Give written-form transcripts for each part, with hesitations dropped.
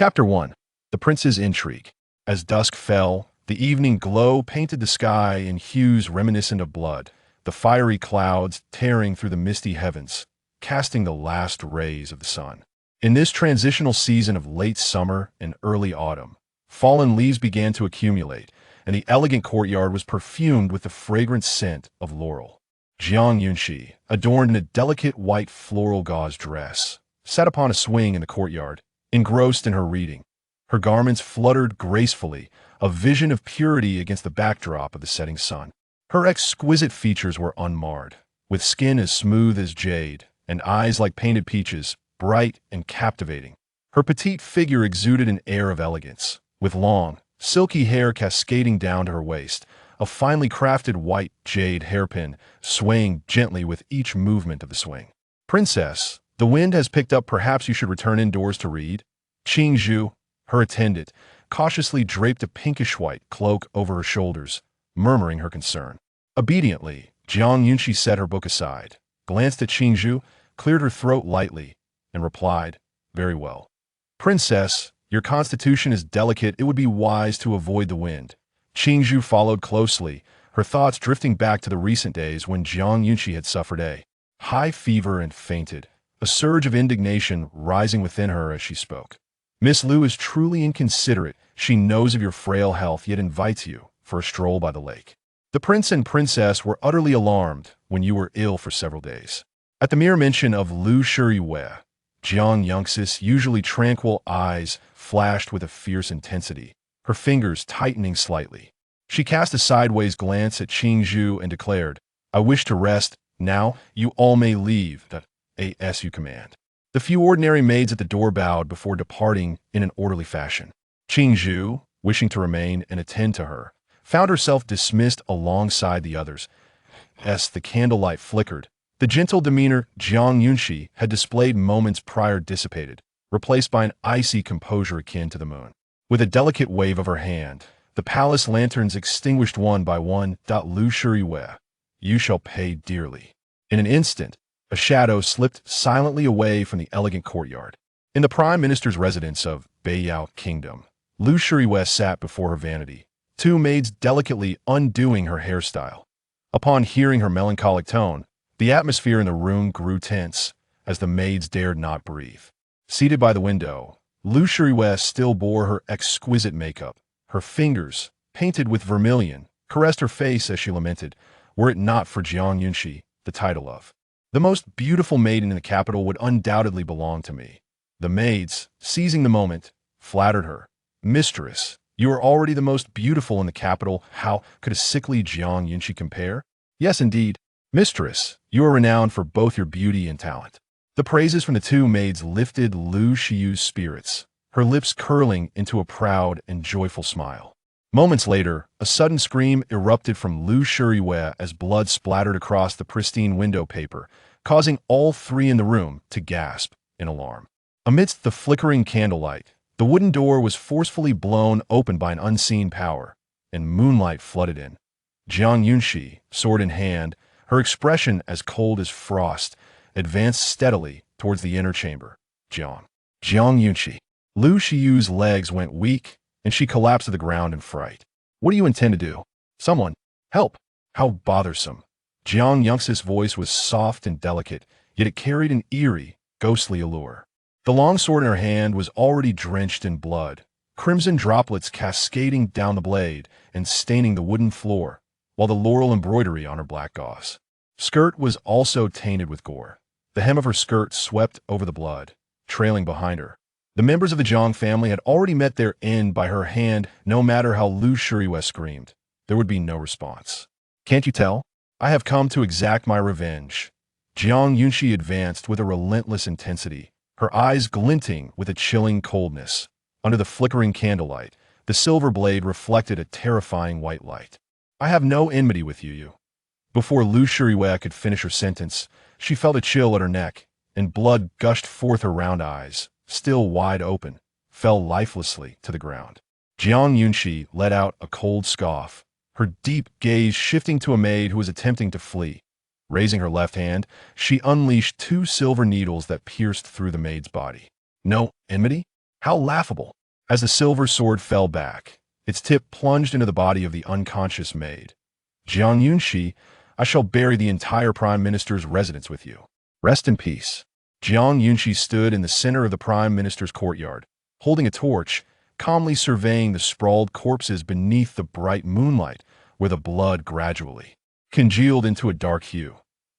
Chapter 1. The Prince's Intrigue. As dusk fell, the evening glow painted the sky in hues reminiscent of blood, the fiery clouds tearing through the misty heavens, casting the last rays of the sun. In this transitional season of late summer and early autumn, fallen leaves began to accumulate, and the elegant courtyard was perfumed with the fragrant scent of laurel. Jiang Yunxi, adorned in a delicate white floral gauze dress, sat upon a swing in the courtyard, engrossed in her reading. Her garments fluttered gracefully, a vision of purity against the backdrop of the setting sun. Her exquisite features were unmarred, with skin as smooth as jade, and eyes like painted peaches, bright and captivating. Her petite figure exuded an air of elegance, with long, silky hair cascading down to her waist, a finely crafted white jade hairpin swaying gently with each movement of the swing. "Princess, the wind has picked up. Perhaps you should return indoors to read." Qingyi, her attendant, cautiously draped a pinkish-white cloak over her shoulders, murmuring her concern. Obediently, Jiang Yunxi set her book aside, glanced at Qingyi, cleared her throat lightly, and replied, "Very well. Princess, your constitution is delicate. It would be wise to avoid the wind." Qingyi followed closely, her thoughts drifting back to the recent days when Jiang Yunxi had suffered a high fever and fainted, a surge of indignation rising within her as she spoke. "Miss Liu is truly inconsiderate. She knows of your frail health, yet invites you for a stroll by the lake. The prince and princess were utterly alarmed when you were ill for several days." At the mere mention of Liu Shiyue, Jiang Yunxi's usually tranquil eyes flashed with a fierce intensity, her fingers tightening slightly. She cast a sideways glance at Qingyi and declared, "I wish to rest. Now, you all may leave. As you command." The few ordinary maids at the door bowed before departing in an orderly fashion. Qingyi, wishing to remain and attend to her, found herself dismissed alongside the others. As the candlelight flickered, the gentle demeanor Jiang Yunxi had displayed moments prior dissipated, replaced by an icy composure akin to the moon. With a delicate wave of her hand, the palace lanterns extinguished one by one. "Liu Shiyue, you shall pay dearly." In an instant, a shadow slipped silently away from the elegant courtyard. In the prime minister's residence of Beiyao Kingdom, Liu Shiyue sat before her vanity, two maids delicately undoing her hairstyle. Upon hearing her melancholic tone, the atmosphere in the room grew tense, as the maids dared not breathe. Seated by the window, Liu Shiyue still bore her exquisite makeup. Her fingers, painted with vermilion, caressed her face as she lamented, "Were it not for Jiang Yunxi, the title of the most beautiful maiden in the capital would undoubtedly belong to me." The maids, seizing the moment, flattered her. "Mistress, you are already the most beautiful in the capital. How could a sickly Jiang Yunxi compare?" "Yes, indeed. Mistress, you are renowned for both your beauty and talent." The praises from the two maids lifted Liu Shiyue's spirits, her lips curling into a proud and joyful smile. Moments later, a sudden scream erupted from Liu Shiyue as blood splattered across the pristine window paper, causing all three in the room to gasp in alarm. Amidst the flickering candlelight, the wooden door was forcefully blown open by an unseen power, and moonlight flooded in. Jiang Yunxi, sword in hand, her expression as cold as frost, advanced steadily towards the inner chamber. Jiang Yunxi. Liu Shiyue's legs went weak, and she collapsed to the ground in fright. "What do you intend to do? Someone, help!" How bothersome. Jiang Yunxi's voice was soft and delicate, yet it carried an eerie, ghostly allure. The long sword in her hand was already drenched in blood, crimson droplets cascading down the blade and staining the wooden floor, while the laurel embroidery on her black gauze skirt was also tainted with gore. The hem of her skirt swept over the blood, trailing behind her. The members of the Jiang family had already met their end by her hand. No matter how Liu Shiyue screamed, there would be no response. "Can't you tell? I have come to exact my revenge." Jiang Yunxi advanced with a relentless intensity, her eyes glinting with a chilling coldness. Under the flickering candlelight, the silver blade reflected a terrifying white light. "I have no enmity with you." Before Liu Shiyue could finish her sentence, she felt a chill at her neck, and blood gushed forth her round eyes, still wide open, fell lifelessly to the ground. Jiang Yunxi let out a cold scoff, her deep gaze shifting to a maid who was attempting to flee. Raising her left hand, she unleashed two silver needles that pierced through the maid's body. "No enmity? How laughable! As the silver sword fell back, its tip plunged into the body of the unconscious maid. Jiang Yunxi, I shall bury the entire Prime Minister's residence with you. Rest in peace. Jiang Yunxi stood in the center of the Prime Minister's courtyard, holding a torch, calmly surveying the sprawled corpses beneath the bright moonlight, where the blood gradually congealed into a dark hue.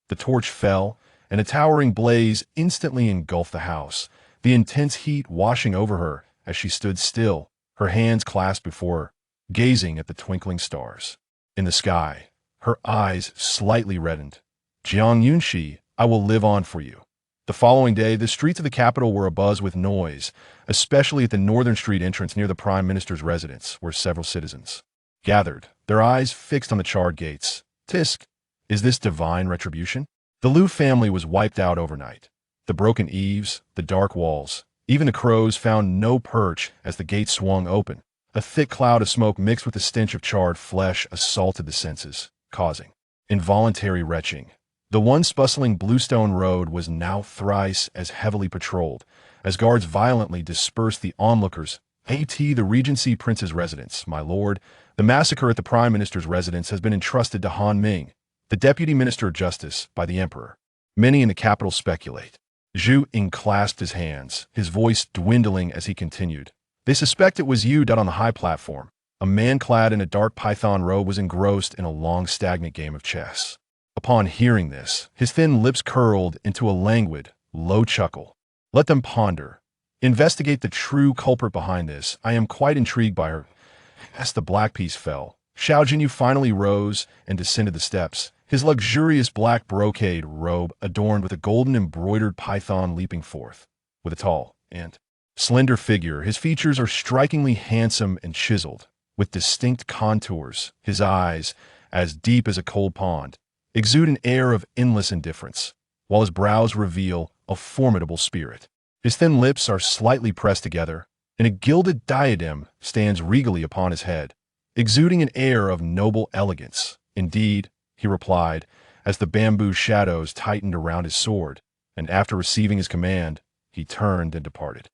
The torch fell, and a towering blaze instantly engulfed the house, the intense heat washing over her as she stood still, her hands clasped before her, gazing at the twinkling stars. In the sky, her eyes slightly reddened. Jiang Yunxi, I will live on for you. The following day, the streets of the capital were abuzz with noise, especially at the northern street entrance near the Prime Minister's residence, where several citizens gathered, their eyes fixed on the charred gates. Tisk, is this divine retribution? The Liu family was wiped out overnight. The broken eaves, the dark walls, even the crows found no perch as the gate swung open. A thick cloud of smoke mixed with the stench of charred flesh assaulted the senses, causing involuntary retching. The once bustling Bluestone Road was now thrice as heavily patrolled, as guards violently dispersed the onlookers. The Regency Prince's residence, my lord. The massacre at the Prime Minister's residence has been entrusted to Han Ming, the Deputy Minister of Justice, by the Emperor. Many in the capital speculate. Zhu Ying clasped his hands, his voice dwindling as he continued. They suspect it was you. On the high platform, a man clad in a dark python robe was engrossed in a long, stagnant game of chess. Upon hearing this, his thin lips curled into a languid, low chuckle. Let them ponder. Investigate the true culprit behind this. I am quite intrigued by her. As the black piece fell, Xiao Jinyao finally rose and descended the steps, his luxurious black brocade robe adorned with a golden embroidered python leaping forth. With a tall and slender figure, his features are strikingly handsome and chiseled, with distinct contours. His eyes, as deep as a cold pond, exude an air of endless indifference, while his brows reveal a formidable spirit. His thin lips are slightly pressed together, and a gilded diadem stands regally upon his head, exuding an air of noble elegance. Indeed, he replied, as the bamboo shadows tightened around his sword, and after receiving his command, he turned and departed.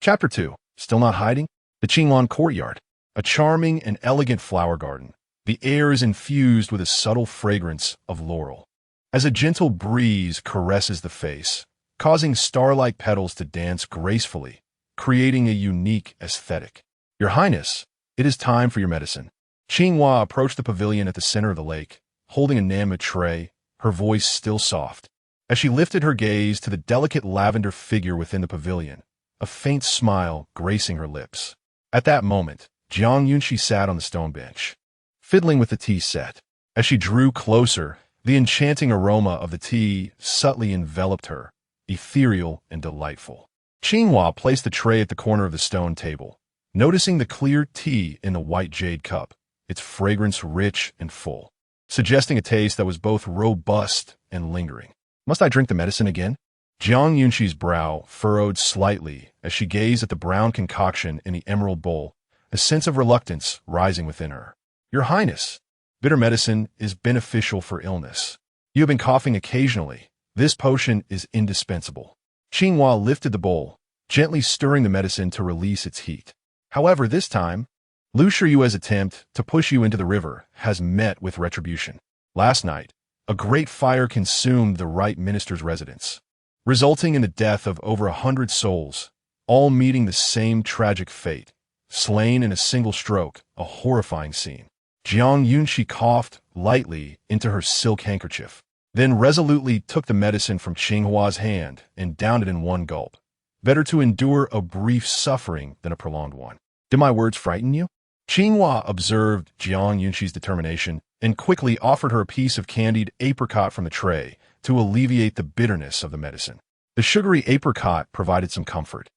Chapter 2. Still not hiding? The Qingyi courtyard. A charming and elegant flower garden. The air is infused with a subtle fragrance of laurel, as a gentle breeze caresses the face, causing star-like petals to dance gracefully, creating a unique aesthetic. Your Highness, it is time for your medicine. Qingyi approached the pavilion at the center of the lake, holding a namu tray, her voice still soft. As she lifted her gaze to the delicate lavender figure within the pavilion, a faint smile gracing her lips. At that moment, Jiang Yunxi sat on the stone bench, fiddling with the tea set. As she drew closer, the enchanting aroma of the tea subtly enveloped her, ethereal and delightful. Qingyi placed the tray at the corner of the stone table, noticing the clear tea in the white jade cup, its fragrance rich and full, suggesting a taste that was both robust and lingering. Must I drink the medicine again? Jiang Yunxi's brow furrowed slightly as she gazed at the brown concoction in the emerald bowl, a sense of reluctance rising within her. Your Highness, bitter medicine is beneficial for illness. You have been coughing occasionally. This potion is indispensable. Qingyi lifted the bowl, gently stirring the medicine to release its heat. However, this time, Liu Shiyue's attempt to push you into the river has met with retribution. Last night, a great fire consumed the right minister's residence, resulting in the death of over 100 souls, all meeting the same tragic fate, slain in a single stroke, a horrifying scene. Jiang Yunxi coughed lightly into her silk handkerchief, then resolutely took the medicine from Qingyi's hand and downed it in one gulp. Better to endure a brief suffering than a prolonged one. Did my words frighten you? Qingyi observed Jiang Yunxi's determination and quickly offered her a piece of candied apricot from the tray to alleviate the bitterness of the medicine. The sugary apricot provided some comfort,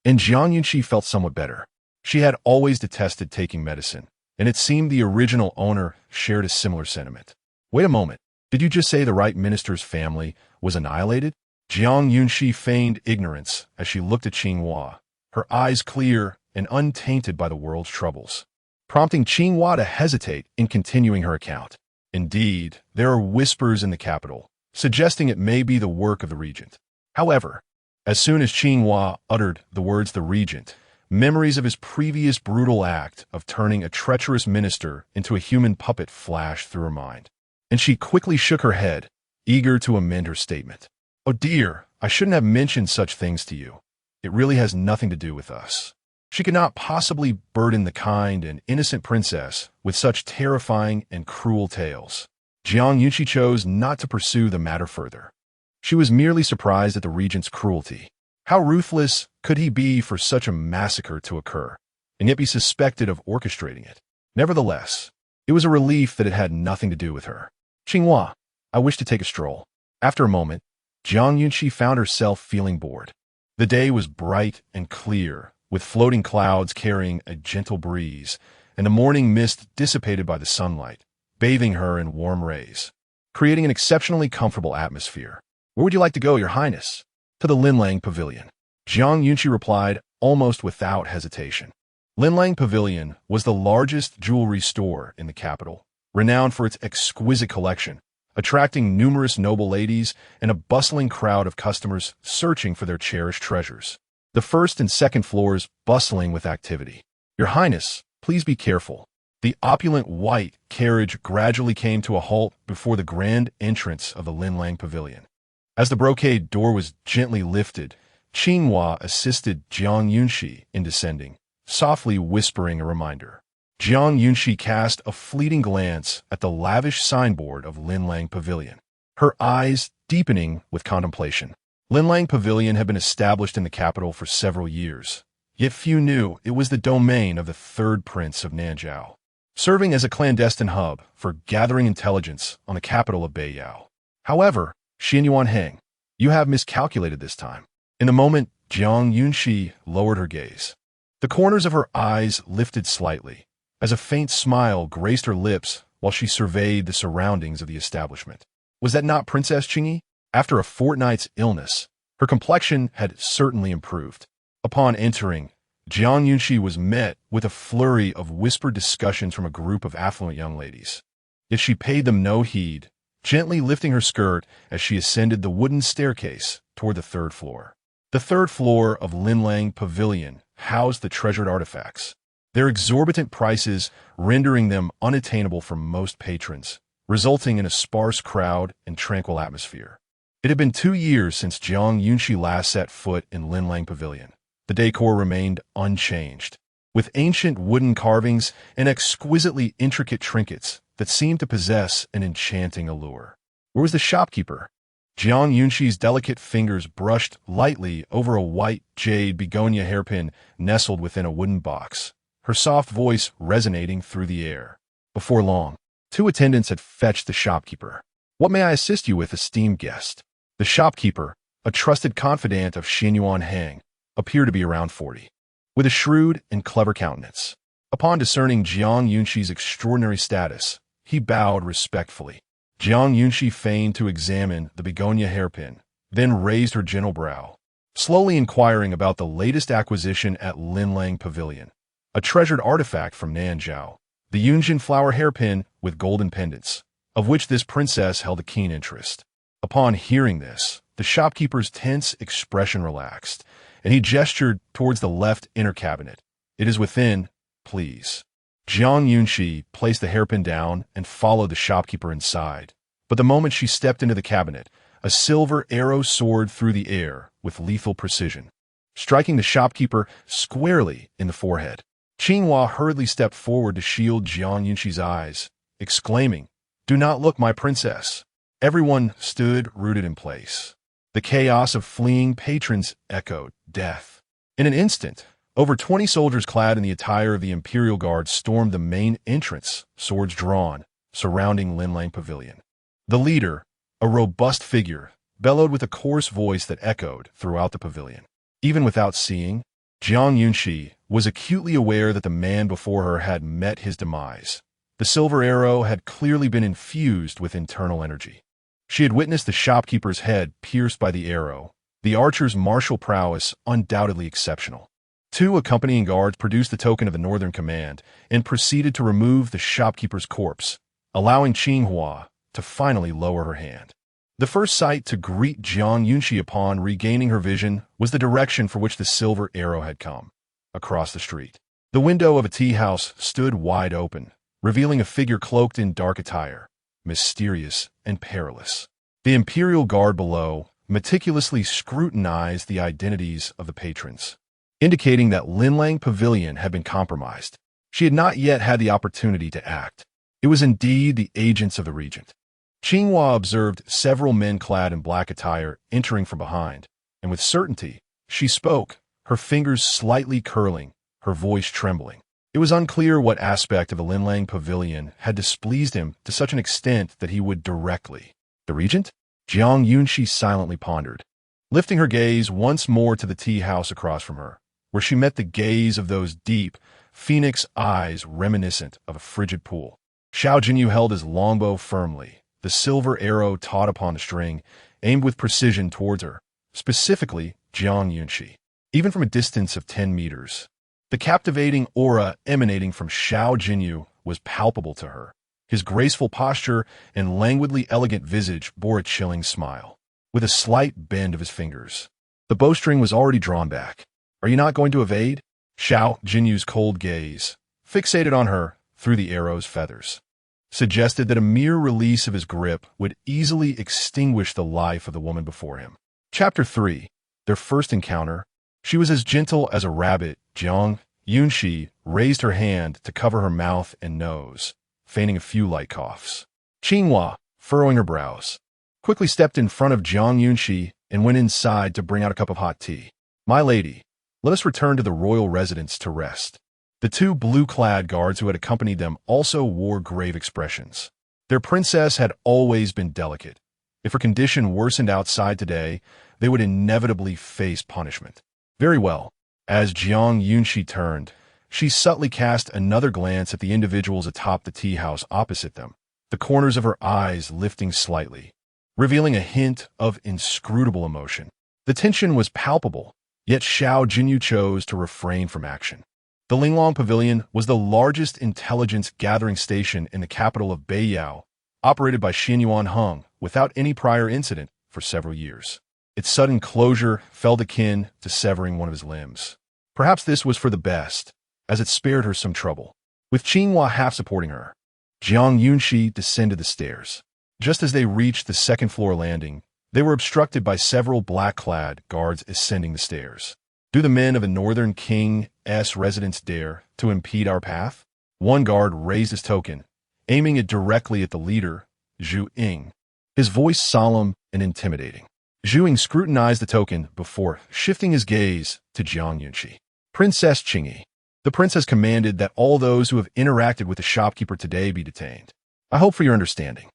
and Jiang Yunxi felt somewhat better. She had always detested taking medicine, and it seemed the original owner shared a similar sentiment. Wait a moment. Did you just say the right minister's family was annihilated? Jiang Yunxi feigned ignorance as she looked at Qingyi, her eyes clear and untainted by the world's troubles, prompting Qingyi to hesitate in continuing her account. Indeed, there are whispers in the capital, suggesting it may be the work of the regent. However, as soon as Qingyi uttered the words the regent, Memories of his previous brutal act of turning a treacherous minister into a human puppet flashed through her mind, and she quickly shook her head, eager to amend her statement. "Oh dear, I shouldn't have mentioned such things to you. It really has nothing to do with us." She could not possibly burden the kind and innocent princess with such terrifying and cruel tales. Jiang Yunxi chose not to pursue the matter further. She was merely surprised at the regent's cruelty. How ruthless could he be for such a massacre to occur, and yet be suspected of orchestrating it? Nevertheless, it was a relief that it had nothing to do with her. "Qinghua, I wish to take a stroll." After a moment, Jiang Yunxi found herself feeling bored. The day was bright and clear, with floating clouds carrying a gentle breeze, and the morning mist dissipated by the sunlight, bathing her in warm rays, creating an exceptionally comfortable atmosphere. "Where would you like to go, Your Highness?" "To the Linlang Pavilion," Jiang Yunxi replied almost without hesitation. Linlang Pavilion was the largest jewelry store in the capital, renowned for its exquisite collection, attracting numerous noble ladies and a bustling crowd of customers searching for their cherished treasures. The first and second floors bustling with activity. "Your Highness, please be careful." The opulent white carriage gradually came to a halt before the grand entrance of the Linlang Pavilion. As the brocade door was gently lifted, Qinghua assisted Jiang Yunxi in descending, softly whispering a reminder. Jiang Yunxi cast a fleeting glance at the lavish signboard of Linlang Pavilion, her eyes deepening with contemplation. Linlang Pavilion had been established in the capital for several years, yet few knew it was the domain of the third prince of Nanzhao, serving as a clandestine hub for gathering intelligence on the capital of Beiyao. However, Xianyuan, you have miscalculated this time. In a moment, Jiang Yunxi lowered her gaze. The corners of her eyes lifted slightly, as a faint smile graced her lips while she surveyed the surroundings of the establishment. Was that not Princess Qingyi? After a fortnight's illness, her complexion had certainly improved. Upon entering, Jiang Yunxi was met with a flurry of whispered discussions from a group of affluent young ladies. Yet she paid them no heed, gently lifting her skirt as she ascended the wooden staircase toward the third floor. The third floor of Linlang Pavilion housed the treasured artifacts, their exorbitant prices rendering them unattainable for most patrons, resulting in a sparse crowd and tranquil atmosphere. It had been 2 years since Jiang Yunxi last set foot in Linlang Pavilion. The decor remained unchanged, with ancient wooden carvings and exquisitely intricate trinkets that seemed to possess an enchanting allure. Where was the shopkeeper? Jiang Yunxi's delicate fingers brushed lightly over a white jade begonia hairpin nestled within a wooden box, her soft voice resonating through the air. Before long, 2 attendants had fetched the shopkeeper. "What may I assist you with, esteemed guest?" The shopkeeper, a trusted confidant of Xianyuan, appeared to be around 40, with a shrewd and clever countenance. Upon discerning Jiang Yunxi's extraordinary status, he bowed respectfully. Jiang Yunxi feigned to examine the begonia hairpin, then raised her gentle brow, slowly inquiring about the latest acquisition at Linlang Pavilion, a treasured artifact from Nanzhao, the Yunjin flower hairpin with golden pendants, of which this princess held a keen interest. Upon hearing this, the shopkeeper's tense expression relaxed, and he gestured towards the left inner cabinet. "It is within, please." Jiang Yunxi placed the hairpin down and followed the shopkeeper inside. But the moment she stepped into the cabinet, a silver arrow soared through the air with lethal precision, striking the shopkeeper squarely in the forehead. Qinghua hurriedly stepped forward to shield Jiang Yunxi's eyes, exclaiming, "Do not look, my princess." Everyone stood rooted in place. The chaos of fleeing patrons echoed death. In an instant, over 20 soldiers clad in the attire of the Imperial Guard stormed the main entrance, swords drawn, surrounding Linlang Pavilion. The leader, a robust figure, bellowed with a coarse voice that echoed throughout the pavilion. Even without seeing, Jiang Yunxi was acutely aware that the man before her had met his demise. The silver arrow had clearly been infused with internal energy. She had witnessed the shopkeeper's head pierced by the arrow, the archer's martial prowess undoubtedly exceptional. 2 accompanying guards produced the token of the Northern Command and proceeded to remove the shopkeeper's corpse, allowing Qinghua to finally lower her hand. The first sight to greet Jiang Yunxi upon regaining her vision was the direction for which the silver arrow had come. across the street. The window of a tea house stood wide open, revealing a figure cloaked in dark attire, mysterious and perilous. The imperial guard below meticulously scrutinized the identities of the patrons, indicating that Linlang Pavilion had been compromised. She had not yet had the opportunity to act. It was indeed the agents of the Regent. Qingyi observed several men clad in black attire entering from behind, and with certainty, she spoke, her fingers slightly curling, her voice trembling. It was unclear what aspect of the Linlang Pavilion had displeased him to such an extent that he would directly. The Regent? Jiang Yunxi silently pondered, lifting her gaze once more to the tea house across from her, where she met the gaze of those deep, phoenix eyes reminiscent of a frigid pool. Xiao Jinyao held his longbow firmly, the silver arrow taut upon the string, aimed with precision towards her, specifically Jiang Yunxi. Even from a distance of 10 meters, the captivating aura emanating from Xiao Jinyao was palpable to her. His graceful posture and languidly elegant visage bore a chilling smile, with a slight bend of his fingers. The bowstring was already drawn back. "Are you not going to evade?" Xiao Jinyao's cold gaze, fixated on her through the arrow's feathers, suggested that a mere release of his grip would easily extinguish the life of the woman before him. Chapter 3. Their first encounter. She was as gentle as a rabbit. Jiang Yunxi raised her hand to cover her mouth and nose, feigning a few light coughs. Qingyi, furrowing her brows, quickly stepped in front of Jiang Yunxi and went inside to bring out a cup of hot tea. "My lady, let us return to the royal residence to rest." The two blue-clad guards who had accompanied them also wore grave expressions. Their princess had always been delicate. If her condition worsened outside today, they would inevitably face punishment. Very well. As Jiang Yunxi turned, she subtly cast another glance at the individuals atop the tea house opposite them, the corners of her eyes lifting slightly, revealing a hint of inscrutable emotion. The tension was palpable, yet Xiao Jinyao chose to refrain from action. The Linlang Pavilion was the largest intelligence gathering station in the capital of Beiyao, operated by Xinyuan Hung without any prior incident for several years. Its sudden closure felt akin to severing one of his limbs. Perhaps this was for the best, as it spared her some trouble. With Qingyi half supporting her, Jiang Yunxi descended the stairs. Just as they reached the second-floor landing, they were obstructed by several black-clad guards ascending the stairs. "Do the men of the Northern King's residence dare to impede our path?" One guard raised his token, aiming it directly at the leader, Zhu Ying, his voice solemn and intimidating. Zhu Ying scrutinized the token before shifting his gaze to Jiang Yunxi. "Princess Qingyi, the prince has commanded that all those who have interacted with the shopkeeper today be detained. I hope for your understanding."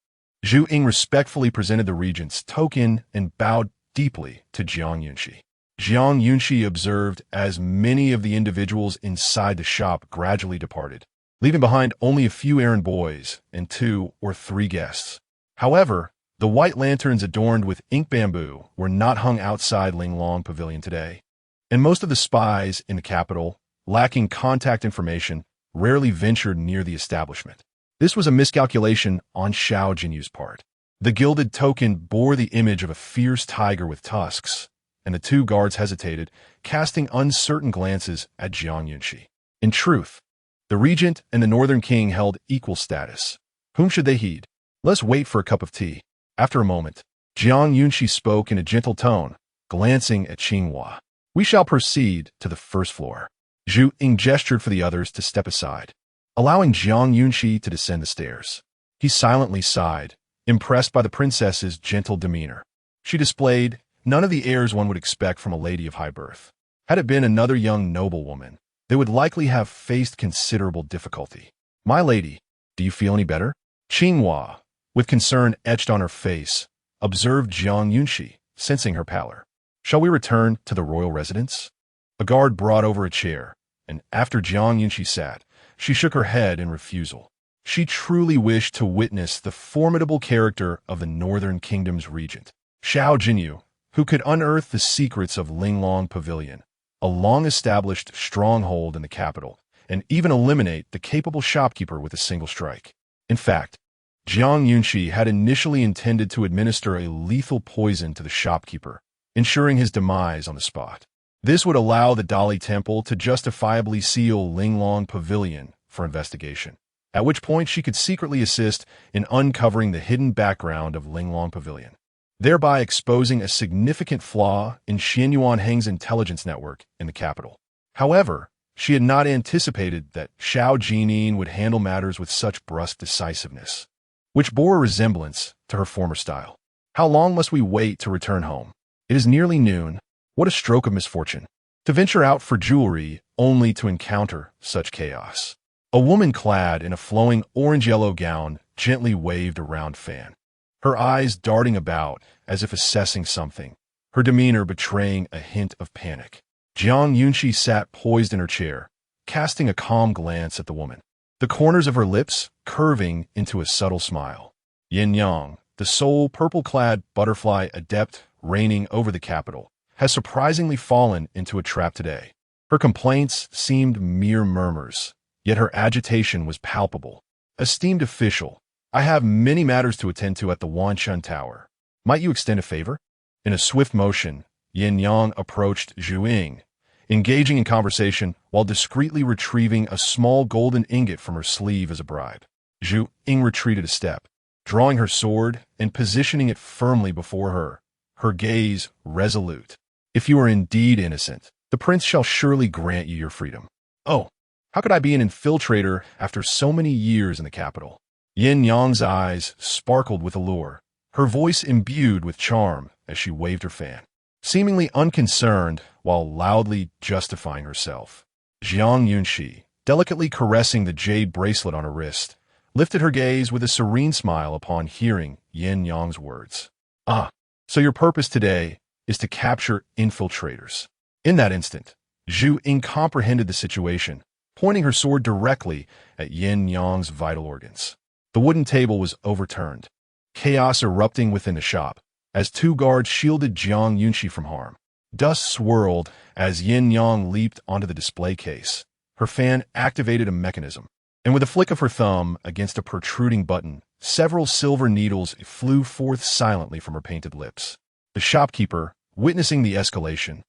Zhu Ying respectfully presented the regent's token and bowed deeply to Jiang Yunxi. Jiang Yunxi observed as many of the individuals inside the shop gradually departed, leaving behind only a few errand boys and 2 or 3 guests. However, the white lanterns adorned with ink bamboo were not hung outside Linlang Pavilion today, and most of the spies in the capital, lacking contact information, rarely ventured near the establishment. This was a miscalculation on Xiao Jinyao's part. The gilded token bore the image of a fierce tiger with tusks, and the 2 guards hesitated, casting uncertain glances at Jiang Yunxi. In truth, the regent and the Northern King held equal status. Whom should they heed? "Let's wait for a cup of tea." After a moment, Jiang Yunxi spoke in a gentle tone, glancing at Qingyi. "We shall proceed to the first floor." Zhu Ying gestured for the others to step aside, allowing Jiang Yunxi to descend the stairs. He silently sighed, impressed by the princess's gentle demeanor. She displayed none of the airs one would expect from a lady of high birth. Had it been another young noblewoman, they would likely have faced considerable difficulty. "My lady, do you feel any better?" Qingyi, with concern etched on her face, observed Jiang Yunxi, sensing her pallor. "Shall we return to the royal residence?" A guard brought over a chair, and after Jiang Yunxi sat, she shook her head in refusal. She truly wished to witness the formidable character of the Northern Kingdom's regent, Xiao Jinyao, who could unearth the secrets of Linlang Pavilion, a long-established stronghold in the capital, and even eliminate the capable shopkeeper with a single strike. In fact, Jiang Yunxi had initially intended to administer a lethal poison to the shopkeeper, ensuring his demise on the spot. This would allow the Dali Temple to justifiably seal Linglong Pavilion for investigation, at which point she could secretly assist in uncovering the hidden background of Linglong Pavilion, thereby exposing a significant flaw in Xianyuan Heng's intelligence network in the capital. However, she had not anticipated that Xiao Jinyao would handle matters with such brusque decisiveness, which bore a resemblance to her former style. How long must we wait to return home? It is nearly noon. What a stroke of misfortune. To venture out for jewelry only to encounter such chaos. A woman clad in a flowing orange-yellow gown gently waved a round fan, her eyes darting about as if assessing something, her demeanor betraying a hint of panic. Jiang Yunxi sat poised in her chair, casting a calm glance at the woman, the corners of her lips curving into a subtle smile. Yin Yang, the sole purple-clad butterfly adept reigning over the capital, has surprisingly fallen into a trap today. Her complaints seemed mere murmurs, yet her agitation was palpable. Esteemed official, I have many matters to attend to at the Wanshun Tower. Might you extend a favor? In a swift motion, Yin Yang approached Zhu Ying, engaging in conversation while discreetly retrieving a small golden ingot from her sleeve as a bribe. Zhu Ying retreated a step, drawing her sword and positioning it firmly before her, her gaze resolute. If you are indeed innocent, the prince shall surely grant you your freedom. Oh, how could I be an infiltrator after so many years in the capital? Yin Yang's eyes sparkled with allure, her voice imbued with charm as she waved her fan, seemingly unconcerned while loudly justifying herself. Jiang Yunxi, delicately caressing the jade bracelet on her wrist, lifted her gaze with a serene smile upon hearing Yin Yang's words. Ah, so your purpose today is to capture infiltrators. In that instant, Zhu Ying comprehended the situation, pointing her sword directly at Yin Yang's vital organs. The wooden table was overturned, chaos erupting within the shop, as two guards shielded Jiang Yunxi from harm. Dust swirled as Yin Yang leaped onto the display case. Her fan activated a mechanism, and with a flick of her thumb against a protruding button, several silver needles flew forth silently from her painted lips. The shopkeeper, witnessing the escalation,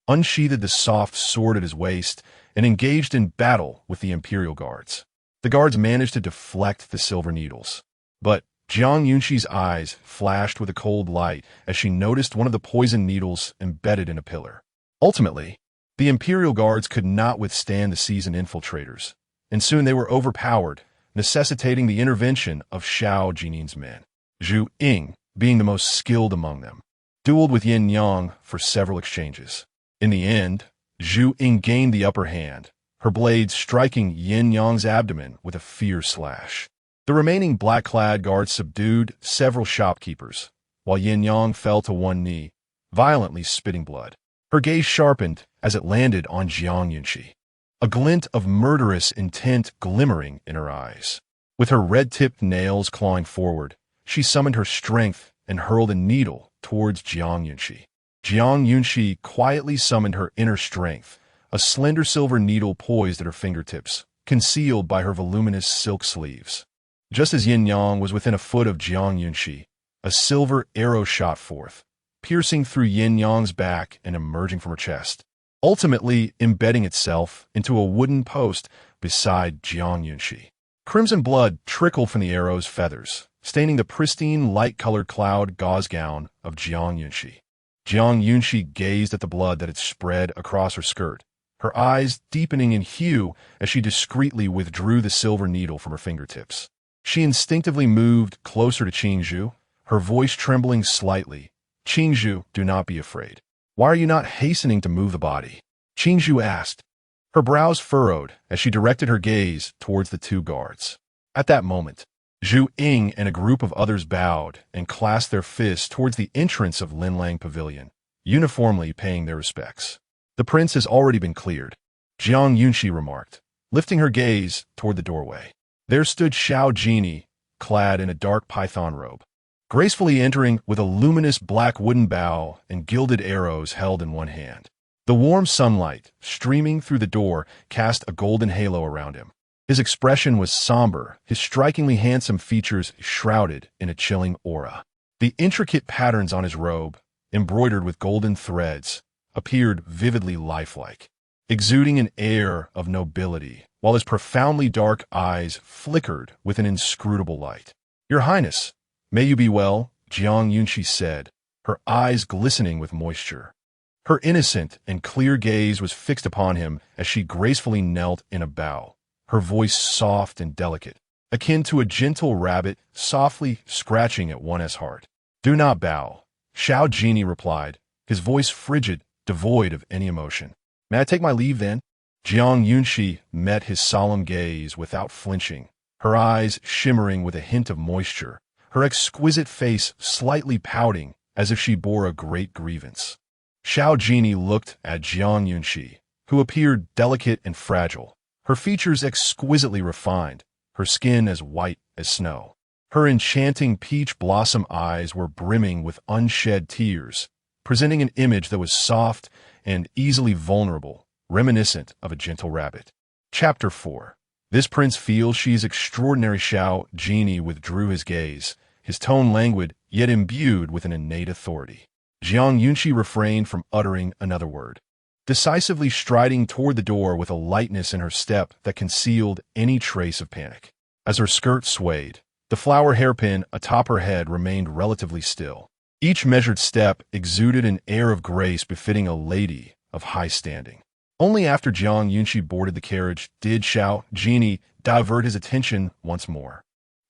unsheathed the soft sword at his waist and engaged in battle with the Imperial Guards. The guards managed to deflect the silver needles, but Jiang Yunxi's eyes flashed with a cold light as she noticed one of the poison needles embedded in a pillar. Ultimately, the Imperial Guards could not withstand the seasoned infiltrators, and soon they were overpowered, necessitating the intervention of Xiao Jinying's men. Zhu Ying, being the most skilled among them, dueled with Yin Yang for several exchanges. In the end, Zhu Ying gained the upper hand, her blade striking Yin Yang's abdomen with a fierce slash. The remaining black-clad guards subdued several shopkeepers, while Yin Yang fell to one knee, violently spitting blood. Her gaze sharpened as it landed on Jiang Yunxi, a glint of murderous intent glimmering in her eyes. With her red-tipped nails clawing forward, she summoned her strength and hurled a needle towards Jiang Yunxi. Jiang Yunxi quietly summoned her inner strength, a slender silver needle poised at her fingertips, concealed by her voluminous silk sleeves. Just as Yin Yang was within a foot of Jiang Yunxi, a silver arrow shot forth, piercing through Yin Yang's back and emerging from her chest, ultimately embedding itself into a wooden post beside Jiang Yunxi. Crimson blood trickled from the arrow's feathers, staining the pristine light-colored cloud gauze gown of Jiang Yunxi. Jiang Yunxi gazed at the blood that had spread across her skirt, her eyes deepening in hue as she discreetly withdrew the silver needle from her fingertips. She instinctively moved closer to Qingyi, her voice trembling slightly. Qingyi, do not be afraid. Why are you not hastening to move the body? Qingyi asked, her brows furrowed as she directed her gaze towards the two guards. At that moment, Zhu Ying and a group of others bowed and clasped their fists towards the entrance of Linlang Pavilion, uniformly paying their respects. The prince has already been cleared, Jiang Yunxi remarked, lifting her gaze toward the doorway. There stood Xiao Jinyao, clad in a dark python robe, gracefully entering with a luminous black wooden bow and gilded arrows held in one hand. The warm sunlight, streaming through the door, cast a golden halo around him. His expression was somber, his strikingly handsome features shrouded in a chilling aura. The intricate patterns on his robe, embroidered with golden threads, appeared vividly lifelike, exuding an air of nobility, while his profoundly dark eyes flickered with an inscrutable light. "Your Highness, may you be well," Jiang Yunxi said, her eyes glistening with moisture. Her innocent and clear gaze was fixed upon him as she gracefully knelt in a bow, her voice soft and delicate, akin to a gentle rabbit softly scratching at one's heart. "Do not bow," Xiao Jinyao replied, his voice frigid, devoid of any emotion. "May I take my leave then?" Jiang Yunxi met his solemn gaze without flinching, her eyes shimmering with a hint of moisture, her exquisite face slightly pouting as if she bore a great grievance. Xiao Jinyao looked at Jiang Yunxi, who appeared delicate and fragile, her features exquisitely refined, her skin as white as snow. Her enchanting peach blossom eyes were brimming with unshed tears, presenting an image that was soft and easily vulnerable, reminiscent of a gentle rabbit. Chapter 4. This prince feels she is extraordinary. Xiao Jinyao withdrew his gaze, his tone languid, yet imbued with an innate authority. Jiang Yunxi refrained from uttering another word, decisively striding toward the door with a lightness in her step that concealed any trace of panic. As her skirt swayed, the flower hairpin atop her head remained relatively still. Each measured step exuded an air of grace befitting a lady of high standing. Only after Jiang Yunxi boarded the carriage did Xiao Jinyao divert his attention once more.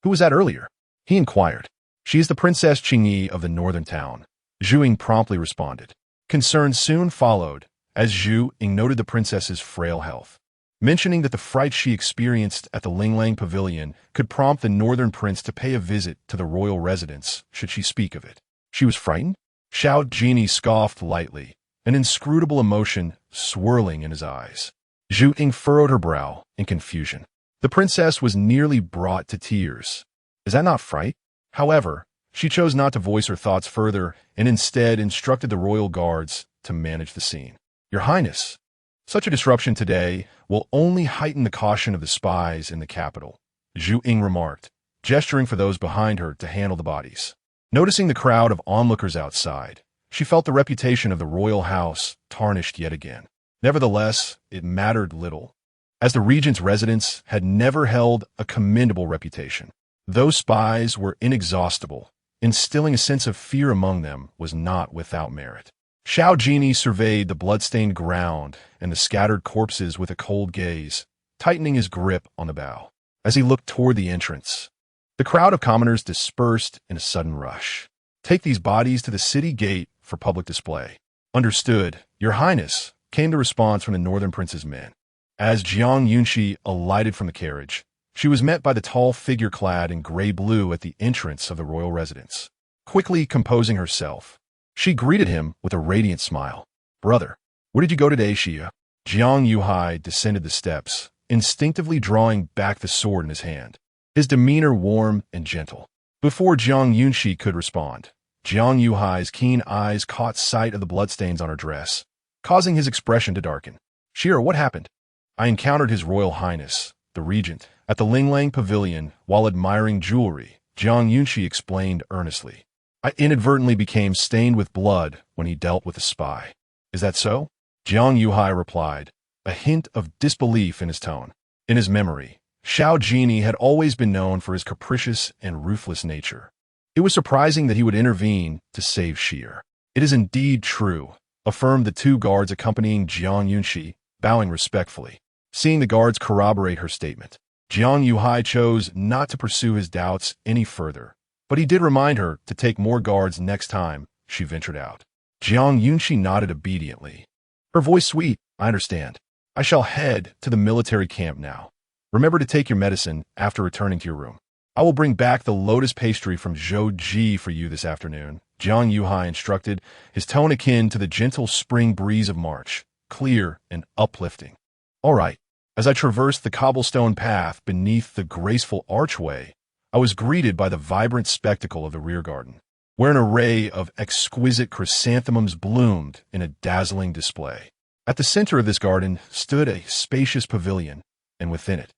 "Who was that earlier?" he inquired. "She is the Princess Qingyi of the northern town," Zhu Ying promptly responded. Concern soon followed, as Zhu Ying noted the princess's frail health, mentioning that the fright she experienced at the Linglang Pavilion could prompt the northern prince to pay a visit to the royal residence should she speak of it. "She was frightened?" Xiao Jinyao scoffed lightly, an inscrutable emotion swirling in his eyes. Zhu Ying furrowed her brow in confusion. The princess was nearly brought to tears. Is that not fright? However, she chose not to voice her thoughts further and instead instructed the royal guards to manage the scene. "Your Highness, such a disruption today will only heighten the caution of the spies in the capital," Zhu Ying remarked, gesturing for those behind her to handle the bodies. Noticing the crowd of onlookers outside, she felt the reputation of the royal house tarnished yet again. Nevertheless, it mattered little, as the regent's residence had never held a commendable reputation. Those spies were inexhaustible. Instilling a sense of fear among them was not without merit. Xiao Jinyao surveyed the blood-stained ground and the scattered corpses with a cold gaze, tightening his grip on the bow. As he looked toward the entrance, the crowd of commoners dispersed in a sudden rush. "Take these bodies to the city gate for public display." "Understood, Your Highness," came the response from the northern prince's men. As Jiang Yunxi alighted from the carriage, she was met by the tall figure clad in gray-blue at the entrance of the royal residence. Quickly composing herself, she greeted him with a radiant smile. "Brother, where did you go today, Xia?" Jiang Yunxi descended the steps, instinctively drawing back the sword in his hand, his demeanor warm and gentle. Before Jiang Yunxi could respond, Jiang Yunxi's keen eyes caught sight of the bloodstains on her dress, causing his expression to darken. "Xia, what happened?" "I encountered His Royal Highness, the Regent, at the Linglang Pavilion while admiring jewelry," Jiang Yunxi explained earnestly. "I inadvertently became stained with blood when he dealt with a spy." "Is that so?" Jiang Yunxi replied, a hint of disbelief in his tone. In his memory, Xiao Jinyao had always been known for his capricious and ruthless nature. It was surprising that he would intervene to save Xia. "It is indeed true," affirmed the two guards accompanying Jiang Yunxi, bowing respectfully. Seeing the guards corroborate her statement, Jiang Yunxi chose not to pursue his doubts any further, but he did remind her to take more guards next time she ventured out. Jiang Yunxi nodded obediently, her voice sweet. "I understand. I shall head to the military camp now. Remember to take your medicine after returning to your room. I will bring back the lotus pastry from Zhou for you this afternoon," Jiang Yunxi instructed, his tone akin to the gentle spring breeze of March, clear and uplifting. "All right." As I traversed the cobblestone path beneath the graceful archway, I was greeted by the vibrant spectacle of the rear garden, where an array of exquisite chrysanthemums bloomed in a dazzling display. At the center of this garden stood a spacious pavilion, and within it,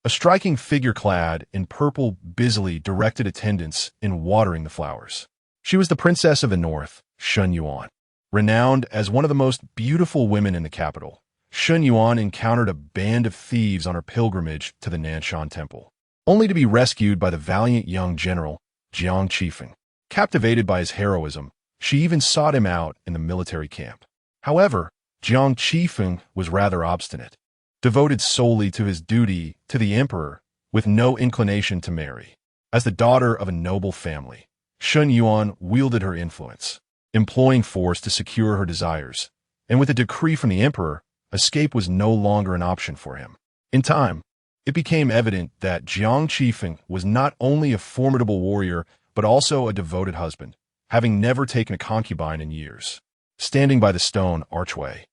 a striking figure clad in purple busily directed attendants in watering the flowers. She was the princess of the north, Shen Yuan. Renowned as one of the most beautiful women in the capital, Sun Yuan encountered a band of thieves on her pilgrimage to the Nanshan Temple, only to be rescued by the valiant young general, Jiang Yunxi. Captivated by his heroism, she even sought him out in the military camp. However, Jiang Yunxi was rather obstinate, devoted solely to his duty to the emperor, with no inclination to marry. As the daughter of a noble family, Sun Yuan wielded her influence, employing force to secure her desires, and with a decree from the emperor, escape was no longer an option for him. In time, it became evident that Jiang Yunxi was not only a formidable warrior, but also a devoted husband, having never taken a concubine in years. Standing by the stone archway,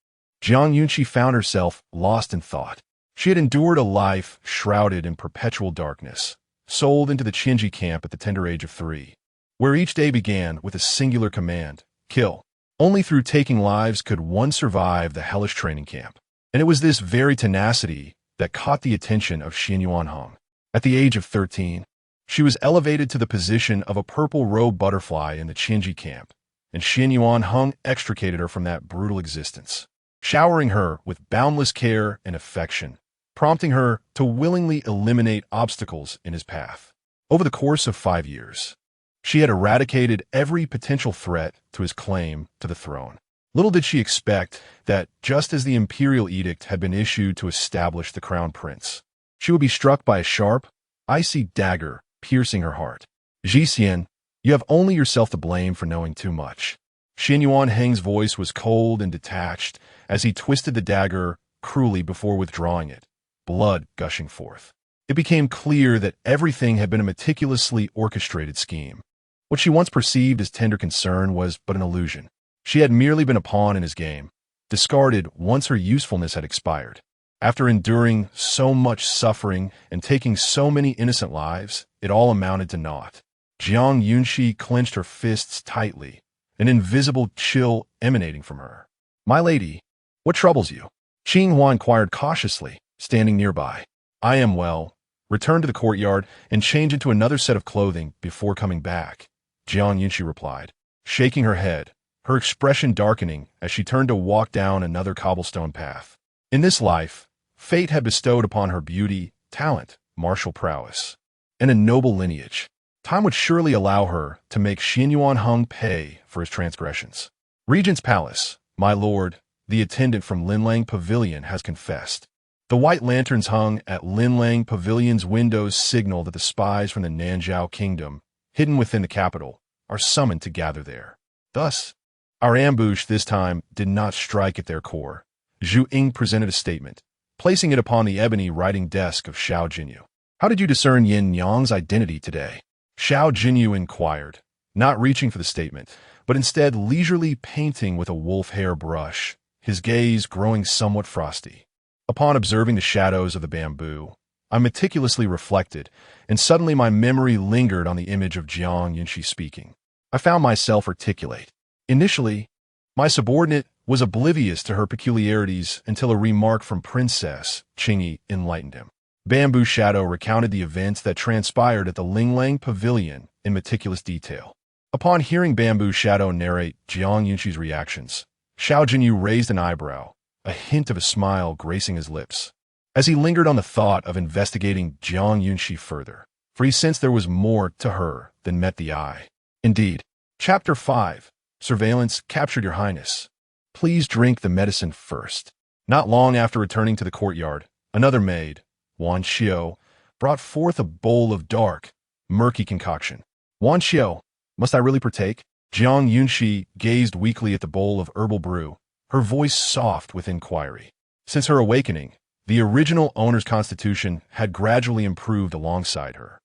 Jiang Yunxi found herself lost in thought. She had endured a life shrouded in perpetual darkness, sold into the Qingyi camp at the tender age of 3, where each day began with a singular command: kill. Only through taking lives could one survive the hellish training camp. And it was this very tenacity that caught the attention of Xianyuan Hong. At the age of 13, she was elevated to the position of a purple-robed butterfly in the Qingyi camp, and Xianyuan Hong extricated her from that brutal existence, showering her with boundless care and affection, prompting her to willingly eliminate obstacles in his path. Over the course of 5 years, she had eradicated every potential threat to his claim to the throne. Little did she expect that, just as the imperial edict had been issued to establish the crown prince, she would be struck by a sharp, icy dagger piercing her heart. Zhixian, you have only yourself to blame for knowing too much. Xianyuan Heng's voice was cold and detached as he twisted the dagger cruelly before withdrawing it, blood gushing forth. It became clear that everything had been a meticulously orchestrated scheme. What she once perceived as tender concern was but an illusion. She had merely been a pawn in his game, discarded once her usefulness had expired. After enduring so much suffering and taking so many innocent lives, it all amounted to naught. Jiang Yunxi clenched her fists tightly, an invisible chill emanating from her. "My lady, what troubles you?" Qinghua inquired cautiously, standing nearby. "I am well. Return to the courtyard and change into another set of clothing before coming back," Jiang Yunxi replied, shaking her head, her expression darkening as she turned to walk down another cobblestone path. In this life, fate had bestowed upon her beauty, talent, martial prowess, and a noble lineage. Time would surely allow her to make Xianyuan Hong pay for his transgressions. "Regent's palace, my lord, the attendant from Linlang Pavilion has confessed." The white lanterns hung at Linlang Pavilion's windows signal that the spies from the Nanzhao kingdom, hidden within the capital, are summoned to gather there. Thus, our ambush this time did not strike at their core. Zhu Ying presented a statement, placing it upon the ebony writing desk of Xiao Jinyao. "How did you discern Yin Yang's identity today?" Xiao Jinyao inquired, not reaching for the statement, but instead leisurely painting with a wolf hair brush, his gaze growing somewhat frosty. Upon observing the shadows of the bamboo, I meticulously reflected, and suddenly my memory lingered on the image of Jiang Yunxi speaking. I found myself articulate. Initially, my subordinate was oblivious to her peculiarities until a remark from Princess Qingyi enlightened him. Bamboo Shadow recounted the events that transpired at the Linlang Pavilion in meticulous detail. Upon hearing Bamboo Shadow narrate Jiang Yunxi's reactions, Xiao Jinyao raised an eyebrow, a hint of a smile gracing his lips, as he lingered on the thought of investigating Jiang Yunxi further, for he sensed there was more to her than met the eye. Indeed. Chapter 5. Surveillance captured your highness. Please drink the medicine first. Not long after returning to the courtyard, another maid, Wan Xiao, brought forth a bowl of dark, murky concoction. "Wan Xiao, must I really partake?" Jiang Yunxi gazed weakly at the bowl of herbal brew, her voice soft with inquiry. Since her awakening, the original owner's constitution had gradually improved alongside her,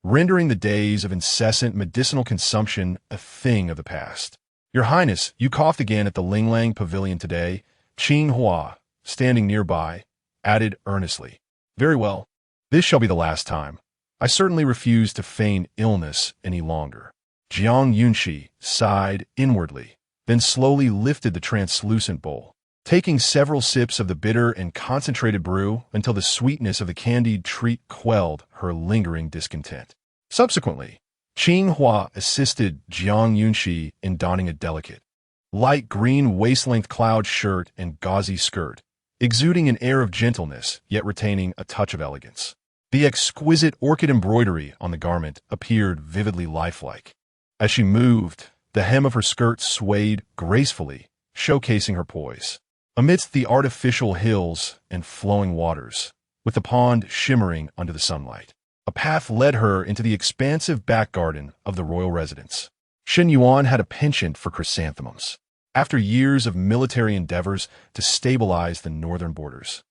rendering the days of incessant medicinal consumption a thing of the past. "Your Highness, you coughed again at the Linlang Pavilion today," Qinghua, standing nearby, added earnestly. "Very well. This shall be the last time. I certainly refuse to feign illness any longer." Jiang Yunxi sighed inwardly, then slowly lifted the translucent bowl, taking several sips of the bitter and concentrated brew until the sweetness of the candied treat quelled her lingering discontent. Subsequently, Qinghua assisted Jiang Yunxi in donning a delicate, light green waist-length cloud shirt and gauzy skirt, exuding an air of gentleness yet retaining a touch of elegance. The exquisite orchid embroidery on the garment appeared vividly lifelike. As she moved, the hem of her skirt swayed gracefully, showcasing her poise. Amidst the artificial hills and flowing waters, with the pond shimmering under the sunlight, a path led her into the expansive back garden of the royal residence. Shen Yuan had a penchant for chrysanthemums. After years of military endeavors to stabilize the northern borders,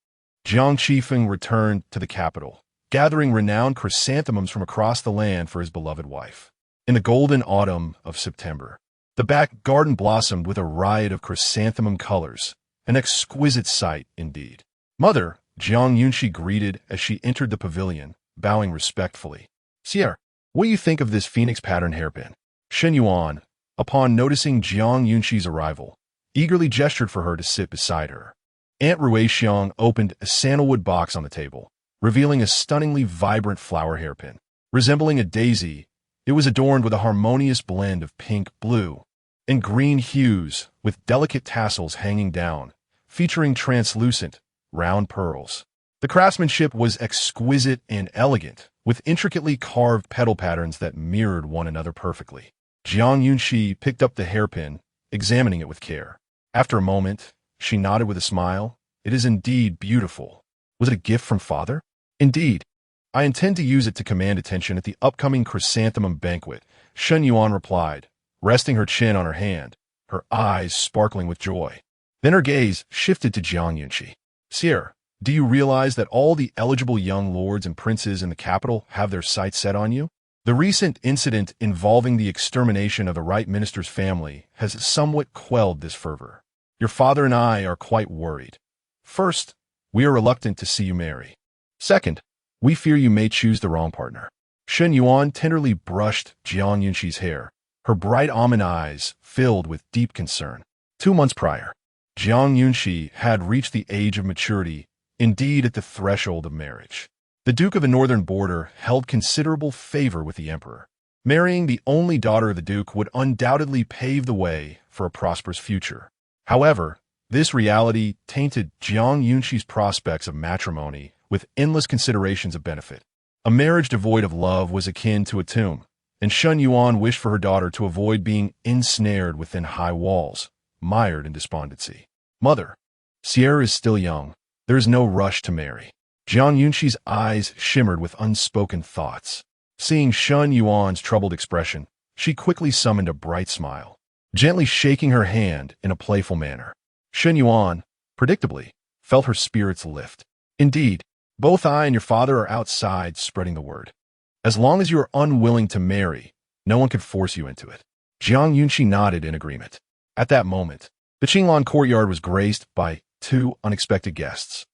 Jiang Yunxi returned to the capital, gathering renowned chrysanthemums from across the land for his beloved wife. In the golden autumn of September, the back garden blossomed with a riot of chrysanthemum colors, an exquisite sight indeed. Mother, Jiang Yunxi greeted as she entered the pavilion, bowing respectfully. Sire, what do you think of this phoenix pattern hairpin? Shen Yuan, upon noticing Jiang Yunxi's arrival, eagerly gestured for her to sit beside her. Aunt Ruixiang opened a sandalwood box on the table, revealing a stunningly vibrant flower hairpin. Resembling a daisy, it was adorned with a harmonious blend of pink, blue, and green hues, with delicate tassels hanging down, featuring translucent, round pearls. The craftsmanship was exquisite and elegant, with intricately carved petal patterns that mirrored one another perfectly. Jiang Yunxi picked up the hairpin, examining it with care. After a moment, she nodded with a smile. It is indeed beautiful. Was it a gift from father? Indeed. I intend to use it to command attention at the upcoming chrysanthemum banquet, Shen Yuan replied, resting her chin on her hand, her eyes sparkling with joy. Then her gaze shifted to Jiang Yunxi. Sire, do you realize that all the eligible young lords and princes in the capital have their sights set on you? The recent incident involving the extermination of the right minister's family has somewhat quelled this fervor. Your father and I are quite worried. First, we are reluctant to see you marry. Second, we fear you may choose the wrong partner. Shen Yuan tenderly brushed Jiang Yunxi's hair, her bright almond eyes filled with deep concern. 2 months prior, Jiang Yunxi had reached the age of maturity, indeed at the threshold of marriage. The Duke of the Northern Border held considerable favor with the emperor. Marrying the only daughter of the Duke would undoubtedly pave the way for a prosperous future. However, this reality tainted Jiang Yunxi's prospects of matrimony with endless considerations of benefit. A marriage devoid of love was akin to a tomb, and Shen Yuan wished for her daughter to avoid being ensnared within high walls, mired in despondency. Mother, Sierra is still young. There is no rush to marry. Jiang Yunxi's eyes shimmered with unspoken thoughts. Seeing Shen Yuan's troubled expression, she quickly summoned a bright smile, gently shaking her hand in a playful manner. Shen Yuan, predictably, felt her spirits lift. Indeed, both I and your father are outside spreading the word. As long as you are unwilling to marry, no one could force you into it. Jiang Yunxi nodded in agreement. At that moment, the Qinglan courtyard was graced by 2 unexpected guests.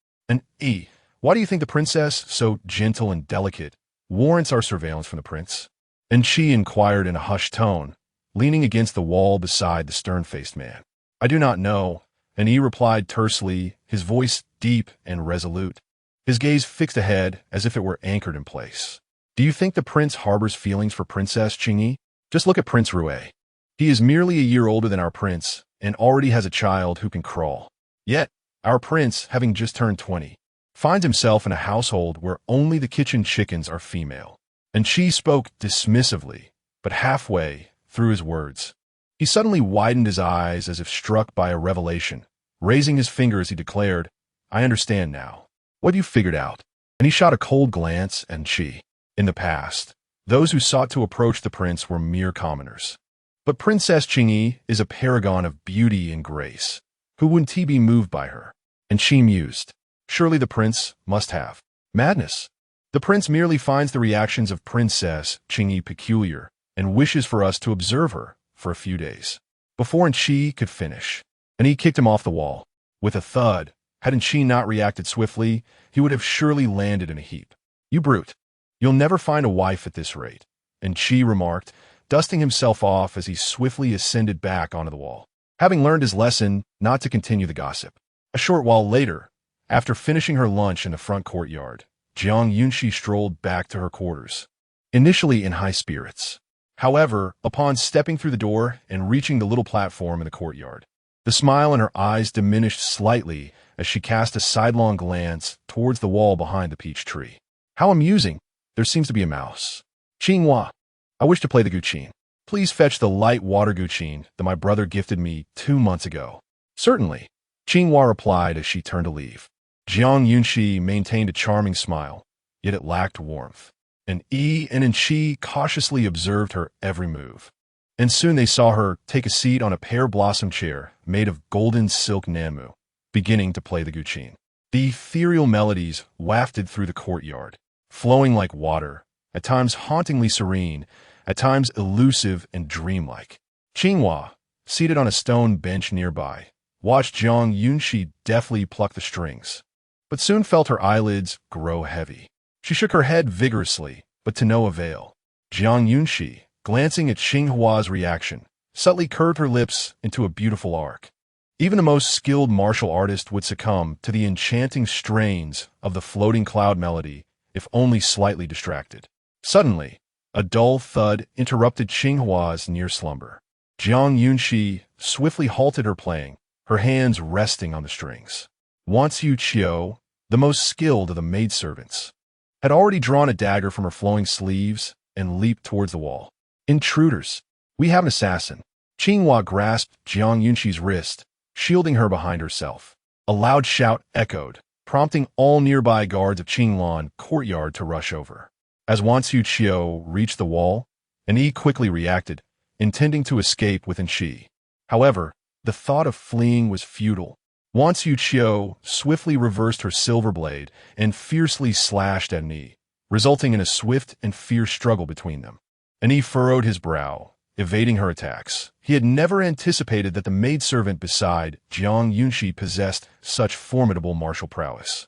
Why do you think the princess, so gentle and delicate, warrants our surveillance from the prince? And she inquired in a hushed tone, leaning against the wall beside the stern-faced man. I do not know, and he replied tersely, his voice deep and resolute, his gaze fixed ahead as if it were anchored in place. Do you think the prince harbors feelings for Princess Qingyi? Just look at Prince Rui. He is merely a year older than our prince and already has a child who can crawl. Yet, our prince, having just turned 20, finds himself in a household where only the kitchen chickens are female. And she spoke dismissively, but halfway through his words, he suddenly widened his eyes as if struck by a revelation, raising his finger as he declared, I understand now. What you figured out? And he shot a cold glance at Qi. In the past, those who sought to approach the prince were mere commoners. But Princess Qingyi is a paragon of beauty and grace. Who wouldn't he be moved by her? And Qi mused. Surely the prince must have. Madness. The prince merely finds the reactions of Princess Qingyi peculiar and wishes for us to observe her for a few days. Before Qi could finish, and he kicked him off the wall. With a thud, had Qi not reacted swiftly, he would have surely landed in a heap. You brute. You'll never find a wife at this rate, and Qi remarked, dusting himself off as he swiftly ascended back onto the wall, having learned his lesson not to continue the gossip. A short while later, after finishing her lunch in the front courtyard, Jiang Yunxi strolled back to her quarters. Initially in high spirits, However, upon stepping through the door and reaching the little platform in the courtyard, the smile in her eyes diminished slightly as she cast a sidelong glance towards the wall behind the peach tree. How amusing! There seems to be a mouse. Qingyi, I wish to play the guqin. Please fetch the light water guqin that my brother gifted me 2 months ago. Certainly, Qingyi replied as she turned to leave. Jiang Yunxi maintained a charming smile, yet it lacked warmth. And Yunxi cautiously observed her every move. And soon they saw her take a seat on a pear-blossom chair made of golden silk namu, beginning to play the guqin. The ethereal melodies wafted through the courtyard, flowing like water, at times hauntingly serene, at times elusive and dreamlike. Qingyi, seated on a stone bench nearby, watched Jiang Yunxi deftly pluck the strings, but soon felt her eyelids grow heavy. She shook her head vigorously, but to no avail. Jiang Yunxi, glancing at Qingyi's reaction, subtly curved her lips into a beautiful arc. Even the most skilled martial artist would succumb to the enchanting strains of the floating cloud melody if only slightly distracted. Suddenly, a dull thud interrupted Qingyi's near slumber. Jiang Yunxi swiftly halted her playing, her hands resting on the strings. Wansu Qiao, the most skilled of the maidservants, had already drawn a dagger from her flowing sleeves and leaped towards the wall. Intruders! We have an assassin. Qingyi grasped Jiang Yunxi's wrist, shielding her behind herself. A loud shout echoed, prompting all nearby guards of Qinglan courtyard to rush over. As Wansu Qiao reached the wall, an Yi quickly reacted, intending to escape with Qi. However, the thought of fleeing was futile. Wansu Qiao swiftly reversed her silver blade and fiercely slashed at Yi, resulting in a swift and fierce struggle between them. Yi furrowed his brow, evading her attacks. He had never anticipated that the maidservant beside Jiang Yunxi possessed such formidable martial prowess.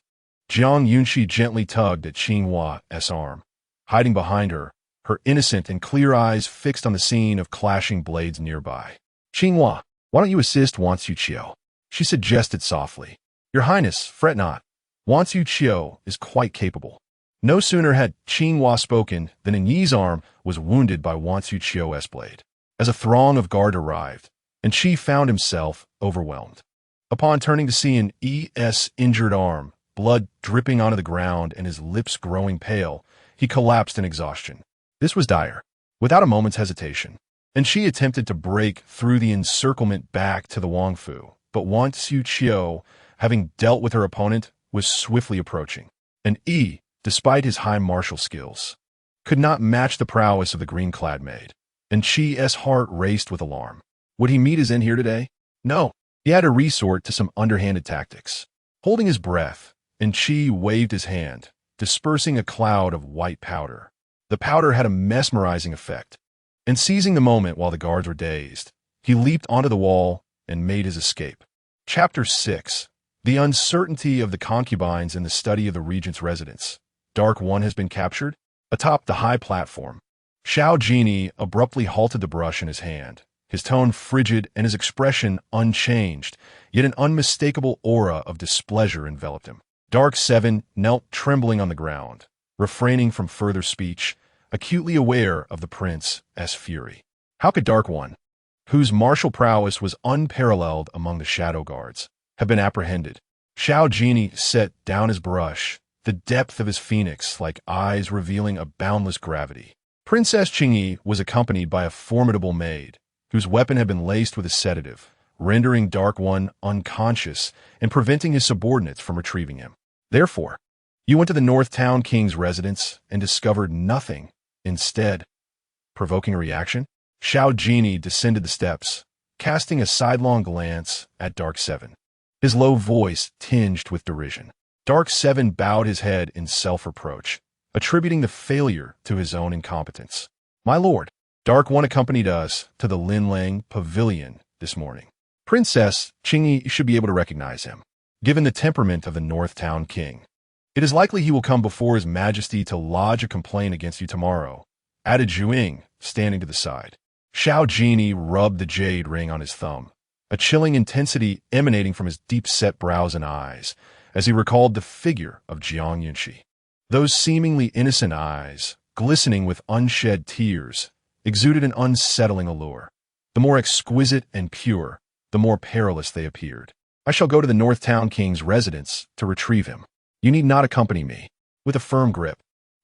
Jiang Yunxi gently tugged at Qingyi's arm, hiding behind her, her innocent and clear eyes fixed on the scene of clashing blades nearby. Qingyi, why don't you assist Wansu Qiao? She suggested softly. Your Highness, fret not. Wansu Qiao is quite capable. No sooner had Qingyi spoken than Yi's arm was wounded by Wansu Qiao's blade. As a throng of guard arrived, and Qi found himself overwhelmed. Upon turning to see Yi's injured arm, blood dripping onto the ground and his lips growing pale, he collapsed in exhaustion. This was dire. Without a moment's hesitation, and Qi attempted to break through the encirclement back to the Wangfu, but Wansu Qiao, having dealt with her opponent, was swiftly approaching. And Yi, despite his high martial skills, could not match the prowess of the green-clad maid. And Qi's heart raced with alarm. Would he meet his end here today? No. He had to resort to some underhanded tactics. Holding his breath, and Qi waved his hand, dispersing a cloud of white powder. The powder had a mesmerizing effect, and seizing the moment while the guards were dazed, he leaped onto the wall and made his escape. Chapter 6. The uncertainty of the concubines in the study of the regent's residence. Dark One has been captured. Atop the high platform, Xiao Jinyao abruptly halted the brush in his hand, his tone frigid and his expression unchanged, yet an unmistakable aura of displeasure enveloped him. Dark Seven knelt trembling on the ground, refraining from further speech, acutely aware of the prince's fury. How could Dark One, whose martial prowess was unparalleled among the shadow guards, have been apprehended? Xiao Jinyao set down his brush, the depth of his phoenix-like eyes revealing a boundless gravity. Princess Qingyi was accompanied by a formidable maid, whose weapon had been laced with a sedative, rendering Dark One unconscious and preventing his subordinates from retrieving him. Therefore, you went to the North Town King's residence and discovered nothing. Instead, provoking a reaction, Xiao Jinyao descended the steps, casting a sidelong glance at Dark Seven, his low voice tinged with derision. Dark Seven bowed his head in self-reproach, attributing the failure to his own incompetence. My lord, Dark One accompanied us to the Linlang Pavilion this morning. Princess Qingyi should be able to recognize him, given the temperament of the North Town King. It is likely he will come before His Majesty to lodge a complaint against you tomorrow, added Zhuing, standing to the side. Xiao Jinyao rubbed the jade ring on his thumb, a chilling intensity emanating from his deep-set brows and eyes, as he recalled the figure of Jiang Yunxi. Those seemingly innocent eyes, glistening with unshed tears, exuded an unsettling allure. The more exquisite and pure, the more perilous they appeared. I shall go to the North Town King's residence to retrieve him. You need not accompany me. With a firm grip,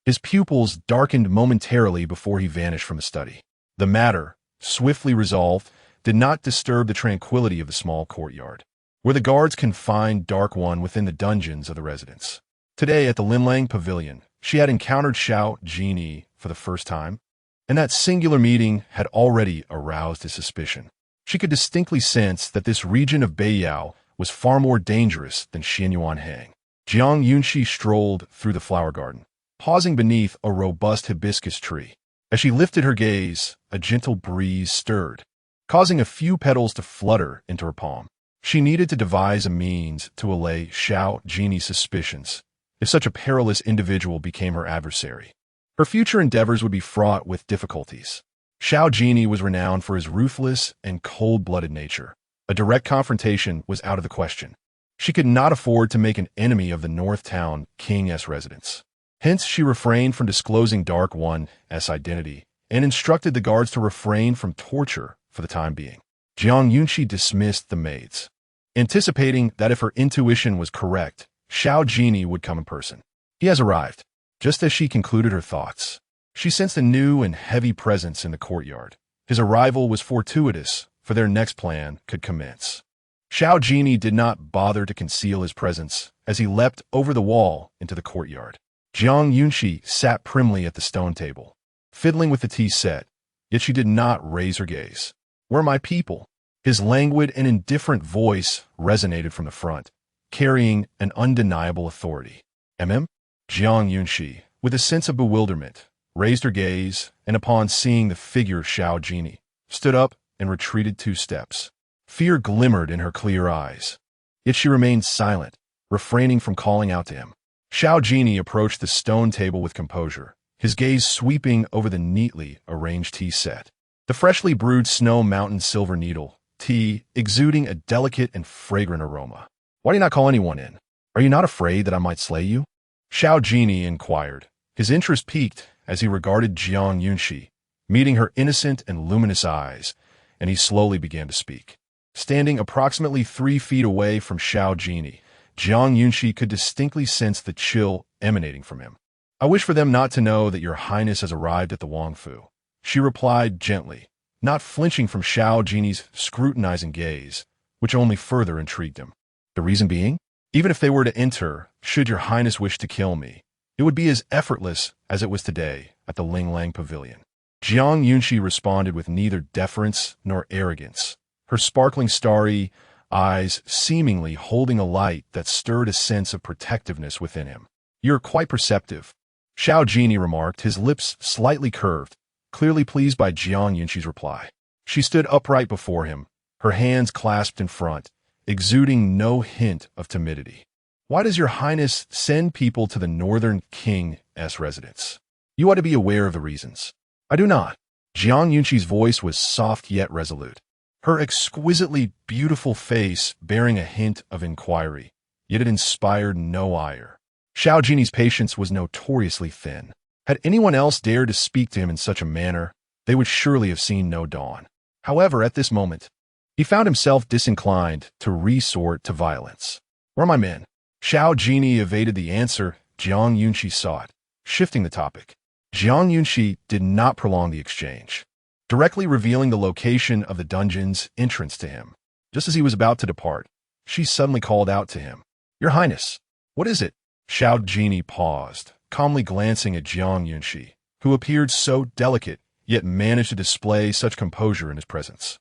his pupils darkened momentarily before he vanished from the study. The matter, swiftly resolved, did not disturb the tranquility of the small courtyard, where the guards confined Dark One within the dungeons of the residence. Today, at the Linlang Pavilion, she had encountered Xiao Jinyao for the first time, and that singular meeting had already aroused his suspicion. She could distinctly sense that this region of Beiyao was far more dangerous than Xianyuanhang. Jiang Yunxi strolled through the flower garden, pausing beneath a robust hibiscus tree. As she lifted her gaze, a gentle breeze stirred, causing a few petals to flutter into her palm. She needed to devise a means to allay Xiao Jinyao's suspicions if such a perilous individual became her adversary. Her future endeavors would be fraught with difficulties. Xiao Jinyao was renowned for his ruthless and cold-blooded nature. A direct confrontation was out of the question. She could not afford to make an enemy of the North Town King's residence. Hence, she refrained from disclosing Dark One's identity and instructed the guards to refrain from torture for the time being. Jiang Yunxi dismissed the maids, anticipating that if her intuition was correct, Xiao Jinyao would come in person. He has arrived. Just as she concluded her thoughts, she sensed a new and heavy presence in the courtyard. His arrival was fortuitous, for their next plan could commence. Xiao Jinyao did not bother to conceal his presence as he leapt over the wall into the courtyard. Jiang Yunxi sat primly at the stone table, fiddling with the tea set, yet she did not raise her gaze. "Where are my people?" His languid and indifferent voice resonated from the front, carrying an undeniable authority. "Mm?" Jiang Yunxi, with a sense of bewilderment, raised her gaze, and upon seeing the figure of Xiao Jinyao, stood up and retreated 2 steps. Fear glimmered in her clear eyes, yet she remained silent, refraining from calling out to him. Xiao Jinyao approached the stone table with composure, his gaze sweeping over the neatly arranged tea set. The freshly brewed Snow Mountain Silver Needle tea exuding a delicate and fragrant aroma. "Why do you not call anyone in? Are you not afraid that I might slay you?" Xiao Jinyao inquired, his interest piqued as he regarded Jiang Yunxi, meeting her innocent and luminous eyes, and he slowly began to speak. Standing approximately 3 feet away from Xiao Jinyao, Jiang Yunxi could distinctly sense the chill emanating from him. "I wish for them not to know that your highness has arrived at the Wangfu," she replied gently, not flinching from Xiao Jinyao's scrutinizing gaze, which only further intrigued him. "The reason being? Even if they were to enter, should your highness wish to kill me, it would be as effortless as it was today at the Linlang Pavilion." Jiang Yunxi responded with neither deference nor arrogance, her sparkling starry eyes seemingly holding a light that stirred a sense of protectiveness within him. "You're quite perceptive," Xiao Jinyao remarked, his lips slightly curved, clearly pleased by Jiang Yunxi's reply. She stood upright before him, her hands clasped in front, exuding no hint of timidity. "Why does your highness send people to the Northern King's residence? You ought to be aware of the reasons." "I do not." Jiang Yunxi's voice was soft yet resolute, her exquisitely beautiful face bearing a hint of inquiry, yet it inspired no ire. Xiao Jinyau's patience was notoriously thin. Had anyone else dared to speak to him in such a manner, they would surely have seen no dawn. However, at this moment, he found himself disinclined to resort to violence. "Where are my men?" Xiao Jinyao evaded the answer Jiang Yunxi sought, shifting the topic. Jiang Yunxi did not prolong the exchange, directly revealing the location of the dungeon's entrance to him. Just as he was about to depart, she suddenly called out to him, "Your Highness, what is it?" Xiao Jinyao paused, calmly glancing at Jiang Yunxi, who appeared so delicate, yet managed to display such composure in his presence.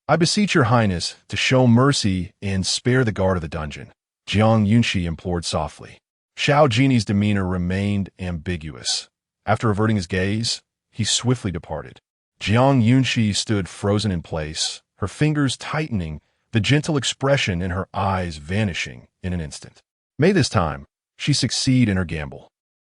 "I beseech your highness to show mercy and spare the guard of the dungeon," Jiang Yunxi implored softly. Xiao Jinyau's demeanor remained ambiguous. After averting his gaze, he swiftly departed. Jiang Yunxi stood frozen in place, her fingers tightening, the gentle expression in her eyes vanishing in an instant. May this time she succeed in her gamble.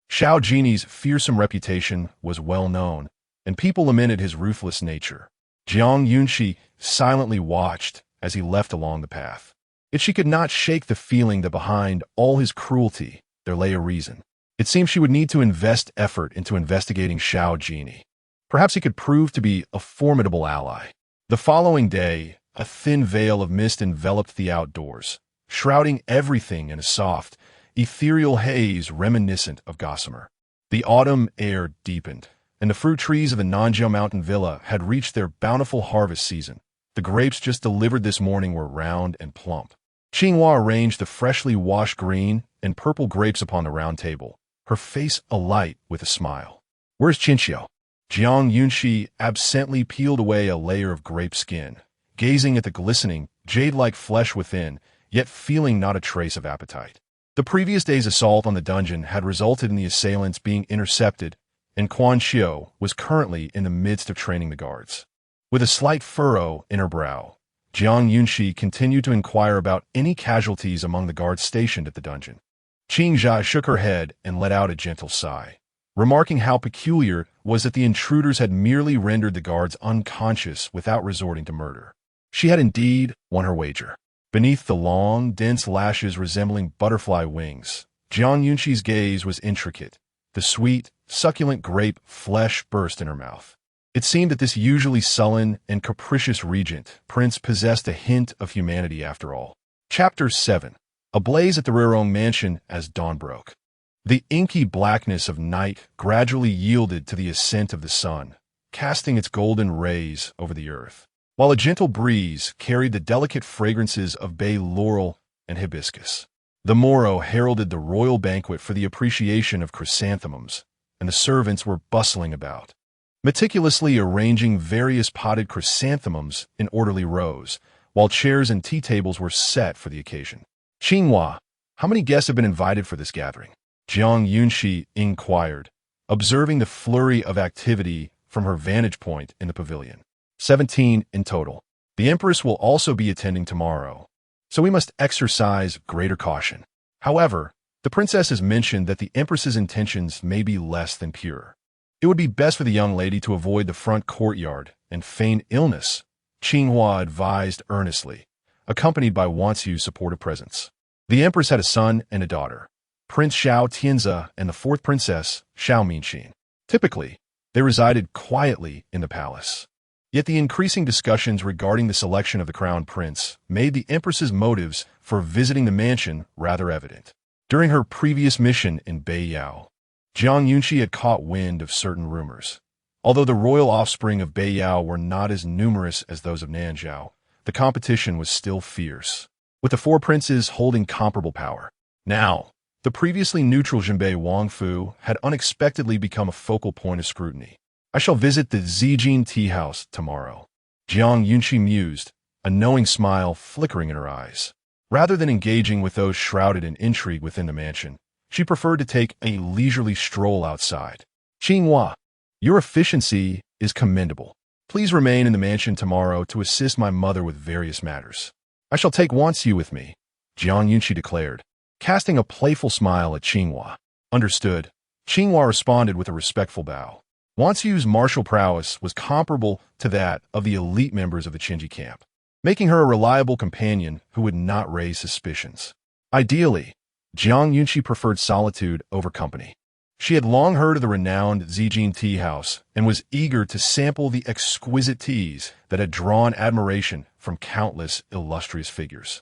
Xiao Jinyau's fearsome reputation was well known, and people lamented his ruthless nature. Jiang Yunxi silently watched as he left along the path. Yet she could not shake the feeling that behind all his cruelty there lay a reason. It seemed she would need to invest effort into investigating Xiao Jinyao. Perhaps he could prove to be a formidable ally. The following day, a thin veil of mist enveloped the outdoors, shrouding everything in a soft, ethereal haze reminiscent of gossamer. The autumn air deepened, and the fruit trees of the Nanzhao mountain villa had reached their bountiful harvest season. The grapes just delivered this morning were round and plump. Qingyi arranged the freshly washed green and purple grapes upon the round table, her face alight with a smile. "Where's Qingyi?" Jiang Yunxi absently peeled away a layer of grape skin, gazing at the glistening, jade-like flesh within, yet feeling not a trace of appetite. The previous day's assault on the dungeon had resulted in the assailants being intercepted, and Quan Xiao was currently in the midst of training the guards. With a slight furrow in her brow, Jiang Yunxi continued to inquire about any casualties among the guards stationed at the dungeon. Qingyi shook her head and let out a gentle sigh, remarking how peculiar was that the intruders had merely rendered the guards unconscious without resorting to murder. She had indeed won her wager. Beneath the long, dense lashes resembling butterfly wings, Jiang Yunxi's gaze was intricate. The sweet, succulent grape flesh burst in her mouth. It seemed that this usually sullen and capricious regent prince possessed a hint of humanity after all. Chapter 7. Ablaze at the Rirong mansion as dawn broke. The inky blackness of night gradually yielded to the ascent of the sun, casting its golden rays over the earth, while a gentle breeze carried the delicate fragrances of bay laurel and hibiscus. The morrow heralded the royal banquet for the appreciation of chrysanthemums, and the servants were bustling about, meticulously arranging various potted chrysanthemums in orderly rows, while chairs and tea tables were set for the occasion. "Qingyi, how many guests have been invited for this gathering?" Jiang Yunxi inquired, observing the flurry of activity from her vantage point in the pavilion. 17 in total. The Empress will also be attending tomorrow, so we must exercise greater caution. However, the princess has mentioned that the Empress's intentions may be less than pure. It would be best for the young lady to avoid the front courtyard and feign illness, Qingyi advised earnestly, accompanied by Wanxiu's supportive presence. The Empress had a son and a daughter, Prince Xiao Tianzi and the fourth princess, Xiao Minxin. Typically, they resided quietly in the palace. Yet the increasing discussions regarding the selection of the crown prince made the Empress's motives for visiting the mansion rather evident. During her previous mission in Beiyao, Jiang Yunxi had caught wind of certain rumors. Although the royal offspring of Beiyao were not as numerous as those of Nanzhao, the competition was still fierce, with the four princes holding comparable power. Now, the previously neutral Zhenbei Wangfu had unexpectedly become a focal point of scrutiny. "I shall visit the Zhixian tea house tomorrow," Jiang Yunxi mused, a knowing smile flickering in her eyes. Rather than engaging with those shrouded in intrigue within the mansion, she preferred to take a leisurely stroll outside. "Qingyi, your efficiency is commendable. Please remain in the mansion tomorrow to assist my mother with various matters." "I shall take Wanxiu with me," Jiang Yunxi declared, casting a playful smile at Qingyi. "Understood." Qingyi responded with a respectful bow. Wanxiu's martial prowess was comparable to that of the elite members of the Qingyi camp, making her a reliable companion who would not raise suspicions. Ideally, Jiang Yunxi preferred solitude over company. She had long heard of the renowned Zhixian tea house and was eager to sample the exquisite teas that had drawn admiration from countless illustrious figures.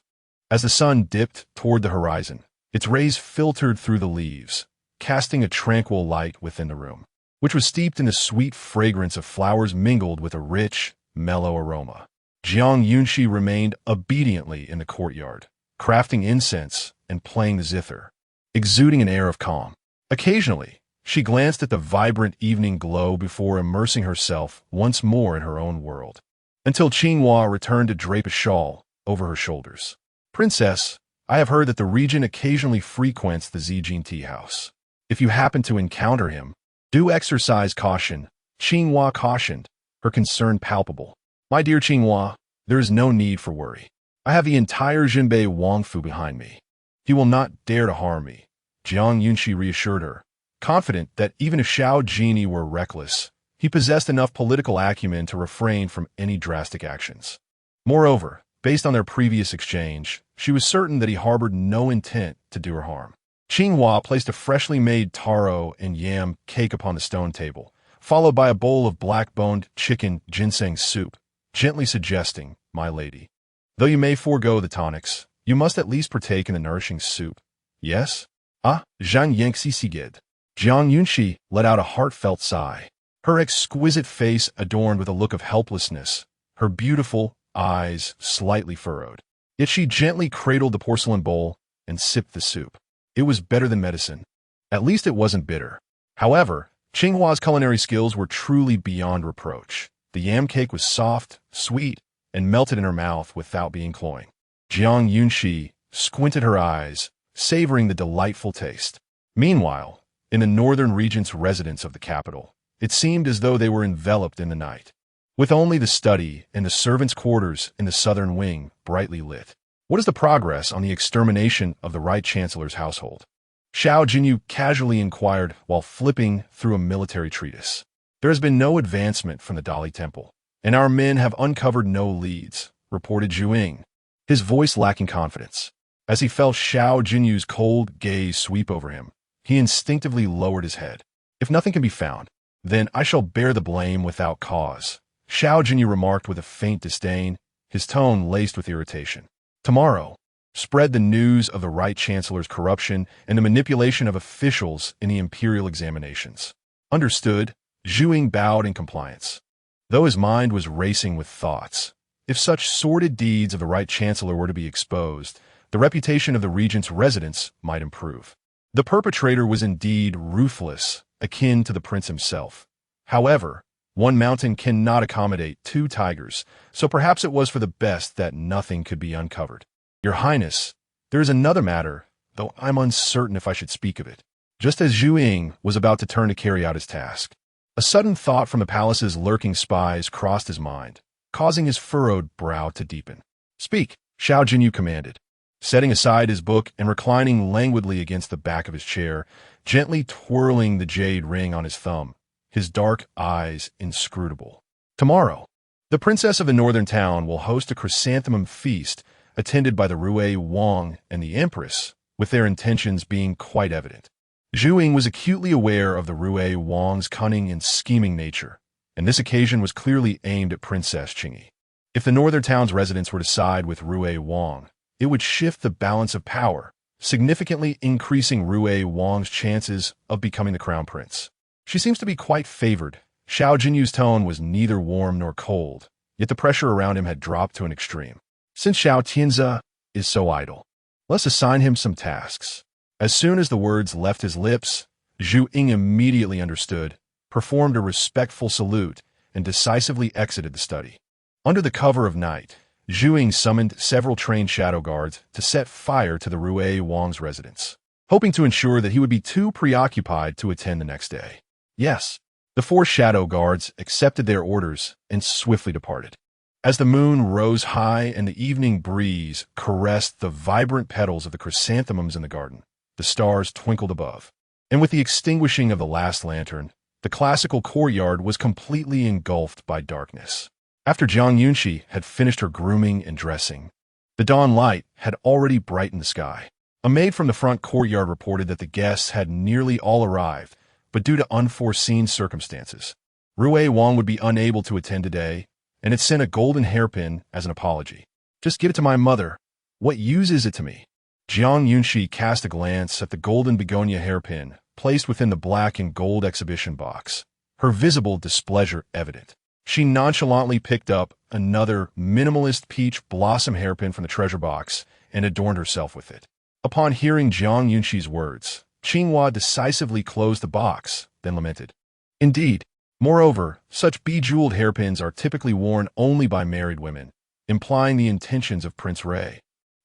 As the sun dipped toward the horizon, its rays filtered through the leaves, casting a tranquil light within the room, which was steeped in the sweet fragrance of flowers mingled with a rich, mellow aroma. Jiang Yunxi remained obediently in the courtyard, crafting incense and playing the zither, exuding an air of calm. Occasionally, she glanced at the vibrant evening glow before immersing herself once more in her own world, until Qingyi returned to drape a shawl over her shoulders. "Princess, I have heard that the regent occasionally frequents the Zhixian tea house. If you happen to encounter him, do exercise caution," Qingyi cautioned, her concern palpable. "My dear Qingyi, there is no need for worry. I have the entire Zhenbei Wangfu behind me. He will not dare to harm me," Jiang Yunxi reassured her, confident that even if Xiao Jinyao were reckless, he possessed enough political acumen to refrain from any drastic actions. Moreover, based on their previous exchange, she was certain that he harbored no intent to do her harm. Qingyi placed a freshly made taro and yam cake upon the stone table, followed by a bowl of black-boned chicken ginseng soup, gently suggesting, "My lady, though you may forego the tonics, you must at least partake in the nourishing soup. Yes?" "Ah, Jiang Yunxi sigid." Jiang Yunxi let out a heartfelt sigh, her exquisite face adorned with a look of helplessness, her beautiful eyes slightly furrowed. Yet she gently cradled the porcelain bowl and sipped the soup. It was better than medicine. At least it wasn't bitter. However, Qinghua's culinary skills were truly beyond reproach. The yam cake was soft, sweet, and melted in her mouth without being cloying. Jiang Yunxi squinted her eyes, savoring the delightful taste. Meanwhile, in the northern Regent's residence of the capital, it seemed as though they were enveloped in the night, with only the study and the servants' quarters in the southern wing brightly lit. "What is the progress on the extermination of the Right Chancellor's household?" Xiao Jinyao casually inquired while flipping through a military treatise. "There has been no advancement from the Dali Temple, and our men have uncovered no leads," reported Zhuing, his voice lacking confidence. As he felt Xiao Jinyao's cold gaze sweep over him, he instinctively lowered his head. "If nothing can be found, then I shall bear the blame without cause," Xiao Jinyao remarked with a faint disdain, his tone laced with irritation. "Tomorrow, spread the news of the Right Chancellor's corruption and the manipulation of officials in the imperial examinations." "Understood." Zhuing bowed in compliance, though his mind was racing with thoughts. If such sordid deeds of the Right Chancellor were to be exposed, the reputation of the Regent's residence might improve. The perpetrator was indeed ruthless, akin to the prince himself. However, one mountain cannot accommodate two tigers, so perhaps it was for the best that nothing could be uncovered. "Your Highness, there is another matter, though I'm uncertain if I should speak of it." Just as Zhuing was about to turn to carry out his task, a sudden thought from the palace's lurking spies crossed his mind, causing his furrowed brow to deepen. "Speak," Xiao Jinyao commanded, setting aside his book and reclining languidly against the back of his chair, gently twirling the jade ring on his thumb, his dark eyes inscrutable. "Tomorrow, the princess of the northern town will host a chrysanthemum feast attended by the Rui Wang and the empress, with their intentions being quite evident." Zhuing was acutely aware of the Rui Wang's cunning and scheming nature, and this occasion was clearly aimed at Princess Qingyi. If the northern town's residents were to side with Rui Wang, it would shift the balance of power, significantly increasing Rui Wang's chances of becoming the crown prince. "She seems to be quite favored." Xiao Jinyao's tone was neither warm nor cold, yet the pressure around him had dropped to an extreme. "Since Xiao Tianzi is so idle, let's assign him some tasks." As soon as the words left his lips, Zhu Ying immediately understood, performed a respectful salute, and decisively exited the study. Under the cover of night, Zhu Ying summoned several trained shadow guards to set fire to the Rui Wang's residence, hoping to ensure that he would be too preoccupied to attend the next day. Yes, the 4 shadow guards accepted their orders and swiftly departed. As the moon rose high and the evening breeze caressed the vibrant petals of the chrysanthemums in the garden, the stars twinkled above. And with the extinguishing of the last lantern, the classical courtyard was completely engulfed by darkness. After Jiang Yunxi had finished her grooming and dressing, the dawn light had already brightened the sky. A maid from the front courtyard reported that the guests had nearly all arrived, but due to unforeseen circumstances, Rui Wang would be unable to attend today, and had sent a golden hairpin as an apology. "Just give it to my mother. What use is it to me?" Jiang Yunxi cast a glance at the golden begonia hairpin placed within the black and gold exhibition box, her visible displeasure evident. She nonchalantly picked up another minimalist peach blossom hairpin from the treasure box and adorned herself with it. Upon hearing Jiang Yunxi's words, Qinghua decisively closed the box, then lamented. "Indeed. Moreover, such bejeweled hairpins are typically worn only by married women, implying the intentions of Prince Rui.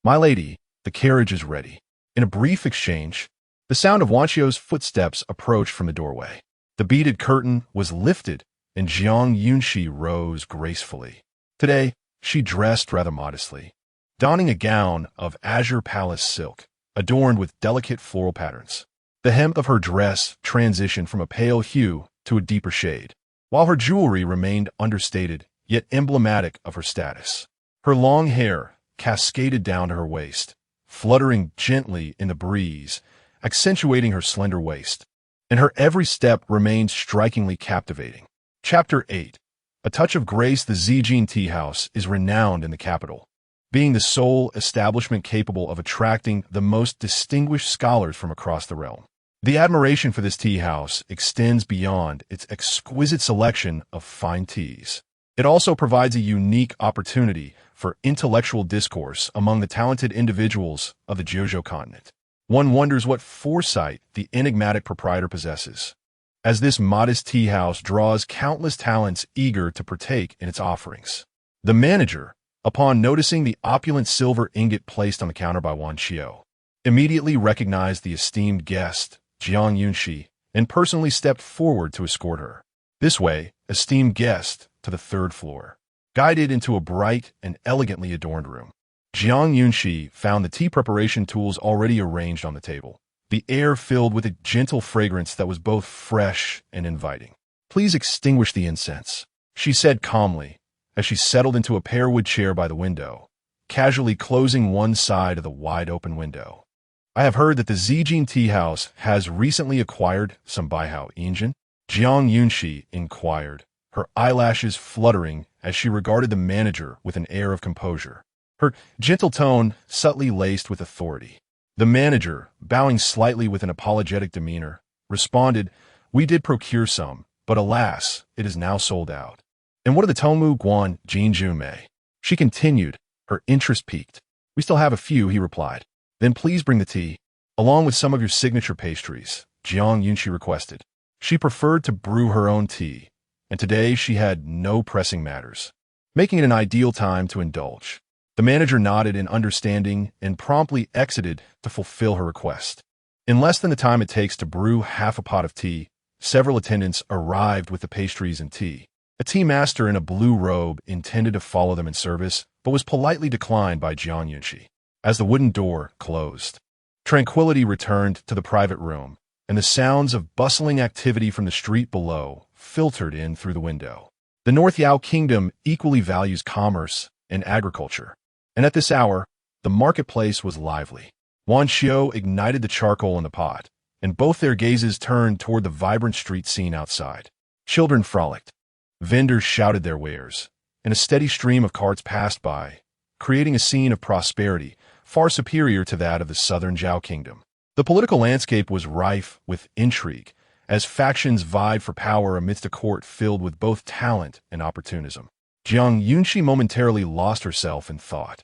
My lady, the carriage is ready." In a brief exchange, the sound of Wanqiu's footsteps approached from the doorway. The beaded curtain was lifted, and Jiang Yunxi rose gracefully. Today, she dressed rather modestly, donning a gown of azure palace silk, adorned with delicate floral patterns. The hem of her dress transitioned from a pale hue to a deeper shade, while her jewelry remained understated, yet emblematic of her status. Her long hair cascaded down to her waist, fluttering gently in the breeze, accentuating her slender waist. and her every step remained strikingly captivating. Chapter 8. A touch of grace. The Zhixian tea house is renowned in the capital, being the sole establishment capable of attracting the most distinguished scholars from across the realm. The admiration for this tea house extends beyond its exquisite selection of fine teas. It also provides a unique opportunity for intellectual discourse among the talented individuals of the Jiuzhou continent. One wonders what foresight the enigmatic proprietor possesses, as this modest tea house draws countless talents eager to partake in its offerings. The manager, upon noticing the opulent silver ingot placed on the counter by Wan Xiao, immediately recognized the esteemed guest, Jiang Yunxi, and personally stepped forward to escort her. This way, esteemed guest, to the third floor, guided into a bright and elegantly adorned room. Jiang Yunxi found the tea preparation tools already arranged on the table, the air filled with a gentle fragrance that was both fresh and inviting. "Please extinguish the incense," she said calmly, as she settled into a pearwood chair by the window, casually closing one side of the wide-open window. "I have heard that the Zhixian tea house has recently acquired some Beiyao engine," Jiang Yunxi inquired, her eyelashes fluttering as she regarded the manager with an air of composure, her gentle tone subtly laced with authority. The manager, bowing slightly with an apologetic demeanor, responded, "We did procure some, but alas, it is now sold out." "And what of the Tomu Guan Jinjumei?" she continued, her interest piqued. "We still have a few," he replied. "Then please bring the tea, along with some of your signature pastries," Jiang Yunxi requested. She preferred to brew her own tea, and today she had no pressing matters, making it an ideal time to indulge. The manager nodded in understanding and promptly exited to fulfill her request. In less than the time it takes to brew half a pot of tea, several attendants arrived with the pastries and tea. A tea master in a blue robe intended to follow them in service, but was politely declined by Jiang Yunxi. As the wooden door closed, tranquility returned to the private room, and the sounds of bustling activity from the street below filtered in through the window. The North Yao Kingdom equally values commerce and agriculture, and at this hour, the marketplace was lively. Wan Xiao ignited the charcoal in the pot, and both their gazes turned toward the vibrant street scene outside. Children frolicked, vendors shouted their wares, and a steady stream of carts passed by, creating a scene of prosperity far superior to that of the southern Zhao Kingdom. The political landscape was rife with intrigue, as factions vied for power amidst a court filled with both talent and opportunism. Jiang Yunxi momentarily lost herself in thought,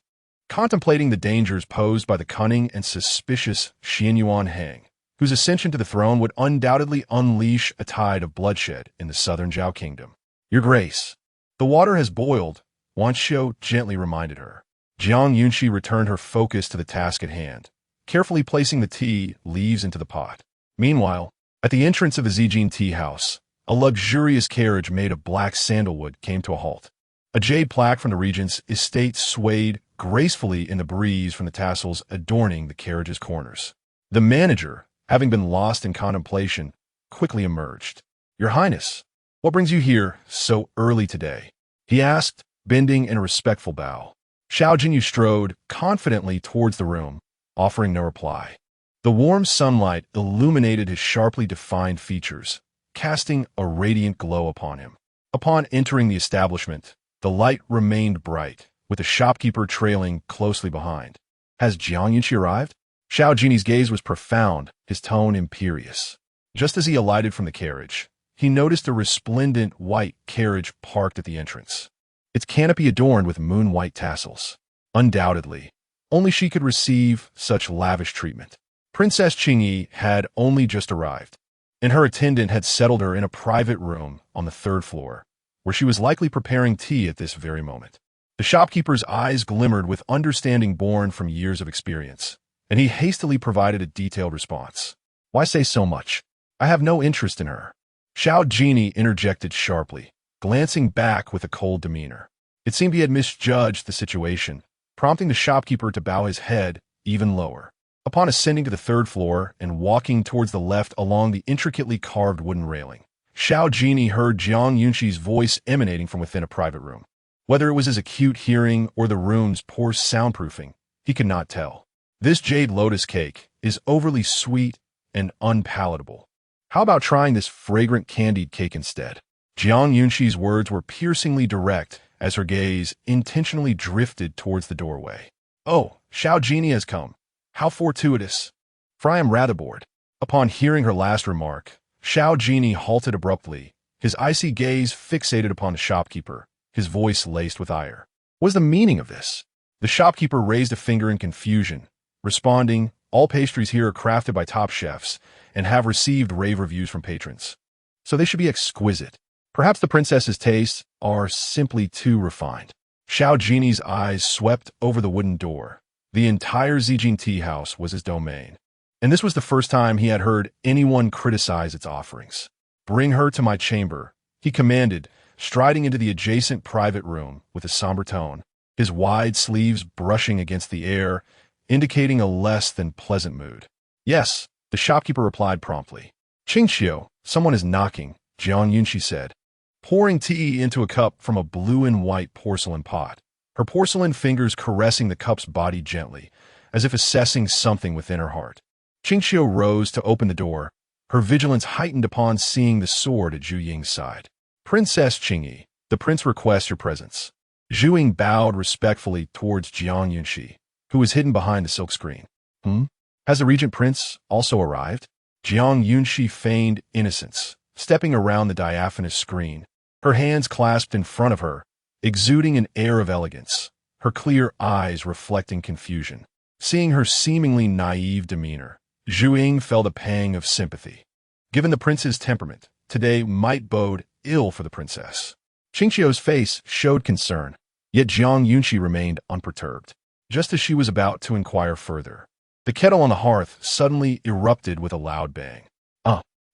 contemplating the dangers posed by the cunning and suspicious Xianyuan Heng, whose ascension to the throne would undoubtedly unleash a tide of bloodshed in the southern Zhao Kingdom. "Your Grace, the water has boiled," Wan Xiao gently reminded her. Jiang Yunxi returned her focus to the task at hand, carefully placing the tea leaves into the pot. Meanwhile, at the entrance of the Zhixian tea house, a luxurious carriage made of black sandalwood came to a halt. A jade plaque from the Regent's estate swayed gracefully in the breeze from the tassels adorning the carriage's corners. The manager, having been lost in contemplation, quickly emerged. "Your Highness, what brings you here so early today?" he asked, bending in a respectful bow. Xiao Jinyao strode confidently towards the room, offering no reply. The warm sunlight illuminated his sharply defined features, casting a radiant glow upon him. Upon entering the establishment, the light remained bright, with the shopkeeper trailing closely behind. "Has Jiang Yunxi arrived?" Xiao Jinyau's gaze was profound, his tone imperious. Just as he alighted from the carriage, he noticed a resplendent white carriage parked at the entrance, its canopy adorned with moon-white tassels. Undoubtedly, only she could receive such lavish treatment. Princess Qingyi had only just arrived, and her attendant had settled her in a private room on the third floor, where she was likely preparing tea at this very moment. The shopkeeper's eyes glimmered with understanding born from years of experience, and he hastily provided a detailed response. "Why say so much? I have no interest in her," Xiao Jinyao interjected sharply, glancing back with a cold demeanor. It seemed he had misjudged the situation, prompting the shopkeeper to bow his head even lower. Upon ascending to the third floor and walking towards the left along the intricately carved wooden railing, Xiao Jinyao heard Jiang Yunxi's voice emanating from within a private room. Whether it was his acute hearing or the room's poor soundproofing, he could not tell. "This jade lotus cake is overly sweet and unpalatable," How about trying this fragrant candied cake instead? Jiang Yunxi's words were piercingly direct as her gaze intentionally drifted towards the doorway. Oh, Xiao Jinyao has come. How fortuitous. For I am rather bored. Upon hearing her last remark, Xiao Jinyao halted abruptly, his icy gaze fixated upon the shopkeeper, his voice laced with ire. What is the meaning of this? The shopkeeper raised a finger in confusion, responding, all pastries here are crafted by top chefs and have received rave reviews from patrons. So they should be exquisite. Perhaps the princess's tastes are simply too refined. Xiao Jinyao's eyes swept over the wooden door. The entire Zhixian tea house was his domain, and this was the first time he had heard anyone criticize its offerings. Bring her to my chamber, he commanded, striding into the adjacent private room with a somber tone, his wide sleeves brushing against the air, indicating a less than pleasant mood. Yes, the shopkeeper replied promptly. Qingyi, someone is knocking, Jiang Yunxi said, pouring tea into a cup from a blue and white porcelain pot, her porcelain fingers caressing the cup's body gently, as if assessing something within her heart. Qingyi rose to open the door, her vigilance heightened upon seeing the sword at Zhu Ying's side. Princess Qingyi, the prince requests your presence. Zhu Ying bowed respectfully towards Jiang Yunxi, who was hidden behind the silk screen. Has the regent prince also arrived? Jiang Yunxi feigned innocence, stepping around the diaphanous screen, her hands clasped in front of her, exuding an air of elegance, her clear eyes reflecting confusion. Seeing her seemingly naive demeanor, Zhu Ying felt a pang of sympathy. Given the prince's temperament, today might bode ill for the princess. Qingyi's face showed concern, yet Jiang Yunxi remained unperturbed. Just as she was about to inquire further, the kettle on the hearth suddenly erupted with a loud bang.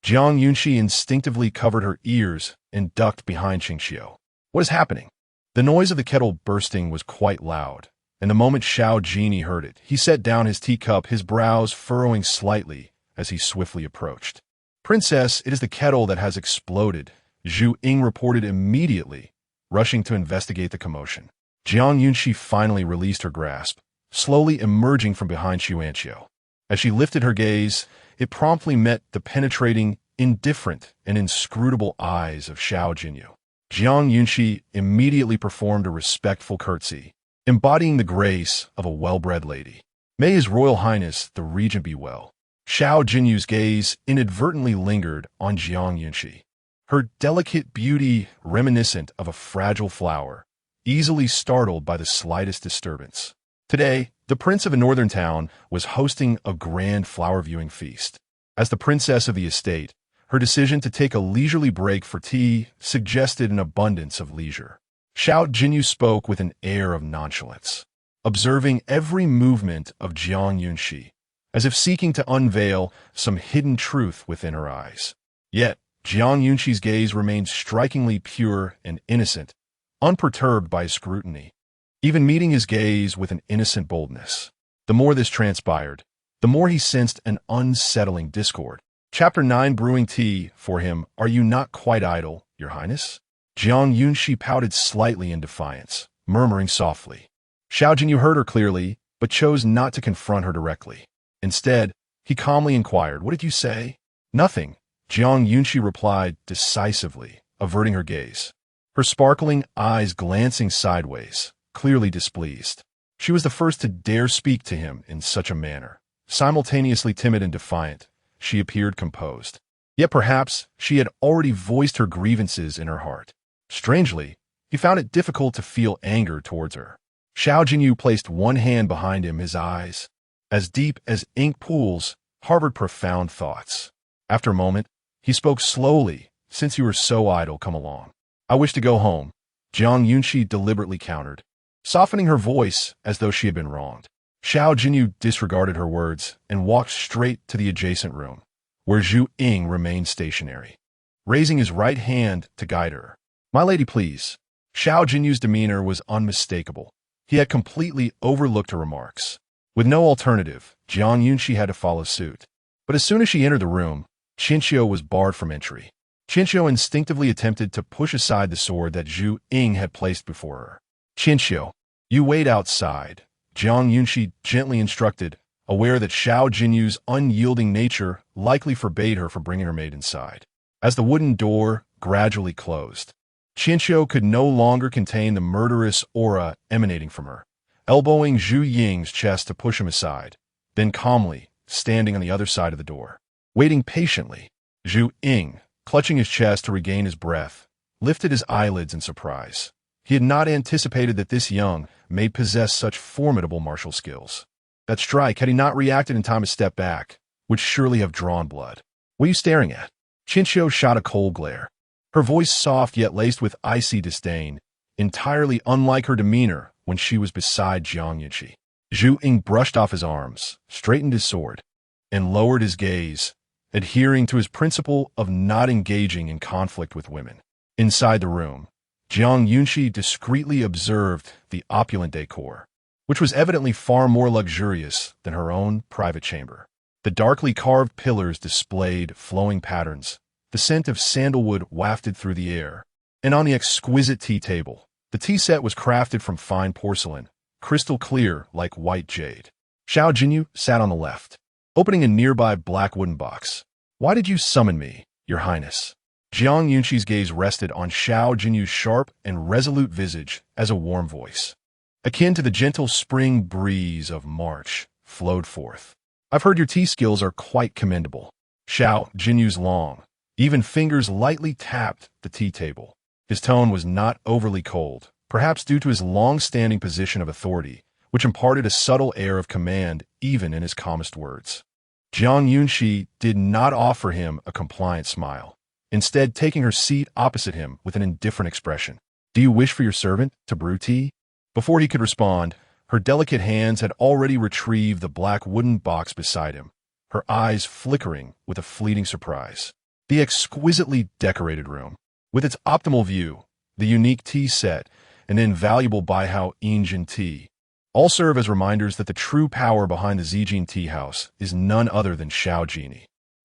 Jiang Yunxi instinctively covered her ears and ducked behind Qingyi. What is happening? The noise of the kettle bursting was quite loud, and the moment Xiao Jinyao heard it, he set down his teacup, his brows furrowing slightly as he swiftly approached. Princess, it is the kettle that has exploded, Zhu Ying reported immediately, rushing to investigate the commotion. Jiang Yunxi finally released her grasp, slowly emerging from behind Xiao. As she lifted her gaze, it promptly met the penetrating, indifferent, and inscrutable eyes of Xiao Jinyao. Jiang Yunxi immediately performed a respectful curtsy, embodying the grace of a well-bred lady. May His Royal Highness the Regent be well. Xiao Jinyao's gaze inadvertently lingered on Jiang Yunxi, her delicate beauty reminiscent of a fragile flower, easily startled by the slightest disturbance. Today, the prince of a northern town was hosting a grand flower viewing feast. As the princess of the estate, her decision to take a leisurely break for tea suggested an abundance of leisure. Xiao Jinyao spoke with an air of nonchalance, observing every movement of Jiang Yunxi, as if seeking to unveil some hidden truth within her eyes. Yet, Jiang Yunxi's gaze remained strikingly pure and innocent, unperturbed by his scrutiny, even meeting his gaze with an innocent boldness. The more this transpired, the more he sensed an unsettling discord. Chapter 9 Brewing tea for him. Are you not quite idle, Your Highness? Jiang Yunxi pouted slightly in defiance, murmuring softly. Xiao Jinyao heard her clearly, but chose not to confront her directly. Instead, he calmly inquired, What did you say? Nothing, Jiang Yunxi replied decisively, averting her gaze, her sparkling eyes glancing sideways, clearly displeased. She was the first to dare speak to him in such a manner. Simultaneously timid and defiant, she appeared composed. Yet perhaps she had already voiced her grievances in her heart. Strangely, he found it difficult to feel anger towards her. Xiao Jinyao placed one hand behind him, his eyes, as deep as ink pools, harbored profound thoughts. After a moment, he spoke slowly, Since you are so idle, come along. I wish to go home, Jiang Yunxi deliberately countered, softening her voice as though she had been wronged. Xiao Jinyao disregarded her words and walked straight to the adjacent room, where Zhu Ying remained stationary, raising his right hand to guide her. My lady, please. Xiao Jinyao's demeanor was unmistakable. He had completely overlooked her remarks. With no alternative, Jiang Yunxi had to follow suit. But as soon as she entered the room, Qingyi was barred from entry. Qingyi instinctively attempted to push aside the sword that Zhu Ying had placed before her. Qingyi, you wait outside, Jiang Yunxi gently instructed, aware that Xiao Jinyu's unyielding nature likely forbade her from bringing her maid inside. As the wooden door gradually closed, Qianqiu could no longer contain the murderous aura emanating from her, elbowing Zhu Ying's chest to push him aside, then calmly standing on the other side of the door. Waiting patiently, Zhu Ying, clutching his chest to regain his breath, lifted his eyelids in surprise. He had not anticipated that this young maid possessed such formidable martial skills. That strike, had he not reacted in time to step back, would surely have drawn blood. "What are you staring at?" Qianqiu shot a cold glare, her voice soft yet laced with icy disdain, entirely unlike her demeanor when she was beside Jiang Yunxi. Zhu Ying brushed off his arms, straightened his sword, and lowered his gaze, adhering to his principle of not engaging in conflict with women. Inside the room, Jiang Yunxi discreetly observed the opulent decor, which was evidently far more luxurious than her own private chamber. The darkly carved pillars displayed flowing patterns, the scent of sandalwood wafted through the air, and on the exquisite tea table, the tea set was crafted from fine porcelain, crystal clear like white jade. Xiao Jinyao sat on the left, opening a nearby black wooden box. "Why did you summon me, Your Highness?" Jiang Yunxi's gaze rested on Xiao Jinyao's sharp and resolute visage as a warm voice, akin to the gentle spring breeze of March, flowed forth. "I've heard your tea skills are quite commendable." Xiao Jinyao's long, even fingers lightly tapped the tea table. His tone was not overly cold, perhaps due to his long-standing position of authority, which imparted a subtle air of command even in his calmest words. Jiang Yunxi did not offer him a compliant smile, instead taking her seat opposite him with an indifferent expression. "Do you wish for your servant to brew tea?" Before he could respond, her delicate hands had already retrieved the black wooden box beside him, her eyes flickering with a fleeting surprise. The exquisitely decorated room, with its optimal view, the unique tea set, and the invaluable Beiyao Engine tea, all serve as reminders that the true power behind the Zhixian tea house is none other than Xiao Jinyao.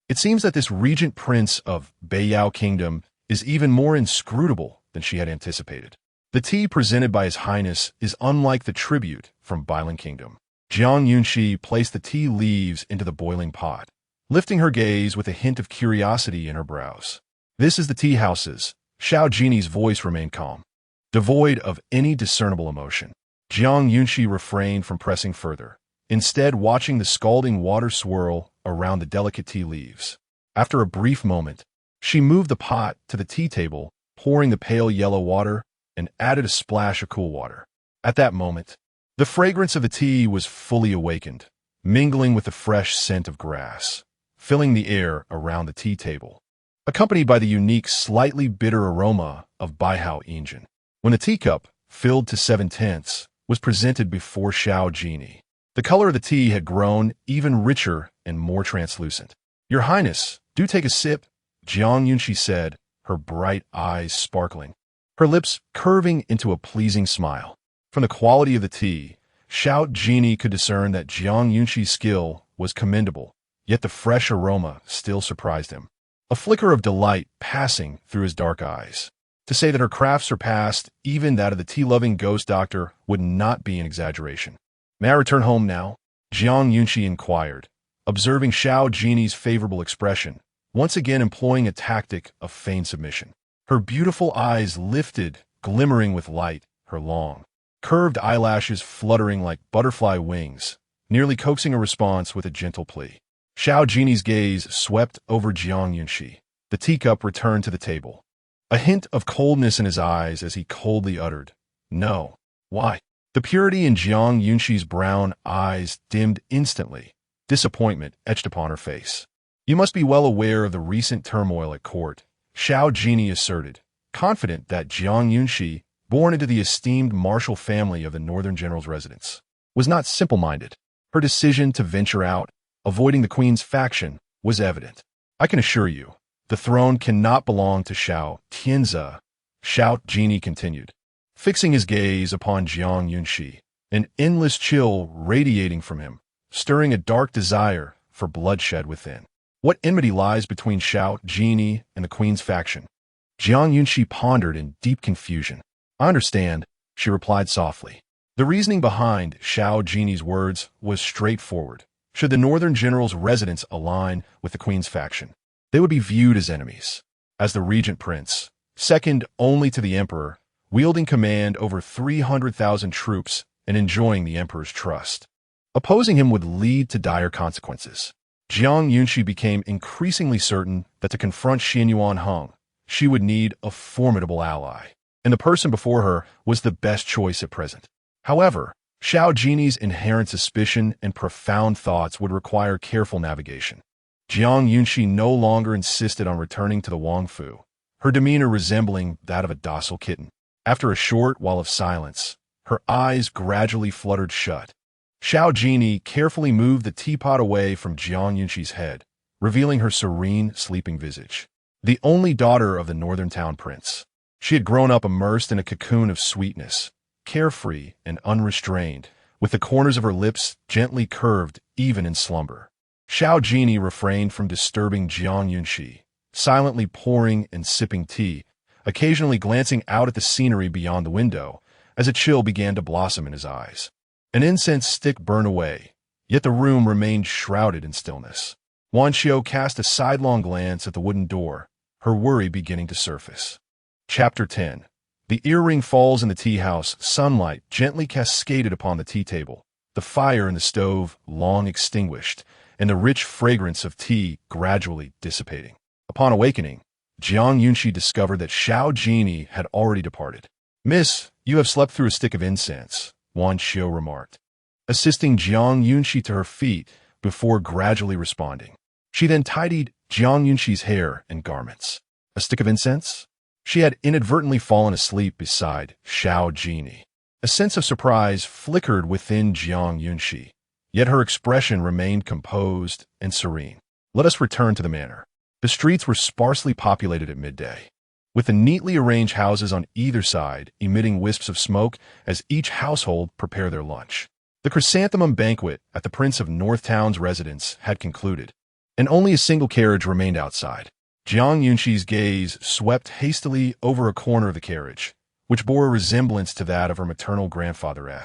It seems that this regent prince of Beiyao Kingdom is even more inscrutable than she had anticipated. The tea presented by His Highness is unlike the tribute from Bailan Kingdom. Jiang Yunxi placed the tea leaves into the boiling pot, lifting her gaze with a hint of curiosity in her brows. "This is the tea house's." Xiao Jinyau's voice remained calm, devoid of any discernible emotion. Jiang Yunxi refrained from pressing further, instead watching the scalding water swirl around the delicate tea leaves. After a brief moment, she moved the pot to the tea table, pouring the pale yellow water, and added a splash of cool water. At that moment, the fragrance of the tea was fully awakened, mingling with the fresh scent of grass, filling the air around the tea table, accompanied by the unique, slightly bitter aroma of Beiyao Engine. When the teacup, filled to 7/10, was presented before Xiao Jinyao, the color of the tea had grown even richer and more translucent. "Your Highness, do take a sip," Jiang Yunxi said, her bright eyes sparkling, her lips curving into a pleasing smile. From the quality of the tea, Xiao Jinyao could discern that Jiang Yunxi's skill was commendable, yet the fresh aroma still surprised him, a flicker of delight passing through his dark eyes. To say that her craft surpassed even that of the tea-loving ghost doctor would not be an exaggeration. "May I return home now?" Jiang Yunxi inquired, observing Xiao Jinyau's favorable expression, once again employing a tactic of feigned submission. Her beautiful eyes lifted, glimmering with light, her long, curved eyelashes fluttering like butterfly wings, nearly coaxing a response with a gentle plea. Xiao Jinyau's gaze swept over Jiang Yunxi. The teacup returned to the table, a hint of coldness in his eyes as he coldly uttered, "No." "Why?" The purity in Jiang Yunxi's brown eyes dimmed instantly, disappointment etched upon her face. "You must be well aware of the recent turmoil at court," Xiao Jinyao asserted, confident that Jiang Yunxi, born into the esteemed martial family of the Northern General's residence, was not simple-minded. Her decision to venture out, avoiding the Queen's faction, was evident. "I can assure you, the throne cannot belong to Xiao Tianzi," Xiao Jinyao continued, fixing his gaze upon Jiang Yunxi, an endless chill radiating from him, stirring a dark desire for bloodshed within. "What enmity lies between Xiao Jinyao and the Queen's faction?" Jiang Yunxi pondered in deep confusion. "I understand," she replied softly. The reasoning behind Xiao Jinyau's words was straightforward. Should the northern general's residence align with the queen's faction, they would be viewed as enemies. As the regent prince, second only to the emperor, wielding command over 300,000 troops and enjoying the emperor's trust, opposing him would lead to dire consequences. Jiang Yunxi became increasingly certain that to confront Xianyuan Hung, she would need a formidable ally, and the person before her was the best choice at present. However, Xiao Jiny's inherent suspicion and profound thoughts would require careful navigation. Jiang Yunxi no longer insisted on returning to the Wangfu, her demeanor resembling that of a docile kitten. After a short while of silence, her eyes gradually fluttered shut. Xiao Jinyi carefully moved the teapot away from Jiang Yunxi's head, revealing her serene, sleeping visage. The only daughter of the northern town prince, she had grown up immersed in a cocoon of sweetness, carefree and unrestrained, with the corners of her lips gently curved even in slumber. Xiao Jinyi refrained from disturbing Jiang Yunxi, silently pouring and sipping tea, occasionally glancing out at the scenery beyond the window as a chill began to blossom in his eyes. An incense stick burned away, yet the room remained shrouded in stillness. Wan Xiao cast a sidelong glance at the wooden door, her worry beginning to surface. Chapter 10. The earring falls in the tea house. Sunlight gently cascaded upon the tea table, the fire in the stove long extinguished, and the rich fragrance of tea gradually dissipating. Upon awakening, Jiang Yunxi discovered that Xiao Jinyi had already departed. "Miss, you have slept through a stick of incense," Wan Xiao remarked, assisting Jiang Yunxi to her feet before gradually responding. She then tidied Jiang Yunxi's hair and garments. A stick of incense? She had inadvertently fallen asleep beside Xiao Jinyi. A sense of surprise flickered within Jiang Yunxi, yet her expression remained composed and serene. Let us return to the manor. The streets were sparsely populated at midday, with the neatly arranged houses on either side emitting wisps of smoke as each household prepared their lunch. The chrysanthemum banquet at the Prince of Northtown's residence had concluded, and only a single carriage remained outside. Jiang Yunxi's gaze swept hastily over a corner of the carriage, which bore a resemblance to that of her maternal grandfather.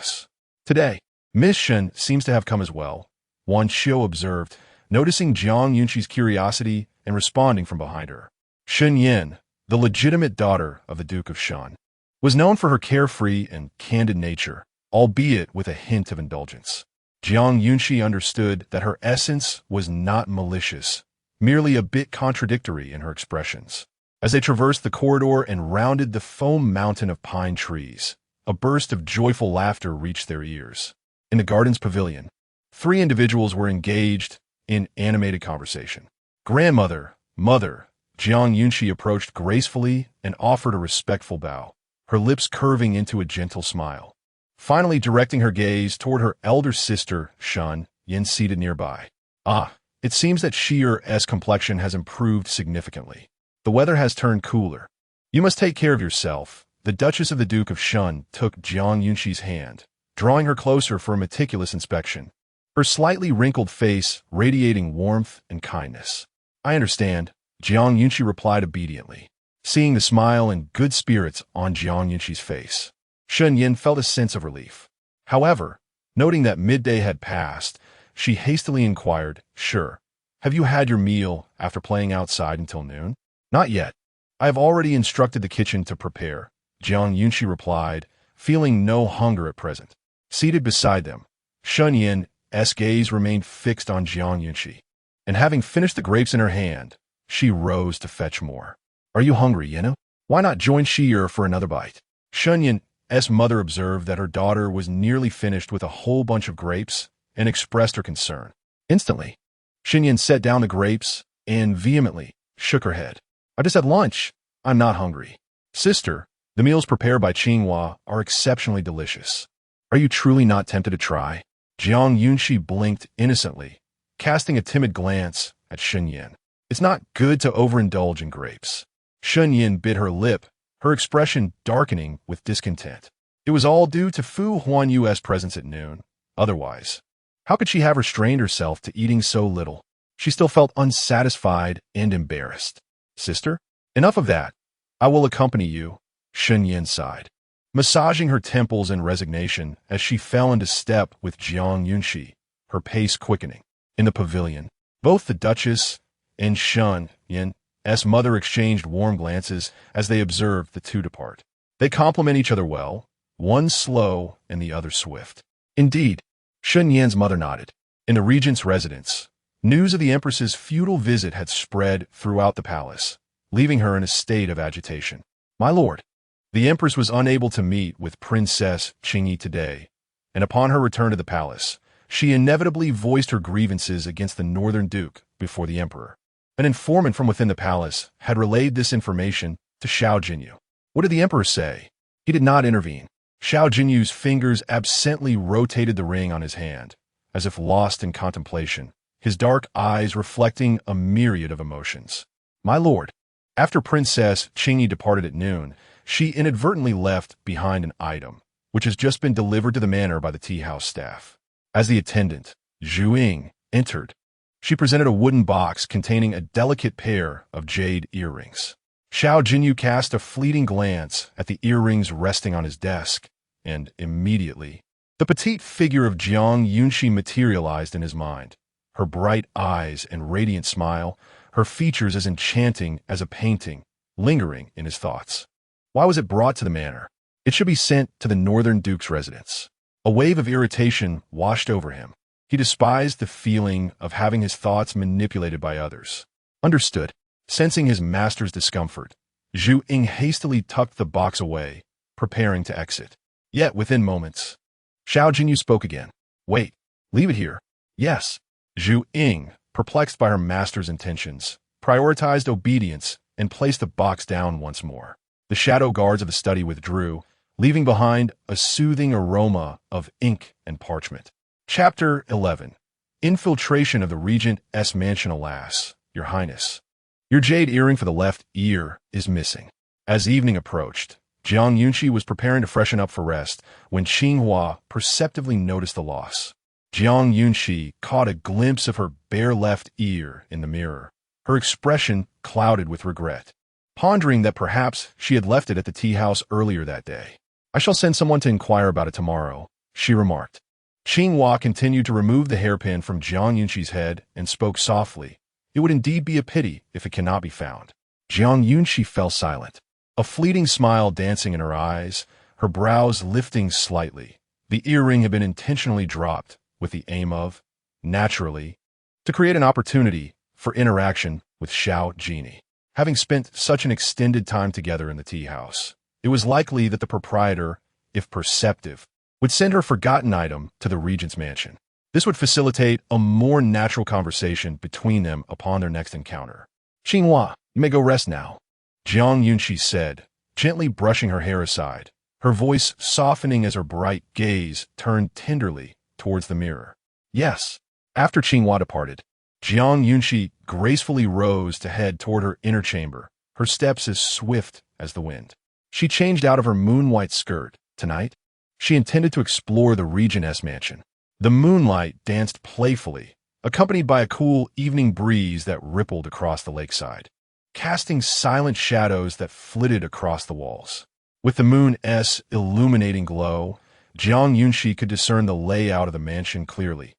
Today, Miss Shen seems to have come as well, Wan Xiao observed, noticing Jiang Yunxi's curiosity and responding from behind her. Shen Yin, the legitimate daughter of the Duke of Shan, was known for her carefree and candid nature, albeit with a hint of indulgence. Jiang Yunxi understood that her essence was not malicious, merely a bit contradictory in her expressions. As they traversed the corridor and rounded the foam mountain of pine trees, a burst of joyful laughter reached their ears. In the garden's pavilion, 3 individuals were engaged in animated conversation. "Grandmother, mother," Jiang Yunxi approached gracefully and offered a respectful bow, her lips curving into a gentle smile. Finally directing her gaze toward her elder sister, Shan Yin, seated nearby. "Ah, it seems that Shier's complexion has improved significantly. The weather has turned cooler. You must take care of yourself." The Duchess of the Duke of Shun took Jiang Yunxi's hand, drawing her closer for a meticulous inspection, her slightly wrinkled face radiating warmth and kindness. "I understand," Jiang Yunxi replied obediently, seeing the smile and good spirits on Jiang Yunxi's face. Shen Yin felt a sense of relief. However, noting that midday had passed, she hastily inquired, "Sure, have you had your meal after playing outside until noon?" "Not yet. I have already instructed the kitchen to prepare," Jiang Yunxi replied, feeling no hunger at present. Seated beside them, Shen Yin's gaze remained fixed on Jiang Yunxi, and having finished the grapes in her hand, she rose to fetch more. "Are you hungry, Yinu? Why not join Xier for another bite?" Shen Yin's mother observed that her daughter was nearly finished with a whole bunch of grapes and expressed her concern. Instantly, Shen Yin set down the grapes and vehemently shook her head. "I just had lunch. I'm not hungry." "Sister, the meals prepared by Qingyi are exceptionally delicious. Are you truly not tempted to try?" Jiang Yunxi blinked innocently, casting a timid glance at Shen Yin. "It's not good to overindulge in grapes." Shen Yin bit her lip, her expression darkening with discontent. It was all due to Fu Huanyu's presence at noon. Otherwise, how could she have restrained herself to eating so little? She still felt unsatisfied and embarrassed. "Sister, enough of that. I will accompany you," Shen Yin sighed, massaging her temples in resignation as she fell into step with Jiang Yunxi, her pace quickening. In the pavilion, both the Duchess and Xian Yunxi's mother exchanged warm glances as they observed the two depart. They complement each other well, one slow and the other swift. Indeed, Xian Yan's mother nodded. In the regent's residence, news of the empress's futile visit had spread throughout the palace, leaving her in a state of agitation. My lord, the empress was unable to meet with Princess Qingyi today, and upon her return to the palace, she inevitably voiced her grievances against the northern duke before the emperor. An informant from within the palace had relayed this information to Xiao Jinyao. What did the emperor say? He did not intervene. Xiao Jinyao's fingers absently rotated the ring on his hand, as if lost in contemplation, his dark eyes reflecting a myriad of emotions. My lord, after Princess Qingyi departed at noon, she inadvertently left behind an item, which has just been delivered to the manor by the tea-house staff. As the attendant, Zhu Ying, entered, she presented a wooden box containing a delicate pair of jade earrings. Xiao Jinyao cast a fleeting glance at the earrings resting on his desk, and immediately, the petite figure of Jiang Yunxi materialized in his mind. Her bright eyes and radiant smile, her features as enchanting as a painting, lingering in his thoughts. Why was it brought to the manor? It should be sent to the northern duke's residence. A wave of irritation washed over him. He despised the feeling of having his thoughts manipulated by others. Understood. Sensing his master's discomfort, Zhu Ying hastily tucked the box away, preparing to exit. Yet within moments, Xiao Jinyao spoke again. Wait, leave it here. Yes. Zhu Ying, perplexed by her master's intentions, prioritized obedience and placed the box down once more. The shadow guards of the study withdrew, leaving behind a soothing aroma of ink and parchment. Chapter 11. Infiltration of the Regent's mansion. Alas, Your Highness, your jade earring for the left ear is missing. As evening approached, Jiang Yunxi was preparing to freshen up for rest when Qinghua perceptively noticed the loss. Jiang Yunxi caught a glimpse of her bare left ear in the mirror, her expression clouded with regret, pondering that perhaps she had left it at the tea house earlier that day. I shall send someone to inquire about it tomorrow, she remarked. Qinghua continued to remove the hairpin from Jiang Yunxi's head and spoke softly. It would indeed be a pity if it cannot be found. Jiang Yunxi fell silent, a fleeting smile dancing in her eyes, her brows lifting slightly. The earring had been intentionally dropped with the aim of, naturally, to create an opportunity for interaction with Xiao Jinyao. Having spent such an extended time together in the tea house, it was likely that the proprietor, if perceptive, would send her forgotten item to the regent's mansion. This would facilitate a more natural conversation between them upon their next encounter. Qinghua, you may go rest now, Jiang Yunxi said, gently brushing her hair aside, her voice softening as her bright gaze turned tenderly towards the mirror. Yes. After Qinghua departed, Jiang Yunxi gracefully rose to head toward her inner chamber, her steps as swift as the wind. She changed out of her moon-white skirt. Tonight, she intended to explore the Regent's mansion. The moonlight danced playfully, accompanied by a cool evening breeze that rippled across the lakeside, casting silent shadows that flitted across the walls. With the moon's illuminating glow, Jiang Yunxi could discern the layout of the mansion clearly,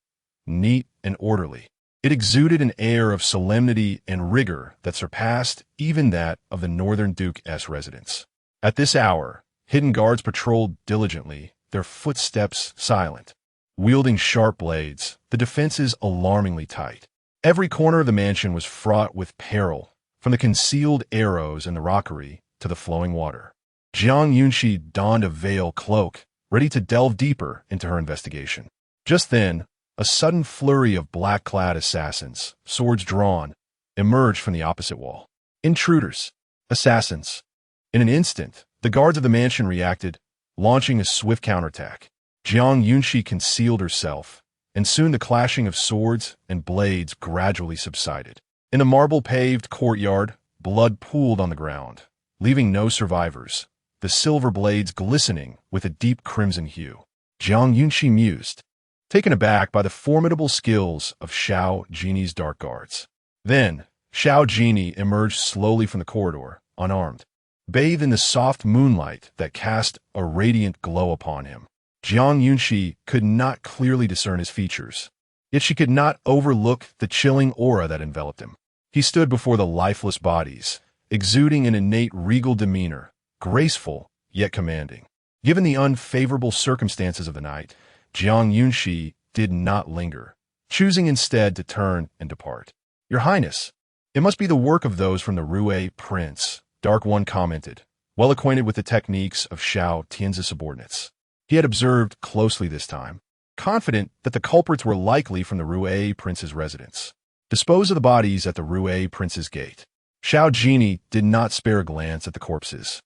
neat and orderly. It exuded an air of solemnity and rigor that surpassed even that of the northern duke's residence. At this hour, hidden guards patrolled diligently, their footsteps silent, wielding sharp blades, the defenses alarmingly tight. Every corner of the mansion was fraught with peril, from the concealed arrows in the rockery to the flowing water. Jiang Yunxi donned a veil cloak, ready to delve deeper into her investigation. Just then, a sudden flurry of black-clad assassins, swords drawn, emerged from the opposite wall. Intruders. Assassins. In an instant, the guards of the mansion reacted, launching a swift counterattack. Jiang Yunxi concealed herself, and soon the clashing of swords and blades gradually subsided. In the marble-paved courtyard, blood pooled on the ground, leaving no survivors, the silver blades glistening with a deep crimson hue. Jiang Yunxi mused, taken aback by the formidable skills of Xiao Jinyao's dark guards. Then, Xiao Jinyao emerged slowly from the corridor, unarmed, bathed in the soft moonlight that cast a radiant glow upon him. Jiang Yunxi could not clearly discern his features, Yet she could not overlook the chilling aura that enveloped him. He stood before the lifeless bodies, exuding an innate regal demeanor, graceful yet commanding. Given the unfavorable circumstances of the night, Jiang Yunxi did not linger, choosing instead to turn and depart. "Your Highness, it must be the work of those from the Rue Prince," Dark One commented, well acquainted with the techniques of Xiao Tian's subordinates. He had observed closely this time, confident that the culprits were likely from the Rue Prince's residence. "Dispose of the bodies at the Rue Prince's gate." Xiao Jinyao did not spare a glance at the corpses,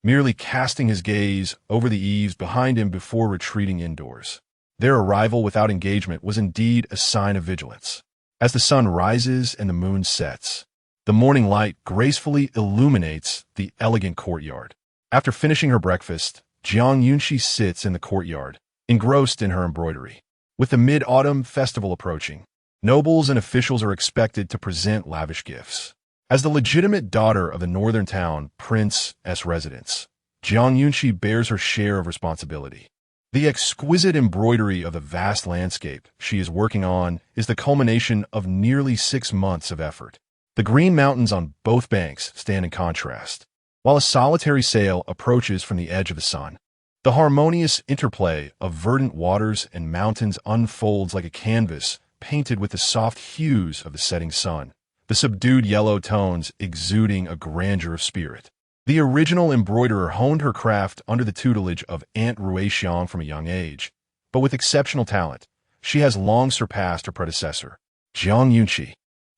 merely casting his gaze over the eaves behind him before retreating indoors. Their arrival without engagement was indeed a sign of vigilance. As the sun rises and the moon sets, the morning light gracefully illuminates the elegant courtyard. After finishing her breakfast, Jiang Yunxi sits in the courtyard, engrossed in her embroidery. With the mid-autumn festival approaching, nobles and officials are expected to present lavish gifts. As the legitimate daughter of the northern town Prince's residence, Jiang Yunxi bears her share of responsibility. The exquisite embroidery of the vast landscape she is working on is the culmination of nearly 6 months of effort. The green mountains on both banks stand in contrast, while a solitary sail approaches from the edge of the sun. The harmonious interplay of verdant waters and mountains unfolds like a canvas painted with the soft hues of the setting sun, the subdued yellow tones exuding a grandeur of spirit. The original embroiderer honed her craft under the tutelage of Aunt Ruixiang from a young age, but with exceptional talent, she has long surpassed her predecessor, Jiang Yunxi.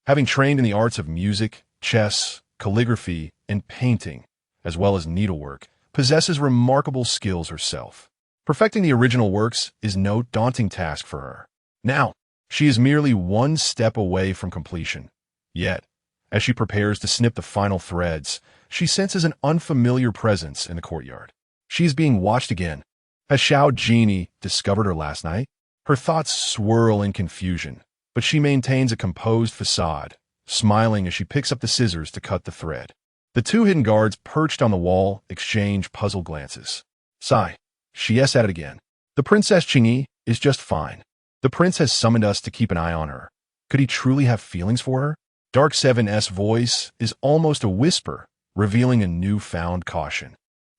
Having trained in the arts of music, chess, calligraphy, and painting, as well as needlework, possesses remarkable skills herself. Perfecting the original works is no daunting task for her. Now, she is merely one step away from completion. Yet, as she prepares to snip the final threads, she senses an unfamiliar presence in the courtyard. She is being watched again. Has Xiao Jinyao discovered her last night? Her thoughts swirl in confusion, but she maintains a composed facade, smiling as she picks up the scissors to cut the thread. The 2 hidden guards perched on the wall exchange puzzled glances. Sigh. She at it again. "The Princess Qingyi is just fine. The prince has summoned us to keep an eye on her. Could he truly have feelings for her?" Dark 7's voice is almost a whisper, revealing a newfound caution.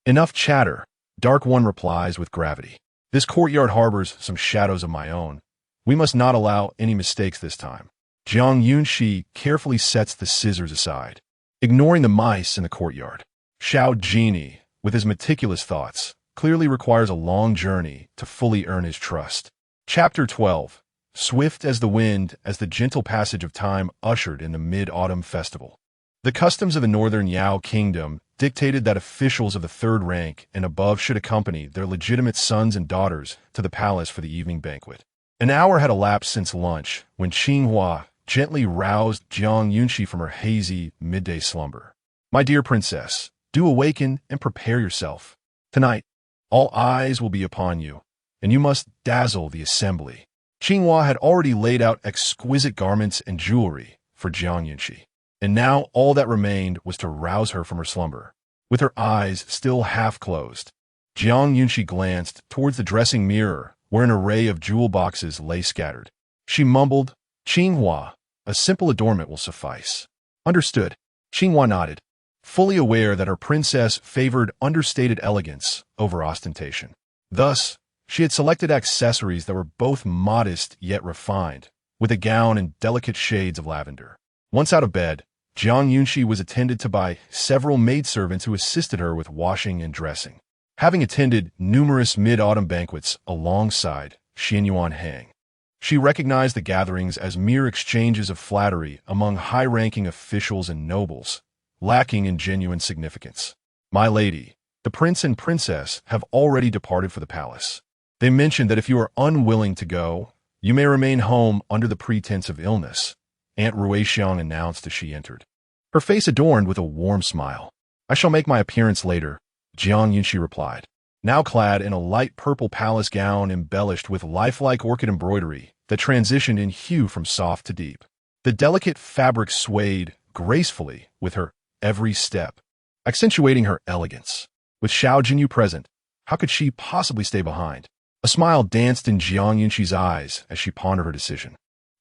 "Enough chatter," Dark One replies with gravity. "This courtyard harbors some shadows of my own. We must not allow any mistakes this time." Jiang Yunxi carefully sets the scissors aside, ignoring the mice in the courtyard. Xiao Jinyao, with his meticulous thoughts, clearly requires a long journey to fully earn his trust. Chapter 12. Swift as the wind as the gentle passage of time ushered in the mid-autumn festival. The customs of the northern Yao kingdom dictated that officials of the 3rd rank and above should accompany their legitimate sons and daughters to the palace for the evening banquet. An hour had elapsed since lunch when Qingyi gently roused Jiang Yunxi from her hazy midday slumber. "My dear princess, do awaken and prepare yourself. Tonight, all eyes will be upon you, and you must dazzle the assembly." Qingyi had already laid out exquisite garments and jewelry for Jiang Yunxi, and now all that remained was to rouse her from her slumber. With her eyes still half closed, Jiang Yunxi glanced towards the dressing mirror where an array of jewel boxes lay scattered. She mumbled, "Qingyi, a simple adornment will suffice." "Understood." Qingyi nodded, fully aware that her princess favored understated elegance over ostentation. Thus, she had selected accessories that were both modest yet refined, with a gown in delicate shades of lavender. Once out of bed, Jiang Yunxi was attended to by several maidservants who assisted her with washing and dressing. Having attended numerous mid-autumn banquets alongside Xianyuan Hang, she recognized the gatherings as mere exchanges of flattery among high-ranking officials and nobles, lacking in genuine significance. "My lady, the prince and princess have already departed for the palace. They mentioned that if you are unwilling to go, you may remain home under the pretense of illness," Aunt Ruixiang announced as she entered, her face adorned with a warm smile. "I shall make my appearance later," Jiang Yunxi replied, now clad in a light purple palace gown embellished with lifelike orchid embroidery that transitioned in hue from soft to deep. The delicate fabric swayed gracefully with her every step, accentuating her elegance. With Xiao Jinyao present, how could she possibly stay behind? A smile danced in Jiang Yunxi's eyes as she pondered her decision.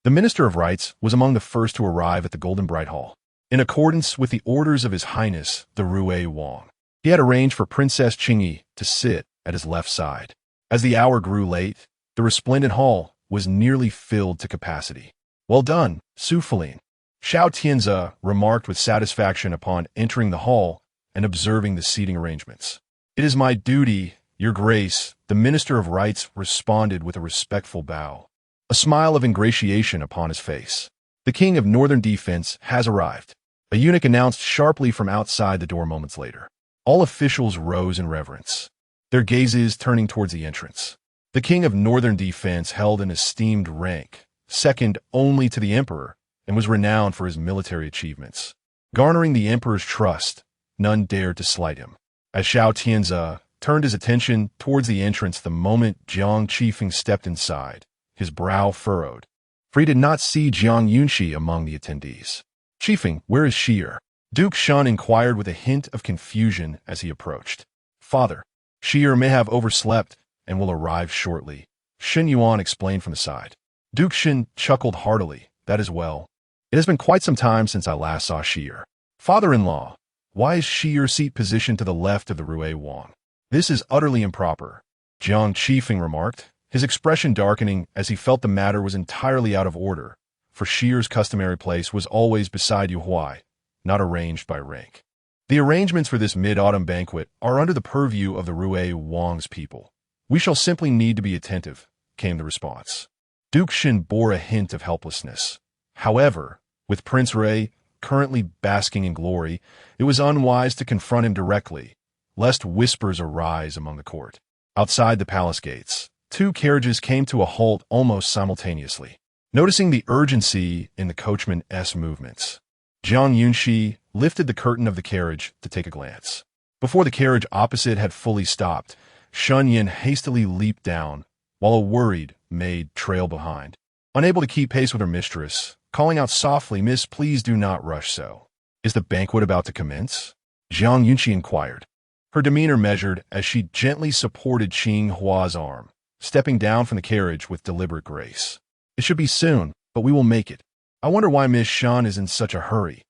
The Minister of Rites was among the first to arrive at the Golden Bright Hall, in accordance with the orders of His Highness, the Rui Wang. He had arranged for Princess Qingyi to sit at his left side. As the hour grew late, the resplendent hall was nearly filled to capacity. "Well done, Su Feline," Xiao Jinyao remarked with satisfaction upon entering the hall and observing the seating arrangements. "It is my duty, Your Grace," the Minister of Rites responded with a respectful bow, a smile of ingratiation upon his face. "The King of Northern Defense has arrived," a eunuch announced sharply from outside the door moments later. All officials rose in reverence, their gazes turning towards the entrance. The King of Northern Defense held an esteemed rank, second only to the Emperor, and was renowned for his military achievements. Garnering the Emperor's trust, none dared to slight him. As Xiao Jinyao turned his attention towards the entrance the moment Jiang Yunxi stepped inside, his brow furrowed, for he did not see Jiang Yunxi among the attendees. "Chiefing, where is Shi'er?" Duke Shun inquired with a hint of confusion as he approached. "Father, Shi'er may have overslept and will arrive shortly," Shen Yuan explained from the side. Duke Shen chuckled heartily. "That is well. It has been quite some time since I last saw Shi'er. Father-in-law, why is Shi'er's seat positioned to the left of the Rui Wang? This is utterly improper," Jiang Qifeng remarked, his expression darkening as he felt the matter was entirely out of order, for Shi'er's customary place was always beside Yu Huai, not arranged by rank. "The arrangements for this mid-autumn banquet are under the purview of the Rui Wang's people. We shall simply need to be attentive," came the response. Duke Shen bore a hint of helplessness. However, with Prince Rui currently basking in glory, it was unwise to confront him directly, lest whispers arise among the court. Outside the palace gates, two carriages came to a halt almost simultaneously. Noticing the urgency in the coachman's movements, Jiang Yunxi lifted the curtain of the carriage to take a glance. Before the carriage opposite had fully stopped, Shun Yin hastily leaped down, while a worried maid trailed behind. Unable to keep pace with her mistress, calling out softly, "Miss, please do not rush so." "Is the banquet about to commence?" Jiang Yunxi inquired, her demeanor measured as she gently supported Qing Hua's arm, stepping down from the carriage with deliberate grace. "It should be soon, but we will make it. I wonder why Miss Shan is in such a hurry,"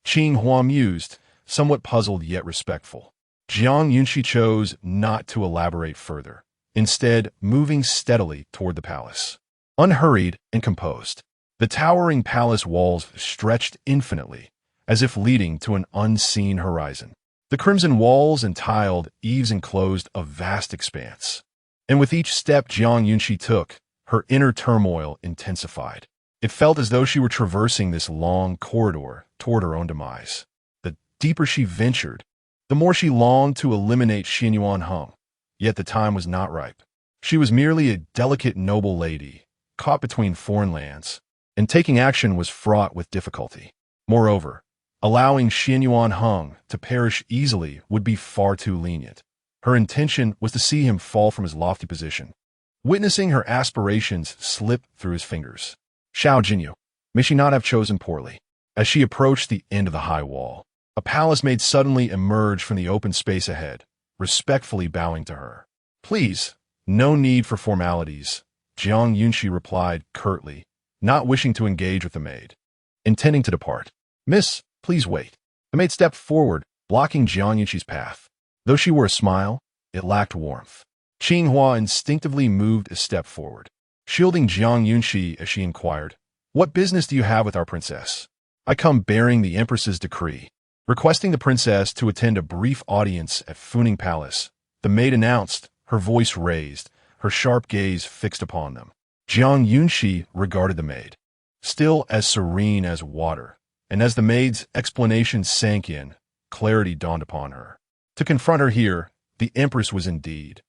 Qing Hua mused, somewhat puzzled yet respectful. Jiang Yunxi chose not to elaborate further, instead moving steadily toward the palace. Unhurried and composed, the towering palace walls stretched infinitely, as if leading to an unseen horizon. The crimson walls and tiled eaves enclosed a vast expanse. And with each step Jiang Yunxi took, her inner turmoil intensified. It felt as though she were traversing this long corridor toward her own demise. The deeper she ventured, the more she longed to eliminate Xinyuan Heng. Yet the time was not ripe. She was merely a delicate noble lady, caught between foreign lands, and taking action was fraught with difficulty. Moreover, allowing Xinyuan Heng to perish easily would be far too lenient. Her intention was to see him fall from his lofty position. Witnessing her aspirations slip through his fingers, Xiao Jinyao, may she not have chosen poorly. As she approached the end of the high wall, a palace maid suddenly emerged from the open space ahead, respectfully bowing to her. "Please, no need for formalities," Jiang Yunxi replied curtly, not wishing to engage with the maid. Intending to depart, "Miss, please wait." The maid stepped forward, blocking Jiang Yunxi's path. Though she wore a smile, it lacked warmth. Qing Hua instinctively moved a step forward, shielding Jiang Yunxi as she inquired, "What business do you have with our princess?" "I come bearing the Empress's decree, requesting the princess to attend a brief audience at Funing Palace," the maid announced, her voice raised, her sharp gaze fixed upon them. Jiang Yunxi regarded the maid, still as serene as water, and as the maid's explanation sank in, clarity dawned upon her. To confront her here, the Empress was indeed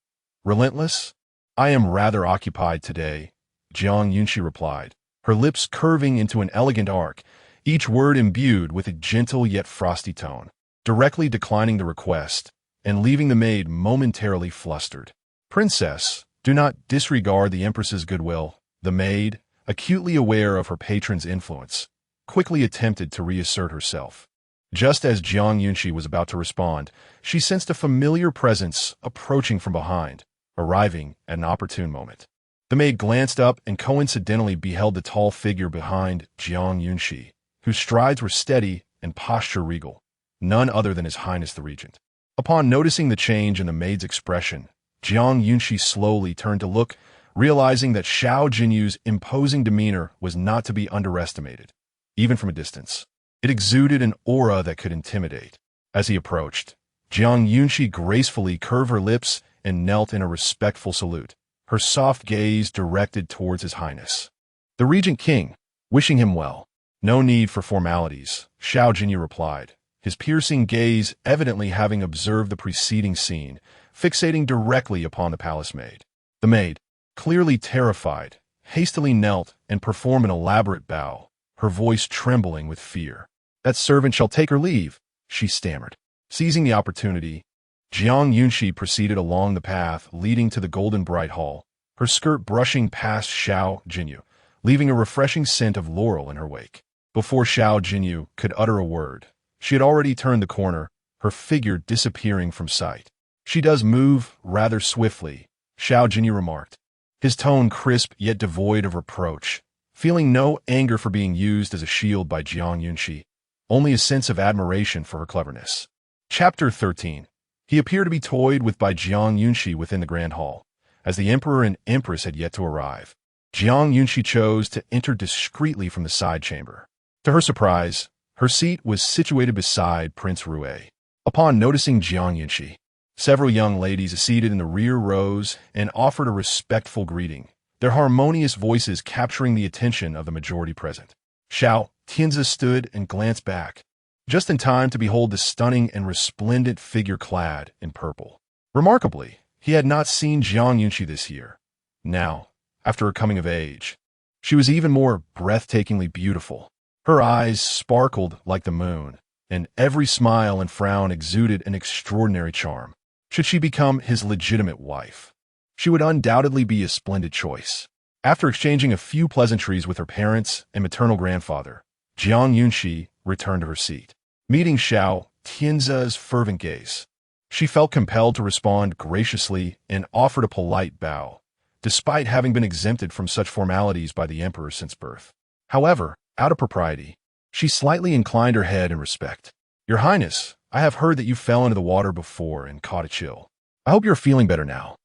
relentless. "I am rather occupied today," Jiang Yunxi replied, her lips curving into an elegant arc, each word imbued with a gentle yet frosty tone, directly declining the request and leaving the maid momentarily flustered. "Princess, do not disregard the Empress's goodwill," the maid, acutely aware of her patron's influence, quickly attempted to reassert herself. Just as Jiang Yunxi was about to respond, she sensed a familiar presence approaching from behind, arriving at an opportune moment. The maid glanced up and coincidentally beheld the tall figure behind Jiang Yunxi, whose strides were steady and posture regal, none other than His Highness the Regent. Upon noticing the change in the maid's expression, Jiang Yunxi slowly turned to look, realizing that Xiao Jinyao's imposing demeanor was not to be underestimated, even from a distance. It exuded an aura that could intimidate. As he approached, Jiang Yunxi gracefully curved her lips and knelt in a respectful salute, her soft gaze directed towards His Highness the Regent King, wishing him well. No need for formalities, Xiao Jinyao replied, his piercing gaze evidently having observed the preceding scene, fixating directly upon the palace maid. The maid, clearly terrified, hastily knelt and performed an elaborate bow, her voice trembling with fear. "That servant shall take her leave," she stammered. Seizing the opportunity, Jiang Yunxi proceeded along the path leading to the golden bright hall, her skirt brushing past Xiao Jinyao, leaving a refreshing scent of laurel in her wake. Before Xiao Jinyao could utter a word, she had already turned the corner, her figure disappearing from sight. "She does move rather swiftly," Xiao Jinyao remarked, his tone crisp yet devoid of reproach, feeling no anger for being used as a shield by Jiang Yunxi, only a sense of admiration for her cleverness. Chapter 13. He appeared to be toyed with by Jiang Yunxi within the grand hall, as the emperor and empress had yet to arrive. Jiang Yunxi chose to enter discreetly from the side chamber. To her surprise, her seat was situated beside Prince Rui. Upon noticing Jiang Yunxi, several young ladies seated in the rear rows and offered a respectful greeting, their harmonious voices capturing the attention of the majority present. Xiao Tianzi stood and glanced back, just in time to behold the stunning and resplendent figure clad in purple. Remarkably, he had not seen Jiang Yunxi this year. Now, after her coming of age, she was even more breathtakingly beautiful. Her eyes sparkled like the moon, and every smile and frown exuded an extraordinary charm. Should she become his legitimate wife, she would undoubtedly be a splendid choice. After exchanging a few pleasantries with her parents and maternal grandfather, Jiang Yunxi returned to her seat. Meeting Xiao Tianzi's fervent gaze, she felt compelled to respond graciously and offered a polite bow, despite having been exempted from such formalities by the emperor since birth. However, out of propriety, she slightly inclined her head in respect. "Your Highness, I have heard that you fell into the water before and caught a chill. I hope you're feeling better now,"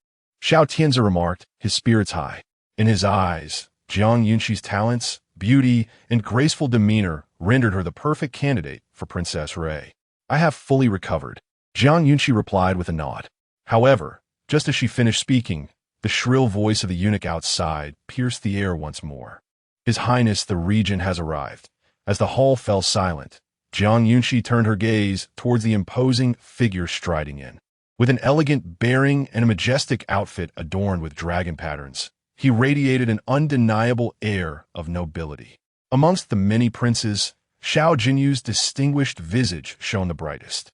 Xiao Tianzi remarked, his spirits high. In his eyes, Jiang Yunxi's talents, beauty, and graceful demeanor rendered her the perfect candidate for Princess Rui. "I have fully recovered," Jiang Yunxi replied with a nod. However, just as she finished speaking, the shrill voice of the eunuch outside pierced the air once more. "His Highness the Regent has arrived." As the hall fell silent, Jiang Yunxi turned her gaze towards the imposing figure striding in. With an elegant bearing and a majestic outfit adorned with dragon patterns, he radiated an undeniable air of nobility. Amongst the many princes, Xiao Jinyao's distinguished visage shone the brightest.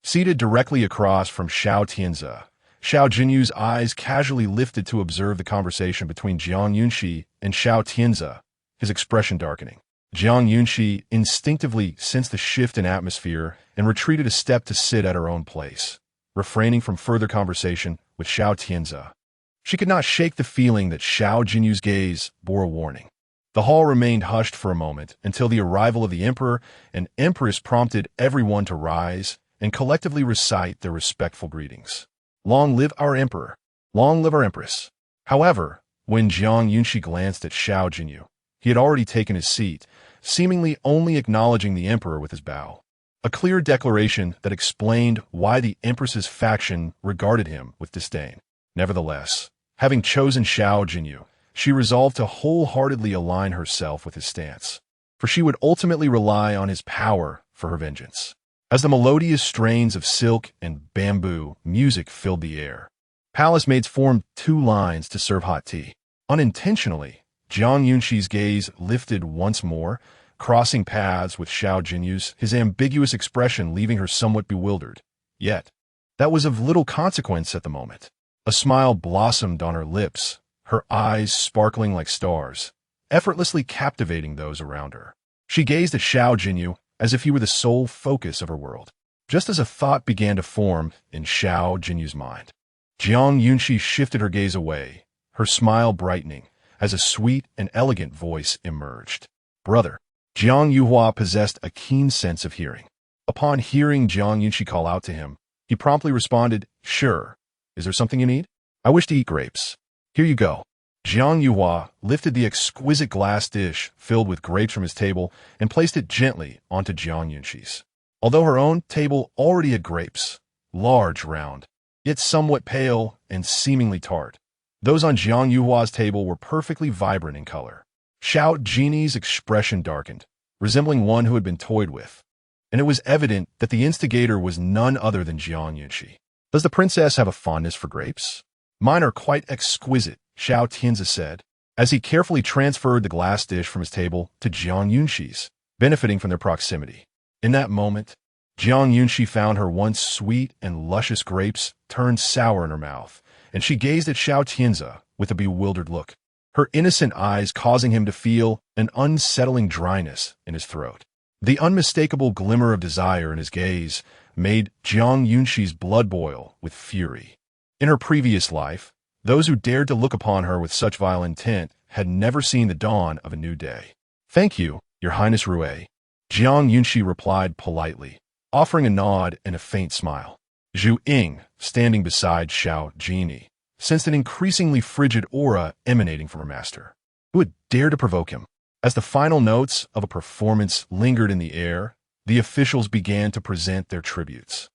Seated directly across from Xiao Tianzi, Xiao Jinyao's eyes casually lifted to observe the conversation between Jiang Yunxi and Xiao Tianzi, his expression darkening. Jiang Yunxi instinctively sensed the shift in atmosphere and retreated a step to sit at her own place, refraining from further conversation with Xiao Tianzi. She could not shake the feeling that Xiao Jinyao's gaze bore a warning. The hall remained hushed for a moment until the arrival of the emperor and empress prompted everyone to rise and collectively recite their respectful greetings. "Long live our emperor! Long live our empress!" However, when Jiang Yunxi glanced at Xiao Jinyao, he had already taken his seat, seemingly only acknowledging the emperor with his bow. A clear declaration that explained why the empress's faction regarded him with disdain. Nevertheless, having chosen Xiao Jinyao, she resolved to wholeheartedly align herself with his stance, for she would ultimately rely on his power for her vengeance. As the melodious strains of silk and bamboo music filled the air, palace maids formed two lines to serve hot tea. Unintentionally, Jiang Yunxi's gaze lifted once more, crossing paths with Xiao Jinyao's, his ambiguous expression leaving her somewhat bewildered. Yet, that was of little consequence at the moment. A smile blossomed on her lips, her eyes sparkling like stars, effortlessly captivating those around her. She gazed at Xiao Jinyao as if he were the sole focus of her world. Just as a thought began to form in Xiao Jinyao's mind, Jiang Yunxi shifted her gaze away, her smile brightening as a sweet and elegant voice emerged. "Brother." Jiang Yuhua possessed a keen sense of hearing. Upon hearing Jiang Yunxi call out to him, he promptly responded, "Sure. Is there something you need?" "I wish to eat grapes." "Here you go." Jiang Yuhua lifted the exquisite glass dish filled with grapes from his table and placed it gently onto Jiang Yunxi's. Although her own table already had grapes, large, round, yet somewhat pale and seemingly tart, those on Jiang Yuhua's table were perfectly vibrant in color. Xiao Jinyao expression darkened, resembling one who had been toyed with, and it was evident that the instigator was none other than Jiang Yunxi. "Does the princess have a fondness for grapes?" "Mine are quite exquisite," Xiao Jinyao said, as he carefully transferred the glass dish from his table to Jiang Yunxi's, benefiting from their proximity. In that moment, Jiang Yunxi found her once sweet and luscious grapes turned sour in her mouth, and she gazed at Xiao Jinyao with a bewildered look, her innocent eyes causing him to feel an unsettling dryness in his throat. The unmistakable glimmer of desire in his gaze made Jiang Yunxi's blood boil with fury. In her previous life, those who dared to look upon her with such vile intent had never seen the dawn of a new day. "Thank you, Your Highness Rui," Jiang Yunxi replied politely, offering a nod and a faint smile. Zhu Ying, standing beside Xiao Jinyao, sensed an increasingly frigid aura emanating from her master. Who would dare to provoke him? As the final notes of a performance lingered in the air, the officials began to present their tributes.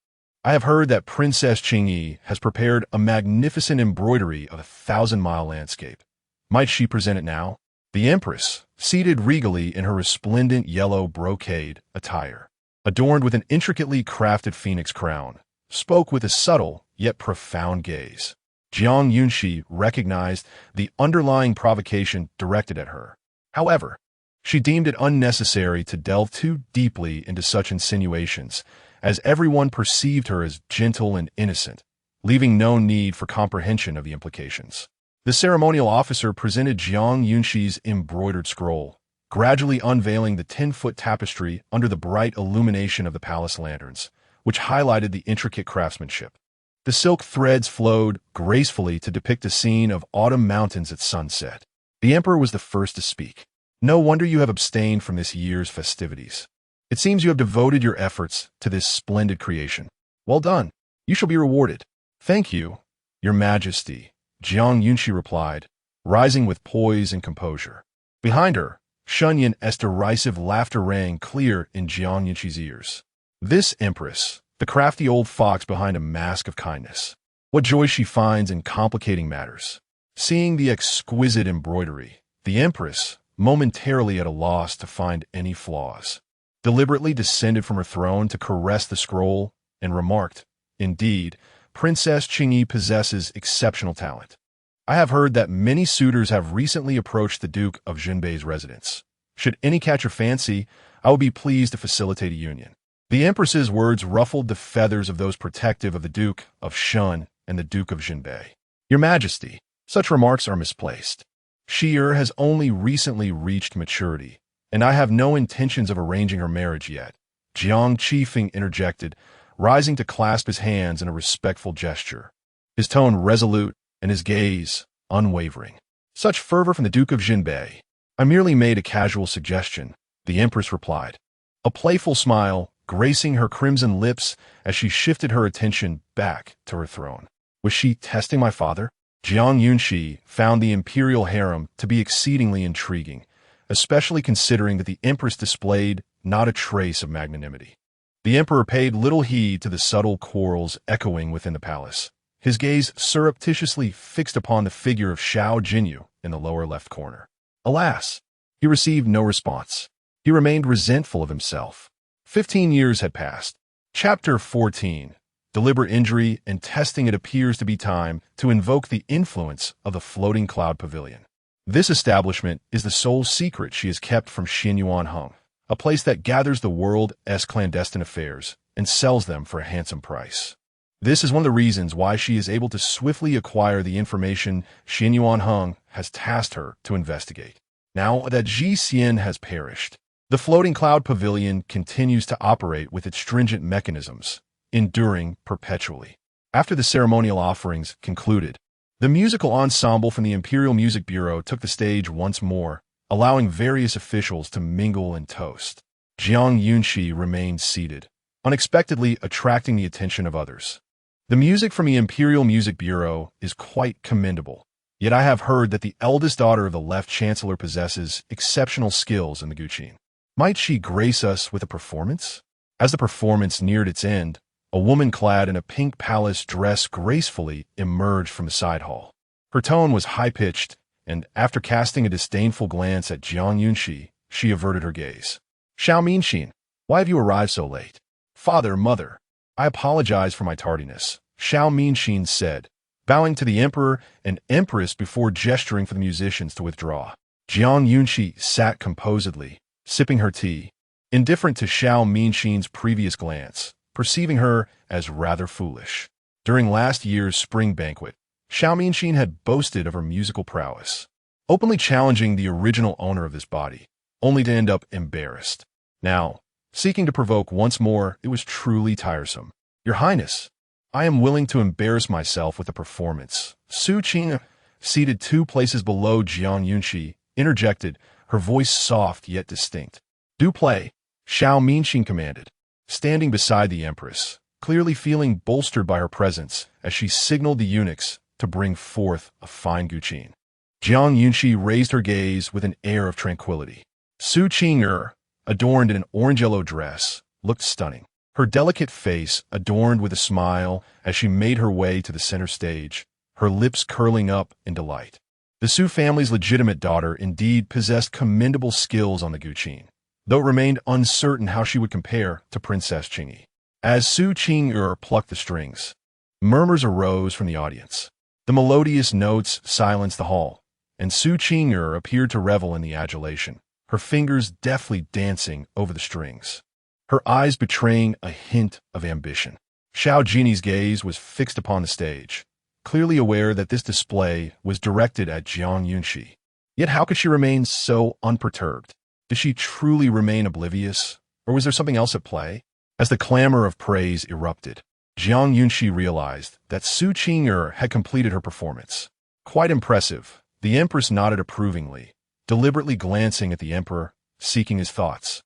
"I have heard that Princess Qingyi has prepared a magnificent embroidery of a 1,000-mile landscape. Might she present it now?" The Empress, seated regally in her resplendent yellow brocade attire, adorned with an intricately crafted phoenix crown, spoke with a subtle yet profound gaze. Jiang Yunxi recognized the underlying provocation directed at her. However, she deemed it unnecessary to delve too deeply into such insinuations, as everyone perceived her as gentle and innocent, leaving no need for comprehension of the implications. The ceremonial officer presented Jiang Yunxi's embroidered scroll, gradually unveiling the 10-foot tapestry under the bright illumination of the palace lanterns, which highlighted the intricate craftsmanship. The silk threads flowed gracefully to depict a scene of autumn mountains at sunset. The emperor was the first to speak. "No wonder you have abstained from this year's festivities. It seems you have devoted your efforts to this splendid creation. Well done. You shall be rewarded." "Thank you, Your Majesty," Jiang Yunxi replied, rising with poise and composure. Behind her, Shunyan's derisive laughter rang clear in Jiang Yunxi's ears. This empress, the crafty old fox behind a mask of kindness. What joy she finds in complicating matters. Seeing the exquisite embroidery, the empress, momentarily at a loss to find any flaws, deliberately descended from her throne to caress the scroll and remarked, "Indeed, Princess Qingyi possesses exceptional talent. I have heard that many suitors have recently approached the Duke of Jinbei's residence. Should any catch your fancy, I will be pleased to facilitate a union." The Empress's words ruffled the feathers of those protective of the Duke of Shun and the Duke of Jinbei. "Your Majesty, such remarks are misplaced. Xi'er has only recently reached maturity, and I have no intentions of arranging her marriage yet," Jiang Qifeng interjected, rising to clasp his hands in a respectful gesture, his tone resolute and his gaze unwavering. "Such fervor from the Duke of Jinbei. I merely made a casual suggestion," the Empress replied, a playful smile gracing her crimson lips as she shifted her attention back to her throne. Was she testing my father? Jiang Yunxi found the imperial harem to be exceedingly intriguing, especially considering that the Empress displayed not a trace of magnanimity. The Emperor paid little heed to the subtle quarrels echoing within the palace, his gaze surreptitiously fixed upon the figure of Xiao Jinyao in the lower left corner. Alas, he received no response. He remained resentful of himself. 15 years had passed. Chapter 14. Deliberate injury and testing. It appears to be time to invoke the influence of the floating cloud pavilion. This establishment is the sole secret she has kept from Xinyuan Hung, a place that gathers the world's clandestine affairs and sells them for a handsome price. This is one of the reasons why she is able to swiftly acquire the information Xinyuan Hung has tasked her to investigate. Now that Zhixian has perished, the floating cloud pavilion continues to operate with its stringent mechanisms, enduring perpetually. After the ceremonial offerings concluded, The musical ensemble from the Imperial Music Bureau took the stage once more, allowing various officials to mingle and toast. Jiang Yunxi remained seated, unexpectedly attracting the attention of others. The music from the Imperial Music Bureau is quite commendable, yet I have heard that the eldest daughter of the left chancellor possesses exceptional skills in the guqin. Might she grace us with a performance? As the performance neared its end, a woman clad in a pink palace dress gracefully emerged from the side hall. Her tone was high-pitched, and after casting a disdainful glance at Jiang Yunxi, she averted her gaze. Xiao Minxin, why have you arrived so late? Father, mother, I apologize for my tardiness, Xiao Minxin said, bowing to the emperor and empress before gesturing for the musicians to withdraw. Jiang Yunxi sat composedly, sipping her tea, indifferent to Xiao Minxin's previous glance, perceiving her as rather foolish. During last year's spring banquet, Xiao Minxin had boasted of her musical prowess, openly challenging the original owner of this body, only to end up embarrassed. Now, seeking to provoke once more, it was truly tiresome. Your Highness, I am willing to embarrass myself with a performance. Su Qing, seated 2 places below Jiang Yunxi, interjected, her voice soft yet distinct. Do play, Xiao Minxin commanded, standing beside the empress, clearly feeling bolstered by her presence as she signaled the eunuchs to bring forth a fine guqin. Jiang Yunxi raised her gaze with an air of tranquility. Su Qing, adorned in an orange-yellow dress, looked stunning. Her delicate face adorned with a smile as she made her way to the center stage, her lips curling up in delight. The Su family's legitimate daughter indeed possessed commendable skills on the guqin, though it remained uncertain how she would compare to Princess Qingyi. As Su Qing plucked the strings, murmurs arose from the audience. The melodious notes silenced the hall, and Su Qing appeared to revel in the adulation, her fingers deftly dancing over the strings, her eyes betraying a hint of ambition. Xiao Jiny's gaze was fixed upon the stage, clearly aware that this display was directed at Jiang Yunxi. Yet how could she remain so unperturbed? Did she truly remain oblivious, or was there something else at play? As the clamor of praise erupted, Jiang Yunxi realized that Su Qing had completed her performance. Quite impressive, the empress nodded approvingly, deliberately glancing at the emperor, seeking his thoughts.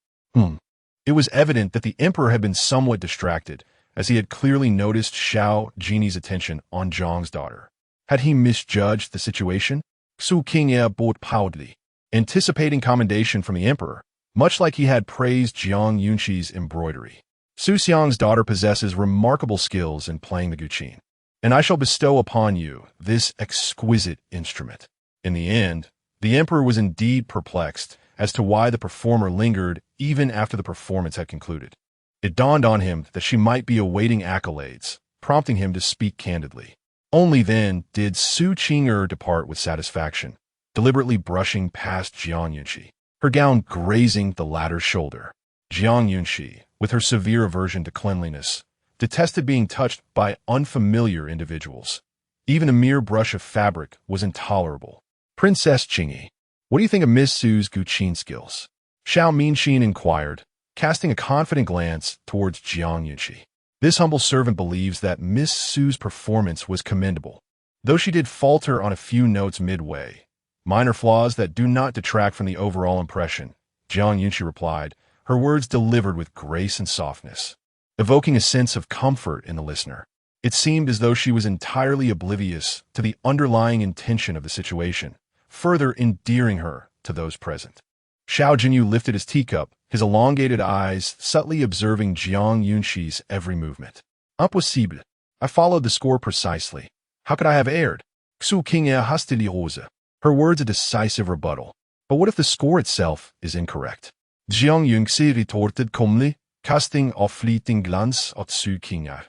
It was evident that the emperor had been somewhat distracted, as he had clearly noticed Xiao Jiny's attention on Zhang's daughter. Had he misjudged the situation? Su Qing bowed proudly, anticipating commendation from the emperor, much like he had praised Jiang Yunxi's embroidery. Su Xiang's daughter possesses remarkable skills in playing the guqin, and I shall bestow upon you this exquisite instrument. In the end, the emperor was indeed perplexed as to why the performer lingered even after the performance had concluded. It dawned on him that she might be awaiting accolades, prompting him to speak candidly. Only then did Su Qing depart with satisfaction, deliberately brushing past Jiang Yunxi, her gown grazing the latter's shoulder. Jiang Yunxi, with her severe aversion to cleanliness, detested being touched by unfamiliar individuals. Even a mere brush of fabric was intolerable. Princess Qingyi, what do you think of Miss Su's guqin skills? Xiao Minxin inquired, casting a confident glance towards Jiang Yunxi. This humble servant believes that Miss Su's performance was commendable, though she did falter on a few notes midway. Minor flaws that do not detract from the overall impression, Jiang Yunxi replied, her words delivered with grace and softness, evoking a sense of comfort in the listener. It seemed as though she was entirely oblivious to the underlying intention of the situation, further endearing her to those present. Xiao Jinyao lifted his teacup, his elongated eyes subtly observing Jiang Yunxi's every movement. Impossible. I followed the score precisely. How could I have erred? Su Qing hastily rose. Her words a decisive rebuttal. But what if the score itself is incorrect? Jiang Yunxi retorted calmly, casting a fleeting glance at Su Qing.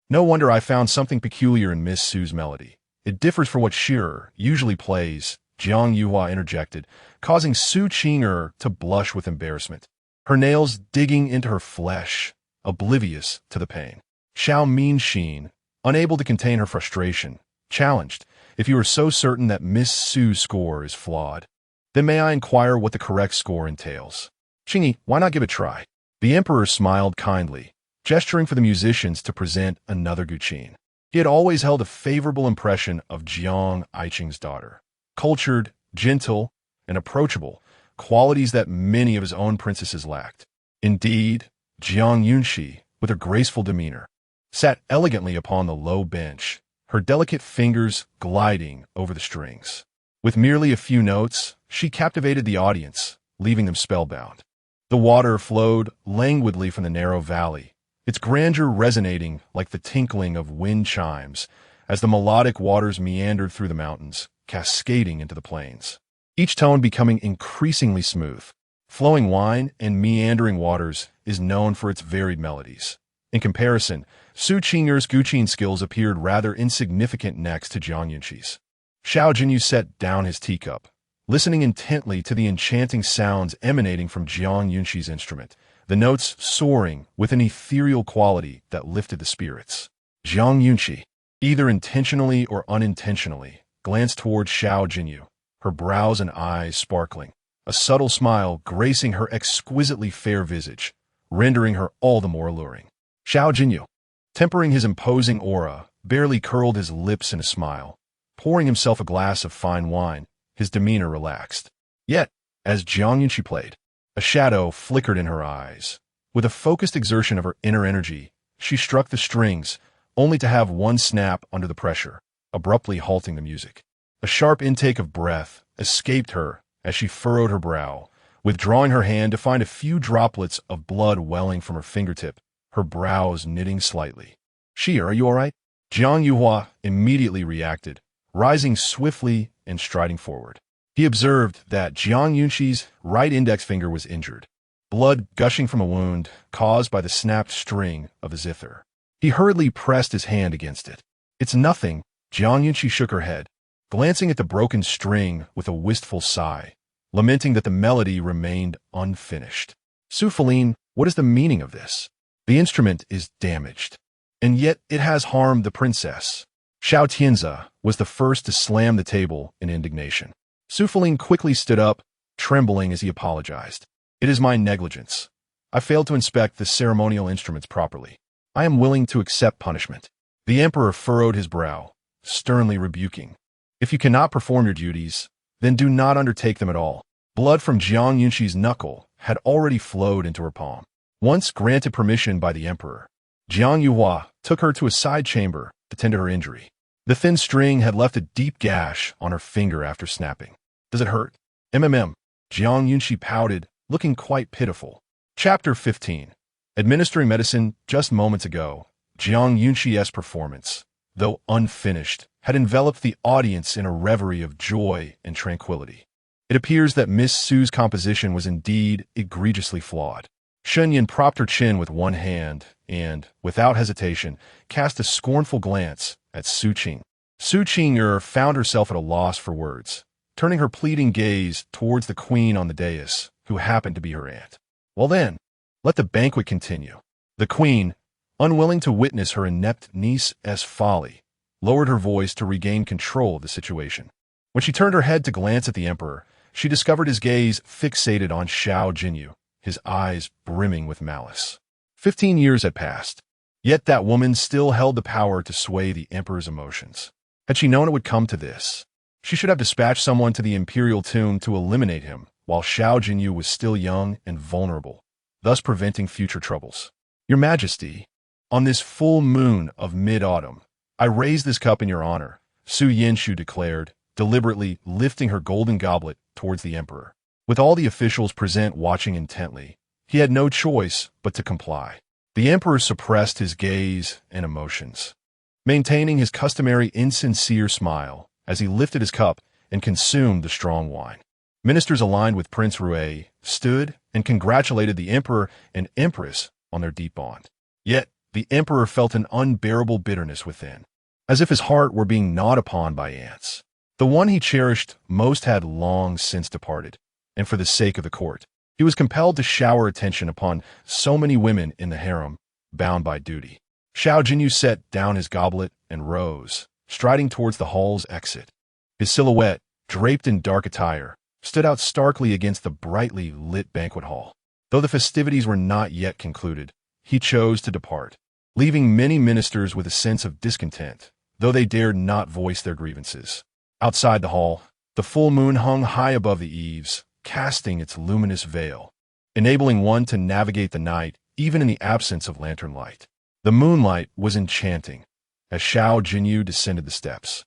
No wonder I found something peculiar in Miss Su's melody. It differs from what Shearer usually plays, Jiang Yuhua interjected, causing Su Qing to blush with embarrassment, her nails digging into her flesh, oblivious to the pain. Xiao Minxin, unable to contain her frustration, challenged, if you are so certain that Miss Su's score is flawed, then may I inquire what the correct score entails? Qingyi, why not give it a try? The emperor smiled kindly, gesturing for the musicians to present another guqin. He had always held a favorable impression of Jiang Yunxi's daughter. Cultured, gentle, and approachable, qualities that many of his own princesses lacked. Indeed, Jiang Yunxi, with her graceful demeanor, sat elegantly upon the low bench, her delicate fingers gliding over the strings. With merely a few notes, she captivated the audience, leaving them spellbound. The water flowed languidly from the narrow valley, its grandeur resonating like the tinkling of wind chimes as the melodic waters meandered through the mountains, cascading into the plains. Each tone becoming increasingly smooth. Flowing wine and meandering waters is known for its varied melodies. In comparison, Su Qingyi's Guqin skills appeared rather insignificant next to Jiang Yunxi's. Xiao Jinyao set down his teacup, listening intently to the enchanting sounds emanating from Jiang Yunxi's instrument, the notes soaring with an ethereal quality that lifted the spirits. Jiang Yunxi, either intentionally or unintentionally, glanced toward Xiao Jinyao, her brows and eyes sparkling, a subtle smile gracing her exquisitely fair visage, rendering her all the more alluring. Xiao Jinyao, tempering his imposing aura, barely curled his lips in a smile. Pouring himself a glass of fine wine, his demeanor relaxed. Yet, as Jiang Yunxi played, a shadow flickered in her eyes. With a focused exertion of her inner energy, she struck the strings, only to have one snap under the pressure, abruptly halting the music. A sharp intake of breath escaped her as she furrowed her brow, withdrawing her hand to find a few droplets of blood welling from her fingertip, her brows knitting slightly. "Xia, are you all right?" Jiang Yuhua immediately reacted, rising swiftly and striding forward. He observed that Jiang Yunxi's right index finger was injured, blood gushing from a wound caused by the snapped string of the zither. He hurriedly pressed his hand against it. "It's nothing." Jiang Yunxi shook her head, glancing at the broken string with a wistful sigh, lamenting that the melody remained unfinished. "Su Feline, what is the meaning of this? The instrument is damaged, and yet it has harmed the princess." Xiao Tianzi was the first to slam the table in indignation. Su Feline quickly stood up, trembling as he apologized. "It is my negligence. I failed to inspect the ceremonial instruments properly. I am willing to accept punishment." The emperor furrowed his brow, sternly rebuking. "If you cannot perform your duties, then do not undertake them at all." Blood from Jiang Yunxi's knuckle had already flowed into her palm. Once granted permission by the emperor, Jiang Yuhua took her to a side chamber to tend to her injury. The thin string had left a deep gash on her finger after snapping. "Does it hurt?" Jiang Yunxi pouted, looking quite pitiful. Chapter 15. Administering medicine just moments ago, Jiang Yunxi's performance, though unfinished, had enveloped the audience in a reverie of joy and tranquility. It appears that Miss Su's composition was indeed egregiously flawed. Shunyan propped her chin with one hand and, without hesitation, cast a scornful glance at Su Qing. Su Qingyi found herself at a loss for words, turning her pleading gaze towards the queen on the dais, who happened to be her aunt. "Well then, let the banquet continue." The queen, unwilling to witness her inept niece's folly, lowered her voice to regain control of the situation. When she turned her head to glance at the emperor, she discovered his gaze fixated on Xiao Jinyao, his eyes brimming with malice. 15 years had passed, yet that woman still held the power to sway the emperor's emotions. Had she known it would come to this, she should have dispatched someone to the imperial tomb to eliminate him while Xiao Jinyao was still young and vulnerable, thus preventing future troubles. "Your Majesty, on this full moon of mid-autumn, I raise this cup in your honor," Su Yinshu declared, deliberately lifting her golden goblet towards the emperor. With all the officials present watching intently, he had no choice but to comply. The emperor suppressed his gaze and emotions, maintaining his customary insincere smile as he lifted his cup and consumed the strong wine. Ministers aligned with Prince Rui stood and congratulated the emperor and empress on their deep bond. Yet, the emperor felt an unbearable bitterness within, as if his heart were being gnawed upon by ants. The one he cherished most had long since departed, and for the sake of the court, he was compelled to shower attention upon so many women in the harem, bound by duty. Xiao Jinyao set down his goblet and rose, striding towards the hall's exit. His silhouette, draped in dark attire, stood out starkly against the brightly lit banquet hall. Though the festivities were not yet concluded, he chose to depart. leaving many ministers with a sense of discontent, though they dared not voice their grievances. Outside the hall, the full moon hung high above the eaves, casting its luminous veil, enabling one to navigate the night even in the absence of lantern light. The moonlight was enchanting as Xiao Jinyao descended the steps.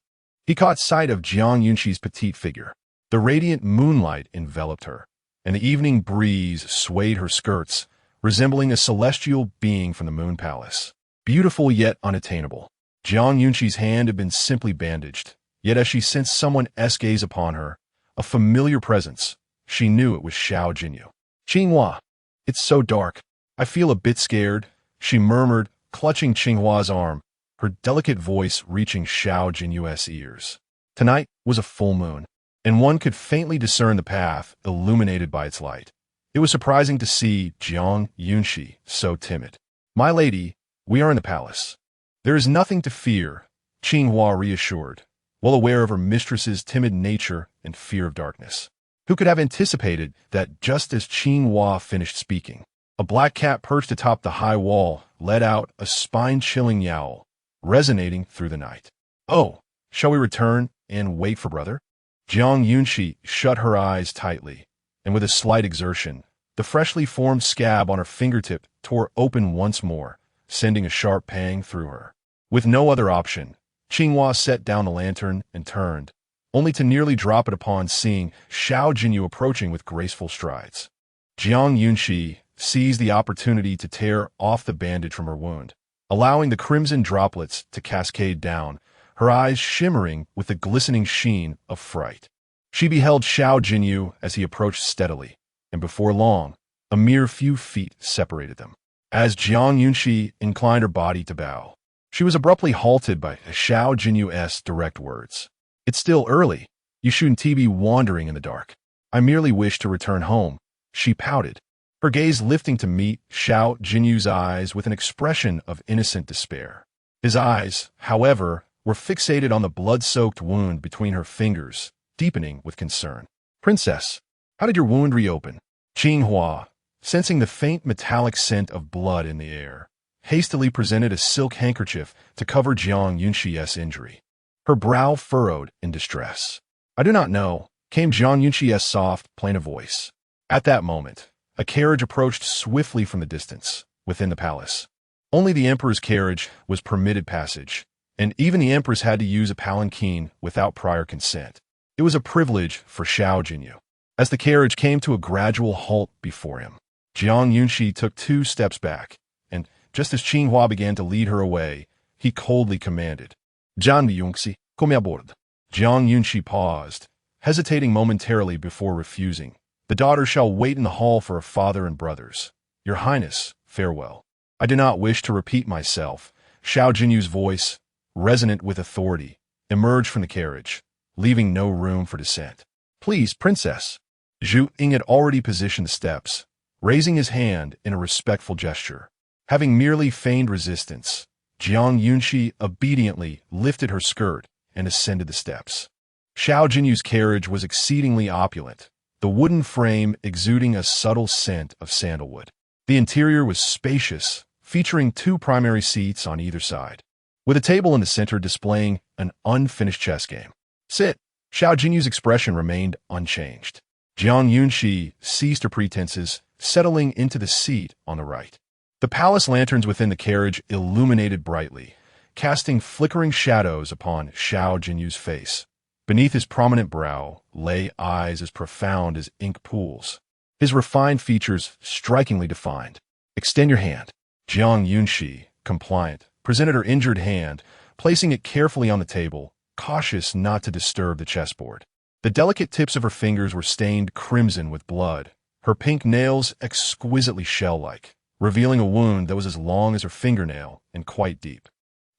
He caught sight of Jiang Yunxi's petite figure. The radiant moonlight enveloped her, and the evening breeze swayed her skirts, resembling a celestial being from the moon palace. Beautiful yet unattainable. Jiang Yunxi's hand had been simply bandaged, yet as she sensed someone's gaze upon her, a familiar presence, she knew it was Xiao Jinyao. "Qinghua, it's so dark. I feel a bit scared," she murmured, clutching Qinghua's arm, her delicate voice reaching Xiao Jinyao's ears. Tonight was a full moon, and one could faintly discern the path illuminated by its light. It was surprising to see Jiang Yunxi so timid. "My lady, we are in the palace. There is nothing to fear," Qinghua reassured, well aware of her mistress's timid nature and fear of darkness. Who could have anticipated that just as Qinghua finished speaking, a black cat perched atop the high wall let out a spine-chilling yowl, resonating through the night. "Oh, shall we return and wait for brother?" Jiang Yunxi shut her eyes tightly, and with a slight exertion, the freshly formed scab on her fingertip tore open once more, sending a sharp pang through her. With no other option, Qinghua set down the lantern and turned, only to nearly drop it upon seeing Xiao Jinyao approaching with graceful strides. Jiang Yunxi seized the opportunity to tear off the bandage from her wound, allowing the crimson droplets to cascade down, her eyes shimmering with the glistening sheen of fright. She beheld Xiao Jinyao as he approached steadily, and before long, a mere few feet separated them. As Jiang Yunxi inclined her body to bow, she was abruptly halted by Xiao Jinyao's direct words. "It's still early. You shouldn't be wandering in the dark. I merely wish to return home," she pouted, her gaze lifting to meet Xiao Jinyao's eyes with an expression of innocent despair. His eyes, however, were fixated on the blood-soaked wound between her fingers, deepening with concern. "Princess, how did your wound reopen?" Qinghua, sensing the faint metallic scent of blood in the air, hastily presented a silk handkerchief to cover Jiang Yunxi's injury. Her brow furrowed in distress. "I do not know," came Jiang Yunxi's soft, plaintive voice. At that moment, a carriage approached swiftly from the distance, within the palace. Only the emperor's carriage was permitted passage, and even the empress had to use a palanquin without prior consent. It was a privilege for Xiao Jinyao. As the carriage came to a gradual halt before him, Jiang Yunxi took 2 steps back, and, just as Qinghua began to lead her away, he coldly commanded, "Jiang Yunxi, come aboard." Jiang Yunxi paused, hesitating momentarily before refusing. "The daughter shall wait in the hall for her father and brothers. Your Highness, farewell." "I do not wish to repeat myself." Xiao Jinyao's voice, resonant with authority, emerged from the carriage, leaving no room for dissent. "Please, Princess." Zhu Ying had already positioned the steps, raising his hand in a respectful gesture. Having merely feigned resistance, Jiang Yunxi obediently lifted her skirt and ascended the steps. Xiao Jinyao's carriage was exceedingly opulent, the wooden frame exuding a subtle scent of sandalwood. The interior was spacious, featuring 2 primary seats on either side, with a table in the center displaying an unfinished chess game. "Sit." Xiao Jinyao's expression remained unchanged. Jiang Yunxi ceased her pretenses, settling into the seat on the right. The palace lanterns within the carriage illuminated brightly, casting flickering shadows upon Xiao Jinyao's face. Beneath his prominent brow lay eyes as profound as ink pools, his refined features strikingly defined. "Extend your hand." Jiang Yunxi, compliant, presented her injured hand, placing it carefully on the table, cautious not to disturb the chessboard. The delicate tips of her fingers were stained crimson with blood, her pink nails exquisitely shell-like, revealing a wound that was as long as her fingernail and quite deep.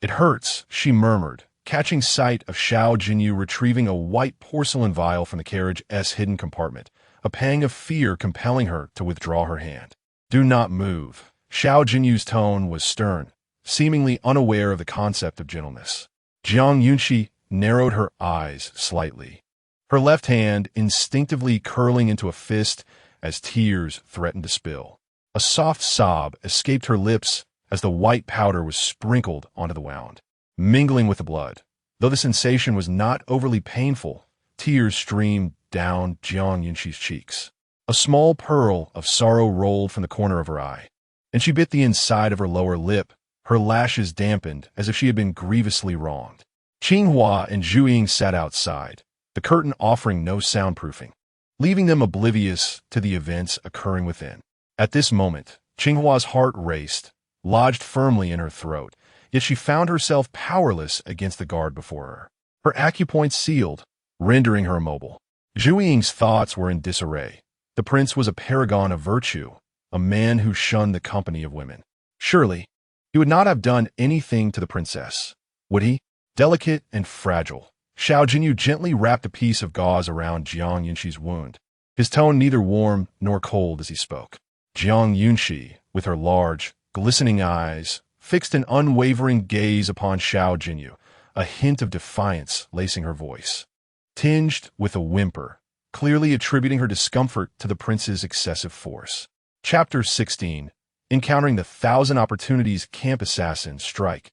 "It hurts," she murmured, catching sight of Xiao Jinyao retrieving a white porcelain vial from the carriage's hidden compartment, a pang of fear compelling her to withdraw her hand. "Do not move." Xiao Jinyao's tone was stern, seemingly unaware of the concept of gentleness. Jiang Yunxi narrowed her eyes slightly, her left hand instinctively curling into a fist as tears threatened to spill. A soft sob escaped her lips as the white powder was sprinkled onto the wound, mingling with the blood. Though the sensation was not overly painful, tears streamed down Jiang Yunxi's cheeks. A small pearl of sorrow rolled from the corner of her eye, and she bit the inside of her lower lip, her lashes dampened as if she had been grievously wronged. Qinghua and Zhu Ying sat outside, the curtain offering no soundproofing, leaving them oblivious to the events occurring within. At this moment, Qinghua's heart raced, lodged firmly in her throat, yet she found herself powerless against the guard before her. Her acupoint sealed, rendering her immobile. Zhu Ying's thoughts were in disarray. The prince was a paragon of virtue, a man who shunned the company of women. Surely, he would not have done anything to the princess, would he? Delicate and fragile, Xiao Jinyao gently wrapped a piece of gauze around Jiang Yunxi's wound, his tone neither warm nor cold as he spoke. Jiang Yunxi, with her large, glistening eyes, fixed an unwavering gaze upon Xiao Jinyao, a hint of defiance lacing her voice, tinged with a whimper, clearly attributing her discomfort to the prince's excessive force. Chapter 16. Encountering the 1,000 opportunities camp assassins strike.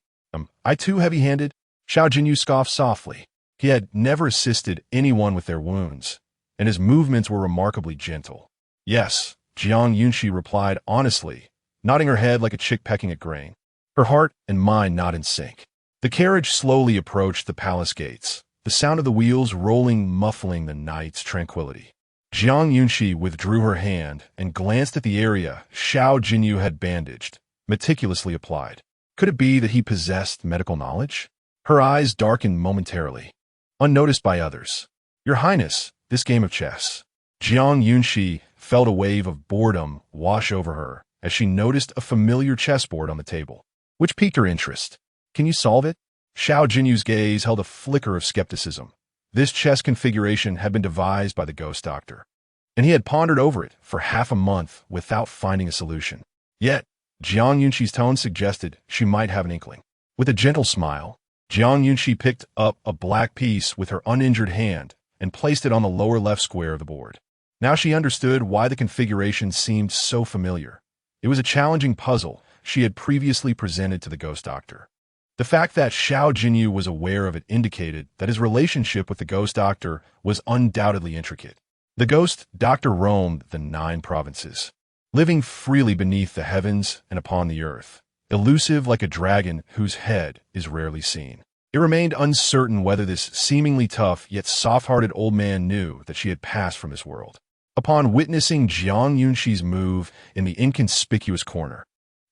I too heavy-handed? Xiao Jinyao scoffed softly. He had never assisted anyone with their wounds, and his movements were remarkably gentle. Yes, Jiang Yunxi replied honestly, nodding her head like a chick pecking at grain. Her heart and mind not in sync. The carriage slowly approached the palace gates, the sound of the wheels rolling muffling the night's tranquility. Jiang Yunxi withdrew her hand and glanced at the area Xiao Jinyao had bandaged, meticulously applied. Could it be that he possessed medical knowledge? Her eyes darkened momentarily, unnoticed by others. Your Highness, this game of chess. Jiang Yunxi felt a wave of boredom wash over her as she noticed a familiar chessboard on the table, which piqued her interest. Can you solve it? Xiao Jinyao's gaze held a flicker of skepticism. This chess configuration had been devised by the ghost doctor, and he had pondered over it for half a month without finding a solution. Yet, Jiang Yunxi's tone suggested she might have an inkling. With a gentle smile, Jiang Yunxi picked up a black piece with her uninjured hand and placed it on the lower left square of the board. Now she understood why the configuration seemed so familiar. It was a challenging puzzle she had previously presented to the ghost doctor. The fact that Xiao Jinyao was aware of it indicated that his relationship with the ghost doctor was undoubtedly intricate. The ghost doctor roamed the 9 provinces, living freely beneath the heavens and upon the earth, elusive like a dragon whose head is rarely seen. It remained uncertain whether this seemingly tough yet soft-hearted old man knew that she had passed from this world. Upon witnessing Jiang Yunxi's move in the inconspicuous corner,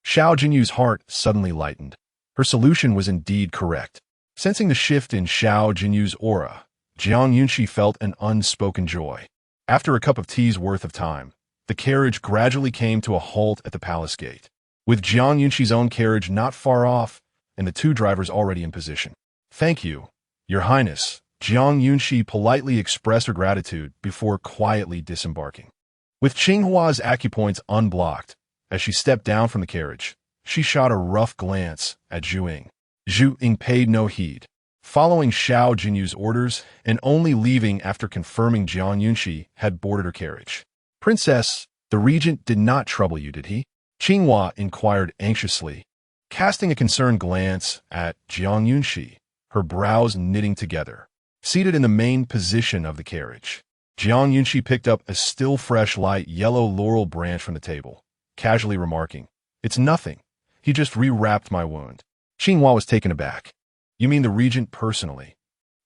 Xiao Jinyao's heart suddenly lightened. Her solution was indeed correct. Sensing the shift in Xiao Jinyao's aura, Jiang Yunxi felt an unspoken joy. After a cup of tea's worth of time, the carriage gradually came to a halt at the palace gate, with Jiang Yunxi's own carriage not far off and the 2 drivers already in position. Thank you, Your Highness. Jiang Yunxi politely expressed her gratitude before quietly disembarking. With Qinghua's acupoints unblocked, as she stepped down from the carriage, she shot a rough glance at Zhu Ying. Zhu Ying paid no heed, following Xiao Jinyao's orders and only leaving after confirming Jiang Yunxi had boarded her carriage. Princess, the regent did not trouble you, did he? Qinghua inquired anxiously, casting a concerned glance at Jiang Yunxi, her brows knitting together. Seated in the main position of the carriage, Jiang Yunxi picked up a still fresh light yellow laurel branch from the table, casually remarking, "It's nothing. He just rewrapped my wound." Qinghua was taken aback. "You mean the regent personally?"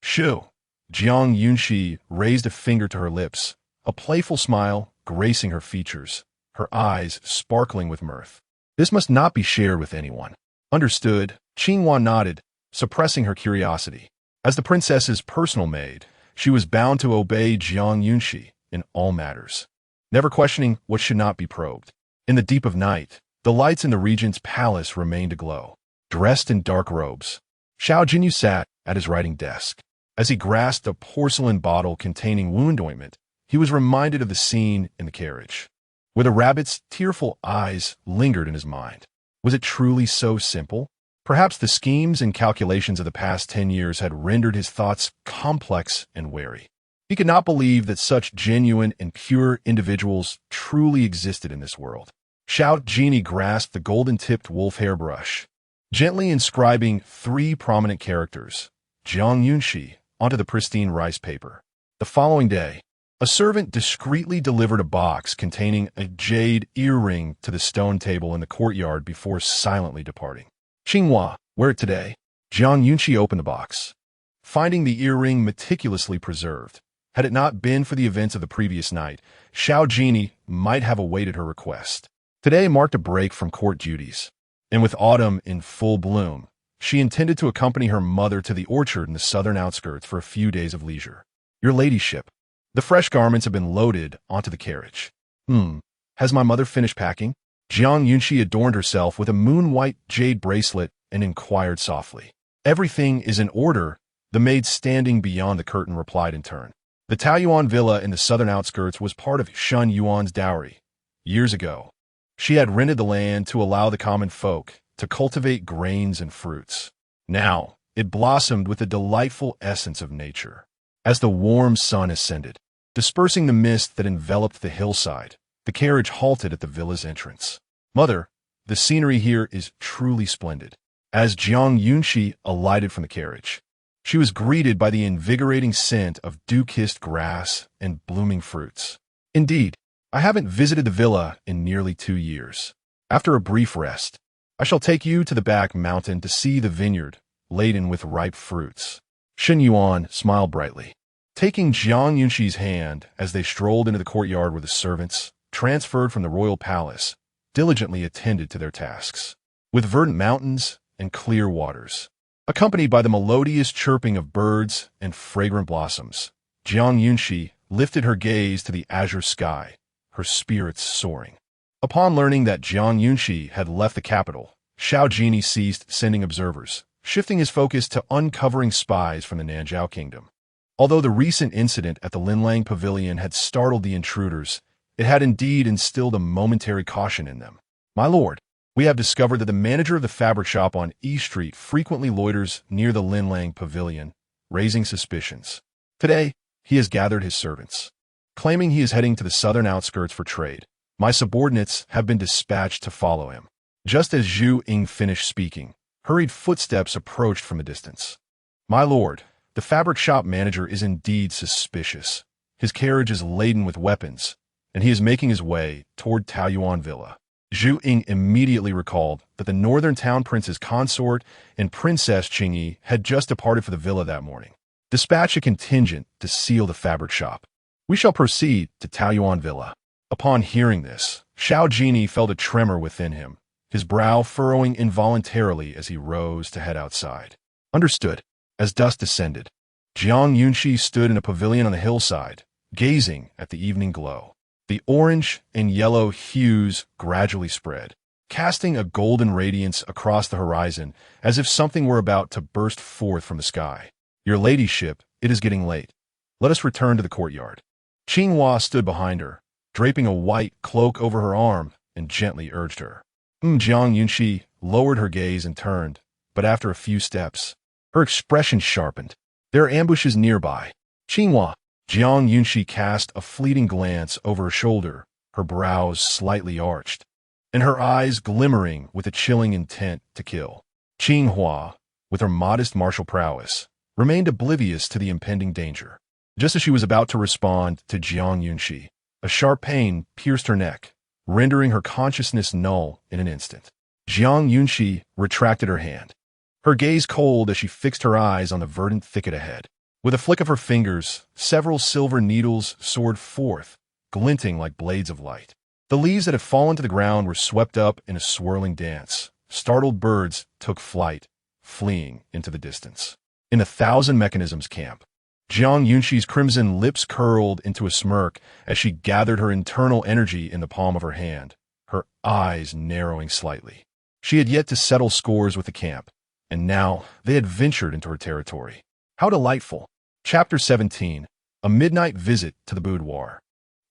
"Shoo." Jiang Yunxi raised a finger to her lips, a playful smile gracing her features, her eyes sparkling with mirth. "This must not be shared with anyone." "Understood." Qinghua nodded, suppressing her curiosity. As the princess's personal maid, she was bound to obey Jiang Yunxi in all matters, never questioning what should not be probed. In the deep of night, the lights in the regent's palace remained aglow. Dressed in dark robes, Xiao Jinyao sat at his writing desk. As he grasped a porcelain bottle containing wound ointment, he was reminded of the scene in the carriage, where the rabbit's tearful eyes lingered in his mind. Was it truly so simple? Perhaps the schemes and calculations of the past 10 years had rendered his thoughts complex and wary. He could not believe that such genuine and pure individuals truly existed in this world. Xiao Jinyao grasped the golden-tipped wolf hairbrush, gently inscribing 3 prominent characters, Jiang Yunxi, onto the pristine rice paper. The following day, a servant discreetly delivered a box containing a jade earring to the stone table in the courtyard before silently departing. Qingyi, wear it today. Jiang Yunxi opened the box, finding the earring meticulously preserved. Had it not been for the events of the previous night, Xiao Jinyao might have awaited her request. Today marked a break from court duties, and with autumn in full bloom, she intended to accompany her mother to the orchard in the southern outskirts for a few days of leisure. Your ladyship, the fresh garments have been loaded onto the carriage. Has my mother finished packing? Jiang Yunxi adorned herself with a moon-white jade bracelet and inquired softly. Everything is in order, the maid standing beyond the curtain replied in turn. The Taoyuan villa in the southern outskirts was part of Shen Yuan's dowry. Years ago, she had rented the land to allow the common folk to cultivate grains and fruits. Now, it blossomed with the delightful essence of nature. As the warm sun ascended, dispersing the mist that enveloped the hillside, the carriage halted at the villa's entrance. Mother, the scenery here is truly splendid. As Jiang Yunxi alighted from the carriage, she was greeted by the invigorating scent of dew-kissed grass and blooming fruits. Indeed, I haven't visited the villa in nearly 2 years. After a brief rest, I shall take you to the back mountain to see the vineyard laden with ripe fruits. Shen Yuan smiled brightly, taking Jiang Yunxi's hand as they strolled into the courtyard where the servants, transferred from the royal palace, diligently attended to their tasks. With verdant mountains and clear waters, accompanied by the melodious chirping of birds and fragrant blossoms, Jiang Yunxi lifted her gaze to the azure sky, her spirits soaring. Upon learning that Jiang Yunxi had left the capital, Xiao Jinyao ceased sending observers, shifting his focus to uncovering spies from the Nanzhao kingdom. Although the recent incident at the Linlang Pavilion had startled the intruders, it had indeed instilled a momentary caution in them. My lord, we have discovered that the manager of the fabric shop on E Street frequently loiters near the Linlang Pavilion, raising suspicions. Today, he has gathered his servants, claiming he is heading to the southern outskirts for trade. My subordinates have been dispatched to follow him. Just as Zhu Ying finished speaking, hurried footsteps approached from a distance. My lord, the fabric shop manager is indeed suspicious. His carriage is laden with weapons, and he is making his way toward Taoyuan Villa. Zhu Ying immediately recalled that the northern town prince's consort and Princess Qingyi had just departed for the villa that morning. Dispatch a contingent to seal the fabric shop. We shall proceed to Taoyuan Villa. Upon hearing this, Xiao Jinyao felt a tremor within him, his brow furrowing involuntarily as he rose to head outside. Understood. As dusk descended, Jiang Yunxi stood in a pavilion on the hillside, gazing at the evening glow. The orange and yellow hues gradually spread, casting a golden radiance across the horizon as if something were about to burst forth from the sky. Your ladyship, it is getting late. Let us return to the courtyard. Qingyi stood behind her, draping a white cloak over her arm, and gently urged her. Jiang Yunxi lowered her gaze and turned, but after a few steps, her expression sharpened. There are ambushes nearby. Qingyi. Jiang Yunxi cast a fleeting glance over her shoulder, her brows slightly arched, and her eyes glimmering with a chilling intent to kill. Qingyi, with her modest martial prowess, remained oblivious to the impending danger. Just as she was about to respond to Jiang Yunxi, a sharp pain pierced her neck, rendering her consciousness null in an instant. Jiang Yunxi retracted her hand, her gaze cold as she fixed her eyes on the verdant thicket ahead. With a flick of her fingers, several silver needles soared forth, glinting like blades of light. The leaves that had fallen to the ground were swept up in a swirling dance. Startled birds took flight, fleeing into the distance. In the Thousand Mechanisms camp, Jiang Yunxi's crimson lips curled into a smirk as she gathered her internal energy in the palm of her hand, her eyes narrowing slightly. She had yet to settle scores with the camp, and now they had ventured into her territory. How delightful! Chapter 17, A Midnight Visit to the Boudoir.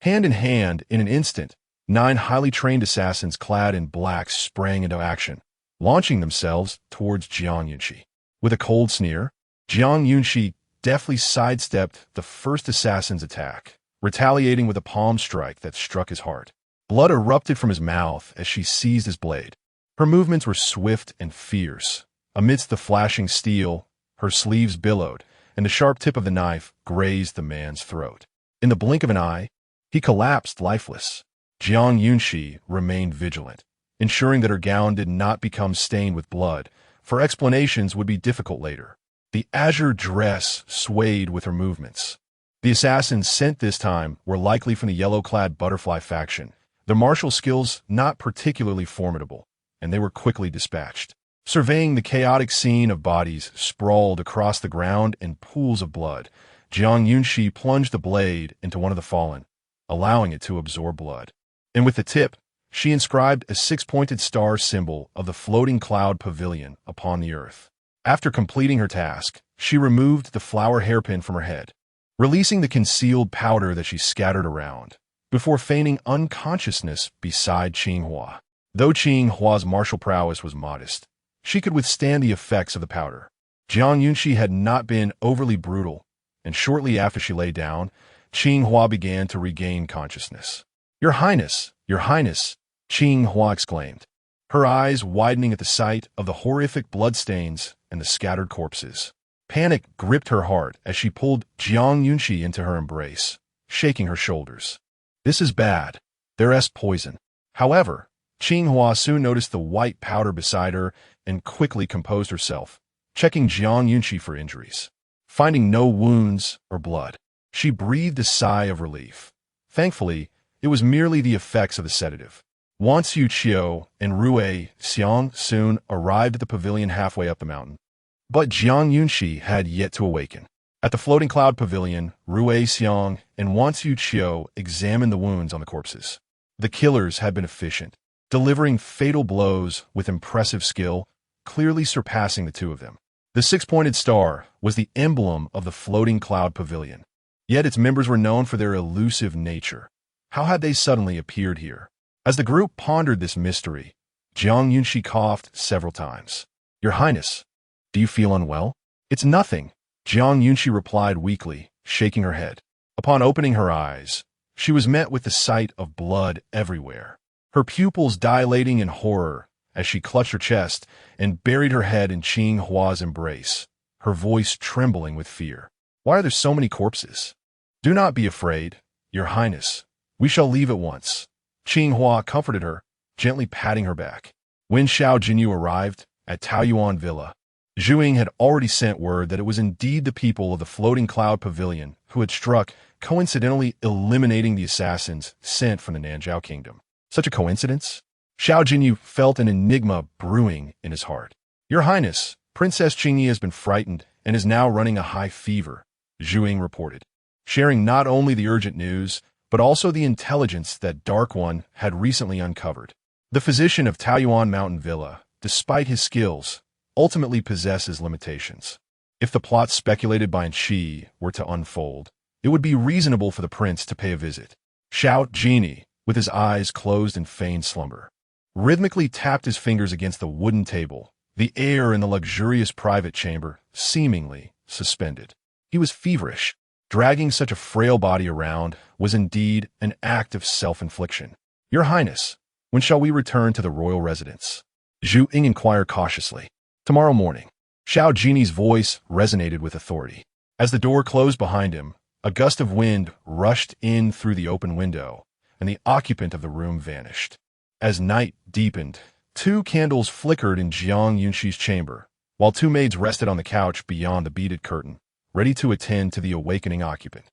Hand in hand, in an instant, 9 highly trained assassins clad in black sprang into action, launching themselves towards Jiang Yunxi. With a cold sneer, Jiang Yunxi deftly sidestepped the first assassin's attack, retaliating with a palm strike that struck his heart. Blood erupted from his mouth as she seized his blade. Her movements were swift and fierce. Amidst the flashing steel, her sleeves billowed, and the sharp tip of the knife grazed the man's throat. In the blink of an eye, he collapsed lifeless. Jiang Yunxi remained vigilant, ensuring that her gown did not become stained with blood, for explanations would be difficult later. The azure dress swayed with her movements. The assassins sent this time were likely from the yellow-clad butterfly faction, their martial skills not particularly formidable, and they were quickly dispatched. Surveying the chaotic scene of bodies sprawled across the ground in pools of blood, Jiang Yunxi plunged the blade into one of the fallen, allowing it to absorb blood. And with the tip, she inscribed a six-pointed star symbol of the floating cloud pavilion upon the earth. After completing her task, she removed the flower hairpin from her head, releasing the concealed powder that she scattered around, before feigning unconsciousness beside Qinghua. Though Qinghua's martial prowess was modest, she could withstand the effects of the powder. Jiang Yunxi had not been overly brutal, and shortly after she lay down, Qinghua began to regain consciousness. Your Highness, Qinghua exclaimed, her eyes widening at the sight of the horrific bloodstains and the scattered corpses. Panic gripped her heart as she pulled Jiang Yunxi into her embrace, shaking her shoulders. This is bad. There's poison. However, Qinghua soon noticed the white powder beside her and quickly composed herself, checking Jiang Yunxi for injuries. Finding no wounds or blood, she breathed a sigh of relief. Thankfully, it was merely the effects of the sedative. Wansu Qiu and Rui Xiang soon arrived at the pavilion halfway up the mountain. But Jiang Yunxi had yet to awaken. At the floating cloud pavilion, Rui Xiang and Wansu Qiu examined the wounds on the corpses. The killers had been efficient, delivering fatal blows with impressive skill, clearly surpassing the two of them. The six-pointed star was the emblem of the floating cloud pavilion, yet its members were known for their elusive nature. How had they suddenly appeared here? As the group pondered this mystery, Jiang Yunxi coughed several times. Your Highness, do you feel unwell? It's nothing, Jiang Yunxi replied weakly, shaking her head. Upon opening her eyes, she was met with the sight of blood everywhere, her pupils dilating in horror as she clutched her chest and buried her head in Qinghua's embrace, her voice trembling with fear. Why are there so many corpses? Do not be afraid, Your Highness. We shall leave at once. Qinghua comforted her, gently patting her back. When Xiao Jinyao arrived at Taoyuan Villa, Zhu had already sent word that it was indeed the people of the floating cloud pavilion who had struck, coincidentally eliminating the assassins sent from the Nanzhao kingdom. Such a coincidence? Xiao Jinyao felt an enigma brewing in his heart. Your Highness, Princess Qingyi has been frightened and is now running a high fever, Zhu reported, sharing not only the urgent news, but also the intelligence that Dark One had recently uncovered. The physician of Taoyuan Mountain Villa, despite his skills, ultimately possesses limitations. If the plot speculated by Qi were to unfold, it would be reasonable for the prince to pay a visit. Xiao Jinyao, with his eyes closed in feigned slumber, rhythmically tapped his fingers against the wooden table, the air in the luxurious private chamber seemingly suspended. He was feverish. Dragging such a frail body around was indeed an act of self-infliction. Your Highness, when shall we return to the royal residence? Zhu inquired cautiously. Tomorrow morning. Xiao Jiny's voice resonated with authority. As the door closed behind him, a gust of wind rushed in through the open window, and the occupant of the room vanished. As night deepened, 2 candles flickered in Jiang Yunxi's chamber, while 2 maids rested on the couch beyond the beaded curtain, ready to attend to the awakening occupant.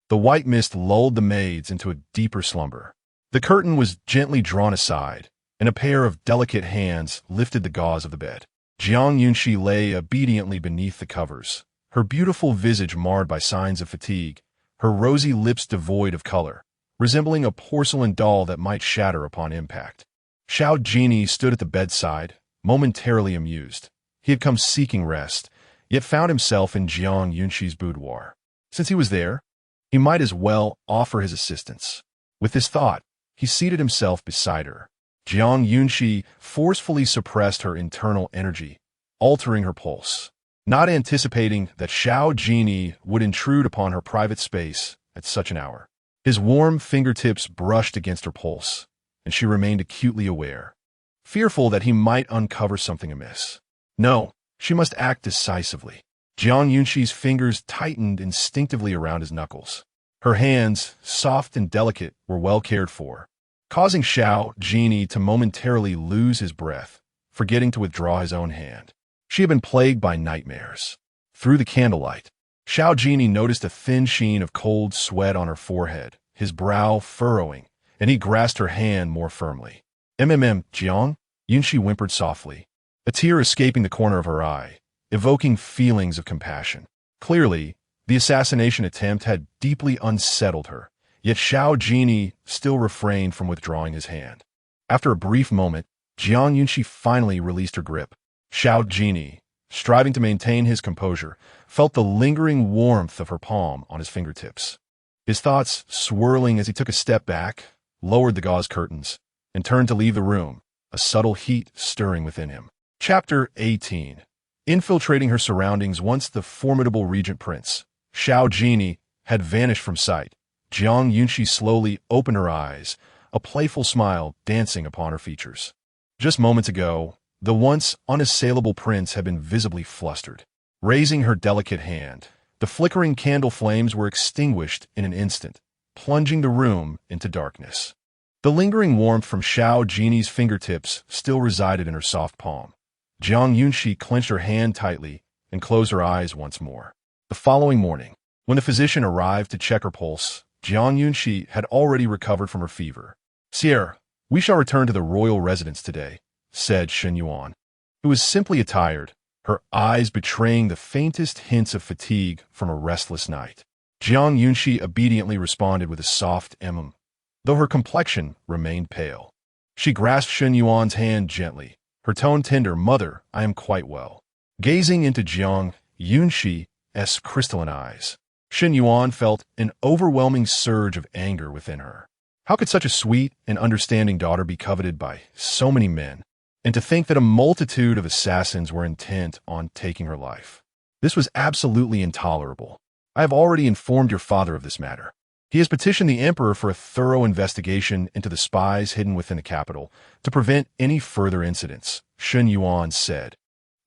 The white mist lulled the maids into a deeper slumber. The curtain was gently drawn aside, and a pair of delicate hands lifted the gauze of the bed. Jiang Yunxi lay obediently beneath the covers, her beautiful visage marred by signs of fatigue, her rosy lips devoid of color, resembling a porcelain doll that might shatter upon impact. Xiao Jinyao stood at the bedside, momentarily amused. He had come seeking rest, yet found himself in Jiang Yunxi's boudoir. Since he was there, he might as well offer his assistance. With this thought, he seated himself beside her. Jiang Yunxi forcefully suppressed her internal energy, altering her pulse, not anticipating that Xiao Jinyao would intrude upon her private space at such an hour. His warm fingertips brushed against her pulse, and she remained acutely aware, fearful that he might uncover something amiss. No, she must act decisively. Jiang Yunxi's fingers tightened instinctively around his knuckles. Her hands, soft and delicate, were well cared for, causing Xiao Jinyao to momentarily lose his breath, forgetting to withdraw his own hand. She had been plagued by nightmares. Through the candlelight, Xiao Jinyao noticed a thin sheen of cold sweat on her forehead, his brow furrowing, and he grasped her hand more firmly. Jiang? Yunxi whimpered softly, a tear escaping the corner of her eye, evoking feelings of compassion. Clearly, the assassination attempt had deeply unsettled her, yet Xiao Jinyao still refrained from withdrawing his hand. After a brief moment, Jiang Yunxi finally released her grip. Xiao Jinyao, striving to maintain his composure, felt the lingering warmth of her palm on his fingertips. His thoughts swirling as he took a step back, lowered the gauze curtains, and turned to leave the room, a subtle heat stirring within him. Chapter 18. Infiltrating her surroundings once the formidable Regent Prince, Xiao Jinyao, had vanished from sight, Jiang Yunxi slowly opened her eyes, a playful smile dancing upon her features. Just moments ago, the once unassailable prince had been visibly flustered. Raising her delicate hand, the flickering candle flames were extinguished in an instant, plunging the room into darkness. The lingering warmth from Xiao Jinyao's fingertips still resided in her soft palm. Jiang Yunxi clenched her hand tightly and closed her eyes once more. The following morning, when the physician arrived to check her pulse, Jiang Yunxi had already recovered from her fever. "Sire, we shall return to the royal residence today," said Xinyuan, who was simply attired, her eyes betraying the faintest hints of fatigue from a restless night. Jiang Yunxi obediently responded with a soft though her complexion remained pale. She grasped Xinyuan's hand gently, her tone tender. "Mother, I am quite well." Gazing into Jiang Yunxi's crystalline eyes, Xinyuan felt an overwhelming surge of anger within her. How could such a sweet and understanding daughter be coveted by so many men, and to think that a multitude of assassins were intent on taking her life? This was absolutely intolerable. "I have already informed your father of this matter. He has petitioned the emperor for a thorough investigation into the spies hidden within the capital to prevent any further incidents," Xinyuan said,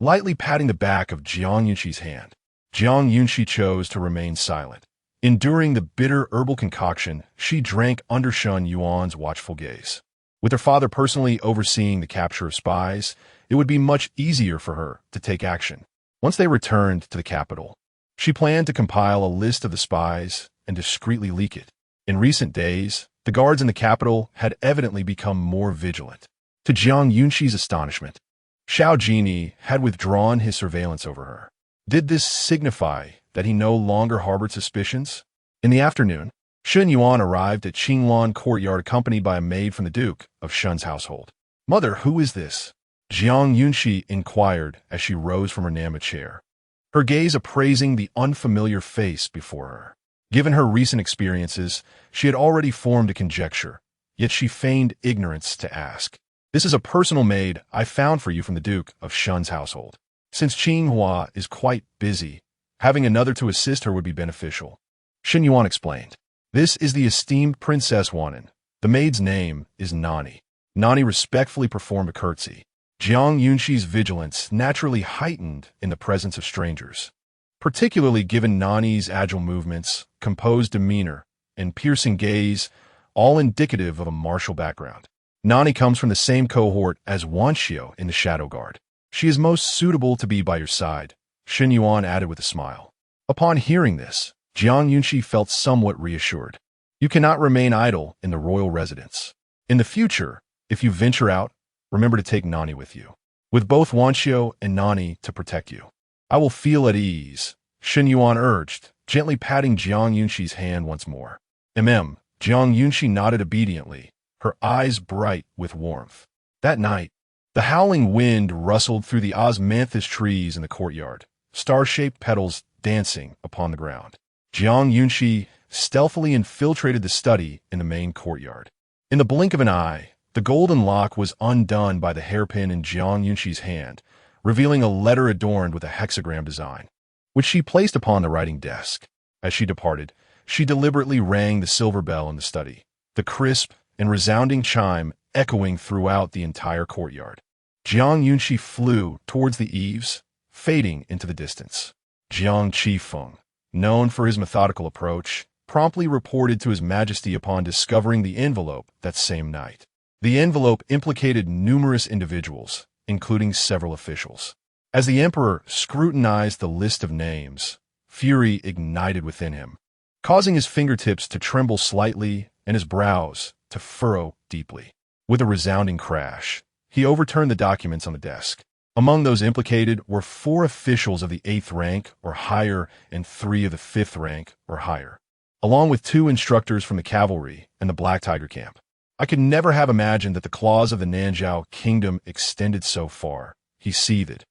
lightly patting the back of Jiang Yunxi's hand. Jiang Yunxi chose to remain silent. Enduring the bitter herbal concoction, she drank under Xinyuan's watchful gaze. With her father personally overseeing the capture of spies, it would be much easier for her to take action. Once they returned to the capital, she planned to compile a list of the spies and discreetly leak it. In recent days, the guards in the capital had evidently become more vigilant. To Jiang Yunxi's astonishment, Xiao Jinyao had withdrawn his surveillance over her. Did this signify that he no longer harbored suspicions? In the afternoon, Xinyuan arrived at Qinglan courtyard accompanied by a maid from the Duke of Shun's household. "Mother, who is this?" Jiang Yunxi inquired as she rose from her Nama chair, her gaze appraising the unfamiliar face before her. Given her recent experiences, she had already formed a conjecture, yet she feigned ignorance to ask. "This is a personal maid I found for you from the Duke of Shun's household. Since Qinghua is quite busy, having another to assist her would be beneficial," Xinyuan explained. "This is the esteemed Princess Wanan. The maid's name is Nani." Nani respectfully performed a curtsy. Jiang Yunxi's vigilance naturally heightened in the presence of strangers, particularly given Nani's agile movements, composed demeanor, and piercing gaze, all indicative of a martial background. "Nani comes from the same cohort as Wanxiu in the Shadow Guard. She is most suitable to be by your side," Xinyuan added with a smile. Upon hearing this, Jiang Yunxi felt somewhat reassured. "You cannot remain idle in the royal residence. In the future, if you venture out, remember to take Nani with you, with both Wanxiu and Nani to protect you." "I will feel at ease," Xinyuan urged, gently patting Jiang Yunxi's hand once more. Jiang Yunxi nodded obediently, her eyes bright with warmth. That night, the howling wind rustled through the osmanthus trees in the courtyard, star-shaped petals dancing upon the ground. Jiang Yunxi stealthily infiltrated the study in the main courtyard. In the blink of an eye, the golden lock was undone by the hairpin in Jiang Yunxi's hand, revealing a letter adorned with a hexagram design, which she placed upon the writing desk. As she departed, she deliberately rang the silver bell in the study. The crisp, and resounding chime echoing throughout the entire courtyard. Jiang Yunxi flew towards the eaves, fading into the distance. Jiang Qifeng, known for his methodical approach, promptly reported to His Majesty upon discovering the envelope that same night. The envelope implicated numerous individuals, including several officials. As the emperor scrutinized the list of names, fury ignited within him, causing his fingertips to tremble slightly and his brows to furrow deeply. With a resounding crash, he overturned the documents on the desk. Among those implicated were 4 officials of the 8th rank or higher and 3 of the 5th rank or higher, along with 2 instructors from the cavalry and the Black Tiger camp. I could never have imagined that the claws of the Nanzhao kingdom extended so far, he seethed.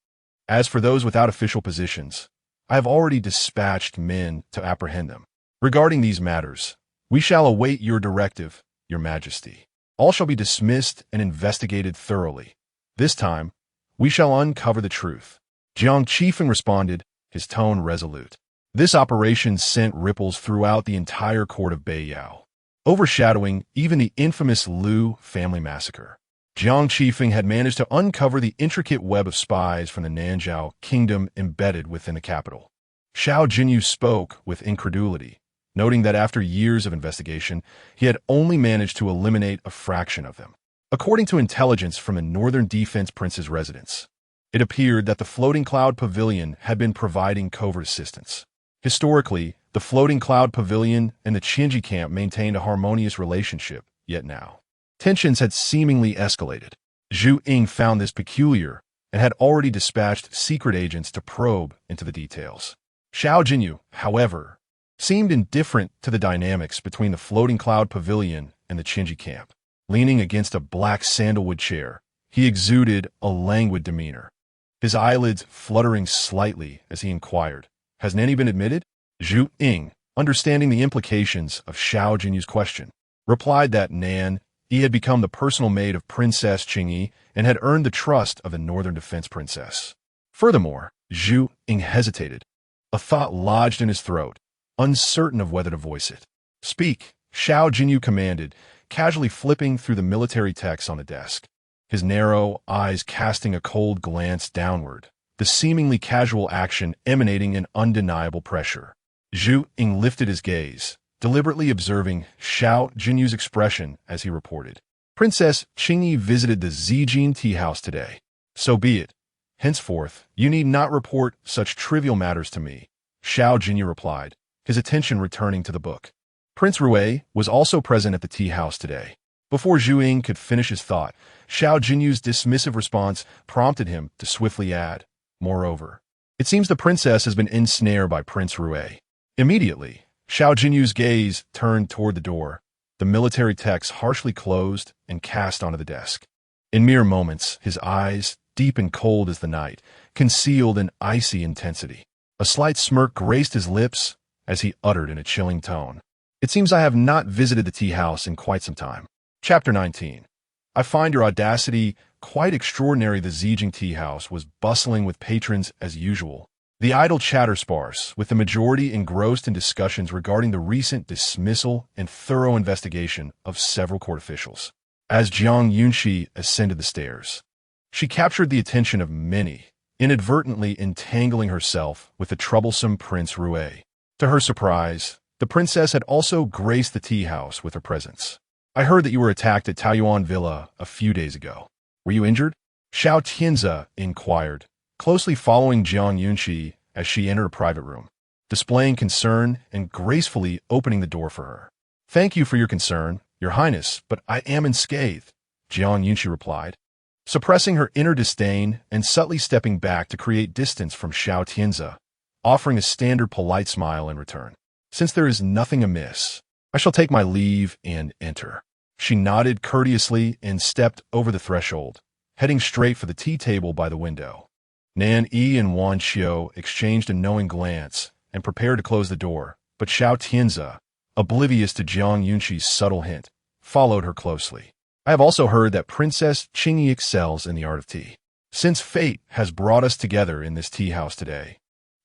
As for those without official positions, I have already dispatched men to apprehend them. Regarding these matters, we shall await your directive, Your Majesty. All shall be dismissed and investigated thoroughly. This time, we shall uncover the truth. Jiang Qifeng responded, his tone resolute. This operation sent ripples throughout the entire court of Beiyao, overshadowing even the infamous Liu family massacre. Jiang Qifeng had managed to uncover the intricate web of spies from the Nanzhao kingdom embedded within the capital. Xiao Jinyao spoke with incredulity, noting that after years of investigation, he had only managed to eliminate a fraction of them. According to intelligence from a Northern Defense Prince's residence, it appeared that the Floating Cloud Pavilion had been providing covert assistance. Historically, the Floating Cloud Pavilion and the Qingyi camp maintained a harmonious relationship, yet now tensions had seemingly escalated. Zhu Ying found this peculiar and had already dispatched secret agents to probe into the details. Xiao Jinyao, however, seemed indifferent to the dynamics between the Floating Cloud Pavilion and the Qingyi camp. Leaning against a black sandalwood chair, he exuded a languid demeanor, his eyelids fluttering slightly as he inquired, "Has Nanny been admitted?" Zhu Ying, understanding the implications of Xiao Jinyao's question, replied that He had become the personal maid of Princess Qingyi and had earned the trust of the Northern Defense Princess. Furthermore, Zhu Ying hesitated, a thought lodged in his throat, uncertain of whether to voice it. "Speak," Xiao Jinyao commanded, casually flipping through the military texts on the desk, his narrow eyes casting a cold glance downward, the seemingly casual action emanating an undeniable pressure. Zhu Ying lifted his gaze, deliberately observing Xiao Jinyao's expression as he reported. "Princess Qingyi visited the Zhixian tea house today. So be it. Henceforth, you need not report such trivial matters to me," Xiao Jinyao replied, his attention returning to the book. Prince Rui was also present at the tea house today. Before Zhu Ying could finish his thought, Xiao Jinyao's dismissive response prompted him to swiftly add, "Moreover, it seems the princess has been ensnared by Prince Rui." Immediately, Xiao Jinyao's gaze turned toward the door, the military text harshly closed and cast onto the desk. In mere moments, his eyes, deep and cold as the night, concealed an icy intensity. A slight smirk graced his lips as he uttered in a chilling tone, "It seems I have not visited the tea house in quite some time." Chapter 19. I find your audacity quite extraordinary. The Zhixian tea house was bustling with patrons as usual, the idle chatter sparse, with the majority engrossed in discussions regarding the recent dismissal and thorough investigation of several court officials. As Jiang Yunxi ascended the stairs, she captured the attention of many, inadvertently entangling herself with the troublesome Prince Rui. To her surprise, the princess had also graced the tea house with her presence. "I heard that you were attacked at Taoyuan Villa a few days ago. Were you injured?" Xiao Tianze inquired, closely following Jiang Yunxi as she entered a private room, displaying concern and gracefully opening the door for her. "Thank you for your concern, Your Highness, but I am unscathed," Jiang Yunxi replied, suppressing her inner disdain and subtly stepping back to create distance from Xiao Tianze, offering a standard polite smile in return. "Since there is nothing amiss, I shall take my leave and enter." She nodded courteously and stepped over the threshold, heading straight for the tea table by the window. Nan Yi and Wan Xiu exchanged a knowing glance and prepared to close the door, but Xiao Tianze, oblivious to Jiang Yunxi's subtle hint, followed her closely. "I have also heard that Princess Qingyi excels in the art of tea. Since fate has brought us together in this tea house today,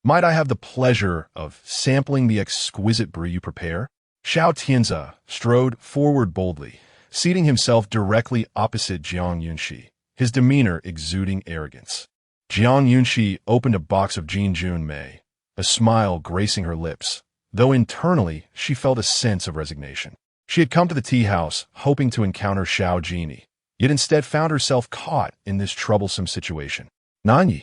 might I have the pleasure of sampling the exquisite brew you prepare?" Xiao Tianze strode forward boldly, seating himself directly opposite Jiang Yunxi, his demeanor exuding arrogance. Jiang Yunxi opened a box of Jinjun, a smile gracing her lips, though internally she felt a sense of resignation. She had come to the tea house hoping to encounter Xiao Jinyao, yet instead found herself caught in this troublesome situation. Nanyi,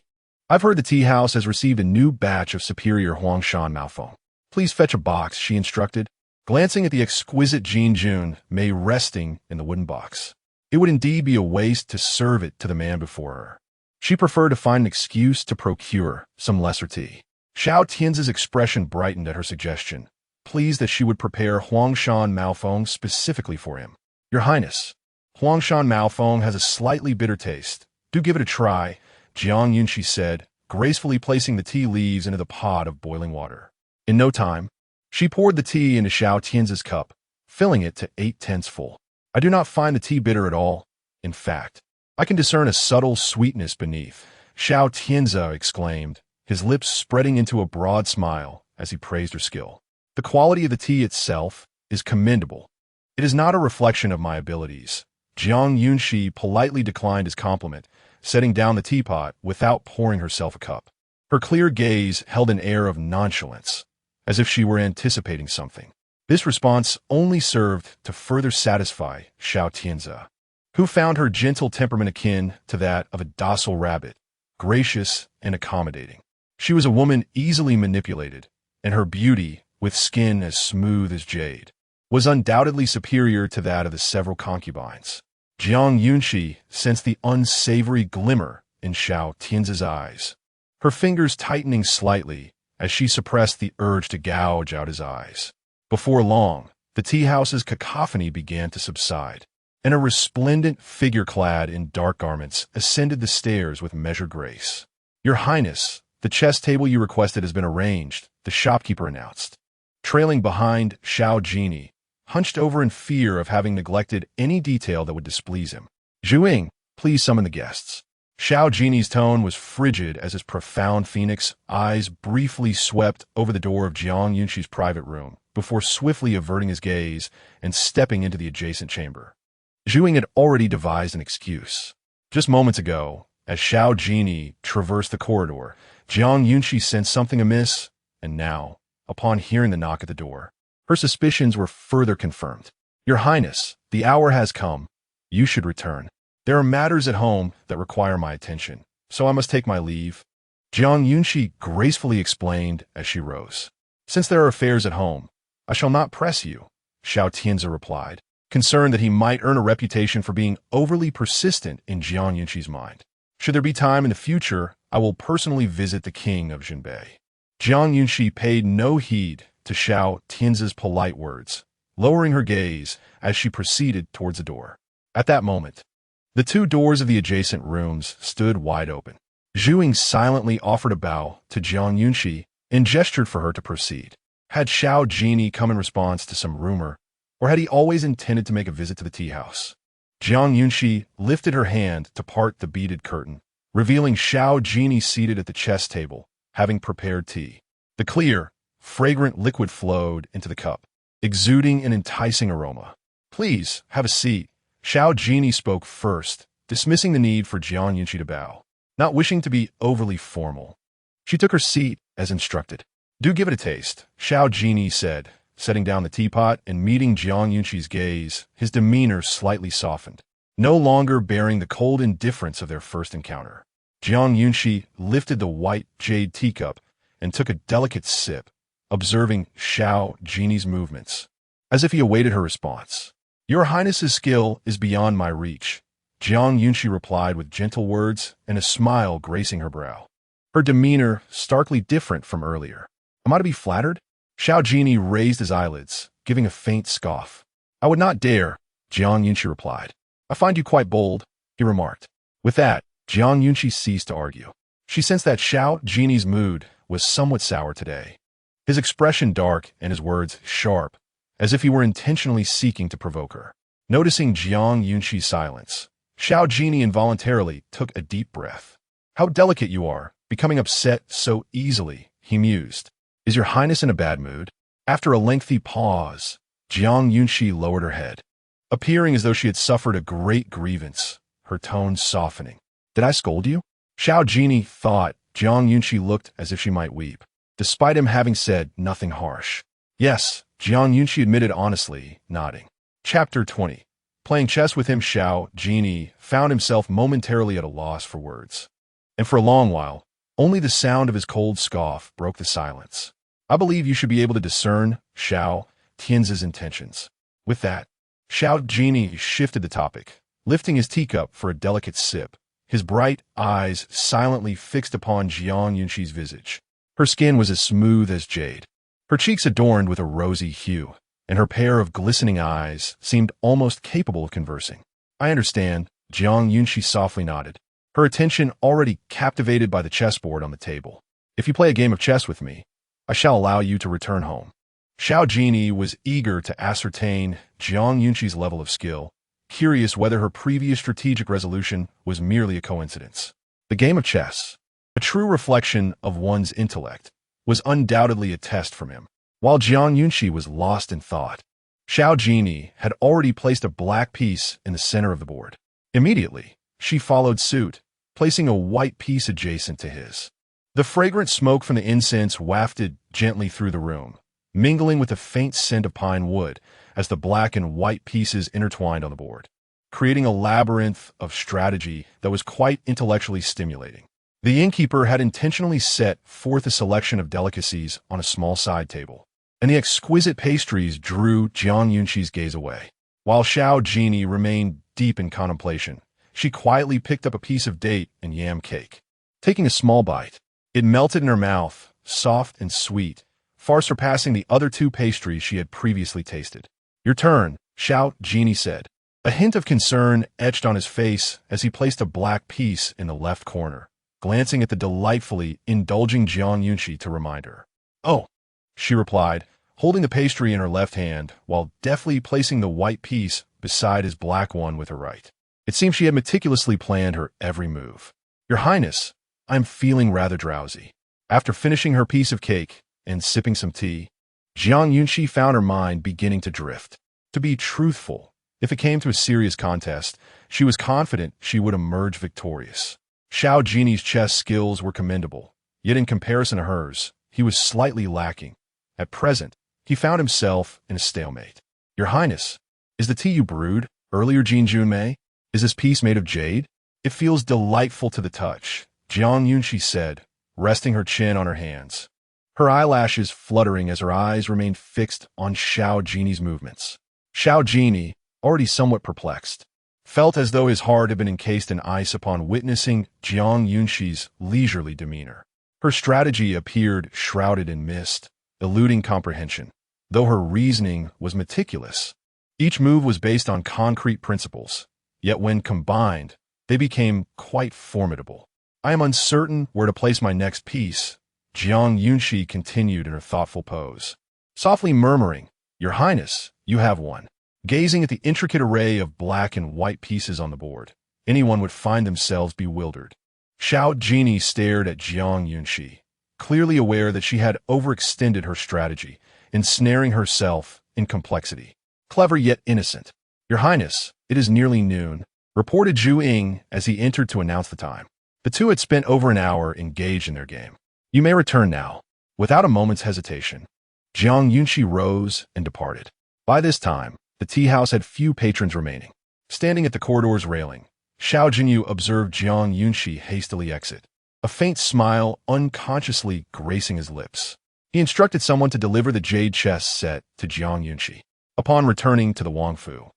I've heard the tea house has received a new batch of superior Huangshan Maofeng. Please fetch a box, she instructed, glancing at the exquisite Jinjun resting in the wooden box. It would indeed be a waste to serve it to the man before her. She preferred to find an excuse to procure some lesser tea. Xiao Tian's expression brightened at her suggestion, pleased that she would prepare Huangshan Maofeng specifically for him. Your Highness, Huangshan Maofeng has a slightly bitter taste. Do give it a try, Jiang Yunxi said, gracefully placing the tea leaves into the pot of boiling water. In no time, she poured the tea into Xiao Tian's cup, filling it to 8/10 full. I do not find the tea bitter at all. In fact, I can discern a subtle sweetness beneath, Xiao Tianzi exclaimed, his lips spreading into a broad smile as he praised her skill. The quality of the tea itself is commendable. It is not a reflection of my abilities. Jiang Yunxi politely declined his compliment, setting down the teapot without pouring herself a cup. Her clear gaze held an air of nonchalance, as if she were anticipating something. This response only served to further satisfy Xiao Tianzi, who found her gentle temperament akin to that of a docile rabbit, gracious and accommodating. She was a woman easily manipulated, and her beauty, with skin as smooth as jade, was undoubtedly superior to that of the several concubines. Jiang Yunxi sensed the unsavory glimmer in Xiao Tianzi's eyes, her fingers tightening slightly as she suppressed the urge to gouge out his eyes. Before long, the tea house's cacophony began to subside, and a resplendent figure clad in dark garments ascended the stairs with measured grace. Your Highness, the chess table you requested has been arranged, the shopkeeper announced. Trailing behind Xiao Jinyao, hunched over in fear of having neglected any detail that would displease him. Zhuing, please summon the guests. Xiao Jinyao's tone was frigid as his profound phoenix eyes briefly swept over the door of Jiang Yunxi's private room, before swiftly averting his gaze and stepping into the adjacent chamber. Zhuing had already devised an excuse. Just moments ago, as Xiao Jinyao traversed the corridor, Jiang Yunxi sensed something amiss, and now, upon hearing the knock at the door, her suspicions were further confirmed. Your Highness, the hour has come. You should return. There are matters at home that require my attention, so I must take my leave. Jiang Yunxi gracefully explained as she rose. Since there are affairs at home, I shall not press you, Xiao Tianzi replied, concerned that he might earn a reputation for being overly persistent in Jiang Yunxi's mind. Should there be time in the future, I will personally visit the king of Jinbei. Jiang Yunxi paid no heed to Xiao Tianzi's polite words, lowering her gaze as she proceeded towards the door. At that moment, the two doors of the adjacent rooms stood wide open. Zhuing silently offered a bow to Jiang Yunxi and gestured for her to proceed. Had Xiao Jinyao come in response to some rumor, or had he always intended to make a visit to the tea house? Jiang Yunxi lifted her hand to part the beaded curtain, revealing Xiao Jinyao seated at the chess table, having prepared tea. The clear, fragrant liquid flowed into the cup, exuding an enticing aroma. Please, have a seat. Xiao Jinyao spoke first, dismissing the need for Jiang Yunxi to bow, not wishing to be overly formal. She took her seat as instructed. Do give it a taste, Xiao Jinyao said, setting down the teapot and meeting Jiang Yunxi's gaze, his demeanor slightly softened, no longer bearing the cold indifference of their first encounter. Jiang Yunxi lifted the white jade teacup and took a delicate sip, observing Xiao Jinyao's movements, as if he awaited her response. Your Highness's skill is beyond my reach, Jiang Yunxi replied with gentle words and a smile gracing her brow, her demeanor starkly different from earlier. Am I to be flattered? Xiao Jinyao raised his eyelids, giving a faint scoff. I would not dare, Jiang Yunxi replied. I find you quite bold, he remarked. With that, Jiang Yunxi ceased to argue. She sensed that Xiao Jinyao's mood was somewhat sour today, his expression dark and his words sharp, as if he were intentionally seeking to provoke her. Noticing Jiang Yunxi's silence, Xiao Jinyao involuntarily took a deep breath. How delicate you are, becoming upset so easily, he mused. Is your Highness in a bad mood? After a lengthy pause, Jiang Yunxi lowered her head. appearing as though she had suffered a great grievance, her tone softening. "Did I scold you?" Xiao Jinyao thought Jiang Yunxi looked as if she might weep, despite him having said nothing harsh. "Yes," Jiang Yunxi admitted honestly, nodding. Chapter 20. Playing chess with him, Xiao Jinyao found himself momentarily at a loss for words. And for a long while, only the sound of his cold scoff broke the silence. "I believe you should be able to discern Xiao Tian's intentions." With that, Xiao Jinyao shifted the topic, lifting his teacup for a delicate sip, his bright eyes silently fixed upon Jiang Yunxi's visage. Her skin was as smooth as jade, her cheeks adorned with a rosy hue, and her pair of glistening eyes seemed almost capable of conversing. "I understand," Jiang Yunxi softly nodded, her attention already captivated by the chessboard on the table. "If you play a game of chess with me, I shall allow you to return home." Xiao Jinyao was eager to ascertain Jiang Yunxi's level of skill, curious whether her previous strategic resolution was merely a coincidence. The game of chess, a true reflection of one's intellect, was undoubtedly a test from him. While Jiang Yunxi was lost in thought, Xiao Jinyao had already placed a black piece in the center of the board. Immediately, she followed suit, placing a white piece adjacent to his. The fragrant smoke from the incense wafted gently through the room, mingling with a faint scent of pine wood as the black and white pieces intertwined on the board, creating a labyrinth of strategy that was quite intellectually stimulating. The innkeeper had intentionally set forth a selection of delicacies on a small side table, and the exquisite pastries drew Jiang Yunxi's gaze away. While Xiao Jinyao remained deep in contemplation, she quietly picked up a piece of date and yam cake. Taking a small bite, it melted in her mouth, soft and sweet, far surpassing the other two pastries she had previously tasted. "Your turn," Xiao Jinyao said. A hint of concern etched on his face as he placed a black piece in the left corner, glancing at the delightfully indulging Jiang Yunxi to remind her. "Oh," she replied, holding the pastry in her left hand while deftly placing the white piece beside his black one with her right. It seemed she had meticulously planned her every move. "Your Highness, I am feeling rather drowsy." After finishing her piece of cake and sipping some tea, Jiang Yunxi found her mind beginning to drift. To be truthful, if it came to a serious contest, she was confident she would emerge victorious. Xiao Jinyao's chess skills were commendable, yet in comparison to hers, he was slightly lacking. At present, he found himself in a stalemate. "Your Highness, is the tea you brewed earlier Jin Junmei? Is this piece made of jade? It feels delightful to the touch," Jiang Yunxi said, resting her chin on her hands, her eyelashes fluttering as her eyes remained fixed on Xiao Jinyao's movements. Xiao Jinyao, already somewhat perplexed, felt as though his heart had been encased in ice upon witnessing Jiang Yunxi's leisurely demeanor. Her strategy appeared shrouded in mist, eluding comprehension, though her reasoning was meticulous. Each move was based on concrete principles, yet when combined, they became quite formidable. "I am uncertain where to place my next piece," Jiang Yunxi continued in her thoughtful pose, softly murmuring, "Your Highness, you have one." Gazing at the intricate array of black and white pieces on the board, anyone would find themselves bewildered. Xiao Jinyao stared at Jiang Yunxi, clearly aware that she had overextended her strategy, ensnaring herself in complexity. Clever yet innocent. "Your Highness, it is nearly noon," reported Zhu Ying as he entered to announce the time. The two had spent over an hour engaged in their game. "You may return now." Without a moment's hesitation, Jiang Yunxi rose and departed. By this time, the tea house had few patrons remaining. Standing at the corridor's railing, Xiao Jinyao observed Jiang Yunxi hastily exit, a faint smile unconsciously gracing his lips. He instructed someone to deliver the jade chess set to Jiang Yunxi. Upon returning to the Wangfu,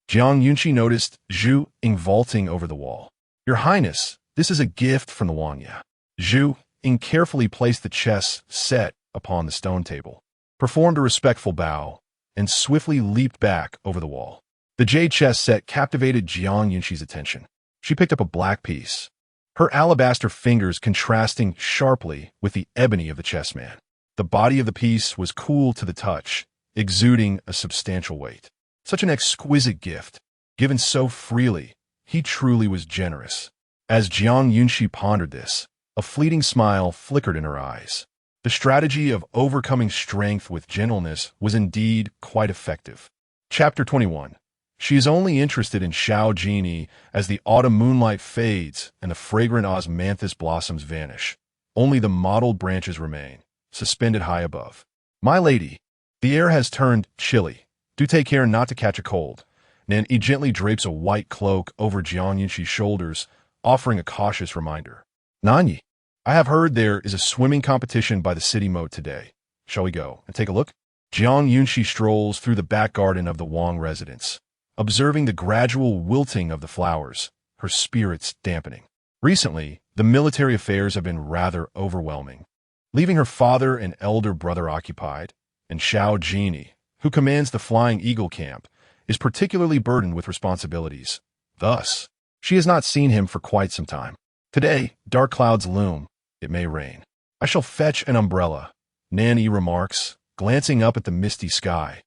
Jiang Yunxi noticed Zhu Ying vaulting over the wall. "Your Highness, this is a gift from the Wangya." Zhu Ying carefully placed the chess set upon the stone table, performed a respectful bow, and swiftly leaped back over the wall. The jade chess set captivated Jiang Yunxi's attention. She picked up a black piece, her alabaster fingers contrasting sharply with the ebony of the chessman. The body of the piece was cool to the touch, exuding a substantial weight. Such an exquisite gift, given so freely, he truly was generous. As Jiang Yunxi pondered this, a fleeting smile flickered in her eyes. The strategy of overcoming strength with gentleness was indeed quite effective. Chapter 21. She is only interested in Xiao Jinyao as the autumn moonlight fades and the fragrant osmanthus blossoms vanish. Only the mottled branches remain, suspended high above. My lady, the air has turned chilly. Do take care not to catch a cold. Nanzhao gently drapes a white cloak over Jiang Yunxi's shoulders, offering a cautious reminder. Nanyi, I have heard there is a swimming competition by the city moat today. Shall we go and take a look? Jiang Yunxi strolls through the back garden of the Wang residence, observing the gradual wilting of the flowers, her spirits dampening. Recently, the military affairs have been rather overwhelming, leaving her father and elder brother occupied, and Xiao Jinyao, who commands the Flying Eagle camp, is particularly burdened with responsibilities. Thus, she has not seen him for quite some time. Today, dark clouds loom. It may rain. I shall fetch an umbrella, Nanny remarks, glancing up at the misty sky,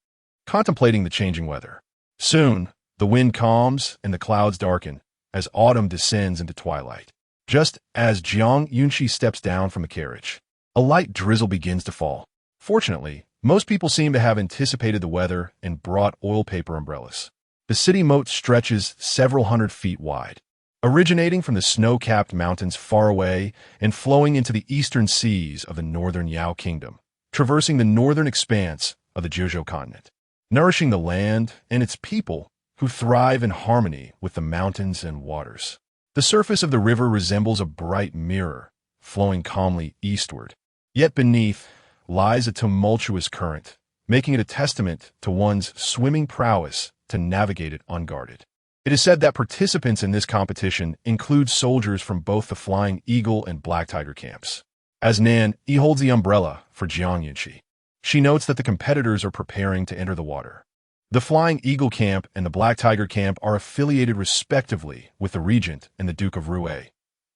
contemplating the changing weather. Soon, the wind calms and the clouds darken as autumn descends into twilight. Just as Jiang Yunxi steps down from the carriage, a light drizzle begins to fall. Fortunately, most people seem to have anticipated the weather and brought oil paper umbrellas. The city moat stretches several hundred feet wide, originating from the snow-capped mountains far away and flowing into the eastern seas of the northern Yao kingdom, traversing the northern expanse of the Zhixian continent, nourishing the land and its people who thrive in harmony with the mountains and waters. The surface of the river resembles a bright mirror, flowing calmly eastward. Yet beneath lies a tumultuous current, making it a testament to one's swimming prowess to navigate it unguarded. It is said that participants in this competition include soldiers from both the Flying Eagle and Black Tiger camps. As Nan holds the umbrella for Jiang Yunxi, she notes that the competitors are preparing to enter the water. The Flying Eagle camp and the Black Tiger camp are affiliated respectively with the Regent and the Duke of Rui.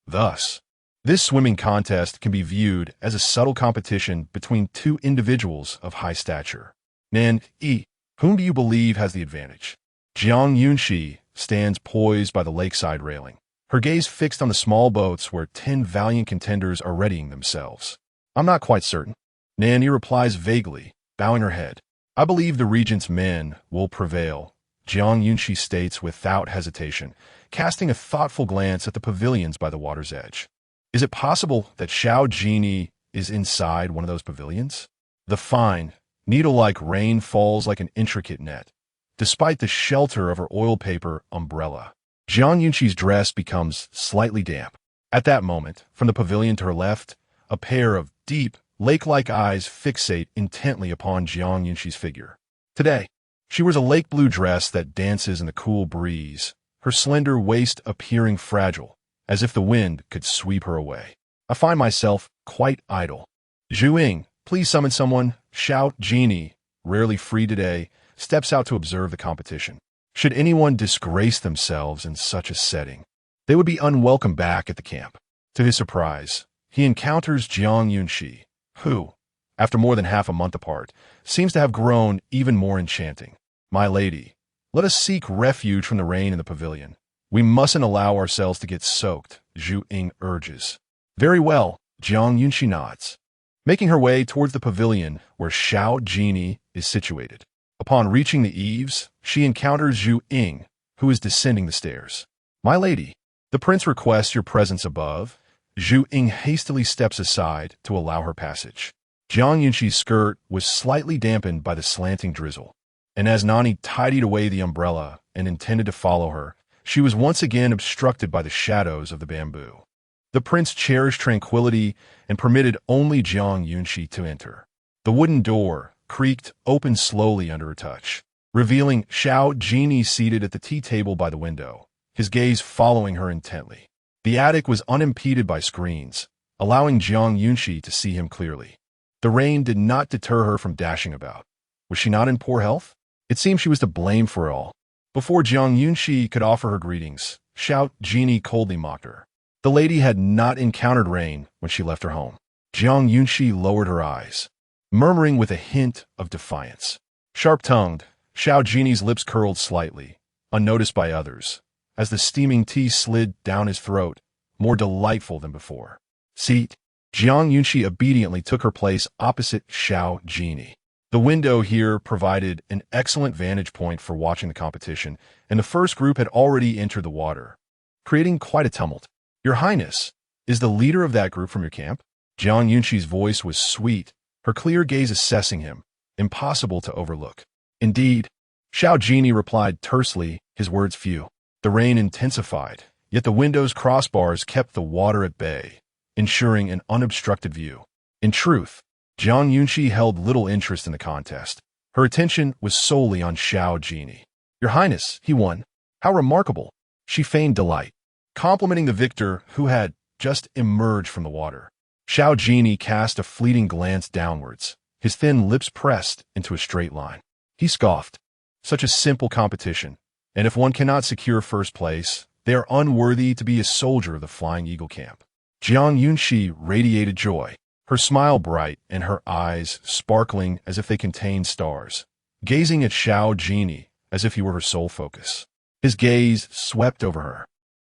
Thus, this swimming contest can be viewed as a subtle competition between two individuals of high stature. Nan, whom do you believe has the advantage? Jiang Yunxi stands poised by the lakeside railing, her gaze fixed on the small boats where 10 valiant contenders are readying themselves. I'm not quite certain. Nanny replies vaguely, bowing her head. I believe the Regent's men will prevail, Jiang Yunxi states without hesitation, casting a thoughtful glance at the pavilions by the water's edge. Is it possible that Xiao Jinyao is inside one of those pavilions? The fine, needle-like rain falls like an intricate net, despite the shelter of her oil paper umbrella. Jiang Yunxi's dress becomes slightly damp. At that moment, from the pavilion to her left, a pair of deep, lake-like eyes fixate intently upon Jiang Yunxi's figure. Today, she wears a lake blue dress that dances in the cool breeze, her slender waist appearing fragile, as if the wind could sweep her away. I find myself quite idle. Zhu, please summon someone. Xiao Jinyao, rarely free today, steps out to observe the competition. Should anyone disgrace themselves in such a setting, they would be unwelcome back at the camp. To his surprise, he encounters Jiang Yunxi, who, after more than half a month apart, seems to have grown even more enchanting. My lady, let us seek refuge from the rain in the pavilion. We mustn't allow ourselves to get soaked, Zhu urges. Very well, Jiang Yunxi nods, making her way towards the pavilion where Xiao Jinyao is situated. Upon reaching the eaves, she encounters Zhu, who is descending the stairs. My lady, the prince requests your presence above. Zhu hastily steps aside to allow her passage. Jiang Yunxi's skirt was slightly dampened by the slanting drizzle, and as Nani tidied away the umbrella and intended to follow her, she was once again obstructed by the shadows of the bamboo. The prince cherished tranquility and permitted only Jiang Yunxi to enter. The wooden door creaked open slowly under her touch, revealing Xiao Jinyao seated at the tea table by the window, his gaze following her intently. The attic was unimpeded by screens, allowing Jiang Yunxi to see him clearly. The rain did not deter her from dashing about. Was she not in poor health? It seemed she was to blame for it all. Before Jiang Yunxi could offer her greetings, Xiao Jinyao coldly mocked her. The lady had not encountered rain when she left her home. Jiang Yunxi lowered her eyes, murmuring with a hint of defiance. Sharp-tongued, Xiao Jinyau's lips curled slightly, unnoticed by others, as the steaming tea slid down his throat, more delightful than before. Seat. Jiang Yunxi obediently took her place opposite Xiao Jinyao. The window here provided an excellent vantage point for watching the competition, and the first group had already entered the water, creating quite a tumult. "Your Highness, is the leader of that group from your camp?" Jiang Yunxi's voice was sweet, her clear gaze assessing him, impossible to overlook. "Indeed," Xiao Jinyao replied tersely, his words few. The rain intensified, yet the window's crossbars kept the water at bay, ensuring an unobstructed view. In truth, Jiang Yunxi held little interest in the contest. Her attention was solely on Xiao Jinyao. "Your Highness, he won. How remarkable!" She feigned delight, complimenting the victor who had just emerged from the water. Xiao Jinyao cast a fleeting glance downwards, his thin lips pressed into a straight line. He scoffed. Such a simple competition, and if one cannot secure first place, they are unworthy to be a soldier of the Flying Eagle camp. Jiang Yunxi radiated joy, her smile bright and her eyes sparkling as if they contained stars, gazing at Xiao Jinyao as if he were her sole focus. His gaze swept over her.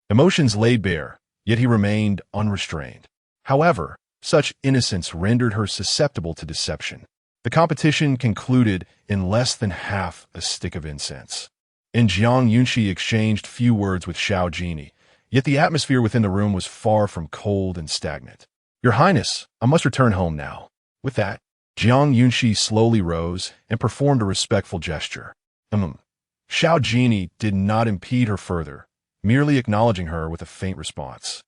Emotions laid bare, yet he remained unrestrained. However, such innocence rendered her susceptible to deception. The competition concluded in less than half a stick of incense. And Jiang Yunxi exchanged few words with Xiao Jinyao, yet the atmosphere within the room was far from cold and stagnant. "Your Highness, I must return home now." With that, Jiang Yunxi slowly rose and performed a respectful gesture. Xiao Jinyao did not impede her further, merely acknowledging her with a faint response.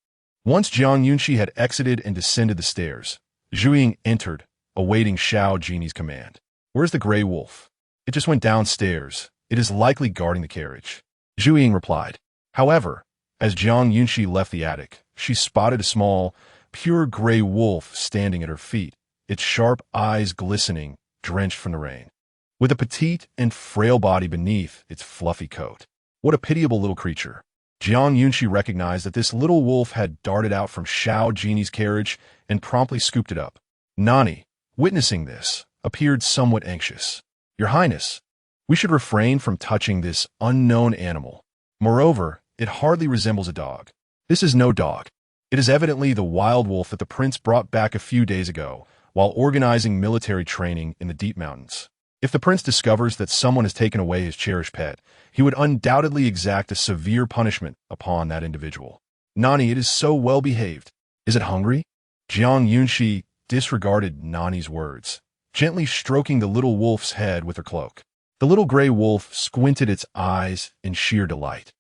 Once Jiang Yunxi had exited and descended the stairs, Zhu Ying entered, awaiting Xiao Jinyao's command. "Where's the gray wolf?" "It just went downstairs. It is likely guarding the carriage," Zhu Ying replied. However, as Jiang Yunxi left the attic, she spotted a small, pure gray wolf standing at her feet, its sharp eyes glistening, drenched from the rain, with a petite and frail body beneath its fluffy coat. What a pitiable little creature. Jiang Yunxi recognized that this little wolf had darted out from Xiao Jinyao's carriage and promptly scooped it up. Nani, witnessing this, appeared somewhat anxious. "Your Highness, we should refrain from touching this unknown animal. Moreover, it hardly resembles a dog. This is no dog. It is evidently the wild wolf that the prince brought back a few days ago while organizing military training in the deep mountains. If the prince discovers that someone has taken away his cherished pet, he would undoubtedly exact a severe punishment upon that individual. Nani, it is so well behaved. Is it hungry?" Jiang Yunxi disregarded Nani's words, gently stroking the little wolf's head with her cloak. The little gray wolf squinted its eyes in sheer delight.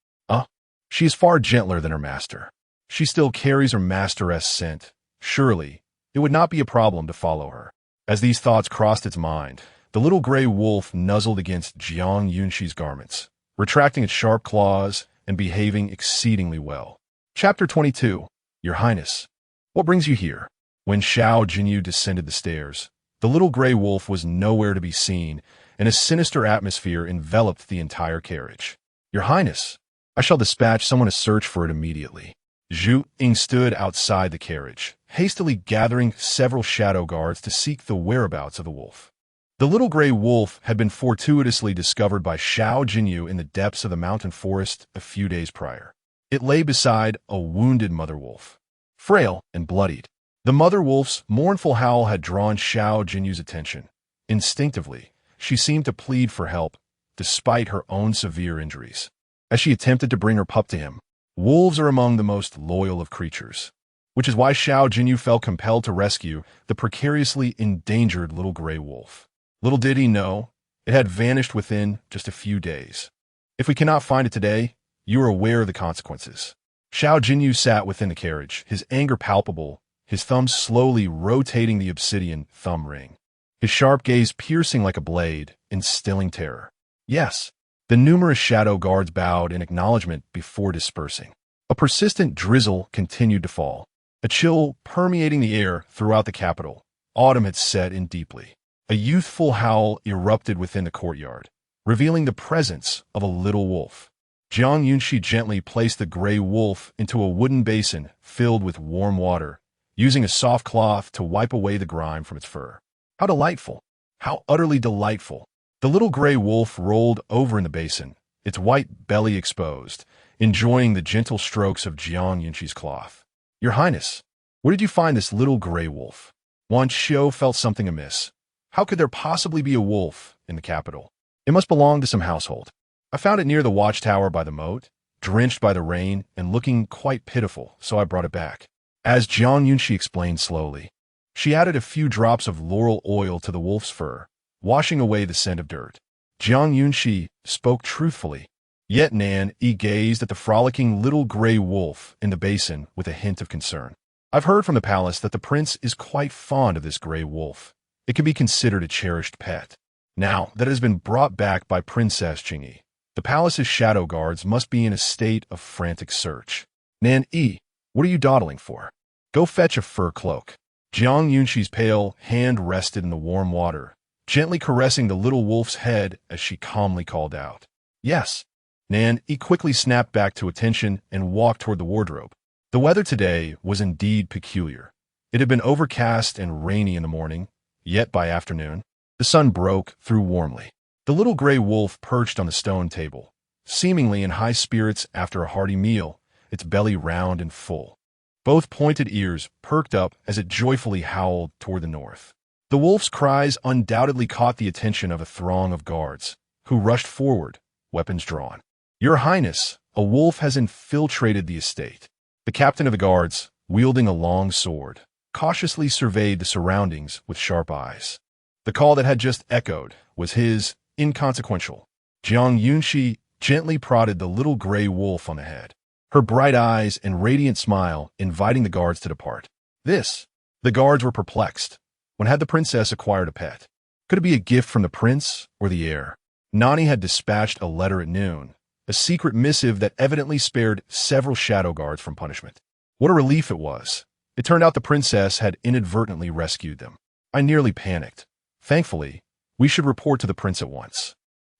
She is far gentler than her master. She still carries her masteress scent. Surely, it would not be a problem to follow her." As these thoughts crossed its mind, the little gray wolf nuzzled against Jiang Yunxi's garments, retracting its sharp claws and behaving exceedingly well. Chapter 22. "Your Highness, what brings you here?" When Xiao Jinyao descended the stairs, the little gray wolf was nowhere to be seen, and a sinister atmosphere enveloped the entire carriage. "Your Highness, I shall dispatch someone to search for it immediately." Zhu Ying stood outside the carriage, hastily gathering several shadow guards to seek the whereabouts of the wolf. The little gray wolf had been fortuitously discovered by Xiao Jinyao in the depths of the mountain forest a few days prior. It lay beside a wounded mother wolf, frail and bloodied. The mother wolf's mournful howl had drawn Xiao Jinyao's attention. Instinctively, she seemed to plead for help, despite her own severe injuries. As she attempted to bring her pup to him, wolves are among the most loyal of creatures, which is why Xiao Jinyao felt compelled to rescue the precariously endangered little gray wolf. Little did he know, it had vanished within just a few days. "If we cannot find it today, you are aware of the consequences." Xiao Jinyao sat within the carriage, his anger palpable, his thumb slowly rotating the obsidian thumb ring, his sharp gaze piercing like a blade, instilling terror. "Yes." The numerous shadow guards bowed in acknowledgement before dispersing. A persistent drizzle continued to fall, a chill permeating the air throughout the capital. Autumn had set in deeply. A youthful howl erupted within the courtyard, revealing the presence of a little wolf. Jiang Yunxi gently placed the gray wolf into a wooden basin filled with warm water, using a soft cloth to wipe away the grime from its fur. How delightful! How utterly delightful! The little gray wolf rolled over in the basin, its white belly exposed, enjoying the gentle strokes of Jiang Yunxi's cloth. "Your Highness, where did you find this little gray wolf?" Wan Xiu felt something amiss. How could there possibly be a wolf in the capital? It must belong to some household. I found it near the watchtower by the moat, drenched by the rain and looking quite pitiful, so I brought it back. As Jiang Yunxi explained slowly, she added a few drops of laurel oil to the wolf's fur, washing away the scent of dirt. Jiang Yunxi spoke truthfully, yet Nan-yi gazed at the frolicking little gray wolf in the basin with a hint of concern. I've heard from the palace that the prince is quite fond of this gray wolf. It can be considered a cherished pet. Now that it has been brought back by Princess Qingyi, the palace's shadow guards must be in a state of frantic search. Nan-yi, what are you dawdling for? Go fetch a fur cloak. Jiang Yunxi's pale hand rested in the warm water, gently caressing the little wolf's head as she calmly called out. Yes. Nan-yi quickly snapped back to attention and walked toward the wardrobe. The weather today was indeed peculiar. It had been overcast and rainy in the morning, yet by afternoon, the sun broke through warmly. The little gray wolf perched on the stone table, seemingly in high spirits after a hearty meal, its belly round and full. Both pointed ears perked up as it joyfully howled toward the north. The wolf's cries undoubtedly caught the attention of a throng of guards, who rushed forward, weapons drawn. Your Highness, a wolf has infiltrated the estate. The captain of the guards, wielding a long sword, cautiously surveyed the surroundings with sharp eyes. The call that had just echoed was his, inconsequential. Jiang Yunxi gently prodded the little gray wolf on the head, her bright eyes and radiant smile inviting the guards to depart. The guards were perplexed. When had the princess acquired a pet? Could it be a gift from the prince or the heir? Nani had dispatched a letter at noon, a secret missive that evidently spared several shadow guards from punishment. What a relief it was. It turned out the princess had inadvertently rescued them. I nearly panicked. Thankfully, we should report to the prince at once.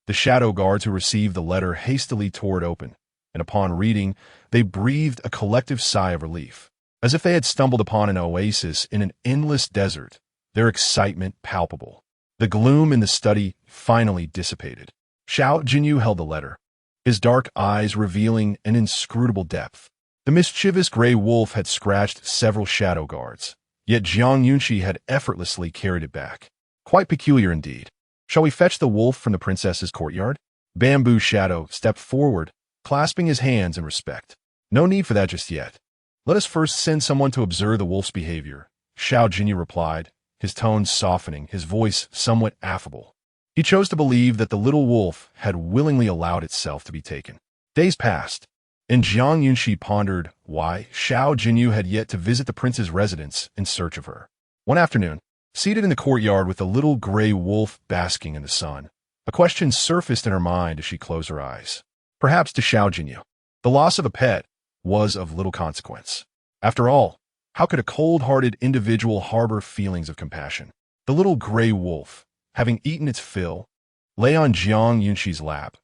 The shadow guards who received the letter hastily tore it open, and upon reading, they breathed a collective sigh of relief. As if they had stumbled upon an oasis in an endless desert, their excitement palpable. The gloom in the study finally dissipated. Xiao Jinyao held the letter, his dark eyes revealing an inscrutable depth. The mischievous gray wolf had scratched several shadow guards, yet Jiang Yunxi had effortlessly carried it back. Quite peculiar indeed. Shall we fetch the wolf from the princess's courtyard? Bamboo Shadow stepped forward, clasping his hands in respect. No need for that just yet. Let us first send someone to observe the wolf's behavior, Xiao Jinyao replied, his tone softening, his voice somewhat affable. He chose to believe that the little wolf had willingly allowed itself to be taken. Days passed, and Jiang Yunxi pondered why Xiao Jinyao had yet to visit the prince's residence in search of her. One afternoon, seated in the courtyard with the little gray wolf basking in the sun, a question surfaced in her mind as she closed her eyes. Perhaps to Xiao Jinyao, the loss of a pet was of little consequence. After all, how could a cold-hearted individual harbor feelings of compassion? The little gray wolf, having eaten its fill, lay on Jiang Yunxi's lap,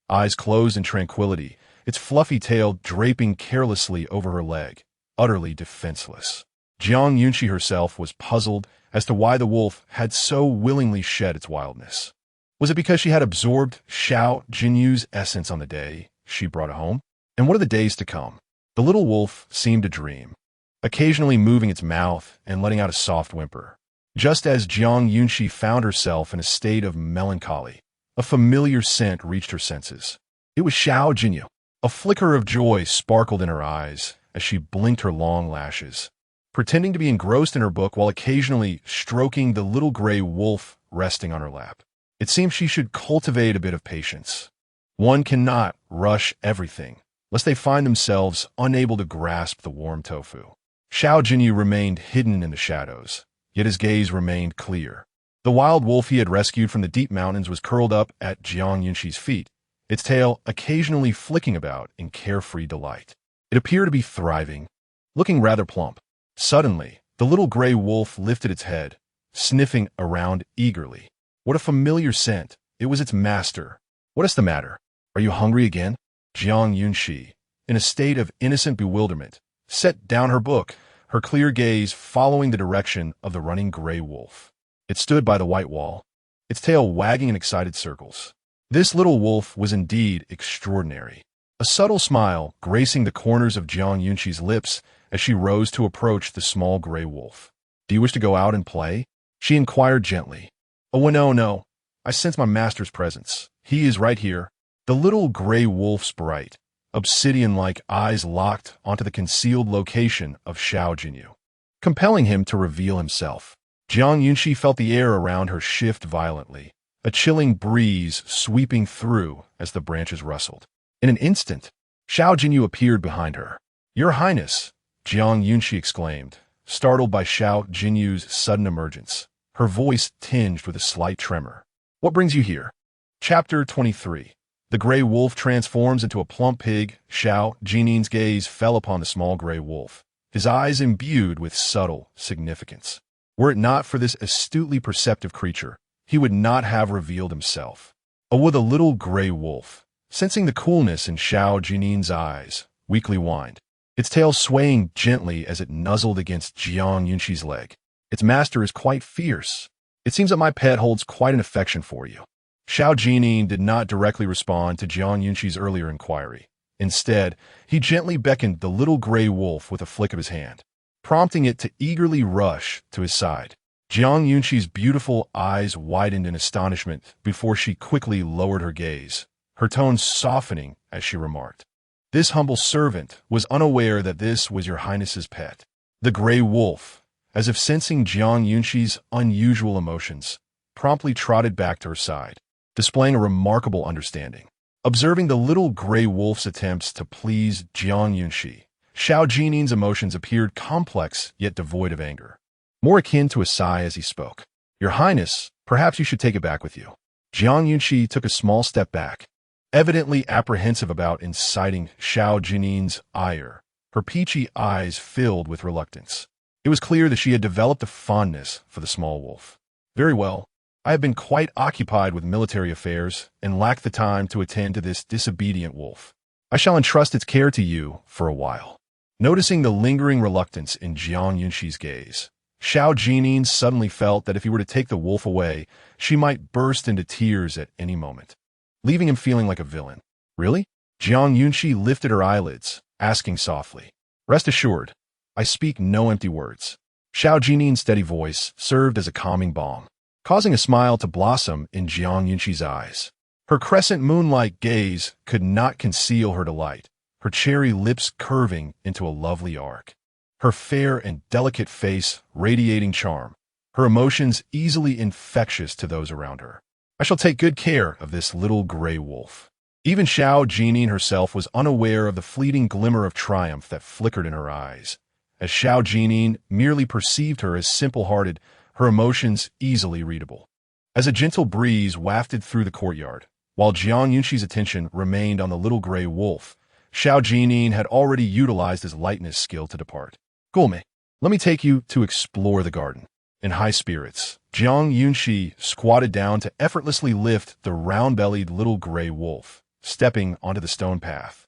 eyes closed in tranquility, its fluffy tail draping carelessly over her leg, utterly defenseless. Jiang Yunxi herself was puzzled as to why the wolf had so willingly shed its wildness. Was it because she had absorbed Xiao Jinyao's essence on the day she brought it home? And what of the days to come? The little wolf seemed to dream, occasionally moving its mouth and letting out a soft whimper. Just as Jiang Yunxi found herself in a state of melancholy, a familiar scent reached her senses. It was Xiao Jinyao. A flicker of joy sparkled in her eyes as she blinked her long lashes, pretending to be engrossed in her book while occasionally stroking the little gray wolf resting on her lap. It seemed she should cultivate a bit of patience. One cannot rush everything, lest they find themselves unable to grasp the warm tofu. Xiao Jinyao remained hidden in the shadows, yet his gaze remained clear. The wild wolf he had rescued from the deep mountains was curled up at Jiang Yunxi's feet, its tail occasionally flicking about in carefree delight. It appeared to be thriving, looking rather plump. Suddenly, the little gray wolf lifted its head, sniffing around eagerly. What a familiar scent! It was its master. What is the matter? Are you hungry again? Jiang Yunxi, in a state of innocent bewilderment, set down her book, her clear gaze following the direction of the running gray wolf. It stood by the white wall, its tail wagging in excited circles. This little wolf was indeed extraordinary. A subtle smile gracing the corners of Jiang Yunxi's lips as she rose to approach the small gray wolf. Do you wish to go out and play? She inquired gently. Oh, no, no. I sense my master's presence. He is right here. The little gray wolf's bright, obsidian-like eyes locked onto the concealed location of Xiao Jinyao, compelling him to reveal himself. Jiang Yunxi felt the air around her shift violently, a chilling breeze sweeping through as the branches rustled. In an instant, Xiao Jinyao appeared behind her. "Your Highness," Jiang Yunxi exclaimed, startled by Xiao Jinyao's sudden emergence, her voice tinged with a slight tremor. "What brings you here?" Chapter 23. The gray wolf transforms into a plump pig. Xiao Jinying's gaze fell upon the small gray wolf, his eyes imbued with subtle significance. Were it not for this astutely perceptive creature, he would not have revealed himself. Oh, the little gray wolf, sensing the coolness in Xiao Jinying's eyes, weakly whined, its tail swaying gently as it nuzzled against Jiang Yunxi's leg. "Its master is quite fierce. It seems that my pet holds quite an affection for you." Xiao Jinying did not directly respond to Jiang Yunxi's earlier inquiry. Instead, he gently beckoned the little gray wolf with a flick of his hand, prompting it to eagerly rush to his side. Jiang Yunxi's beautiful eyes widened in astonishment before she quickly lowered her gaze, her tone softening as she remarked, "This humble servant was unaware that this was your highness's pet." The gray wolf, as if sensing Jiang Yunxi's unusual emotions, promptly trotted back to her side, displaying a remarkable understanding. Observing the little gray wolf's attempts to please Jiang Yunxi, Xiao Jinying's emotions appeared complex yet devoid of anger, more akin to a sigh as he spoke. "Your Highness, perhaps you should take it back with you." Jiang Yunxi took a small step back, evidently apprehensive about inciting Xiao Jinying's ire, her peachy eyes filled with reluctance. It was clear that she had developed a fondness for the small wolf. "Very well. I have been quite occupied with military affairs and lack the time to attend to this disobedient wolf. I shall entrust its care to you for a while." Noticing the lingering reluctance in Jiang Yunxi's gaze, Xiao Jinying suddenly felt that if he were to take the wolf away, she might burst into tears at any moment, leaving him feeling like a villain. "Really?" Jiang Yunxi lifted her eyelids, asking softly. "Rest assured, I speak no empty words." Xiao Jinying's steady voice served as a calming balm, causing a smile to blossom in Jiang Yunxi's eyes. Her crescent moon-like gaze could not conceal her delight, her cherry lips curving into a lovely arc, her fair and delicate face radiating charm, her emotions easily infectious to those around her. "I shall take good care of this little gray wolf." Even Xiao Jinying herself was unaware of the fleeting glimmer of triumph that flickered in her eyes, as Xiao Jinying merely perceived her as simple-hearted, her emotions easily readable. As a gentle breeze wafted through the courtyard, while Jiang Yunxi's attention remained on the little gray wolf, Xiao Jinying had already utilized his lightness skill to depart. "Gulme, let me take you to explore the garden." In high spirits, Jiang Yunxi squatted down to effortlessly lift the round-bellied little gray wolf, stepping onto the stone path.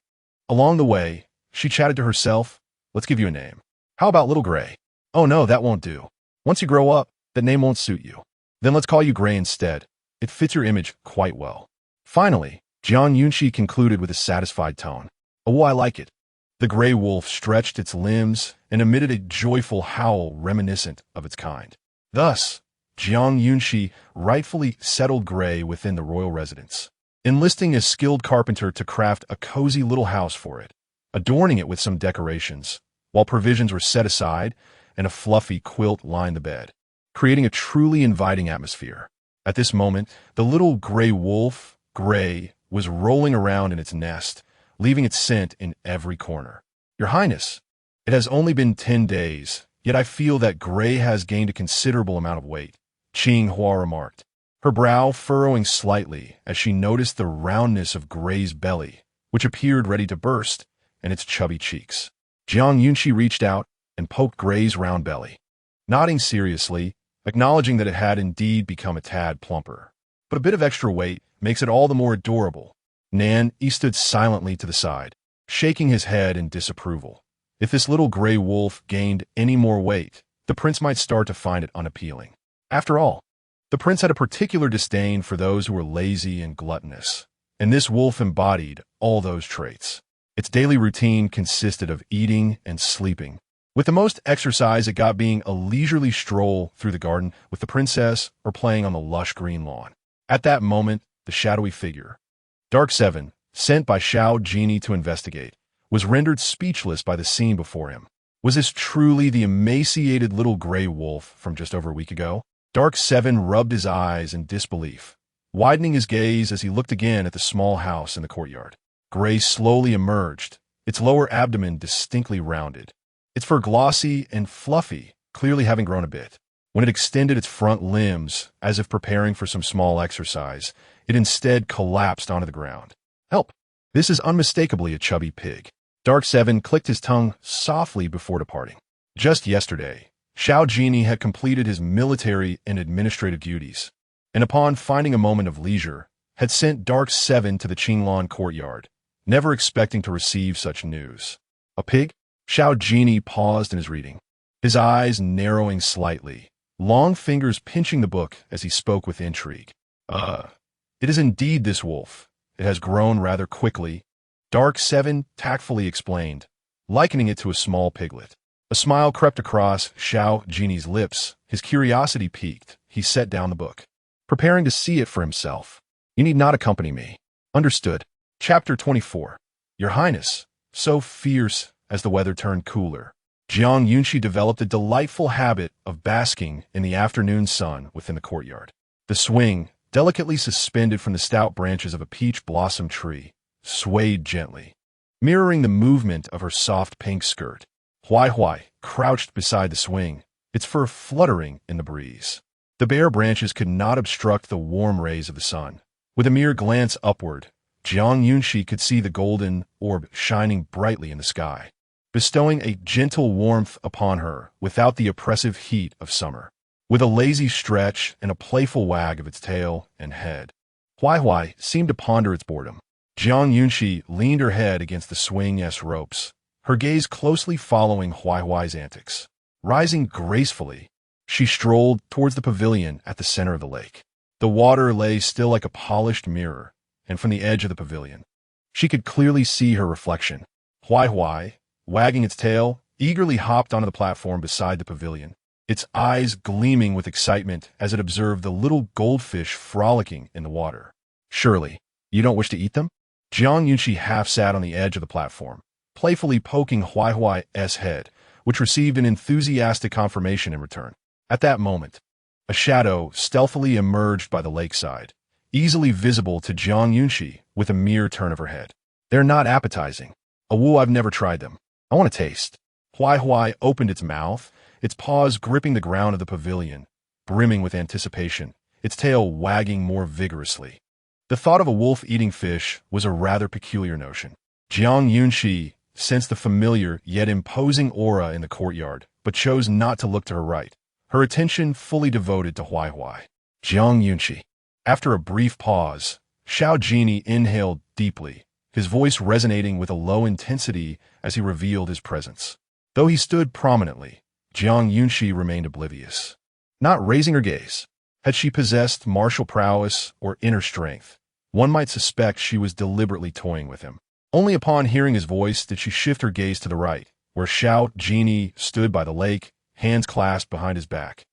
Along the way, she chatted to herself, "Let's give you a name. How about Little Gray? Oh no, that won't do. Once you grow up, that name won't suit you. Then let's call you Gray instead. It fits your image quite well." Finally, Jiang Yunxi concluded with a satisfied tone. "Oh, I like it." The gray wolf stretched its limbs and emitted a joyful howl reminiscent of its kind. Thus, Jiang Yunxi rightfully settled Gray within the royal residence, enlisting a skilled carpenter to craft a cozy little house for it, adorning it with some decorations, while provisions were set aside and a fluffy quilt lined the bed, creating a truly inviting atmosphere. At this moment, the little gray wolf, Gray, was rolling around in its nest, leaving its scent in every corner. "Your Highness, it has only been 10 days, yet I feel that Gray has gained a considerable amount of weight," Qingyi remarked, her brow furrowing slightly as she noticed the roundness of Gray's belly, which appeared ready to burst, and its chubby cheeks. Jiang Yunxi reached out and poked Gray's round belly, nodding seriously, acknowledging that it had indeed become a tad plumper. But a bit of extra weight makes it all the more adorable. He stood silently to the side, shaking his head in disapproval. If this little gray wolf gained any more weight, the prince might start to find it unappealing. After all, the prince had a particular disdain for those who were lazy and gluttonous, and this wolf embodied all those traits. Its daily routine consisted of eating and sleeping, With the most exercise it got being a leisurely stroll through the garden with the princess or playing on the lush green lawn. At that moment, the shadowy figure, Dark Seven, sent by Xiao Jinyao to investigate, was rendered speechless by the scene before him. Was this truly the emaciated little gray wolf from just over a week ago? Dark Seven rubbed his eyes in disbelief, widening his gaze as he looked again at the small house in the courtyard. Gray slowly emerged, its lower abdomen distinctly rounded, its fur glossy and fluffy, clearly having grown a bit. When it extended its front limbs, as if preparing for some small exercise, it instead collapsed onto the ground. Help! This is unmistakably a chubby pig. Dark Seven clicked his tongue softly before departing. Just yesterday, Xiao Jinyao had completed his military and administrative duties, and upon finding a moment of leisure, had sent Dark Seven to the Qingyi courtyard, never expecting to receive such news. A pig? Xiao Jinyao paused in his reading, his eyes narrowing slightly, long fingers pinching the book as he spoke with intrigue. It is indeed this wolf. It has grown rather quickly, Dark Seven tactfully explained, likening it to a small piglet. A smile crept across Xiao Jinyao's lips. His curiosity piqued. He set down the book, preparing to see it for himself. You need not accompany me. Understood. Chapter 24. Your Highness, so fierce as the weather turned cooler, Jiang Yunxi developed a delightful habit of basking in the afternoon sun within the courtyard. The swing, delicately suspended from the stout branches of a peach blossom tree, swayed gently, mirroring the movement of her soft pink skirt. Huai crouched beside the swing, its fur fluttering in the breeze. The bare branches could not obstruct the warm rays of the sun. With a mere glance upward, Jiang Yunxi could see the golden orb shining brightly in the sky, bestowing a gentle warmth upon her without the oppressive heat of summer. With a lazy stretch and a playful wag of its tail and head, Huai seemed to ponder its boredom. Jiang Yunxi leaned her head against the swing-s ropes, her gaze closely following Huai's antics. Rising gracefully, she strolled towards the pavilion at the center of the lake. The water lay still like a polished mirror, and from the edge of the pavilion, she could clearly see her reflection. Huai, wagging its tail, eagerly hopped onto the platform beside the pavilion, its eyes gleaming with excitement as it observed the little goldfish frolicking in the water. Surely, you don't wish to eat them? Jiang Yunxi half sat on the edge of the platform, playfully poking Huai's head, which received an enthusiastic confirmation in return. At that moment, a shadow stealthily emerged by the lakeside, easily visible to Jiang Yunxi with a mere turn of her head. They're not appetizing. I've never tried them. I want to taste. Huai opened its mouth, its paws gripping the ground of the pavilion, brimming with anticipation, its tail wagging more vigorously. The thought of a wolf eating fish was a rather peculiar notion. Jiang Yunxi sensed the familiar yet imposing aura in the courtyard, but chose not to look to her right, her attention fully devoted to Huai. Jiang Yunxi. After a brief pause, Xiao Jinyao inhaled deeply, his voice resonating with a low intensity as he revealed his presence. Though he stood prominently, Jiang Yunxi remained oblivious, not raising her gaze. Had she possessed martial prowess or inner strength, one might suspect she was deliberately toying with him. Only upon hearing his voice did she shift her gaze to the right, where Xiao Jinyao stood by the lake, hands clasped behind his back,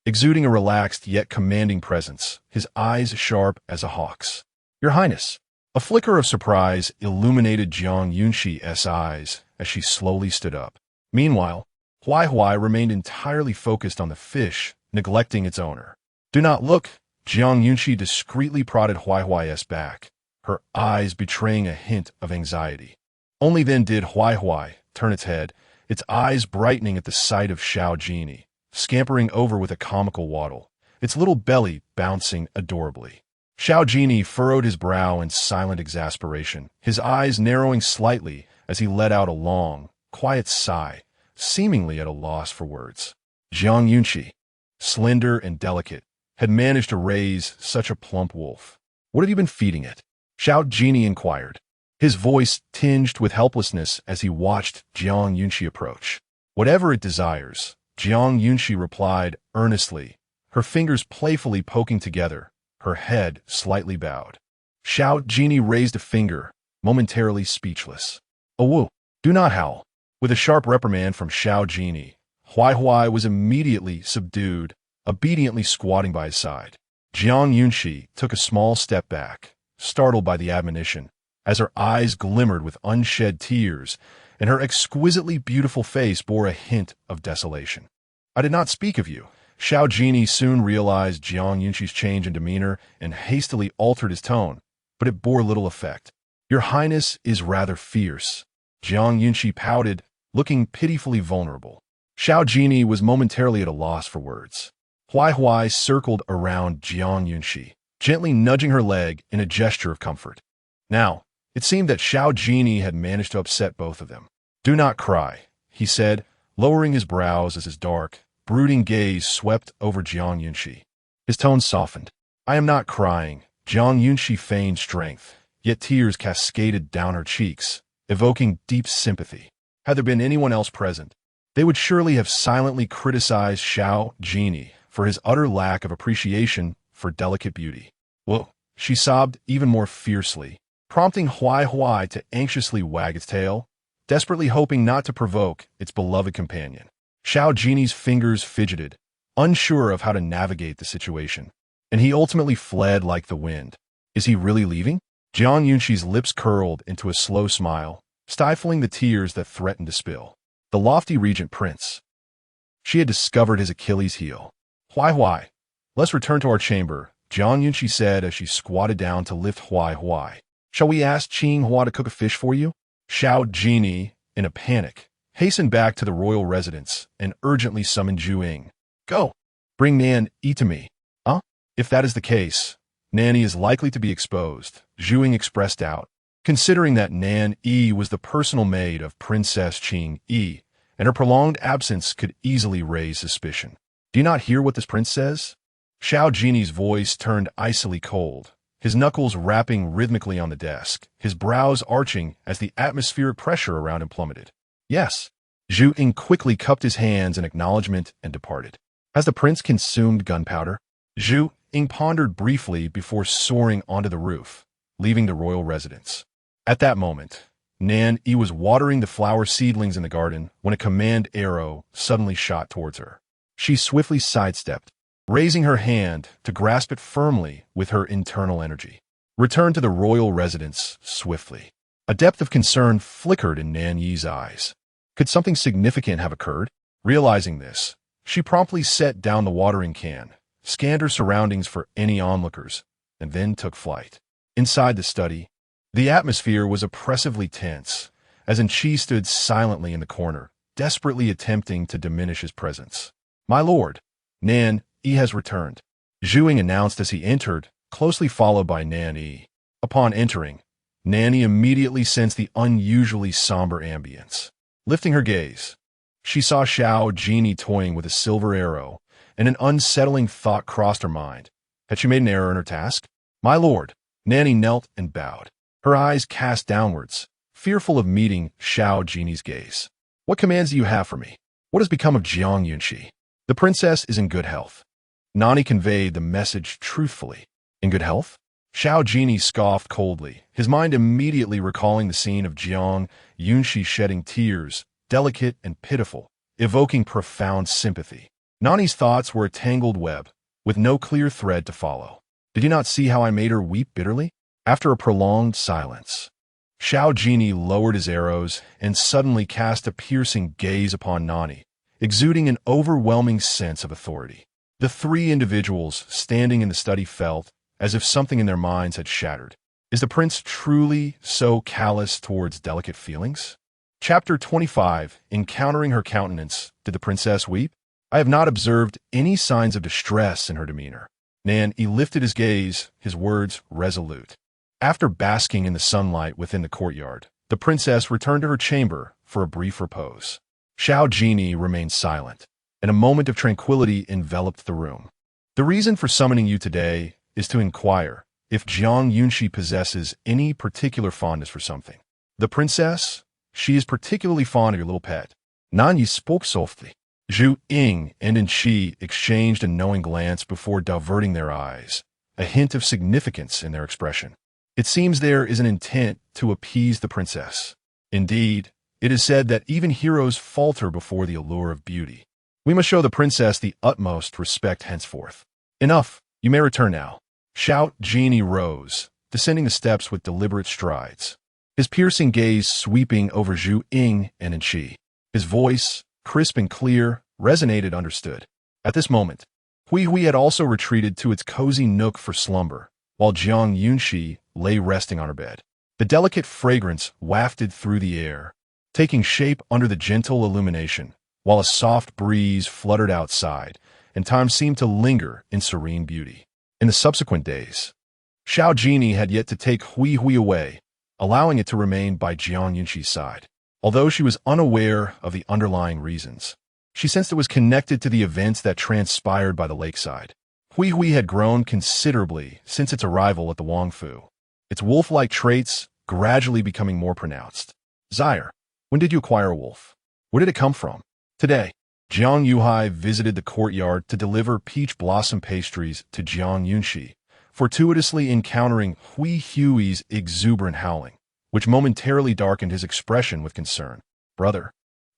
exuding a relaxed yet commanding presence, his eyes sharp as a hawk's. Your Highness. A flicker of surprise illuminated Jiang Yunxi's eyes as she slowly stood up. Meanwhile, Huai remained entirely focused on the fish, neglecting its owner. Do not look. Jiang Yunxi discreetly prodded Huai's back, her eyes betraying a hint of anxiety. Only then did Huai turn its head, its eyes brightening at the sight of Xiao Jinyao, scampering over with a comical waddle, its little belly bouncing adorably. Xiao Jinyao furrowed his brow in silent exasperation, his eyes narrowing slightly as he let out a long, quiet sigh, seemingly at a loss for words. Jiang Yunxi, slender and delicate, had managed to raise such a plump wolf. What have you been feeding it? Xiao Jinyao inquired, his voice tinged with helplessness as he watched Jiang Yunxi approach. Whatever it desires, Jiang Yunxi replied earnestly, her fingers playfully poking together, her head slightly bowed. Xiao Jinyao raised a finger, momentarily speechless. Do not howl. With a sharp reprimand from Xiao Jinyao, Huai was immediately subdued, obediently squatting by his side. Jiang Yunxi took a small step back, startled by the admonition, as her eyes glimmered with unshed tears, and her exquisitely beautiful face bore a hint of desolation. "I did not speak of you." Xiao Jinyao soon realized Jiang Yunxi's change in demeanor and hastily altered his tone, but it bore little effect. "Your Highness is rather fierce." Jiang Yunxi pouted, looking pitifully vulnerable. Xiao Jinyao was momentarily at a loss for words. Huai circled around Jiang Yunxi, gently nudging her leg in a gesture of comfort. Now, it seemed that Xiao Jinyao had managed to upset both of them. "Do not cry," he said, lowering his brows as his dark, brooding gaze swept over Jiang Yunxi. His tone softened. "I am not crying." Jiang Yunxi feigned strength, yet tears cascaded down her cheeks, evoking deep sympathy. Had there been anyone else present, they would surely have silently criticized Xiao Jinyao for his utter lack of appreciation for delicate beauty. "Whoa," she sobbed even more fiercely, prompting Huai to anxiously wag its tail, desperately hoping not to provoke its beloved companion. Xiao Jinyau's fingers fidgeted, unsure of how to navigate the situation, and he ultimately fled like the wind. "Is he really leaving?" Jiang Yunxi's lips curled into a slow smile, stifling the tears that threatened to spill. The lofty Regent Prince. She had discovered his Achilles heel. Huai, let's return to our chamber," Jiang Yunxi said as she squatted down to lift Huai. "Shall we ask Qinghua to cook a fish for you?" Xiao Jinyao, in a panic, hastened back to the royal residence and urgently summoned Zhu. "Go! Bring Nan Yi to me." "Huh? If that is the case, Nanny is likely to be exposed," Zhu expressed doubt, considering that Nan Yi was the personal maid of Princess Qingyi, and her prolonged absence could easily raise suspicion. "Do you not hear what this prince says?" Xiao Jinyau's voice turned icily cold, his knuckles rapping rhythmically on the desk, his brows arching as the atmospheric pressure around him plummeted. "Yes." Zhu quickly cupped his hands in acknowledgement and departed. "Has the prince consumed gunpowder?" Zhu pondered briefly before soaring onto the roof, leaving the royal residence. At that moment, Nan Yi was watering the flower seedlings in the garden when a command arrow suddenly shot towards her. She swiftly sidestepped, raising her hand to grasp it firmly with her internal energy. Returned to the royal residence swiftly. A depth of concern flickered in Nan Yi's eyes. Could something significant have occurred? Realizing this, she promptly set down the watering can, scanned her surroundings for any onlookers, and then took flight. Inside the study, the atmosphere was oppressively tense, as Qi stood silently in the corner, desperately attempting to diminish his presence. "My lord, Nan Yi has returned," Zhu announced as he entered, closely followed by Nan Yi. Upon entering, Nan Yi immediately sensed the unusually somber ambience. Lifting her gaze, she saw Xiao Jinyao toying with a silver arrow, and an unsettling thought crossed her mind. Had she made an error in her task? "My lord," Nan Yi knelt and bowed, her eyes cast downwards, fearful of meeting Xiao Jinyau's gaze. "What commands do you have for me? What has become of Jiang Yunxi?" "The princess is in good health." Nani conveyed the message truthfully. "In good health?" Xiao Jinyao scoffed coldly, his mind immediately recalling the scene of Jiang Yunxi shedding tears, delicate and pitiful, evoking profound sympathy. Nani's thoughts were a tangled web, with no clear thread to follow. "Did you not see how I made her weep bitterly?" After a prolonged silence, Xiao Jinyao lowered his arrows and suddenly cast a piercing gaze upon Nani, exuding an overwhelming sense of authority. The three individuals standing in the study felt as if something in their minds had shattered. Is the prince truly so callous towards delicate feelings? Chapter 25. Encountering her countenance, did the princess weep? I have not observed any signs of distress in her demeanor. Nan Yi lifted his gaze, his words resolute. After basking in the sunlight within the courtyard, the princess returned to her chamber for a brief repose. Xiao Jinyao remained silent, and a moment of tranquility enveloped the room. "The reason for summoning you today is to inquire if Jiang Yunxi possesses any particular fondness for something." "The princess? She is particularly fond of your little pet." Nan Yi spoke softly. Zhu and Qi exchanged a knowing glance before diverting their eyes, a hint of significance in their expression. "It seems there is an intent to appease the princess." "Indeed, It is said that even heroes falter before the allure of beauty. We must show the princess the utmost respect henceforth. Enough, you may return now. Xiao Jinyao rose, descending the steps with deliberate strides, his piercing gaze sweeping over Zhu Ying and Yunxi. His voice, crisp and clear, resonated understood. At this moment, Hui had also retreated to its cozy nook for slumber, while Jiang Yunxi lay resting on her bed. The delicate fragrance wafted through the air, taking shape under the gentle illumination, while a soft breeze fluttered outside, and time seemed to linger in serene beauty. In the subsequent days, Xiao Jinyao had yet to take Hui away, allowing it to remain by Jiang Yunxi's side. Although she was unaware of the underlying reasons, she sensed it was connected to the events that transpired by the lakeside. Hui had grown considerably since its arrival at the Wangfu, its wolf-like traits gradually becoming more pronounced. Sire, when did you acquire a wolf? Where did it come from? Today, Jiang Yunxi visited the courtyard to deliver peach blossom pastries to Jiang Yunxi, fortuitously encountering Hui's exuberant howling, which momentarily darkened his expression with concern. Brother,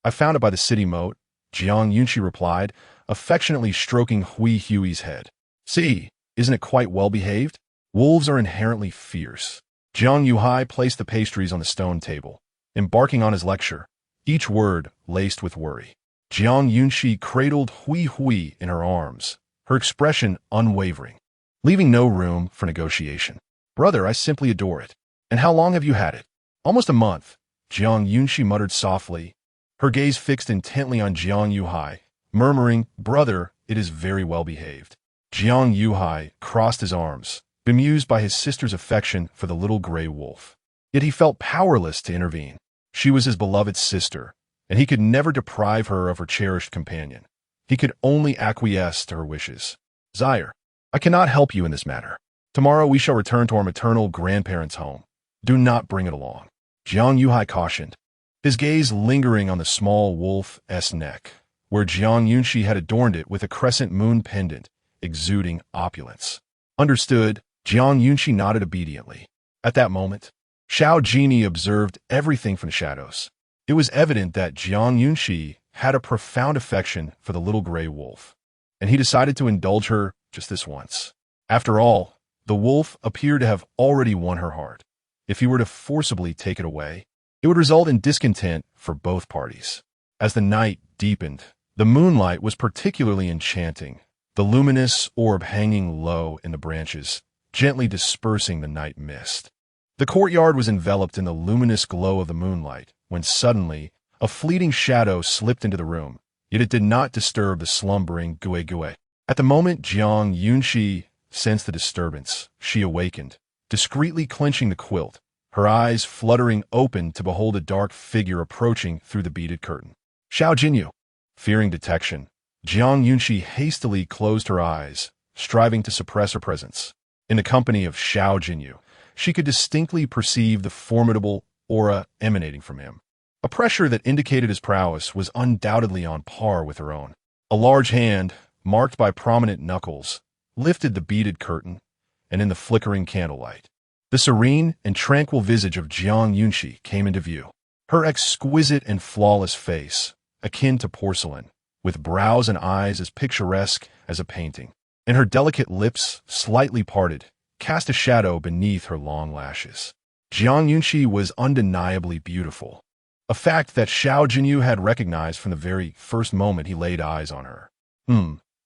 I found it by the city moat, Jiang Yunxi replied, affectionately stroking Hui's head. See, isn't it quite well behaved? Wolves are inherently fierce. Jiang Yunxi placed the pastries on the stone table, embarking on his lecture, each word laced with worry. Jiang Yunxi cradled Hui in her arms, her expression unwavering, leaving no room for negotiation. Brother, I simply adore it. And how long have you had it? Almost a month, Jiang Yunxi muttered softly, her gaze fixed intently on Jiang Yunxi, murmuring, Brother, it is very well behaved. Jiang Yunxi crossed his arms, bemused by his sister's affection for the little gray wolf. Yet he felt powerless to intervene. She was his beloved sister, and he could never deprive her of her cherished companion. He could only acquiesce to her wishes. Sire, I cannot help you in this matter. Tomorrow we shall return to our maternal grandparents' home. Do not bring it along. Jiang Yunxi cautioned, his gaze lingering on the small wolf's neck, where Jiang Yunxi had adorned it with a crescent moon pendant, exuding opulence. Understood, Jiang Yunxi nodded obediently. At that moment, Xiao Jinyao observed everything from the shadows. It was evident that Jiang Yunxi had a profound affection for the little gray wolf, and he decided to indulge her just this once. After all, the wolf appeared to have already won her heart. If he were to forcibly take it away, it would result in discontent for both parties. As the night deepened, the moonlight was particularly enchanting, the luminous orb hanging low in the branches, gently dispersing the night mist. The courtyard was enveloped in the luminous glow of the moonlight, when suddenly, a fleeting shadow slipped into the room, yet it did not disturb the slumbering Gue. At the moment Jiang Yunxi sensed the disturbance, she awakened, discreetly clenching the quilt, her eyes fluttering open to behold a dark figure approaching through the beaded curtain. Xiao Jinyao. Fearing detection, Jiang Yunxi hastily closed her eyes, striving to suppress her presence. In the company of Xiao Jinyao, she could distinctly perceive the formidable aura emanating from him. A pressure that indicated his prowess was undoubtedly on par with her own. A large hand, marked by prominent knuckles, lifted the beaded curtain, and in the flickering candlelight, the serene and tranquil visage of Jiang Yunxi came into view. Her exquisite and flawless face, akin to porcelain, with brows and eyes as picturesque as a painting, and her delicate lips, slightly parted, cast a shadow beneath her long lashes. Jiang Yunxi was undeniably beautiful, a fact that Xiao Jinyao had recognized from the very first moment he laid eyes on her.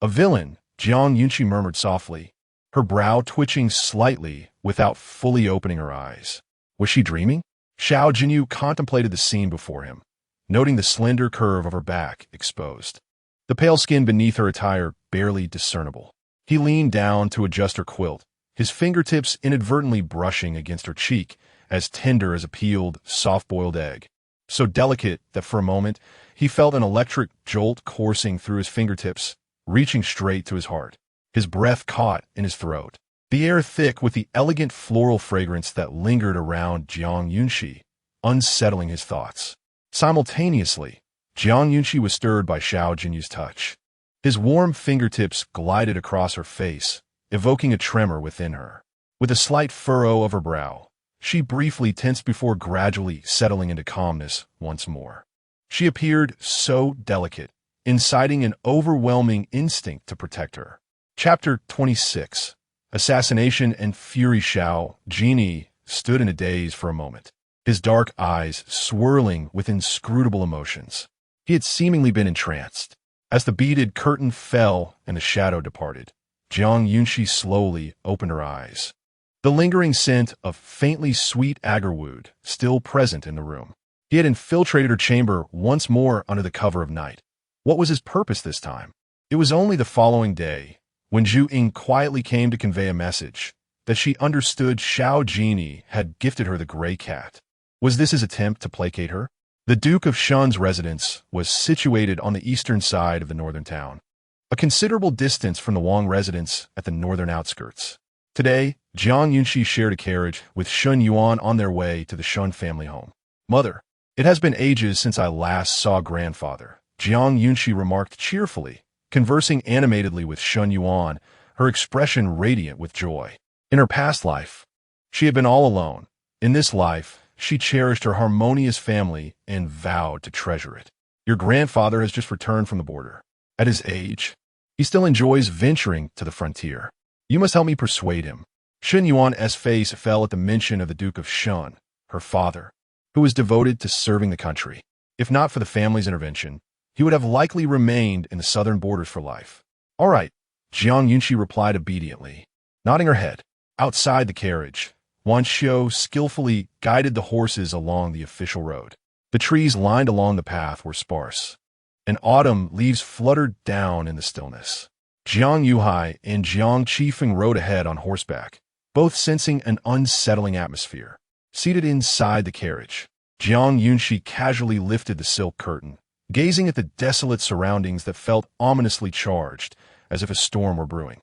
A villain, Jiang Yunxi murmured softly, her brow twitching slightly without fully opening her eyes. Was she dreaming? Xiao Jinyao contemplated the scene before him, noting the slender curve of her back exposed, the pale skin beneath her attire barely discernible. He leaned down to adjust her quilt, his fingertips inadvertently brushing against her cheek, as tender as a peeled, soft-boiled egg, so delicate that for a moment he felt an electric jolt coursing through his fingertips, reaching straight to his heart. His breath caught in his throat, the air thick with the elegant floral fragrance that lingered around Jiang Yunxi, unsettling his thoughts. Simultaneously, Jiang Yunxi was stirred by Xiao Jinyao's touch. His warm fingertips glided across her face, evoking a tremor within her. With a slight furrow of her brow, She briefly tensed before gradually settling into calmness once more. She appeared so delicate, inciting an overwhelming instinct to protect her. Chapter 26. Assassination and Fury. Xiao Jinyao stood in a daze for a moment, his dark eyes swirling with inscrutable emotions. He had seemingly been entranced. As the beaded curtain fell and the shadow departed, Jiang Yunxi slowly opened her eyes. The lingering scent of faintly sweet agarwood still present in the room. He had infiltrated her chamber once more under the cover of night. What was his purpose this time? It was only the following day, when Zhu Ying quietly came to convey a message, that she understood Xiao Jinyao had gifted her the gray cat. Was this his attempt to placate her? The Duke of Shun's residence was situated on the eastern side of the northern town, a considerable distance from the Wang residence at the northern outskirts. Today, Jiang Yunxi shared a carriage with Shun Yuan on their way to the Shun family home. "Mother, it has been ages since I last saw grandfather," Jiang Yunxi remarked cheerfully, conversing animatedly with Shun Yuan, her expression radiant with joy. In her past life, she had been all alone. In this life, she cherished her harmonious family and vowed to treasure it. "Your grandfather has just returned from the border. At his age, he still enjoys venturing to the frontier. You must help me persuade him." Shun Yuan's face fell at the mention of the Duke of Shun, her father, who was devoted to serving the country. If not for the family's intervention, he would have likely remained in the southern borders for life. "All right," Jiang Yunxi replied obediently, nodding her head. Outside the carriage, Wan Xiu skillfully guided the horses along the official road. The trees lined along the path were sparse, and autumn leaves fluttered down in the stillness. Jiang Yunxi and Jiang Qifeng rode ahead on horseback, both sensing an unsettling atmosphere. Seated inside the carriage, Jiang Yunxi casually lifted the silk curtain, gazing at the desolate surroundings that felt ominously charged, as if a storm were brewing.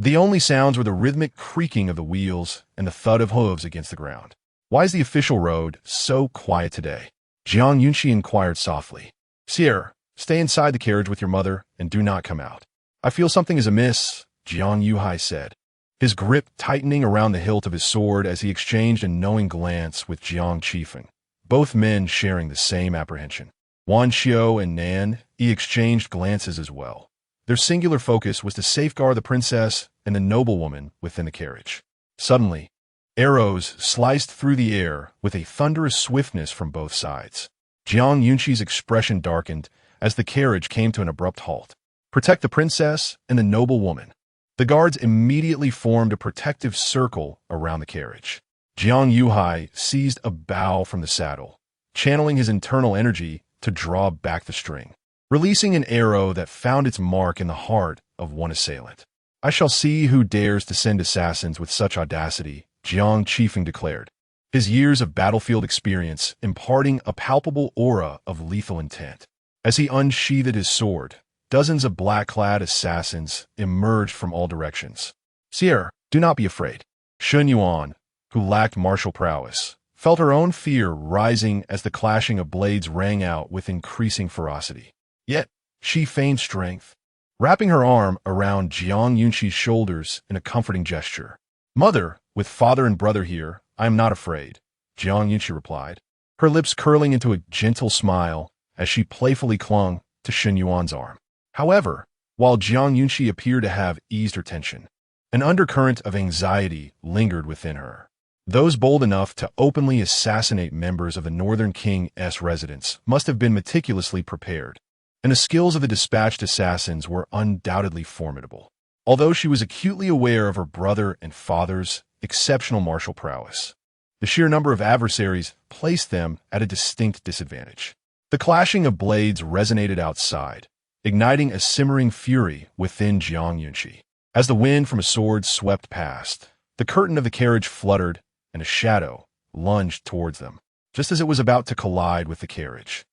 The only sounds were the rhythmic creaking of the wheels and the thud of hooves against the ground. "Why is the official road so quiet today?" Jiang Yunxi inquired softly. "Sire, stay inside the carriage with your mother and do not come out." "I feel something is amiss," Jiang Yunxi said, his grip tightening around the hilt of his sword as he exchanged a knowing glance with Jiang Qifeng, both men sharing the same apprehension. Wan Xiu and Nan Yi exchanged glances as well. Their singular focus was to safeguard the princess and the noblewoman within the carriage. Suddenly, arrows sliced through the air with a thunderous swiftness from both sides. Jiang Yunxi's expression darkened as the carriage came to an abrupt halt. "Protect the princess and the noblewoman." The guards immediately formed a protective circle around the carriage. Jiang Yunxi seized a bough from the saddle, channeling his internal energy to draw back the string, releasing an arrow that found its mark in the heart of one assailant. "I shall see who dares to send assassins with such audacity," Jiang Qifeng declared, his years of battlefield experience imparting a palpable aura of lethal intent. As he unsheathed his sword, dozens of black-clad assassins emerged from all directions. "Sire, do not be afraid." Shun Yuan, who lacked martial prowess, felt her own fear rising as the clashing of blades rang out with increasing ferocity. Yet, she feigned strength, wrapping her arm around Jiang Yunxi's shoulders in a comforting gesture. "Mother, with father and brother here, I am not afraid," Jiang Yunxi replied, her lips curling into a gentle smile as she playfully clung to Shun Yuan's arm. However, while Jiang Yunxi appeared to have eased her tension, an undercurrent of anxiety lingered within her. Those bold enough to openly assassinate members of the Northern King's residence must have been meticulously prepared, and the skills of the dispatched assassins were undoubtedly formidable, although she was acutely aware of her brother and father's exceptional martial prowess. The sheer number of adversaries placed them at a distinct disadvantage. The clashing of blades resonated outside, igniting a simmering fury within Jiang Yunxi. As the wind from a sword swept past, the curtain of the carriage fluttered, and a shadow lunged towards them, just as it was about to collide with the carriage.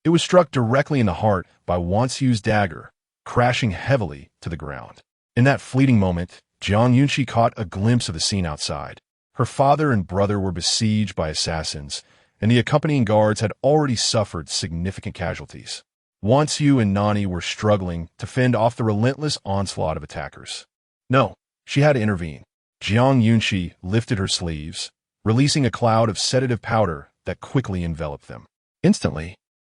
It was struck directly in the heart by Wan Xiu's dagger, crashing heavily to the ground. In that fleeting moment, Jiang Yunxi caught a glimpse of the scene outside. Her father and brother were besieged by assassins, and the accompanying guards had already suffered significant casualties. Wan Xiu and Nani were struggling to fend off the relentless onslaught of attackers. No, she had to intervene. Jiang Yunxi lifted her sleeves, releasing a cloud of sedative powder that quickly enveloped them. Instantly,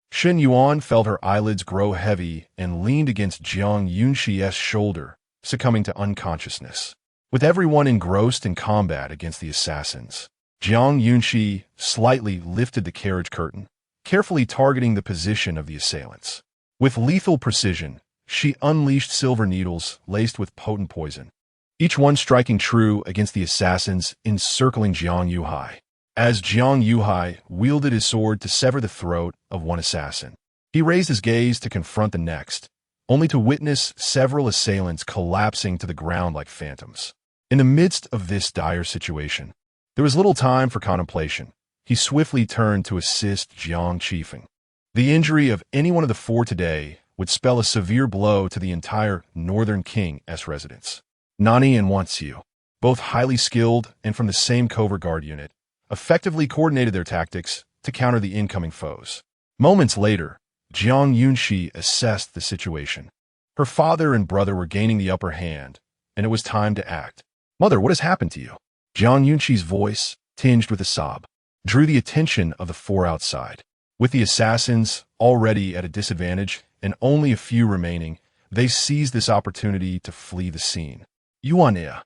Xin Yuan felt her eyelids grow heavy and leaned against Jiang Yunxi's shoulder, succumbing to unconsciousness. With everyone engrossed in combat against the assassins, Jiang Yunxi slightly lifted the carriage curtain, carefully targeting the position of the assailants. With lethal precision, she unleashed silver needles laced with potent poison, each one striking true against the assassins encircling Jiang Yunxi. As Jiang Yunxi wielded his sword to sever the throat of one assassin, he raised his gaze to confront the next, only to witness several assailants collapsing to the ground like phantoms. In the midst of this dire situation, there was little time for contemplation. He swiftly turned to assist Jiang Qifeng. The injury of any one of the four today would spell a severe blow to the entire Northern King's residents. Nani and Wanxiu, both highly skilled and from the same covert guard unit, effectively coordinated their tactics to counter the incoming foes. Moments later, Jiang Yunxi assessed the situation. Her father and brother were gaining the upper hand, and it was time to act. "Mother, what has happened to you?" Jiang Yunxi's voice, tinged with a sob, drew the attention of the four outside. With the assassins already at a disadvantage and only a few remaining, they seized this opportunity to flee the scene. "Yuan-ia."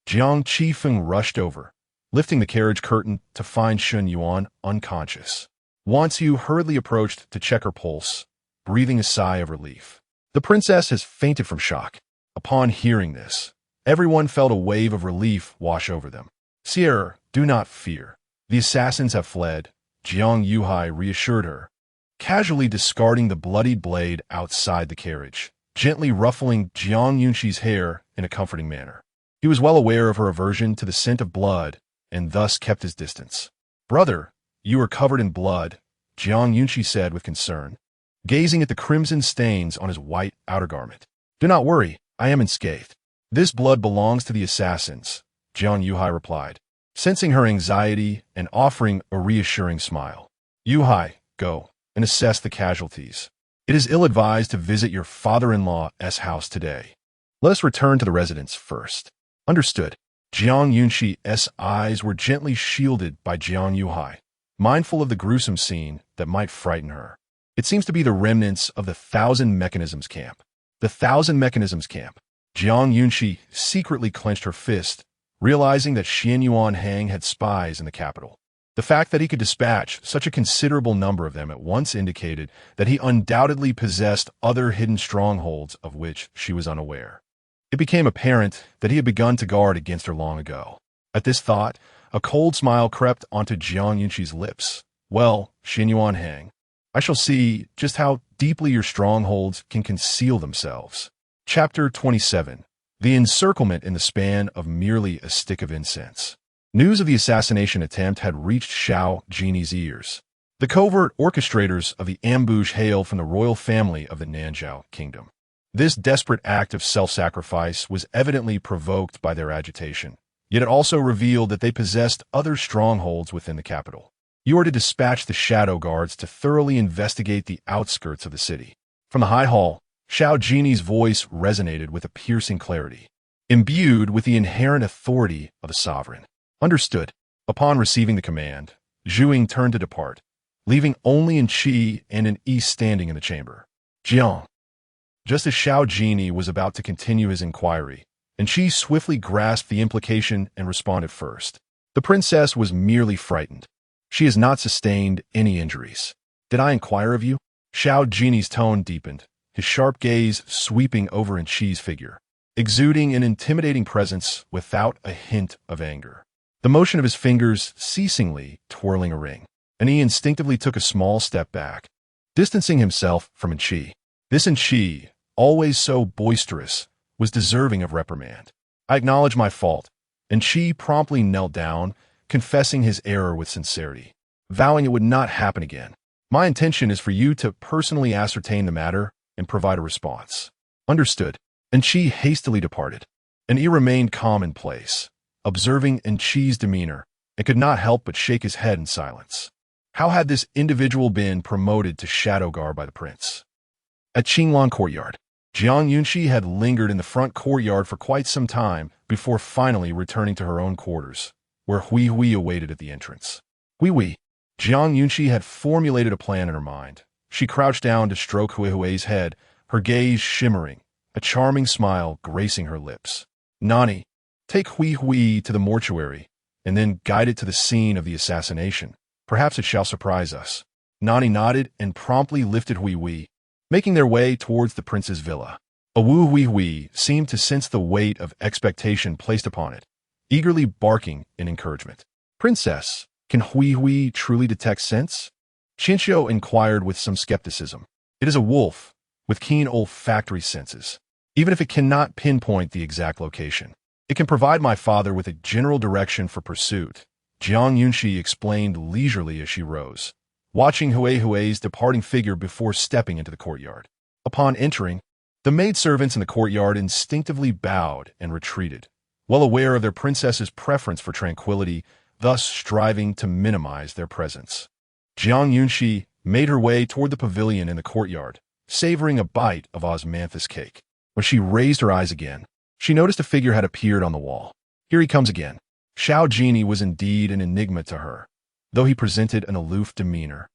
Jiang Qifeng rushed over, lifting the carriage curtain to find Xin Yuan unconscious. Wanxiu hurriedly approached to check her pulse, breathing a sigh of relief. "The princess has fainted from shock." Upon hearing this, everyone felt a wave of relief wash over them. "Sire, do not fear. The assassins have fled," Jiang Yunxi reassured her, casually discarding the bloodied blade outside the carriage, gently ruffling Jiang Yunxi's hair in a comforting manner. He was well aware of her aversion to the scent of blood and thus kept his distance. "Brother, you are covered in blood," Jiang Yunxi said with concern, gazing at the crimson stains on his white outer garment. "Do not worry, I am unscathed. This blood belongs to the assassins," Jiang Yunxi replied, sensing her anxiety and offering a reassuring smile. "Yunxi, go and assess the casualties. It is ill-advised to visit your father-in-law's house today. Let us return to the residence first." "Understood." Jiang Yunxi's eyes were gently shielded by Jiang Yunxi, mindful of the gruesome scene that might frighten her. "It seems to be the remnants of the Thousand Mechanisms camp." The Thousand Mechanisms camp. Jiang Yunxi secretly clenched her fist, realizing that Xin Yuan Hang had spies in the capital. The fact that he could dispatch such a considerable number of them at once indicated that he undoubtedly possessed other hidden strongholds of which she was unaware. It became apparent that he had begun to guard against her long ago. At this thought, a cold smile crept onto Jiang Yunxi's lips. "Well, Xin Yuan Hang, I shall see just how deeply your strongholds can conceal themselves." Chapter 27. The encirclement in the span of merely a stick of incense. News of the assassination attempt had reached Xiao Jinyao ears. The covert orchestrators of the ambush hail from the royal family of the Nanzhao kingdom. This desperate act of self-sacrifice was evidently provoked by their agitation, yet it also revealed that they possessed other strongholds within the capital. "You are to dispatch the shadow guards to thoroughly investigate the outskirts of the city." From the high hall, Xiao Jinyao's voice resonated with a piercing clarity, imbued with the inherent authority of a sovereign. "Understood." Upon receiving the command, Zhuing turned to depart, leaving only Qi and an Yi standing in the chamber. "Jiang." Just as Xiao Jinyao was about to continue his inquiry, Qi swiftly grasped the implication and responded first. "The princess was merely frightened. She has not sustained any injuries." "Did I inquire of you?" Xiao Jinyau's tone deepened, his sharp gaze sweeping over Qi's figure, exuding an intimidating presence without a hint of anger. The motion of his fingers ceasingly twirling a ring, and he instinctively took a small step back, distancing himself from Qi. This Qi, always so boisterous, was deserving of reprimand. "I acknowledge my fault," and Qi promptly knelt down, confessing his error with sincerity, vowing it would not happen again. "My intention is for you to personally ascertain the matter and provide a response." "Understood." And Qi hastily departed. And he remained calm in place, observing Qi's demeanor, and could not help but shake his head in silence. How had this individual been promoted to shadow guard by the prince? At Qinglan Courtyard, Jiang Yunxi had lingered in the front courtyard for quite some time before finally returning to her own quarters, where Hui Hui awaited at the entrance. Hui Hui. Jiang Yunxi had formulated a plan in her mind. She crouched down to stroke Hui Hui's head, her gaze shimmering, a charming smile gracing her lips. Nani, take Hui Hui to the mortuary, and then guide it to the scene of the assassination. Perhaps it shall surprise us. Nani nodded and promptly lifted Hui Hui, making their way towards the prince's villa. Awu Hui Hui seemed to sense the weight of expectation placed upon it, eagerly barking in encouragement. Princess, can Hui Hui truly detect scents? Qianxiu inquired with some skepticism. It is a wolf, with keen olfactory senses. Even if it cannot pinpoint the exact location, it can provide my father with a general direction for pursuit, Jiang Yunxi explained leisurely as she rose, watching Hui Hui's departing figure before stepping into the courtyard. Upon entering, the maidservants in the courtyard instinctively bowed and retreated, well aware of their princess's preference for tranquility, thus striving to minimize their presence. Jiang Yunxi made her way toward the pavilion in the courtyard, savoring a bite of osmanthus cake. When she raised her eyes again, she noticed a figure had appeared on the wall. Here he comes again. Xiao Jinyao was indeed an enigma to her, though he presented an aloof demeanor.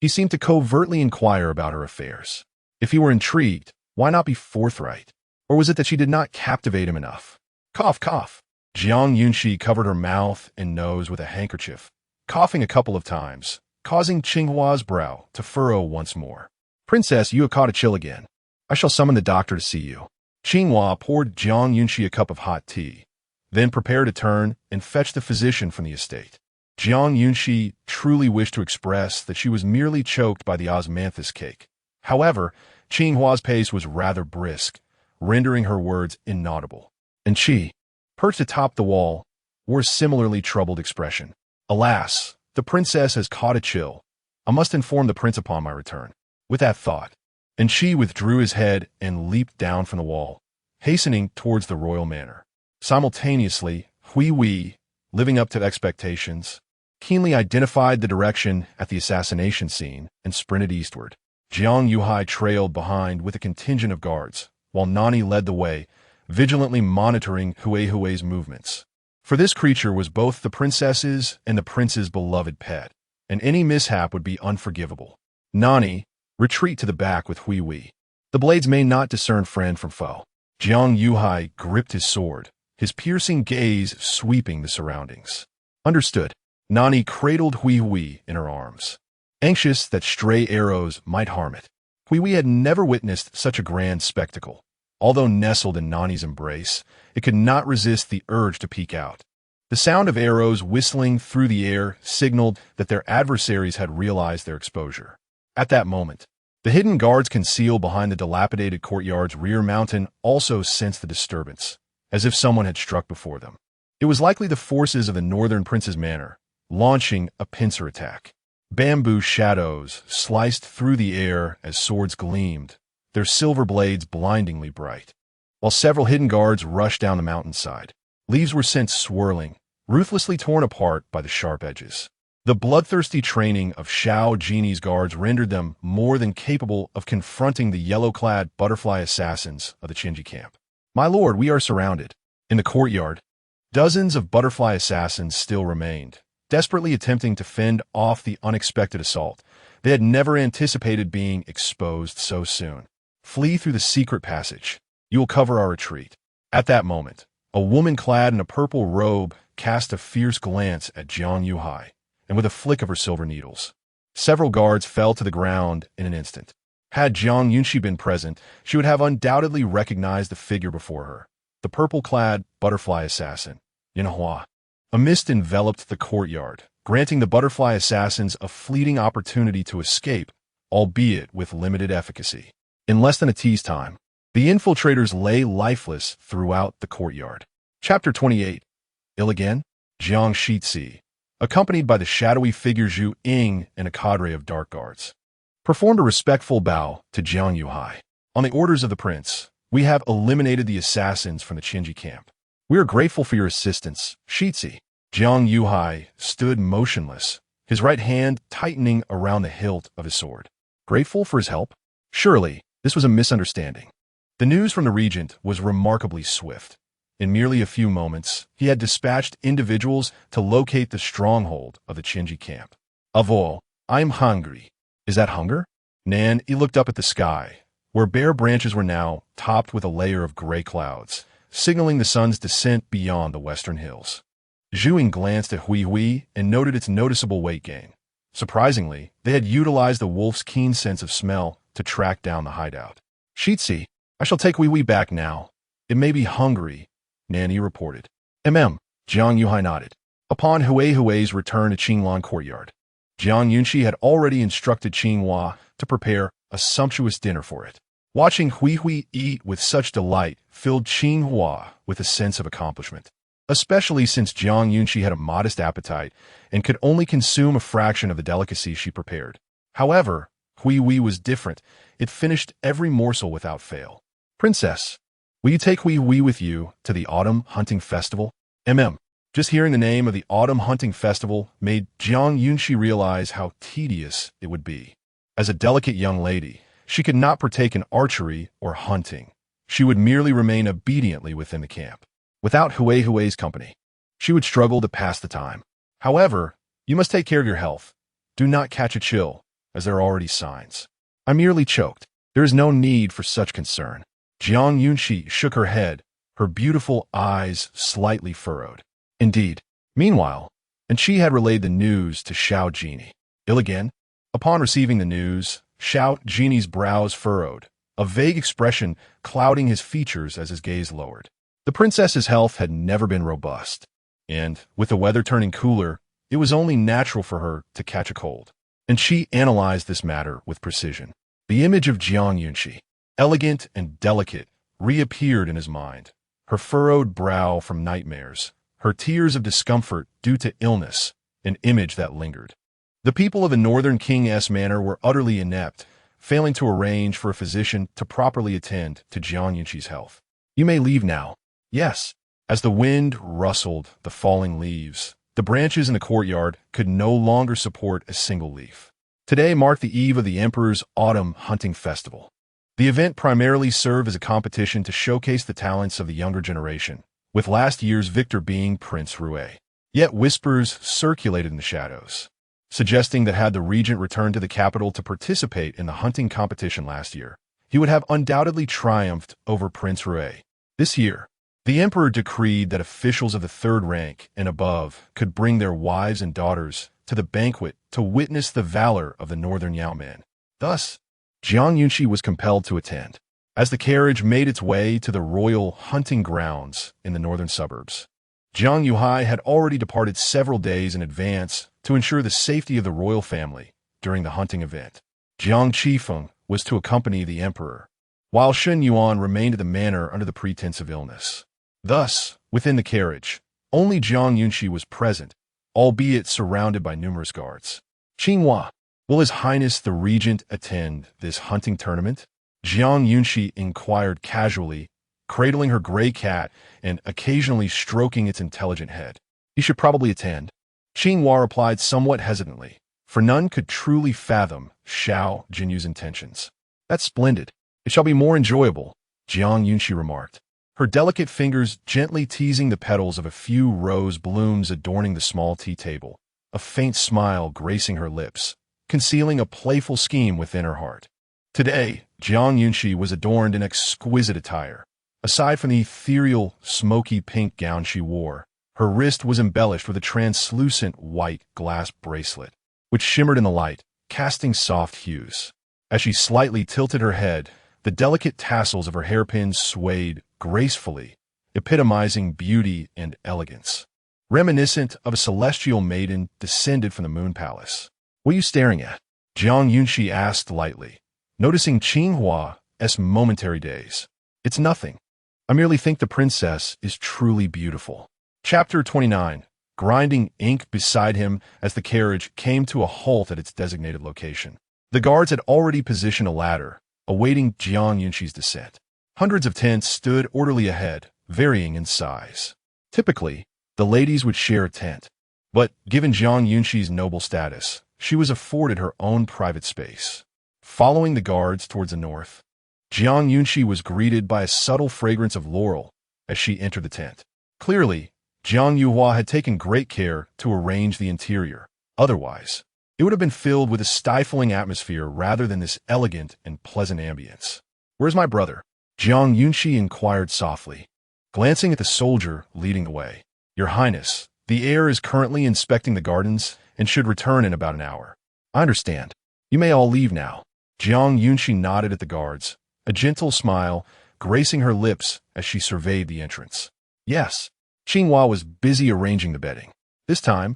He seemed to covertly inquire about her affairs. If he were intrigued, why not be forthright? Or was it that she did not captivate him enough? Cough, cough. Jiang Yunxi covered her mouth and nose with a handkerchief, coughing a couple of times, causing Qinghua's brow to furrow once more. Princess, you have caught a chill again. I shall summon the doctor to see you. Qinghua poured Jiang Yunxi a cup of hot tea, then prepared to turn and fetch the physician from the estate. Jiang Yunxi truly wished to express that she was merely choked by the osmanthus cake. However, Qinghua's pace was rather brisk, rendering her words inaudible. And Qi, perched atop the wall, wore a similarly troubled expression. Alas, the princess has caught a chill. I must inform the prince upon my return. With that thought, and Qi withdrew his head and leaped down from the wall, hastening towards the royal manor. Simultaneously, Hui Hui, living up to expectations, keenly identified the direction at the assassination scene and sprinted eastward. Jiang Yunxi trailed behind with a contingent of guards, while Nani led the way, vigilantly monitoring Hui Hui's movements. For this creature was both the princess's and the prince's beloved pet, and any mishap would be unforgivable. Nani, retreat to the back with Hui Hui. The blades may not discern friend from foe. Jiang Yunxi gripped his sword, his piercing gaze sweeping the surroundings. Understood. Nani cradled Hui Hui in her arms, anxious that stray arrows might harm it. Hui Hui had never witnessed such a grand spectacle. Although nestled in Nani's embrace, it could not resist the urge to peek out. The sound of arrows whistling through the air signaled that their adversaries had realized their exposure. At that moment, the hidden guards concealed behind the dilapidated courtyard's rear mountain also sensed the disturbance, as if someone had struck before them. It was likely the forces of the northern prince's manor, launching a pincer attack. Bamboo shadows sliced through the air as swords gleamed, their silver blades blindingly bright. While several hidden guards rushed down the mountainside, leaves were sent swirling, ruthlessly torn apart by the sharp edges. The bloodthirsty training of Xiao Jinyao guards rendered them more than capable of confronting the yellow-clad butterfly assassins of the Qingyi camp. My lord, we are surrounded. In the courtyard, dozens of butterfly assassins still remained, desperately attempting to fend off the unexpected assault. They had never anticipated being exposed so soon. Flee through the secret passage. You will cover our retreat. At that moment, a woman clad in a purple robe cast a fierce glance at Jiang Yunxi, and with a flick of her silver needles, several guards fell to the ground in an instant. Had Jiang Yunxi been present, she would have undoubtedly recognized the figure before her, the purple-clad butterfly assassin, Yanhua. A mist enveloped the courtyard, granting the butterfly assassins a fleeting opportunity to escape, albeit with limited efficacy. In less than a tea's time, the infiltrators lay lifeless throughout the courtyard. Chapter 28. Ill again? Jiang Yunxi, accompanied by the shadowy figure Zhu Ying and a cadre of dark guards, performed a respectful bow to Jiang Yunxi. On the orders of the prince, we have eliminated the assassins from the Qingyi camp. We are grateful for your assistance, Yunxi. Jiang Yunxi stood motionless, his right hand tightening around the hilt of his sword. Grateful for his help? Surely, this was a misunderstanding. The news from the regent was remarkably swift. In merely a few moments, he had dispatched individuals to locate the stronghold of the Qingyi camp. Avo, I'm hungry. Is that hunger? He looked up at the sky, where bare branches were now topped with a layer of gray clouds, signaling the sun's descent beyond the western hills. Zhuing glanced at Hui and noted its noticeable weight gain. Surprisingly, they had utilized the wolf's keen sense of smell to track down the hideout. Shitsi, I shall take Hui back now. It may be hungry, Nanny reported. Jiang Yunxi nodded. Upon Hui's return to Qinglan courtyard, Jiang Yunxi had already instructed Qinghua to prepare a sumptuous dinner for it. Watching Hui eat with such delight filled Qinghua with a sense of accomplishment, especially since Jiang Yunxi had a modest appetite and could only consume a fraction of the delicacy she prepared. However, Hui was different. It finished every morsel without fail. Princess, will you take Hui with you to the autumn hunting festival? Just hearing the name of the autumn hunting festival made Jiang Yunxi realize how tedious it would be. As a delicate young lady, she could not partake in archery or hunting. She would merely remain obediently within the camp. Without Hui's company, she would struggle to pass the time. However, you must take care of your health. Do not catch a chill, as there are already signs. I merely choked. There is no need for such concern. Jiang Yunxi shook her head, her beautiful eyes slightly furrowed. Indeed. Meanwhile, and she had relayed the news to Xiao Jinyao. Ill again? Upon receiving the news, Xiao Jinyau's brows furrowed, a vague expression clouding his features as his gaze lowered. The princess's health had never been robust, and, with the weather turning cooler, it was only natural for her to catch a cold. And she analyzed this matter with precision. The image of Jiang Yunxi, elegant and delicate, reappeared in his mind. Her furrowed brow from nightmares, her tears of discomfort due to illness, an image that lingered. The people of the northern King's manor were utterly inept, failing to arrange for a physician to properly attend to Jiang Yunxi's health. You may leave now. Yes. As the wind rustled the falling leaves, the branches in the courtyard could no longer support a single leaf. Today marked the eve of the Emperor's Autumn Hunting Festival. The event primarily served as a competition to showcase the talents of the younger generation, with last year's victor being Prince Rui. Yet whispers circulated in the shadows, suggesting that had the regent returned to the capital to participate in the hunting competition last year, he would have undoubtedly triumphed over Prince Rui. This year, the emperor decreed that officials of the third rank and above could bring their wives and daughters to the banquet to witness the valor of the northern Yao men. Thus, Jiang Yunxi was compelled to attend, as the carriage made its way to the royal hunting grounds in the northern suburbs. Jiang Yunxi had already departed several days in advance to ensure the safety of the royal family during the hunting event. Jiang Qifeng was to accompany the emperor, while Shen Yuan remained at the manor under the pretense of illness. Thus, within the carriage, only Jiang Yunxi was present, albeit surrounded by numerous guards. Qinghua, will His Highness the Regent attend this hunting tournament? Jiang Yunxi inquired casually, cradling her gray cat and occasionally stroking its intelligent head. He should probably attend. Qinghua replied somewhat hesitantly, for none could truly fathom Xiao Jinyau's intentions. That's splendid. It shall be more enjoyable, Jiang Yunxi remarked, her delicate fingers gently teasing the petals of a few rose blooms adorning the small tea table, a faint smile gracing her lips, concealing a playful scheme within her heart. Today, Jiang Yunxi was adorned in exquisite attire. Aside from the ethereal, smoky pink gown she wore, her wrist was embellished with a translucent white glass bracelet, which shimmered in the light, casting soft hues. As she slightly tilted her head, the delicate tassels of her hairpins swayed gracefully, epitomizing beauty and elegance. Reminiscent of a celestial maiden descended from the moon palace. What are you staring at? Jiang Yunxi asked lightly, noticing Qinghua's momentary daze. It's nothing. I merely think the princess is truly beautiful. Chapter 29. Grinding ink beside him as the carriage came to a halt at its designated location. The guards had already positioned a ladder, awaiting Jiang Yunxi's descent. Hundreds of tents stood orderly ahead, varying in size. Typically, the ladies would share a tent, but given Jiang Yunxi's noble status, she was afforded her own private space. Following the guards towards the north, Jiang Yunxi was greeted by a subtle fragrance of laurel, as she entered the tent. Clearly, Jiang Yunxi had taken great care to arrange the interior. Otherwise, it would have been filled with a stifling atmosphere rather than this elegant and pleasant ambience. "Where's my brother?" Jiang Yunxi inquired softly, glancing at the soldier leading the way. "Your Highness, the heir is currently inspecting the gardens and should return in about an hour." "I understand. You may all leave now." Jiang Yunxi nodded at the guards, a gentle smile gracing her lips as she surveyed the entrance. Yes, Qinghua was busy arranging the bedding. This time,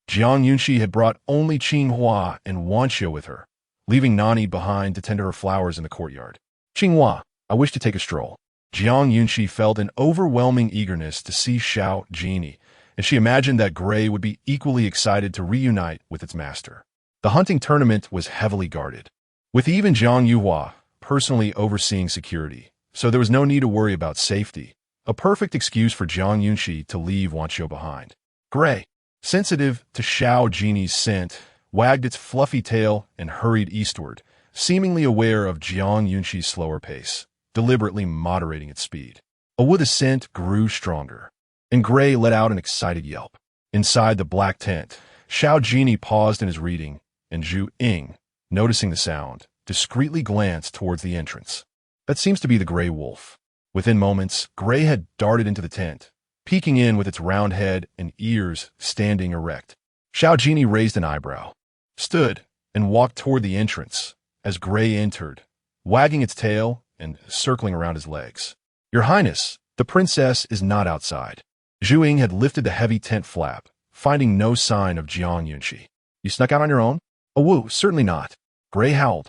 Jiang Yunxi had brought only Qinghua and Wanxiu with her, leaving Nani behind to tend to her flowers in the courtyard. "Qinghua, I wish to take a stroll." Jiang Yunxi felt an overwhelming eagerness to see Xiao Jinyao, and she imagined that Gray would be equally excited to reunite with its master. The hunting tournament was heavily guarded, with even Jiang Yunxi personally overseeing security, so there was no need to worry about safety, a perfect excuse for Jiang Yunxi to leave Wanxiu behind. Gray, sensitive to Xiao Jinyao's scent, wagged its fluffy tail and hurried eastward, seemingly aware of Jiang Yunxi's slower pace, deliberately moderating its speed. The scent grew stronger, and Gray let out an excited yelp. Inside the black tent, Xiao Jinyao paused in his reading, and Zhu Ying, noticing the sound, discreetly glanced towards the entrance. That seems to be the gray wolf. Within moments, Gray had darted into the tent, peeking in with its round head and ears standing erect. Xiao Jinyao raised an eyebrow, stood, and walked toward the entrance as Gray entered, wagging its tail and circling around his legs. "Your Highness, the princess is not outside." Zhu Ying had lifted the heavy tent flap, finding no sign of Jiang Yunxi. "You snuck out on your own?" "Oh, certainly not." Gray howled,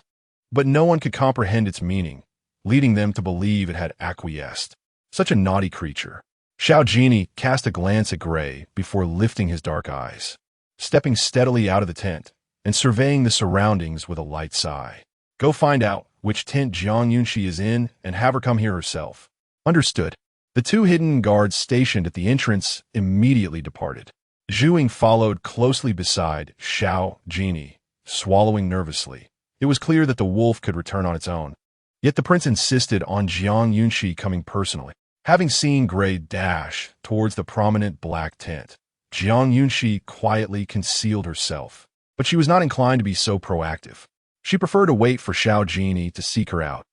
but no one could comprehend its meaning, leading them to believe it had acquiesced. Such a naughty creature. Xiao Jinyao cast a glance at Gray before lifting his dark eyes, stepping steadily out of the tent and surveying the surroundings with a light sigh. "Go find out which tent Jiang Yunxi is in and have her come here herself." "Understood." The two hidden guards stationed at the entrance immediately departed. Zhu Ying followed closely beside Xiao Jinyao, swallowing nervously. It was clear that the wolf could return on its own. Yet the prince insisted on Jiang Yunxi coming personally. Having seen Gray dash towards the prominent black tent, Jiang Yunxi quietly concealed herself. But she was not inclined to be so proactive. She preferred to wait for Xiao Jinyao to seek her out.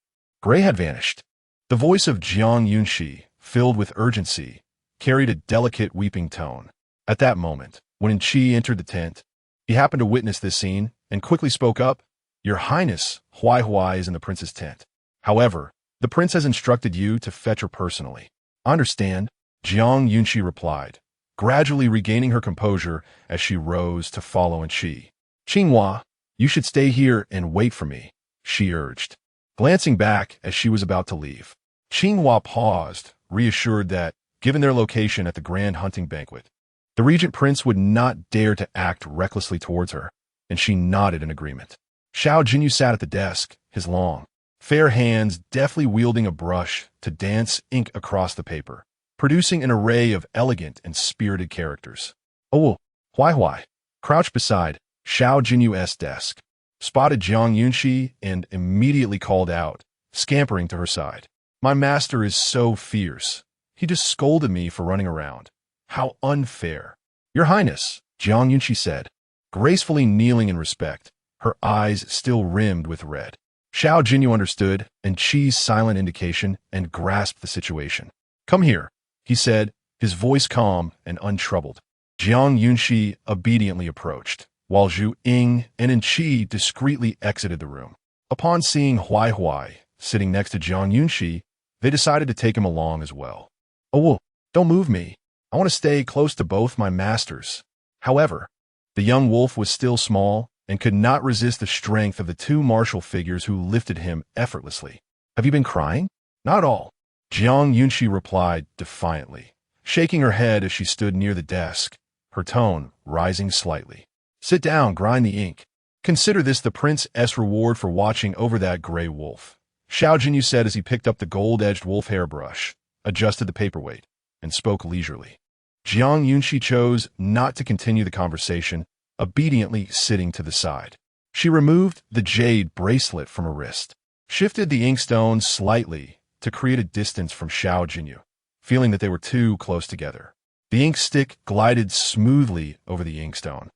Gray had vanished. The voice of Jiang Yunxi, filled with urgency, carried a delicate weeping tone. At that moment, when Qi entered the tent, he happened to witness this scene and quickly spoke up. "Your Highness, Huai is in the prince's tent. However, the prince has instructed you to fetch her personally." "I understand," Jiang Yunxi replied, gradually regaining her composure as she rose to follow Qi. "Qinghua, you should stay here and wait for me," she urged, glancing back as she was about to leave. Qinghua paused, reassured that, given their location at the grand hunting banquet, the regent prince would not dare to act recklessly towards her, and she nodded in agreement. Xiao Jinyao sat at the desk, his long, fair hands deftly wielding a brush to dance ink across the paper, producing an array of elegant and spirited characters. Huai, crouched beside Xiao Jinyao's desk, spotted Jiang Yunxi and immediately called out, scampering to her side. "My master is so fierce. He just scolded me for running around. How unfair." "Your Highness," Jiang Yunxi said, gracefully kneeling in respect, her eyes still rimmed with red. Xiao Jinyao understood, and Qi's silent indication, and grasped the situation. "Come here," he said, his voice calm and untroubled. Jiang Yunxi obediently approached, while Zhu Ying and Qi discreetly exited the room. Upon seeing Huai sitting next to Jiang Yunxi, they decided to take him along as well. "Don't move me. I want to stay close to both my masters." However, the young wolf was still small and could not resist the strength of the two martial figures who lifted him effortlessly. "Have you been crying?" "Not all," Jiang Yunxi replied defiantly, shaking her head as she stood near the desk, her tone rising slightly. "Sit down, grind the ink. Consider this the prince's reward for watching over that gray wolf," Xiao Jinyao said as he picked up the gold-edged wolf hairbrush, adjusted the paperweight, and spoke leisurely. Jiang Yunxi chose not to continue the conversation, obediently sitting to the side. She removed the jade bracelet from her wrist, shifted the inkstone slightly to create a distance from Xiao Jinyao, feeling that they were too close together. The ink stick glided smoothly over the inkstone,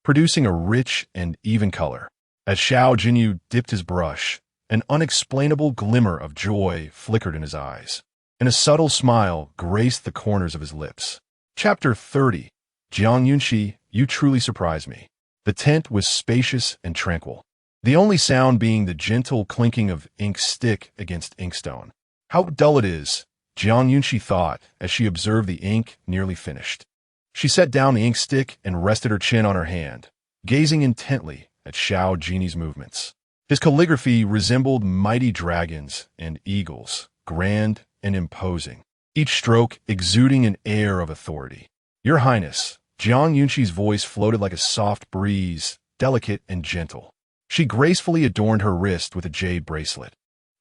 producing a rich and even color. As Xiao Jinyao dipped his brush, an unexplainable glimmer of joy flickered in his eyes, and a subtle smile graced the corners of his lips. Chapter 30. Jiang Yunxi, you truly surprise me. The tent was spacious and tranquil, the only sound being the gentle clinking of ink stick against inkstone. How dull it is, Jiang Yunxi thought as she observed the ink nearly finished. She set down the ink stick and rested her chin on her hand, gazing intently at Xiao Jiny's movements. His calligraphy resembled mighty dragons and eagles, grand and imposing, each stroke exuding an air of authority. Your Highness, Jiang Yunxi's voice floated like a soft breeze, delicate and gentle. She gracefully adorned her wrist with a jade bracelet,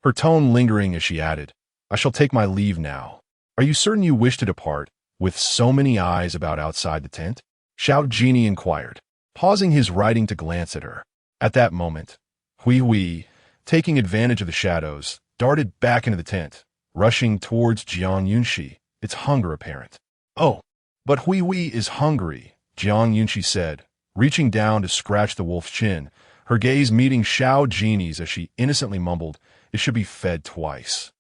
her tone lingering as she added, I shall take my leave now. Are you certain you wish to depart, with so many eyes about outside the tent? Xiao Jinyi inquired, pausing his writing to glance at her. At that moment, Hui, taking advantage of the shadows, darted back into the tent, rushing towards Jiang Yunxi, its hunger apparent. Oh, but Hui is hungry, Jiang Yunxi said, reaching down to scratch the wolf's chin, her gaze meeting Xiao Jinyi's as she innocently mumbled, it should be fed twice.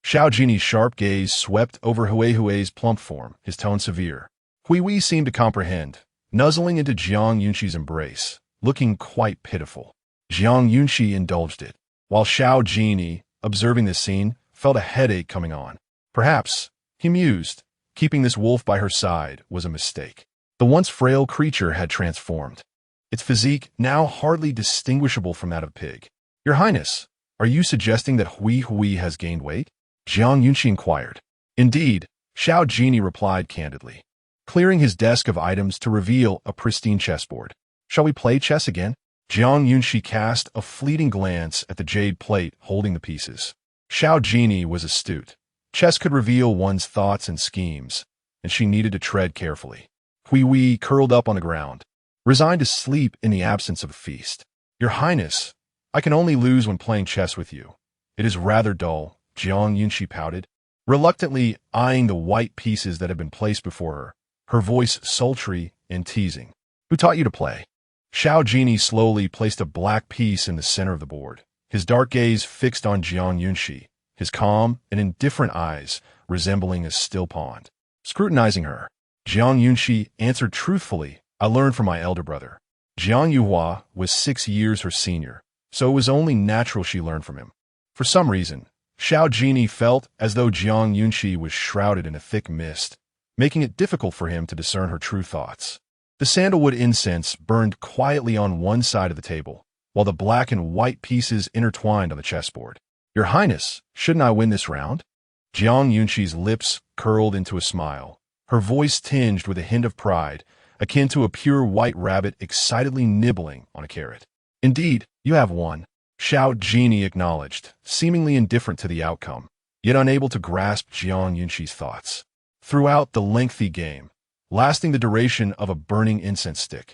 Xiao Jinyi's sharp gaze swept over Hui's plump form, his tone severe. Hui seemed to comprehend, nuzzling into Jiang Yunxi's embrace, looking quite pitiful. Jiang Yunxi indulged it, while Xiao Jinyi, observing this scene, felt a headache coming on. Perhaps, he mused, keeping this wolf by her side was a mistake. The once frail creature had transformed, its physique now hardly distinguishable from that of a pig. Your Highness, are you suggesting that Hui has gained weight? Jiang Yunxi inquired. Indeed, Xiao Jinyi replied candidly, clearing his desk of items to reveal a pristine chessboard. Shall we play chess again? Jiang Yunxi cast a fleeting glance at the jade plate holding the pieces. Xiao Jinyi was astute. Chess could reveal one's thoughts and schemes, and she needed to tread carefully. Hui curled up on the ground, resigned to sleep in the absence of a feast. Your Highness, I can only lose when playing chess with you. It is rather dull, Jiang Yunxi pouted, reluctantly eyeing the white pieces that had been placed before her voice sultry and teasing. Who taught you to play? Xiao Jinyi slowly placed a black piece in the center of the board, his dark gaze fixed on Jiang Yunxi, his calm and indifferent eyes resembling a still pond. Scrutinizing her, Jiang Yunxi answered truthfully, I learned from my elder brother. Jiang Yuhua was 6 years her senior, so it was only natural she learned from him. For some reason, Xiao Jinyi felt as though Jiang Yunxi was shrouded in a thick mist, making it difficult for him to discern her true thoughts. The sandalwood incense burned quietly on one side of the table, while the black and white pieces intertwined on the chessboard. Your Highness, shouldn't I win this round? Jiang Yunxi's lips curled into a smile, her voice tinged with a hint of pride, akin to a pure white rabbit excitedly nibbling on a carrot. Indeed, you have won, Xiao Jinyi acknowledged, seemingly indifferent to the outcome, yet unable to grasp Jiang Yunxi's thoughts. Throughout the lengthy game, lasting the duration of a burning incense stick,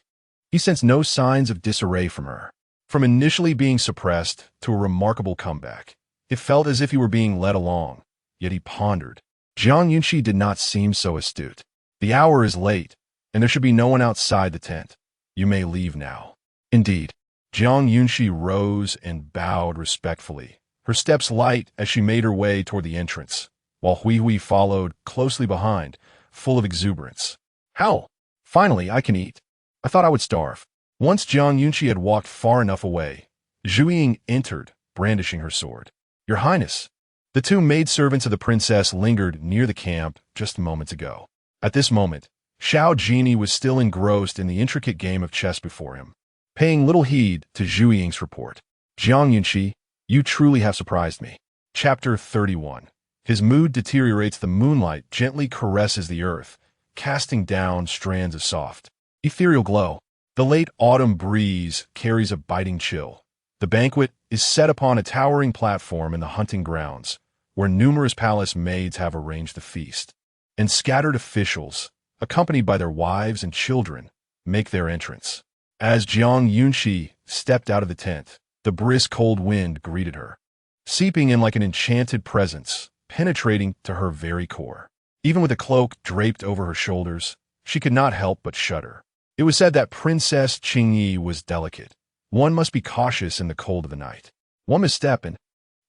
he sensed no signs of disarray from her. From initially being suppressed to a remarkable comeback, it felt as if he were being led along, yet he pondered. Jiang Yunxi did not seem so astute. The hour is late, and there should be no one outside the tent. You may leave now. Indeed, Jiang Yunxi rose and bowed respectfully, her steps light as she made her way toward the entrance, while Hui followed closely behind, full of exuberance. How? Finally, I can eat. I thought I would starve. Once Jiang Yunxi had walked far enough away, Zhu Ying entered, brandishing her sword. Your Highness, the 2 maidservants of the princess lingered near the camp just moments ago. At this moment, Xiao Jinyi was still engrossed in the intricate game of chess before him, paying little heed to Zhu Ying's report. Jiang Yunxi, you truly have surprised me. Chapter 31. His mood deteriorates. The moonlight gently caresses the earth, casting down strands of soft, ethereal glow. The late autumn breeze carries a biting chill. The banquet is set upon a towering platform in the hunting grounds, where numerous palace maids have arranged the feast, and scattered officials, accompanied by their wives and children, make their entrance. As Jiang Yunxi stepped out of the tent, the brisk cold wind greeted her, seeping in like an enchanted presence, penetrating to her very core. Even with a cloak draped over her shoulders, she could not help but shudder. It was said that Princess Qingyi was delicate. One must be cautious in the cold of the night. One misstep, and,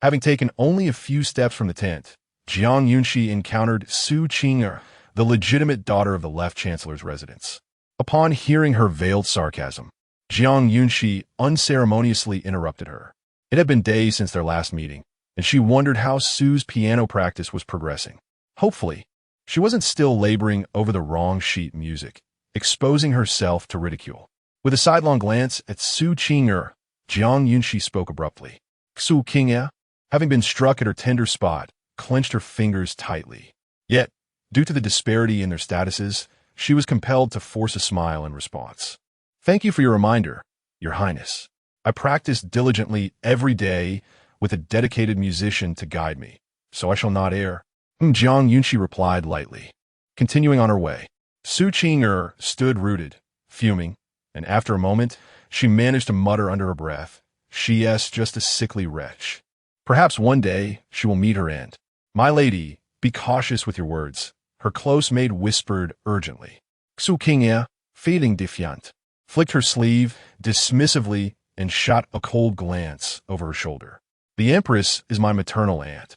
having taken only a few steps from the tent, Jiang Yunxi encountered Su Qing'er, the legitimate daughter of the left chancellor's residence. Upon hearing her veiled sarcasm, Jiang Yunxi unceremoniously interrupted her. It had been days since their last meeting, and she wondered how Su's piano practice was progressing. Hopefully, she wasn't still laboring over the wrong sheet music, exposing herself to ridicule. With a sidelong glance at Su Qing'er, Jiang Yunxi spoke abruptly. Su Qing'er, having been struck at her tender spot, clenched her fingers tightly. Yet, due to the disparity in their statuses, she was compelled to force a smile in response. Thank you for your reminder, Your Highness. I practice diligently every day with a dedicated musician to guide me, so I shall not err. Jiang Yunxi replied lightly. Continuing on her way, Su Qing'er stood rooted, fuming, and after a moment, she managed to mutter under her breath, "She is just a sickly wretch. Perhaps one day she will meet her end. My lady, be cautious with your words," her close maid whispered urgently. Su Qing'er, feeling defiant, flicked her sleeve dismissively and shot a cold glance over her shoulder. The Empress is my maternal aunt.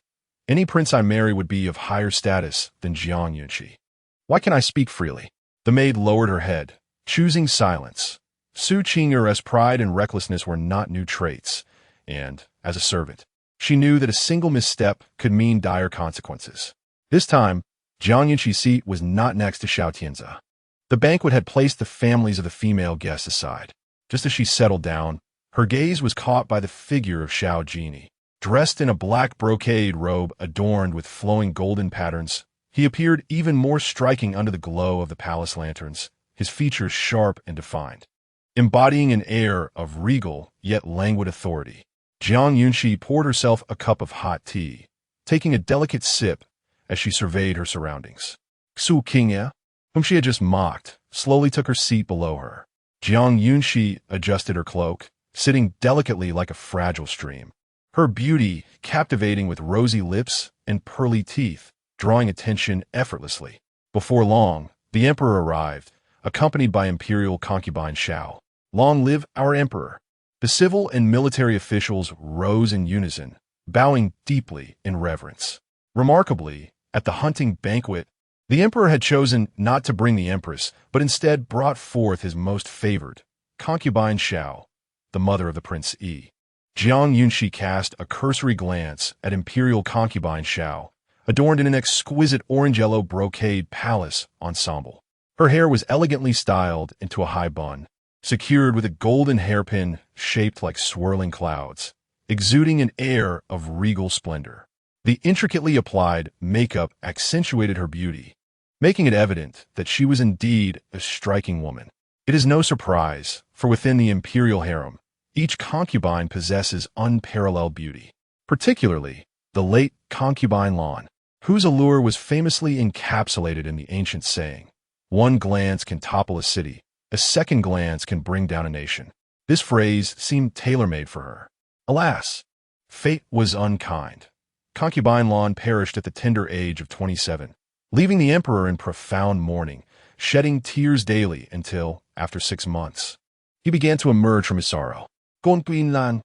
Any prince I marry would be of higher status than Jiang Yunxi. Why can I speak freely? The maid lowered her head, choosing silence. Su Qing'er's pride and recklessness were not new traits, and, as a servant, she knew that a single misstep could mean dire consequences. This time, Jiang Yunxi's seat was not next to Xiao Tianza. The banquet had placed the families of the female guests aside. Just as she settled down, her gaze was caught by the figure of Xiao Jinyao. Dressed in a black brocade robe adorned with flowing golden patterns, he appeared even more striking under the glow of the palace lanterns, his features sharp and defined. Embodying an air of regal yet languid authority, Jiang Yunxi poured herself a cup of hot tea, taking a delicate sip as she surveyed her surroundings. Su Qing'er, whom she had just mocked, slowly took her seat below her. Jiang Yunxi adjusted her cloak, sitting delicately like a fragile stream. Her beauty captivating with rosy lips and pearly teeth, drawing attention effortlessly. Before long, the emperor arrived, accompanied by imperial concubine Xiao. Long live our emperor! The civil and military officials rose in unison, bowing deeply in reverence. Remarkably, at the hunting banquet, the emperor had chosen not to bring the empress, but instead brought forth his most favored, concubine Xiao, the mother of the Prince Yi. Jiang Yunxi cast a cursory glance at imperial concubine Xiao, adorned in an exquisite orange-yellow brocade palace ensemble. Her hair was elegantly styled into a high bun, secured with a golden hairpin shaped like swirling clouds, exuding an air of regal splendor. The intricately applied makeup accentuated her beauty, making it evident that she was indeed a striking woman. It is no surprise, for within the imperial harem, each concubine possesses unparalleled beauty, particularly the late concubine Lan, whose allure was famously encapsulated in the ancient saying, "One glance can topple a city, a second glance can bring down a nation." This phrase seemed tailor-made for her. Alas, fate was unkind. Concubine Lan perished at the tender age of 27, leaving the emperor in profound mourning, shedding tears daily until, after 6 months, he began to emerge from his sorrow. Concubine Lan.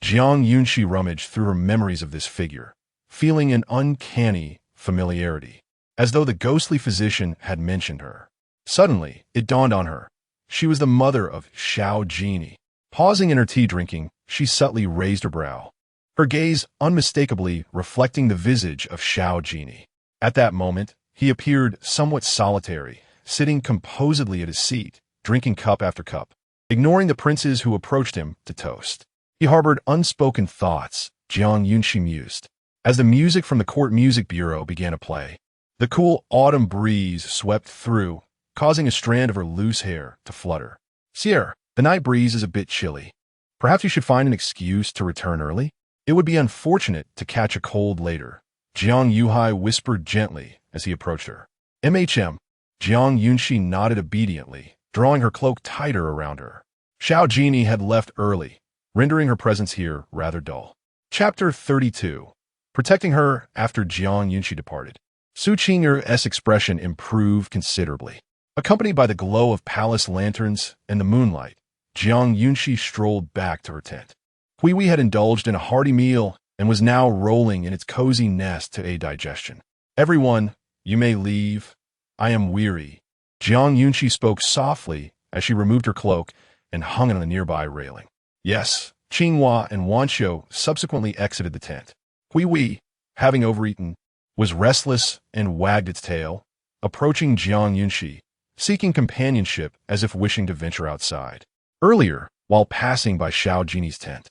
Jiang Yunxi rummaged through her memories of this figure, feeling an uncanny familiarity, as though the ghostly physician had mentioned her. Suddenly, it dawned on her. She was the mother of Xiao Jinyao. Pausing in her tea drinking, she subtly raised her brow, her gaze unmistakably reflecting the visage of Xiao Jinyao. At that moment, he appeared somewhat solitary, sitting composedly at his seat, drinking cup after cup, ignoring the princes who approached him to toast. He harbored unspoken thoughts, Jiang Yunxi mused, as the music from the court music bureau began to play. The cool autumn breeze swept through, causing a strand of her loose hair to flutter. "Sire, the night breeze is a bit chilly. Perhaps you should find an excuse to return early? It would be unfortunate to catch a cold later," Jiang Yunxi whispered gently as he approached her. "MHM." Jiang Yunxi nodded obediently, drawing her cloak tighter around her. Xiao Jinyao had left early, rendering her presence here rather dull. Chapter 32. Protecting her after Jiang Yunxi departed. Su Qingyi's expression improved considerably. Accompanied by the glow of palace lanterns and the moonlight, Jiang Yunxi strolled back to her tent. Hui had indulged in a hearty meal and was now rolling in its cozy nest to aid digestion. "Everyone, you may leave. I am weary." Jiang Yunxi spoke softly as she removed her cloak and hung it on a nearby railing. Yes, Qinghua and Wanxiu subsequently exited the tent. Hui, having overeaten, was restless and wagged its tail, approaching Jiang Yunxi, seeking companionship as if wishing to venture outside. Earlier, while passing by Xiao Jinyao tent,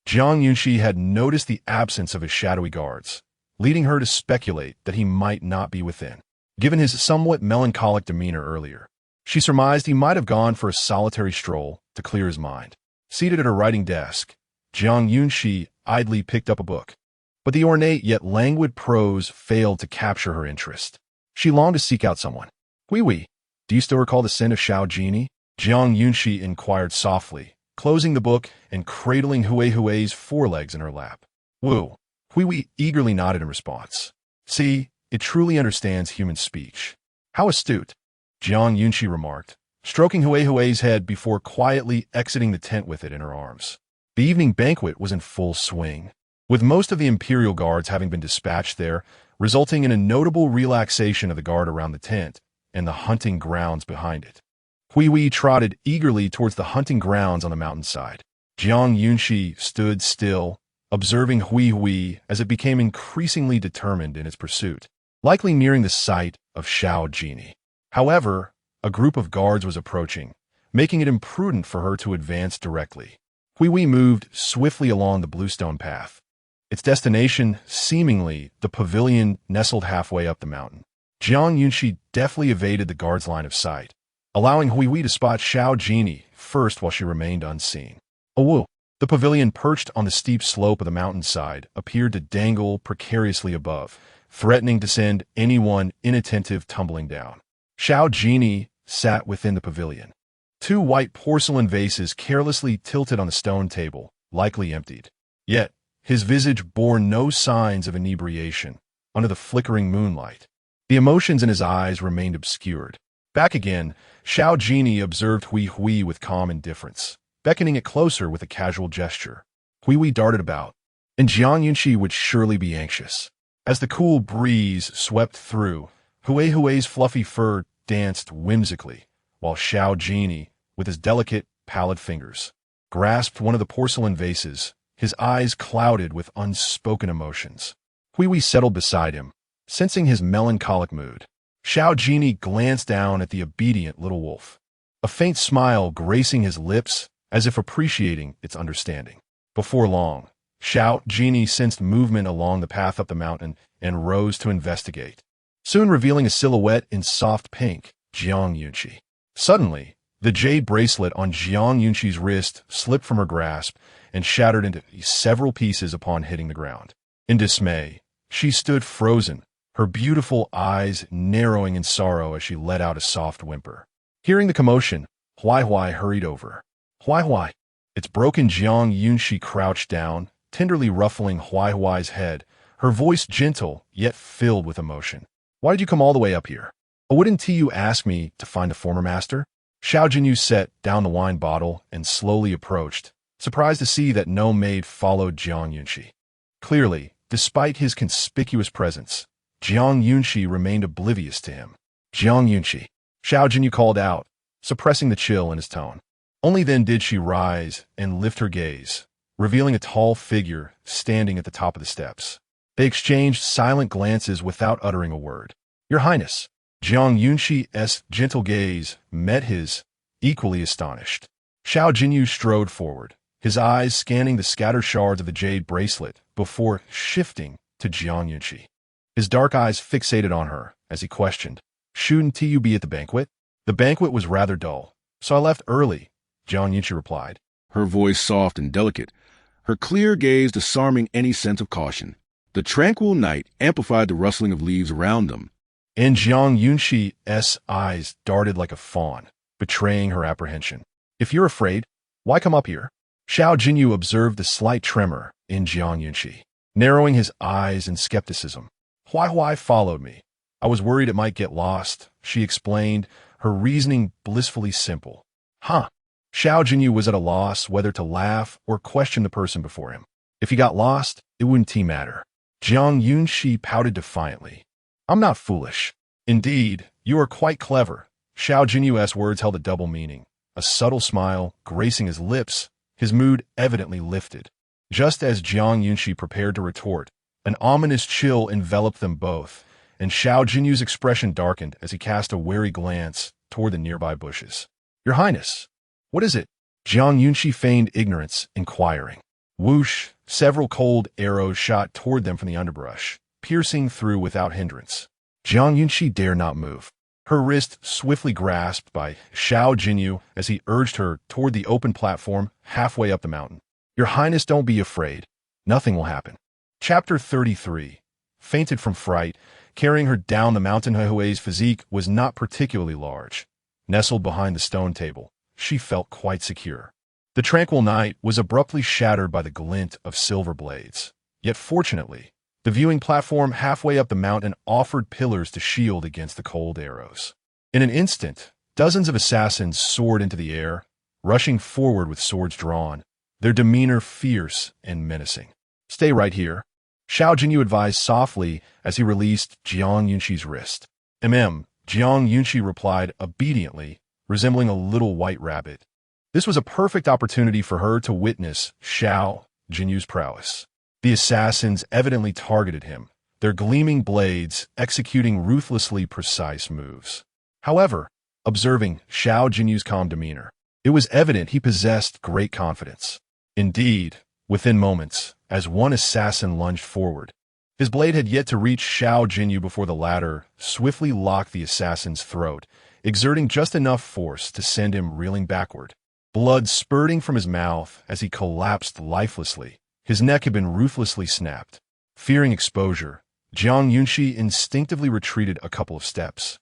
Jiang Yunxi had noticed the absence of his shadowy guards, leading her to speculate that he might not be within. Given his somewhat melancholic demeanor earlier, she surmised he might have gone for a solitary stroll to clear his mind. Seated at her writing desk, Jiang Yunxi idly picked up a book, but the ornate yet languid prose failed to capture her interest. She longed to seek out someone. "Hui, do you still recall the scent of Xiao Jinyao?" Jiang Yunxi inquired softly, closing the book and cradling Hui's forelegs in her lap. "Wu." Hui eagerly nodded in response. "See, it truly understands human speech." "How astute," Jiang Yunxi remarked, stroking Hui's head before quietly exiting the tent with it in her arms. The evening banquet was in full swing, with most of the imperial guards having been dispatched there, resulting in a notable relaxation of the guard around the tent and the hunting grounds behind it. Hui trotted eagerly towards the hunting grounds on the mountainside. Jiang Yunxi stood still, observing Hui as it became increasingly determined in its pursuit, likely nearing the site of Xiao Jinyao. However, a group of guards was approaching, making it imprudent for her to advance directly. Hui moved swiftly along the bluestone path, its destination seemingly the pavilion nestled halfway up the mountain. Jiang Yunxi deftly evaded the guard's line of sight, allowing Hui to spot Xiao Jinyao first while she remained unseen. "Oh, the pavilion perched on the steep slope of the mountainside appeared to dangle precariously above, threatening to send anyone inattentive tumbling down. Xiao Jinyao sat within the pavilion, two white porcelain vases carelessly tilted on the stone table, likely emptied. Yet, his visage bore no signs of inebriation under the flickering moonlight. The emotions in his eyes remained obscured. Back again, Xiao Jinyao observed Hui with calm indifference, beckoning it closer with a casual gesture. Hui darted about, and Jiang Yunxi would surely be anxious. As the cool breeze swept through, Hui's fluffy fur danced whimsically, while Xiao Jinyao, with his delicate, pallid fingers, grasped one of the porcelain vases, his eyes clouded with unspoken emotions. Hui settled beside him, sensing his melancholic mood. Xiao Jinyao glanced down at the obedient little wolf, a faint smile gracing his lips as if appreciating its understanding. Before long, Xiao Jinyao sensed movement along the path up the mountain and rose to investigate, soon revealing a silhouette in soft pink, Jiang Yunxi. Suddenly, the jade bracelet on Jiang Yunxi's wrist slipped from her grasp and shattered into several pieces upon hitting the ground. In dismay, she stood frozen, her beautiful eyes narrowing in sorrow as she let out a soft whimper. Hearing the commotion, Hui hurried over. "Hui." Its broken Jiang Yunxi crouched down, tenderly ruffling Hui's head, her voice gentle yet filled with emotion. "Why did you come all the way up here? Wouldn't you ask me to find a former master?" Xiao Jinyao set down the wine bottle and slowly approached, surprised to see that no maid followed Jiang Yunxi. Clearly, despite his conspicuous presence, Jiang Yunxi remained oblivious to him. "Jiang Yunxi," Xiao Jinyao called out, suppressing the chill in his tone. Only then did she rise and lift her gaze, revealing a tall figure standing at the top of the steps. They exchanged silent glances without uttering a word. "Your Highness." Jiang Yunxi's gentle gaze met his, equally astonished. Xiao Jinyao strode forward, his eyes scanning the scattered shards of the jade bracelet before shifting to Jiang Yunxi. His dark eyes fixated on her as he questioned, "Shouldn't you be at the banquet?" "The banquet was rather dull, so I left early," Jiang Yunxi replied, her voice soft and delicate, her clear gaze disarming any sense of caution. The tranquil night amplified the rustling of leaves around them. And Jiang Yunxi's eyes darted like a fawn, betraying her apprehension. "If you're afraid, why come up here?" Xiao Jinyao observed the slight tremor in Jiang Yunxi, narrowing his eyes in skepticism. "Hui followed me. I was worried it might get lost, she explained, her reasoning blissfully simple. Huh. Xiao Jinyao was at a loss whether to laugh or question the person before him. If he got lost, it wouldn't matter. Jiang Yunxi pouted defiantly. I'm not foolish. Indeed, you are quite clever. Xiao Jinyao's words held a double meaning. A subtle smile gracing his lips, his mood evidently lifted. Just as Jiang Yunxi prepared to retort, an ominous chill enveloped them both, and Xiao Jinyao's expression darkened as he cast a wary glance toward the nearby bushes. Your Highness, what is it? Jiang Yunxi feigned ignorance, inquiring. Whoosh, several cold arrows shot toward them from the underbrush, piercing through without hindrance. Jiang Yunxi dare not move. Her wrist swiftly grasped by Xiao Jinyao as he urged her toward the open platform halfway up the mountain. Your Highness, don't be afraid. Nothing will happen. Chapter 33. Fainted from fright, carrying her down the mountain. Hui's physique was not particularly large. Nestled behind the stone table, she felt quite secure. The tranquil night was abruptly shattered by the glint of silver blades. Yet fortunately, the viewing platform halfway up the mountain offered pillars to shield against the cold arrows. In an instant, dozens of assassins soared into the air, rushing forward with swords drawn, their demeanor fierce and menacing. Stay right here, Xiao Jinyao advised softly as he released Jiang Yunxi's wrist. Jiang Yunxi replied obediently, resembling a little white rabbit. This was a perfect opportunity for her to witness Xiao Jinyao's prowess. The assassins evidently targeted him, their gleaming blades executing ruthlessly precise moves. However, observing Xiao Jinyao's calm demeanor, it was evident he possessed great confidence. Indeed, within moments, as one assassin lunged forward, his blade had yet to reach Xiao Jinyao before the latter swiftly locked the assassin's throat, exerting just enough force to send him reeling backward. Blood spurting from his mouth as he collapsed lifelessly. His neck had been ruthlessly snapped. Fearing exposure, Jiang Yunxi instinctively retreated a couple of steps,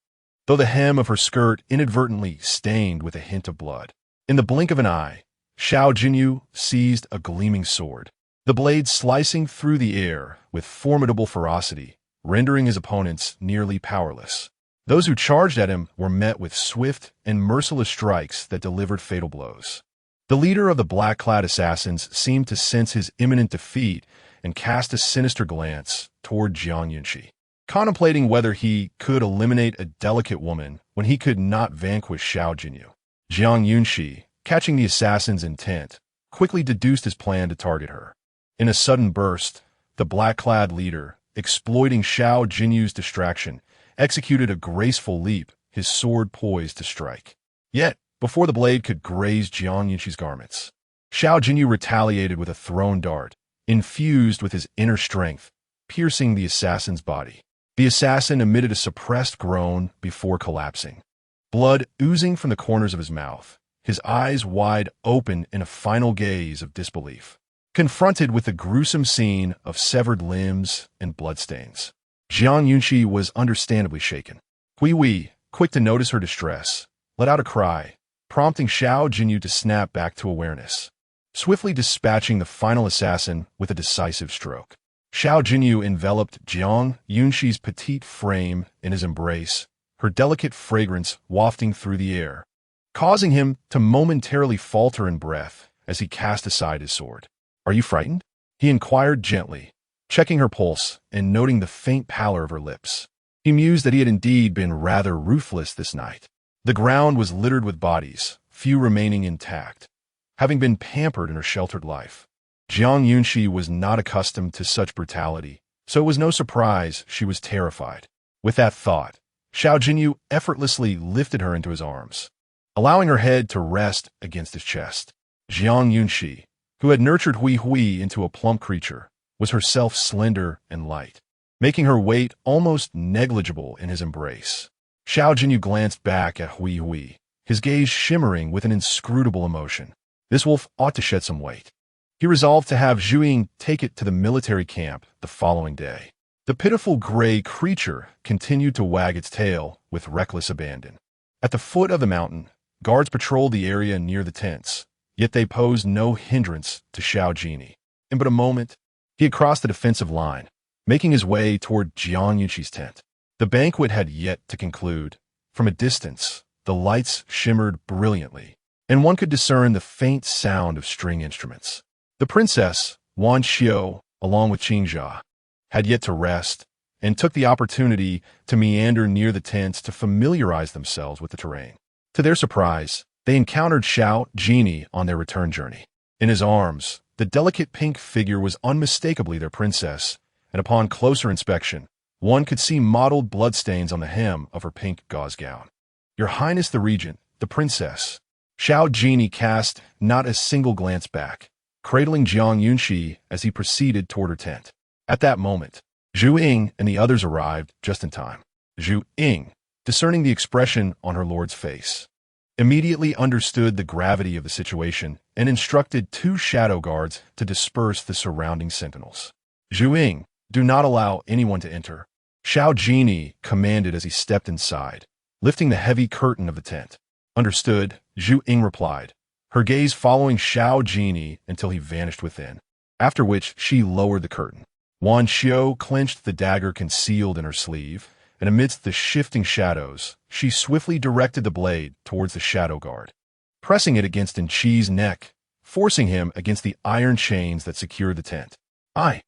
though the hem of her skirt inadvertently stained with a hint of blood. In the blink of an eye, Xiao Jinyao seized a gleaming sword, the blade slicing through the air with formidable ferocity, rendering his opponents nearly powerless. Those who charged at him were met with swift and merciless strikes that delivered fatal blows. The leader of the black-clad assassins seemed to sense his imminent defeat and cast a sinister glance toward Jiang Yunxi, contemplating whether he could eliminate a delicate woman when he could not vanquish Xiao Jinyao. Jiang Yunxi, catching the assassin's intent, quickly deduced his plan to target her. In a sudden burst, the black-clad leader, exploiting Xiao Jinyao's distraction, executed a graceful leap, his sword poised to strike. Yet, before the blade could graze Jiang Yunxi's garments, Xiao Jinyao retaliated with a thrown dart, infused with his inner strength, piercing the assassin's body. The assassin emitted a suppressed groan before collapsing, blood oozing from the corners of his mouth, his eyes wide open in a final gaze of disbelief. Confronted with the gruesome scene of severed limbs and bloodstains, Jiang Yunxi was understandably shaken. Qingyi, quick to notice her distress, let out a cry, prompting Xiao Jinyao to snap back to awareness, swiftly dispatching the final assassin with a decisive stroke. Xiao Jinyao enveloped Jiang Yunxi's petite frame in his embrace, her delicate fragrance wafting through the air, causing him to momentarily falter in breath as he cast aside his sword. Are you frightened? He inquired gently, checking her pulse and noting the faint pallor of her lips. He mused that he had indeed been rather ruthless this night. The ground was littered with bodies, few remaining intact, having been pampered in her sheltered life. Jiang Yunxi was not accustomed to such brutality, so it was no surprise she was terrified. With that thought, Xiao Jinyao effortlessly lifted her into his arms, allowing her head to rest against his chest. Jiang Yunxi, who had nurtured Hui into a plump creature, was herself slender and light, making her weight almost negligible in his embrace. Xiao Jinyao glanced back at Hui, his gaze shimmering with an inscrutable emotion. This wolf ought to shed some weight. He resolved to have Zhu take it to the military camp the following day. The pitiful gray creature continued to wag its tail with reckless abandon. At the foot of the mountain, guards patrolled the area near the tents, yet they posed no hindrance to Xiao Jinyao. In but a moment, he had crossed the defensive line, making his way toward Jiang Yunxi's tent. The banquet had yet to conclude. From a distance, the lights shimmered brilliantly, and one could discern the faint sound of string instruments. The princess, Wan Xiao, along with Qingyi, had yet to rest, and took the opportunity to meander near the tents to familiarize themselves with the terrain. To their surprise, they encountered Xiao Jinyao on their return journey. In his arms, the delicate pink figure was unmistakably their princess, and upon closer inspection, one could see mottled bloodstains on the hem of her pink gauze gown. "Your Highness the Regent, the princess." Xiao Jinyao cast not a single glance back, cradling Jiang Yunxi as he proceeded toward her tent. At that moment, Zhu Ying and the others arrived just in time. Zhu Ying, discerning the expression on her lord's face, immediately understood the gravity of the situation and instructed 2 shadow guards to disperse the surrounding sentinels. "Zhu Ying, do not allow anyone to enter," Xiao Jinyao commanded as he stepped inside, lifting the heavy curtain of the tent. "Understood," Zhu Ying replied, her gaze following Xiao Jinyao until he vanished within, after which she lowered the curtain. Wan Xiao clenched the dagger concealed in her sleeve, and amidst the shifting shadows, she swiftly directed the blade towards the shadow guard, pressing it against Yunxi's neck, forcing him against the iron chains that secured the tent. I'm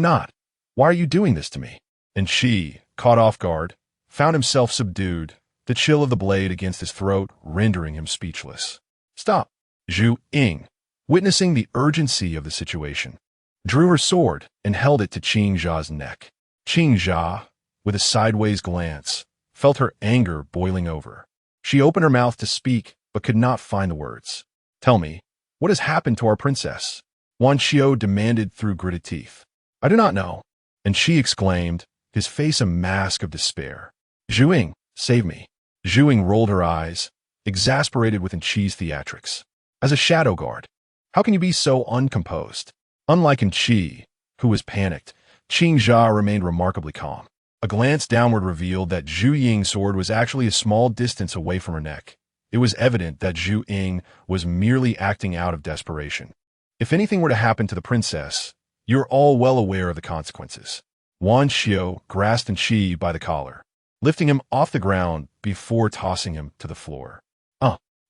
not. Why are you doing this to me?" Yunxi, caught off guard, found himself subdued, the chill of the blade against his throat rendering him speechless. "Stop!" Zhu Ying, witnessing the urgency of the situation, drew her sword and held it to Qingyi's neck. Qingyi, with a sideways glance, felt her anger boiling over. She opened her mouth to speak, but could not find the words. "Tell me, what has happened to our princess?" Wan Xiao demanded through gritted teeth. "I do not know," and she exclaimed, his face a mask of despair. "Zhu Ying, save me." Zhu Ying rolled her eyes, exasperated with Yunxi's theatrics. "As a shadow guard, how can you be so uncomposed?" Unlike Yunxi, who was panicked, Qingyi remained remarkably calm. A glance downward revealed that Zhu Ying's sword was actually a small distance away from her neck. It was evident that Zhu Ying was merely acting out of desperation. "If anything were to happen to the princess, you're all well aware of the consequences." Wan Xiao grasped Yunxi by the collar, lifting him off the ground before tossing him to the floor.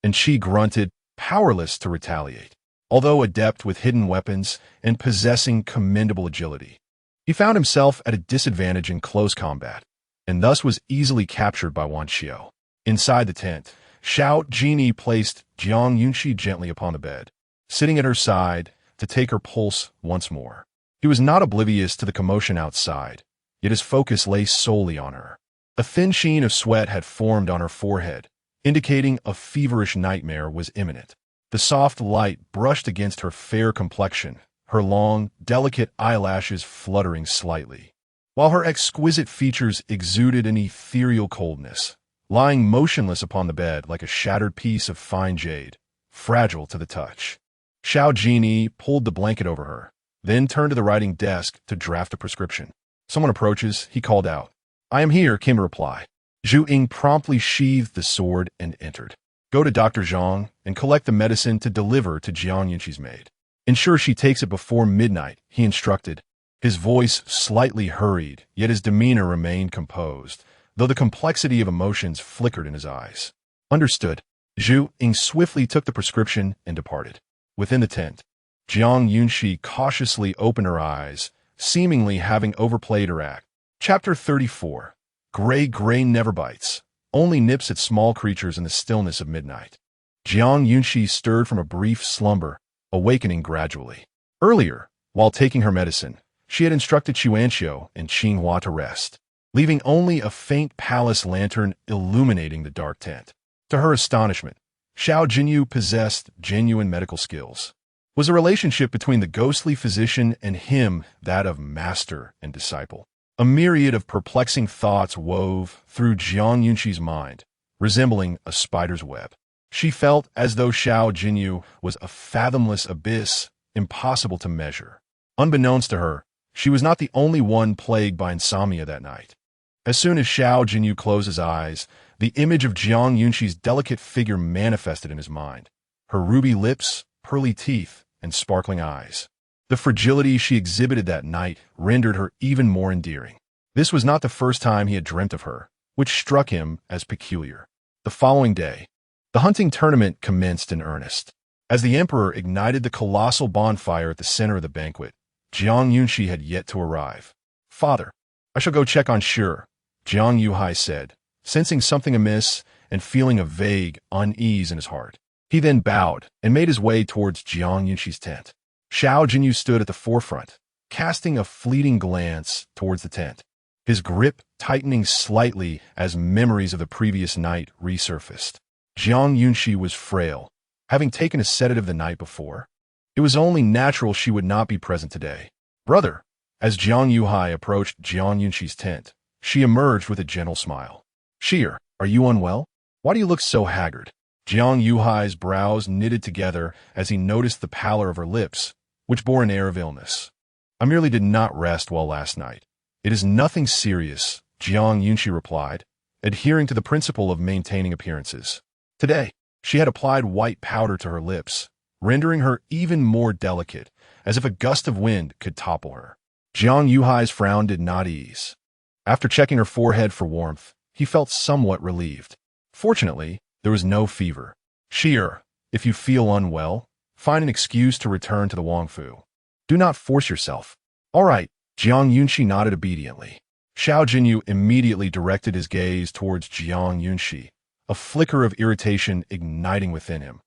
Yunxi grunted, powerless to retaliate, although adept with hidden weapons and possessing commendable agility. He found himself at a disadvantage in close combat, and thus was easily captured by Wan Xiao. Inside the tent, Xiao Jinyao placed Jiang Yunxi gently upon the bed, sitting at her side to take her pulse once more. He was not oblivious to the commotion outside, yet his focus lay solely on her. A thin sheen of sweat had formed on her forehead, indicating a feverish nightmare was imminent. The soft light brushed against her fair complexion, her long, delicate eyelashes fluttering slightly, while her exquisite features exuded an ethereal coldness, lying motionless upon the bed like a shattered piece of fine jade, fragile to the touch. Xiao Jinyao pulled the blanket over her, then turned to the writing desk to draft a prescription. "Someone approaches," he called out. "I am here," came a reply. Zhu Ying promptly sheathed the sword and entered. "Go to Dr. Zhang and collect the medicine to deliver to Jiang Yunxi's maid. Ensure she takes it before midnight," he instructed. His voice slightly hurried, yet his demeanor remained composed, though the complexity of emotions flickered in his eyes. "Understood." Zhu Ying swiftly took the prescription and departed. Within the tent, Jiang Yunxi cautiously opened her eyes, seemingly having overplayed her act. Chapter 34. Gray never bites, only nips at small creatures in the stillness of midnight. Jiang Yunxi stirred from a brief slumber, awakening gradually. Earlier, while taking her medicine, she had instructed Xuanxiu and Qinghua to rest, leaving only a faint palace lantern illuminating the dark tent. To her astonishment, Xiao Jinyao possessed genuine medical skills. Was a relationship between the ghostly physician and him that of master and disciple? A myriad of perplexing thoughts wove through Jiang Yunxi's mind, resembling a spider's web. She felt as though Xiao Jinyao was a fathomless abyss, impossible to measure. Unbeknownst to her, she was not the only one plagued by insomnia that night. As soon as Xiao Jinyao closed his eyes, the image of Jiang Yunxi's delicate figure manifested in his mind. Her ruby lips, pearly teeth, and sparkling eyes. The fragility she exhibited that night rendered her even more endearing. This was not the first time he had dreamt of her, which struck him as peculiar. The following day, the hunting tournament commenced in earnest. As the emperor ignited the colossal bonfire at the center of the banquet, Jiang Yunxi had yet to arrive. "Father, I shall go check on Shi," Jiang Yunxi said, sensing something amiss and feeling a vague unease in his heart. He then bowed and made his way towards Jiang Yunxi's tent. Xiao Jinyao stood at the forefront, casting a fleeting glance towards the tent, his grip tightening slightly as memories of the previous night resurfaced. Jiang Yunxi was frail, having taken a sedative the night before. It was only natural she would not be present today. "Brother," as Jiang Yunxi approached Jiang Yunxi's tent, she emerged with a gentle smile. "Shi, are you unwell? Why do you look so haggard?" Jiang Yunxi's brows knitted together as he noticed the pallor of her lips, which bore an air of illness. "I merely did not rest well last night. It is nothing serious," Jiang Yunxi replied, adhering to the principle of maintaining appearances. Today, she had applied white powder to her lips, rendering her even more delicate, as if a gust of wind could topple her. Jiang Yunxi's frown did not ease. After checking her forehead for warmth, he felt somewhat relieved. Fortunately, there was no fever. "Shi, if you feel unwell, find an excuse to return to the Wangfu. Do not force yourself." "All right," Jiang Yunxi nodded obediently. Xiao Jinyao immediately directed his gaze towards Jiang Yunxi, a flicker of irritation igniting within him.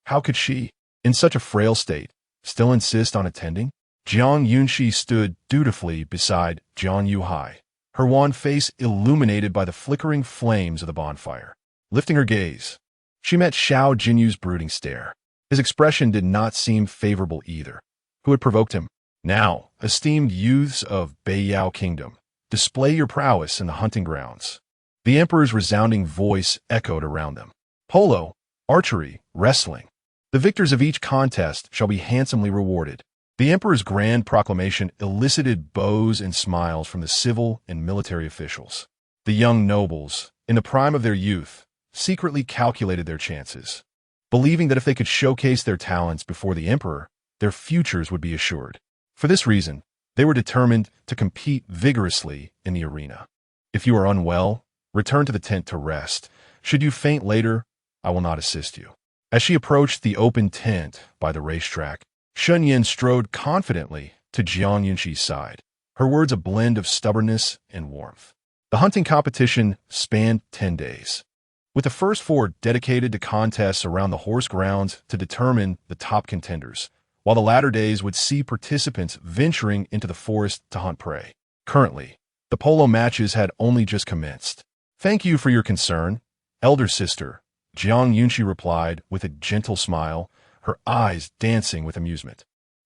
How could she, in such a frail state, still insist on attending? Jiang Yunxi stood dutifully beside Jiang Yunxi, her wan face illuminated by the flickering flames of the bonfire. Lifting her gaze, she met Xiao Jinyao's brooding stare. His expression did not seem favorable either. Who had provoked him? "Now, esteemed youths of Beiyao Kingdom, display your prowess in the hunting grounds." The emperor's resounding voice echoed around them. "Polo, archery, wrestling. The victors of each contest shall be handsomely rewarded." The emperor's grand proclamation elicited bows and smiles from the civil and military officials. The young nobles, in the prime of their youth, secretly calculated their chances, believing that if they could showcase their talents before the emperor, their futures would be assured. For this reason, they were determined to compete vigorously in the arena. "If you are unwell, return to the tent to rest. Should you faint later, I will not assist you." As she approached the open tent by the racetrack, Sun Yan strode confidently to Jiang Yunxi's side, her words a blend of stubbornness and warmth. The hunting competition spanned 10 days, with the first 4 dedicated to contests around the horse grounds to determine the top contenders, while the latter days would see participants venturing into the forest to hunt prey. Currently, the polo matches had only just commenced. "Thank you for your concern, elder sister," Jiang Yunxi replied with a gentle smile, her eyes dancing with amusement.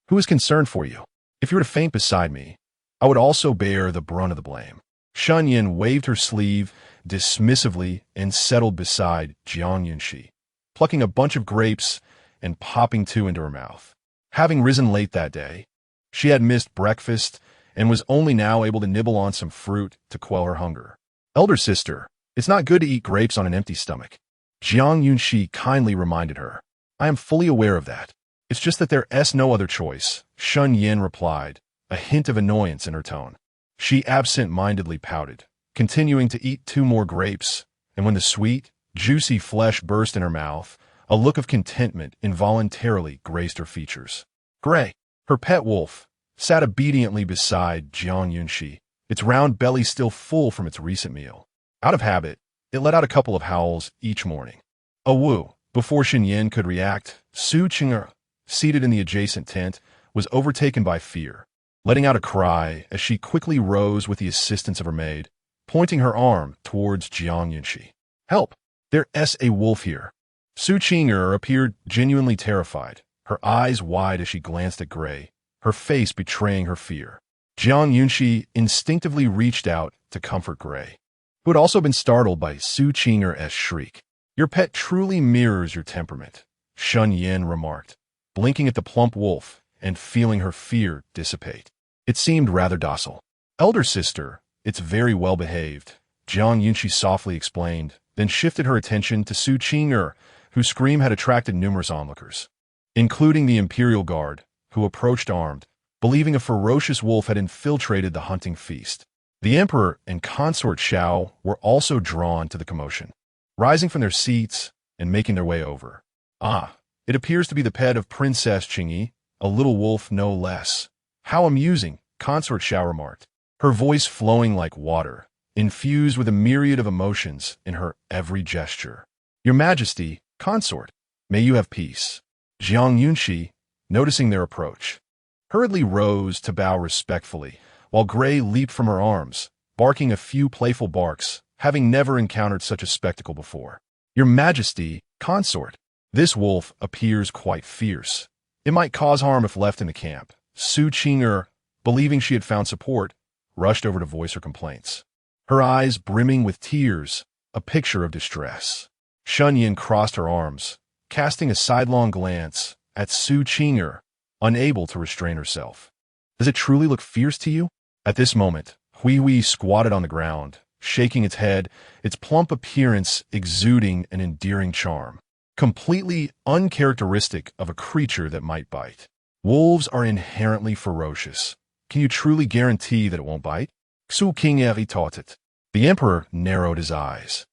"Who is concerned for you? If you were to faint beside me, I would also bear the brunt of the blame." Sun Yan waved her sleeve dismissively and settled beside Jiang Yunxi, plucking a bunch of grapes and popping 2 into her mouth. Having risen late that day, she had missed breakfast and was only now able to nibble on some fruit to quell her hunger. "Elder sister, it's not good to eat grapes on an empty stomach," Jiang Yunxi kindly reminded her. "I am fully aware of that. It's just that there's no other choice," Sun Yan replied, a hint of annoyance in her tone. She absent-mindedly pouted, continuing to eat 2 more grapes, and when the sweet, juicy flesh burst in her mouth, a look of contentment involuntarily graced her features. Gray, her pet wolf, sat obediently beside Jiang Yunxi, its round belly still full from its recent meal. Out of habit, it let out a couple of howls each morning. A woo. Before Sun Yan could react, Su Qingyi, seated in the adjacent tent, was overtaken by fear, letting out a cry as she quickly rose with the assistance of her maid, pointing her arm towards Jiang Yunxi. "Help! There's a wolf here." Su Qingyi appeared genuinely terrified, her eyes wide as she glanced at Gray, her face betraying her fear. Jiang Yunxi instinctively reached out to comfort Gray, who had also been startled by Su Qingyi's shriek. "Your pet truly mirrors your temperament," Sun Yan remarked, blinking at the plump wolf and feeling her fear dissipate. It seemed rather docile. "Elder sister, it's very well behaved," Jiang Yunxi softly explained, then shifted her attention to Su Qingyi, whose scream had attracted numerous onlookers, including the Imperial Guard, who approached armed, believing a ferocious wolf had infiltrated the hunting feast. The emperor and consort Xiao were also drawn to the commotion, rising from their seats and making their way over. Ah, it appears to be the pet of Princess Qingyi, a little wolf no less. How amusing, consort Xiao remarked, her voice flowing like water, infused with a myriad of emotions in her every gesture. Your Majesty, consort, may you have peace. Jiang Yunxi, noticing their approach, hurriedly rose to bow respectfully, while Gray leaped from her arms, barking a few playful barks, having never encountered such a spectacle before. Your Majesty, consort, this wolf appears quite fierce. It might cause harm if left in the camp. Su Qing'er, believing she had found support, rushed over to voice her complaints, her eyes brimming with tears, a picture of distress. Shen Yin crossed her arms, casting a sidelong glance at Su Qing'er, unable to restrain herself. Does it truly look fierce to you? At this moment, Hui squatted on the ground, shaking its head, its plump appearance exuding an endearing charm, completely uncharacteristic of a creature that might bite. Wolves are inherently ferocious. Can you truly guarantee that it won't bite? Su Qing'er retorted. The emperor narrowed his eyes.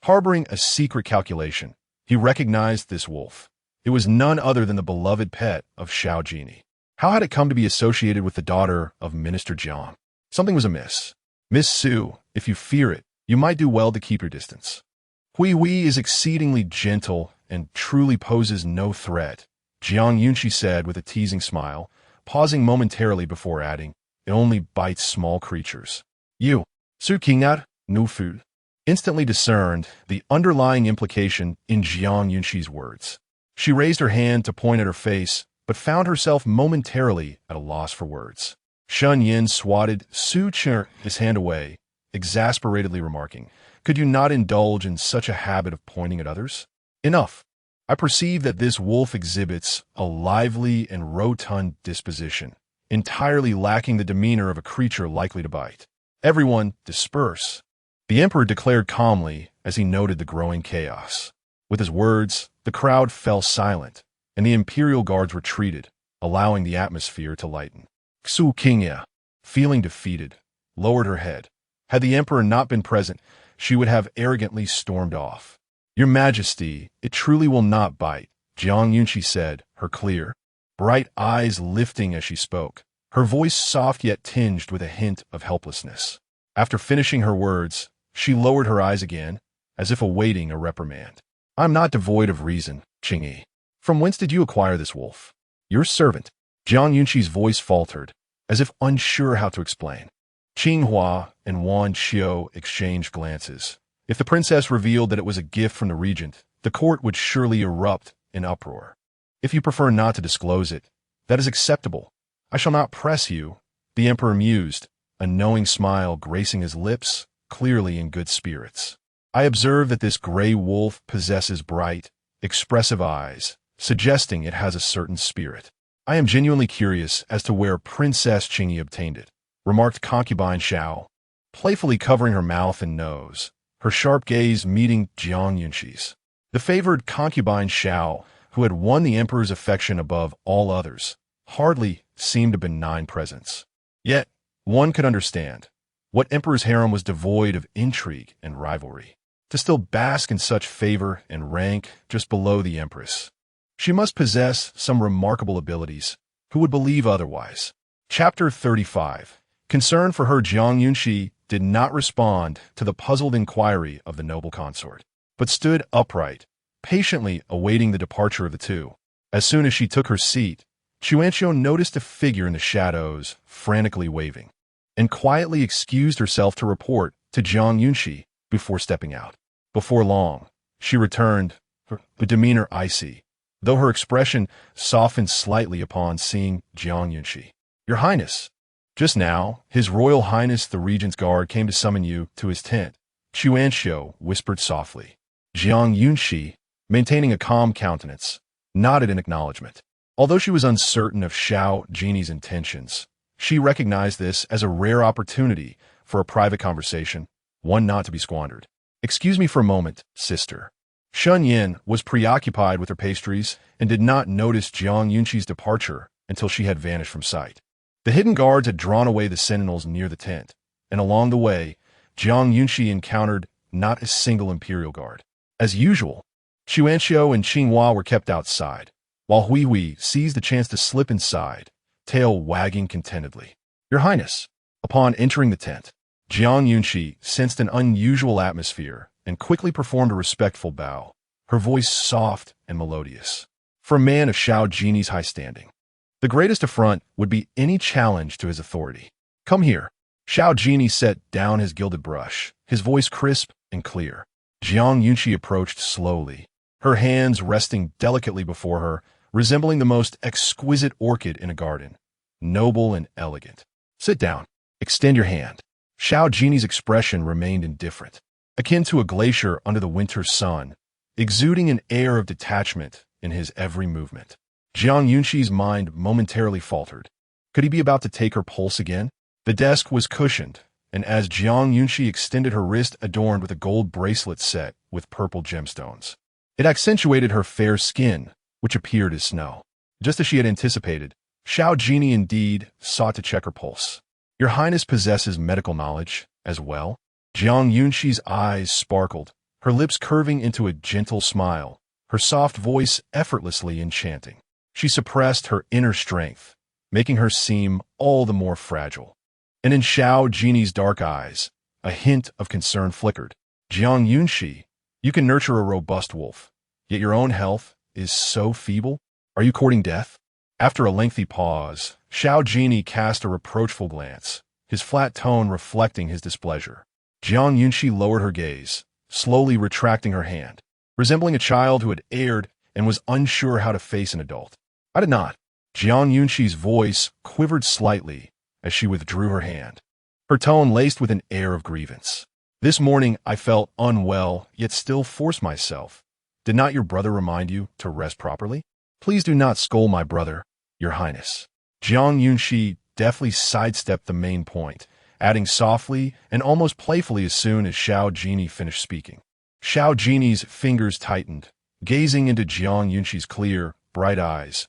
Harboring a secret calculation, he recognized this wolf. It was none other than the beloved pet of Xiao Jinyao. How had it come to be associated with the daughter of Minister Jiang? Something was amiss. Miss Su, if you fear it, you might do well to keep your distance. Hui is exceedingly gentle and truly poses no threat, Jiang Yunxi said with a teasing smile, pausing momentarily before adding, it only bites small creatures. You, Su Qing'er, nu fu, instantly discerned the underlying implication in Jiang Yunxi's words. She raised her hand to point at her face, but found herself momentarily at a loss for words. Shen Yin swatted Su Qing'er his hand away, exasperatedly remarking, could you not indulge in such a habit of pointing at others? Enough. I perceive that this wolf exhibits a lively and rotund disposition, entirely lacking the demeanor of a creature likely to bite. Everyone, disperse. The emperor declared calmly as he noted the growing chaos. With his words, the crowd fell silent, and the imperial guards retreated, allowing the atmosphere to lighten. Su Qing'er, feeling defeated, lowered her head. Had the emperor not been present, she would have arrogantly stormed off. Your Majesty, it truly will not bite, Jiang Yunxi said, her clear, bright eyes lifting as she spoke, her voice soft yet tinged with a hint of helplessness. After finishing her words, she lowered her eyes again, as if awaiting a reprimand. I'm not devoid of reason, Qingyi. From whence did you acquire this wolf? Your servant. Jiang Yunxi's voice faltered, as if unsure how to explain. Qinghua and Wan Qiu exchanged glances. If the princess revealed that it was a gift from the regent, the court would surely erupt in uproar. If you prefer not to disclose it, that is acceptable. I shall not press you, the emperor mused, a knowing smile gracing his lips, clearly in good spirits. I observe that this gray wolf possesses bright, expressive eyes, suggesting it has a certain spirit. I am genuinely curious as to where Princess Qingyi obtained it, remarked concubine Xiao, playfully covering her mouth and nose, her sharp gaze meeting Jiang Yunxi's. The favored concubine Xiao, who had won the emperor's affection above all others, hardly seemed a benign presence. Yet, one could understand. What emperor's harem was devoid of intrigue and rivalry? To still bask in such favor and rank just below the empress. She must possess some remarkable abilities. Who would believe otherwise? Chapter 35. Concern for her, Jiang Yunxi did not respond to the puzzled inquiry of the noble consort, but stood upright, patiently awaiting the departure of the two. As soon as she took her seat, Chuanqiu noticed a figure in the shadows, frantically waving, and quietly excused herself to report to Jiang Yunxi before stepping out. Before long, she returned, her demeanor icy, though her expression softened slightly upon seeing Jiang Yunxi. Your Highness, just now, His Royal Highness the Regent's Guard came to summon you to his tent, Chuanqiu whispered softly. Jiang Yunxi, maintaining a calm countenance, nodded in acknowledgement. Although she was uncertain of Xiao Jinyau's intentions, she recognized this as a rare opportunity for a private conversation, one not to be squandered. Excuse me for a moment, sister. Shen Yin was preoccupied with her pastries and did not notice Jiang Yunxi's departure until she had vanished from sight. The hidden guards had drawn away the sentinels near the tent, and along the way, Jiang Yunxi encountered not a single imperial guard. As usual, Xuanxiu and Qinghua were kept outside, while Hui seized the chance to slip inside, tail wagging contentedly. Your Highness, upon entering the tent, Jiang Yunxi sensed an unusual atmosphere and quickly performed a respectful bow, her voice soft and melodious. For a man of Xiao Jiny's high standing, the greatest affront would be any challenge to his authority. Come here. Xiao Jinyi set down his gilded brush, his voice crisp and clear. Jiang Yunxi approached slowly, her hands resting delicately before her, resembling the most exquisite orchid in a garden, noble and elegant. Sit down. Extend your hand. Xiao Jiny's expression remained indifferent, akin to a glacier under the winter sun, exuding an air of detachment in his every movement. Jiang Yunxi's mind momentarily faltered. Could he be about to take her pulse again? The desk was cushioned, and as Jiang Yunxi extended her wrist adorned with a gold bracelet set with purple gemstones, it accentuated her fair skin, which appeared as snow. Just as she had anticipated, Xiao Jinyi indeed sought to check her pulse. Your Highness possesses medical knowledge as well? Jiang Yunxi's eyes sparkled, her lips curving into a gentle smile, her soft voice effortlessly enchanting. She suppressed her inner strength, making her seem all the more fragile. And in Xiao Jiny's dark eyes, a hint of concern flickered. Jiang Yunxi, you can nurture a robust wolf, yet your own health is so feeble? Are you courting death? After a lengthy pause, Xiao Jinyi cast a reproachful glance, his flat tone reflecting his displeasure. Jiang Yunxi lowered her gaze, slowly retracting her hand, resembling a child who had erred and was unsure how to face an adult. I did not. Jiang Yunxi's voice quivered slightly as she withdrew her hand, her tone laced with an air of grievance. This morning I felt unwell, yet still forced myself. Did not your brother remind you to rest properly? Please do not scold my brother, Your Highness. Jiang Yunxi deftly sidestepped the main point, adding softly and almost playfully as soon as Xiao Jinyi finished speaking. Xiao Jinyi's fingers tightened, gazing into Jiang Yunxi's clear, bright eyes.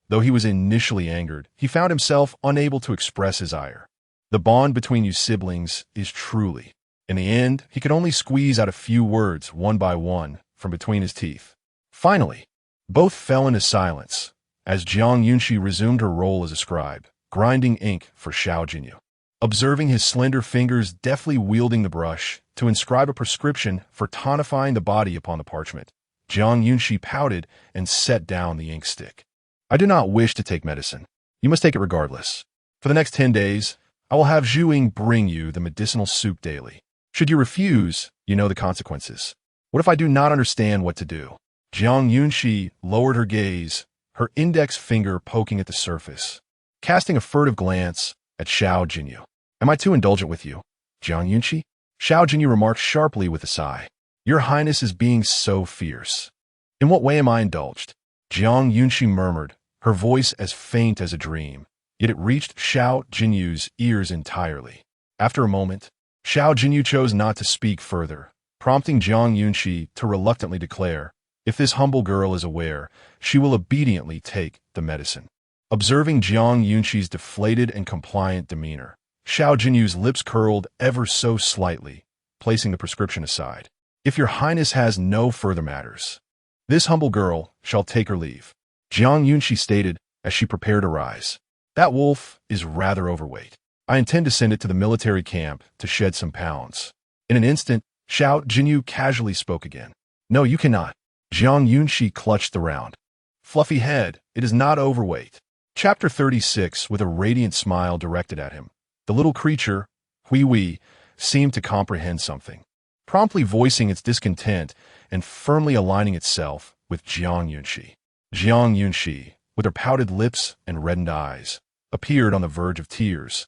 Though he was initially angered, he found himself unable to express his ire. The bond between you siblings is truly. In the end, he could only squeeze out a few words one by one from between his teeth. Finally, both fell into silence as Jiang Yunxi resumed her role as a scribe, grinding ink for Xiao Jinyao. Observing his slender fingers deftly wielding the brush to inscribe a prescription for tonifying the body upon the parchment, Jiang Yunxi pouted and set down the ink stick. I do not wish to take medicine. You must take it regardless. For the next 10 days, I will have Zhuing bring you the medicinal soup daily. Should you refuse, you know the consequences. What if I do not understand what to do? Jiang Yunxi lowered her gaze, her index finger poking at the surface, casting a furtive glance at Xiao Jinyao. Am I too indulgent with you, Jiang Yunxi? Xiao Jinyao remarked sharply with a sigh. Your Highness is being so fierce. In what way am I indulged? Jiang Yunxi murmured, her voice as faint as a dream, yet it reached Xiao Jinyao's ears entirely. After a moment, Xiao Jinyao chose not to speak further, prompting Jiang Yunxi to reluctantly declare, if this humble girl is aware, she will obediently take the medicine. Observing Jiang Yunxi's deflated and compliant demeanor, Xiao Jinyao's lips curled ever so slightly, placing the prescription aside. If your Highness has no further matters, this humble girl shall take her leave, Jiang Yunxi stated as she prepared to rise. That wolf is rather overweight. I intend to send it to the military camp to shed some pounds. In an instant, Xiao Jinyao casually spoke again. No, you cannot. Jiang Yunxi clutched the round, fluffy head. It is not overweight. Chapter 36, with a radiant smile directed at him. The little creature, Hui, seemed to comprehend something, promptly voicing its discontent and firmly aligning itself with Jiang Yunxi. Jiang Yunxi, with her pouted lips and reddened eyes, appeared on the verge of tears,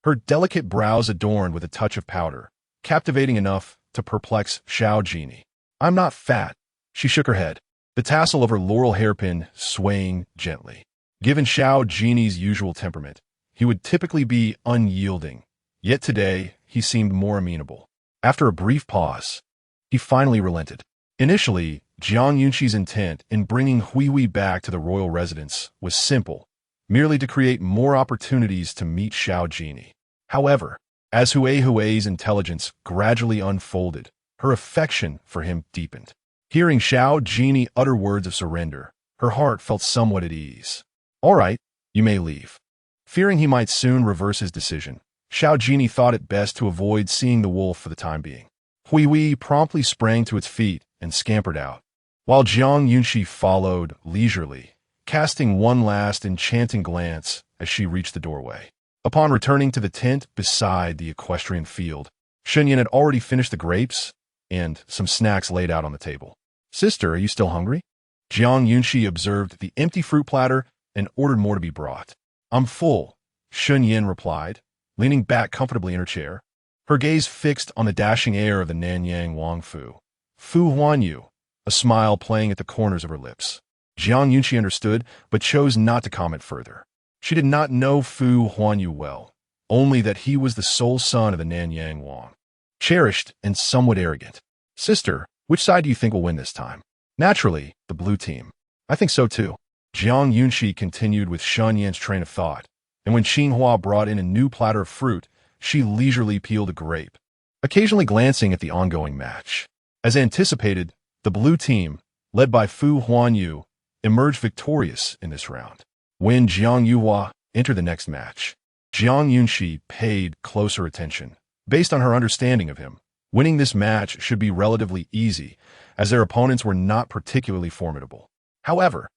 her delicate brows adorned with a touch of powder, captivating enough to perplex Xiao Jinyi. I'm not fat. She shook her head, the tassel of her laurel hairpin swaying gently. Given Xiao Jinyi's usual temperament, he would typically be unyielding, yet today he seemed more amenable. After a brief pause, he finally relented. Initially, Jiang Yunxi's intent in bringing Hui back to the royal residence was simple, merely to create more opportunities to meet Xiao Jinyi. However, As Huey's intelligence gradually unfolded, her affection for him deepened. Hearing Xiao Jinyao utter words of surrender, her heart felt somewhat at ease. All right, you may leave. Fearing he might soon reverse his decision, Xiao Jinyao thought it best to avoid seeing the wolf for the time being. Hui promptly sprang to its feet and scampered out, while Jiang Yunxi followed leisurely, casting one last enchanting glance as she reached the doorway. Upon returning to the tent beside the equestrian field, Shunyan had already finished the grapes and some snacks laid out on the table. Sister, are you still hungry? Jiang Yunxi observed the empty fruit platter and ordered more to be brought. I'm full, Shunyan replied, leaning back comfortably in her chair, her gaze fixed on the dashing air of the Nanyang Wangfu. Fu Huanyu, a smile playing at the corners of her lips. Jiang Yunxi understood, but chose not to comment further. She did not know Fu Huanyu well, only that he was the sole son of the Nanyang Wang. Cherished and somewhat arrogant. Sister, which side do you think will win this time? Naturally, the blue team. I think so too. Jiang Yunxi continued with Shunyan's train of thought, and when Xinhua brought in a new platter of fruit, she leisurely peeled a grape, occasionally glancing at the ongoing match. As anticipated, the blue team, led by Fu Huanyu, emerged victorious in this round. When Jiang Yuhua entered the next match, Jiang Yunxi paid closer attention. Based on her understanding of him, winning this match should be relatively easy, as their opponents were not particularly formidable. However,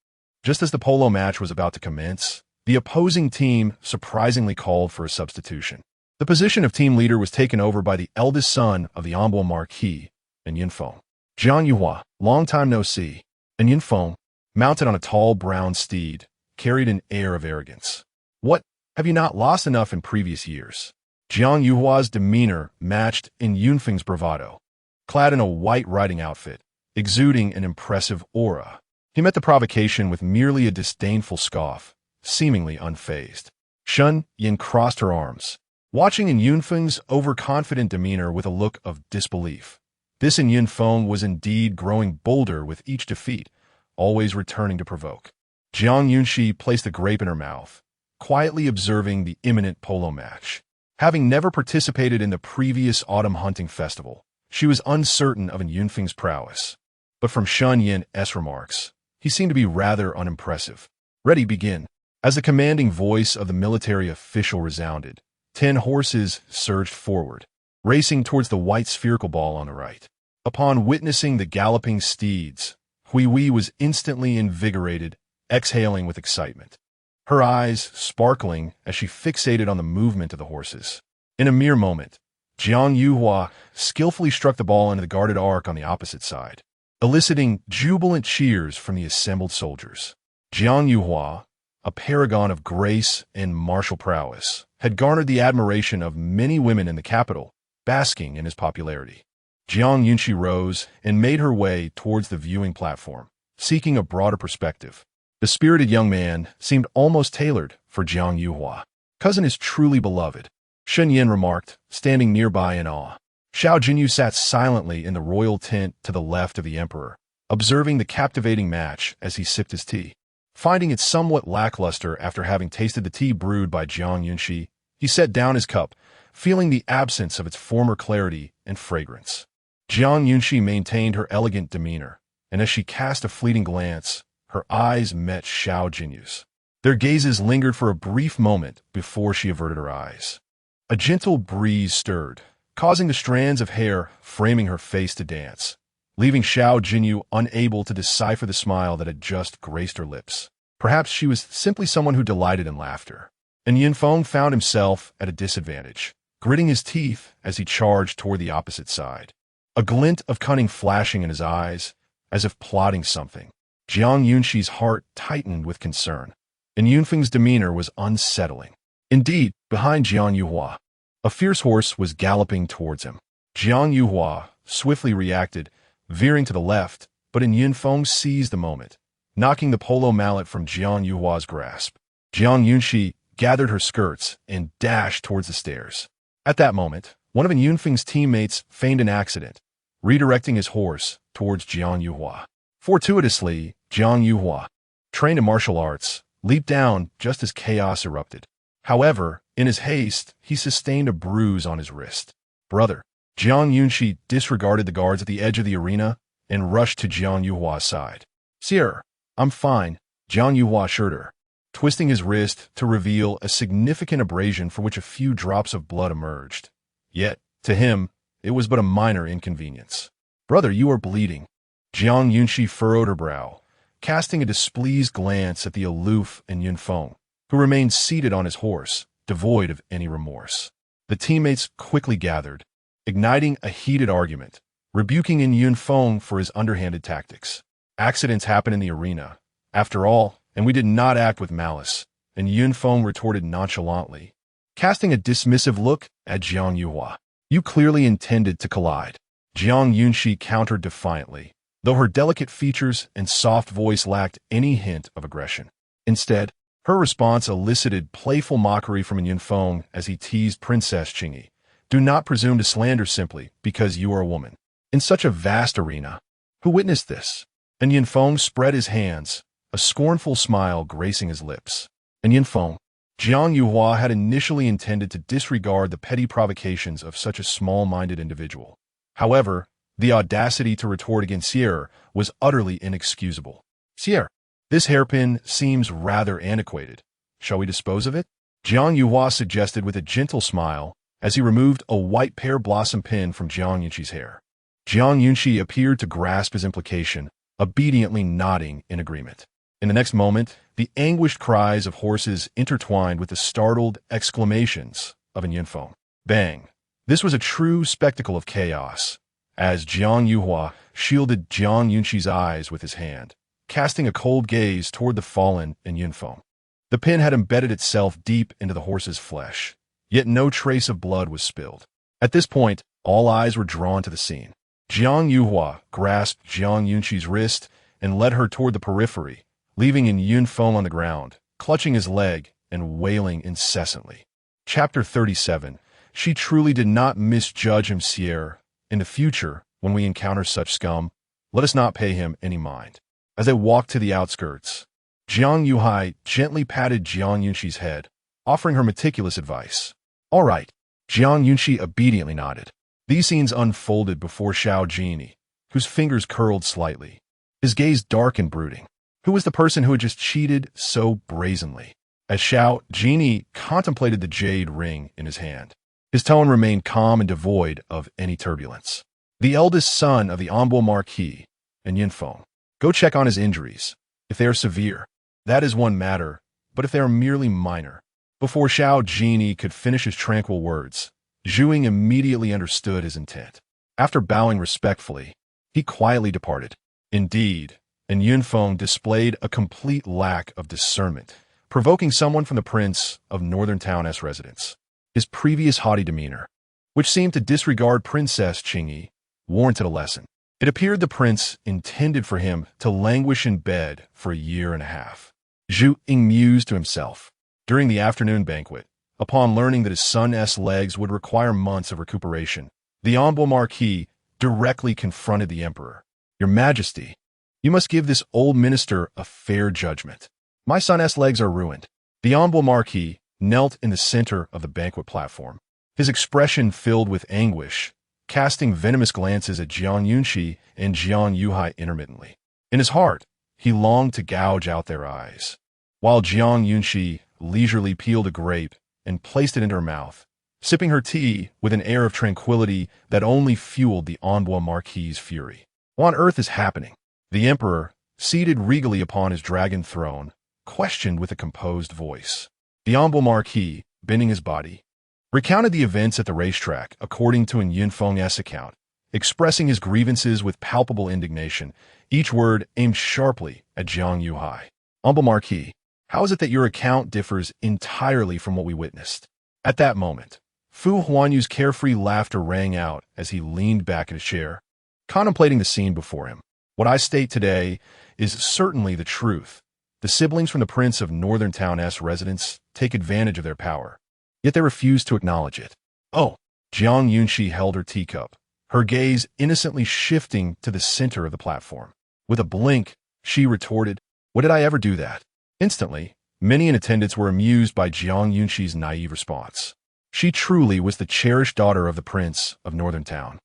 just as the polo match was about to commence, the opposing team surprisingly called for a substitution. The position of team leader was taken over by the eldest son of the Ambo Marquis, and Yunfeng. Jiang Yuhua, long time no see, and Yunfeng, mounted on a tall brown steed, carried an air of arrogance. What, have you not lost enough in previous years? Jiang Yuhua's demeanor matched in Yunfeng's bravado. Clad in a white riding outfit, exuding an impressive aura, he met the provocation with merely a disdainful scoff, seemingly unfazed. Shun Yin crossed her arms, watching in Yunfeng's overconfident demeanor with a look of disbelief. This in Yunfeng was indeed growing bolder with each defeat, always returning to provoke. Jiang Yunxi placed the grape in her mouth, quietly observing the imminent polo match. Having never participated in the previous autumn hunting festival, she was uncertain of Yunfeng's prowess. But from Shun Yin's remarks, he seemed to be rather unimpressive. Ready, begin. As the commanding voice of the military official resounded, 10 horses surged forward, racing towards the white spherical ball on the right. Upon witnessing the galloping steeds, Hui was instantly invigorated, exhaling with excitement, her eyes sparkling as she fixated on the movement of the horses. In a mere moment, Jiang Yuhua skillfully struck the ball into the guarded arc on the opposite side, eliciting jubilant cheers from the assembled soldiers. Jiang Yuhua, a paragon of grace and martial prowess, had garnered the admiration of many women in the capital, basking in his popularity. Jiang Yunxi rose and made her way towards the viewing platform, seeking a broader perspective. The spirited young man seemed almost tailored for Jiang Yuhua. Cousin is truly beloved, Shun Yin remarked, standing nearby in awe. Xiao Jinyao sat silently in the royal tent to the left of the emperor, observing the captivating match as he sipped his tea. Finding it somewhat lackluster after having tasted the tea brewed by Jiang Yunxi, he set down his cup, feeling the absence of its former clarity and fragrance. Jiang Yunxi maintained her elegant demeanor, and as she cast a fleeting glance, her eyes met Xiao Jinyao's. Their gazes lingered for a brief moment before she averted her eyes. A gentle breeze stirred, causing the strands of hair framing her face to dance, leaving Xiao Jinyao unable to decipher the smile that had just graced her lips. Perhaps she was simply someone who delighted in laughter. And Yunfeng found himself at a disadvantage, gritting his teeth as he charged toward the opposite side. A glint of cunning flashing in his eyes, as if plotting something. Jiang Yunxi's heart tightened with concern, and Yunfeng's demeanor was unsettling. Indeed, behind Jiang Yuhua, a fierce horse was galloping towards him. Jiang Yuhua swiftly reacted, veering to the left, but Yunfeng seized the moment, knocking the polo mallet from Jiang Yuhua's grasp. Jiang Yunxi gathered her skirts and dashed towards the stairs. At that moment, one of Yunfeng's teammates feigned an accident, redirecting his horse towards Jiang Yuhua. Fortuitously, Jiang Yuhua, trained in martial arts, leaped down just as chaos erupted. However, In his haste, he sustained a bruise on his wrist. Brother, Jiang Yunxi disregarded the guards at the edge of the arena and rushed to Jiang Yuhua's side. "Sir, I'm fine," Jiang Yuhua assured her, twisting his wrist to reveal a significant abrasion from which a few drops of blood emerged. Yet, to him, it was but a minor inconvenience. "Brother, you are bleeding." Jiang Yunxi furrowed her brow, casting a displeased glance at the aloof and Yunfeng, who remained seated on his horse, devoid of any remorse. The teammates quickly gathered, igniting a heated argument, rebuking in Yunfeng for his underhanded tactics. "Accidents happen in the arena, after all, and we did not act with malice," and Yunfeng retorted nonchalantly, casting a dismissive look at Jiang Yuhua. "You clearly intended to collide." Jiang Yunxi countered defiantly, though her delicate features and soft voice lacked any hint of aggression. Instead, her response elicited playful mockery from Yunfeng as he teased Princess Qingyi. "Do not presume to slander simply because you are a woman. In such a vast arena, who witnessed this?" And Yunfeng spread his hands, a scornful smile gracing his lips. And Yunfeng, Jiang Yuhua had initially intended to disregard the petty provocations of such a small-minded individual. However, the audacity to retort against Sierra was utterly inexcusable. "Sierra, this hairpin seems rather antiquated. Shall we dispose of it?" Jiang Yuhua suggested with a gentle smile as he removed a white pear blossom pin from Jiang Yunxi's hair. Jiang Yunxi appeared to grasp his implication, obediently nodding in agreement. In the next moment, the anguished cries of horses intertwined with the startled exclamations of Yunfeng. Bang! This was a true spectacle of chaos, as Jiang Yuhua shielded Jiang Yunxi's eyes with his hand, casting a cold gaze toward the fallen Yunfeng. The pin had embedded itself deep into the horse's flesh, yet no trace of blood was spilled. At this point, all eyes were drawn to the scene. Jiang Yuhua grasped Jiang Yunxi's wrist and led her toward the periphery, leaving Yunfeng on the ground, clutching his leg and wailing incessantly. Chapter 37. She truly did not misjudge him, Sierra. In the future, when we encounter such scum, let us not pay him any mind. As they walked to the outskirts, Jiang Yuhai gently patted Jiang Yunxi's head, offering her meticulous advice. "All right." Jiang Yunxi obediently nodded. These scenes unfolded before Xiao Jinyao, whose fingers curled slightly, his gaze dark and brooding. Who was the person who had just cheated so brazenly? As Xiao Jinyao contemplated the jade ring in his hand, his tone remained calm and devoid of any turbulence. "The eldest son of the Enbo Marquis, and Yunfeng. Go check on his injuries. If they are severe, that is one matter, but if they are merely minor." Before Xiao Jinyao could finish his tranquil words, Zhu Ying immediately understood his intent. After bowing respectfully, he quietly departed. Indeed, and Yunfeng displayed a complete lack of discernment, provoking someone from the Prince of Northern Town's residence. His previous haughty demeanor, which seemed to disregard Princess Qingyi, warranted a lesson. It appeared the prince intended for him to languish in bed for a year and a half. Zhu Ying mused to himself. During the afternoon banquet, upon learning that his son's legs would require months of recuperation, the Enbo Marquis directly confronted the emperor. "Your Majesty, you must give this old minister a fair judgment. My son's legs are ruined." The Enbo Marquis knelt in the center of the banquet platform, his expression filled with anguish, casting venomous glances at Jiang Yunxi and Jiang Yuhai intermittently. In his heart, he longed to gouge out their eyes. While Jiang Yunxi leisurely peeled a grape and placed it into her mouth, sipping her tea with an air of tranquility that only fueled the Enbo Marquis's fury. "What on earth is happening?" The emperor, seated regally upon his dragon throne, questioned with a composed voice. The Enbo Marquis, bending his body, recounted the events at the racetrack according to Yunfeng's account, expressing his grievances with palpable indignation, each word aimed sharply at Jiang Yuhai. "Enbo Marquis, how is it that your account differs entirely from what we witnessed?" At that moment, Fu Huanyu's carefree laughter rang out as he leaned back in his chair, contemplating the scene before him. "What I state today is certainly the truth. The siblings from the Prince of Northern Town's residence take advantage of their power, yet they refuse to acknowledge it." "Oh!" Jiang Yunxi held her teacup, her gaze innocently shifting to the center of the platform. With a blink, she retorted, "What did I ever do that?" Instantly, Many in attendance were amused by Jiang Yunxi's naive response. She truly was the cherished daughter of the prince of Northern Town,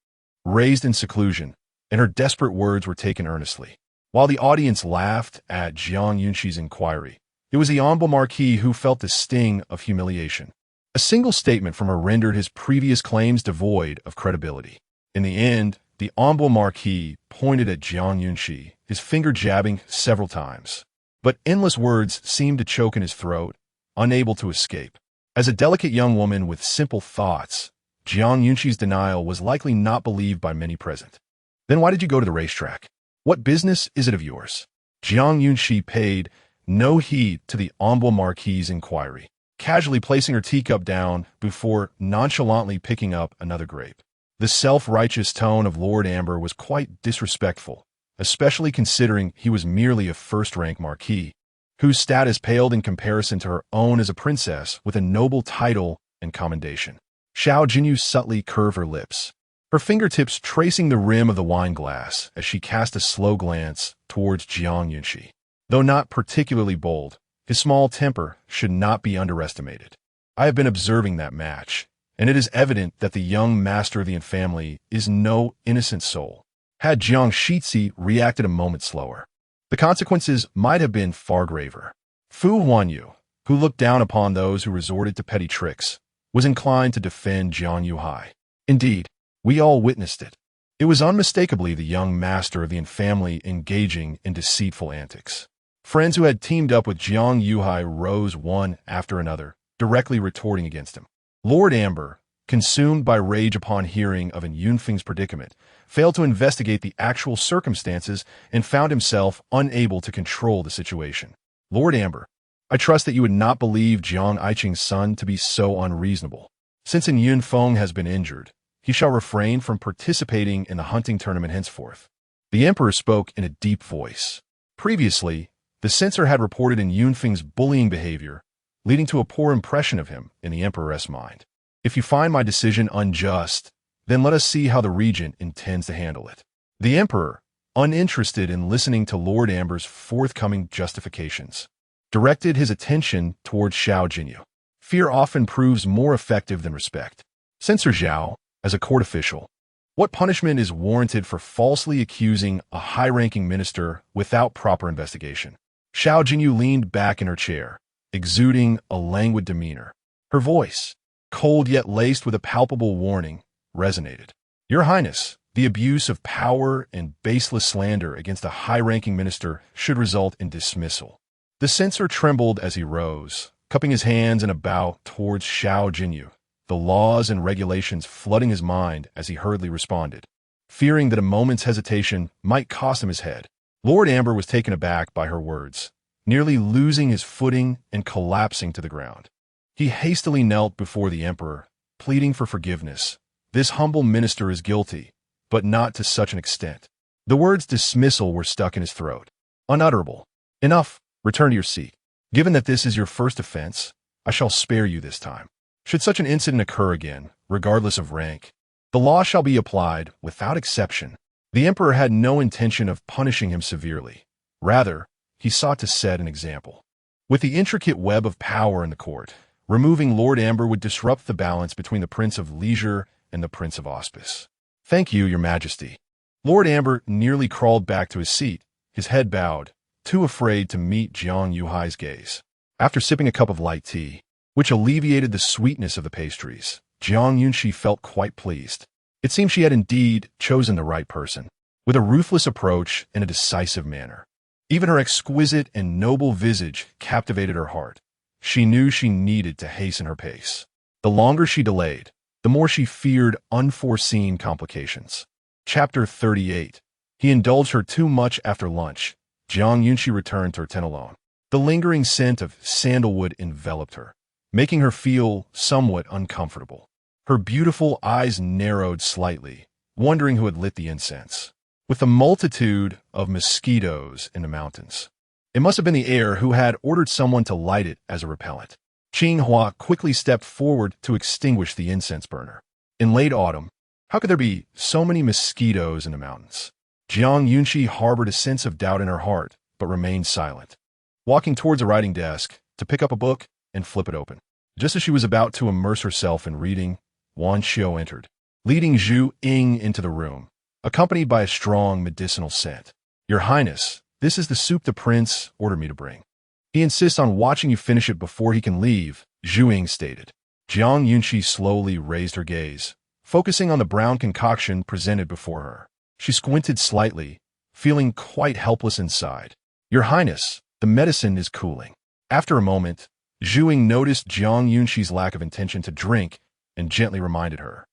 raised in seclusion, and her desperate words were taken earnestly. While the audience laughed at Jiang Yunxi's inquiry, it was the humble marquis who felt the sting of humiliation. A single statement from her rendered his previous claims devoid of credibility. In the end, the humble marquis pointed at Jiang Yunxi, his finger jabbing several times. But endless words seemed to choke in his throat, unable to escape. As a delicate young woman with simple thoughts, Jiang Yunxi's denial was likely not believed by many present. Then why did you go to the racetrack? What business is it of yours? Jiang Yunxi paid no heed to the humble marquis's inquiry, casually placing her teacup down before nonchalantly picking up another grape. The self-righteous tone of Lord Amber was quite disrespectful, especially considering he was merely a first-rank marquis, whose status paled in comparison to her own as a princess with a noble title and commendation. Xiao Jinyao subtly curved her lips, her fingertips tracing the rim of the wine glass as she cast a slow glance towards Jiang Yunxi. Though not particularly bold, his small temper should not be underestimated. I have been observing that match, and it is evident that the young master of the family is no innocent soul. Had Jiang Yunxi reacted a moment slower, the consequences might have been far graver. Fu Huanyu, who looked down upon those who resorted to petty tricks, was inclined to defend Jiang Yunxi. Indeed, we all witnessed it. It was unmistakably the young master of the family engaging in deceitful antics. Friends who had teamed up with Jiang Yunxi rose one after another, directly retorting against him. Lord Amber, consumed by rage upon hearing of Yunfeng's predicament, failed to investigate the actual circumstances and found himself unable to control the situation. Lord Amber, I trust that you would not believe Jiang Yiqing's son to be so unreasonable. Since Yunfeng has been injured, he shall refrain from participating in the hunting tournament henceforth. The emperor spoke in a deep voice. Previously, the censor had reported Yunfeng's bullying behavior, leading to a poor impression of him in the emperor's mind. If you find my decision unjust, then let us see how the regent intends to handle it. The emperor, uninterested in listening to Lord Amber's forthcoming justifications, directed his attention towards Xiao Jinyao. Fear often proves more effective than respect. Censor Zhao, as a court official, what punishment is warranted for falsely accusing a high-ranking minister without proper investigation? Xiao Jinyao leaned back in her chair, exuding a languid demeanor. Her voice, cold yet laced with a palpable warning, resonated. Your Highness, the abuse of power and baseless slander against a high-ranking minister should result in dismissal. The censor trembled as he rose, cupping his hands in a bow towards Xiao Jinyao, the laws and regulations flooding his mind as he hurriedly responded, fearing that a moment's hesitation might cost him his head. Lord Amber was taken aback by her words, nearly losing his footing and collapsing to the ground. He hastily knelt before the emperor, pleading for forgiveness. This humble minister is guilty, but not to such an extent. The words dismissal were stuck in his throat. Unutterable. Enough. Return to your seat. Given that this is your first offense, I shall spare you this time. Should such an incident occur again, regardless of rank, the law shall be applied without exception. The emperor had no intention of punishing him severely. Rather, he sought to set an example. With the intricate web of power in the court, removing Lord Amber would disrupt the balance between the Prince of Leisure and the Prince of Auspice. Thank you, Your Majesty. Lord Amber nearly crawled back to his seat, his head bowed, too afraid to meet Jiang Yunxi's gaze. After sipping a cup of light tea, which alleviated the sweetness of the pastries, Jiang Yunxi felt quite pleased. It seemed she had indeed chosen the right person, with a ruthless approach and a decisive manner. Even her exquisite and noble visage captivated her heart. She knew she needed to hasten her pace. The longer she delayed, the more she feared unforeseen complications. Chapter 38. He indulged her too much after lunch. Jiang Yunxi returned to her tent alone. The lingering scent of sandalwood enveloped her, making her feel somewhat uncomfortable. Her beautiful eyes narrowed slightly, wondering who had lit the incense. With the multitude of mosquitoes in the mountains, it must have been the heir who had ordered someone to light it as a repellent. Qinghua quickly stepped forward to extinguish the incense burner. In late autumn, how could there be so many mosquitoes in the mountains? Jiang Yunxi harbored a sense of doubt in her heart, but remained silent. Walking towards a writing desk, to pick up a book and flip it open. Just as she was about to immerse herself in reading, Wan Xiao entered, leading Zhu Ying into the room, accompanied by a strong medicinal scent. "Your Highness, this is the soup the prince ordered me to bring. He insists on watching you finish it before he can leave," Zhu Ying stated. Jiang Yunxi slowly raised her gaze, focusing on the brown concoction presented before her. She squinted slightly, feeling quite helpless inside. "Your Highness, the medicine is cooling." After a moment, Zhu Ying noticed Jiang Yunxi's lack of intention to drink and gently reminded her.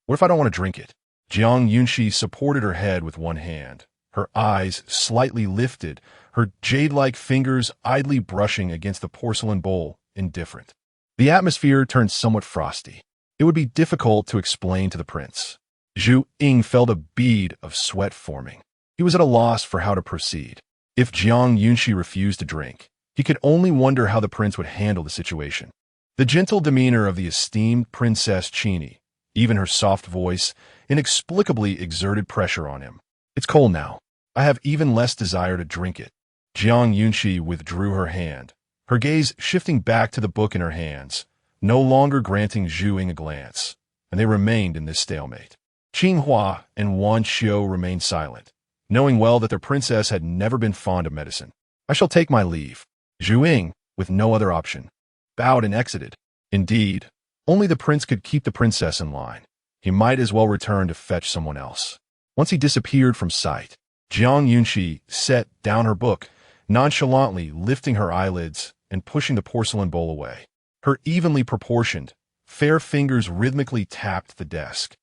"What if I don't want to drink it?" Jiang Yunxi supported her head with one hand, her eyes slightly lifted, her jade-like fingers idly brushing against the porcelain bowl, indifferent. The atmosphere turned somewhat frosty. It would be difficult to explain to the prince. Zhu Ying felt a bead of sweat forming. He was at a loss for how to proceed. If Jiang Yunxi refused to drink, he could only wonder how the prince would handle the situation. The gentle demeanor of the esteemed Princess Qingyi, even her soft voice, inexplicably exerted pressure on him. "It's cold now. I have even less desire to drink it." Jiang Yunxi withdrew her hand, her gaze shifting back to the book in her hands, no longer granting Zhu Ying a glance, and they remained in this stalemate. Qinghua and Wan Xiao remained silent, knowing well that their princess had never been fond of medicine. "I shall take my leave." Zhu Ying, with no other option, bowed and exited. Indeed, only the prince could keep the princess in line. He might as well return to fetch someone else. Once he disappeared from sight, Jiang Yunxi set down her book, nonchalantly lifting her eyelids and pushing the porcelain bowl away. Her evenly proportioned, fair fingers rhythmically tapped the desk.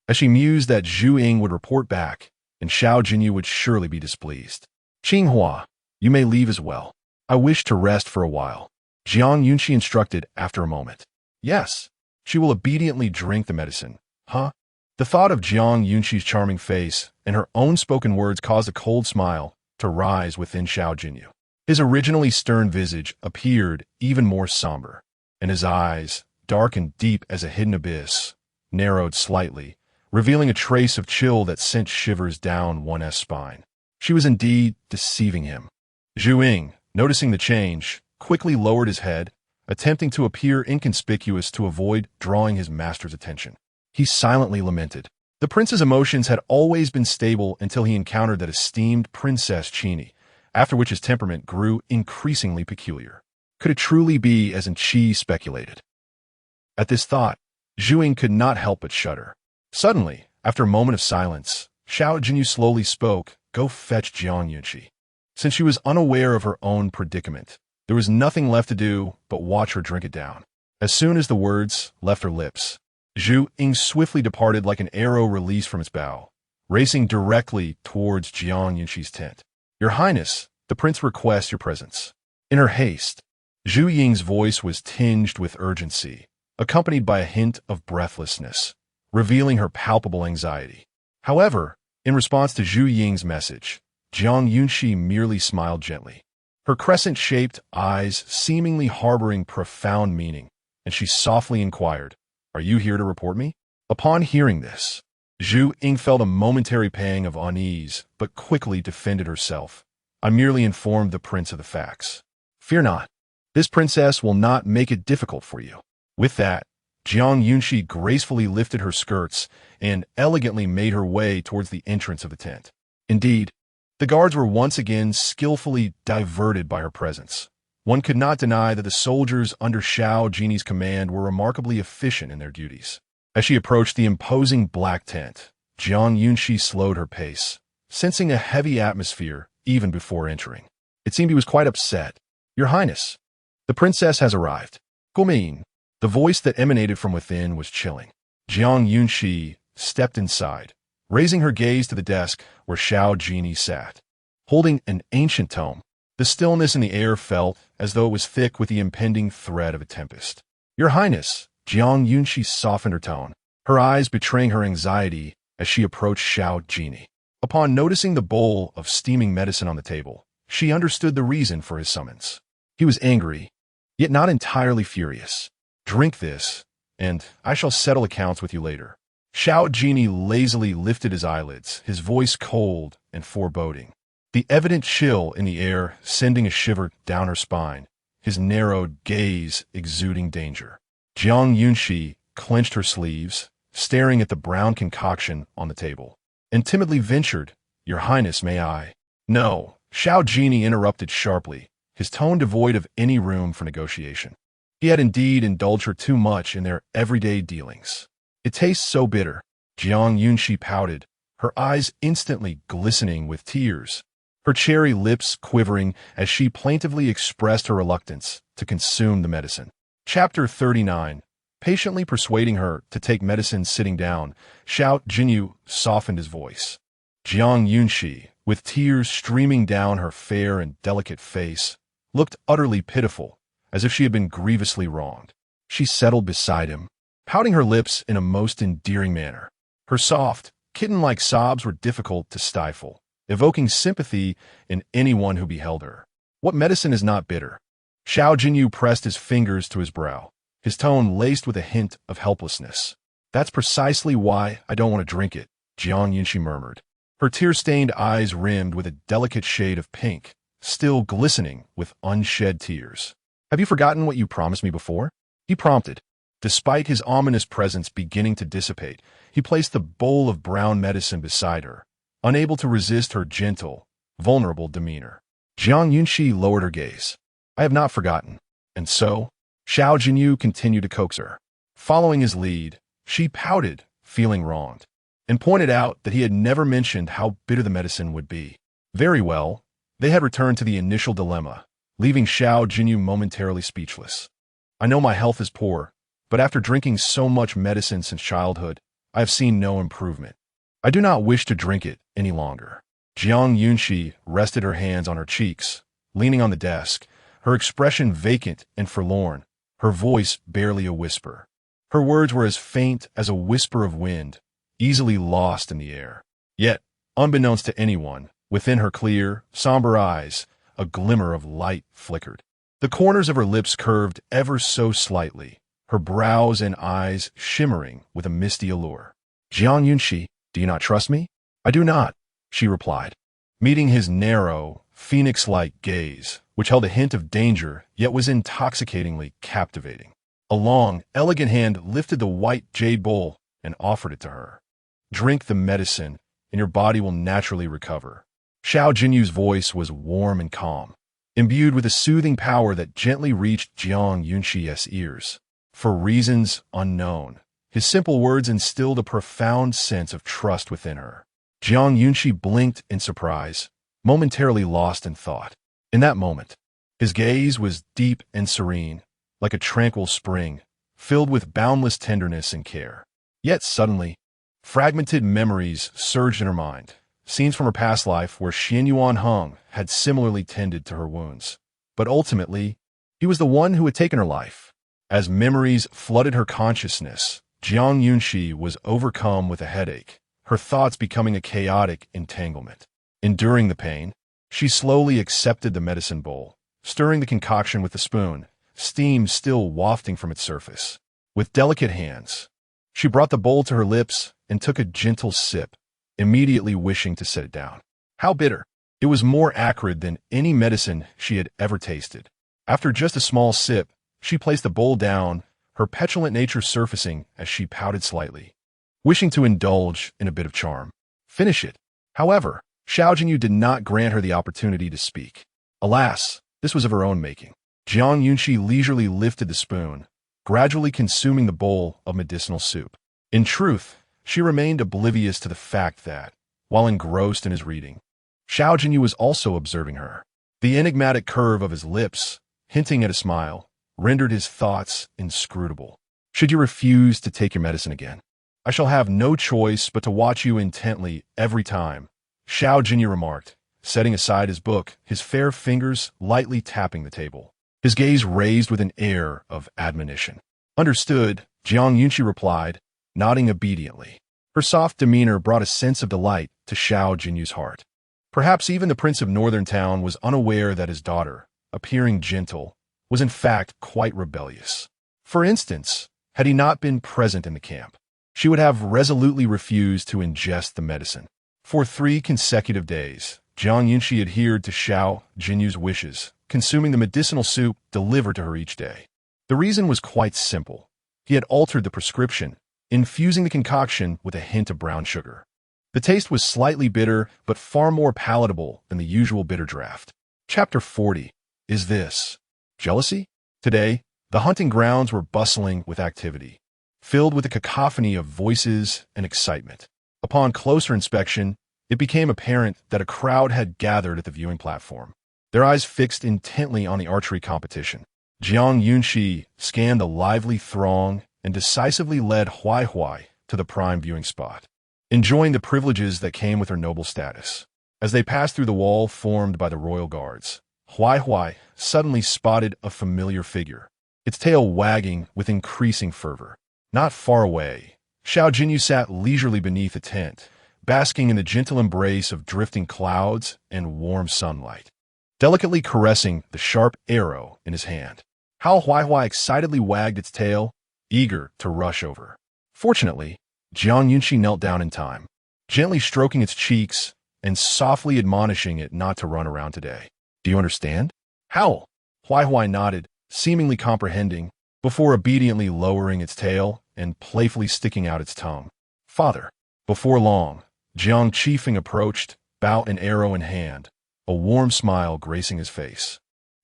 As she mused that Zhu Ying would report back, and Xiao Jinyao would surely be displeased. "Qinghua, you may leave as well. I wish to rest for a while," Jiang Yunxi instructed after a moment. "Yes." She will obediently drink the medicine. Huh? The thought of Jiang Yunxi's charming face and her own spoken words caused a cold smile to rise within Xiao Jinyao. His originally stern visage appeared even more somber, and his eyes, dark and deep as a hidden abyss, narrowed slightly, revealing a trace of chill that sent shivers down one's spine. She was indeed deceiving him. Zhu Ying, noticing the change, quickly lowered his head, attempting to appear inconspicuous to avoid drawing his master's attention. He silently lamented. The prince's emotions had always been stable until he encountered that esteemed Princess Qingyi, after which his temperament grew increasingly peculiar. Could it truly be as Qi speculated? At this thought, Zhu Ying could not help but shudder. Suddenly, after a moment of silence, Xiao Jinyao slowly spoke, "Go fetch Jiang Yunxi." Since she was unaware of her own predicament, there was nothing left to do but watch her drink it down. As soon as the words left her lips, Zhu Ying swiftly departed like an arrow released from its bow, racing directly towards Jiang Yunxi's tent. "Your Highness, the prince requests your presence." In her haste, Zhu Ying's voice was tinged with urgency, accompanied by a hint of breathlessness, revealing her palpable anxiety. However, in response to Zhu Ying's message, Jiang Yunxi merely smiled gently, her crescent-shaped eyes seemingly harboring profound meaning, and she softly inquired, "Are you here to report me?" Upon hearing this, Zhu Ying felt a momentary pang of unease, but quickly defended herself. "I merely informed the prince of the facts. Fear not. This princess will not make it difficult for you." With that, Jiang Yunxi gracefully lifted her skirts and elegantly made her way towards the entrance of the tent. Indeed, the guards were once again skillfully diverted by her presence. One could not deny that the soldiers under Xiao Jinyi's command were remarkably efficient in their duties. As she approached the imposing black tent, Jiang Yunxi slowed her pace, sensing a heavy atmosphere even before entering. It seemed he was quite upset. "Your Highness, the princess has arrived." "Gumin." The voice that emanated from within was chilling. Jiang Yunxi stepped inside, raising her gaze to the desk where Xiao Jinyi sat. Holding an ancient tome, the stillness in the air felt as though it was thick with the impending threat of a tempest. "Your Highness," Jiang Yunxi softened her tone, her eyes betraying her anxiety as she approached Xiao Jinyi. Upon noticing the bowl of steaming medicine on the table, she understood the reason for his summons. He was angry, yet not entirely furious. "Drink this, and I shall settle accounts with you later." Xiao Jinyi lazily lifted his eyelids, his voice cold and foreboding, the evident chill in the air sending a shiver down her spine, his narrowed gaze exuding danger. Jiang Yunxi clenched her sleeves, staring at the brown concoction on the table, and timidly ventured, "Your Highness, may I?" "No," Xiao Jinyao interrupted sharply, his tone devoid of any room for negotiation. He had indeed indulged her too much in their everyday dealings. "It tastes so bitter." Jiang Yunxi pouted, her eyes instantly glistening with tears, her cherry lips quivering as she plaintively expressed her reluctance to consume the medicine. Chapter 39. Patiently persuading her to take medicine sitting down, Xiao Jinyao softened his voice. Jiang Yunxi, with tears streaming down her fair and delicate face, looked utterly pitiful, as if she had been grievously wronged. She settled beside him, pouting her lips in a most endearing manner. Her soft, kitten-like sobs were difficult to stifle, evoking sympathy in anyone who beheld her. "What medicine is not bitter?" Xiao Jinyao pressed his fingers to his brow, his tone laced with a hint of helplessness. "That's precisely why I don't want to drink it," Jiang Yunxi murmured, her tear-stained eyes rimmed with a delicate shade of pink, still glistening with unshed tears. "Have you forgotten what you promised me before?" he prompted. Despite his ominous presence beginning to dissipate, he placed the bowl of brown medicine beside her, unable to resist her gentle, vulnerable demeanor. Jiang Yunxi lowered her gaze. "I have not forgotten." "And so?" Xiao Jinyao continued to coax her. Following his lead, she pouted, feeling wronged, and pointed out that he had never mentioned how bitter the medicine would be. Very well, they had returned to the initial dilemma, leaving Xiao Jinyao momentarily speechless. "I know my health is poor, but after drinking so much medicine since childhood, I have seen no improvement. I do not wish to drink it any longer." Jiang Yunxi rested her hands on her cheeks, leaning on the desk, her expression vacant and forlorn, her voice barely a whisper. Her words were as faint as a whisper of wind, easily lost in the air. Yet, unbeknownst to anyone, within her clear, somber eyes, a glimmer of light flickered. The corners of her lips curved ever so slightly, her brows and eyes shimmering with a misty allure. "Jiang Yunxi, do you not trust me?" "I do not," she replied, meeting his narrow, phoenix-like gaze, which held a hint of danger yet was intoxicatingly captivating. A long, elegant hand lifted the white jade bowl and offered it to her. "Drink the medicine, and your body will naturally recover." Xiao Jinyao's voice was warm and calm, imbued with a soothing power that gently reached Jiang Yunxi's ears. For reasons unknown, his simple words instilled a profound sense of trust within her. Jiang Yunxi blinked in surprise, momentarily lost in thought. In that moment, his gaze was deep and serene, like a tranquil spring, filled with boundless tenderness and care. Yet suddenly, fragmented memories surged in her mind, scenes from her past life where Xianyuan Heng had similarly tended to her wounds. But ultimately, he was the one who had taken her life. As memories flooded her consciousness, Jiang Yunxi was overcome with a headache, her thoughts becoming a chaotic entanglement. Enduring the pain, she slowly accepted the medicine bowl, stirring the concoction with the spoon, steam still wafting from its surface. With delicate hands, she brought the bowl to her lips and took a gentle sip, immediately wishing to set it down. How bitter! It was more acrid than any medicine she had ever tasted. After just a small sip, she placed the bowl down, her petulant nature surfacing as she pouted slightly, wishing to indulge in a bit of charm. Finish it. However, Xiao Jinyao did not grant her the opportunity to speak. Alas, this was of her own making. Jiang Yunxi leisurely lifted the spoon, gradually consuming the bowl of medicinal soup. In truth, she remained oblivious to the fact that, while engrossed in his reading, Xiao Jinyao was also observing her. The enigmatic curve of his lips, hinting at a smile, rendered his thoughts inscrutable. "Should you refuse to take your medicine again, I shall have no choice but to watch you intently every time," Xiao Jinyao remarked, setting aside his book, his fair fingers lightly tapping the table. His gaze raised with an air of admonition. "Understood," Jiang Yunxi replied, nodding obediently. Her soft demeanor brought a sense of delight to Xiao Jinyao's heart. Perhaps even the prince of Northern Town was unaware that his daughter, appearing gentle, was in fact quite rebellious. For instance, had he not been present in the camp, she would have resolutely refused to ingest the medicine. For 3 consecutive days, Jiang Yunxi adhered to Xiao Jinyao's wishes, consuming the medicinal soup delivered to her each day. The reason was quite simple. He had altered the prescription, infusing the concoction with a hint of brown sugar. The taste was slightly bitter, but far more palatable than the usual bitter draft. Chapter 40. Is this jealousy? Today, the hunting grounds were bustling with activity, filled with a cacophony of voices and excitement. Upon closer inspection, it became apparent that a crowd had gathered at the viewing platform, their eyes fixed intently on the archery competition. Jiang Yunxi scanned the lively throng and decisively led Huai to the prime viewing spot, enjoying the privileges that came with her noble status. As they passed through the wall formed by the royal guards, Huai suddenly spotted a familiar figure, its tail wagging with increasing fervor. Not far away, Xiao Jinyao sat leisurely beneath a tent, basking in the gentle embrace of drifting clouds and warm sunlight, delicately caressing the sharp arrow in his hand. Huai excitedly wagged its tail, eager to rush over. Fortunately, Jiang Yunxi knelt down in time, gently stroking its cheeks and softly admonishing it not to run around today. Do you understand? Howl! Huai nodded, seemingly comprehending, before obediently lowering its tail and playfully sticking out its tongue. Father. Before long, Jiang Qifeng approached, bow and arrow in hand, a warm smile gracing his face.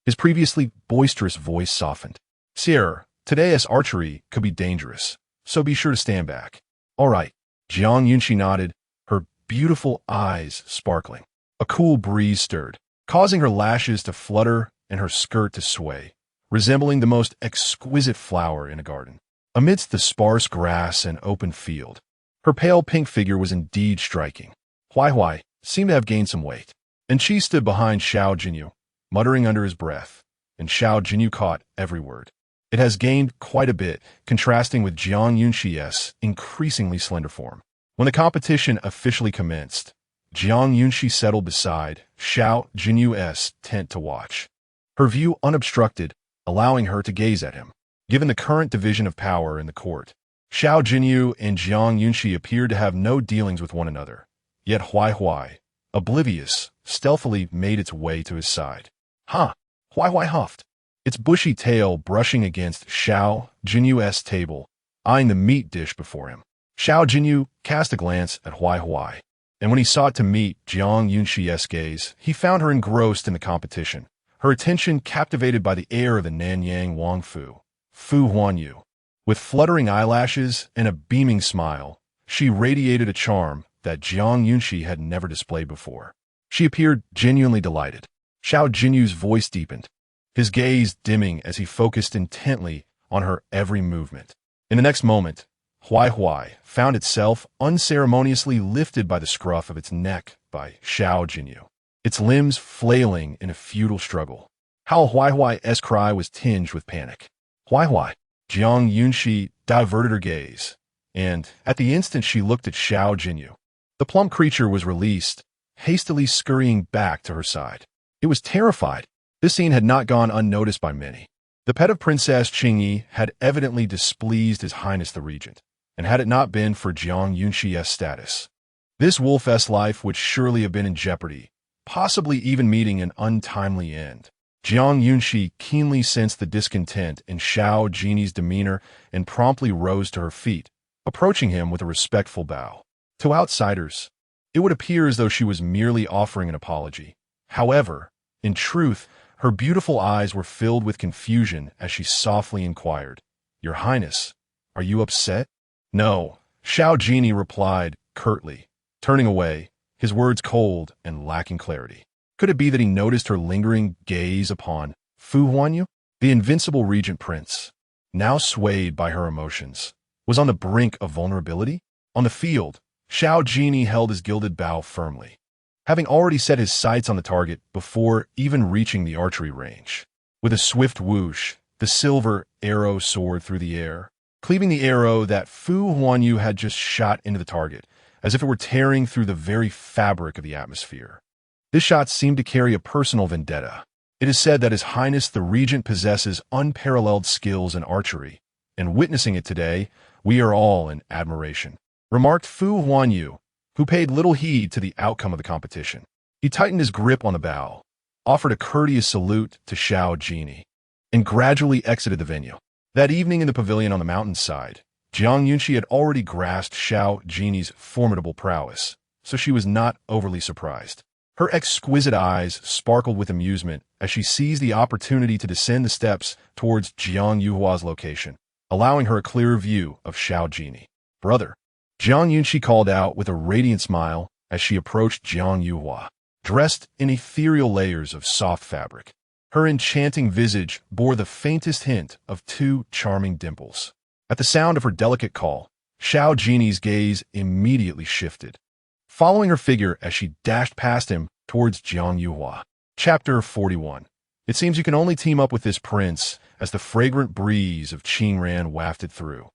His previously boisterous voice softened. Sire, today's archery could be dangerous, so be sure to stand back. All right. Jiang Yunxi nodded, her beautiful eyes sparkling. A cool breeze stirred, causing her lashes to flutter and her skirt to sway, resembling the most exquisite flower in a garden. Amidst the sparse grass and open field, her pale pink figure was indeed striking. Huai seemed to have gained some weight, and she stood behind Xiao Jinyao, muttering under his breath, and Xiao Jinyao caught every word. It has gained quite a bit, contrasting with Jiang Yunxi's increasingly slender form. When the competition officially commenced, Jiang Yunxi settled beside Xiao Jinyao's tent to watch, her view unobstructed, allowing her to gaze at him. Given the current division of power in the court, Xiao Jinyao and Jiang Yunxi appeared to have no dealings with one another. Yet Huai, oblivious, stealthily made its way to his side. Huai huffed, its bushy tail brushing against Xiao Jinyao's table, eyeing the meat dish before him. Xiao Jinyao cast a glance at Huai, and when he sought to meet Jiang Yunxi's gaze, he found her engrossed in the competition, her attention captivated by the air of the Nanyang Wang Fu Huanyu. With fluttering eyelashes and a beaming smile, she radiated a charm that Jiang Yunxi had never displayed before. She appeared genuinely delighted. Xiao Jinyao's voice deepened, his gaze dimming as he focused intently on her every movement. In the next moment, Huai found itself unceremoniously lifted by the scruff of its neck by Xiao Jinyao, its limbs flailing in a futile struggle. How Huai's cry was tinged with panic. Huai! Jiang Yunxi diverted her gaze, and at the instant she looked at Xiao Jinyao, the plump creature was released, hastily scurrying back to her side. It was terrified. This scene had not gone unnoticed by many. The pet of Princess Qingyi had evidently displeased His Highness the Regent, and had it not been for Jiang Yunxi's status, this wolf-esque life would surely have been in jeopardy, possibly even meeting an untimely end. Jiang Yunxi keenly sensed the discontent in Xiao Jinyao's demeanor and promptly rose to her feet, approaching him with a respectful bow. To outsiders, it would appear as though she was merely offering an apology. However, in truth, her beautiful eyes were filled with confusion as she softly inquired, "Your Highness, are you upset?" "No," Xiao Jinyao replied curtly, turning away, his words cold and lacking clarity. Could it be that he noticed her lingering gaze upon Fu Huanyu? The invincible regent prince, now swayed by her emotions, was on the brink of vulnerability? On the field, Xiao Jinyao held his gilded bow firmly, having already set his sights on the target before even reaching the archery range. With a swift whoosh, the silver arrow soared through the air, cleaving the arrow that Fu Huanyu had just shot into the target, as if it were tearing through the very fabric of the atmosphere. This shot seemed to carry a personal vendetta. It is said that His Highness the Regent possesses unparalleled skills in archery, and witnessing it today, we are all in admiration, remarked Fu Huanyu, who paid little heed to the outcome of the competition. He tightened his grip on the bow, offered a courteous salute to Xiao Jinyao, and gradually exited the venue. That evening in the pavilion on the mountainside, Jiang Yunxi had already grasped Xiao Jinyao's formidable prowess, so she was not overly surprised. Her exquisite eyes sparkled with amusement as she seized the opportunity to descend the steps towards Jiang Yuhua's location, allowing her a clearer view of Xiao Jinyao. "Brother," Jiang Yunxi called out with a radiant smile as she approached Jiang Yuhua, dressed in ethereal layers of soft fabric. Her enchanting visage bore the faintest hint of two charming dimples. At the sound of her delicate call, Xiao Jinyao's gaze immediately shifted, following her figure as she dashed past him towards Jiang Yuhua. Chapter 41. It seems you can only team up with this prince as the fragrant breeze of Qingran wafted through.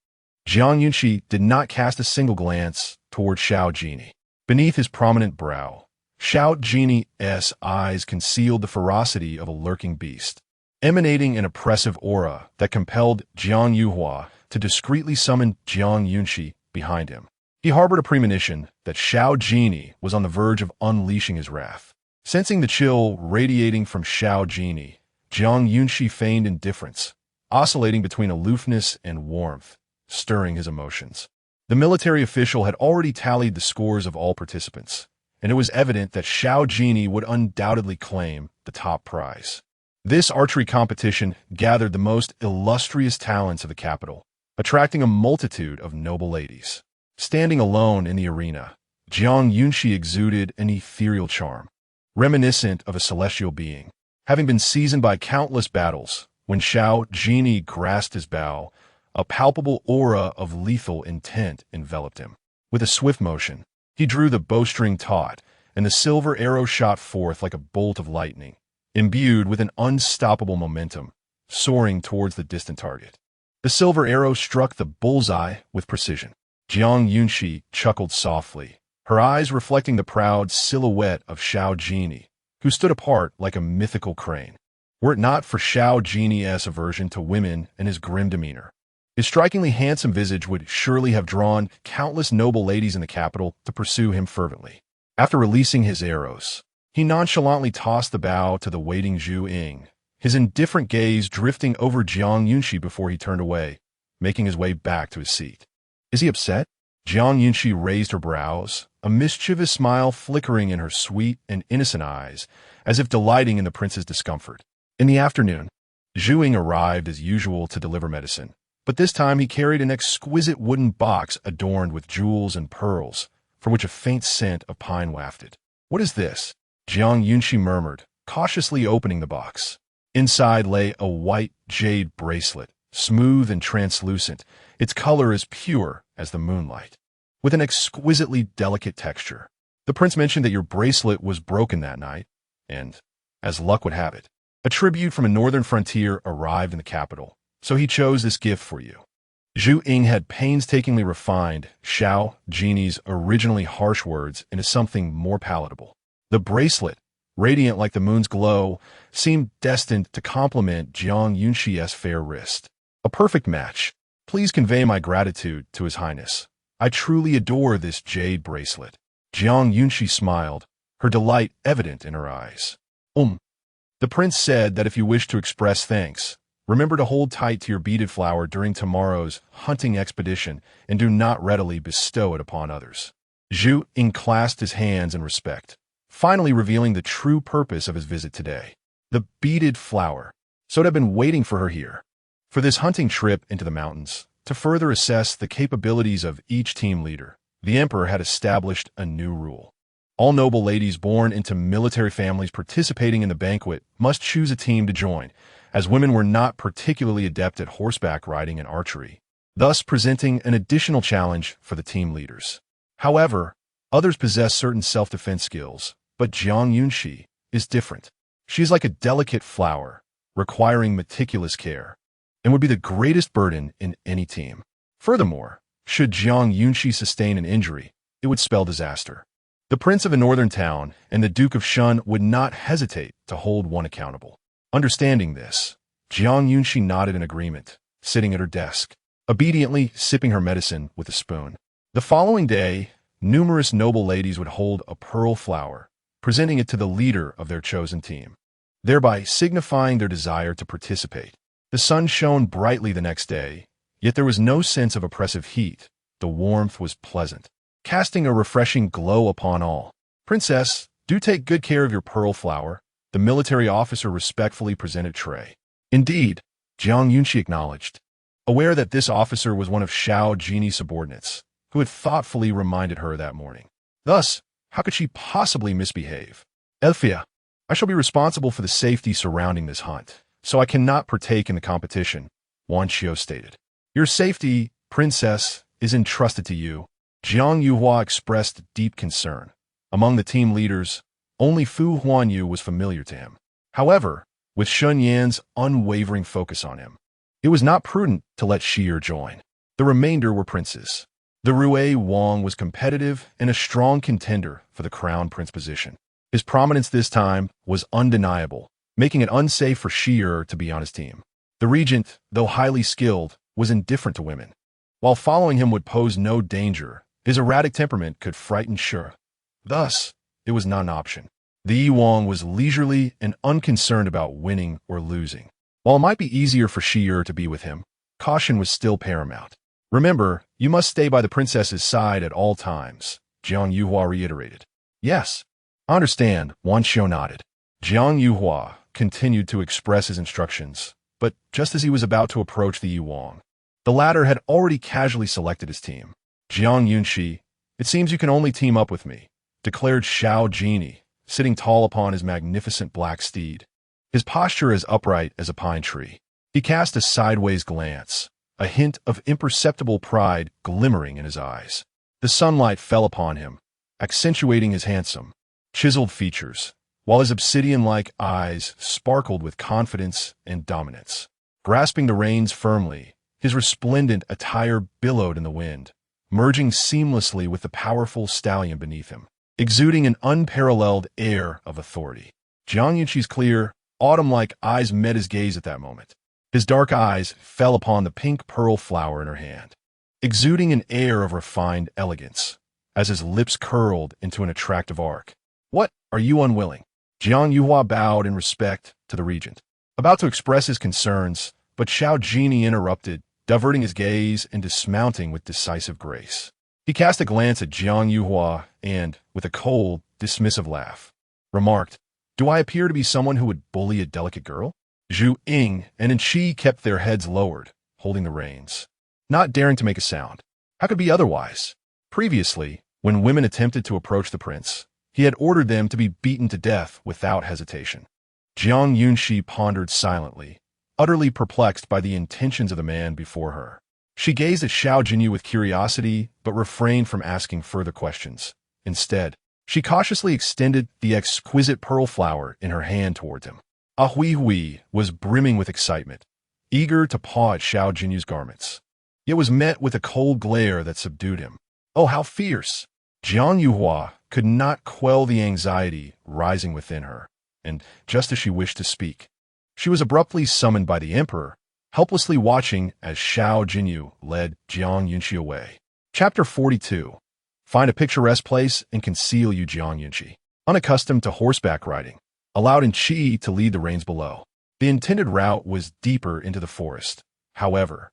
Jiang Yunxi did not cast a single glance toward Xiao Jinyao. Beneath his prominent brow, Xiao Jinyao's eyes concealed the ferocity of a lurking beast, emanating an oppressive aura that compelled Jiang Yuhua to discreetly summon Jiang Yunxi behind him. He harbored a premonition that Xiao Jinyao was on the verge of unleashing his wrath. Sensing the chill radiating from Xiao Jinyao, Jiang Yunxi feigned indifference, oscillating between aloofness and warmth, stirring his emotions. The military official had already tallied the scores of all participants, and it was evident that Xiao Jinyao would undoubtedly claim the top prize. This archery competition gathered the most illustrious talents of the capital, attracting a multitude of noble ladies. Standing alone in the arena, Jiang Yunxi exuded an ethereal charm, reminiscent of a celestial being. Having been seasoned by countless battles, when Xiao Jinyao grasped his bow, a palpable aura of lethal intent enveloped him. With a swift motion, he drew the bowstring taut, and the silver arrow shot forth like a bolt of lightning, imbued with an unstoppable momentum, soaring towards the distant target. The silver arrow struck the bullseye with precision. Jiang Yunxi chuckled softly, her eyes reflecting the proud silhouette of Xiao Jinyao, who stood apart like a mythical crane. Were it not for Xiao Jinyao's aversion to women and his grim demeanor, his strikingly handsome visage would surely have drawn countless noble ladies in the capital to pursue him fervently. After releasing his arrows, he nonchalantly tossed the bow to the waiting Zhu Ying, his indifferent gaze drifting over Jiang Yunxi before he turned away, making his way back to his seat. "Is he upset?" Jiang Yunxi raised her brows, a mischievous smile flickering in her sweet and innocent eyes, as if delighting in the prince's discomfort. In the afternoon, Zhu Ying arrived as usual to deliver medicine, but this time he carried an exquisite wooden box adorned with jewels and pearls, from which a faint scent of pine wafted. "What is this?" Jiang Yunxi murmured, cautiously opening the box. Inside lay a white jade bracelet, smooth and translucent, its color as pure as the moonlight, with an exquisitely delicate texture. "The prince mentioned that your bracelet was broken that night, and, as luck would have it, a tribute from a northern frontier arrived in the capital, so he chose this gift for you." Zhu Ying had painstakingly refined Xiao Jinyao's originally harsh words into something more palatable. The bracelet, radiant like the moon's glow, seemed destined to complement Jiang Yunxi's fair wrist. "A perfect match. Please convey my gratitude to His Highness. I truly adore this jade bracelet." Jiang Yunxi smiled, her delight evident in her eyes. The prince said that if you wish to express thanks, remember to hold tight to your beaded flower during tomorrow's hunting expedition and do not readily bestow it upon others." Zhu Ying clasped his hands in respect, finally revealing the true purpose of his visit today. The beaded flower. So it had been waiting for her here, for this hunting trip into the mountains. To further assess the capabilities of each team leader, the emperor had established a new rule. All noble ladies born into military families participating in the banquet must choose a team to join, as women were not particularly adept at horseback riding and archery, thus presenting an additional challenge for the team leaders. However, others possess certain self-defense skills, but Jiang Yunxi is different. She is like a delicate flower, requiring meticulous care, and would be the greatest burden in any team. Furthermore, should Jiang Yunxi sustain an injury, it would spell disaster. The prince of a northern town and the Duke of Shun would not hesitate to hold one accountable. Understanding this, Jiang Yunxi nodded in agreement, sitting at her desk, obediently sipping her medicine with a spoon. The following day, numerous noble ladies would hold a pearl flower, presenting it to the leader of their chosen team, thereby signifying their desire to participate. The sun shone brightly the next day, yet there was no sense of oppressive heat. The warmth was pleasant, casting a refreshing glow upon all. "Princess, do take good care of your pearl flower," the military officer respectfully presented tray. "Indeed," Jiang Yunxi acknowledged, aware that this officer was one of Xiao Jinyao subordinates, who had thoughtfully reminded her that morning. Thus, how could she possibly misbehave? "Elfia, I shall be responsible for the safety surrounding this hunt, so I cannot partake in the competition," Wan Xiao stated. "Your safety, princess, is entrusted to you." Jiang Yuhua expressed deep concern. Among the team leaders, only Fu Huanyu was familiar to him. However, with Shun Yan's unwavering focus on him, it was not prudent to let Shi'er join. The remainder were princes. The Rui Wang was competitive and a strong contender for the crown prince position. His prominence this time was undeniable, making it unsafe for Shi'er to be on his team. The regent, though highly skilled, was indifferent to women. While following him would pose no danger, his erratic temperament could frighten Shi'er. Thus, it was not an option. The Yi Wang was leisurely and unconcerned about winning or losing. While it might be easier for Shi'er to be with him, caution was still paramount. "Remember, you must stay by the princess's side at all times," Jiang Yuhua reiterated. "Yes, I understand," Wan Xiao nodded. Jiang Yuhua continued to express his instructions, but just as he was about to approach the Yi Wang, the latter had already casually selected his team. "Jiang Yunxi, it seems you can only team up with me," declared Xiao Jinyao, sitting tall upon his magnificent black steed, his posture as upright as a pine tree. He cast a sideways glance, a hint of imperceptible pride glimmering in his eyes. The sunlight fell upon him, accentuating his handsome, chiseled features, while his obsidian-like eyes sparkled with confidence and dominance. Grasping the reins firmly, his resplendent attire billowed in the wind, merging seamlessly with the powerful stallion beneath him, exuding an unparalleled air of authority. Jiang Yunxi's clear, autumn-like eyes met his gaze at that moment. His dark eyes fell upon the pink pearl flower in her hand, exuding an air of refined elegance, as his lips curled into an attractive arc. "What, are you unwilling?" Jiang Yuhua bowed in respect to the regent, about to express his concerns, but Xiao Jinyao interrupted, diverting his gaze and dismounting with decisive grace. He cast a glance at Jiang Yuhua and, with a cold, dismissive laugh, remarked, "Do I appear to be someone who would bully a delicate girl?" Zhu Ying and Enqi kept their heads lowered, holding the reins, not daring to make a sound. How could it be otherwise? Previously, when women attempted to approach the prince, he had ordered them to be beaten to death without hesitation. Jiang Yunxi pondered silently, utterly perplexed by the intentions of the man before her. She gazed at Xiao Jinyao with curiosity, but refrained from asking further questions. Instead, she cautiously extended the exquisite pearl flower in her hand towards him. Ah Hui Hui was brimming with excitement, eager to paw at Xiao Jinyao's garments, yet was met with a cold glare that subdued him. Oh, how fierce! Jiang Yuhua could not quell the anxiety rising within her, and just as she wished to speak, she was abruptly summoned by the emperor, helplessly watching as Xiao Jinyao led Jiang Yunxi away. Chapter 42. Find a picturesque place and conceal you, Jiang Yunxi. Unaccustomed to horseback riding, allowed Enqi to lead the reins below. The intended route was deeper into the forest. However,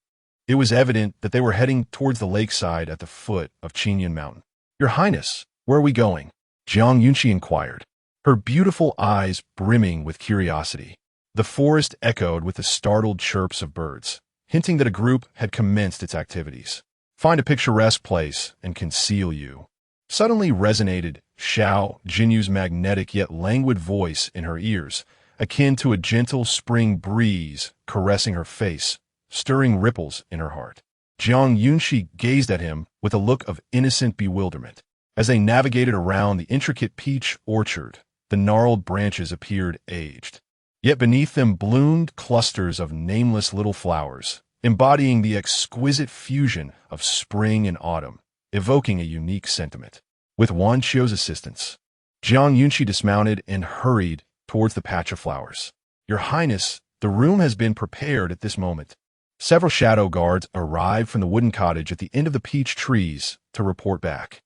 it was evident that they were heading towards the lakeside at the foot of Qingyi Mountain. "Your Highness, where are we going?" Jiang Yunxi inquired, her beautiful eyes brimming with curiosity. The forest echoed with the startled chirps of birds, hinting that a group had commenced its activities. "Find a picturesque place and conceal you," suddenly resonated Xiao Jinyao's magnetic yet languid voice in her ears, akin to a gentle spring breeze caressing her face, stirring ripples in her heart. Jiang Yunxi gazed at him with a look of innocent bewilderment. As they navigated around the intricate peach orchard, the gnarled branches appeared aged. Yet beneath them bloomed clusters of nameless little flowers, embodying the exquisite fusion of spring and autumn, evoking a unique sentiment. With Wan Qiu's assistance, Jiang Yunxi dismounted and hurried towards the patch of flowers. "Your Highness, the room has been prepared at this moment." Several shadow guards arrived from the wooden cottage at the end of the peach trees to report back.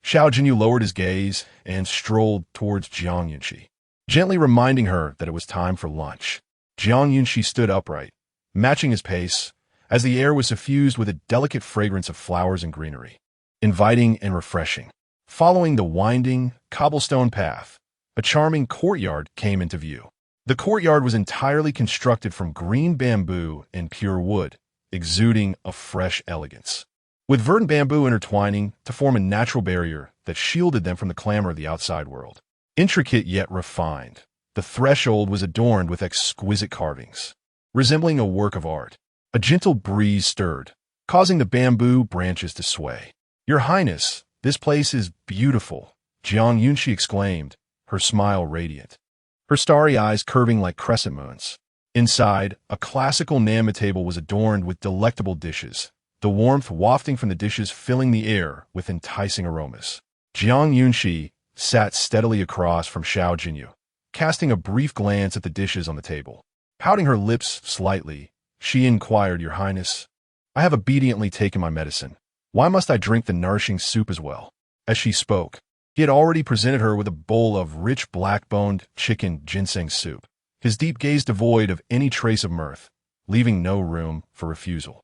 Xiao Jinyao lowered his gaze and strolled towards Jiang Yunxi, gently reminding her that it was time for lunch. Jiang Yunxi stood upright, matching his pace, as the air was suffused with a delicate fragrance of flowers and greenery, inviting and refreshing. Following the winding, cobblestone path, a charming courtyard came into view. The courtyard was entirely constructed from green bamboo and pure wood, exuding a fresh elegance, with verdant bamboo intertwining to form a natural barrier that shielded them from the clamor of the outside world. Intricate yet refined, the threshold was adorned with exquisite carvings, resembling a work of art. A gentle breeze stirred, causing the bamboo branches to sway. "Your Highness, this place is beautiful," Jiang Yunxi exclaimed, her smile radiant, her starry eyes curving like crescent moons. Inside, a classical Nama table was adorned with delectable dishes, the warmth wafting from the dishes filling the air with enticing aromas. Jiang Yunxi sat steadily across from Xiao Jinyao, casting a brief glance at the dishes on the table. Pouting her lips slightly, she inquired, "Your Highness, I have obediently taken my medicine. Why must I drink the nourishing soup as well?" As she spoke, he had already presented her with a bowl of rich black-boned chicken ginseng soup, his deep gaze devoid of any trace of mirth, leaving no room for refusal.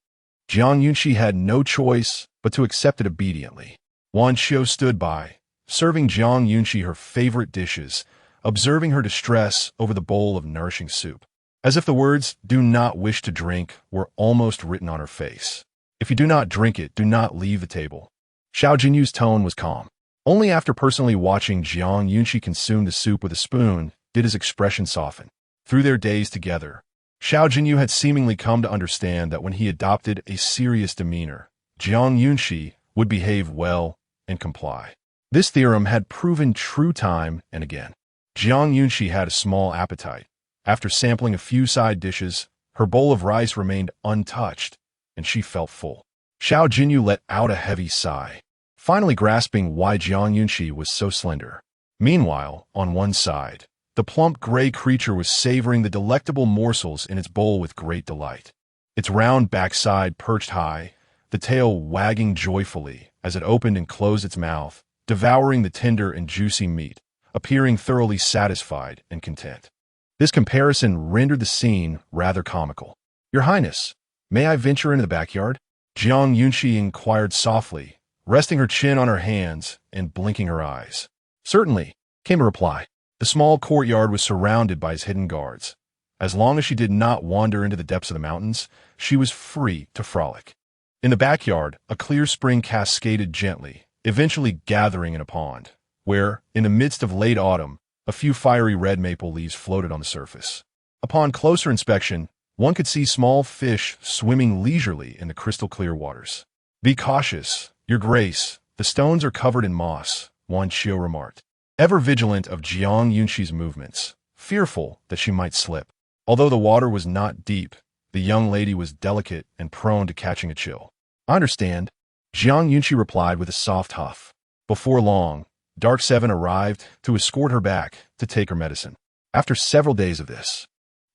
Jiang Yunxi had no choice but to accept it obediently. Wan Xiu stood by, serving Jiang Yunxi her favorite dishes, observing her distress over the bowl of nourishing soup, as if the words "do not wish to drink" were almost written on her face. "If you do not drink it, do not leave the table." Xiao Jinyao's tone was calm. Only after personally watching Jiang Yunxi consume the soup with a spoon did his expression soften. Through their days together, Xiao Jinyao had seemingly come to understand that when he adopted a serious demeanor, Jiang Yunxi would behave well and comply. This theorem had proven true time and again. Jiang Yunxi had a small appetite. After sampling a few side dishes, her bowl of rice remained untouched, and she felt full. Xiao Jinyao let out a heavy sigh, finally grasping why Jiang Yunxi was so slender. Meanwhile, on one side, the plump gray creature was savoring the delectable morsels in its bowl with great delight. Its round backside perched high, the tail wagging joyfully as it opened and closed its mouth, devouring the tender and juicy meat, appearing thoroughly satisfied and content. This comparison rendered the scene rather comical. "Your Highness, may I venture into the backyard?" Jiang Yunxi inquired softly, resting her chin on her hands and blinking her eyes. "Certainly," came a reply. The small courtyard was surrounded by his hidden guards. As long as she did not wander into the depths of the mountains, she was free to frolic. In the backyard, a clear spring cascaded gently, eventually gathering in a pond, where, in the midst of late autumn, a few fiery red maple leaves floated on the surface. Upon closer inspection, one could see small fish swimming leisurely in the crystal-clear waters. "Be cautious, Your Grace, the stones are covered in moss," Wan Xiu remarked, ever vigilant of Jiang Yunxi's movements, fearful that she might slip. Although the water was not deep, the young lady was delicate and prone to catching a chill. "I understand," Jiang Yunxi replied with a soft huff. Before long, Dark Seven arrived to escort her back to take her medicine. After several days of this,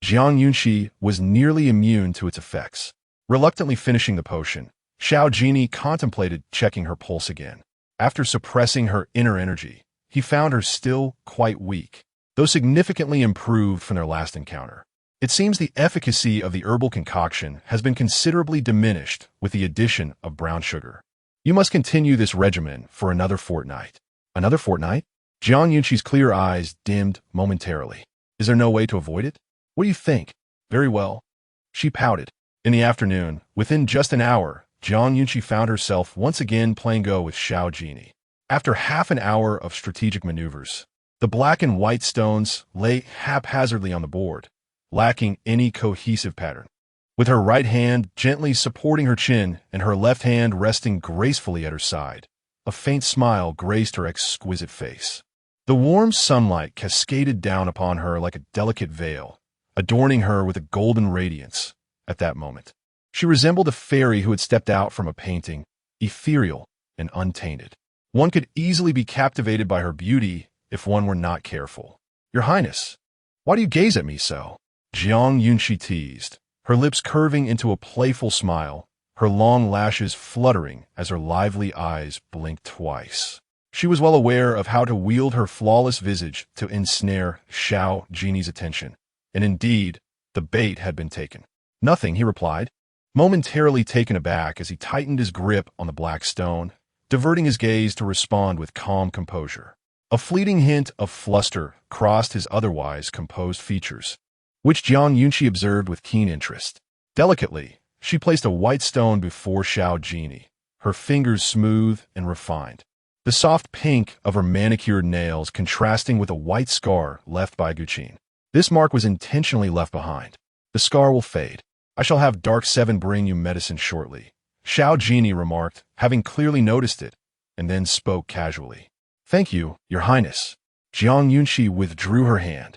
Jiang Yunxi was nearly immune to its effects. Reluctantly finishing the potion, Xiao Jinyao contemplated checking her pulse again. After suppressing her inner energy, he found her still quite weak, though significantly improved from their last encounter. It seems the efficacy of the herbal concoction has been considerably diminished with the addition of brown sugar. "You must continue this regimen for another fortnight." "Another fortnight?" Jiang Yunxi's clear eyes dimmed momentarily. "Is there no way to avoid it? What do you think?" "Very well." She pouted. In the afternoon, within just an hour, Jiang Yunxi found herself once again playing Go with Xiao Jinyao. After half an hour of strategic maneuvers, the black and white stones lay haphazardly on the board, lacking any cohesive pattern. With her right hand gently supporting her chin and her left hand resting gracefully at her side, a faint smile graced her exquisite face. The warm sunlight cascaded down upon her like a delicate veil, adorning her with a golden radiance. At that moment, she resembled a fairy who had stepped out from a painting, ethereal and untainted. One could easily be captivated by her beauty if one were not careful. "Your Highness, why do you gaze at me so?" Jiang Yunxi teased, her lips curving into a playful smile, her long lashes fluttering as her lively eyes blinked twice. She was well aware of how to wield her flawless visage to ensnare Xiao Jinyau's attention, and indeed, the bait had been taken. "Nothing," he replied, momentarily taken aback as he tightened his grip on the black stone, diverting his gaze to respond with calm composure. A fleeting hint of fluster crossed his otherwise composed features, which Jiang Yunxi observed with keen interest. Delicately, she placed a white stone before Xiao Jinyao, her fingers smooth and refined, the soft pink of her manicured nails contrasting with a white scar left by Zhixian. This mark was intentionally left behind. "The scar will fade. I shall have Dark Seven bring you medicine shortly," Xiao Jinyao remarked, having clearly noticed it, and then spoke casually. "Thank you, Your Highness." Jiang Yunxi withdrew her hand,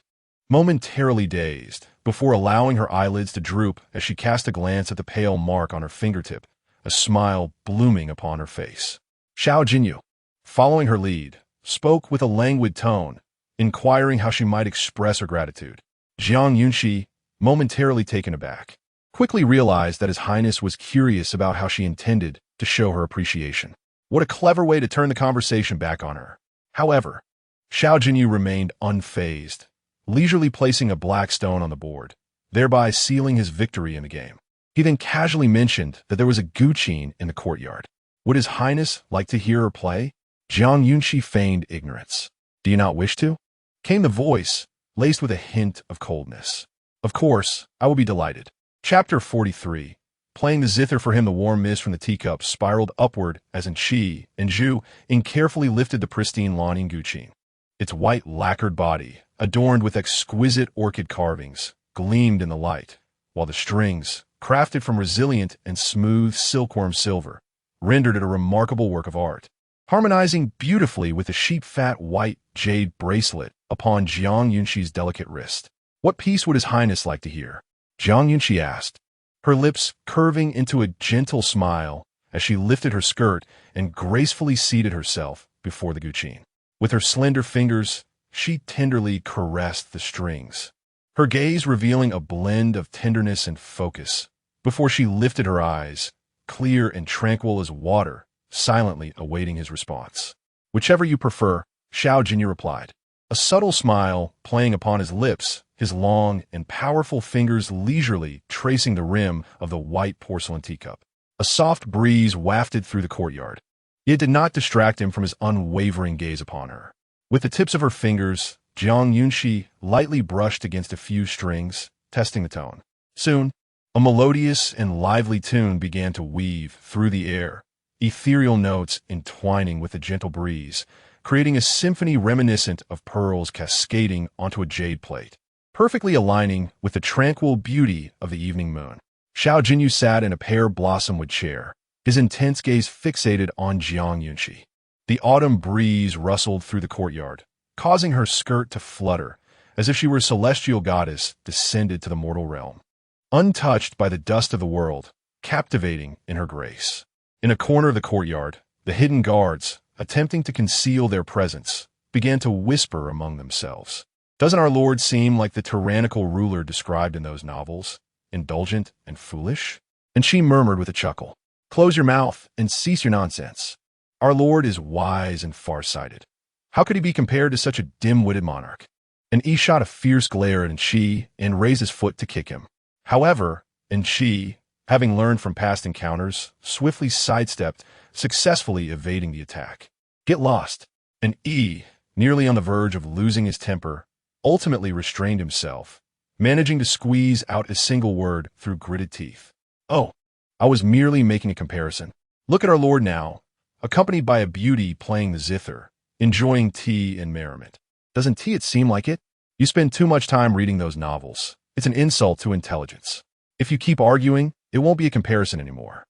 momentarily dazed, before allowing her eyelids to droop as she cast a glance at the pale mark on her fingertip, a smile blooming upon her face. Xiao Jinyao, following her lead, spoke with a languid tone, inquiring how she might express her gratitude. Jiang Yunxi, momentarily taken aback, quickly realized that His Highness was curious about how she intended to show her appreciation. What a clever way to turn the conversation back on her. However, Xiao Jinyao remained unfazed, leisurely placing a black stone on the board, thereby sealing his victory in the game. He then casually mentioned that there was a Zhixian in the courtyard. Would His Highness like to hear her play? Jiang Yunxi feigned ignorance. "Do you not wish to?" came the voice, laced with a hint of coldness. "Of course, I will be delighted." Chapter 43. Playing the zither for him, the warm mist from the teacup spiraled upward as Qi and Zhu carefully lifted the pristine Lanning Zhixian. Its white lacquered body, adorned with exquisite orchid carvings, gleamed in the light, while the strings, crafted from resilient and smooth silkworm silver, rendered it a remarkable work of art, harmonizing beautifully with the sheep-fat white jade bracelet upon Jiang Yunxi's delicate wrist. "What piece would His Highness like to hear?" Jiang Yunxi asked, her lips curving into a gentle smile as she lifted her skirt and gracefully seated herself before the Zhixian. With her slender fingers, she tenderly caressed the strings, her gaze revealing a blend of tenderness and focus, before she lifted her eyes, clear and tranquil as water, silently awaiting his response. "Whichever you prefer," Xiao Jinyao replied, a subtle smile playing upon his lips, his long and powerful fingers leisurely tracing the rim of the white porcelain teacup. A soft breeze wafted through the courtyard. It did not distract him from his unwavering gaze upon her. With the tips of her fingers, Jiang Yunxi lightly brushed against a few strings, testing the tone. Soon, a melodious and lively tune began to weave through the air, ethereal notes entwining with the gentle breeze, creating a symphony reminiscent of pearls cascading onto a jade plate, perfectly aligning with the tranquil beauty of the evening moon. Xiao Jinyao sat in a pear-blossomwood chair, his intense gaze fixated on Jiang Yunxi. The autumn breeze rustled through the courtyard, causing her skirt to flutter, as if she were a celestial goddess descended to the mortal realm. Untouched by the dust of the world, captivating in her grace. In a corner of the courtyard, the hidden guards, attempting to conceal their presence, began to whisper among themselves. "Doesn't our Lord seem like the tyrannical ruler described in those novels, indulgent and foolish?" And she murmured with a chuckle, "Close your mouth and cease your nonsense. Our Lord is wise and far-sighted. How could he be compared to such a dim-witted monarch?" And he shot a fierce glare at Qi and raised his foot to kick him. However, Qi, having learned from past encounters, swiftly sidestepped, successfully evading the attack. "Get lost." And nearly on the verge of losing his temper, ultimately restrained himself, managing to squeeze out a single word through gritted teeth. "Oh, I was merely making a comparison. Look at our Lord now, accompanied by a beauty playing the zither, enjoying tea and merriment. Doesn't it seem like it? You spend too much time reading those novels. It's an insult to intelligence. If you keep arguing, it won't be a comparison anymore.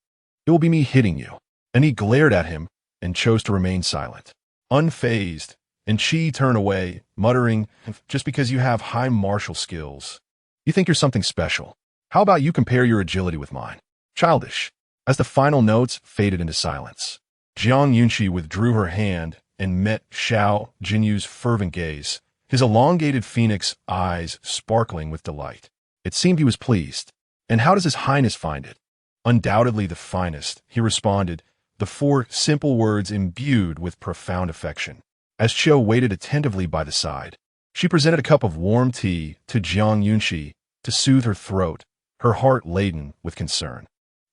It will be me hitting you." And he glared at him and chose to remain silent. Unfazed, and Qi turned away, muttering, "Just because you have high martial skills, you think you're something special. How about you compare your agility with mine? Childish." As the final notes faded into silence, Jiang Yunxi withdrew her hand and met Xiao Jinyao's fervent gaze, his elongated phoenix eyes sparkling with delight. It seemed he was pleased. "And how does His Highness find it?" "Undoubtedly the finest," he responded, the 4 simple words imbued with profound affection. As Xiao waited attentively by the side, she presented a cup of warm tea to Jiang Yunxi to soothe her throat, her heart laden with concern.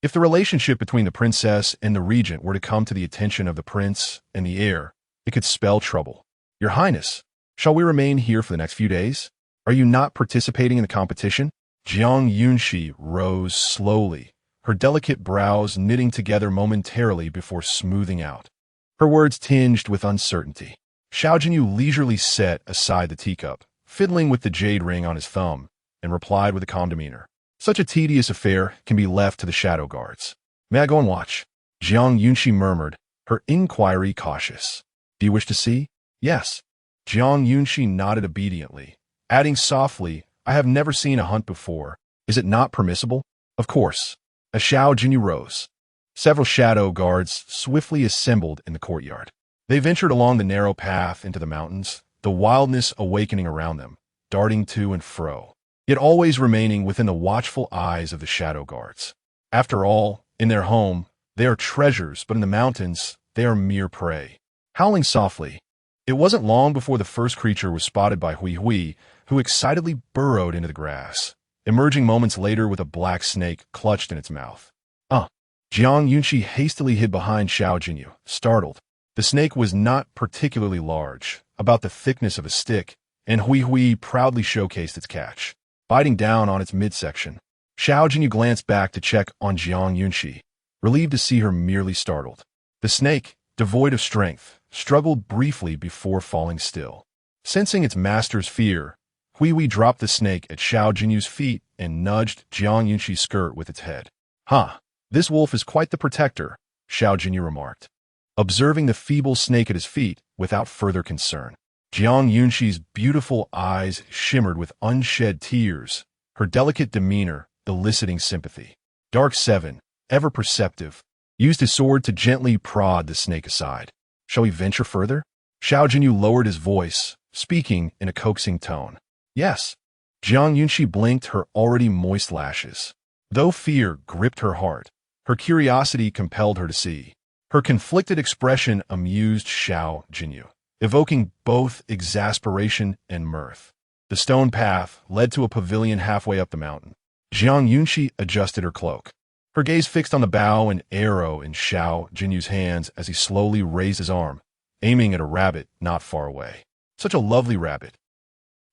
If the relationship between the princess and the regent were to come to the attention of the prince and the heir, it could spell trouble. Your Highness, shall we remain here for the next few days? Are you not participating in the competition? Jiang Yunxi rose slowly, her delicate brows knitting together momentarily before smoothing out. Her words tinged with uncertainty. Xiao Jinyao leisurely set aside the teacup, fiddling with the jade ring on his thumb, and replied with a calm demeanor. Such a tedious affair can be left to the shadow guards. May I go and watch? Jiang Yunxi murmured, her inquiry cautious. Do you wish to see? Yes. Jiang Yunxi nodded obediently, adding softly, I have never seen a hunt before. Is it not permissible? Of course. As Xiao Jinyao rose, several shadow guards swiftly assembled in the courtyard. They ventured along the narrow path into the mountains, the wildness awakening around them, darting to and fro, yet always remaining within the watchful eyes of the shadow guards. After all, in their home, they are treasures, but in the mountains, they are mere prey. Howling softly, it wasn't long before the first creature was spotted by Hui, who excitedly burrowed into the grass, emerging moments later with a black snake clutched in its mouth. Jiang Yunxi hastily hid behind Xiao Jinyao, startled. The snake was not particularly large, about the thickness of a stick, and Hui proudly showcased its catch, biting down on its midsection. Xiao Jinyao glanced back to check on Jiang Yunxi, relieved to see her merely startled. The snake, devoid of strength, struggled briefly before falling still. Sensing its master's fear, Hui dropped the snake at Xiao Jinyao's feet and nudged Jiang Yunxi's skirt with its head. This wolf is quite the protector, Xiao Jinyao remarked, observing the feeble snake at his feet without further concern. Jiang Yunxi's beautiful eyes shimmered with unshed tears, her delicate demeanor eliciting sympathy. Dark 7, ever perceptive, used his sword to gently prod the snake aside. Shall we venture further? Xiao Jinyao lowered his voice, speaking in a coaxing tone. Yes. Jiang Yunxi blinked her already moist lashes. Though fear gripped her heart, her curiosity compelled her to see. Her conflicted expression amused Xiao Jinyao, evoking both exasperation and mirth. The stone path led to a pavilion halfway up the mountain. Jiang Yunxi adjusted her cloak, her gaze fixed on the bow and arrow in Xiao Jinyao's hands as he slowly raised his arm, aiming at a rabbit not far away. Such a lovely rabbit.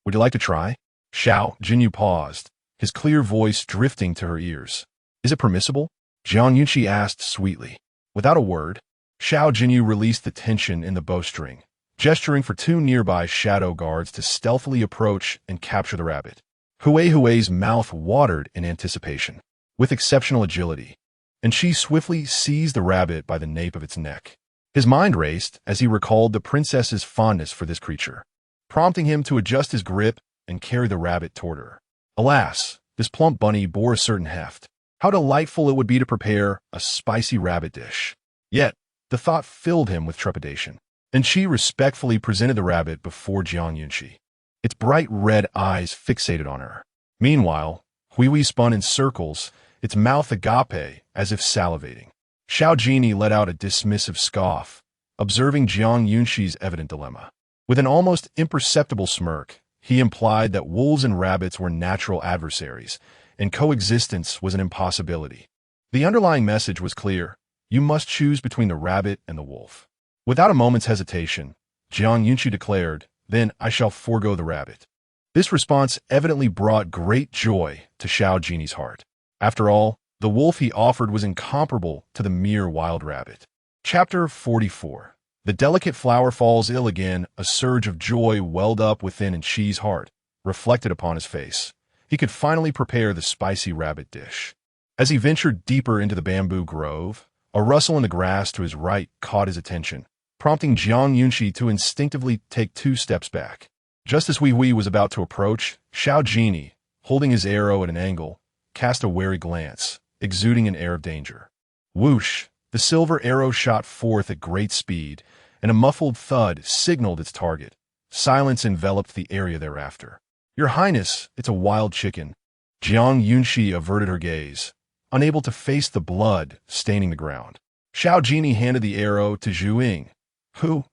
Would you like to try? Xiao Jinyao paused, his clear voice drifting to her ears. Is it permissible? Jiang Yunxi asked sweetly. Without a word, Xiao Jinyao released the tension in the bowstring, gesturing for 2 nearby shadow guards to stealthily approach and capture the rabbit. Hui's mouth watered in anticipation, with exceptional agility, and she swiftly seized the rabbit by the nape of its neck. His mind raced as he recalled the princess's fondness for this creature, prompting him to adjust his grip and carry the rabbit toward her. Alas, this plump bunny bore a certain heft. How delightful it would be to prepare a spicy rabbit dish. Yet, the thought filled him with trepidation, and she respectfully presented the rabbit before Jiang Yunxi, its bright red eyes fixated on her. Meanwhile, Hui spun in circles, its mouth agape as if salivating. Xiao Jinyao let out a dismissive scoff, observing Jiang Yunxi's evident dilemma. With an almost imperceptible smirk, he implied that wolves and rabbits were natural adversaries, and coexistence was an impossibility. The underlying message was clear. You must choose between the rabbit and the wolf. Without a moment's hesitation, Jiang Yunxi declared, Then I shall forego the rabbit. This response evidently brought great joy to Xiao Jinyau's heart. After all, the wolf he offered was incomparable to the mere wild rabbit. Chapter 44. The delicate flower falls ill again. A surge of joy welled up within Xi's heart, reflected upon his face. He could finally prepare the spicy rabbit dish. As he ventured deeper into the bamboo grove, a rustle in the grass to his right caught his attention, prompting Jiang Yunxi to instinctively take 2 steps back. Just as Hui was about to approach, Xiao Jinyao, holding his arrow at an angle, cast a wary glance, exuding an air of danger. Whoosh! The silver arrow shot forth at great speed, and a muffled thud signaled its target. Silence enveloped the area thereafter. Your Highness, it's a wild chicken. Jiang Yunxi averted her gaze, unable to face the blood staining the ground. Xiao Jinyao handed the arrow to Zhu Ying, who,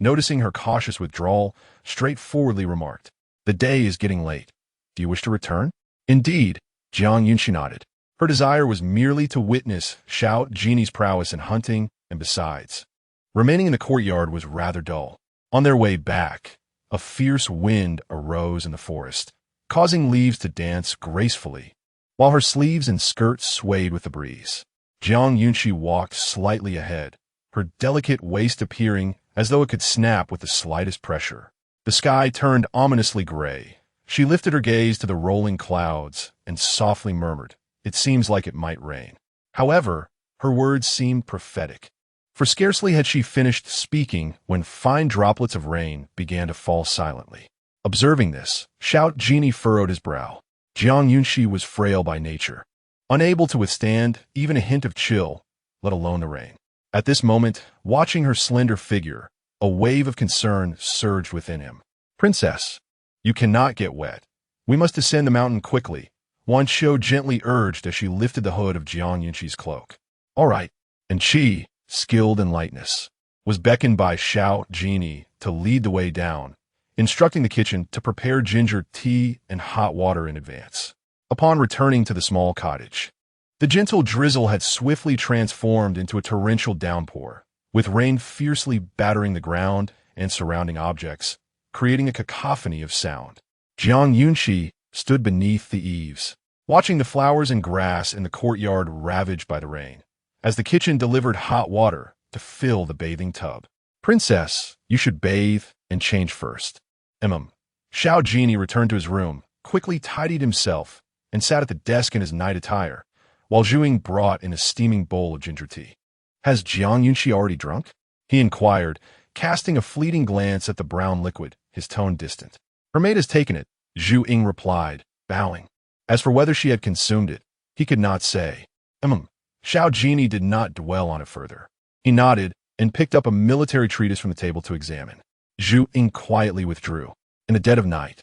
noticing her cautious withdrawal, straightforwardly remarked, "The day is getting late. Do you wish to return?" Indeed, Jiang Yunxi nodded. Her desire was merely to witness Xiao Jinyau's prowess in hunting, and besides, remaining in the courtyard was rather dull. On their way back, a fierce wind arose in the forest, causing leaves to dance gracefully, while her sleeves and skirts swayed with the breeze. Jiang Yunxi walked slightly ahead, her delicate waist appearing as though it could snap with the slightest pressure. The sky turned ominously gray. She lifted her gaze to the rolling clouds and softly murmured, "It seems like it might rain." However, her words seemed prophetic, for scarcely had she finished speaking when fine droplets of rain began to fall silently. Observing this, Xiao Jinyao furrowed his brow. Jiang Yunxi was frail by nature, unable to withstand even a hint of chill, let alone the rain. At this moment, watching her slender figure, a wave of concern surged within him. "Princess, you cannot get wet. We must descend the mountain quickly," Wanxiu gently urged as she lifted the hood of Jiang Yunxi's cloak. "All right," and Qi, skilled in lightness, was beckoned by Xiao Jinyao to lead the way down, instructing the kitchen to prepare ginger tea and hot water in advance. Upon returning to the small cottage, the gentle drizzle had swiftly transformed into a torrential downpour, with rain fiercely battering the ground and surrounding objects, creating a cacophony of sound. Jiang Yunxi stood beneath the eaves, watching the flowers and grass in the courtyard ravaged by the rain, as the kitchen delivered hot water to fill the bathing tub. "Princess, you should bathe and change first." Xiao Jinyao returned to his room, quickly tidied himself, and sat at the desk in his night attire, while Zhu Ying brought in a steaming bowl of ginger tea. "Has Jiang Yunxi already drunk?" he inquired, casting a fleeting glance at the brown liquid, his tone distant. "Her maid has taken it," Zhu Ying replied, bowing. As for whether she had consumed it, he could not say. Xiao Jinyao did not dwell on it further. He nodded and picked up a military treatise from the table to examine. Zhu Ying quietly withdrew. In the dead of night,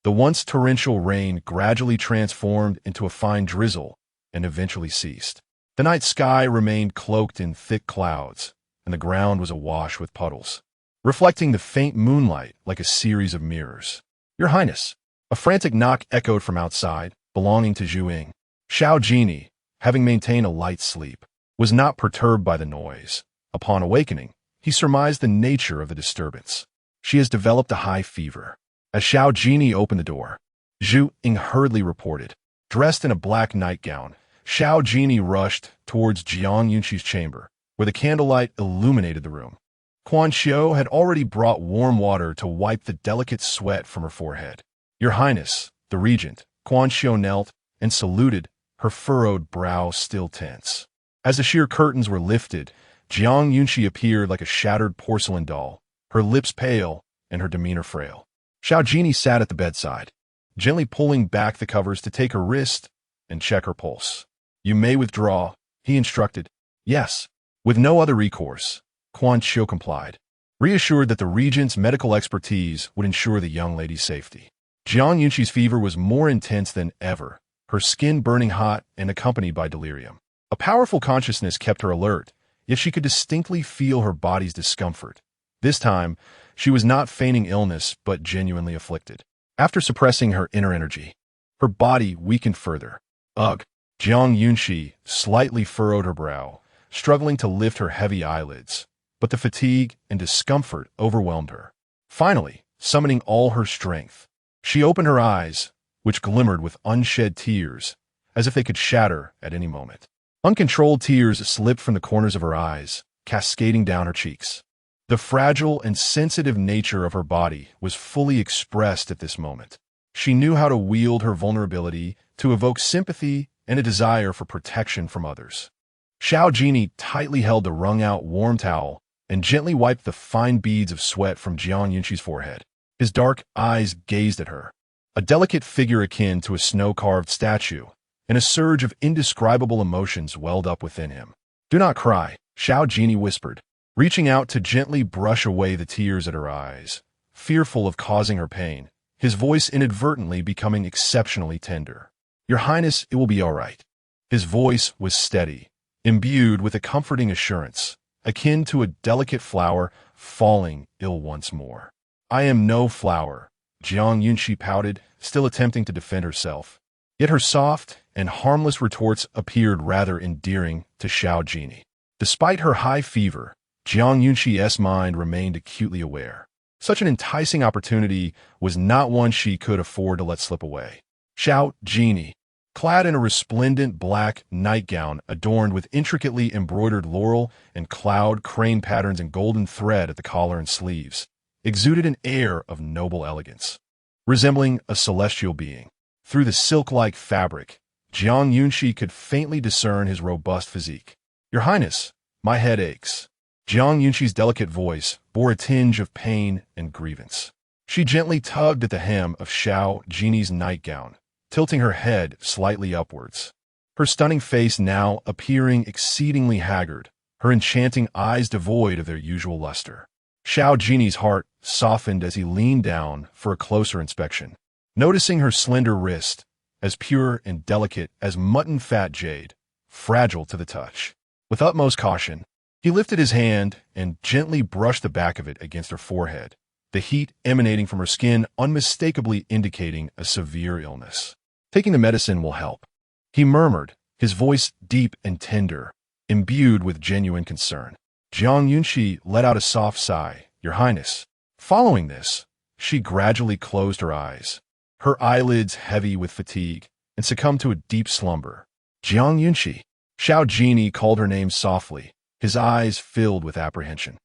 the once torrential rain gradually transformed into a fine drizzle and eventually ceased. The night sky remained cloaked in thick clouds, and the ground was awash with puddles, reflecting the faint moonlight like a series of mirrors. "Your Highness," a frantic knock echoed from outside, belonging to Zhu Ying. Xiao Jinyao, having maintained a light sleep, was not perturbed by the noise. Upon awakening, he surmised the nature of the disturbance. "She has developed a high fever." As Xiao Jinyao opened the door, Zhu Ying hurriedly reported. Dressed in a black nightgown, Xiao Jinyao rushed towards Jiang Yunxi's chamber, where the candlelight illuminated the room. Quan Xiu had already brought warm water to wipe the delicate sweat from her forehead. "Your Highness, the Regent," Quan Xiu knelt and saluted, her furrowed brow still tense. As the sheer curtains were lifted, Jiang Yunxi appeared like a shattered porcelain doll, her lips pale and her demeanor frail. Xiao Jinyao sat at the bedside, gently pulling back the covers to take her wrist and check her pulse. "You may withdraw," he instructed. "Yes." With no other recourse, Quan Xiu complied, reassured that the Regent's medical expertise would ensure the young lady's safety. Jiang Yunxi's fever was more intense than ever, her skin burning hot and accompanied by delirium. A powerful consciousness kept her alert, yet she could distinctly feel her body's discomfort. This time, she was not feigning illness, but genuinely afflicted. After suppressing her inner energy, her body weakened further. Ugh! Jiang Yunxi slightly furrowed her brow, struggling to lift her heavy eyelids, but the fatigue and discomfort overwhelmed her. Finally, summoning all her strength, she opened her eyes, which glimmered with unshed tears, as if they could shatter at any moment. Uncontrolled tears slipped from the corners of her eyes, cascading down her cheeks. The fragile and sensitive nature of her body was fully expressed at this moment. She knew how to wield her vulnerability to evoke sympathy and a desire for protection from others. Xiao Jinyao tightly held the wrung-out warm towel and gently wiped the fine beads of sweat from Jiang Yunxi's forehead. His dark eyes gazed at her, a delicate figure akin to a snow-carved statue, and a surge of indescribable emotions welled up within him. "Do not cry," Xiao Jinyao whispered, reaching out to gently brush away the tears at her eyes, fearful of causing her pain, his voice inadvertently becoming exceptionally tender. "Your Highness, it will be all right." His voice was steady, imbued with a comforting assurance, akin to a delicate flower falling ill once more. "I am no flower," Jiang Yunxi pouted, still attempting to defend herself. Yet her soft and harmless retorts appeared rather endearing to Xiao Jinyao. Despite her high fever, Jiang Yunxi's mind remained acutely aware. Such an enticing opportunity was not one she could afford to let slip away. Xiao Jinyao, clad in a resplendent black nightgown adorned with intricately embroidered laurel and cloud crane patterns and golden thread at the collar and sleeves, exuded an air of noble elegance. Resembling a celestial being, through the silk-like fabric, Jiang Yunxi could faintly discern his robust physique. "Your Highness, my head aches." Jiang Yunxi's delicate voice bore a tinge of pain and grievance. She gently tugged at the hem of Xiao Jinyao's nightgown, tilting her head slightly upwards. Her stunning face now appearing exceedingly haggard, her enchanting eyes devoid of their usual luster. Xiao Jinyao's heart softened as he leaned down for a closer inspection. Noticing her slender wrist, as pure and delicate as mutton-fat jade, fragile to the touch. With utmost caution, he lifted his hand and gently brushed the back of it against her forehead, the heat emanating from her skin unmistakably indicating a severe illness. "Taking the medicine will help," he murmured, his voice deep and tender, imbued with genuine concern. Jiang Yunxi let out a soft sigh. "Your Highness." Following this, she gradually closed her eyes, her eyelids heavy with fatigue, and succumbed to a deep slumber. "Jiang Yunxi." Xiao Jinyao called her name softly, his eyes filled with apprehension.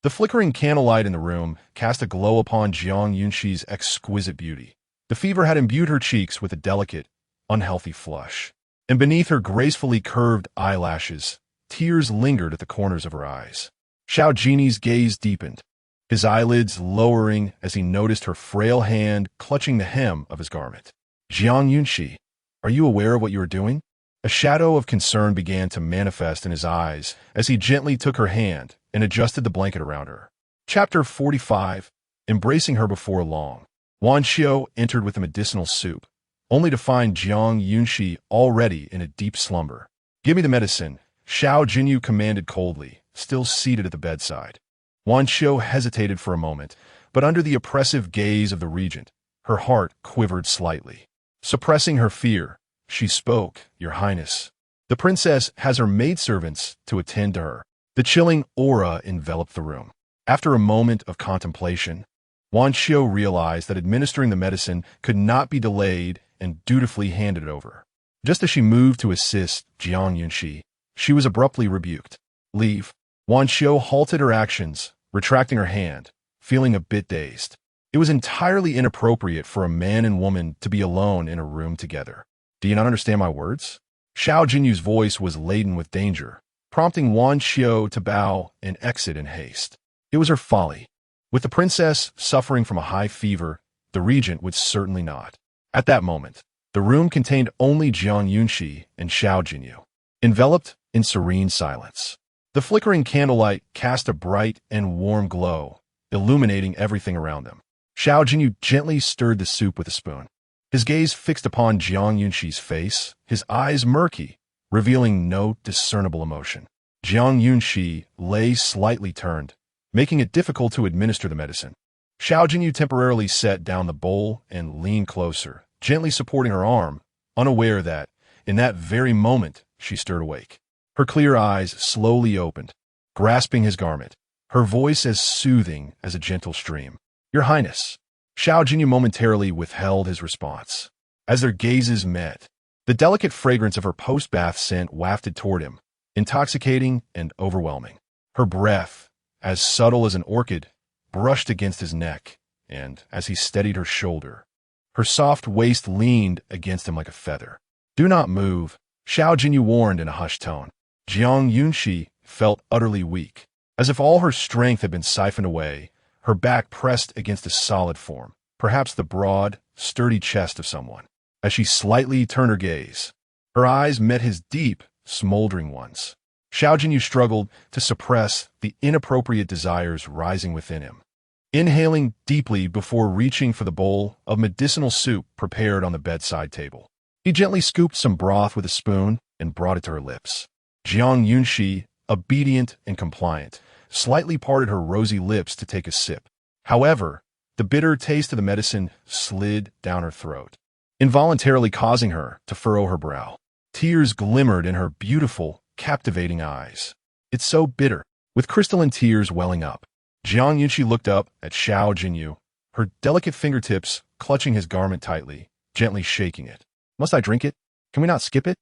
The flickering candlelight in the room cast a glow upon Jiang Yunxi's exquisite beauty. The fever had imbued her cheeks with a delicate, unhealthy flush, and beneath her gracefully curved eyelashes, tears lingered at the corners of her eyes. Xiao Jinyao's gaze deepened, his eyelids lowering as he noticed her frail hand clutching the hem of his garment. "Jiang Yunxi, are you aware of what you are doing?" A shadow of concern began to manifest in his eyes as he gently took her hand and adjusted the blanket around her. Chapter 45. Embracing her before long. Wan Xiao entered with the medicinal soup, only to find Jiang Yunxi already in a deep slumber. "Give me the medicine," Xiao Jinyao commanded coldly, still seated at the bedside. Wan Xiao hesitated for a moment, but under the oppressive gaze of the regent, her heart quivered slightly. Suppressing her fear, she spoke. "Your Highness, the princess has her maidservants to attend to her." The chilling aura enveloped the room. After a moment of contemplation, Wan Xiao realized that administering the medicine could not be delayed and dutifully handed it over. Just as she moved to assist Jiang Yunxi, she was abruptly rebuked. "Leave." Wan Xiao halted her actions, retracting her hand, feeling a bit dazed. It was entirely inappropriate for a man and woman to be alone in a room together. "Do you not understand my words?" Xiao Jinyao's voice was laden with danger, prompting Wan Xiao to bow and exit in haste. It was her folly. With the princess suffering from a high fever, the regent would certainly not. At that moment, the room contained only Jiang Yunxi and Xiao Jinyao, enveloped in serene silence. The flickering candlelight cast a bright and warm glow, illuminating everything around them. Xiao Jinyao gently stirred the soup with a spoon. His gaze fixed upon Jiang Yunxi's face, his eyes murky, revealing no discernible emotion. Jiang Yunxi lay slightly turned, making it difficult to administer the medicine. Xiao Jinyao temporarily set down the bowl and leaned closer, gently supporting her arm, unaware that, in that very moment, she stirred awake. Her clear eyes slowly opened, grasping his garment, her voice as soothing as a gentle stream. "Your Highness." Xiao Jinyao momentarily withheld his response. As their gazes met, the delicate fragrance of her post-bath scent wafted toward him, intoxicating and overwhelming. Her breath, as subtle as an orchid, brushed against his neck, and, as he steadied her shoulder, her soft waist leaned against him like a feather. "Do not move," Xiao Jinyao warned in a hushed tone. Jiang Yunxi felt utterly weak, as if all her strength had been siphoned away, her back pressed against a solid form, perhaps the broad, sturdy chest of someone. As she slightly turned her gaze, her eyes met his deep, smoldering ones. Xiao Jinyao struggled to suppress the inappropriate desires rising within him, inhaling deeply before reaching for the bowl of medicinal soup prepared on the bedside table. He gently scooped some broth with a spoon and brought it to her lips. Jiang Yunxi, obedient and compliant, slightly parted her rosy lips to take a sip. However, the bitter taste of the medicine slid down her throat, involuntarily causing her to furrow her brow. Tears glimmered in her beautiful, captivating eyes. "It's so bitter," with crystalline tears welling up. Jiang Yunxi looked up at Xiao Jinyao, her delicate fingertips clutching his garment tightly, gently shaking it. "Must I drink it? Can we not skip it?"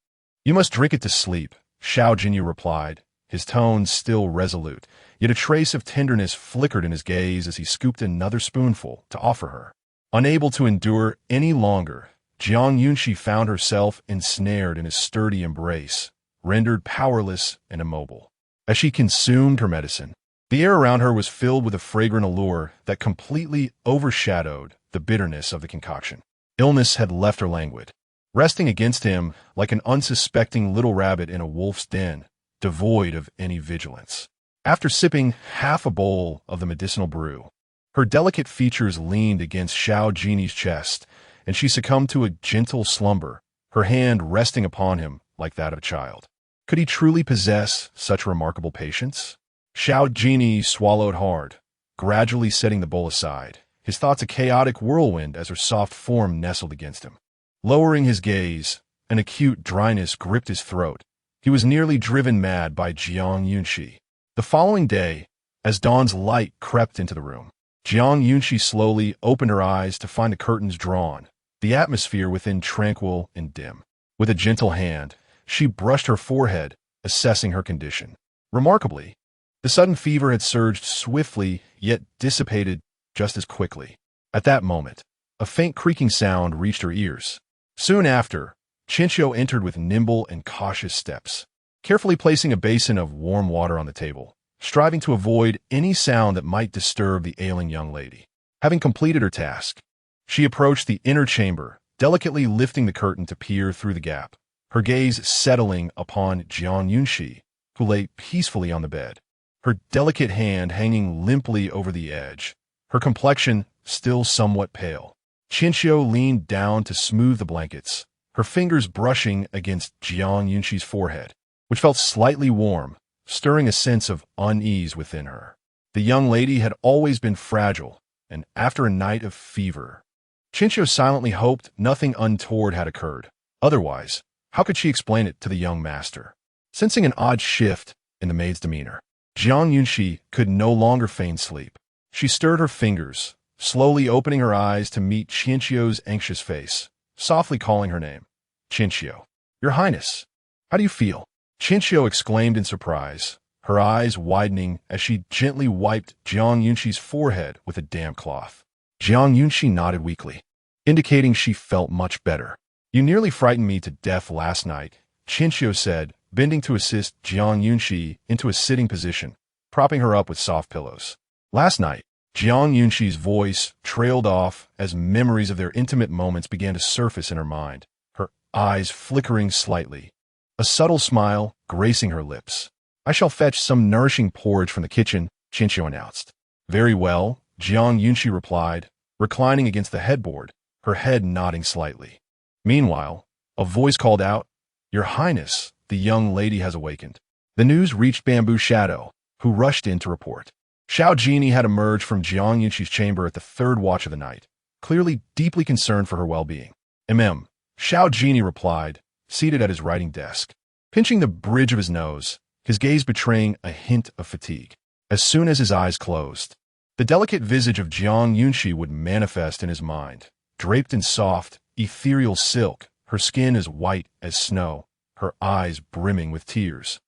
"You must drink it to sleep," Xiao Jinyao replied, his tone still resolute, yet a trace of tenderness flickered in his gaze as he scooped another spoonful to offer her. Unable to endure any longer, Jiang Yunxi found herself ensnared in his sturdy embrace, rendered powerless and immobile. As she consumed her medicine, the air around her was filled with a fragrant allure that completely overshadowed the bitterness of the concoction. Illness had left her languid, resting against him like an unsuspecting little rabbit in a wolf's den, devoid of any vigilance. After sipping half a bowl of the medicinal brew, her delicate features leaned against Xiao Jiny's chest, and she succumbed to a gentle slumber, her hand resting upon him like that of a child. Could he truly possess such remarkable patience? Xiao Jinyi swallowed hard, gradually setting the bowl aside, his thoughts a chaotic whirlwind as her soft form nestled against him. Lowering his gaze, an acute dryness gripped his throat. He was nearly driven mad by Jiang Yunxi. The following day, as dawn's light crept into the room, Jiang Yunxi slowly opened her eyes to find the curtains drawn, the atmosphere within tranquil and dim. With a gentle hand, she brushed her forehead, assessing her condition. Remarkably, the sudden fever had surged swiftly, yet dissipated just as quickly. At that moment, a faint creaking sound reached her ears. Soon after, Qingshu entered with nimble and cautious steps, carefully placing a basin of warm water on the table, striving to avoid any sound that might disturb the ailing young lady. Having completed her task, she approached the inner chamber, delicately lifting the curtain to peer through the gap, her gaze settling upon Jiang Yunxi, who lay peacefully on the bed, her delicate hand hanging limply over the edge, her complexion still somewhat pale. Qingshu leaned down to smooth the blankets, her fingers brushing against Jiang Yunxi's forehead, which felt slightly warm, stirring a sense of unease within her. The young lady had always been fragile, and after a night of fever, Qingshu silently hoped nothing untoward had occurred. Otherwise, how could she explain it to the young master? Sensing an odd shift in the maid's demeanor, Jiang Yunxi could no longer feign sleep. She stirred her fingers, slowly opening her eyes to meet Qingshu's anxious face, softly calling her name. "Qingshu, Your Highness, how do you feel?" Qingshu exclaimed in surprise, her eyes widening as she gently wiped Jiang Yunxi's forehead with a damp cloth. Jiang Yunxi nodded weakly, indicating she felt much better. "You nearly frightened me to death last night," Qingshu said, bending to assist Jiang Yunxi into a sitting position, propping her up with soft pillows. Last night, Jiang Yunxi's voice trailed off as memories of their intimate moments began to surface in her mind, her eyes flickering slightly, a subtle smile gracing her lips. "I shall fetch some nourishing porridge from the kitchen," Qingshu announced. "Very well," Jiang Yunxi replied, reclining against the headboard, her head nodding slightly. Meanwhile, a voice called out, "Your Highness, the young lady has awakened." The news reached Bamboo Shadow, who rushed in to report. Xiao Jinyi had emerged from Jiang Yunxi's chamber at the third watch of the night, clearly deeply concerned for her well-being. "Mm," Xiao Jinyi replied, seated at his writing desk, pinching the bridge of his nose, his gaze betraying a hint of fatigue. As soon as his eyes closed, the delicate visage of Jiang Yunxi would manifest in his mind, draped in soft, ethereal silk, her skin as white as snow, her eyes brimming with tears.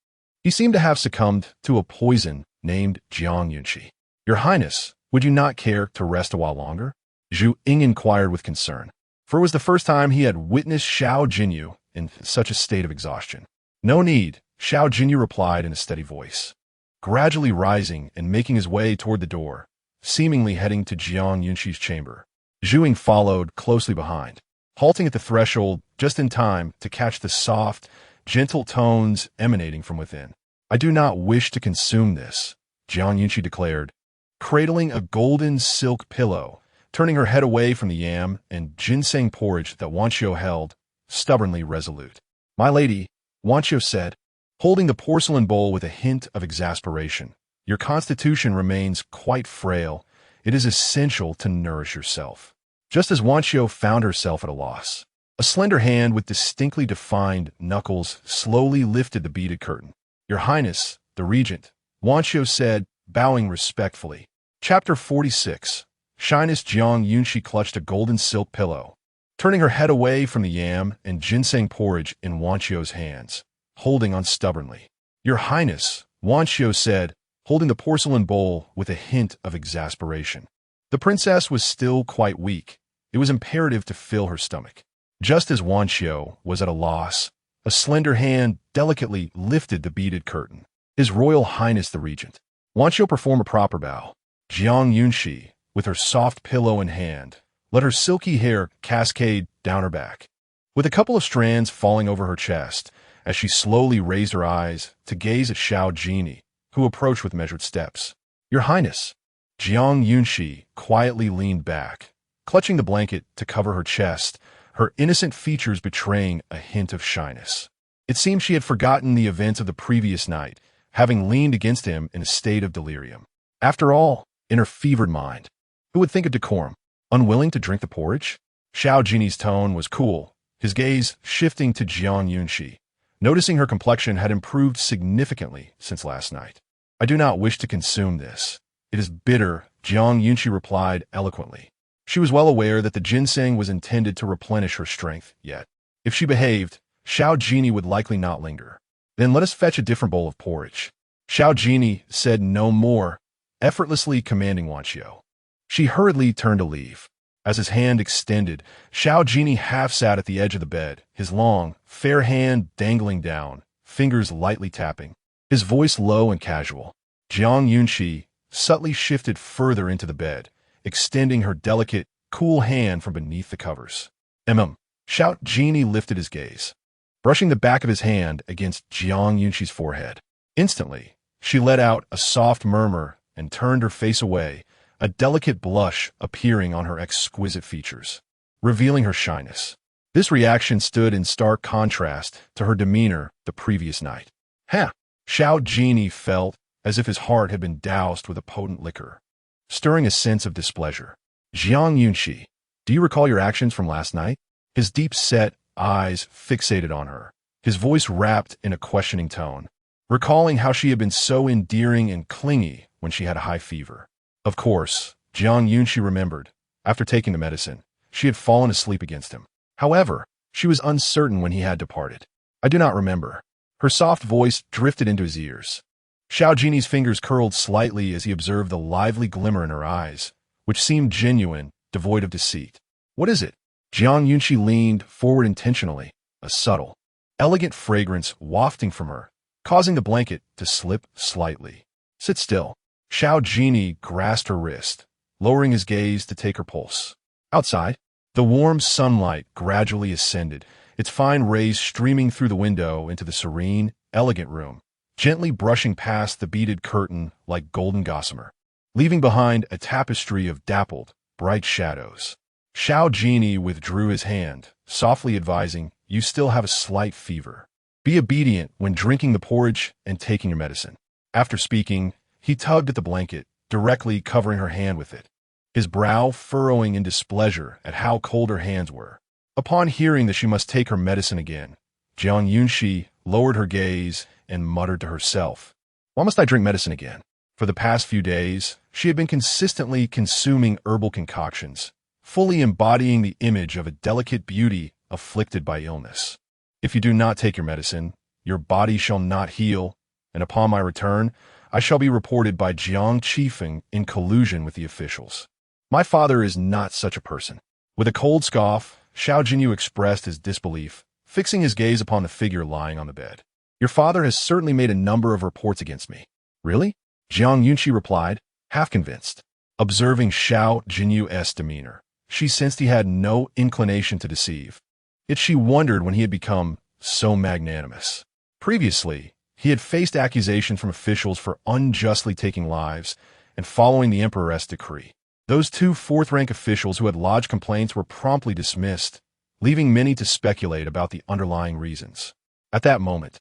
He seemed to have succumbed to a poison named Jiang Yunxi. "Your Highness, would you not care to rest a while longer?" Zhu Ying inquired with concern, for it was the first time he had witnessed Xiao Jinyao in such a state of exhaustion. "No need," Xiao Jinyao replied in a steady voice, gradually rising and making his way toward the door, seemingly heading to Jiang Yunxi's chamber. Zhu Ying followed closely behind, halting at the threshold just in time to catch the soft, gentle tones emanating from within. "I do not wish to consume this," Jiang Yunxi declared, cradling a golden silk pillow, turning her head away from the yam and ginseng porridge that Wanqiu held, stubbornly resolute. "My lady," Wanqiu said, holding the porcelain bowl with a hint of exasperation. Your constitution remains quite frail. It is essential to nourish yourself. Just as Wanxiu found herself at a loss, a slender hand with distinctly defined knuckles slowly lifted the beaded curtain. Your Highness, the Regent, Wanxiu said, bowing respectfully. Chapter 46. Shyness. Jiang Yunxi clutched a golden silk pillow, turning her head away from the yam and ginseng porridge in Wanxiu's hands, holding on stubbornly. Your Highness, Wanxiu said, holding the porcelain bowl with a hint of exasperation. The princess was still quite weak. It was imperative to fill her stomach. Just as Wanxiu was at a loss, a slender hand delicately lifted the beaded curtain. His Royal Highness the Regent. Wanxiu performed a proper bow. Jiang Yunxi, with her soft pillow in hand, let her silky hair cascade down her back, with a couple of strands falling over her chest as she slowly raised her eyes to gaze at Xiao Jinyao, who approached with measured steps. Your Highness. Jiang Yunxi quietly leaned back, clutching the blanket to cover her chest, her innocent features betraying a hint of shyness. It seemed she had forgotten the events of the previous night, having leaned against him in a state of delirium. After all, in her fevered mind, who would think of decorum? Unwilling to drink the porridge? Xiao Jiny's tone was cool, his gaze shifting to Jiang Yunxi, noticing her complexion had improved significantly since last night. I do not wish to consume this. It is bitter, Jiang Yunxi replied eloquently. She was well aware that the ginseng was intended to replenish her strength, yet, if she behaved, Xiao Jinyao would likely not linger. Then let us fetch a different bowl of porridge. Xiao Jinyao said no more, effortlessly commanding Wanxiu. She hurriedly turned to leave. As his hand extended, Xiao Jinyao half sat at the edge of the bed, his long, fair hand dangling down, fingers lightly tapping, his voice low and casual. Jiang Yunxi subtly shifted further into the bed, extending her delicate, cool hand from beneath the covers. Xiao Jinyao lifted his gaze, brushing the back of his hand against Jiang Yunxi's forehead. Instantly, she let out a soft murmur and turned her face away, a delicate blush appearing on her exquisite features, revealing her shyness. This reaction stood in stark contrast to her demeanor the previous night. Ha! Xiao Jinyao felt as if his heart had been doused with a potent liquor, stirring a sense of displeasure. Jiang Yunxi, do you recall your actions from last night? His deep-set eyes fixated on her, his voice wrapped in a questioning tone, recalling how she had been so endearing and clingy when she had a high fever. Of course, Jiang Yunxi remembered. After taking the medicine, she had fallen asleep against him. However, she was uncertain when he had departed. I do not remember. Her soft voice drifted into his ears. Xiao Jiny's fingers curled slightly as he observed the lively glimmer in her eyes, which seemed genuine, devoid of deceit. What is it? Jiang Yunxi leaned forward intentionally, a subtle, elegant fragrance wafting from her, causing the blanket to slip slightly. Sit still. Xiao Jinyao grasped her wrist, lowering his gaze to take her pulse. Outside, the warm sunlight gradually ascended, its fine rays streaming through the window into the serene, elegant room, gently brushing past the beaded curtain like golden gossamer, leaving behind a tapestry of dappled, bright shadows. Xiao Jinyao withdrew his hand, softly advising, you still have a slight fever. Be obedient when drinking the porridge and taking your medicine. After speaking, he tugged at the blanket, directly covering her hand with it, his brow furrowing in displeasure at how cold her hands were. Upon hearing that she must take her medicine again, Jiang Yunxi lowered her gaze and muttered to herself, why must I drink medicine again? For the past few days, she had been consistently consuming herbal concoctions, fully embodying the image of a delicate beauty afflicted by illness. If you do not take your medicine, your body shall not heal, and upon my return, I shall be reported by Jiang Qifeng in collusion with the officials. My father is not such a person. With a cold scoff, Xiao Jinyao expressed his disbelief, fixing his gaze upon the figure lying on the bed. Your father has certainly made a number of reports against me. Really? Jiang Yunxi replied, half convinced. Observing Xiao Jinyao's demeanor, she sensed he had no inclination to deceive. Yet she wondered when he had become so magnanimous. Previously, he had faced accusations from officials for unjustly taking lives and following the emperor's decree. Those two fourth-rank officials who had lodged complaints were promptly dismissed, leaving many to speculate about the underlying reasons. At that moment,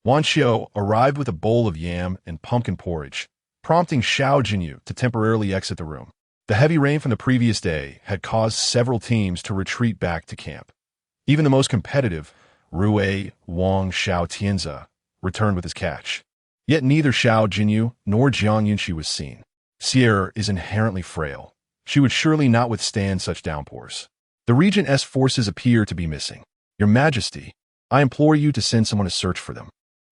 Wan Xiao arrived with a bowl of yam and pumpkin porridge, prompting Xiao Jinyao to temporarily exit the room. The heavy rain from the previous day had caused several teams to retreat back to camp. Even the most competitive, Rui Wang Xiao Tianza, returned with his catch. Yet neither Xiao Jinyao nor Jiang Yunxi was seen. Sierra is inherently frail. She would surely not withstand such downpours. The Regent's forces appear to be missing. Your Majesty, I implore you to send someone to search for them.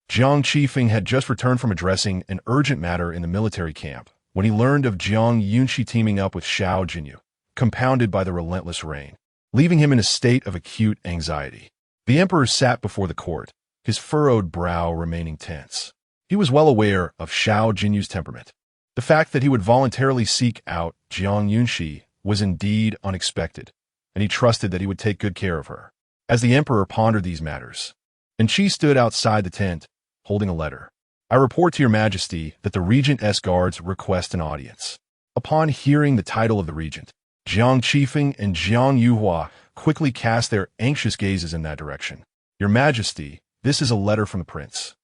Jiang Qifeng had just returned from addressing an urgent matter in the military camp when he learned of Jiang Yunxi teaming up with Xiao Jinyao, compounded by the relentless rain, leaving him in a state of acute anxiety. The emperor sat before the court, his furrowed brow remaining tense. He was well aware of Xiao Jinyao's temperament. The fact that he would voluntarily seek out Jiang Yunxi was indeed unexpected, and he trusted that he would take good care of her. As the emperor pondered these matters, and she stood outside the tent, holding a letter. I report to your majesty that the regent's guards request an audience. Upon hearing the title of the regent, Jiang Qifeng and Jiang Yuhua quickly cast their anxious gazes in that direction. Your majesty, this is a letter from the prince,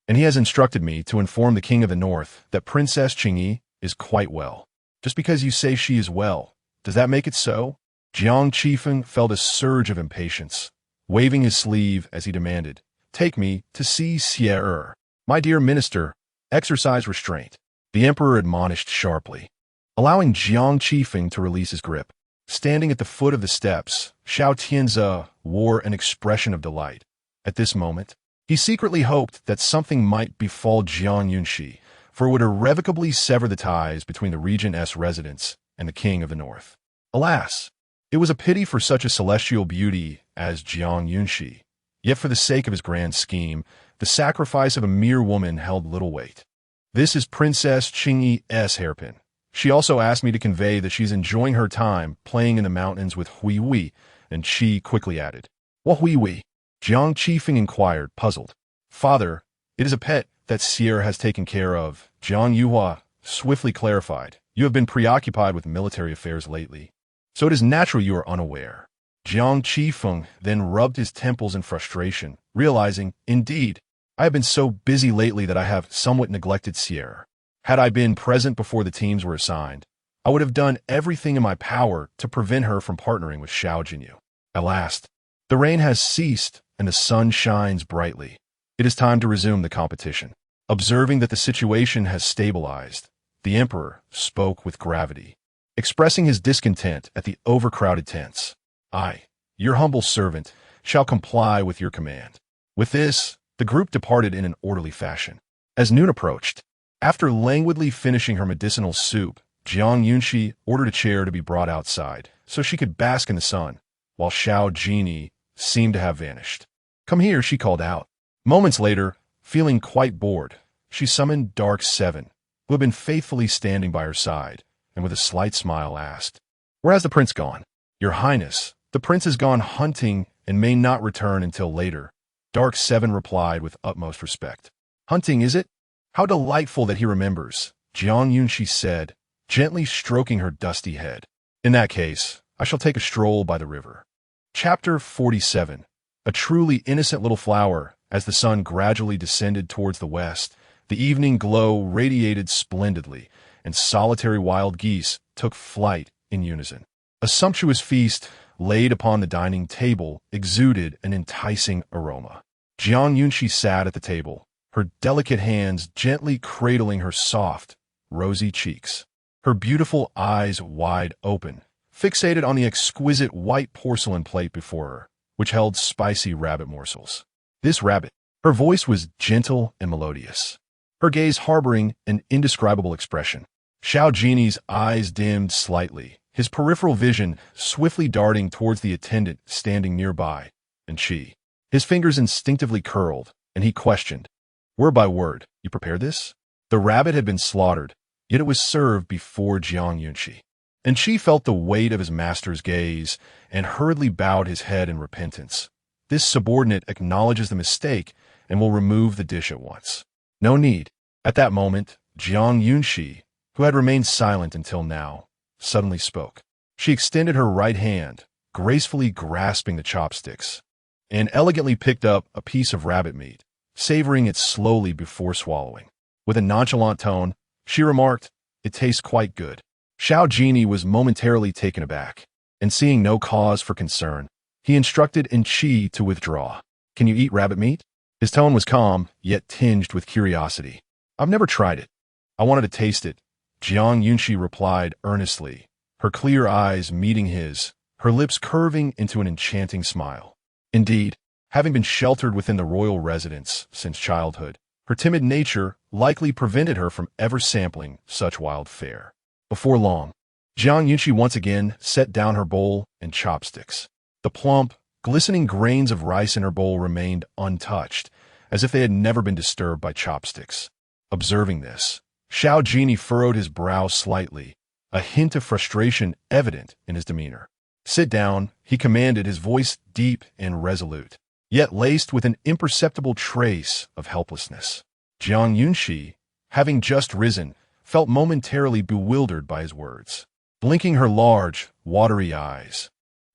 and he has instructed me to inform the king of the north that Princess Qingyi is quite well. Just because you say she is well, does that make it so? Jiang Qifeng felt a surge of impatience, waving his sleeve as he demanded, Take me to see Sierra. My dear minister, exercise restraint. The emperor admonished sharply, allowing Jiang Qifeng to release his grip. Standing at the foot of the steps, Xiao Tianza wore an expression of delight. At this moment, he secretly hoped that something might befall Jiang Yunxi, for it would irrevocably sever the ties between the regent's residence and the king of the north. Alas, it was a pity for such a celestial beauty as Jiang Yunxi. Yet for the sake of his grand scheme, the sacrifice of a mere woman held little weight. This is Princess Qingyi's hairpin. She also asked me to convey that she's enjoying her time playing in the mountains with Hui Wei, and she quickly added, What Hui Wei? Jiang Qifeng inquired, puzzled. Father, it is a pet that Sierra has taken care of. Jiang Yuhua swiftly clarified, You have been preoccupied with military affairs lately, so it is natural you are unaware. Jiang Qifeng then rubbed his temples in frustration, realizing, Indeed, I have been so busy lately that I have somewhat neglected Sierra. Had I been present before the teams were assigned, I would have done everything in my power to prevent her from partnering with Xiao Jinyao. At last, the rain has ceased and the sun shines brightly. It is time to resume the competition. Observing that the situation has stabilized, the emperor spoke with gravity, expressing his discontent at the overcrowded tents. I, your humble servant, shall comply with your command. With this, the group departed in an orderly fashion. As noon approached, after languidly finishing her medicinal soup, Jiang Yunxi ordered a chair to be brought outside so she could bask in the sun, while Xiao Jinyao seemed to have vanished. Come here, she called out. Moments later, feeling quite bored, she summoned Dark Seven, who had been faithfully standing by her side, and with a slight smile asked, Where has the prince gone? Your Highness, the prince has gone hunting and may not return until later, Dark Seven replied with utmost respect. Hunting, is it? How delightful that he remembers, Jiang Yunxi said, gently stroking her dusty head. In that case, I shall take a stroll by the river. Chapter 47. A truly innocent little flower. As the sun gradually descended towards the west, the evening glow radiated splendidly, and solitary wild geese took flight in unison. A sumptuous feast laid upon the dining table exuded an enticing aroma. Jiang Yunxi sat at the table, her delicate hands gently cradling her soft, rosy cheeks, her beautiful eyes wide open, fixated on the exquisite white porcelain plate before her, which held spicy rabbit morsels. This rabbit, her voice was gentle and melodious, her gaze harboring an indescribable expression. Xiao Jiny's eyes dimmed slightly, his peripheral vision swiftly darting towards the attendant standing nearby, and she. His fingers instinctively curled, and he questioned, Word by word, you prepared this? The rabbit had been slaughtered, yet it was served before Jiang Yunxi, and she felt the weight of his master's gaze and hurriedly bowed his head in repentance. This subordinate acknowledges the mistake and will remove the dish at once. No need. At that moment, Jiang Yunxi, who had remained silent until now, suddenly spoke. She extended her right hand, gracefully grasping the chopsticks, and elegantly picked up a piece of rabbit meat, savoring it slowly before swallowing. With a nonchalant tone, she remarked, "It tastes quite good." Xiao Jinyao was momentarily taken aback, and seeing no cause for concern, he instructed Qingyi to withdraw. "Can you eat rabbit meat?" His tone was calm, yet tinged with curiosity. "I've never tried it. I wanted to taste it," Jiang Yunxi replied earnestly, her clear eyes meeting his, her lips curving into an enchanting smile. Indeed, having been sheltered within the royal residence since childhood, her timid nature likely prevented her from ever sampling such wild fare. Before long, Jiang Yunxi once again set down her bowl and chopsticks. The plump, glistening grains of rice in her bowl remained untouched, as if they had never been disturbed by chopsticks. Observing this, Xiao Jinyao furrowed his brow slightly, a hint of frustration evident in his demeanor. "Sit down," he commanded, his voice deep and resolute, yet laced with an imperceptible trace of helplessness. Jiang Yunxi, having just risen, felt momentarily bewildered by his words. Blinking her large, watery eyes,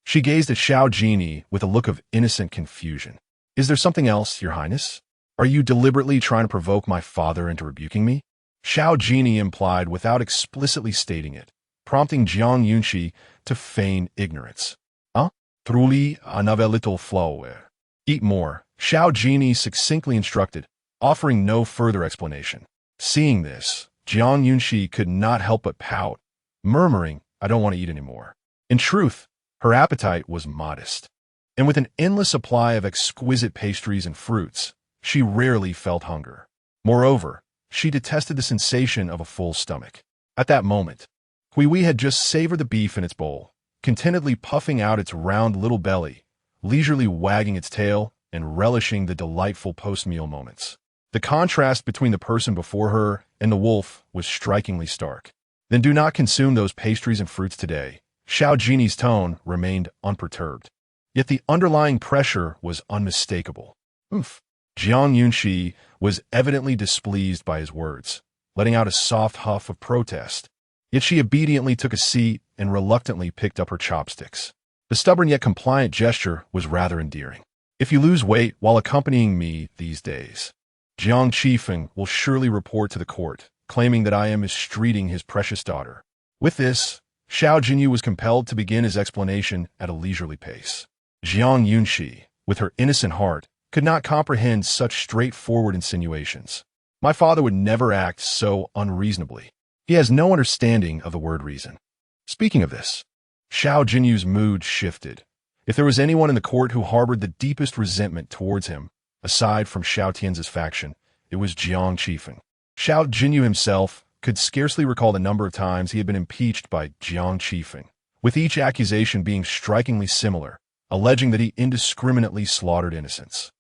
she gazed at Xiao Jinyao with a look of innocent confusion. "Is there something else, Your Highness? Are you deliberately trying to provoke my father into rebuking me?" Xiao Jinyao implied without explicitly stating it, prompting Jiang Yunxi to feign ignorance. "Huh? Truly, another little flower. Eat more," Xiao Jinyao succinctly instructed, offering no further explanation. Seeing this, Jiang Yunxi could not help but pout, murmuring, "I don't want to eat anymore." In truth, her appetite was modest, and with an endless supply of exquisite pastries and fruits, she rarely felt hunger. Moreover, she detested the sensation of a full stomach. At that moment, Qingyi had just savored the beef in its bowl, contentedly puffing out its round little belly, leisurely wagging its tail, and relishing the delightful post-meal moments. The contrast between the person before her and the wolf was strikingly stark. "Then do not consume those pastries and fruits today." Xiao Jinyi's tone remained unperturbed, yet the underlying pressure was unmistakable. "Oof." Jiang Yunxi was evidently displeased by his words, letting out a soft huff of protest. Yet she obediently took a seat and reluctantly picked up her chopsticks. The stubborn yet compliant gesture was rather endearing. "If you lose weight while accompanying me these days, Jiang Qifeng will surely report to the court, claiming that I am mistreating his precious daughter." With this, Xiao Jinyao was compelled to begin his explanation at a leisurely pace. Jiang Yunxi, with her innocent heart, could not comprehend such straightforward insinuations. "My father would never act so unreasonably. He has no understanding of the word reason." Speaking of this, Xiao Jinyao's mood shifted. If there was anyone in the court who harbored the deepest resentment towards him, aside from Xiao Tian's faction, it was Jiang Qifeng. Xiao Jinyao himself could scarcely recall the number of times he had been impeached by Jiang Qifeng, with each accusation being strikingly similar, alleging that he indiscriminately slaughtered innocents.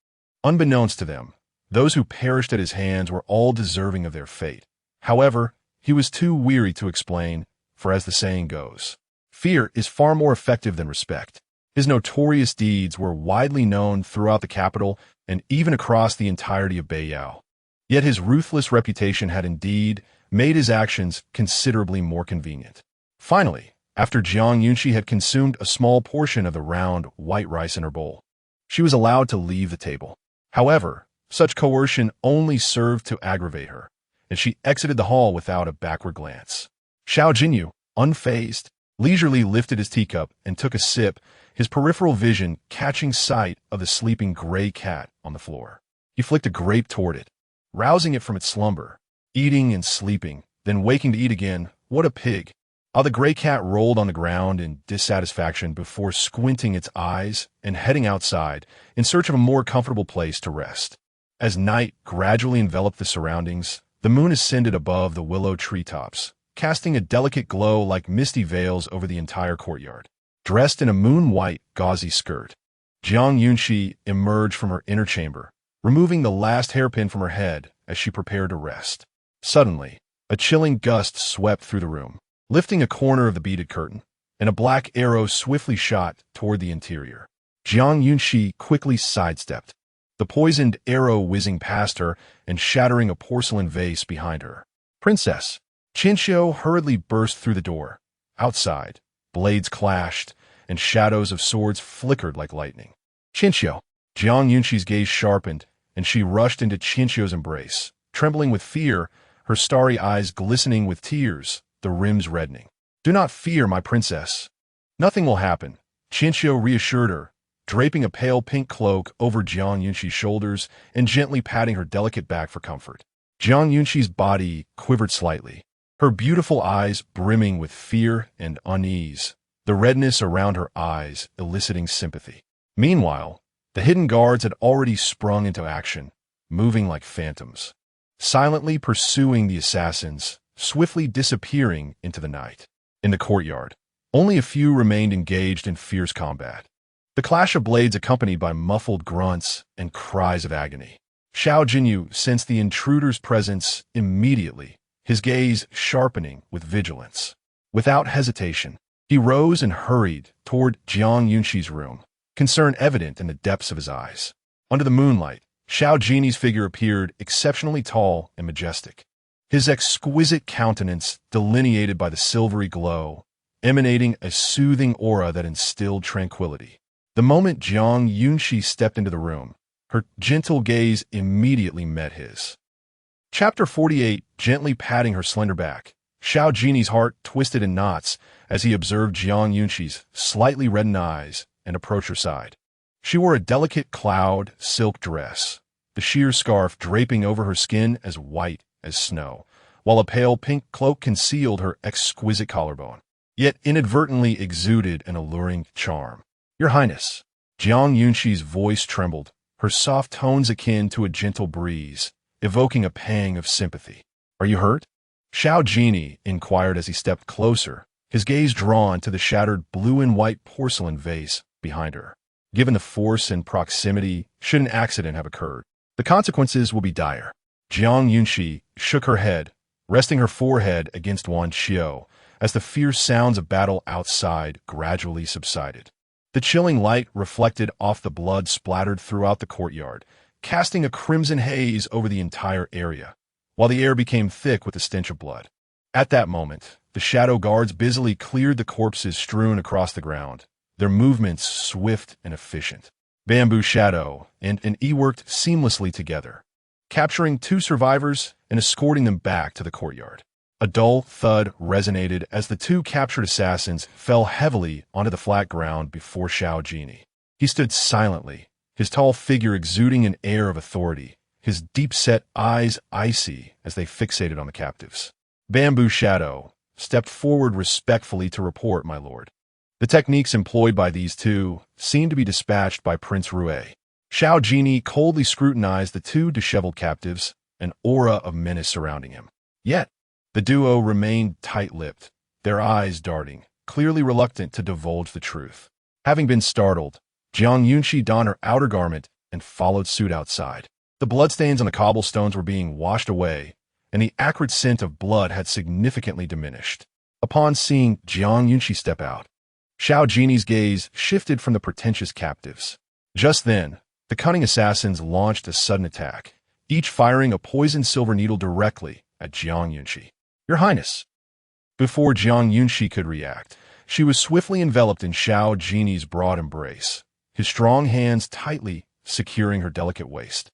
Unbeknownst to them, those who perished at his hands were all deserving of their fate. However, he was too weary to explain, for as the saying goes, fear is far more effective than respect. His notorious deeds were widely known throughout the capital and even across the entirety of Beiyao. Yet his ruthless reputation had indeed made his actions considerably more convenient. Finally, after Jiang Yunxi had consumed a small portion of the round, white rice in her bowl, she was allowed to leave the table. However, such coercion only served to aggravate her, and she exited the hall without a backward glance. Xiao Jinyao, unfazed, leisurely lifted his teacup and took a sip, his peripheral vision catching sight of the sleeping gray cat on the floor. He flicked a grape toward it, rousing it from its slumber, eating and sleeping, then waking to eat again. What a pig! How the gray cat rolled on the ground in dissatisfaction before squinting its eyes and heading outside in search of a more comfortable place to rest. As night gradually enveloped the surroundings, the moon ascended above the willow treetops, casting a delicate glow like misty veils over the entire courtyard. Dressed in a moon-white, gauzy skirt, Jiang Yunxi emerged from her inner chamber, removing the last hairpin from her head as she prepared to rest. Suddenly, a chilling gust swept through the room, lifting a corner of the beaded curtain, and a black arrow swiftly shot toward the interior. Jiang Yunxi quickly sidestepped, the poisoned arrow whizzing past her and shattering a porcelain vase behind her. "Princess!" Qingyi hurriedly burst through the door. Outside, blades clashed, and shadows of swords flickered like lightning. "Qingyi!" Jiang Yunxi's gaze sharpened, and she rushed into Qianxiu's embrace, trembling with fear, her starry eyes glistening with tears, the rims reddening. "Do not fear, my princess. Nothing will happen," Qianxiu reassured her, draping a pale pink cloak over Jiang Yunxi's shoulders and gently patting her delicate back for comfort. Jiang Yunxi's body quivered slightly, her beautiful eyes brimming with fear and unease, the redness around her eyes eliciting sympathy. Meanwhile, the hidden guards had already sprung into action, moving like phantoms, silently pursuing the assassins, swiftly disappearing into the night. In the courtyard, only a few remained engaged in fierce combat, the clash of blades accompanied by muffled grunts and cries of agony. Xiao Jinyao sensed the intruder's presence immediately, his gaze sharpening with vigilance. Without hesitation, he rose and hurried toward Jiang Yunxi's room, concern evident in the depths of his eyes. Under the moonlight, Xiao Jiny's figure appeared exceptionally tall and majestic, his exquisite countenance delineated by the silvery glow, emanating a soothing aura that instilled tranquility. The moment Jiang Yunxi stepped into the room, her gentle gaze immediately met his. Chapter 48, gently patting her slender back. Xiao Jiny's heart twisted in knots as he observed Jiang Yunxi's slightly reddened eyes and approached her side. She wore a delicate cloud silk dress, the sheer scarf draping over her skin as white as snow, while a pale pink cloak concealed her exquisite collarbone, yet inadvertently exuded an alluring charm. "Your Highness." Jiang Yunxi's voice trembled, her soft tones akin to a gentle breeze, evoking a pang of sympathy. "Are you hurt?" Xiao Jinyi inquired as he stepped closer, his gaze drawn to the shattered blue and white porcelain vase behind her. Given the force and proximity, should an accident have occurred, the consequences will be dire. Jiang Yunxi shook her head, resting her forehead against Wan Xiao, as the fierce sounds of battle outside gradually subsided. The chilling light reflected off the blood splattered throughout the courtyard, casting a crimson haze over the entire area, while the air became thick with the stench of blood. At that moment, the shadow guards busily cleared the corpses strewn across the ground, their movements swift and efficient. Bamboo Shadow and an E worked seamlessly together, capturing 2 survivors and escorting them back to the courtyard. A dull thud resonated as the 2 captured assassins fell heavily onto the flat ground before Xiao Jinyi. He stood silently, his tall figure exuding an air of authority, his deep-set eyes icy as they fixated on the captives. Bamboo Shadow stepped forward respectfully to report, "My lord." The techniques employed by these 2 seemed to be dispatched by Prince Rue. Xiao Jinyi coldly scrutinized the 2 disheveled captives, an aura of menace surrounding him. Yet, the duo remained tight-lipped, their eyes darting, clearly reluctant to divulge the truth. Having been startled, Jiang Yunxi donned her outer garment and followed suit outside. The bloodstains on the cobblestones were being washed away, and the acrid scent of blood had significantly diminished. Upon seeing Jiang Yunxi step out, Xiao Jinyi's gaze shifted from the pretentious captives. Just then, the cunning assassins launched a sudden attack, each firing a poisoned silver needle directly at Jiang Yunxi. "Your Highness." Before Jiang Yunxi could react, she was swiftly enveloped in Xiao Jinyi's broad embrace, his strong hands tightly securing her delicate waist,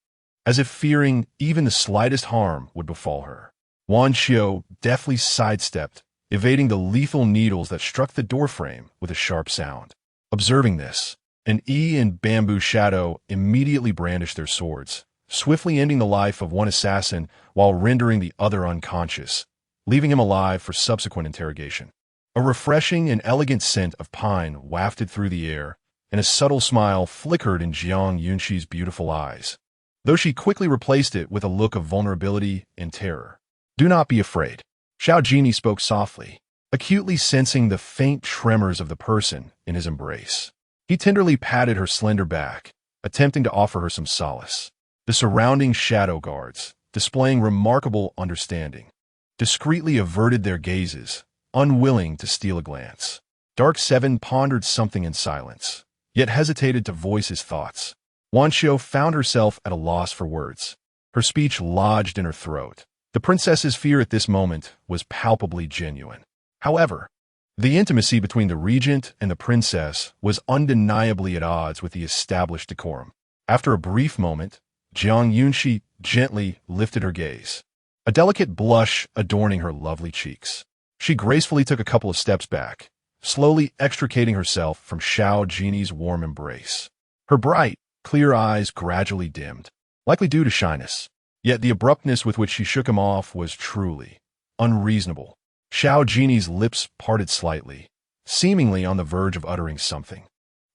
as if fearing even the slightest harm would befall her. Wan Xiao deftly sidestepped, evading the lethal needles that struck the doorframe with a sharp sound. Observing this, an E and Bamboo Shadow immediately brandished their swords, swiftly ending the life of one assassin while rendering the other unconscious, leaving him alive for subsequent interrogation. A refreshing and elegant scent of pine wafted through the air, and a subtle smile flickered in Jiang Yunxi's beautiful eyes, though she quickly replaced it with a look of vulnerability and terror. "Do not be afraid," Xiao Jinyi spoke softly, acutely sensing the faint tremors of the person in his embrace. He tenderly patted her slender back, attempting to offer her some solace. The surrounding shadow guards, displaying remarkable understanding, discreetly averted their gazes, unwilling to steal a glance. Dark Seven pondered something in silence, yet hesitated to voice his thoughts. Wan Xiao found herself at a loss for words, her speech lodged in her throat. The princess's fear at this moment was palpably genuine. However, the intimacy between the regent and the princess was undeniably at odds with the established decorum. After a brief moment, Jiang Yunxi gently lifted her gaze, a delicate blush adorning her lovely cheeks. She gracefully took a couple of steps back, slowly extricating herself from Xiao Jinyao warm embrace. Her bright, clear eyes gradually dimmed, likely due to shyness. Yet the abruptness with which she shook him off was truly unreasonable. Xiao Jiny's lips parted slightly, seemingly on the verge of uttering something.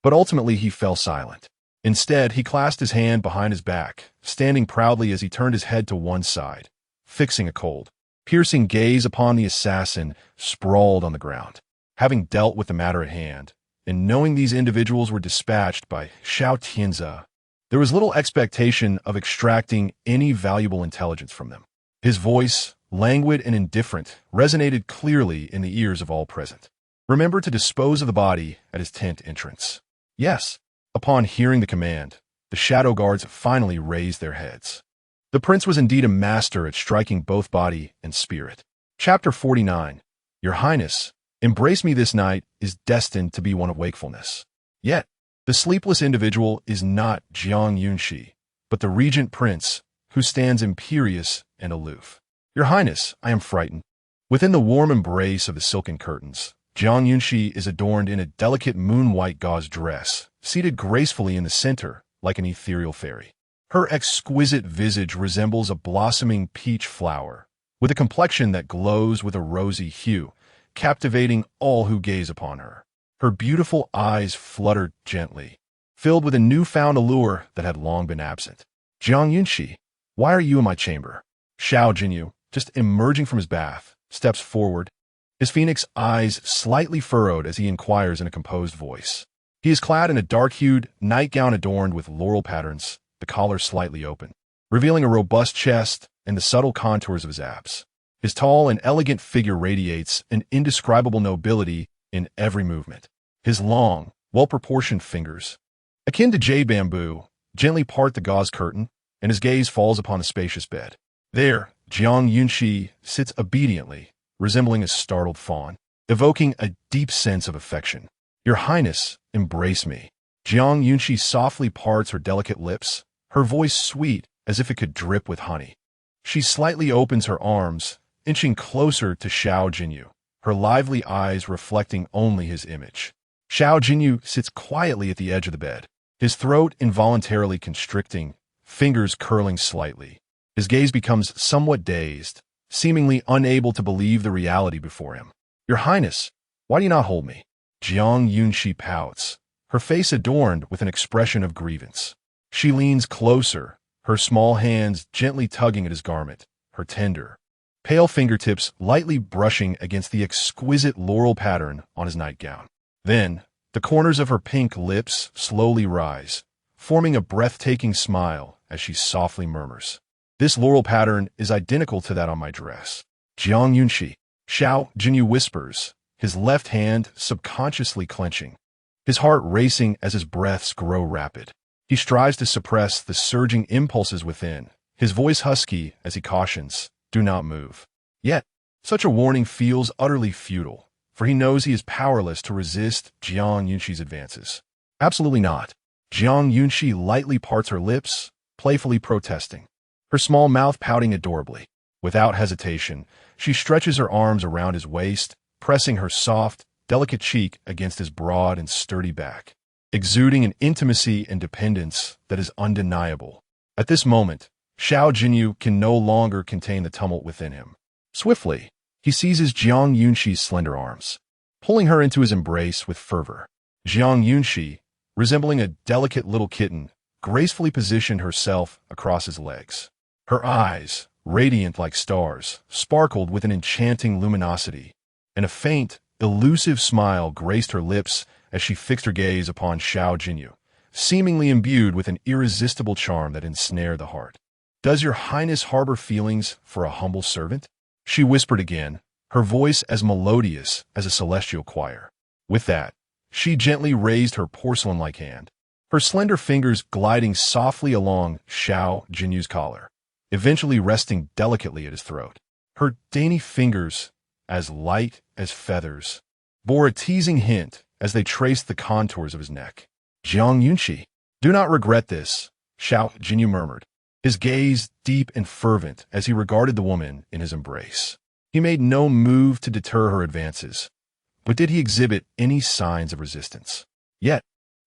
But ultimately he fell silent. Instead, he clasped his hand behind his back, standing proudly as he turned his head to one side, fixing a cold, piercing gaze upon the assassin sprawled on the ground. Having dealt with the matter at hand, and knowing these individuals were dispatched by Xiao Tianzi, there was little expectation of extracting any valuable intelligence from them. His voice, languid and indifferent, resonated clearly in the ears of all present. Remember to dispose of the body at his tent entrance. Yes. Upon hearing the command, the shadow guards finally raised their heads. The prince was indeed a master at striking both body and spirit. Chapter 49. Your Highness, embrace me this night is destined to be one of wakefulness. Yet, the sleepless individual is not Jiang Yunxi, but the Regent Prince, who stands imperious and aloof. Your Highness, I am frightened. Within the warm embrace of the silken curtains, Jiang Yunxi is adorned in a delicate moon-white gauze dress, seated gracefully in the center like an ethereal fairy. Her exquisite visage resembles a blossoming peach flower, with a complexion that glows with a rosy hue, captivating all who gaze upon her. Her beautiful eyes fluttered gently, filled with a newfound allure that had long been absent. Jiang Yunxi, why are you in my chamber? Xiao Jinyao, just emerging from his bath, steps forward, his phoenix eyes slightly furrowed as he inquires in a composed voice. He is clad in a dark-hued nightgown adorned with laurel patterns, the collar slightly open, revealing a robust chest and the subtle contours of his abs. His tall and elegant figure radiates an indescribable nobility in every movement. His long, well-proportioned fingers, akin to jade bamboo, gently part the gauze curtain, and his gaze falls upon a spacious bed. There, Jiang Yunxi sits obediently, resembling a startled fawn, evoking a deep sense of affection. Your Highness, embrace me. Jiang Yunxi softly parts her delicate lips, her voice sweet as if it could drip with honey. She slightly opens her arms, inching closer to Xiao Jinyao, her lively eyes reflecting only his image. Xiao Jinyao sits quietly at the edge of the bed, his throat involuntarily constricting, fingers curling slightly. His gaze becomes somewhat dazed, seemingly unable to believe the reality before him. Your Highness, why do you not hold me? Jiang Yunxi pouts, her face adorned with an expression of grievance. She leans closer, her small hands gently tugging at his garment, her tender, pale fingertips lightly brushing against the exquisite laurel pattern on his nightgown. Then, the corners of her pink lips slowly rise, forming a breathtaking smile as she softly murmurs. This laurel pattern is identical to that on my dress. Jiang Yunxi, Xiao Jinyao whispers, his left hand subconsciously clenching, his heart racing as his breaths grow rapid. He strives to suppress the surging impulses within, his voice husky as he cautions, do not move. Yet, such a warning feels utterly futile, for he knows he is powerless to resist Jiang Yunxi's advances. Absolutely not. Jiang Yunxi lightly parts her lips, playfully protesting, her small mouth pouting adorably. Without hesitation, she stretches her arms around his waist, pressing her soft, delicate cheek against his broad and sturdy back, exuding an intimacy and dependence that is undeniable. At this moment, Xiao Jinyao can no longer contain the tumult within him. Swiftly, he seizes Jiang Yunxi's slender arms, pulling her into his embrace with fervor. Jiang Yunxi, resembling a delicate little kitten, gracefully positioned herself across his legs. Her eyes, radiant like stars, sparkled with an enchanting luminosity, and a faint, elusive smile graced her lips as she fixed her gaze upon Xiao Jinyao, seemingly imbued with an irresistible charm that ensnared the heart. Does your Highness harbor feelings for a humble servant? She whispered again, her voice as melodious as a celestial choir. With that, she gently raised her porcelain-like hand, her slender fingers gliding softly along Xiao Jinyao's collar, eventually resting delicately at his throat. Her dainty fingers, as light as feathers, bore a teasing hint as they traced the contours of his neck. Jiang Yunxi, do not regret this, Xiao Jinyao murmured, his gaze deep and fervent as he regarded the woman in his embrace. He made no move to deter her advances, but did he exhibit any signs of resistance? Yet,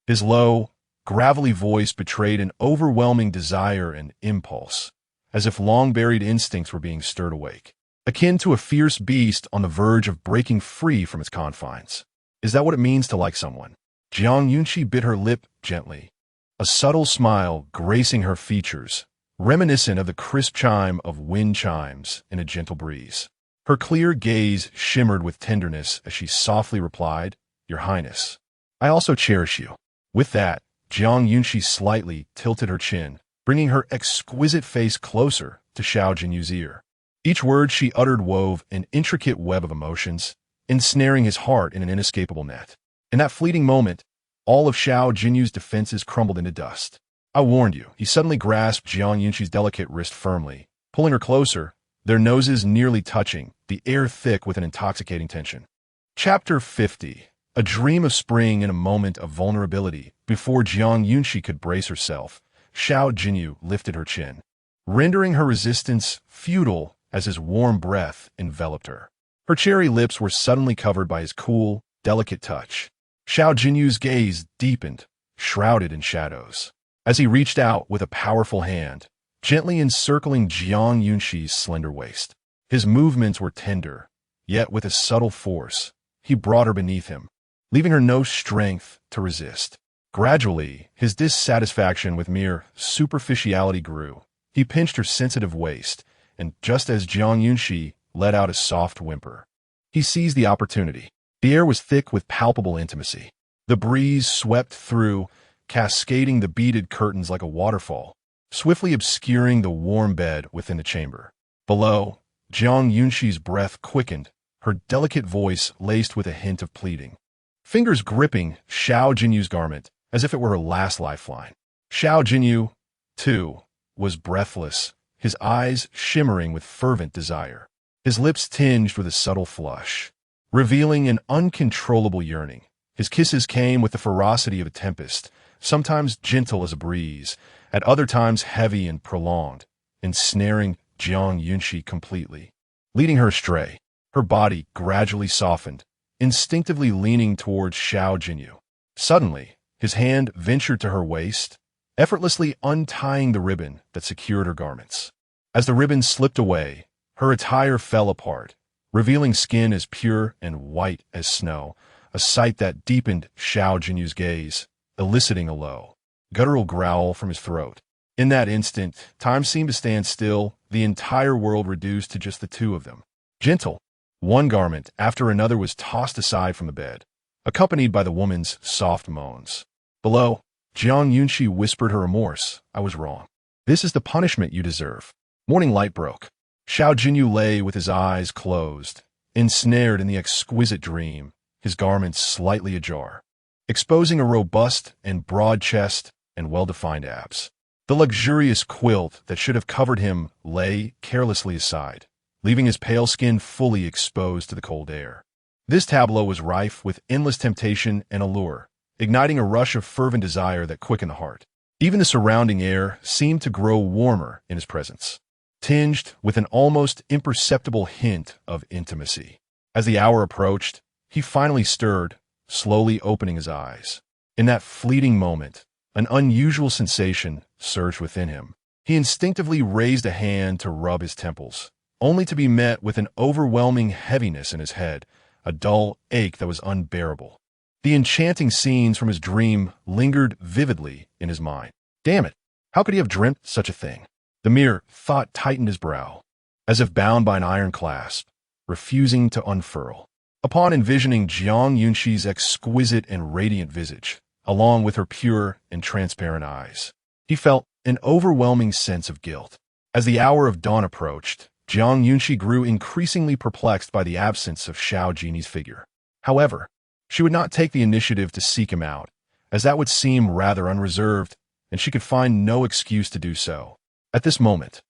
his low, gravelly voice betrayed an overwhelming desire and impulse, as if long-buried instincts were being stirred awake, akin to a fierce beast on the verge of breaking free from its confines. Is that what it means to like someone? Jiang Yunxi bit her lip gently, a subtle smile gracing her features, reminiscent of the crisp chime of wind chimes in a gentle breeze. Her clear gaze shimmered with tenderness as she softly replied, "Your Highness, I also cherish you." With that, Jiang Yunxi slightly tilted her chin, bringing her exquisite face closer to Xiao Jinyau's ear. Each word she uttered wove an intricate web of emotions, ensnaring his heart in an inescapable net. In that fleeting moment, all of Xiao Jinyau's defenses crumbled into dust. "I warned you." He suddenly grasped Jiang Yunxi's delicate wrist firmly, pulling her closer, their noses nearly touching, the air thick with an intoxicating tension. Chapter 50. A dream of spring in a moment of vulnerability. Before Jiang Yunxi could brace herself, Xiao Jinyao lifted her chin, rendering her resistance futile as his warm breath enveloped her. Her cherry lips were suddenly covered by his cool, delicate touch. Xiao Jinyau's gaze deepened, shrouded in shadows, as he reached out with a powerful hand, gently encircling Jiang Yunxi's slender waist. His movements were tender, yet with a subtle force, he brought her beneath him, leaving her no strength to resist. Gradually, his dissatisfaction with mere superficiality grew. He pinched her sensitive waist, and just as Jiang Yunxi let out a soft whimper, he seized the opportunity. The air was thick with palpable intimacy. The breeze swept through, cascading the beaded curtains like a waterfall, swiftly obscuring the warm bed within the chamber. Below, Jiang Yunxi's breath quickened, her delicate voice laced with a hint of pleading. Fingers gripping Xiao Jinyau's garment as if it were her last lifeline. Xiao Jinyao, too, was breathless, his eyes shimmering with fervent desire, his lips tinged with a subtle flush, revealing an uncontrollable yearning. His kisses came with the ferocity of a tempest, sometimes gentle as a breeze, at other times heavy and prolonged, ensnaring Jiang Yunxi completely, leading her astray. Her body gradually softened, instinctively leaning towards Xiao Jinyao. Suddenly, his hand ventured to her waist, effortlessly untying the ribbon that secured her garments. As the ribbon slipped away, her attire fell apart, revealing skin as pure and white as snow, a sight that deepened Xiao Jinyau's gaze, eliciting a low, guttural growl from his throat. In that instant, time seemed to stand still, the entire world reduced to just the two of them. Gentle, one garment after another was tossed aside from the bed, accompanied by the woman's soft moans. Below, Jiang Yunxi whispered her remorse. "I was wrong. This is the punishment you deserve." Morning light broke. Xiao Jinyao lay with his eyes closed, ensnared in the exquisite dream, his garments slightly ajar, exposing a robust and broad chest and well-defined abs. The luxurious quilt that should have covered him lay carelessly aside, leaving his pale skin fully exposed to the cold air. This tableau was rife with endless temptation and allure, igniting a rush of fervent desire that quickened the heart. Even the surrounding air seemed to grow warmer in his presence, tinged with an almost imperceptible hint of intimacy. As the hour approached, he finally stirred, slowly opening his eyes. In that fleeting moment, an unusual sensation surged within him. He instinctively raised a hand to rub his temples, only to be met with an overwhelming heaviness in his head, a dull ache that was unbearable. The enchanting scenes from his dream lingered vividly in his mind. Damn it, how could he have dreamt such a thing? The mere thought tightened his brow, as if bound by an iron clasp, refusing to unfurl. Upon envisioning Jiang Yunxi's exquisite and radiant visage, along with her pure and transparent eyes, he felt an overwhelming sense of guilt. As the hour of dawn approached, Jiang Yunxi grew increasingly perplexed by the absence of Xiao Jinyau's figure. However, she would not take the initiative to seek him out, as that would seem rather unreserved, and she could find no excuse to do so. At this moment,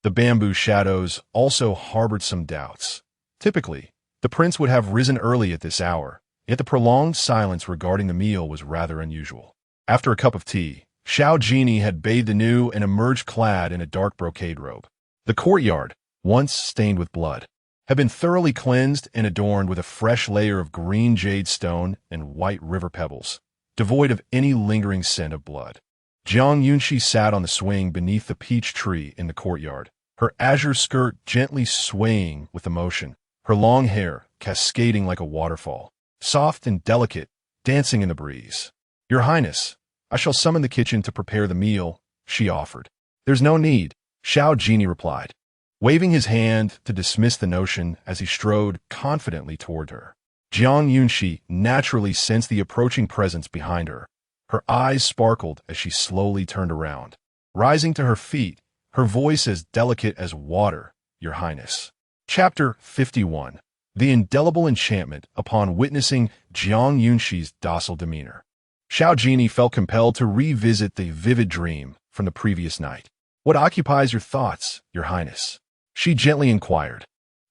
the bamboo shadows also harbored some doubts. Typically, the prince would have risen early at this hour, yet the prolonged silence regarding the meal was rather unusual. After a cup of tea, Xiao Jinyao had bathed anew and emerged clad in a dark brocade robe. The courtyard, once stained with blood, had been thoroughly cleansed and adorned with a fresh layer of green jade stone and white river pebbles, devoid of any lingering scent of blood. Jiang Yunxi sat on the swing beneath the peach tree in the courtyard, her azure skirt gently swaying with emotion, her long hair cascading like a waterfall, soft and delicate, dancing in the breeze. "Your Highness, I shall summon the kitchen to prepare the meal," she offered. "There's no need," Xiao Jinyao replied, waving his hand to dismiss the notion as he strode confidently toward her. Jiang Yunxi naturally sensed the approaching presence behind her. Her eyes sparkled as she slowly turned around. Rising to her feet, her voice as delicate as water, "Your Highness." Chapter 51. The indelible enchantment upon witnessing Jiang Yunxi's docile demeanor. Xiao Jinyao felt compelled to revisit the vivid dream from the previous night. "What occupies your thoughts, Your Highness?" she gently inquired,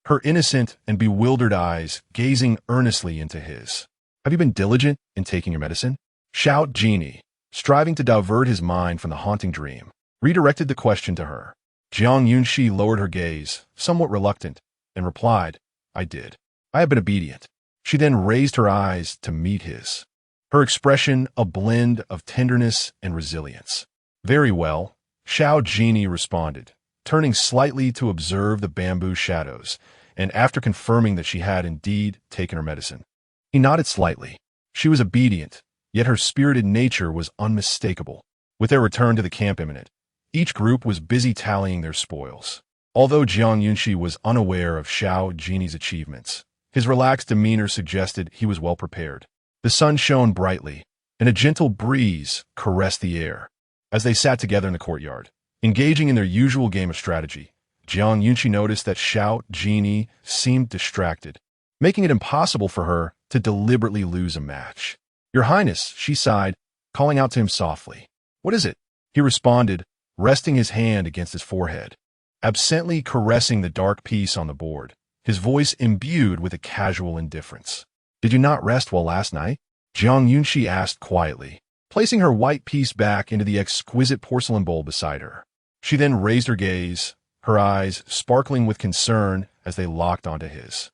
her innocent and bewildered eyes gazing earnestly into his. "Have you been diligent in taking your medicine?" Xiao Jinyao, striving to divert his mind from the haunting dream, redirected the question to her. Jiang Yunxi lowered her gaze, somewhat reluctant, and replied, "I did. I have been obedient." She then raised her eyes to meet his, her expression a blend of tenderness and resilience. "Very well," Xiao Jinyao responded, turning slightly to observe the bamboo shadows, and after confirming that she had indeed taken her medicine. He nodded slightly. She was obedient, yet her spirited nature was unmistakable. With their return to the camp imminent, each group was busy tallying their spoils. Although Jiang Yunxi was unaware of Xiao Jinyao's achievements, his relaxed demeanor suggested he was well prepared. The sun shone brightly, and a gentle breeze caressed the air. As they sat together in the courtyard, engaging in their usual game of strategy, Jiang Yunxi noticed that Xiao Jinyao seemed distracted, making it impossible for her to deliberately lose a match. "Your Highness," she sighed, calling out to him softly. "What is it?" He responded, resting his hand against his forehead, absently caressing the dark piece on the board, his voice imbued with a casual indifference. "Did you not rest well last night?" Jiang Yunxi asked quietly, placing her white piece back into the exquisite porcelain bowl beside her. She then raised her gaze, her eyes sparkling with concern as they locked onto his.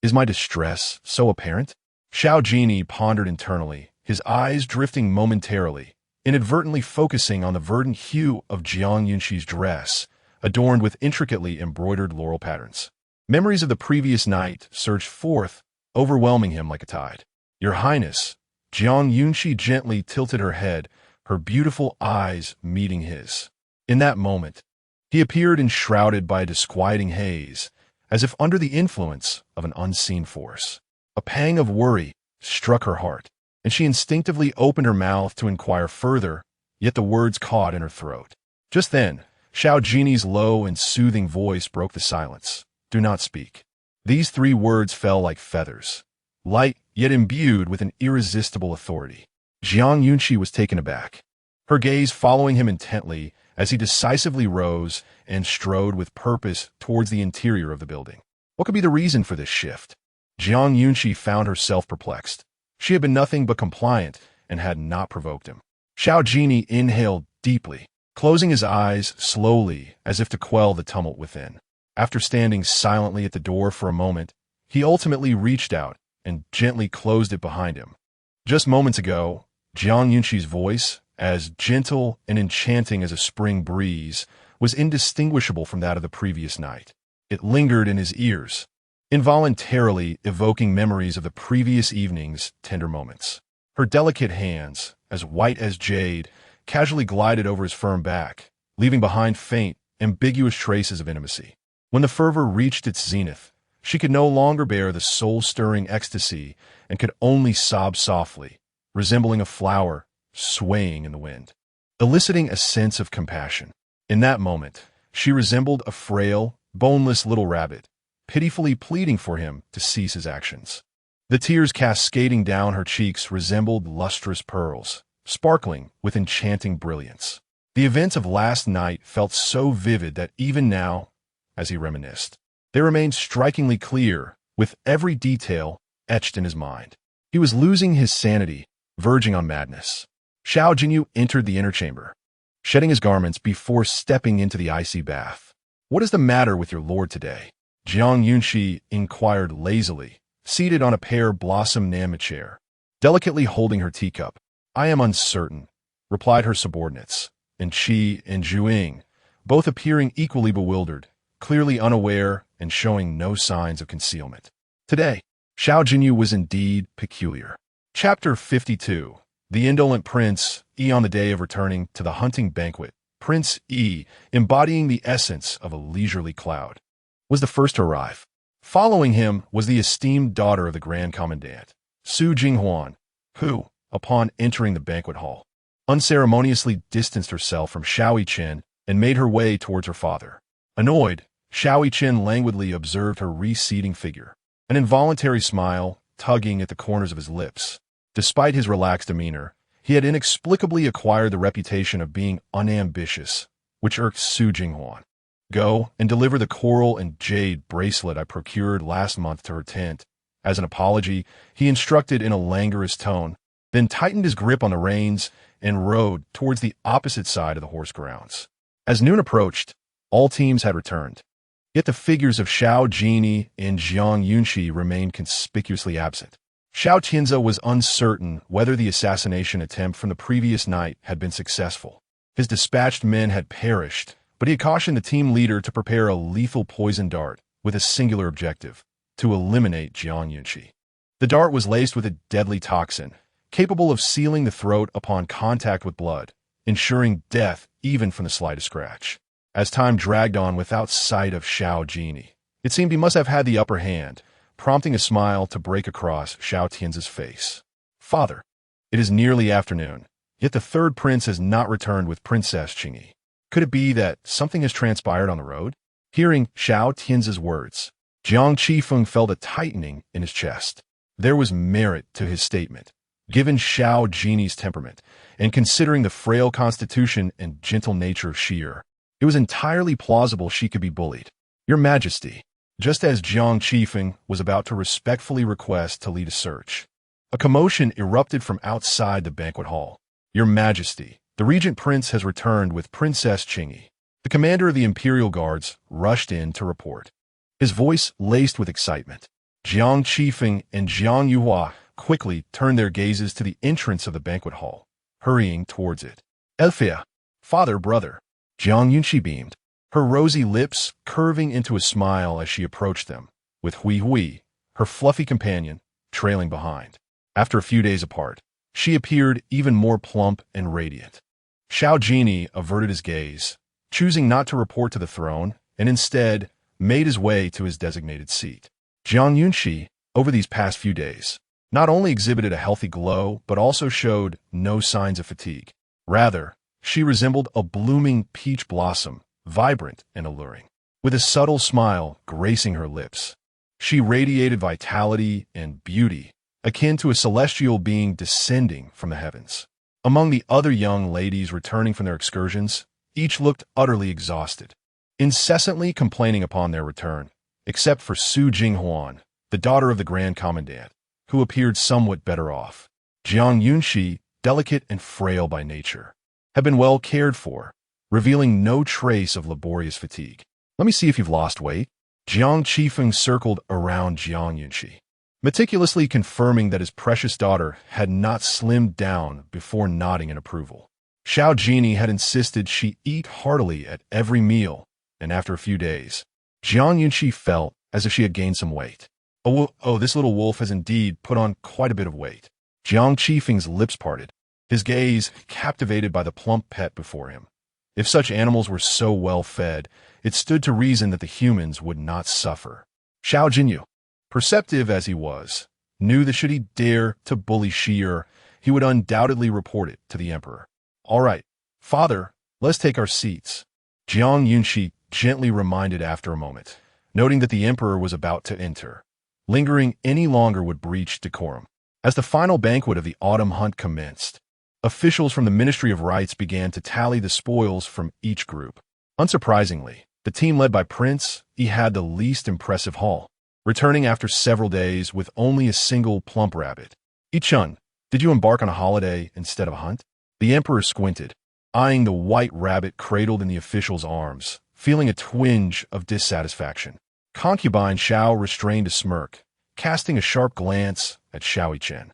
"Is my distress so apparent?" Xiao Jinyao pondered internally, his eyes drifting momentarily, inadvertently focusing on the verdant hue of Jiang Yunxi's dress, adorned with intricately embroidered laurel patterns. Memories of the previous night surged forth, overwhelming him like a tide. "Your Highness," Jiang Yunxi gently tilted her head, her beautiful eyes meeting his. In that moment, he appeared enshrouded by a disquieting haze, as if under the influence of an unseen force. A pang of worry struck her heart, and she instinctively opened her mouth to inquire further, yet the words caught in her throat. Just then, Xiao Jinyao's low and soothing voice broke the silence. "Do not speak." These three words fell like feathers, light yet imbued with an irresistible authority. Jiang Yunxi was taken aback, her gaze following him intently as he decisively rose and strode with purpose towards the interior of the building. What could be the reason for this shift? Jiang Yunxi found herself perplexed. She had been nothing but compliant and had not provoked him. Xiao Jinyao inhaled deeply, closing his eyes slowly as if to quell the tumult within. After standing silently at the door for a moment, he ultimately reached out and gently closed it behind him. Just moments ago, Jiang Yunxi's voice, as gentle and enchanting as a spring breeze, was indistinguishable from that of the previous night. It lingered in his ears, involuntarily evoking memories of the previous evening's tender moments. Her delicate hands, as white as jade, casually glided over his firm back, leaving behind faint, ambiguous traces of intimacy. When the fervor reached its zenith, she could no longer bear the soul-stirring ecstasy and could only sob softly, resembling a flower swaying in the wind, eliciting a sense of compassion. In that moment, she resembled a frail, boneless little rabbit, pitifully pleading for him to cease his actions. The tears cascading down her cheeks resembled lustrous pearls, sparkling with enchanting brilliance. The events of last night felt so vivid that even now, as he reminisced, they remained strikingly clear, with every detail etched in his mind. He was losing his sanity, verging on madness. Xiao Jinyao entered the inner chamber, shedding his garments before stepping into the icy bath. "What is the matter with your lord today?" Jiang Yunxi inquired lazily, seated on a pear blossom nama chair, delicately holding her teacup. "I am uncertain," replied her subordinates, and Qi and Zhuing, both appearing equally bewildered, clearly unaware and showing no signs of concealment. Today, Xiao Jinyao was indeed peculiar. Chapter 52. The Indolent Prince, on the day of returning to the hunting banquet, Prince embodying the essence of a leisurely cloud, was the first to arrive. Following him was the esteemed daughter of the Grand Commandant, Su Jinghuan, who, upon entering the banquet hall, unceremoniously distanced herself from Xiao Yichen and made her way towards her father. Annoyed, Xiao Yichen languidly observed her receding figure, an involuntary smile tugging at the corners of his lips. Despite his relaxed demeanor, he had inexplicably acquired the reputation of being unambitious, which irked Su Jinghuan. "Go and deliver the coral and jade bracelet I procured last month to her tent." As an apology, he instructed in a languorous tone, then tightened his grip on the reins and rode towards the opposite side of the horse grounds. As noon approached, all teams had returned. Yet the figures of Xiao Jinyao and Jiang Yunxi remained conspicuously absent. Xiao Tianzi was uncertain whether the assassination attempt from the previous night had been successful. His dispatched men had perished, but he had cautioned the team leader to prepare a lethal poison dart with a singular objective: to eliminate Jiang Yunxi. The dart was laced with a deadly toxin, capable of sealing the throat upon contact with blood, ensuring death even from the slightest scratch. As time dragged on without sight of Xiao Jinyao, it seemed he must have had the upper hand, prompting a smile to break across Xiao Tianzi's face. "Father, it is nearly afternoon, yet the third prince has not returned with Princess Qingyi. Could it be that something has transpired on the road?" Hearing Xiao Tianzi's words, Jiang Qifeng felt a tightening in his chest. There was merit to his statement. Given Xiao Jinyau's temperament, and considering the frail constitution and gentle nature of Xi'er, it was entirely plausible she could be bullied. "Your Majesty," just as Jiang Qifeng was about to respectfully request to lead a search, a commotion erupted from outside the banquet hall. "Your Majesty, the Regent Prince has returned with Princess Qingyi." The commander of the Imperial Guards rushed in to report, his voice laced with excitement. Jiang Qifeng and Jiang Yuhua quickly turned their gazes to the entrance of the banquet hall, hurrying towards it. "Elfia, father, brother." Jiang Yunxi beamed, her rosy lips curving into a smile as she approached them, with Hui Hui, her fluffy companion, trailing behind. After a few days apart, she appeared even more plump and radiant. Xiao Jinyao averted his gaze, choosing not to report to the throne, and instead made his way to his designated seat. Jiang Yunxi, over these past few days, not only exhibited a healthy glow, but also showed no signs of fatigue. Rather, she resembled a blooming peach blossom, vibrant and alluring. With a subtle smile gracing her lips, she radiated vitality and beauty, akin to a celestial being descending from the heavens. Among the other young ladies returning from their excursions, each looked utterly exhausted, incessantly complaining upon their return, except for Su Jinghuan, the daughter of the Grand Commandant, who appeared somewhat better off. Jiang Yunxi, delicate and frail by nature, had been well cared for, revealing no trace of laborious fatigue. "Let me see if you've lost weight." Jiang Qifeng circled around Jiang Yunxi, meticulously confirming that his precious daughter had not slimmed down before nodding in approval. Xiao Jinyao had insisted she eat heartily at every meal, and after a few days, Jiang Yunxi felt as if she had gained some weight. Oh, this little wolf has indeed put on quite a bit of weight." Jiang Qifeng's lips parted, his gaze captivated by the plump pet before him. If such animals were so well fed, it stood to reason that the humans would not suffer. Xiao Jinyao, perceptive as he was, knew that should he dare to bully Xi'er, he would undoubtedly report it to the emperor. "All right, father, let's take our seats," Jiang Yunxi gently reminded after a moment, noting that the emperor was about to enter. Lingering any longer would breach decorum. As the final banquet of the autumn hunt commenced, officials from the Ministry of Rites began to tally the spoils from each group. Unsurprisingly, the team led by Prince had the least impressive haul, returning after several days with only a single plump rabbit. "Chun, did you embark on a holiday instead of a hunt?" The emperor squinted, eyeing the white rabbit cradled in the official's arms, feeling a twinge of dissatisfaction. Concubine Xiao restrained a smirk, casting a sharp glance at Xiao Jinyao.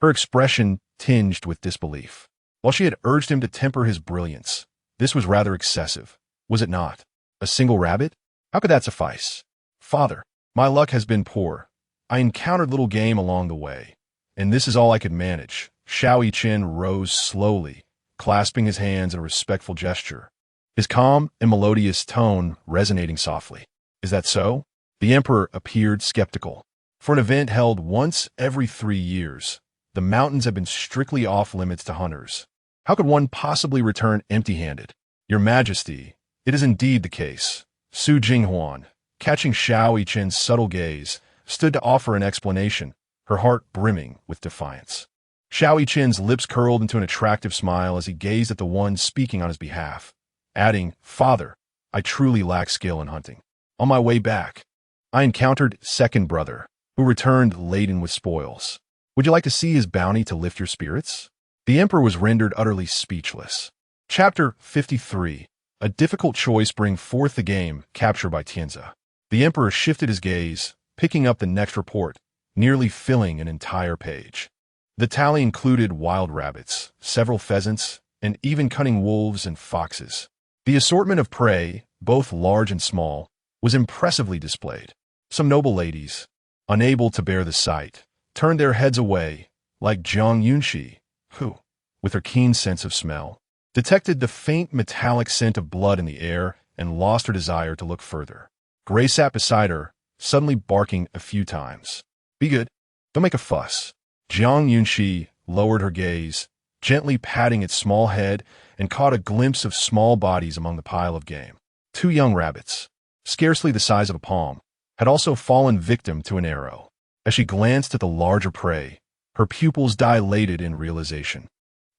Her expression tinged with disbelief. While she had urged him to temper his brilliance, this was rather excessive, was it not? A single rabbit? How could that suffice? Father, my luck has been poor. I encountered little game along the way, and this is all I could manage. Xiao Jinyao rose slowly, clasping his hands in a respectful gesture, his calm and melodious tone resonating softly. Is that so? The emperor appeared skeptical. For an event held once every 3 years, the mountains have been strictly off-limits to hunters. How could one possibly return empty-handed? Your Majesty, it is indeed the case. Su Jinghuan, catching Xiao Jinyao subtle gaze, stood to offer an explanation, her heart brimming with defiance. Xiao Jinyao lips curled into an attractive smile as he gazed at the one speaking on his behalf, adding, Father, I truly lack skill in hunting. On my way back, I encountered second brother, who returned laden with spoils. Would you like to see his bounty to lift your spirits? The emperor was rendered utterly speechless. Chapter 53. A difficult choice bring forth the game, captured by Tianzi. The emperor shifted his gaze, picking up the next report, nearly filling an entire page. The tally included wild rabbits, several pheasants, and even cunning wolves and foxes. The assortment of prey, both large and small, was impressively displayed. Some noble ladies, unable to bear the sight, turned their heads away, like Jiang Yunxi, who, with her keen sense of smell, detected the faint metallic scent of blood in the air and lost her desire to look further. Gray sat beside her, suddenly barking a few times. Be good. Don't make a fuss. Jiang Yunxi lowered her gaze, gently patting its small head, and caught a glimpse of small bodies among the pile of game. 2 young rabbits, scarcely the size of a palm, had also fallen victim to an arrow. As she glanced at the larger prey, her pupils dilated in realization.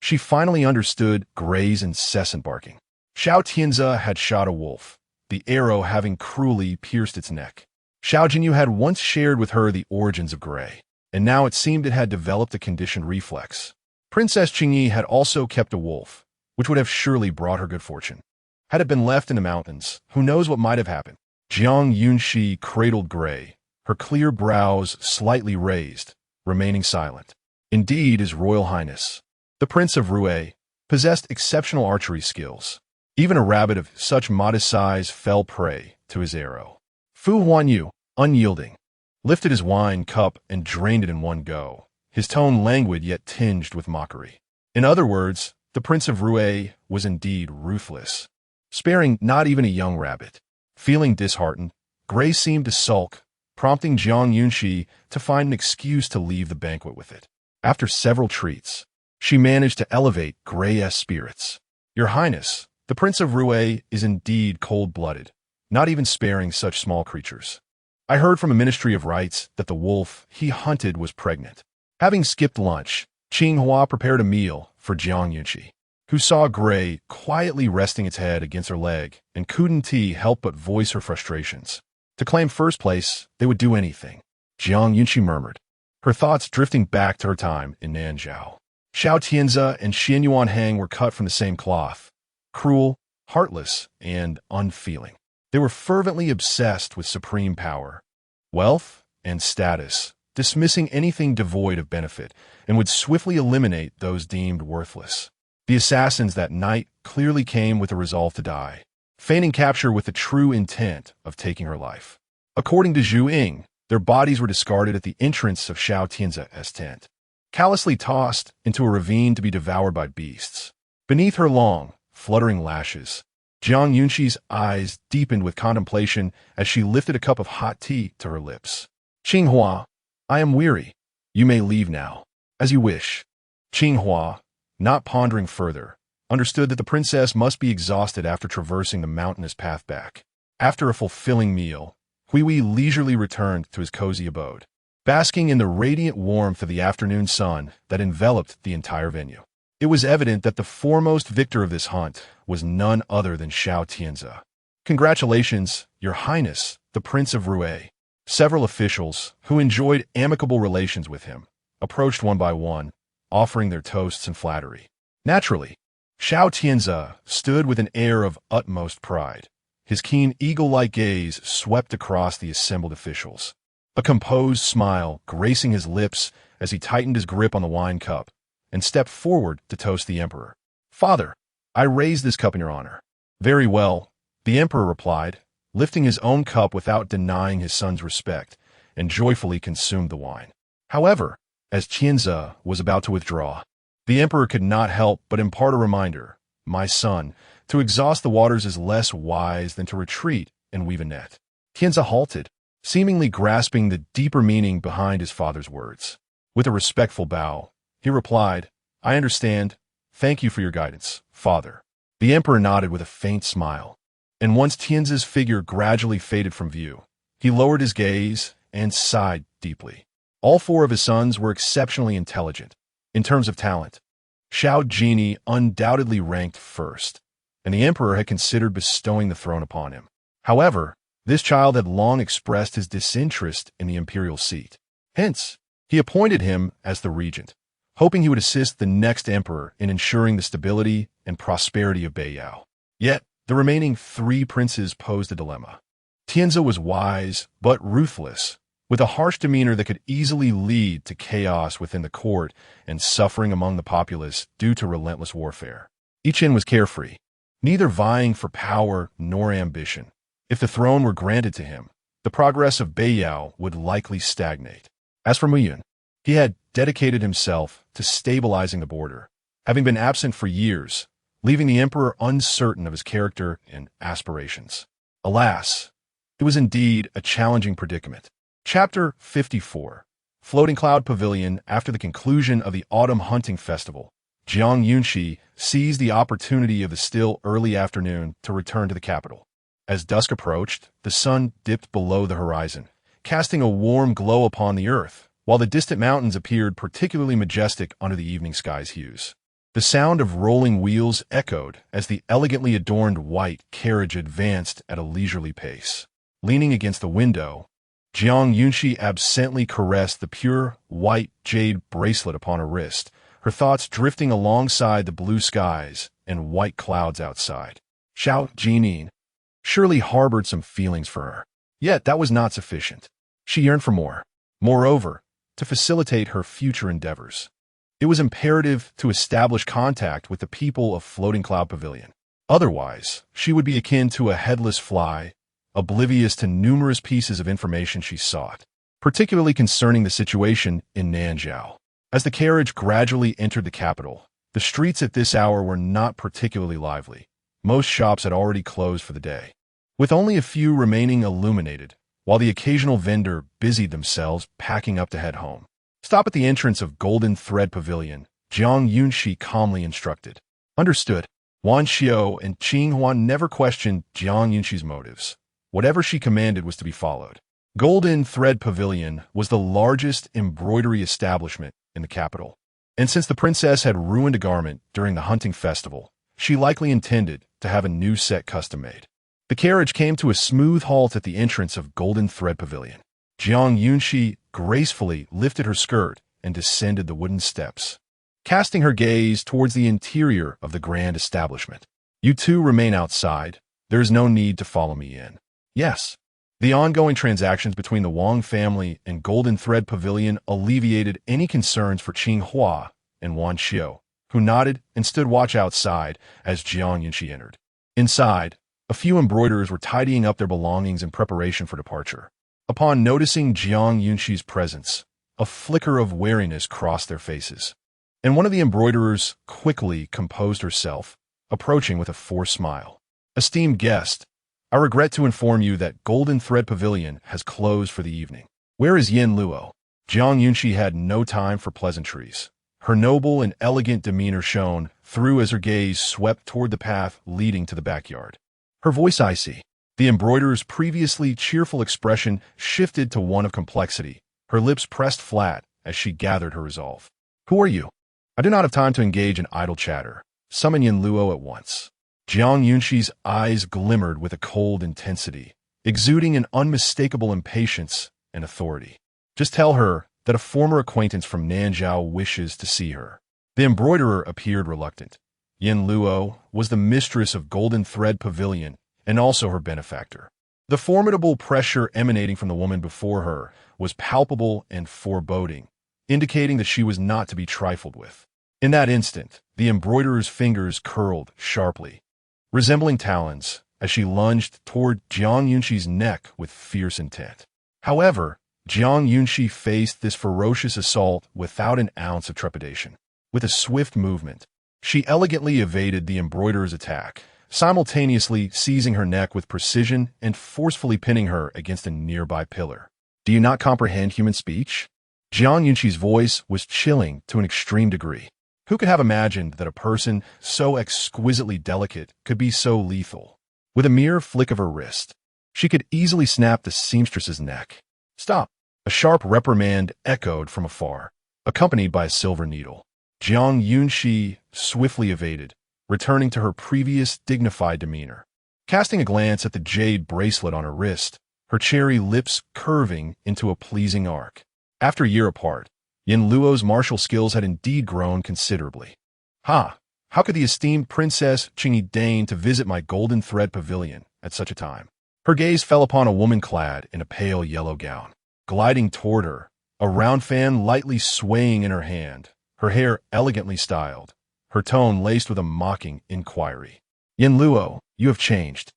She finally understood Gray's incessant barking. Xiao Tianzi had shot a wolf, the arrow having cruelly pierced its neck. Xiao Jinyao had once shared with her the origins of Gray, and now it seemed it had developed a conditioned reflex. Princess Qingyi had also kept a wolf, which would have surely brought her good fortune. Had it been left in the mountains, who knows what might have happened? Jiang Yunxi cradled Gray, her clear brows slightly raised, remaining silent. Indeed, His Royal Highness, the Prince of Rui, possessed exceptional archery skills. Even a rabbit of such modest size fell prey to his arrow. Fu Huanyu, unyielding, lifted his wine cup and drained it in one go, his tone languid yet tinged with mockery. In other words, the Prince of Rui was indeed ruthless, sparing not even a young rabbit. Feeling disheartened, Gray seemed to sulk, prompting Jiang Yunxi to find an excuse to leave the banquet with it. After several treats, she managed to elevate Gray's spirits. Your Highness, the Prince of Rui is indeed cold-blooded, not even sparing such small creatures. I heard from a Ministry of Rights that the wolf he hunted was pregnant. Having skipped lunch, Qinghua prepared a meal for Jiang Yunxi, who saw Gray quietly resting its head against her leg and couldn't help but voice her frustrations. To claim first place, they would do anything, Jiang Yunxi murmured, her thoughts drifting back to her time in Nanzhao. Xiao Tianzi and Xian Yuanhang were cut from the same cloth, cruel, heartless, and unfeeling. They were fervently obsessed with supreme power, wealth, and status, dismissing anything devoid of benefit, and would swiftly eliminate those deemed worthless. The assassins that night clearly came with a resolve to die, feigning capture with the true intent of taking her life. According to Zhu Ying, their bodies were discarded at the entrance of Xiao Tianzi's tent, callously tossed into a ravine to be devoured by beasts. Beneath her long, fluttering lashes, Jiang Yunxi's eyes deepened with contemplation as she lifted a cup of hot tea to her lips. Qinghua, I am weary. You may leave now. As you wish. Qinghua, not pondering further, understood that the princess must be exhausted after traversing the mountainous path back. After a fulfilling meal, Hui leisurely returned to his cozy abode, basking in the radiant warmth of the afternoon sun that enveloped the entire venue. It was evident that the foremost victor of this hunt was none other than Xiao Tianzi. Congratulations, Your Highness, the Prince of Rui. Several officials, who enjoyed amicable relations with him, approached one by one, offering their toasts and flattery. Naturally, Xiao Jinyao stood with an air of utmost pride. His keen eagle-like gaze swept across the assembled officials, a composed smile gracing his lips as he tightened his grip on the wine cup and stepped forward to toast the emperor. "Father, I raise this cup in your honor." "Very well," the emperor replied, lifting his own cup without denying his son's respect, and joyfully consumed the wine. However, as Jinyao was about to withdraw, the emperor could not help but impart a reminder. "My son, to exhaust the waters is less wise than to retreat and weave a net." Jinyao halted, seemingly grasping the deeper meaning behind his father's words. With a respectful bow, he replied, "I understand. Thank you for your guidance, father." The emperor nodded with a faint smile, and once Tianzi's figure gradually faded from view, he lowered his gaze and sighed deeply. All four of his sons were exceptionally intelligent. In terms of talent, Xiao Jinyao undoubtedly ranked first, and the emperor had considered bestowing the throne upon him. However, this child had long expressed his disinterest in the imperial seat. Hence, he appointed him as the regent, hoping he would assist the next emperor in ensuring the stability and prosperity of Beiyao. Yet, the remaining three princes posed a dilemma. Tianzi was wise but ruthless, with a harsh demeanor that could easily lead to chaos within the court and suffering among the populace due to relentless warfare. Yichen was carefree, neither vying for power nor ambition. If the throne were granted to him, the progress of Beiyao would likely stagnate. As for Muyun, he had dedicated himself to stabilizing the border, having been absent for years, leaving the emperor uncertain of his character and aspirations. Alas, it was indeed a challenging predicament. Chapter 54. Floating Cloud Pavilion. After the conclusion of the Autumn Hunting Festival, Jiang Yunxi seized the opportunity of the still early afternoon to return to the capital. As dusk approached, the sun dipped below the horizon, casting a warm glow upon the earth, while the distant mountains appeared particularly majestic under the evening sky's hues. The sound of rolling wheels echoed as the elegantly adorned white carriage advanced at a leisurely pace. Leaning against the window, Jiang Yunxi absently caressed the pure, white jade bracelet upon her wrist, her thoughts drifting alongside the blue skies and white clouds outside. Xiao Jinyao surely harbored some feelings for her. Yet that was not sufficient. She yearned for more. Moreover, to facilitate her future endeavors, it was imperative to establish contact with the people of Floating Cloud Pavilion. Otherwise, she would be akin to a headless fly, oblivious to numerous pieces of information she sought, particularly concerning the situation in Nanzhao. As the carriage gradually entered the capital, the streets at this hour were not particularly lively. Most shops had already closed for the day, with only a few remaining illuminated, while the occasional vendor busied themselves packing up to head home. "Stop at the entrance of Golden Thread Pavilion," Jiang Yunxi calmly instructed. "Understood." Wan Xiao and Qing Huan never questioned Jiang Yunxi's motives. Whatever she commanded was to be followed. Golden Thread Pavilion was the largest embroidery establishment in the capital, and since the princess had ruined a garment during the hunting festival, she likely intended to have a new set custom-made. The carriage came to a smooth halt at the entrance of Golden Thread Pavilion. Jiang Yunxi gracefully lifted her skirt and descended the wooden steps, casting her gaze towards the interior of the grand establishment. "You two remain outside. There is no need to follow me in." Yes. The ongoing transactions between the Wang family and Golden Thread Pavilion alleviated any concerns for Qing Hua and Wan Xiao, who nodded and stood watch outside as Jiang Yunxi entered. Inside, a few embroiderers were tidying up their belongings in preparation for departure. Upon noticing Jiang Yunxi's presence, a flicker of wariness crossed their faces, and one of the embroiderers quickly composed herself, approaching with a forced smile. "Esteemed guest, I regret to inform you that Golden Thread Pavilion has closed for the evening. Where is Yin Luo?" Jiang Yunxi had no time for pleasantries. Her noble and elegant demeanor shone through as her gaze swept toward the path leading to the backyard. Her voice icy. The embroiderer's previously cheerful expression shifted to one of complexity, her lips pressed flat as she gathered her resolve. "Who are you? I do not have time to engage in idle chatter. Summon Yin Luo at once." Jiang Yunxi's eyes glimmered with a cold intensity, exuding an unmistakable impatience and authority. "Just tell her that a former acquaintance from Nanzhao wishes to see her." The embroiderer appeared reluctant. Yin Luo was the mistress of Golden Thread Pavilion and also her benefactor. The formidable pressure emanating from the woman before her was palpable and foreboding, indicating that she was not to be trifled with. In that instant, the embroiderer's fingers curled sharply, resembling talons, as she lunged toward Jiang Yunxi's neck with fierce intent. However, Jiang Yunxi faced this ferocious assault without an ounce of trepidation. With a swift movement, she elegantly evaded the embroiderer's attack, simultaneously seizing her neck with precision and forcefully pinning her against a nearby pillar. Do you not comprehend human speech? Jiang Yunxi's voice was chilling to an extreme degree. Who could have imagined that a person so exquisitely delicate could be so lethal? With a mere flick of her wrist, she could easily snap the seamstress's neck. Stop! A sharp reprimand echoed from afar, accompanied by a silver needle. Jiang Yunxi swiftly evaded, returning to her previous dignified demeanor. Casting a glance at the jade bracelet on her wrist, her cherry lips curving into a pleasing arc. After a year apart, Yin Luo's martial skills had indeed grown considerably. Ha! How could the esteemed Princess Qingyi deign to visit my Golden Thread Pavilion at such a time? Her gaze fell upon a woman clad in a pale yellow gown. Gliding toward her, a round fan lightly swaying in her hand, her hair elegantly styled, her tone laced with a mocking inquiry. Yin Luo, you have changed.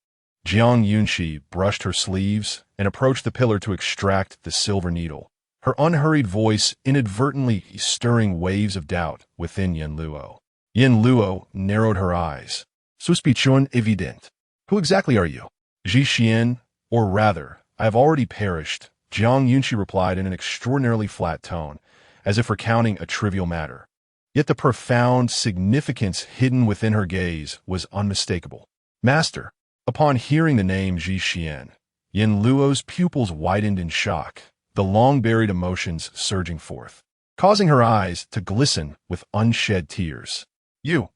Jiang Yunxi brushed her sleeves and approached the pillar to extract the silver needle, her unhurried voice inadvertently stirring waves of doubt within Yin Luo. Yin Luo narrowed her eyes. Suspicion evident. Who exactly are you? Zhixian, or rather, I have already perished, Jiang Yunxi replied in an extraordinarily flat tone, as if recounting a trivial matter. Yet the profound significance hidden within her gaze was unmistakable. Master. Upon hearing the name Zhixian, Yin Luo's pupils widened in shock, the long-buried emotions surging forth, causing her eyes to glisten with unshed tears. You.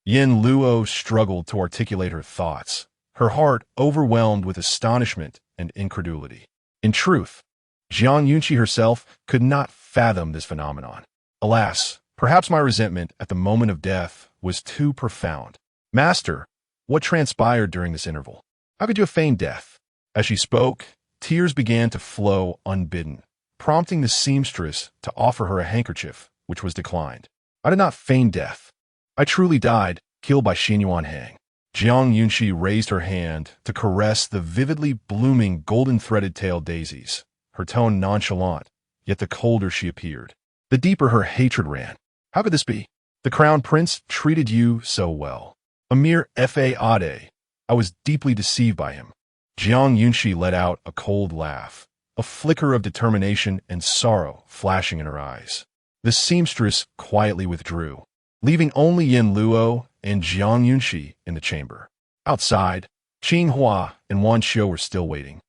Yin Luo struggled to articulate her thoughts, her heart overwhelmed with astonishment and incredulity. In truth, Jiang Yunxi herself could not fathom this phenomenon. Alas, perhaps my resentment at the moment of death was too profound. Master, what transpired during this interval? How could you have feigned death? As she spoke, tears began to flow unbidden, prompting the seamstress to offer her a handkerchief, which was declined. I did not feign death. I truly died, killed by Xinyuan Hang. Jiang Yunxi raised her hand to caress the vividly blooming golden-threaded tail daisies, her tone nonchalant, yet the colder she appeared, the deeper her hatred ran. How could this be? The crown prince treated you so well. A mere fade. I was deeply deceived by him. Jiang Yunxi let out a cold laugh, a flicker of determination and sorrow flashing in her eyes. The seamstress quietly withdrew, leaving only Yin Luo and Jiang Yunxi in the chamber. Outside, Qing Hua and Wan Xiu were still waiting.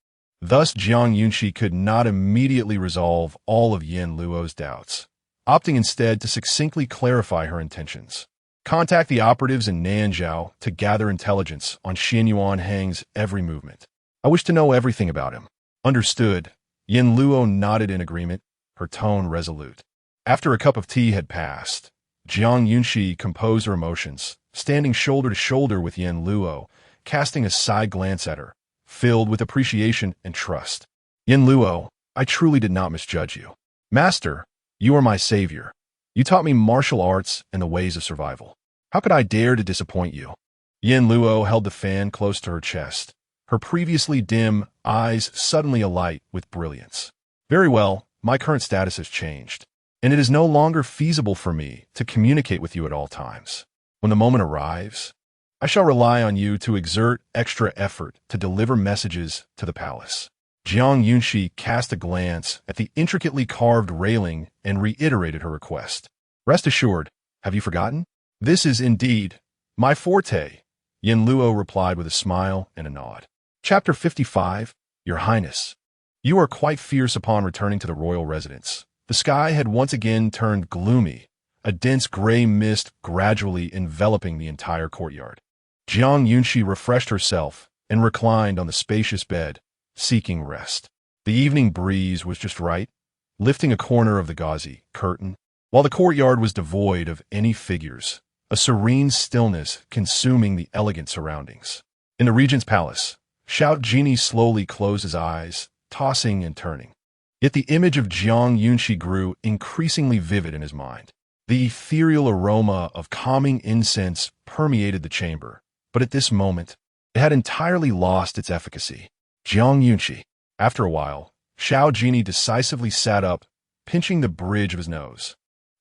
Thus, Jiang Yunxi could not immediately resolve all of Yin Luo's doubts, opting instead to succinctly clarify her intentions. Contact the operatives in Nanzhao to gather intelligence on Xinyuan Hang's every movement. I wish to know everything about him. Understood. Yin Luo nodded in agreement, her tone resolute. After a cup of tea had passed, Jiang Yunxi composed her emotions, standing shoulder to shoulder with Yin Luo, casting a side glance at her, filled with appreciation and trust. Yin Luo, I truly did not misjudge you. Master, you are my savior. You taught me martial arts and the ways of survival. How could I dare to disappoint you? Yin Luo held the fan close to her chest, her previously dim eyes suddenly alight with brilliance. Very well, my current status has changed, and it is no longer feasible for me to communicate with you at all times. When the moment arrives, I shall rely on you to exert extra effort to deliver messages to the palace. Jiang Yunxi cast a glance at the intricately carved railing and reiterated her request. Rest assured, have you forgotten? This is indeed my forte, Yin Luo replied with a smile and a nod. Chapter 55, Your Highness. You are quite fierce upon returning to the royal residence. The sky had once again turned gloomy, a dense gray mist gradually enveloping the entire courtyard. Jiang Yunxi refreshed herself and reclined on the spacious bed, seeking rest. The evening breeze was just right, lifting a corner of the gauzy curtain, while the courtyard was devoid of any figures, a serene stillness consuming the elegant surroundings. In the regent's palace, Xiao Jinyao slowly closed his eyes, tossing and turning. Yet the image of Jiang Yunxi grew increasingly vivid in his mind. The ethereal aroma of calming incense permeated the chamber, but at this moment, it had entirely lost its efficacy. Jiang Yunxi. After a while, Xiao Jinyao decisively sat up, pinching the bridge of his nose,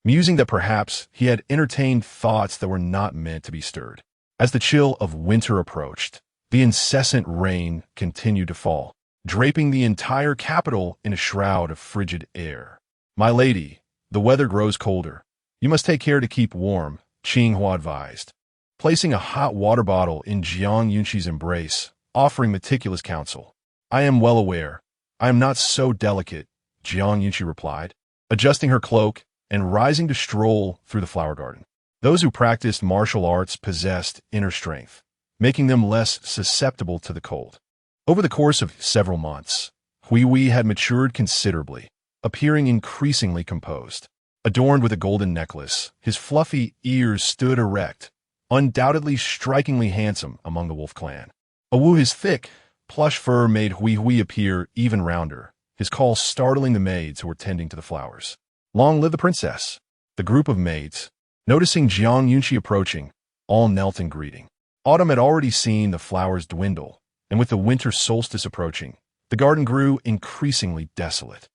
musing that perhaps he had entertained thoughts that were not meant to be stirred. As the chill of winter approached, the incessant rain continued to fall, draping the entire capital in a shroud of frigid air. "My lady, the weather grows colder. You must take care to keep warm," Qingyi advised, placing a hot water bottle in Jiang Yunxi's embrace, offering meticulous counsel. "I am well aware. I am not so delicate," Jiang Yunxi replied, adjusting her cloak and rising to stroll through the flower garden. Those who practiced martial arts possessed inner strength, making them less susceptible to the cold. Over the course of several months, Qingyi had matured considerably, appearing increasingly composed. Adorned with a golden necklace, his fluffy ears stood erect, undoubtedly strikingly handsome among the wolf clan. His thick, plush fur made Qingyi appear even rounder, his call startling the maids who were tending to the flowers. "Long live the princess!" The group of maids, noticing Jiang Yunxi approaching, all knelt in greeting. Autumn had already seen the flowers dwindle, and with the winter solstice approaching, the garden grew increasingly desolate.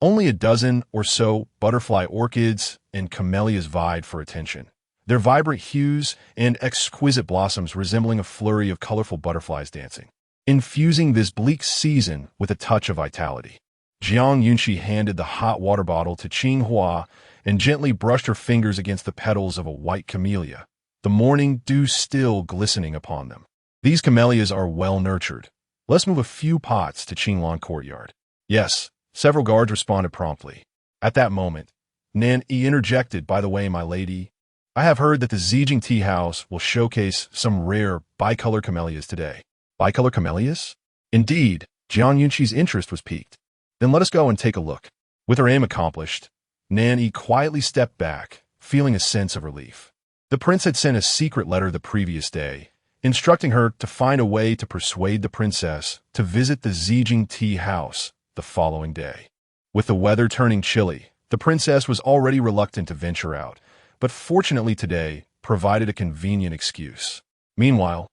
Only a dozen or so butterfly orchids and camellias vied for attention, their vibrant hues and exquisite blossoms resembling a flurry of colorful butterflies dancing, infusing this bleak season with a touch of vitality. Jiang Yunxi handed the hot water bottle to Qingyi and gently brushed her fingers against the petals of a white camellia, the morning dew still glistening upon them. "These camellias are well nurtured. Let's move a few pots to Qinglan courtyard." "Yes." Several guards responded promptly. At that moment, Nanzhao interjected, "By the way, my lady, I have heard that the Zhixian tea house will showcase some rare bicolor camellias today." "Bicolor camellias?" Indeed, Jiang Yunxi's interest was piqued. "Then let us go and take a look." With her aim accomplished, Nanzhao quietly stepped back, feeling a sense of relief. The prince had sent a secret letter the previous day, instructing her to find a way to persuade the princess to visit the Zhixian tea house the following day. With the weather turning chilly, the princess was already reluctant to venture out, but fortunately today provided a convenient excuse. Meanwhile,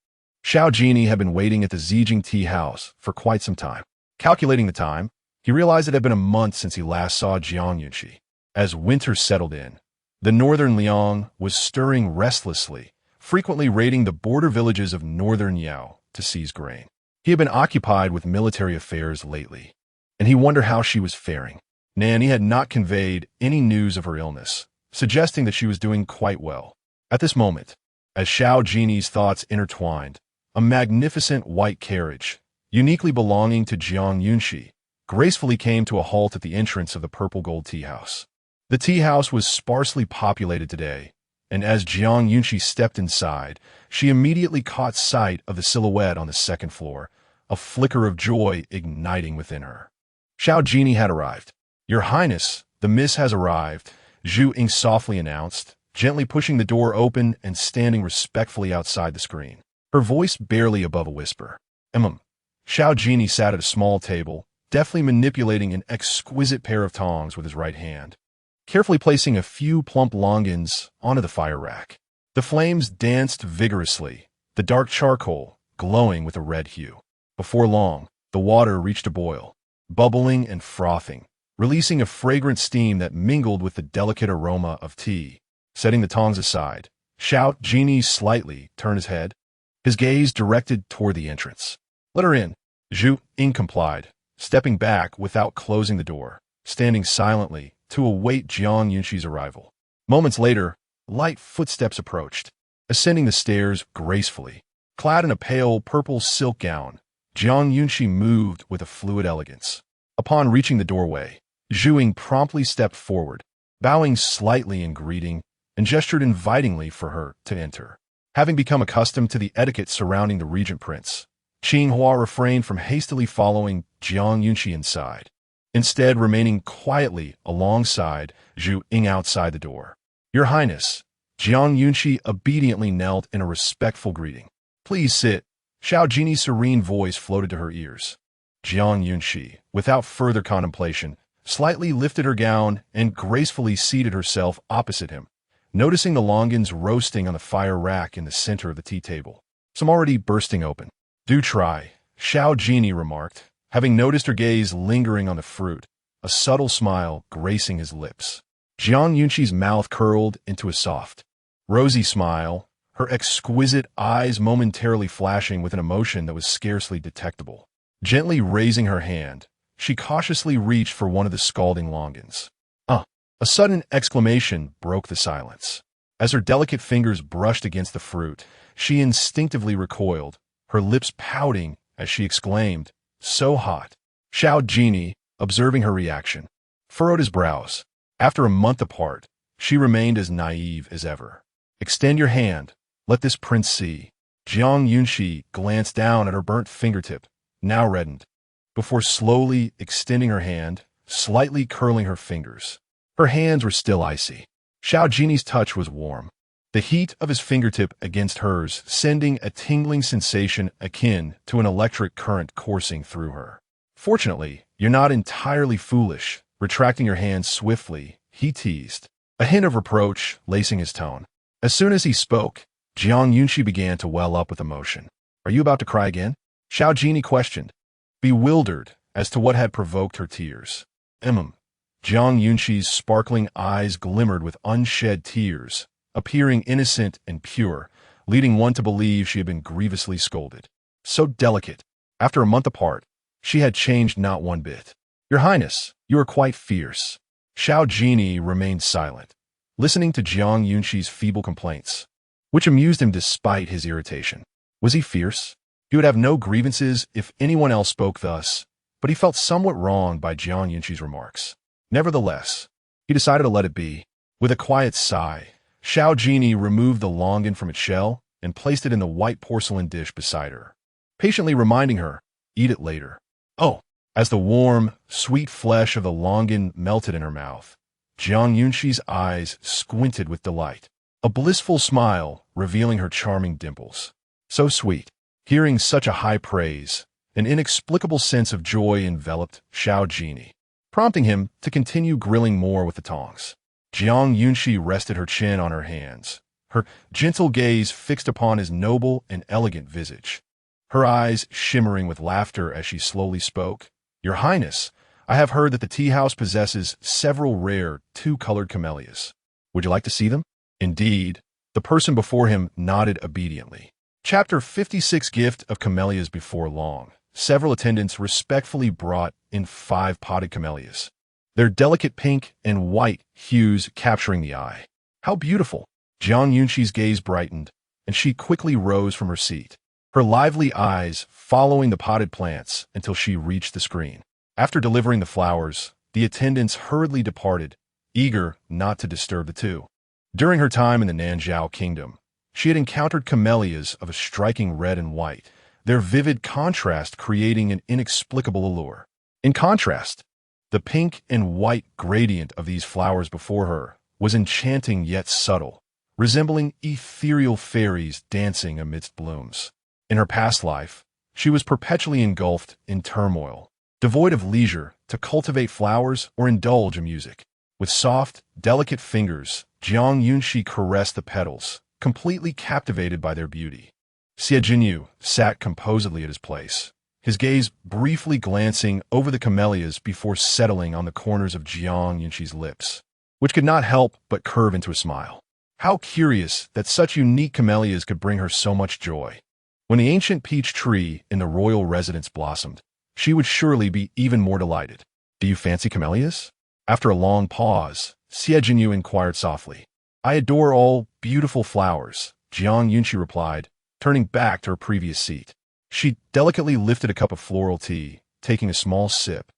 Xiao Jinyao had been waiting at the Zhixian tea house for quite some time. Calculating the time, he realized it had been a month since he last saw Jiang Yunxi. As winter settled in, the northern Liang was stirring restlessly, frequently raiding the border villages of northern Yao to seize grain. He had been occupied with military affairs lately, and he wondered how she was faring. Nanny had not conveyed any news of her illness, suggesting that she was doing quite well. At this moment, as Xiao Jinyao's thoughts intertwined, a magnificent white carriage, uniquely belonging to Jiang Yunxi, gracefully came to a halt at the entrance of the purple gold tea house. The tea house was sparsely populated today, and as Jiang Yunxi stepped inside, she immediately caught sight of the silhouette on the second floor, a flicker of joy igniting within her. Xiao Jinyao had arrived. "Your Highness, the miss has arrived," Zhu Ying softly announced, gently pushing the door open and standing respectfully outside the screen, her voice barely above a whisper. Xiao Jinyao sat at a small table, deftly manipulating an exquisite pair of tongs with his right hand, carefully placing a few plump longans onto the fire rack. The flames danced vigorously, the dark charcoal glowing with a red hue. Before long, the water reached a boil, bubbling and frothing, releasing a fragrant steam that mingled with the delicate aroma of tea. Setting the tongs aside, Xiao Jinyao slightly turned his head, his gaze directed toward the entrance. "Let her in." Zhu Ying complied, stepping back without closing the door, standing silently to await Jiang Yunxi's arrival. Moments later, light footsteps approached, ascending the stairs gracefully. Clad in a pale purple silk gown, Jiang Yunxi moved with a fluid elegance. Upon reaching the doorway, Zhu Ying promptly stepped forward, bowing slightly in greeting, and gestured invitingly for her to enter. Having become accustomed to the etiquette surrounding the regent prince, Qingyi refrained from hastily following Jiang Yunxi inside. instead remaining quietly alongside Zhu Ying outside the door. "Your Highness." Jiang Yunxi obediently knelt in a respectful greeting. "Please sit." Xiao Jiny's serene voice floated to her ears. Jiang Yunxi, without further contemplation, slightly lifted her gown and gracefully seated herself opposite him, noticing the longans roasting on the fire rack in the center of the tea table, some already bursting open. "Do try," Xiao Jinyi remarked, having noticed her gaze lingering on the fruit, a subtle smile gracing his lips. Jiang Yunxi's mouth curled into a soft, rosy smile, her exquisite eyes momentarily flashing with an emotion that was scarcely detectable. Gently raising her hand, she cautiously reached for one of the scalding longans. A sudden exclamation broke the silence. As her delicate fingers brushed against the fruit, she instinctively recoiled, her lips pouting as she exclaimed, "So hot." Xiao Jinyi, observing her reaction, furrowed his brows. After a month apart, she remained as naive as ever. "Extend your hand. Let this prince see." Jiang Yunxi glanced down at her burnt fingertip, now reddened, before slowly extending her hand, slightly curling her fingers. Her hands were still icy. Xiao Jinyi's touch was warm, the heat of his fingertip against hers sending a tingling sensation akin to an electric current coursing through her. "Fortunately, you're not entirely foolish," retracting her hand swiftly, he teased, a hint of reproach lacing his tone. As soon as he spoke, Jiang Yunxi began to well up with emotion. "Are you about to cry again?" Xiao Jinyi questioned, bewildered as to what had provoked her tears. Jiang Yunxi's sparkling eyes glimmered with unshed tears, appearing innocent and pure, leading one to believe she had been grievously scolded. So delicate. After a month apart, she had changed not one bit. "Your Highness, you are quite fierce." Xiao Jinyi remained silent, listening to Jiang Yunxi's feeble complaints, which amused him despite his irritation. Was he fierce? He would have no grievances if anyone else spoke thus, but he felt somewhat wronged by Jiang Yunxi's remarks. Nevertheless, he decided to let it be. With a quiet sigh, Xiao Jinyi removed the longan from its shell and placed it in the white porcelain dish beside her, patiently reminding her, "Eat it later." "Oh!" As the warm, sweet flesh of the longan melted in her mouth, Jiang Yunxi's eyes squinted with delight, a blissful smile revealing her charming dimples. So sweet. Hearing such a high praise, an inexplicable sense of joy enveloped Xiao Jinyi, prompting him to continue grilling more with the tongs. Jiang Yunxi rested her chin on her hands, her gentle gaze fixed upon his noble and elegant visage, her eyes shimmering with laughter as she slowly spoke. "Your Highness, I have heard that the tea house possesses several rare two-colored camellias. Would you like to see them?" Indeed, the person before him nodded obediently. Chapter 56 Gift of Camellias. Before long, several attendants respectfully brought in 5 potted camellias, their delicate pink and white hues capturing the eye. "How beautiful!" Jiang Yunxi's gaze brightened, and she quickly rose from her seat, her lively eyes following the potted plants until she reached the screen. After delivering the flowers, the attendants hurriedly departed, eager not to disturb the two. During her time in the Nanzhao kingdom, she had encountered camellias of a striking red and white, their vivid contrast creating an inexplicable allure. In contrast, the pink and white gradient of these flowers before her was enchanting yet subtle, resembling ethereal fairies dancing amidst blooms. In her past life, she was perpetually engulfed in turmoil, devoid of leisure to cultivate flowers or indulge in music. With soft, delicate fingers, Jiang Yunxi caressed the petals, completely captivated by their beauty. Xiao Jinyao sat composedly at his place, his gaze briefly glancing over the camellias before settling on the corners of Jiang Yunxi's lips, which could not help but curve into a smile. How curious that such unique camellias could bring her so much joy. When the ancient peach tree in the royal residence blossomed, she would surely be even more delighted. "Do you fancy camellias?" After a long pause, Xiao Jinyao inquired softly. "I adore all beautiful flowers," Jiang Yunxi replied, turning back to her previous seat. She delicately lifted a cup of floral tea, taking a small sip,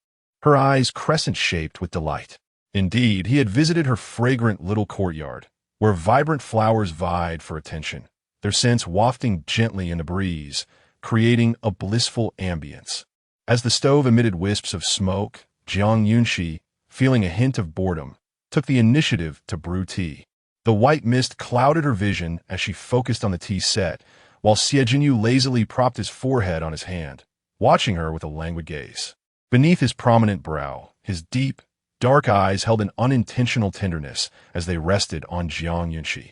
her eyes crescent-shaped with delight. Indeed, he had visited her fragrant little courtyard, where vibrant flowers vied for attention, their scents wafting gently in the breeze, creating a blissful ambience. As the stove emitted wisps of smoke, Jiang Yunxi, feeling a hint of boredom, took the initiative to brew tea. The white mist clouded her vision as she focused on the tea set, while Xiao Jinyao lazily propped his forehead on his hand, watching her with a languid gaze. Beneath his prominent brow, his deep, dark eyes held an unintentional tenderness as they rested on Jiang Yunxi,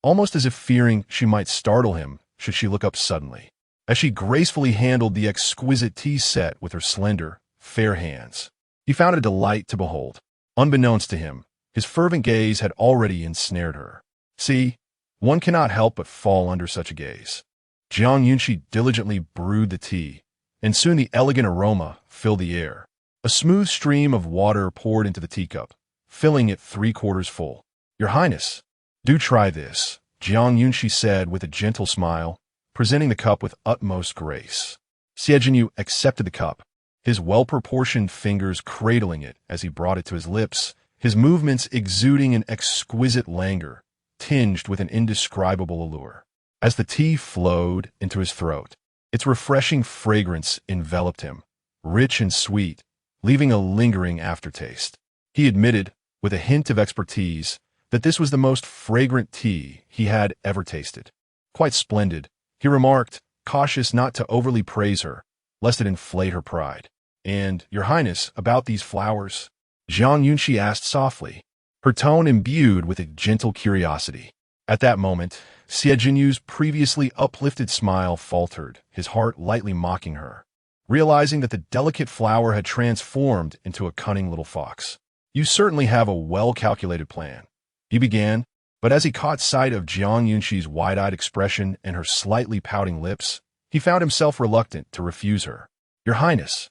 almost as if fearing she might startle him should she look up suddenly. As she gracefully handled the exquisite tea set with her slender, fair hands, he found it a delight to behold. Unbeknownst to him, his fervent gaze had already ensnared her. See, one cannot help but fall under such a gaze. Jiang Yunxi diligently brewed the tea, and soon the elegant aroma filled the air. A smooth stream of water poured into the teacup, filling it 3/4 full. "Your Highness, do try this," Jiang Yunxi said with a gentle smile, presenting the cup with utmost grace. Xiao Jinyao accepted the cup, his well-proportioned fingers cradling it as he brought it to his lips, his movements exuding an exquisite languor, tinged with an indescribable allure. As the tea flowed into his throat, its refreshing fragrance enveloped him, rich and sweet, leaving a lingering aftertaste. He admitted, with a hint of expertise, that this was the most fragrant tea he had ever tasted. "Quite splendid," he remarked, cautious not to overly praise her, lest it inflate her pride. "And, Your Highness, about these flowers?" Jiang Yunxi asked softly, her tone imbued with a gentle curiosity. At that moment, Xiao Jinyao's previously uplifted smile faltered, his heart lightly mocking her, realizing that the delicate flower had transformed into a cunning little fox. "You certainly have a well-calculated plan," he began, but as he caught sight of Jiang Yunxi's wide-eyed expression and her slightly pouting lips, he found himself reluctant to refuse her. "Your Highness,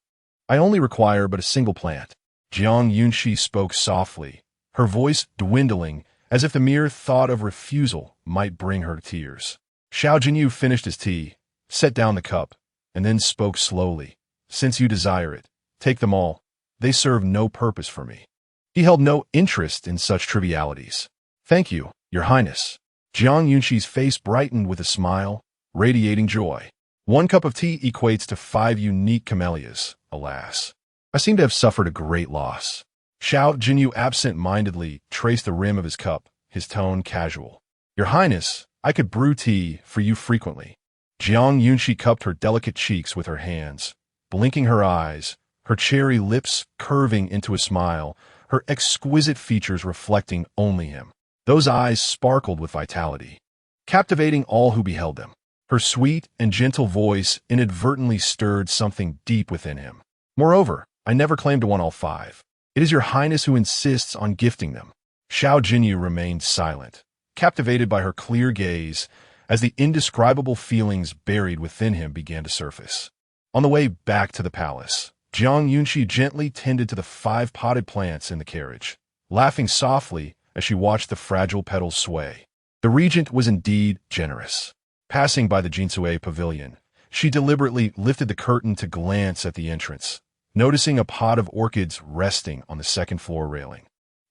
I only require but a single plant." Jiang Yunxi spoke softly, her voice dwindling as if the mere thought of refusal might bring her to tears. Xiao Jinyao finished his tea, set down the cup, and then spoke slowly. "Since you desire it, take them all. They serve no purpose for me." He held no interest in such trivialities. "Thank you, Your Highness." Jiang Yunxi's face brightened with a smile, radiating joy. "One cup of tea equates to 5 unique camellias, alas. I seem to have suffered a great loss." Xiao Jinyao absent-mindedly traced the rim of his cup, his tone casual. "Your Highness, I could brew tea for you frequently." Jiang Yunxi cupped her delicate cheeks with her hands, blinking her eyes, her cherry lips curving into a smile, her exquisite features reflecting only him. Those eyes sparkled with vitality, captivating all who beheld them. Her sweet and gentle voice inadvertently stirred something deep within him. "Moreover, I never claim to want all 5. It is Your Highness who insists on gifting them." Xiao Jinyao remained silent, captivated by her clear gaze as the indescribable feelings buried within him began to surface. On the way back to the palace, Jiang Yunxi gently tended to the 5 potted plants in the carriage, laughing softly as she watched the fragile petals sway. The regent was indeed generous. Passing by the Jinsui pavilion, she deliberately lifted the curtain to glance at the entrance, noticing a pot of orchids resting on the second-floor railing.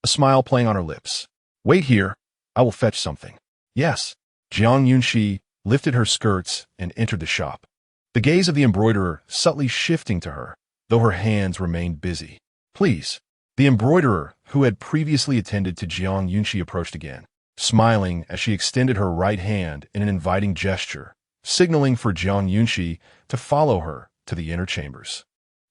A smile playing on her lips. "Wait here, I will fetch something." "Yes." Jiang Yunxi lifted her skirts and entered the shop, the gaze of the embroiderer subtly shifting to her, though her hands remained busy. "Please." The embroiderer, who had previously attended to Jiang Yunxi, approached again, smiling as she extended her right hand in an inviting gesture, signaling for Jiang Yunxi to follow her to the inner chambers.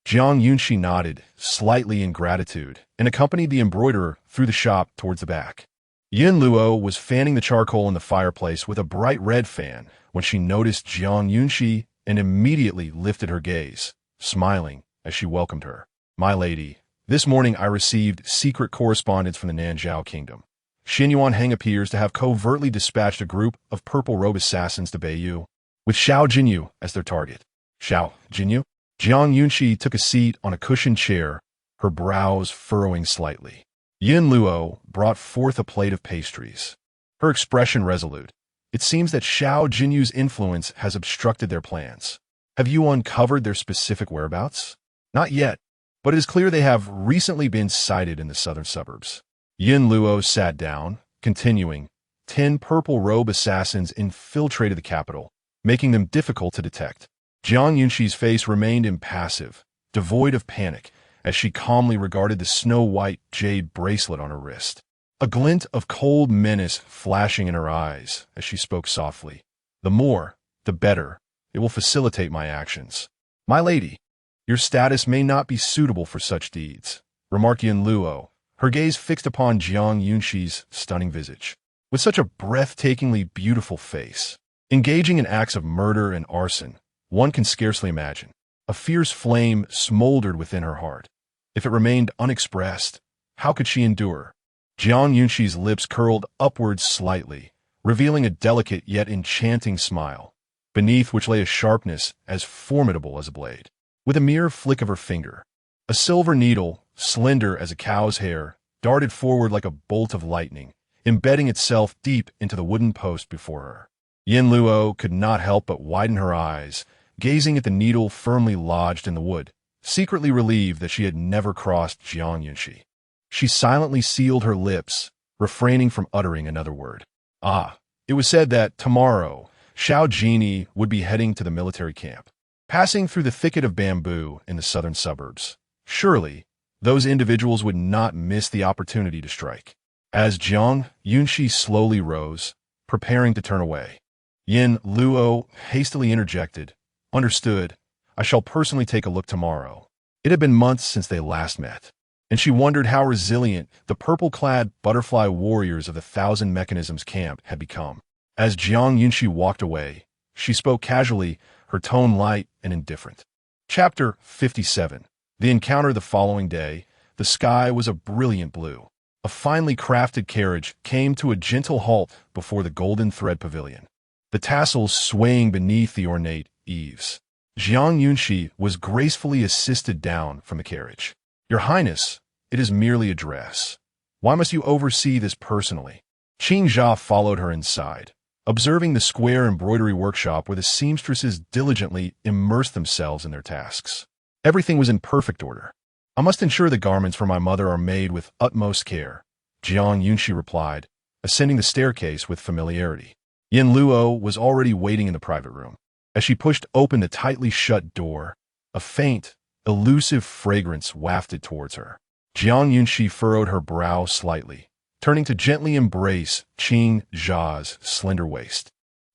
Jiang Yunxi nodded, slightly in gratitude, and accompanied the embroiderer through the shop towards the back. Yin Luo was fanning the charcoal in the fireplace with a bright red fan when she noticed Jiang Yunxi and immediately lifted her gaze, smiling as she welcomed her. "My lady, this morning I received secret correspondence from the Nanzhao kingdom. Xinyuan Heng appears to have covertly dispatched a group of purple-robe assassins to Beiyao, with Xiao Jinyao as their target." "Xiao Jinyao?" Jiang Yunxi took a seat on a cushioned chair, her brows furrowing slightly. Yin Luo brought forth a plate of pastries, her expression resolute. "It seems that Xiao Jinyao's influence has obstructed their plans. Have you uncovered their specific whereabouts?" "Not yet, but it is clear they have recently been sighted in the southern suburbs." Yin Luo sat down, continuing, 10 purple-robe assassins infiltrated the capital, making them difficult to detect. Jiang Yunxi's face remained impassive, devoid of panic, as she calmly regarded the snow-white jade bracelet on her wrist. A glint of cold menace flashing in her eyes as she spoke softly. The more, the better. It will facilitate my actions. My lady, your status may not be suitable for such deeds, remarked Yin Luo, her gaze fixed upon Jiang Yunxi's stunning visage. With such a breathtakingly beautiful face, engaging in acts of murder and arson, one can scarcely imagine. A fierce flame smoldered within her heart. If it remained unexpressed, how could she endure? Jiang Yunxi's lips curled upwards slightly, revealing a delicate yet enchanting smile, beneath which lay a sharpness as formidable as a blade. With a mere flick of her finger, a silver needle, slender as a cow's hair, darted forward like a bolt of lightning, embedding itself deep into the wooden post before her. Yin Luo could not help but widen her eyes, gazing at the needle firmly lodged in the wood, secretly relieved that she had never crossed Jiang Yunxi. She silently sealed her lips, refraining from uttering another word. It was said that tomorrow, Xiao Jinyao would be heading to the military camp, passing through the thicket of bamboo in the southern suburbs. Surely, those individuals would not miss the opportunity to strike. As Jiang Yunxi slowly rose, preparing to turn away, Yin Luo hastily interjected, "Understood. I shall personally take a look tomorrow." It had been months since they last met, and she wondered how resilient the purple-clad butterfly warriors of the Thousand Mechanisms camp had become. As Jiang Yunxi walked away, she spoke casually, her tone light and indifferent. Chapter 57. The encounter the following day, the sky was a brilliant blue. A finely crafted carriage came to a gentle halt before the golden thread pavilion, the tassels swaying beneath the ornate eaves. Jiang Yunxi was gracefully assisted down from the carriage. "Your Highness, it is merely a dress. Why must you oversee this personally?" Qingyi followed her inside, observing the square embroidery workshop where the seamstresses diligently immersed themselves in their tasks. Everything was in perfect order. "I must ensure the garments for my mother are made with utmost care," Jiang Yunxi replied, ascending the staircase with familiarity. Yin Luo was already waiting in the private room. As she pushed open the tightly shut door, a faint, elusive fragrance wafted towards her. Jiang Yunxi furrowed her brow slightly, turning to gently embrace Qingyi's slender waist,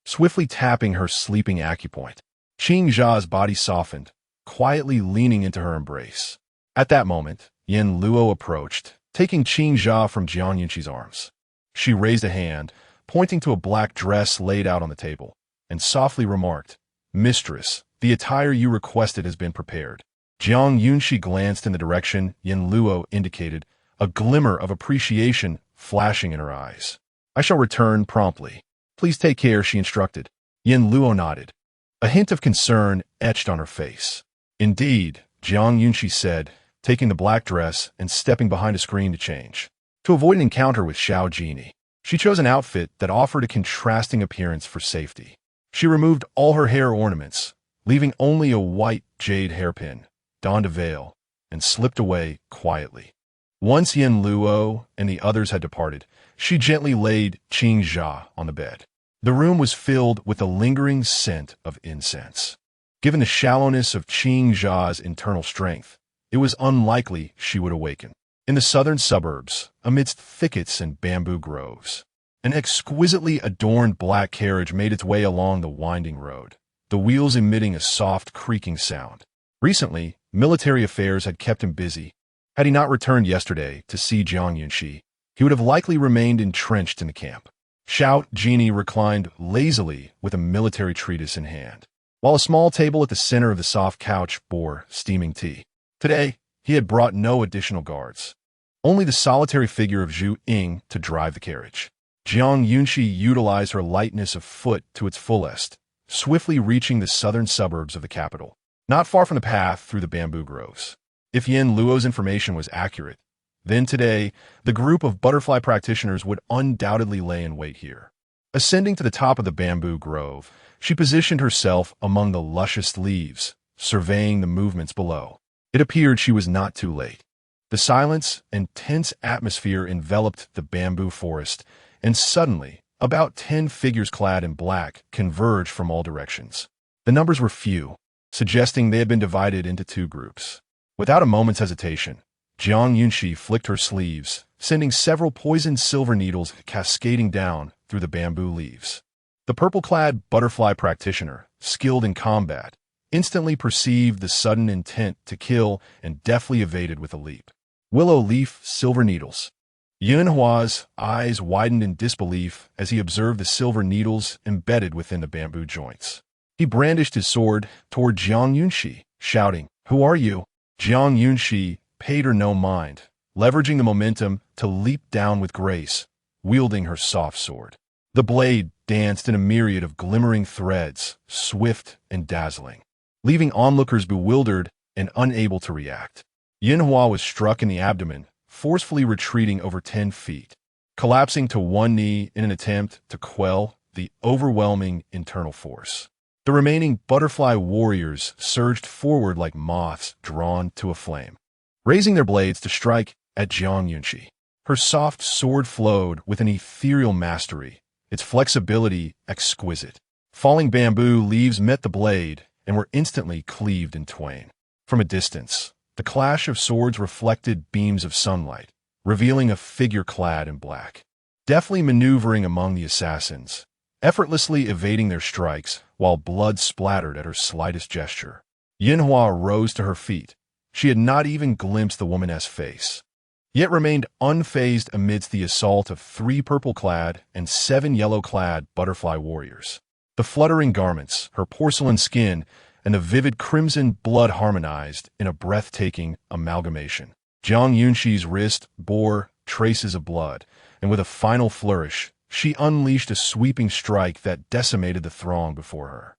swiftly tapping her sleeping acupoint. Qingyi's body softened, quietly leaning into her embrace. At that moment, Yin Luo approached, taking Qingyi from Jiang Yunxi's arms. She raised a hand, pointing to a black dress laid out on the table, and softly remarked, "Mistress, the attire you requested has been prepared." Jiang Yunxi glanced in the direction Yin Luo indicated, a glimmer of appreciation flashing in her eyes. "I shall return promptly. Please take care," she instructed. Yin Luo nodded. A hint of concern etched on her face. "Indeed," Jiang Yunxi said, taking the black dress and stepping behind a screen to change. To avoid an encounter with Xiao Jinyao, she chose an outfit that offered a contrasting appearance for safety. She removed all her hair ornaments, leaving only a white jade hairpin, donned a veil, and slipped away quietly. Once Yin Luo and the others had departed, she gently laid Qingyi on the bed. The room was filled with a lingering scent of incense. Given the shallowness of Qingyi's internal strength, it was unlikely she would awaken. In the southern suburbs, amidst thickets and bamboo groves, an exquisitely adorned black carriage made its way along the winding road, the wheels emitting a soft creaking sound. Recently, military affairs had kept him busy. Had he not returned yesterday to see Jiang Yunxi, he would have likely remained entrenched in the camp. Xiao Jinyao reclined lazily with a military treatise in hand, while a small table at the center of the soft couch bore steaming tea. Today, he had brought no additional guards, only the solitary figure of Zhu Ying to drive the carriage. Jiang Yunxi utilized her lightness of foot to its fullest, swiftly reaching the southern suburbs of the capital, not far from the path through the bamboo groves. If Yin Luo's information was accurate, then today, the group of butterfly practitioners would undoubtedly lay in wait here. Ascending to the top of the bamboo grove, she positioned herself among the luscious leaves, surveying the movements below. It appeared she was not too late. The silence and tense atmosphere enveloped the bamboo forest, and suddenly, about 10 figures clad in black converged from all directions. The numbers were few, suggesting they had been divided into two groups. Without a moment's hesitation, Jiang Yunxi flicked her sleeves, sending several poisoned silver needles cascading down through the bamboo leaves. The purple-clad butterfly practitioner, skilled in combat, instantly perceived the sudden intent to kill and deftly evaded with a leap. Willow leaf silver needles. Yunhua's eyes widened in disbelief as he observed the silver needles embedded within the bamboo joints. He brandished his sword toward Jiang Yunxi, shouting, "Who are you?" Jiang Yunxi paid her no mind, leveraging the momentum to leap down with grace, wielding her soft sword. The blade danced in a myriad of glimmering threads, swift and dazzling, leaving onlookers bewildered and unable to react. Yinhua was struck in the abdomen, forcefully retreating over 10 feet, collapsing to one knee in an attempt to quell the overwhelming internal force. The remaining butterfly warriors surged forward like moths drawn to a flame, raising their blades to strike at Jiang Yunxi. Her soft sword flowed with an ethereal mastery, its flexibility exquisite. Falling bamboo leaves met the blade and were instantly cleaved in twain. From a distance, the clash of swords reflected beams of sunlight, revealing a figure clad in black, deftly maneuvering among the assassins, effortlessly evading their strikes while blood splattered at her slightest gesture. Yinhua rose to her feet. She had not even glimpsed the woman's face, yet remained unfazed amidst the assault of 3 purple-clad and 7 yellow-clad butterfly warriors. The fluttering garments, her porcelain skin, and the vivid crimson blood harmonized in a breathtaking amalgamation. Jiang Yunxi's wrist bore traces of blood, and with a final flourish, she unleashed a sweeping strike that decimated the throng before her.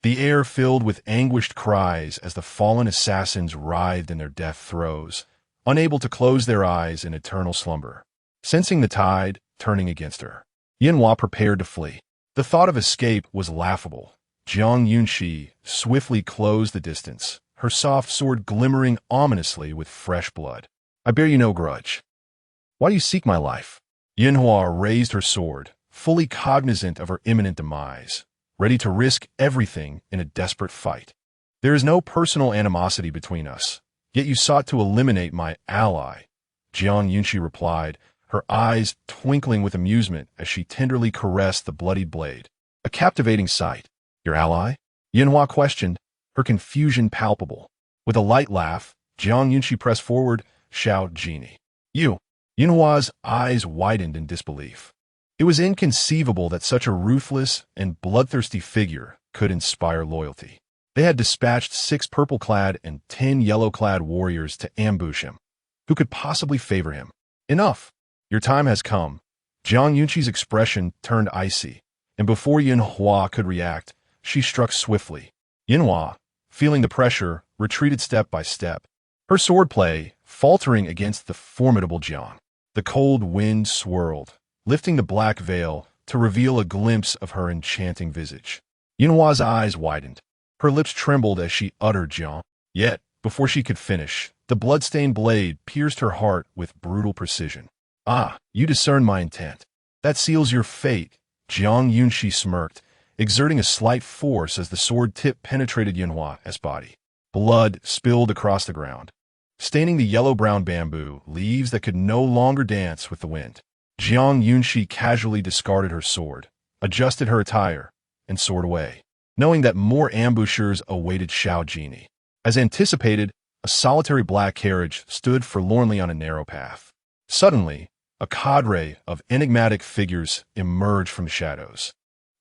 The air filled with anguished cries as the fallen assassins writhed in their death throes, unable to close their eyes in eternal slumber. Sensing the tide turning against her, Yinhua prepared to flee. The thought of escape was laughable. Jiang Yunxi swiftly closed the distance, her soft sword glimmering ominously with fresh blood. "I bear you no grudge. Why do you seek my life?" Yinhua raised her sword, fully cognizant of her imminent demise, ready to risk everything in a desperate fight. "There is no personal animosity between us, yet you sought to eliminate my ally," Jiang Yunxi replied, her eyes twinkling with amusement as she tenderly caressed the bloodied blade. "A captivating sight." "Your ally?" Yinhua questioned, her confusion palpable. With a light laugh, Jiang Yunxi pressed forward, "Xiao Jinyao." "You." Yinhua's eyes widened in disbelief. It was inconceivable that such a ruthless and bloodthirsty figure could inspire loyalty. They had dispatched 6 purple-clad and 10 yellow-clad warriors to ambush him. Who could possibly favor him? "Enough. Your time has come." Jiang Yunxi's expression turned icy, and before Yinhua could react, she struck swiftly. Yinhua, feeling the pressure, retreated step by step, her swordplay faltering against the formidable Jiang. The cold wind swirled, lifting the black veil to reveal a glimpse of her enchanting visage. Yinhua's eyes widened. Her lips trembled as she uttered Jiang. Yet, before she could finish, the blood-stained blade pierced her heart with brutal precision. "Ah, you discern my intent. That seals your fate," Jiang Yunxi smirked, exerting a slight force as the sword tip penetrated Yinhua's body. Blood spilled across the ground, staining the yellow-brown bamboo leaves that could no longer dance with the wind. Jiang Yunxi casually discarded her sword, adjusted her attire, and soared away, knowing that more ambushers awaited Xiao Jinyao. As anticipated, a solitary black carriage stood forlornly on a narrow path. Suddenly, a cadre of enigmatic figures emerged from the shadows,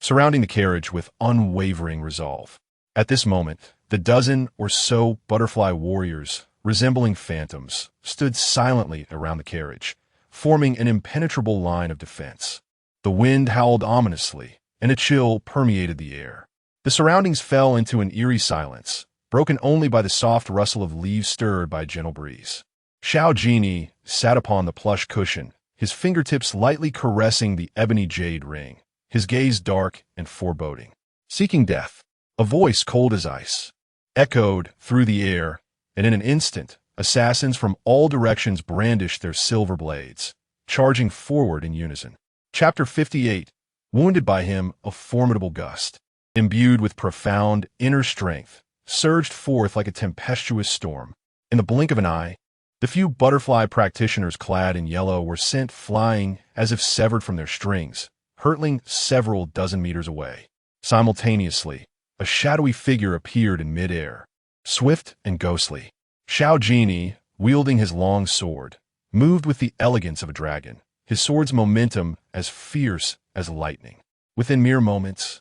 surrounding the carriage with unwavering resolve. At this moment, the dozen or so butterfly warriors, resembling phantoms, stood silently around the carriage, forming an impenetrable line of defense. The wind howled ominously, and a chill permeated the air. The surroundings fell into an eerie silence, broken only by the soft rustle of leaves stirred by a gentle breeze. Xiao Jinyao sat upon the plush cushion, his fingertips lightly caressing the ebony jade ring, his gaze dark and foreboding. "Seeking death." A voice cold as ice echoed through the air, and in an instant, assassins from all directions brandished their silver blades, charging forward in unison. Chapter 58. Wounded by him, a formidable gust, imbued with profound inner strength, surged forth like a tempestuous storm. In the blink of an eye, the few butterfly practitioners clad in yellow were sent flying as if severed from their strings, hurtling several dozen meters away. Simultaneously, a shadowy figure appeared in midair, swift and ghostly. Xiao Jinyao, wielding his long sword, moved with the elegance of a dragon, his sword's momentum as fierce as lightning. Within mere moments,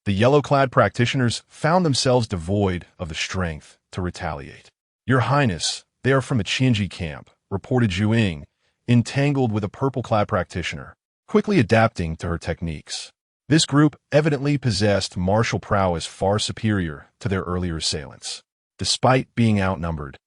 the yellow-clad practitioners found themselves devoid of the strength to retaliate. "Your Highness, they are from the Qingyi camp," reported Zhu Ying, entangled with a purple-clad practitioner, quickly adapting to her techniques. This group evidently possessed martial prowess far superior to their earlier assailants. Despite being outnumbered,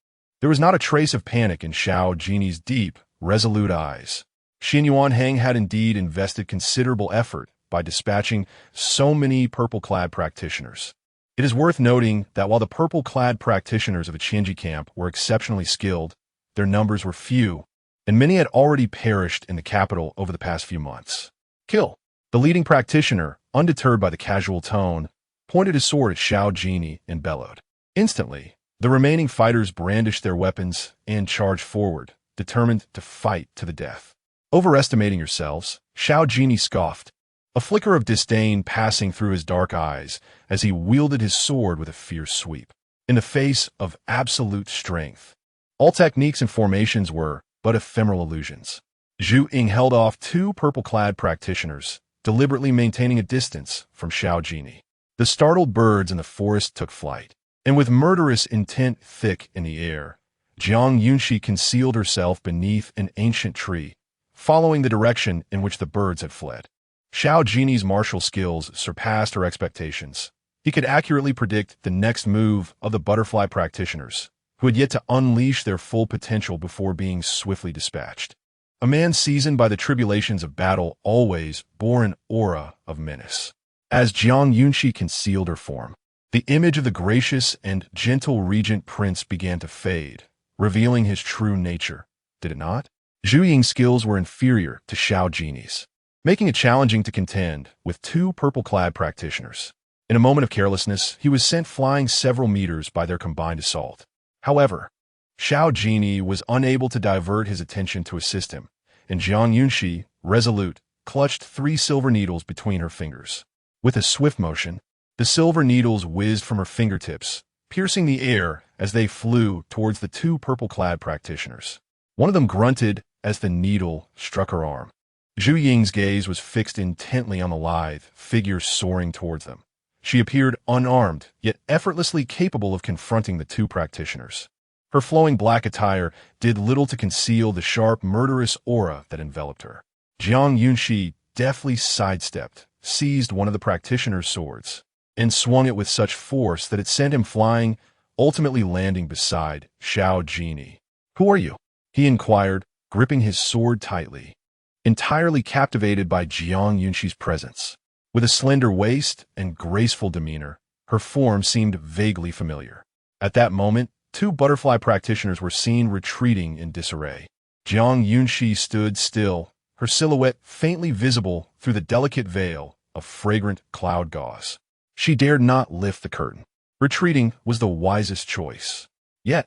there was not a trace of panic in Xiao Jiny's deep, resolute eyes. Xin Yuanhang had indeed invested considerable effort by dispatching so many purple-clad practitioners. It is worth noting that while the purple-clad practitioners of the Qingyi camp were exceptionally skilled, their numbers were few, and many had already perished in the capital over the past few months. "Kill!" The leading practitioner, undeterred by the casual tone, pointed his sword at Xiao Jinyao and bellowed. Instantly, the remaining fighters brandished their weapons and charged forward, determined to fight to the death. "Overestimating yourselves," Xiao Jinyao scoffed, a flicker of disdain passing through his dark eyes as he wielded his sword with a fierce sweep. In the face of absolute strength, all techniques and formations were but ephemeral illusions. Zhu Ying held off two purple-clad practitioners, deliberately maintaining a distance from Xiao Jinyao. The startled birds in the forest took flight, and with murderous intent thick in the air, Jiang Yunxi concealed herself beneath an ancient tree, following the direction in which the birds had fled. Xiao Jiny's martial skills surpassed her expectations. He could accurately predict the next move of the butterfly practitioners, who had yet to unleash their full potential before being swiftly dispatched. A man seasoned by the tribulations of battle always bore an aura of menace. As Jiang Yunxi concealed her form, the image of the gracious and gentle Regent Prince began to fade, revealing his true nature, did it not? Zhu Ying's skills were inferior to Xiao Jiny's, making it challenging to contend with two purple-clad practitioners. In a moment of carelessness, he was sent flying several meters by their combined assault. However, Xiao Jinyao was unable to divert his attention to assist him, and Jiang Yunxi, resolute, clutched 3 silver needles between her fingers. With a swift motion, the silver needles whizzed from her fingertips, piercing the air as they flew towards the two purple-clad practitioners. One of them grunted as the needle struck her arm. Zhu Ying's gaze was fixed intently on the lithe figure soaring towards them. She appeared unarmed, yet effortlessly capable of confronting the two practitioners. Her flowing black attire did little to conceal the sharp, murderous aura that enveloped her. Jiang Yunxi deftly sidestepped, seized one of the practitioner's swords, and swung it with such force that it sent him flying, ultimately landing beside Xiao Jinyao. "Who are you?" he inquired, gripping his sword tightly, entirely captivated by Jiang Yunxi's presence. With a slender waist and graceful demeanor, her form seemed vaguely familiar. At that moment, 2 butterfly practitioners were seen retreating in disarray. Jiang Yunxi stood still, her silhouette faintly visible through the delicate veil of fragrant cloud gauze. She dared not lift the curtain. Retreating was the wisest choice. Yet,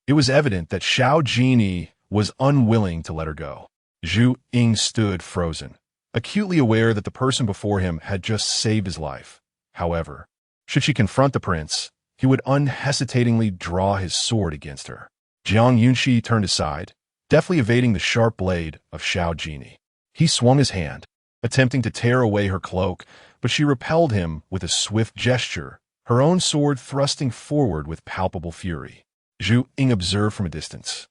it was evident that Xiao Jinyao was unwilling to let her go. Zhu Ying stood frozen, acutely aware that the person before him had just saved his life. However, should she confront the prince, he would unhesitatingly draw his sword against her. Jiang Yunxi turned aside, deftly evading the sharp blade of Xiao Jinyao. He swung his hand, attempting to tear away her cloak, but she repelled him with a swift gesture, her own sword thrusting forward with palpable fury. Zhu Ying observed from a distance.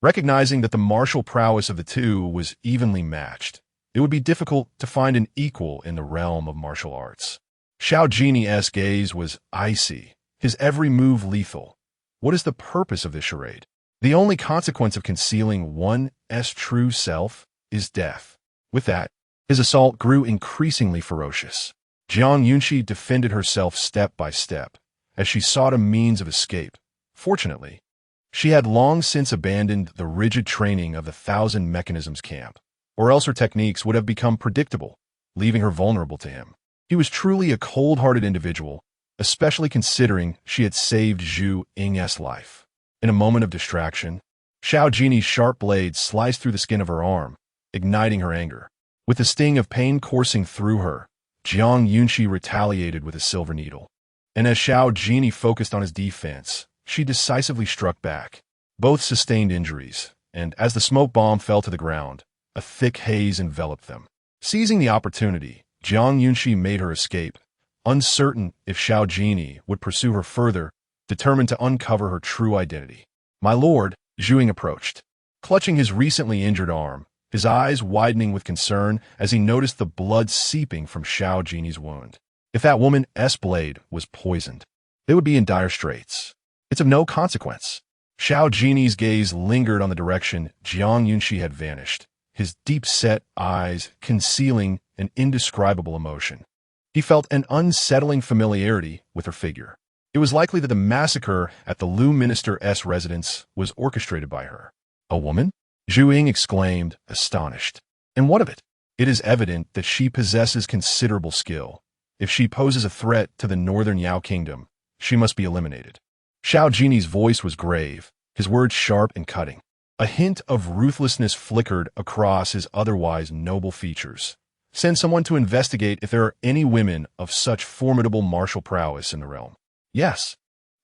Recognizing that the martial prowess of the two was evenly matched, it would be difficult to find an equal in the realm of martial arts. Xiao Jiny's gaze was icy, his every move lethal. What is the purpose of this charade? The only consequence of concealing one's true self is death. With that, his assault grew increasingly ferocious. Jiang Yunxi defended herself step by step, as she sought a means of escape. Fortunately, she had long since abandoned the rigid training of the 1,000 Mechanisms camp, or else her techniques would have become predictable, leaving her vulnerable to him. He was truly a cold-hearted individual, especially considering she had saved Zhu Ying's life. In a moment of distraction, Xiao Jiny's sharp blade sliced through the skin of her arm, igniting her anger. With the sting of pain coursing through her, Jiang Yunxi retaliated with a silver needle. And as Xiao Jinyi focused on his defense, she decisively struck back. Both sustained injuries, and as the smoke bomb fell to the ground, a thick haze enveloped them. Seizing the opportunity, Jiang Yunxi made her escape, uncertain if Xiao Jinyi would pursue her further, determined to uncover her true identity. "My lord," Zhuing approached, clutching his recently injured arm, his eyes widening with concern as he noticed the blood seeping from Xiao Jinyi's wound. If that woman's blade was poisoned, they would be in dire straits. It's of no consequence. Xiao Jinyi's gaze lingered on the direction Jiang Yunxi had vanished, his deep-set eyes concealing an indescribable emotion. He felt an unsettling familiarity with her figure. It was likely that the massacre at the Lu minister's residence was orchestrated by her. "A woman?" Zhuing exclaimed, astonished. "And what of it? It is evident that she possesses considerable skill. If she poses a threat to the northern Yao kingdom, she must be eliminated." Xiao Jinyi's voice was grave, his words sharp and cutting. A hint of ruthlessness flickered across his otherwise noble features. "Send someone to investigate if there are any women of such formidable martial prowess in the realm." "Yes."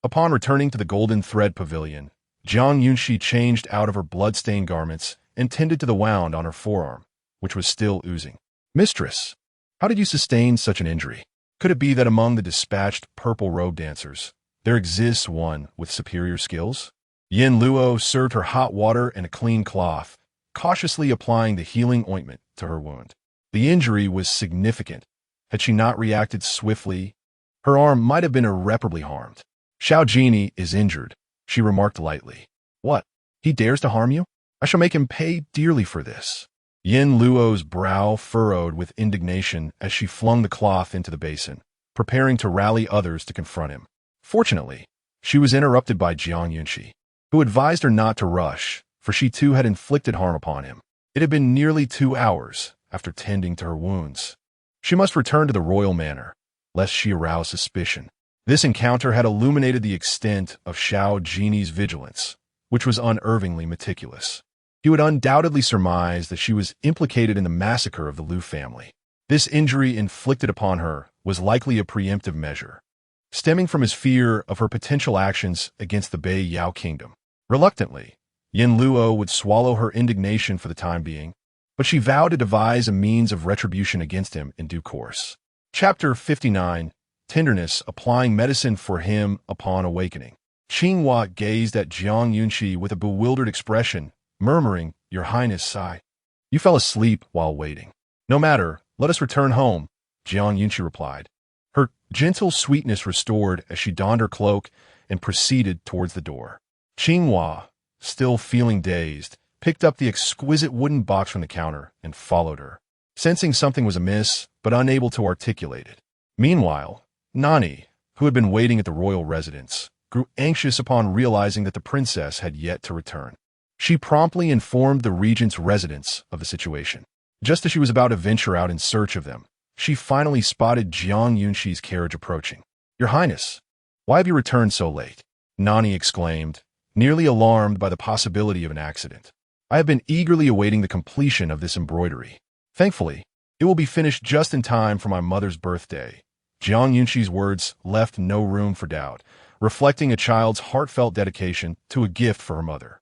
Upon returning to the Golden Thread Pavilion, Jiang Yunxi changed out of her blood-stained garments and tended to the wound on her forearm, which was still oozing. "Mistress, how did you sustain such an injury? Could it be that among the dispatched purple-robed dancers, there exists one with superior skills?" Yin Luo served her hot water and a clean cloth, cautiously applying the healing ointment to her wound. The injury was significant. Had she not reacted swiftly, her arm might have been irreparably harmed. "Xiao Jinyi is injured," she remarked lightly. "What? He dares to harm you? I shall make him pay dearly for this." Yin Luo's brow furrowed with indignation as she flung the cloth into the basin, preparing to rally others to confront him. Fortunately, she was interrupted by Jiang Yunxi, who advised her not to rush, for she too had inflicted harm upon him. It had been nearly 2 hours after tending to her wounds. She must return to the royal manor, lest she arouse suspicion. This encounter had illuminated the extent of Xiao Jinyi's vigilance, which was unervingly meticulous. He would undoubtedly surmise that she was implicated in the massacre of the Lu family. This injury inflicted upon her was likely a preemptive measure, stemming from his fear of her potential actions against the Beiyao kingdom. Reluctantly, Yin Luo would swallow her indignation for the time being, but she vowed to devise a means of retribution against him in due course. Chapter 59. Tenderness, applying medicine for him upon awakening. Qingyi gazed at Jiang Yunxi with a bewildered expression, murmuring, "Your Highness, sigh. You fell asleep while waiting." "No matter, let us return home," Jiang Yunxi replied. Her gentle sweetness restored as she donned her cloak and proceeded towards the door. Qingyi, still feeling dazed, picked up the exquisite wooden box from the counter and followed her, sensing something was amiss but unable to articulate it. Meanwhile, Nani, who had been waiting at the royal residence, grew anxious upon realizing that the princess had yet to return. She promptly informed the regent's residence of the situation. Just as she was about to venture out in search of them, she finally spotted Jiang Yunxi's carriage approaching. "Your Highness, why have you returned so late?" Nani exclaimed, nearly alarmed by the possibility of an accident. "I have been eagerly awaiting the completion of this embroidery. Thankfully, it will be finished just in time for my mother's birthday." Jiang Yunxi's words left no room for doubt, reflecting a child's heartfelt dedication to a gift for her mother.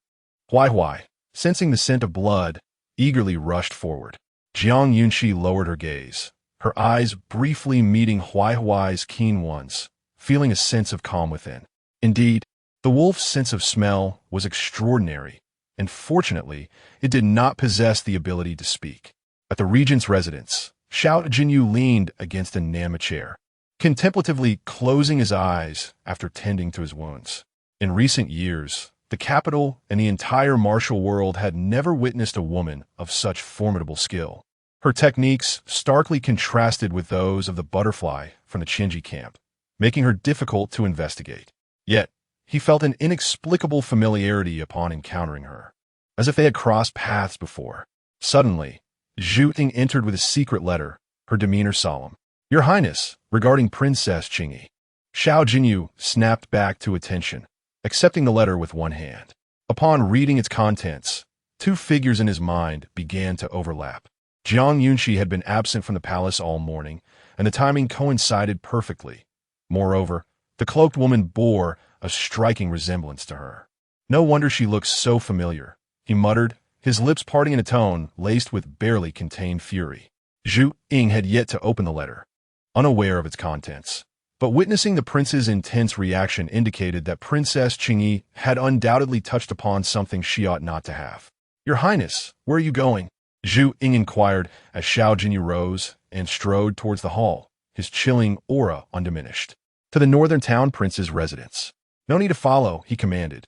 Huai, sensing the scent of blood, eagerly rushed forward. Jiang Yunxi lowered her gaze, her eyes briefly meeting Huai's keen ones, feeling a sense of calm within. Indeed, the wolf's sense of smell was extraordinary, and fortunately, it did not possess the ability to speak. At the regent's residence, Xiao Jinyao leaned against a Nama chair, contemplatively closing his eyes after tending to his wounds. In recent years, the capital and the entire martial world had never witnessed a woman of such formidable skill. Her techniques starkly contrasted with those of the butterfly from the Qingyi camp, making her difficult to investigate. Yet, he felt an inexplicable familiarity upon encountering her, as if they had crossed paths before. Suddenly, Zhu Ting entered with a secret letter, her demeanor solemn. "Your Highness, regarding Princess Qingyi." Xiao Jinyao snapped back to attention, accepting the letter with one hand. Upon reading its contents, two figures in his mind began to overlap. Jiang Yunxi had been absent from the palace all morning, and the timing coincided perfectly. Moreover, the cloaked woman bore a striking resemblance to her. No wonder she looked so familiar, he muttered, his lips parting in a tone laced with barely contained fury. Zhu Ying had yet to open the letter, unaware of its contents. But witnessing the prince's intense reaction indicated that Princess Qingyi had undoubtedly touched upon something she ought not to have. "Your Highness, where are you going?" Zhu Ying inquired as Xiao Jinyao rose and strode towards the hall, his chilling aura undiminished. "To the northern town prince's residence." "No need to follow," he commanded.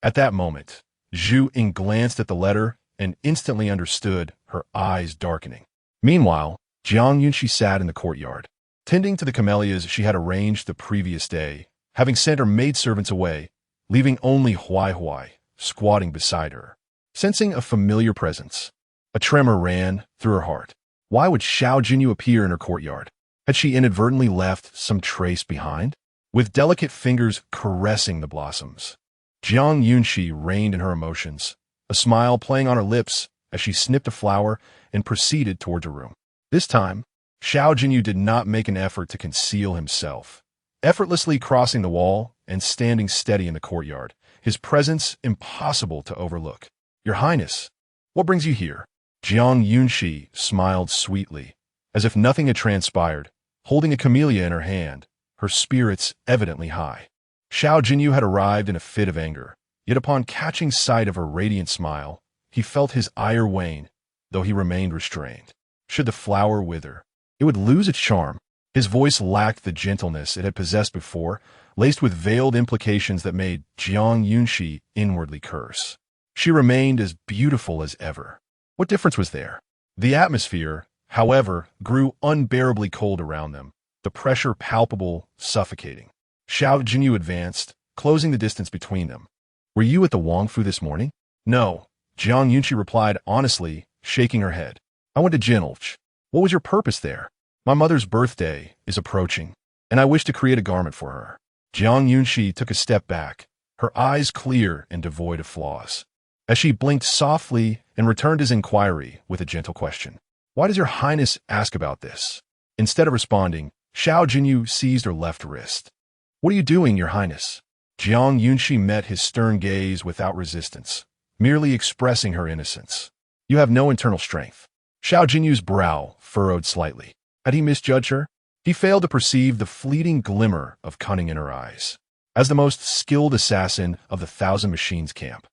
At that moment, Zhu Ying glanced at the letter and instantly understood, her eyes darkening. Meanwhile, Jiang Yunxi sat in the courtyard, tending to the camellias she had arranged the previous day, having sent her maidservants away, leaving only Huai squatting beside her. Sensing a familiar presence, a tremor ran through her heart. Why would Xiao Jinyao appear in her courtyard? Had she inadvertently left some trace behind? With delicate fingers caressing the blossoms, Jiang Yunxi reined in her emotions, a smile playing on her lips as she snipped a flower and proceeded towards her room. This time, Xiao Jinyao did not make an effort to conceal himself. Effortlessly crossing the wall and standing steady in the courtyard, his presence impossible to overlook. "Your Highness, what brings you here?" Jiang Yunxi smiled sweetly, as if nothing had transpired, holding a camellia in her hand, her spirits evidently high. Xiao Jinyao had arrived in a fit of anger, yet upon catching sight of her radiant smile, he felt his ire wane, though he remained restrained. Should the flower wither, it would lose its charm. His voice lacked the gentleness it had possessed before, laced with veiled implications that made Jiang Yunxi inwardly curse. She remained as beautiful as ever. What difference was there? The atmosphere, however, grew unbearably cold around them, the pressure palpable, suffocating. Xiao Jinyao advanced, closing the distance between them. "Were you at the Wangfu this morning?" "No," Jiang Yunxi replied honestly, shaking her head. "I went to Jinlch." "What was your purpose there?" "My mother's birthday is approaching, and I wish to create a garment for her." Jiang Yunxi took a step back, her eyes clear and devoid of flaws, as she blinked softly and returned his inquiry with a gentle question. "Why does your Highness ask about this?" Instead of responding, Xiao Jinyao seized her left wrist. "What are you doing, your Highness?" Jiang Yunxi met his stern gaze without resistance, merely expressing her innocence. "You have no internal strength." Xiao Jinyao's brow furrowed slightly. Had he misjudged her? He failed to perceive the fleeting glimmer of cunning in her eyes. As the most skilled assassin of the Thousand Machines camp,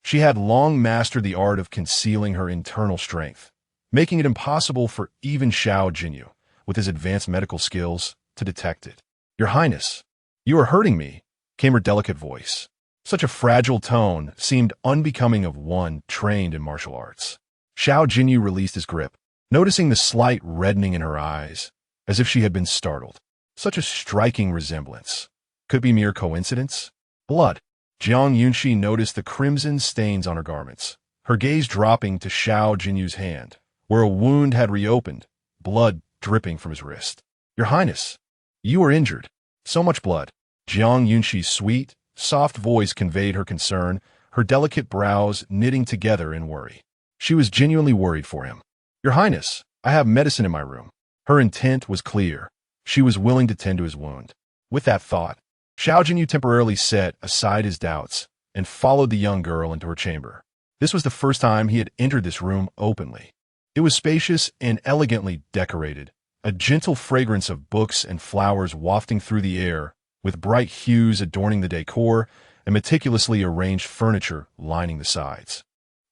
she had long mastered the art of concealing her internal strength, making it impossible for even Xiao Jinyao, with his advanced medical skills, to detect it. "Your Highness, you are hurting me," came her delicate voice. Such a fragile tone seemed unbecoming of one trained in martial arts. Xiao Jinyao released his grip, noticing the slight reddening in her eyes, as if she had been startled. Such a striking resemblance. Could it be mere coincidence? Blood. Jiang Yunxi noticed the crimson stains on her garments, her gaze dropping to Xiao Jinyao's hand, where a wound had reopened, blood dripping from his wrist. "Your Highness, you are injured." "So much blood." Jiang Yunxi's sweet, soft voice conveyed her concern, her delicate brows knitting together in worry. She was genuinely worried for him. "Your Highness, I have medicine in my room." Her intent was clear. She was willing to tend to his wound. With that thought, Xiao Jinyao temporarily set aside his doubts and followed the young girl into her chamber. This was the first time he had entered this room openly. It was spacious and elegantly decorated, a gentle fragrance of books and flowers wafting through the air, with bright hues adorning the decor and meticulously arranged furniture lining the sides.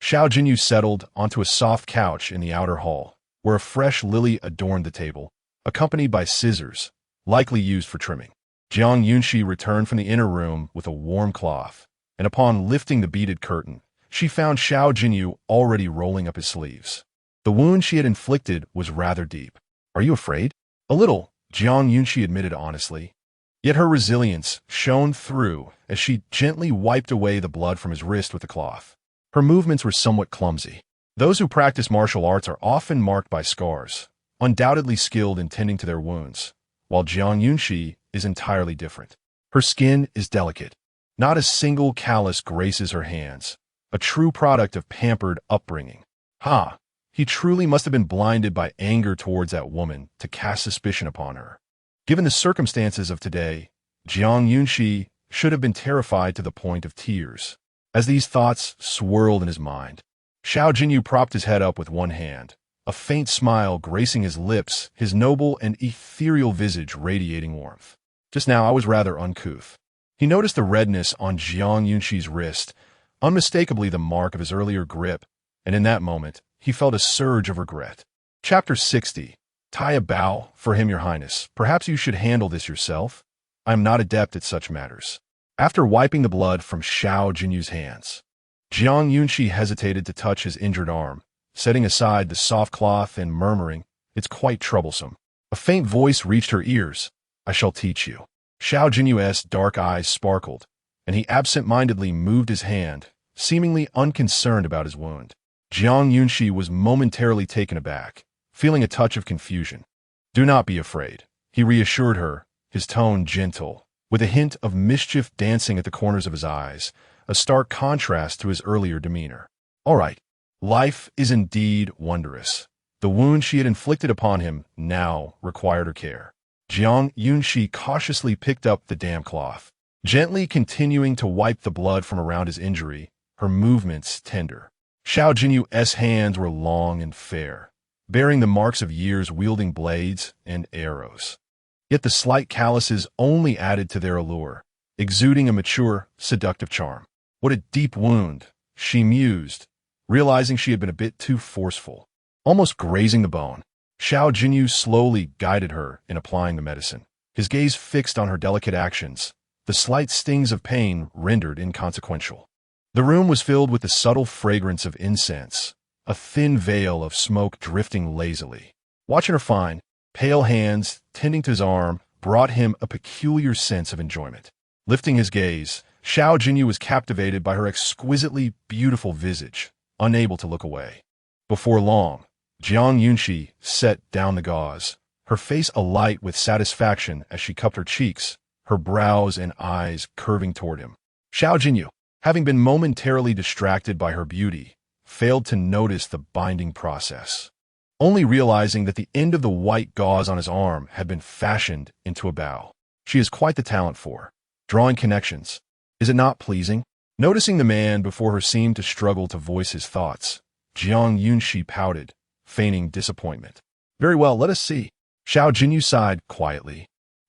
Xiao Jinyao settled onto a soft couch in the outer hall, where a fresh lily adorned the table, accompanied by scissors, likely used for trimming. Jiang Yunxi returned from the inner room with a warm cloth, and upon lifting the beaded curtain, she found Xiao Jinyao already rolling up his sleeves. The wound she had inflicted was rather deep. "Are you afraid?" "A little," Jiang Yunxi admitted honestly. Yet her resilience shone through as she gently wiped away the blood from his wrist with the cloth. Her movements were somewhat clumsy. Those who practice martial arts are often marked by scars, undoubtedly skilled in tending to their wounds, while Jiang Yunxi is entirely different. Her skin is delicate, Not a single callus graces her hands, a true product of pampered upbringing. Ha! He truly must have been blinded by anger towards that woman to cast suspicion upon her. Given the circumstances of today, Jiang Yunxi should have been terrified to the point of tears. As these thoughts swirled in his mind, Xiao Jinyao propped his head up with one hand, a faint smile gracing his lips, his noble and ethereal visage radiating warmth. Just now I was rather uncouth. He noticed the redness on Jiang Yunxi's wrist, unmistakably the mark of his earlier grip, and in that moment, he felt a surge of regret. Chapter 60. Tie a bow for him, your highness. Perhaps you should handle this yourself. I am not adept at such matters. After wiping the blood from Xiao Jinyao's hands, Jiang Yunxi hesitated to touch his injured arm, setting aside the soft cloth and murmuring, "It's quite troublesome." A faint voice reached her ears. "I shall teach you." Xiao Jinyao's dark eyes sparkled, and he absent-mindedly moved his hand, seemingly unconcerned about his wound. Jiang Yunxi was momentarily taken aback, feeling a touch of confusion. "Do not be afraid," he reassured her, his tone gentle, with a hint of mischief dancing at the corners of his eyes, a stark contrast to his earlier demeanor. "All right. Life is indeed wondrous." The wound she had inflicted upon him now required her care. Jiang Yunxi cautiously picked up the damp cloth, gently continuing to wipe the blood from around his injury, her movements tender. Xiao Jinyao's hands were long and fair, bearing the marks of years wielding blades and arrows. Yet the slight calluses only added to their allure, exuding a mature, seductive charm. What a deep wound, she mused, realizing she had been a bit too forceful, almost grazing the bone. Xiao Jinyao slowly guided her in applying the medicine, his gaze fixed on her delicate actions, the slight stings of pain rendered inconsequential. The room was filled with the subtle fragrance of incense, a thin veil of smoke drifting lazily. Watching her fine, pale hands tending to his arm brought him a peculiar sense of enjoyment. Lifting his gaze, Xiao Jinyao was captivated by her exquisitely beautiful visage, unable to look away. Before long, Jiang Yunxi set down the gauze, her face alight with satisfaction as she cupped her cheeks, her brows and eyes curving toward him. Xiao Jinyao, having been momentarily distracted by her beauty, failed to notice the binding process, only realizing that the end of the white gauze on his arm had been fashioned into a bow. She has quite the talent for drawing connections. Is it not pleasing? Noticing the man before her seemed to struggle to voice his thoughts, Jiang Yunxi pouted, feigning disappointment. "Very well, let us see." Xiao Jinyao sighed quietly,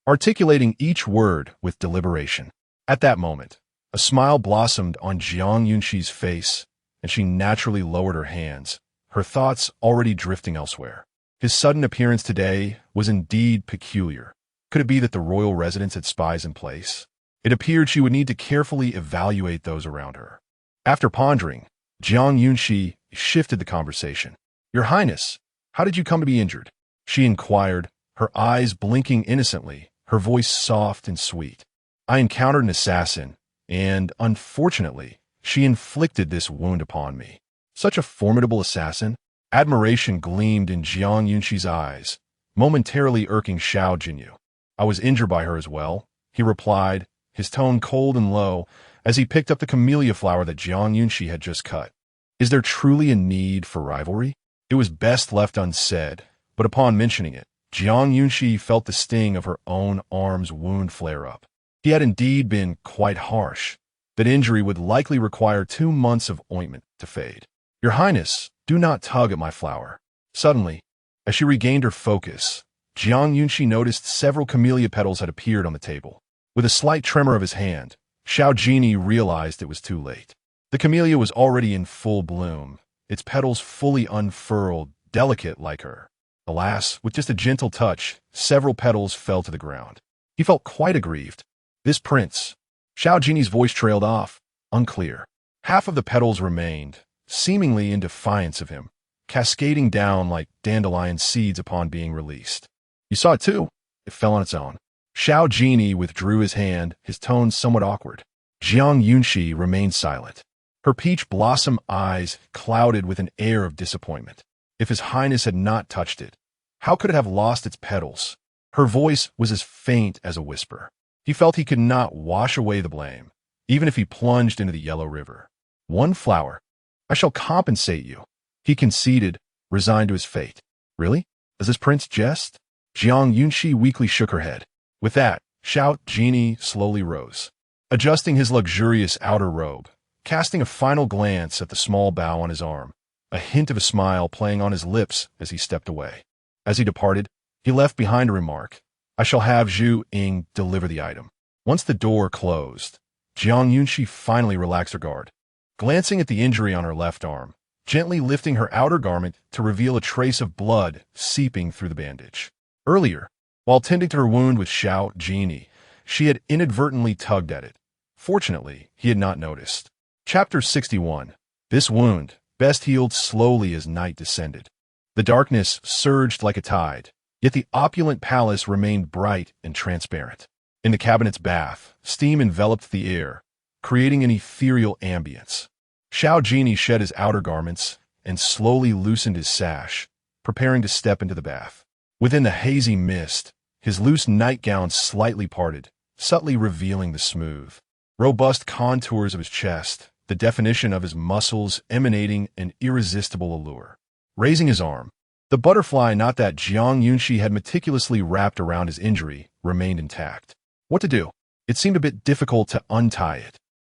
articulating each word with deliberation. At that moment, a smile blossomed on Jiang Yunxi's face, and she naturally lowered her hands, her thoughts already drifting elsewhere. His sudden appearance today was indeed peculiar. Could it be that the royal residence had spies in place? It appeared she would need to carefully evaluate those around her. After pondering, Jiang Yunxi shifted the conversation. "Your Highness, how did you come to be injured?" she inquired, her eyes blinking innocently, her voice soft and sweet. "I encountered an assassin, and, unfortunately, she inflicted this wound upon me." Such a formidable assassin? Admiration gleamed in Jiang Yunxi's eyes, momentarily irking Xiao Jinyao. "I was injured by her as well," he replied, his tone cold and low, as he picked up the camellia flower that Jiang Yunxi had just cut. Is there truly a need for rivalry? It was best left unsaid, but upon mentioning it, Jiang Yunxi felt the sting of her own arm's wound flare up. He had indeed been quite harsh. That injury would likely require 2 months of ointment to fade. "Your Highness, do not tug at my flower." Suddenly, as she regained her focus, Jiang Yunxi noticed several camellia petals had appeared on the table. With a slight tremor of his hand, Xiao Jinyao realized it was too late. The camellia was already in full bloom, its petals fully unfurled, delicate like her. Alas, with just a gentle touch, several petals fell to the ground. He felt quite aggrieved. "This prince..." Xiao Jinyao's voice trailed off, unclear. Half of the petals remained, seemingly in defiance of him, cascading down like dandelion seeds upon being released. "You saw it too?" It fell on its own. Xiao Jinyao withdrew his hand, his tone somewhat awkward. Jiang Yunxi remained silent, her peach blossom eyes clouded with an air of disappointment. If His Highness had not touched it, how could it have lost its petals? Her voice was as faint as a whisper. He felt he could not wash away the blame, even if he plunged into the yellow river. One flower. I shall compensate you. He conceded, resigned to his fate. Really? Does this prince jest? Jiang Yunxi weakly shook her head. With that, Xiao Jinyao slowly rose, adjusting his luxurious outer robe, casting a final glance at the small bow on his arm, a hint of a smile playing on his lips as he stepped away. As he departed, he left behind a remark. I shall have Zhu Ying deliver the item. Once the door closed, Jiang Yunxi finally relaxed her guard, glancing at the injury on her left arm, gently lifting her outer garment to reveal a trace of blood seeping through the bandage. Earlier, while tending to her wound with Xiao Jinyao, she had inadvertently tugged at it. Fortunately, he had not noticed. Chapter 61. This wound, best healed slowly as night descended. The darkness surged like a tide, yet the opulent palace remained bright and transparent. In the cabinet's bath, steam enveloped the air, creating an ethereal ambience. Xiao Jinyao shed his outer garments and slowly loosened his sash, preparing to step into the bath. Within the hazy mist, his loose nightgown slightly parted, subtly revealing the smooth, robust contours of his chest, the definition of his muscles emanating an irresistible allure. Raising his arm, the butterfly knot that Jiang Yunxi had meticulously wrapped around his injury remained intact. What to do? It seemed a bit difficult to untie it.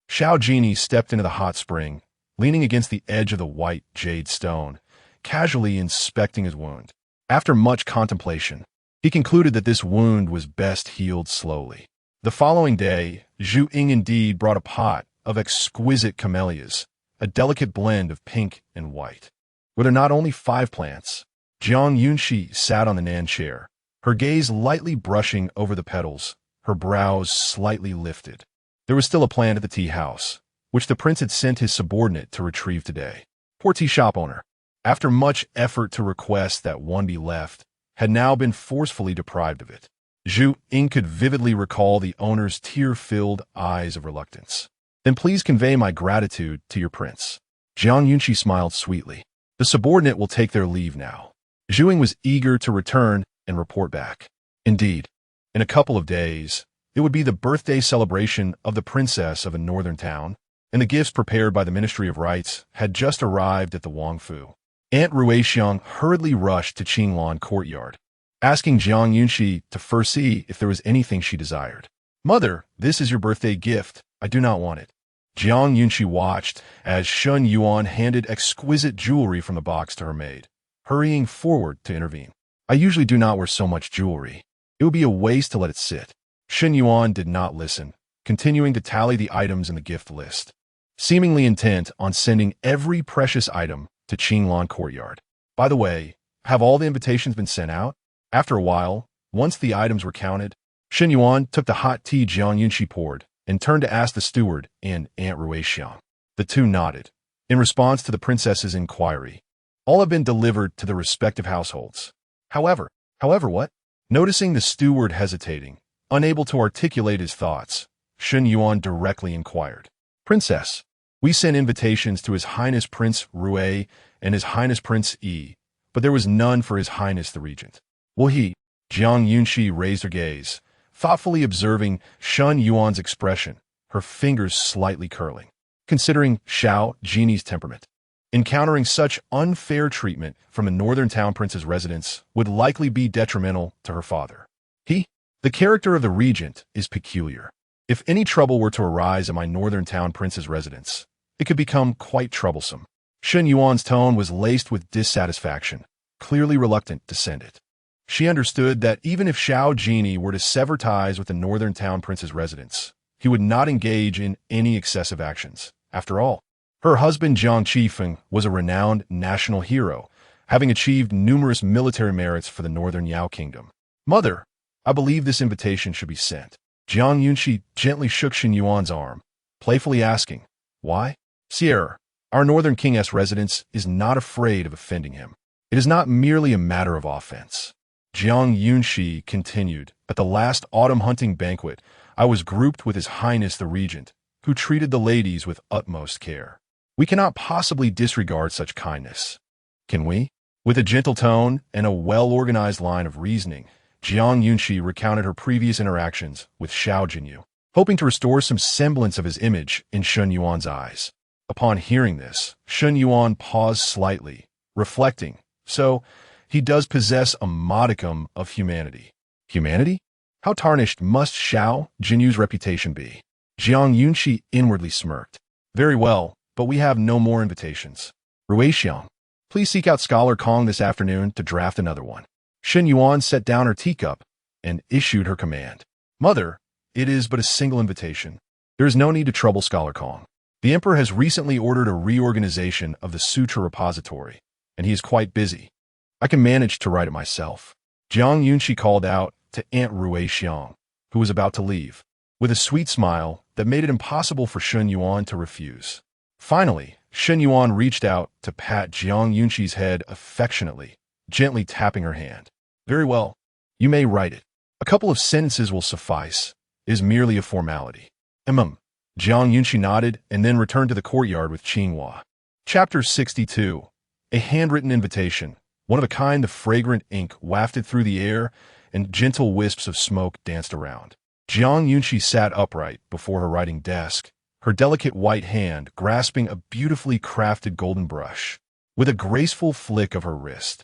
Xiao Jinyao stepped into the hot spring, leaning against the edge of the white jade stone, casually inspecting his wound. After much contemplation, he concluded that this wound was best healed slowly. The following day, Zhu Ying indeed brought a pot of exquisite camellias, a delicate blend of pink and white. Were there not only 5 plants? Jiang Yunxi sat on the nan chair, her gaze lightly brushing over the petals, her brows slightly lifted. There was still a plant at the tea house, which the prince had sent his subordinate to retrieve today. Poor tea shop owner, after much effort to request that one be left, had now been forcefully deprived of it. Zhu Ying could vividly recall the owner's tear-filled eyes of reluctance. Then please convey my gratitude to your prince. Jiang Yunxi smiled sweetly. The subordinate will take their leave now. Zhu Ying was eager to return and report back. Indeed, in a couple of days, it would be the birthday celebration of the princess of a northern town, and the gifts prepared by the Ministry of Rites had just arrived at the Wangfu. Aunt Ruixiang hurriedly rushed to Qinglan courtyard, asking Jiang Yunxi to first see if there was anything she desired. Mother, this is your birthday gift. I do not want it. Jiang Yunxi watched as Shun Yuan handed exquisite jewelry from the box to her maid, hurrying forward to intervene. I usually do not wear so much jewelry. It would be a waste to let it sit. Shun Yuan did not listen, continuing to tally the items in the gift list, seemingly intent on sending every precious item to Qinglan courtyard. By the way, have all the invitations been sent out? After a while, once the items were counted, Shun Yuan took the hot tea Jiang Yunxi poured and turned to ask the steward and Aunt Ruixiang. The two nodded, in response to the princess's inquiry. All have been delivered to the respective households. However what? Noticing the steward hesitating, unable to articulate his thoughts, Shun Yuan directly inquired. Princess, we sent invitations to His Highness Prince Rui and His Highness Prince Yi, but there was none for His Highness the Regent. Will he? Jiang Yunxi raised her gaze, thoughtfully observing Shun Yuan's expression, her fingers slightly curling. Considering Xiao Jinyao's temperament, encountering such unfair treatment from a northern town prince's residence would likely be detrimental to her father. The character of the regent is peculiar. If any trouble were to arise at my northern town prince's residence, it could become quite troublesome. Shun Yuan's tone was laced with dissatisfaction, clearly reluctant to send it. She understood that even if Xiao Jinyao were to sever ties with the northern town prince's residence, he would not engage in any excessive actions. After all, her husband Jiang Qifeng was a renowned national hero, having achieved numerous military merits for the northern Yao kingdom. Mother, I believe this invitation should be sent. Jiang Yunxi gently shook Shun Yuan's arm, playfully asking, why? Sierra, our northern king's residence is not afraid of offending him. It is not merely a matter of offense. Jiang Yunxi continued, at the last autumn hunting banquet, I was grouped with His Highness the Regent, who treated the ladies with utmost care. We cannot possibly disregard such kindness. Can we? With a gentle tone and a well-organized line of reasoning, Jiang Yunxi recounted her previous interactions with Xiao Jinyao. hoping to restore some semblance of his image in Shun Yuan's eyes. Upon hearing this, Shun Yuan paused slightly, reflecting. So, he does possess a modicum of humanity. Humanity? How tarnished must Xiao Jinyau's reputation be? Jiang Yunxi inwardly smirked. Very well, but we have no more invitations. Ruixiang, please seek out Scholar Kong this afternoon to draft another one. Shun Yuan set down her teacup and issued her command. Mother, it is but a single invitation. There is no need to trouble Scholar Kong. The Emperor has recently ordered a reorganization of the Sutra repository, and he is quite busy. I can manage to write it myself. Jiang Yunxi called out to Aunt Ruixiang, who was about to leave, with a sweet smile that made it impossible for Shun Yuan to refuse. Finally, Shun Yuan reached out to pat Jiang Yunxi's head affectionately, gently tapping her hand. Very well, you may write it. A couple of sentences will suffice. It is merely a formality. Jiang Yunxi nodded and then returned to the courtyard with Qingyi. Chapter 62. A handwritten invitation. One of a kind, the fragrant ink wafted through the air, and gentle wisps of smoke danced around. Jiang Yunxi sat upright before her writing desk, her delicate white hand grasping a beautifully crafted golden brush. With a graceful flick of her wrist,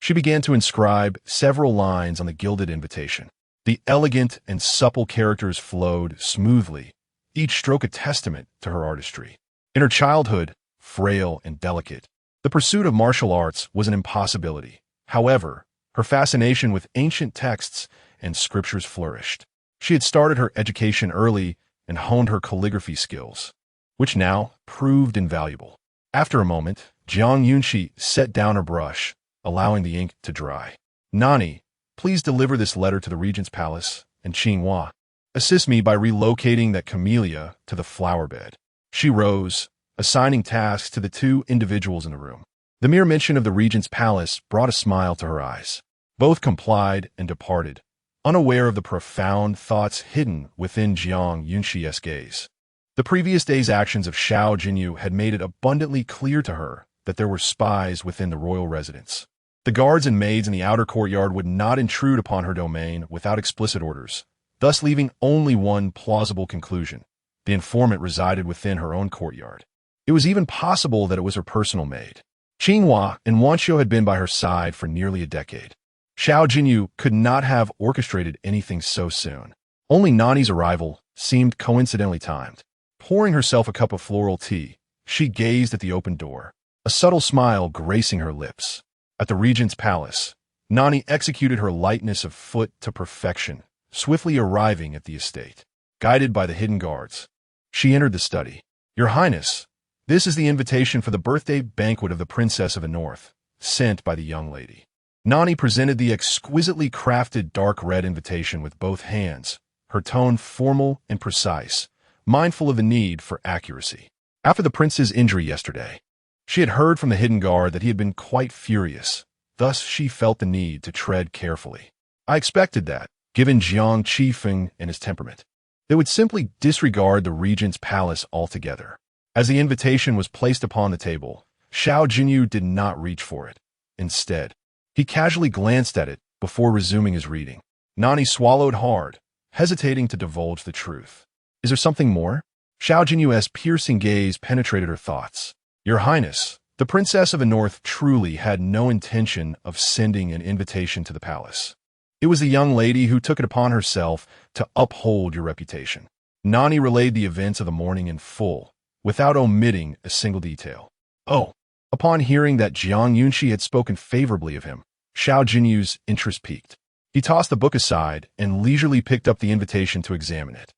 she began to inscribe several lines on the gilded invitation. The elegant and supple characters flowed smoothly, each stroke a testament to her artistry. In her childhood, frail and delicate, the pursuit of martial arts was an impossibility. However, her fascination with ancient texts and scriptures flourished. She had started her education early and honed her calligraphy skills, which now proved invaluable. After a moment, Jiang Yunxi set down her brush, allowing the ink to dry. Nani, please deliver this letter to the Regent's palace, and Qingyi, assist me by relocating that camellia to the flower bed. She rose, assigning tasks to the two individuals in the room. The mere mention of the Regent's palace brought a smile to her eyes. Both complied and departed, unaware of the profound thoughts hidden within Jiang Yunxi's gaze. The previous day's actions of Xiao Jinyao had made it abundantly clear to her that there were spies within the royal residence. The guards and maids in the outer courtyard would not intrude upon her domain without explicit orders, thus leaving only one plausible conclusion. The informant resided within her own courtyard. It was even possible that it was her personal maid. Qingyi and Wanxiu had been by her side for nearly a decade. Xiao Jinyao could not have orchestrated anything so soon. Only Nani's arrival seemed coincidentally timed. Pouring herself a cup of floral tea, she gazed at the open door, a subtle smile gracing her lips. At the Regent's palace, Nani executed her lightness of foot to perfection, swiftly arriving at the estate. Guided by the hidden guards, she entered the study. Your Highness, this is the invitation for the birthday banquet of the Princess of the North, sent by the young lady. Nani presented the exquisitely crafted dark red invitation with both hands, her tone formal and precise, mindful of the need for accuracy. After the prince's injury yesterday, she had heard from the hidden guard that he had been quite furious, thus she felt the need to tread carefully. I expected that, given Jiang Qifeng and his temperament, they would simply disregard the Regent's palace altogether. As the invitation was placed upon the table, Xiao Jinyao did not reach for it. Instead, he casually glanced at it before resuming his reading. Nani swallowed hard, hesitating to divulge the truth. Is there something more? Xiao Jinyau's piercing gaze penetrated her thoughts. Your Highness, the Princess of the North truly had no intention of sending an invitation to the palace. It was the young lady who took it upon herself to uphold your reputation. Nani relayed the events of the morning in full, without omitting a single detail. Oh, upon hearing that Jiang Yunxi had spoken favorably of him, Xiao Jinyau's interest piqued. He tossed the book aside and leisurely picked up the invitation to examine it.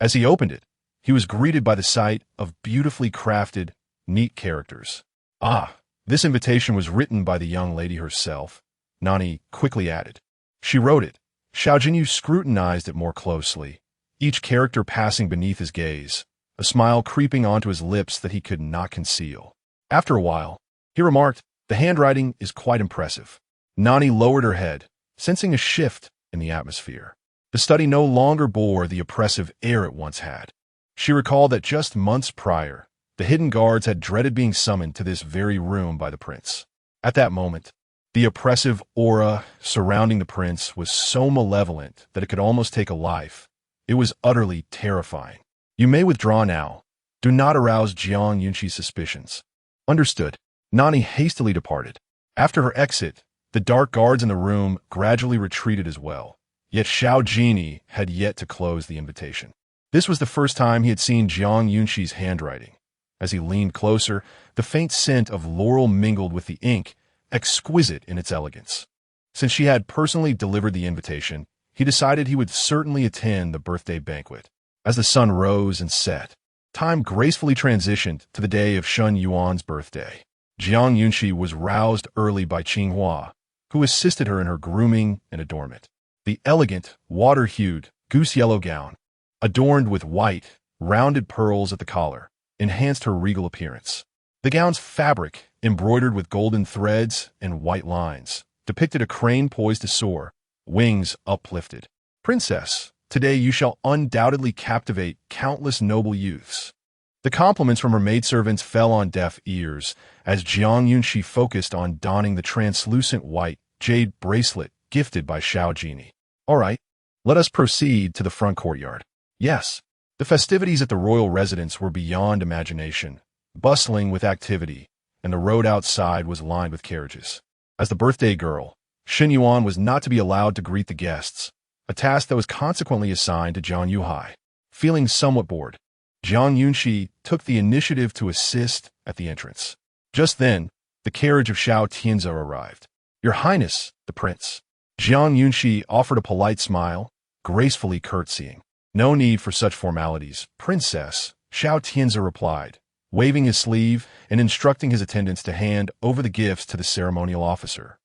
As he opened it, he was greeted by the sight of beautifully crafted, neat characters. Ah, this invitation was written by the young lady herself, Nani quickly added. She wrote it. Xiao Jinyao scrutinized it more closely, each character passing beneath his gaze, a smile creeping onto his lips that he could not conceal. After a while, he remarked, the handwriting is quite impressive. Nani lowered her head, sensing a shift in the atmosphere. The study no longer bore the oppressive air it once had. She recalled that just months prior, the hidden guards had dreaded being summoned to this very room by the prince. At that moment, the oppressive aura surrounding the prince was so malevolent that it could almost take a life, It was utterly terrifying. You may withdraw now. Do not arouse Jiang Yunxi's suspicions. Understood. Nani hastily departed. After her exit, the dark guards in the room gradually retreated as well. Yet Xiao Jinyao had yet to close the invitation. This was the first time he had seen Jiang Yunxi's handwriting. As he leaned closer, the faint scent of laurel mingled with the ink, exquisite in its elegance. Since she had personally delivered the invitation, he decided he would certainly attend the birthday banquet. As the sun rose and set, time gracefully transitioned to the day of Shen Yuan's birthday. Jiang Yunxi was roused early by Qingyi, who assisted her in her grooming and adornment. The elegant, water-hued, goose-yellow gown, adorned with white, rounded pearls at the collar, enhanced her regal appearance. The gown's fabric, embroidered with golden threads and white lines, depicted a crane poised to soar, wings uplifted. Princess, today you shall undoubtedly captivate countless noble youths. The compliments from her maidservants fell on deaf ears as Jiang Yunxi focused on donning the translucent white jade bracelet gifted by Xiao Jinyao. All right, let us proceed to the front courtyard. Yes, the festivities at the royal residence were beyond imagination, bustling with activity, and the road outside was lined with carriages. As the birthday girl, Shen Yuan was not to be allowed to greet the guests, a task that was consequently assigned to Jiang Yunxi. Feeling somewhat bored, Jiang Yunxi took the initiative to assist at the entrance. Just then, the carriage of Xiao Jinyao arrived. Your Highness, the prince. Jiang Yunxi offered a polite smile, gracefully curtsying. No need for such formalities, princess, Xiao Jinyao replied, waving his sleeve and instructing his attendants to hand over the gifts to the ceremonial officer.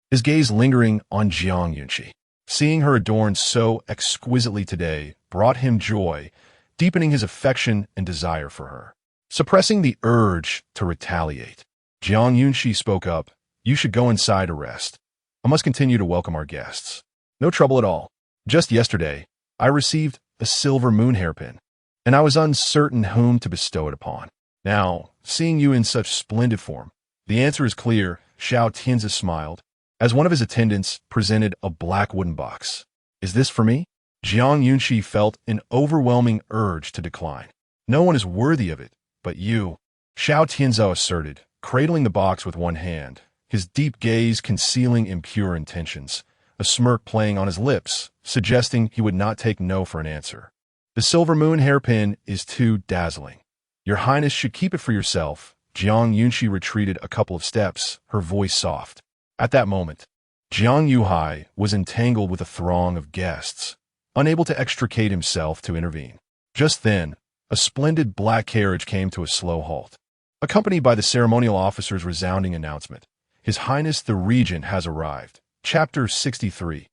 His gaze lingering on Jiang Yunxi. Seeing her adorned so exquisitely today brought him joy, deepening his affection and desire for her. Suppressing the urge to retaliate, Jiang Yunxi spoke up, you should go inside to rest. I must continue to welcome our guests. No trouble at all. Just yesterday, I received a silver moon hairpin, and I was uncertain whom to bestow it upon. Now, seeing you in such splendid form, the answer is clear, Xiao Jinyao smiled, as one of his attendants presented a black wooden box. Is this for me? Jiang Yunxi felt an overwhelming urge to decline. No one is worthy of it, but you, Xiao Jinyao asserted, cradling the box with one hand, his deep gaze concealing impure intentions, a smirk playing on his lips, suggesting he would not take no for an answer. The silver moon hairpin is too dazzling. Your Highness should keep it for yourself. Jiang Yunxi retreated a couple of steps, her voice soft. At that moment, Jiang Yunxi was entangled with a throng of guests, unable to extricate himself to intervene. Just then, a splendid black carriage came to a slow halt, accompanied by the ceremonial officer's resounding announcement. His Highness the Regent has arrived. Chapter 63.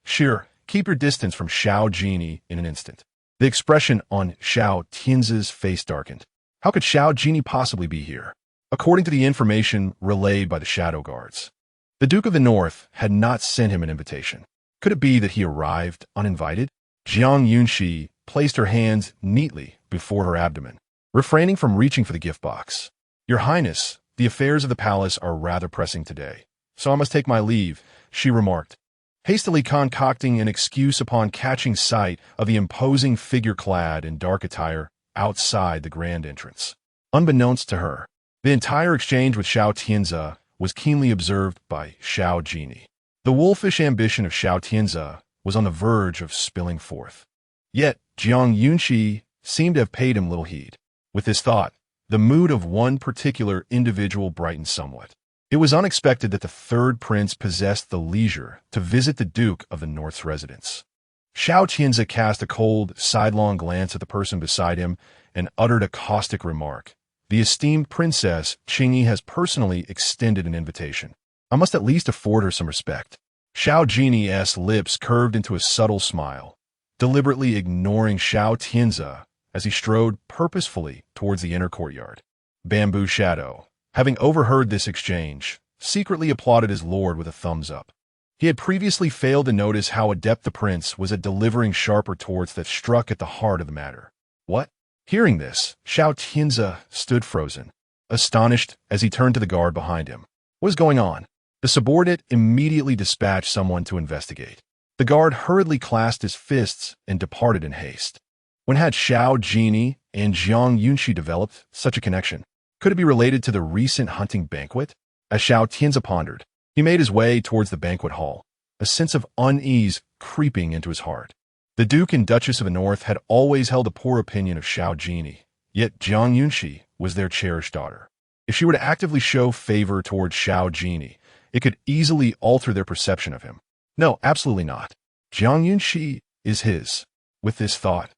Sure, keep your distance from Xiao Jinyao in an instant. The expression on Xiao Jinyau's face darkened. How could Xiao Jinyao possibly be here? According to the information relayed by the shadow guards, the Duke of the North had not sent him an invitation. Could it be that he arrived uninvited? Jiang Yunxi placed her hands neatly before her abdomen, refraining from reaching for the gift box. Your Highness, the affairs of the palace are rather pressing today, so I must take my leave, she remarked, hastily concocting an excuse upon catching sight of the imposing figure clad in dark attire outside the grand entrance. Unbeknownst to her, the entire exchange with Xiao Jinyao was keenly observed by Xiao Jinyao. The wolfish ambition of Xiao Jinyao was on the verge of spilling forth. Yet Jiang Yunxi seemed to have paid him little heed. With this thought, the mood of one particular individual brightened somewhat. It was unexpected that the third prince possessed the leisure to visit the Duke of the North's residence. Xiao Jinyao cast a cold, sidelong glance at the person beside him and uttered a caustic remark. The esteemed princess Qingyi has personally extended an invitation. I must at least afford her some respect. Xiao Jinyao's lips curved into a subtle smile, deliberately ignoring Xiao Jinyao as he strode purposefully towards the inner courtyard. Bamboo Shadow, having overheard this exchange, secretly applauded his lord with a thumbs up. He had previously failed to notice how adept the prince was at delivering sharp retorts that struck at the heart of the matter. What? Hearing this, Xiao Jinyao stood frozen, astonished as he turned to the guard behind him. What is going on? The subordinate immediately dispatched someone to investigate. The guard hurriedly clasped his fists and departed in haste. When had Xiao Jinyao and Jiang Yunxi developed such a connection? Could it be related to the recent hunting banquet? As Xiao Tianzi pondered, he made his way towards the banquet hall, a sense of unease creeping into his heart. The Duke and Duchess of the North had always held a poor opinion of Xiao Jinyao, yet Jiang Yunxi was their cherished daughter. If she were to actively show favor towards Xiao Jinyao, it could easily alter their perception of him. No, absolutely not. Jiang Yunxi is his. With this thought,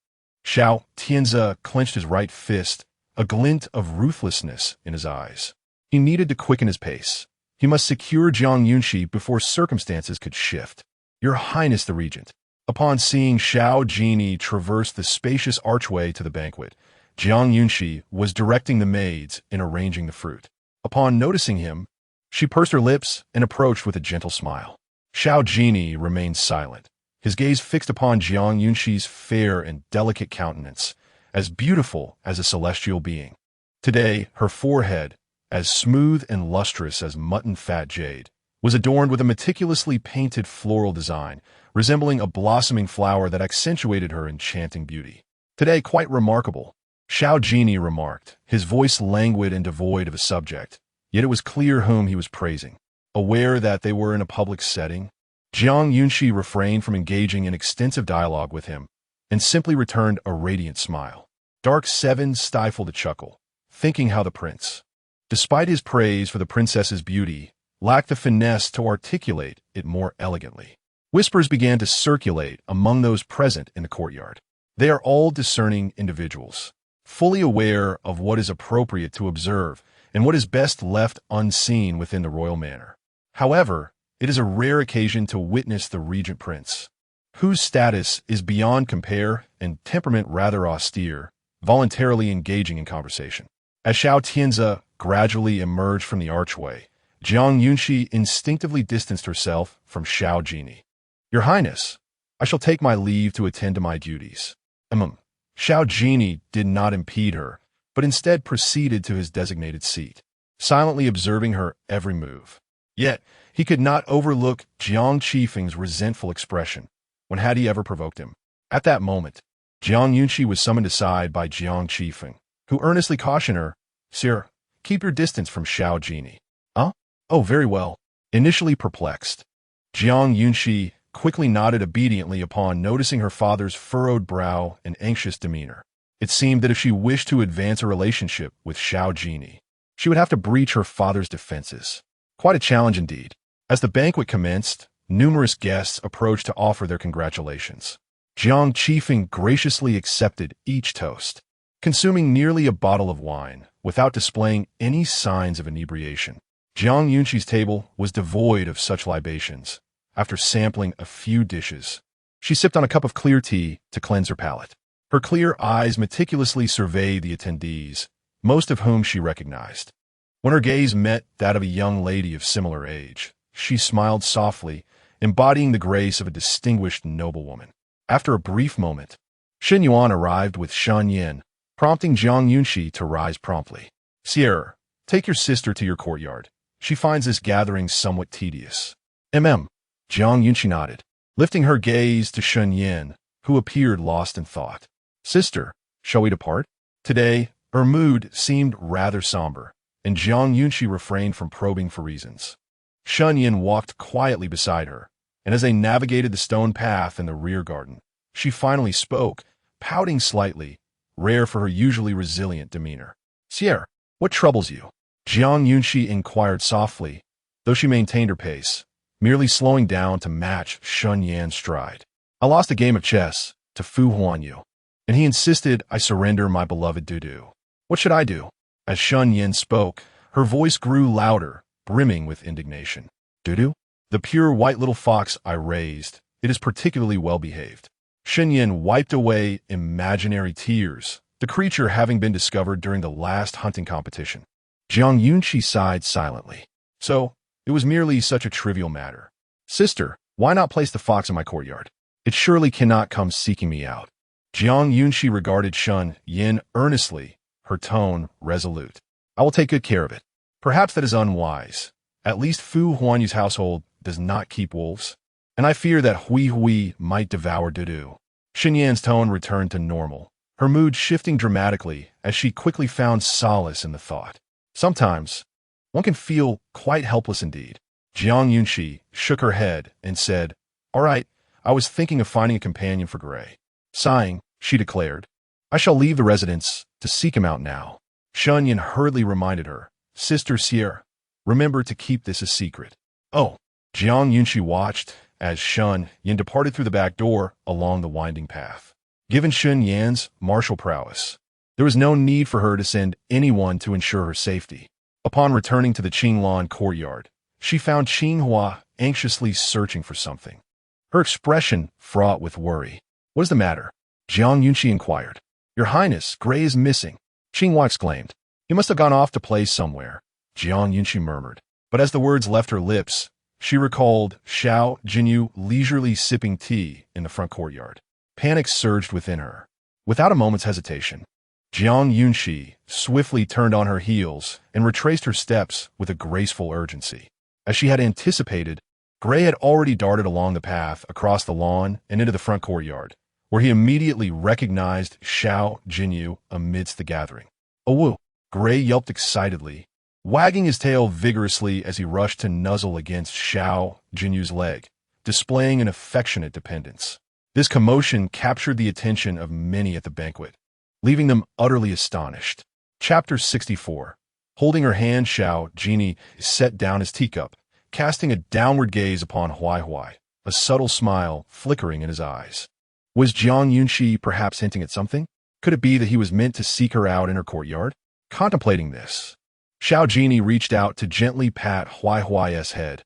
Xiao Tianzi clenched his right fist, a glint of ruthlessness in his eyes. He needed to quicken his pace. He must secure Jiang Yunxi before circumstances could shift. Your Highness the Regent. Upon seeing Xiao Jinyao traverse the spacious archway to the banquet, Jiang Yunxi was directing the maids in arranging the fruit. Upon noticing him, she pursed her lips and approached with a gentle smile. Xiao Jinyao remained silent, his gaze fixed upon Jiang Yunxi's fair and delicate countenance, as beautiful as a celestial being. Today, her forehead, as smooth and lustrous as mutton-fat jade, was adorned with a meticulously painted floral design, resembling a blossoming flower that accentuated her enchanting beauty. Today, quite remarkable, Xiao Jinyao remarked, his voice languid and devoid of a subject, yet it was clear whom he was praising. Aware that they were in a public setting, Jiang Yunxi refrained from engaging in extensive dialogue with him, and simply returned a radiant smile. Dark Seven stifled a chuckle, thinking how the prince, despite his praise for the princess's beauty, lacked the finesse to articulate it more elegantly. Whispers began to circulate among those present in the courtyard. They are all discerning individuals, fully aware of what is appropriate to observe and what is best left unseen within the royal manor. However, it is a rare occasion to witness the regent prince, whose status is beyond compare and temperament rather austere, voluntarily engaging in conversation. As Xiao Tianzi gradually emerged from the archway, Jiang Yunxi instinctively distanced herself from Xiao Jinyao. Your Highness, I shall take my leave to attend to my duties. Xiao Jinyao did not impede her, but instead proceeded to his designated seat, silently observing her every move. Yet, he could not overlook Jiang Qifeng's resentful expression, when had he ever provoked him. At that moment, Jiang Yunxi was summoned aside by Jiang Qifeng, who earnestly cautioned her, Sir, keep your distance from Xiao Jinyao. Huh? Oh, very well. Initially perplexed, Jiang Yunxi quickly nodded obediently upon noticing her father's furrowed brow and anxious demeanor. It seemed that if she wished to advance a relationship with Xiao Jinyao, she would have to breach her father's defenses. Quite a challenge indeed. As the banquet commenced, numerous guests approached to offer their congratulations. Jiang Qifeng graciously accepted each toast, consuming nearly a bottle of wine without displaying any signs of inebriation. Jiang Yunxi's table was devoid of such libations. After sampling a few dishes, she sipped on a cup of clear tea to cleanse her palate. Her clear eyes meticulously surveyed the attendees, most of whom she recognized. When her gaze met that of a young lady of similar age, she smiled softly, embodying the grace of a distinguished noblewoman. After a brief moment, Xin Yuan arrived with Shen Yin, prompting Jiang Yunxi to rise promptly. Sire, take your sister to your courtyard. She finds this gathering somewhat tedious. Jiang Yunxi nodded, lifting her gaze to Shen Yin, who appeared lost in thought. Sister, shall we depart? Today, her mood seemed rather somber, and Jiang Yunxi refrained from probing for reasons. Shen Yin walked quietly beside her, and as they navigated the stone path in the rear garden, she finally spoke, pouting slightly, rare for her usually resilient demeanor. Sire, what troubles you? Jiang Yunxi inquired softly, though she maintained her pace, merely slowing down to match Shen Yan's stride. I lost a game of chess to Fu Huanyu, and he insisted I surrender my beloved Dudu. What should I do? As Shen Yan spoke, her voice grew louder, brimming with indignation. Dudu? The pure white little fox I raised. It is particularly well behaved. Shen Yan wiped away imaginary tears, the creature having been discovered during the last hunting competition. Jiang Yunxi sighed silently. So, it was merely such a trivial matter. Sister, why not place the fox in my courtyard? It surely cannot come seeking me out. Jiang Yunxi regarded Shen Yin earnestly, her tone resolute. I will take good care of it. Perhaps that is unwise. At least Fu Huanyu's household does not keep wolves. and I fear that Hui might devour Dudu. Xinyan's tone returned to normal, her mood shifting dramatically as she quickly found solace in the thought. Sometimes, one can feel quite helpless indeed. Jiang Yunxi shook her head and said, "All right, I was thinking of finding a companion for Gray." Sighing, she declared, "I shall leave the residence to seek him out now." Shunyan hurriedly reminded her, "Sister Sierra, remember to keep this a secret." Oh, Jiang Yunxi watched as Shun Yan departed through the back door along the winding path. Given Shun Yan's martial prowess, there was no need for her to send anyone to ensure her safety. Upon returning to the Qinglan courtyard, she found Qinghua anxiously searching for something, her expression fraught with worry. "What is the matter?" Jiang Yunxi inquired. "Your Highness, Gray is missing," Qinghua exclaimed. "He must have gone off to play somewhere," Jiang Yunxi murmured. But as the words left her lips, she recalled Xiao Jinyao leisurely sipping tea in the front courtyard. Panic surged within her. Without a moment's hesitation, Jiang Yunxi swiftly turned on her heels and retraced her steps with a graceful urgency. As she had anticipated, Gray had already darted along the path across the lawn and into the front courtyard, where he immediately recognized Xiao Jinyao amidst the gathering. "Oh, woo!" Gray yelped excitedly, wagging his tail vigorously as he rushed to nuzzle against Xiao Jinyao's leg, displaying an affectionate dependence. This commotion captured the attention of many at the banquet, leaving them utterly astonished. Chapter 64. Holding her hand, Xiao Jinyao set down his teacup, casting a downward gaze upon Hui, a subtle smile flickering in his eyes. Was Jiang Yunxi perhaps hinting at something? Could it be that he was meant to seek her out in her courtyard? Contemplating this, Xiao Jinyao reached out to gently pat Hui's head,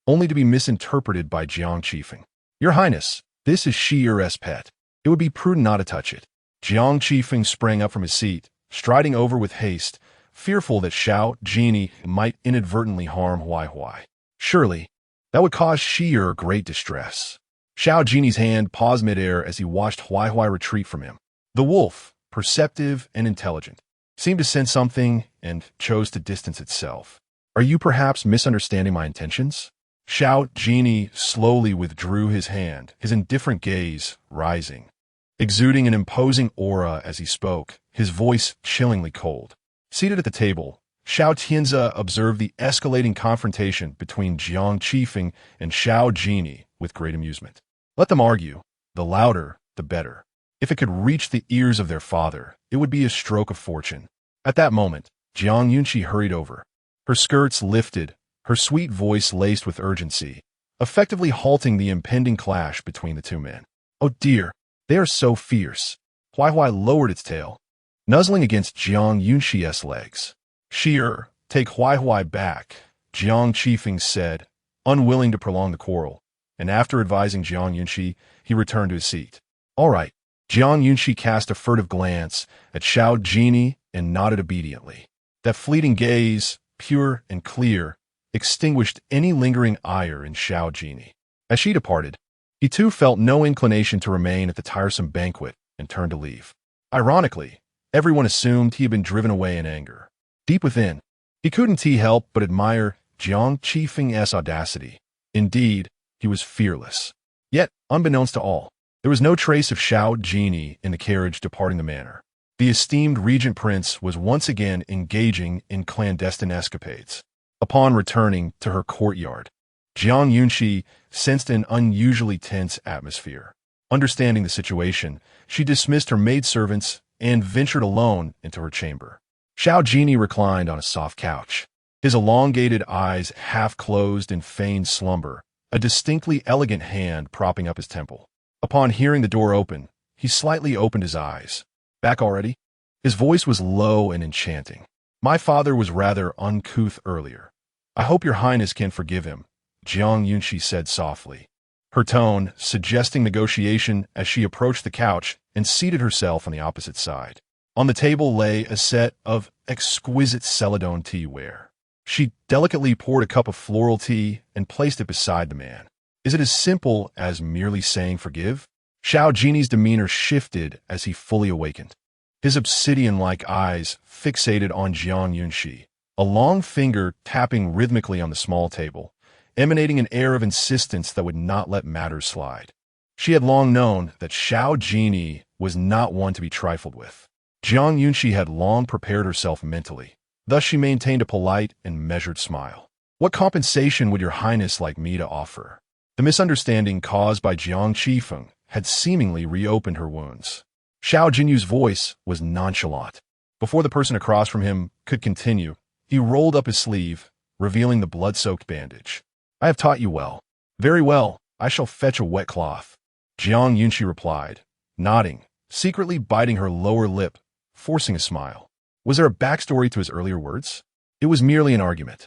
only to be misinterpreted by Jiang Qifeng. "Your Highness, this is Shi's pet. It would be prudent not to touch it." Jiang Qifeng sprang up from his seat, striding over with haste, fearful that Xiao Jinyao might inadvertently harm Hui. Surely, that would cause Shi great distress. Xiao Jinyau's hand paused midair as he watched Hui retreat from him. The wolf, perceptive and intelligent, seemed to sense something and chose to distance itself. "Are you perhaps misunderstanding my intentions?" Xiao Jinyao slowly withdrew his hand, his indifferent gaze rising, exuding an imposing aura as he spoke, his voice chillingly cold. Seated at the table, Xiao Tianzi observed the escalating confrontation between Jiang Qifeng and Xiao Jinyao with great amusement. Let them argue. The louder, the better. If it could reach the ears of their father, it would be a stroke of fortune. At that moment, Jiang Yunxi hurried over. Her skirts lifted, her sweet voice laced with urgency, effectively halting the impending clash between the two men. "Oh dear, they are so fierce." Hui lowered its tail, nuzzling against Jiang Yunxi's legs. "Sheer, take Hui back," Jiang Qifeng said, unwilling to prolong the quarrel, and after advising Jiang Yunxi, he returned to his seat. "All right." Jiang Yunxi cast a furtive glance at Xiao Jinyao and nodded obediently. That fleeting gaze, pure and clear, extinguished any lingering ire in Xiao Jinyao. As she departed, he too felt no inclination to remain at the tiresome banquet and turned to leave. Ironically, everyone assumed he had been driven away in anger. Deep within, he couldn't help but admire Jiang Qifeng's audacity. Indeed, he was fearless. Yet, unbeknownst to all, there was no trace of Xiao Jinyao in the carriage departing the manor. The esteemed Regent Prince was once again engaging in clandestine escapades. Upon returning to her courtyard, Jiang Yunxi sensed an unusually tense atmosphere. Understanding the situation, she dismissed her maidservants and ventured alone into her chamber. Xiao Jinyao reclined on a soft couch, his elongated eyes half closed in feigned slumber, a distinctly elegant hand propping up his temple. Upon hearing the door open, he slightly opened his eyes. "Back already?" His voice was low and enchanting. "My father was rather uncouth earlier. I hope your highness can forgive him," Jiang Yunxi said softly, her tone suggesting negotiation as she approached the couch and seated herself on the opposite side. On the table lay a set of exquisite celadon teaware. She delicately poured a cup of floral tea and placed it beside the man. "Is it as simple as merely saying forgive?" Xiao Jinyau's demeanor shifted as he fully awakened. His obsidian-like eyes fixated on Jiang Yunxi, a long finger tapping rhythmically on the small table, emanating an air of insistence that would not let matters slide. She had long known that Xiao Jinyao was not one to be trifled with. Jiang Yunxi had long prepared herself mentally. Thus she maintained a polite and measured smile. "What compensation would your highness like me to offer?" The misunderstanding caused by Jiang Qifeng had seemingly reopened her wounds. Xiao Jinyao's voice was nonchalant. Before the person across from him could continue, he rolled up his sleeve, revealing the blood-soaked bandage. "I have taught you well." "Very well, I shall fetch a wet cloth," Jiang Yunxi replied, nodding, secretly biting her lower lip, forcing a smile. Was there a backstory to his earlier words? It was merely an argument,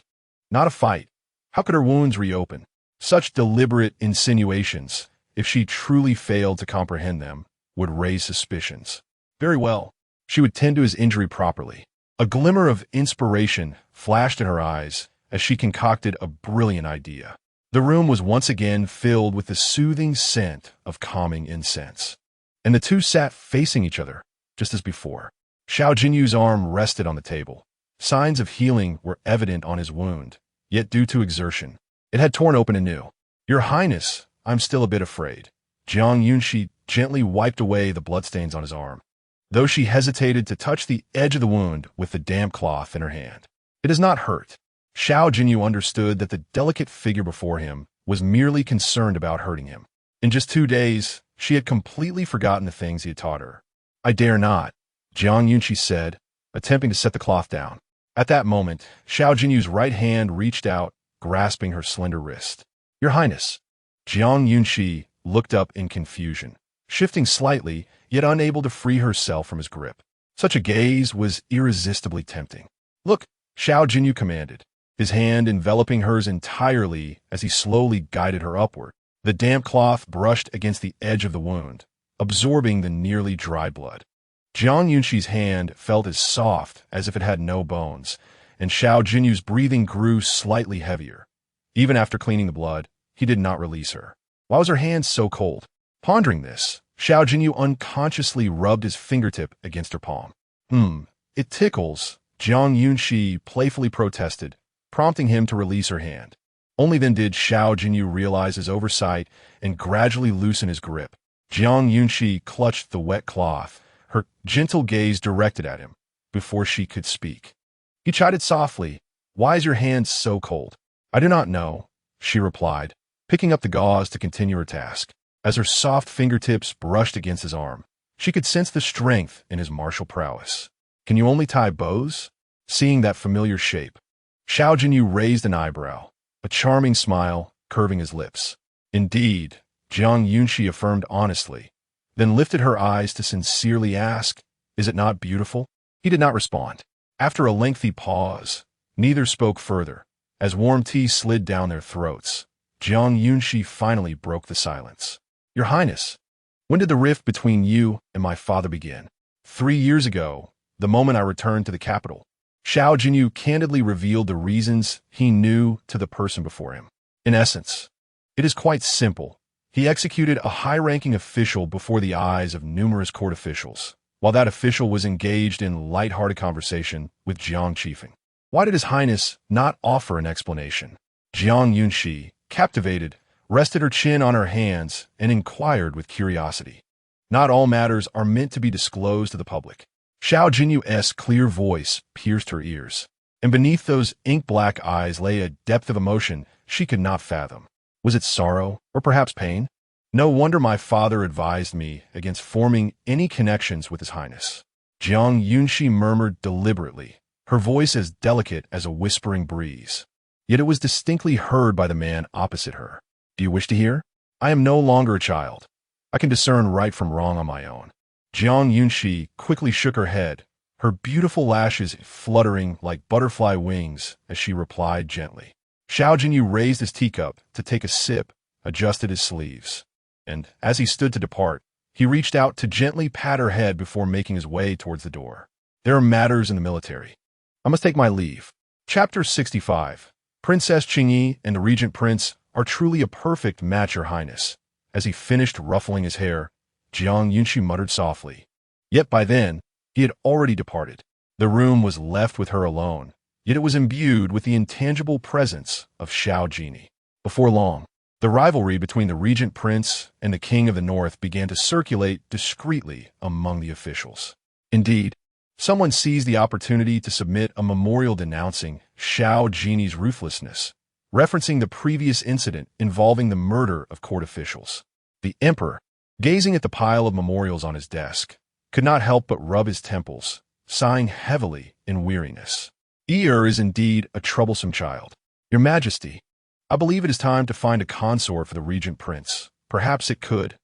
not a fight. How could her wounds reopen? Such deliberate insinuations, if she truly failed to comprehend them, would raise suspicions. Very well, she would tend to his injury properly. A glimmer of inspiration flashed in her eyes as she concocted a brilliant idea. The room was once again filled with the soothing scent of calming incense, and the two sat facing each other, just as before. Xiao Jinyao's arm rested on the table. Signs of healing were evident on his wound, yet due to exertion, it had torn open anew. "Your Highness, I'm still a bit afraid." Jiang Yunxi gently wiped away the bloodstains on his arm, though she hesitated to touch the edge of the wound with the damp cloth in her hand. "It does not hurt." Xiao Jinyao understood that the delicate figure before him was merely concerned about hurting him. In just 2 days, she had completely forgotten the things he had taught her. "I dare not," Jiang Yunxi said, attempting to set the cloth down. At that moment, Xiao Jinyao's right hand reached out, grasping her slender wrist. "Your Highness." Jiang Yunxi looked up in confusion, shifting slightly, yet unable to free herself from his grip. Such a gaze was irresistibly tempting. "Look," Xiao Jinyao commanded, his hand enveloping hers entirely as he slowly guided her upward. The damp cloth brushed against the edge of the wound, absorbing the nearly dry blood. Jiang Yunxi's hand felt as soft as if it had no bones, and Xiao Jinyao's breathing grew slightly heavier. Even after cleaning the blood, he did not release her. Why was her hand so cold? Pondering this, Xiao Jinyao unconsciously rubbed his fingertip against her palm. It tickles," Jiang Yunxi playfully protested, prompting him to release her hand. Only then did Xiao Jinyao realize his oversight and gradually loosen his grip. Jiang Yunxi clutched the wet cloth, her gentle gaze directed at him, before she could speak. He chided softly, "Why is your hand so cold?" "I do not know," she replied, picking up the gauze to continue her task. As her soft fingertips brushed against his arm, she could sense the strength in his martial prowess. "Can you only tie bows?" Seeing that familiar shape, Xiao Jinyao raised an eyebrow, a charming smile curving his lips. "Indeed," Jiang Yunxi affirmed honestly, then lifted her eyes to sincerely ask, "Is it not beautiful?" He did not respond. After a lengthy pause, neither spoke further. As warm tea slid down their throats, Jiang Yunxi finally broke the silence. "Your Highness, when did the rift between you and my father begin?" 3 years ago, the moment I returned to the capital." Xiao Jinyao candidly revealed the reasons he knew to the person before him. "In essence, it is quite simple. He executed a high-ranking official before the eyes of numerous court officials, while that official was engaged in light-hearted conversation with Jiang Qifeng. Why did His Highness not offer an explanation?" Jiang Yunxi, captivated, rested her chin on her hands and inquired with curiosity. "Not all matters are meant to be disclosed to the public." Xiao Jinyao's clear voice pierced her ears, and beneath those ink-black eyes lay a depth of emotion she could not fathom. Was it sorrow, or perhaps pain? "No wonder my father advised me against forming any connections with His Highness," Jiang Yunxi murmured deliberately, her voice as delicate as a whispering breeze. Yet it was distinctly heard by the man opposite her. "Do you wish to hear? I am no longer a child. I can discern right from wrong on my own." Jiang Yunxi quickly shook her head, her beautiful lashes fluttering like butterfly wings as she replied gently. Xiao Jinyao raised his teacup to take a sip, adjusted his sleeves, and, as he stood to depart, he reached out to gently pat her head before making his way towards the door. "There are matters in the military. I must take my leave." Chapter 65. Princess Qingyi and the Regent Prince are truly a perfect match, Your Highness. As he finished ruffling his hair, Jiang Yunxi muttered softly. Yet by then, he had already departed. The room was left with her alone, yet it was imbued with the intangible presence of Xiao Jinyao. Before long, the rivalry between the regent prince and the king of the north began to circulate discreetly among the officials. Indeed, someone seized the opportunity to submit a memorial denouncing Xiao Jinyao ruthlessness, referencing the previous incident involving the murder of court officials. The emperor, gazing at the pile of memorials on his desk, could not help but rub his temples, sighing heavily in weariness. Is indeed a troublesome child. Your Majesty, I believe it is time to find a consort for the regent prince. Perhaps it could,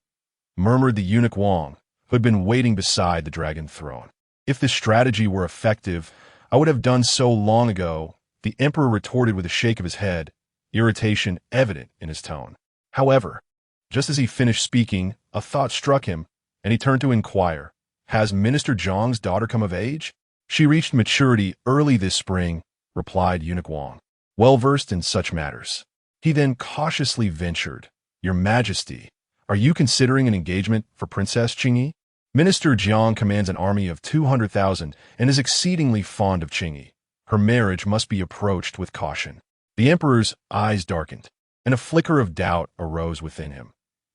murmured the eunuch Wang, who had been waiting beside the dragon throne. If this strategy were effective, I would have done so long ago, the emperor retorted with a shake of his head, irritation evident in his tone. However, just as he finished speaking, a thought struck him, and he turned to inquire, "Has Minister Zhang's daughter come of age?" "She reached maturity early this spring," replied eunuch Wang, well versed in such matters. He then cautiously ventured, "Your Majesty, are you considering an engagement for Princess Qingyi? Minister Jiang commands an army of 200,000 and is exceedingly fond of Qingyi. Her marriage must be approached with caution." The emperor's eyes darkened, and a flicker of doubt arose within him.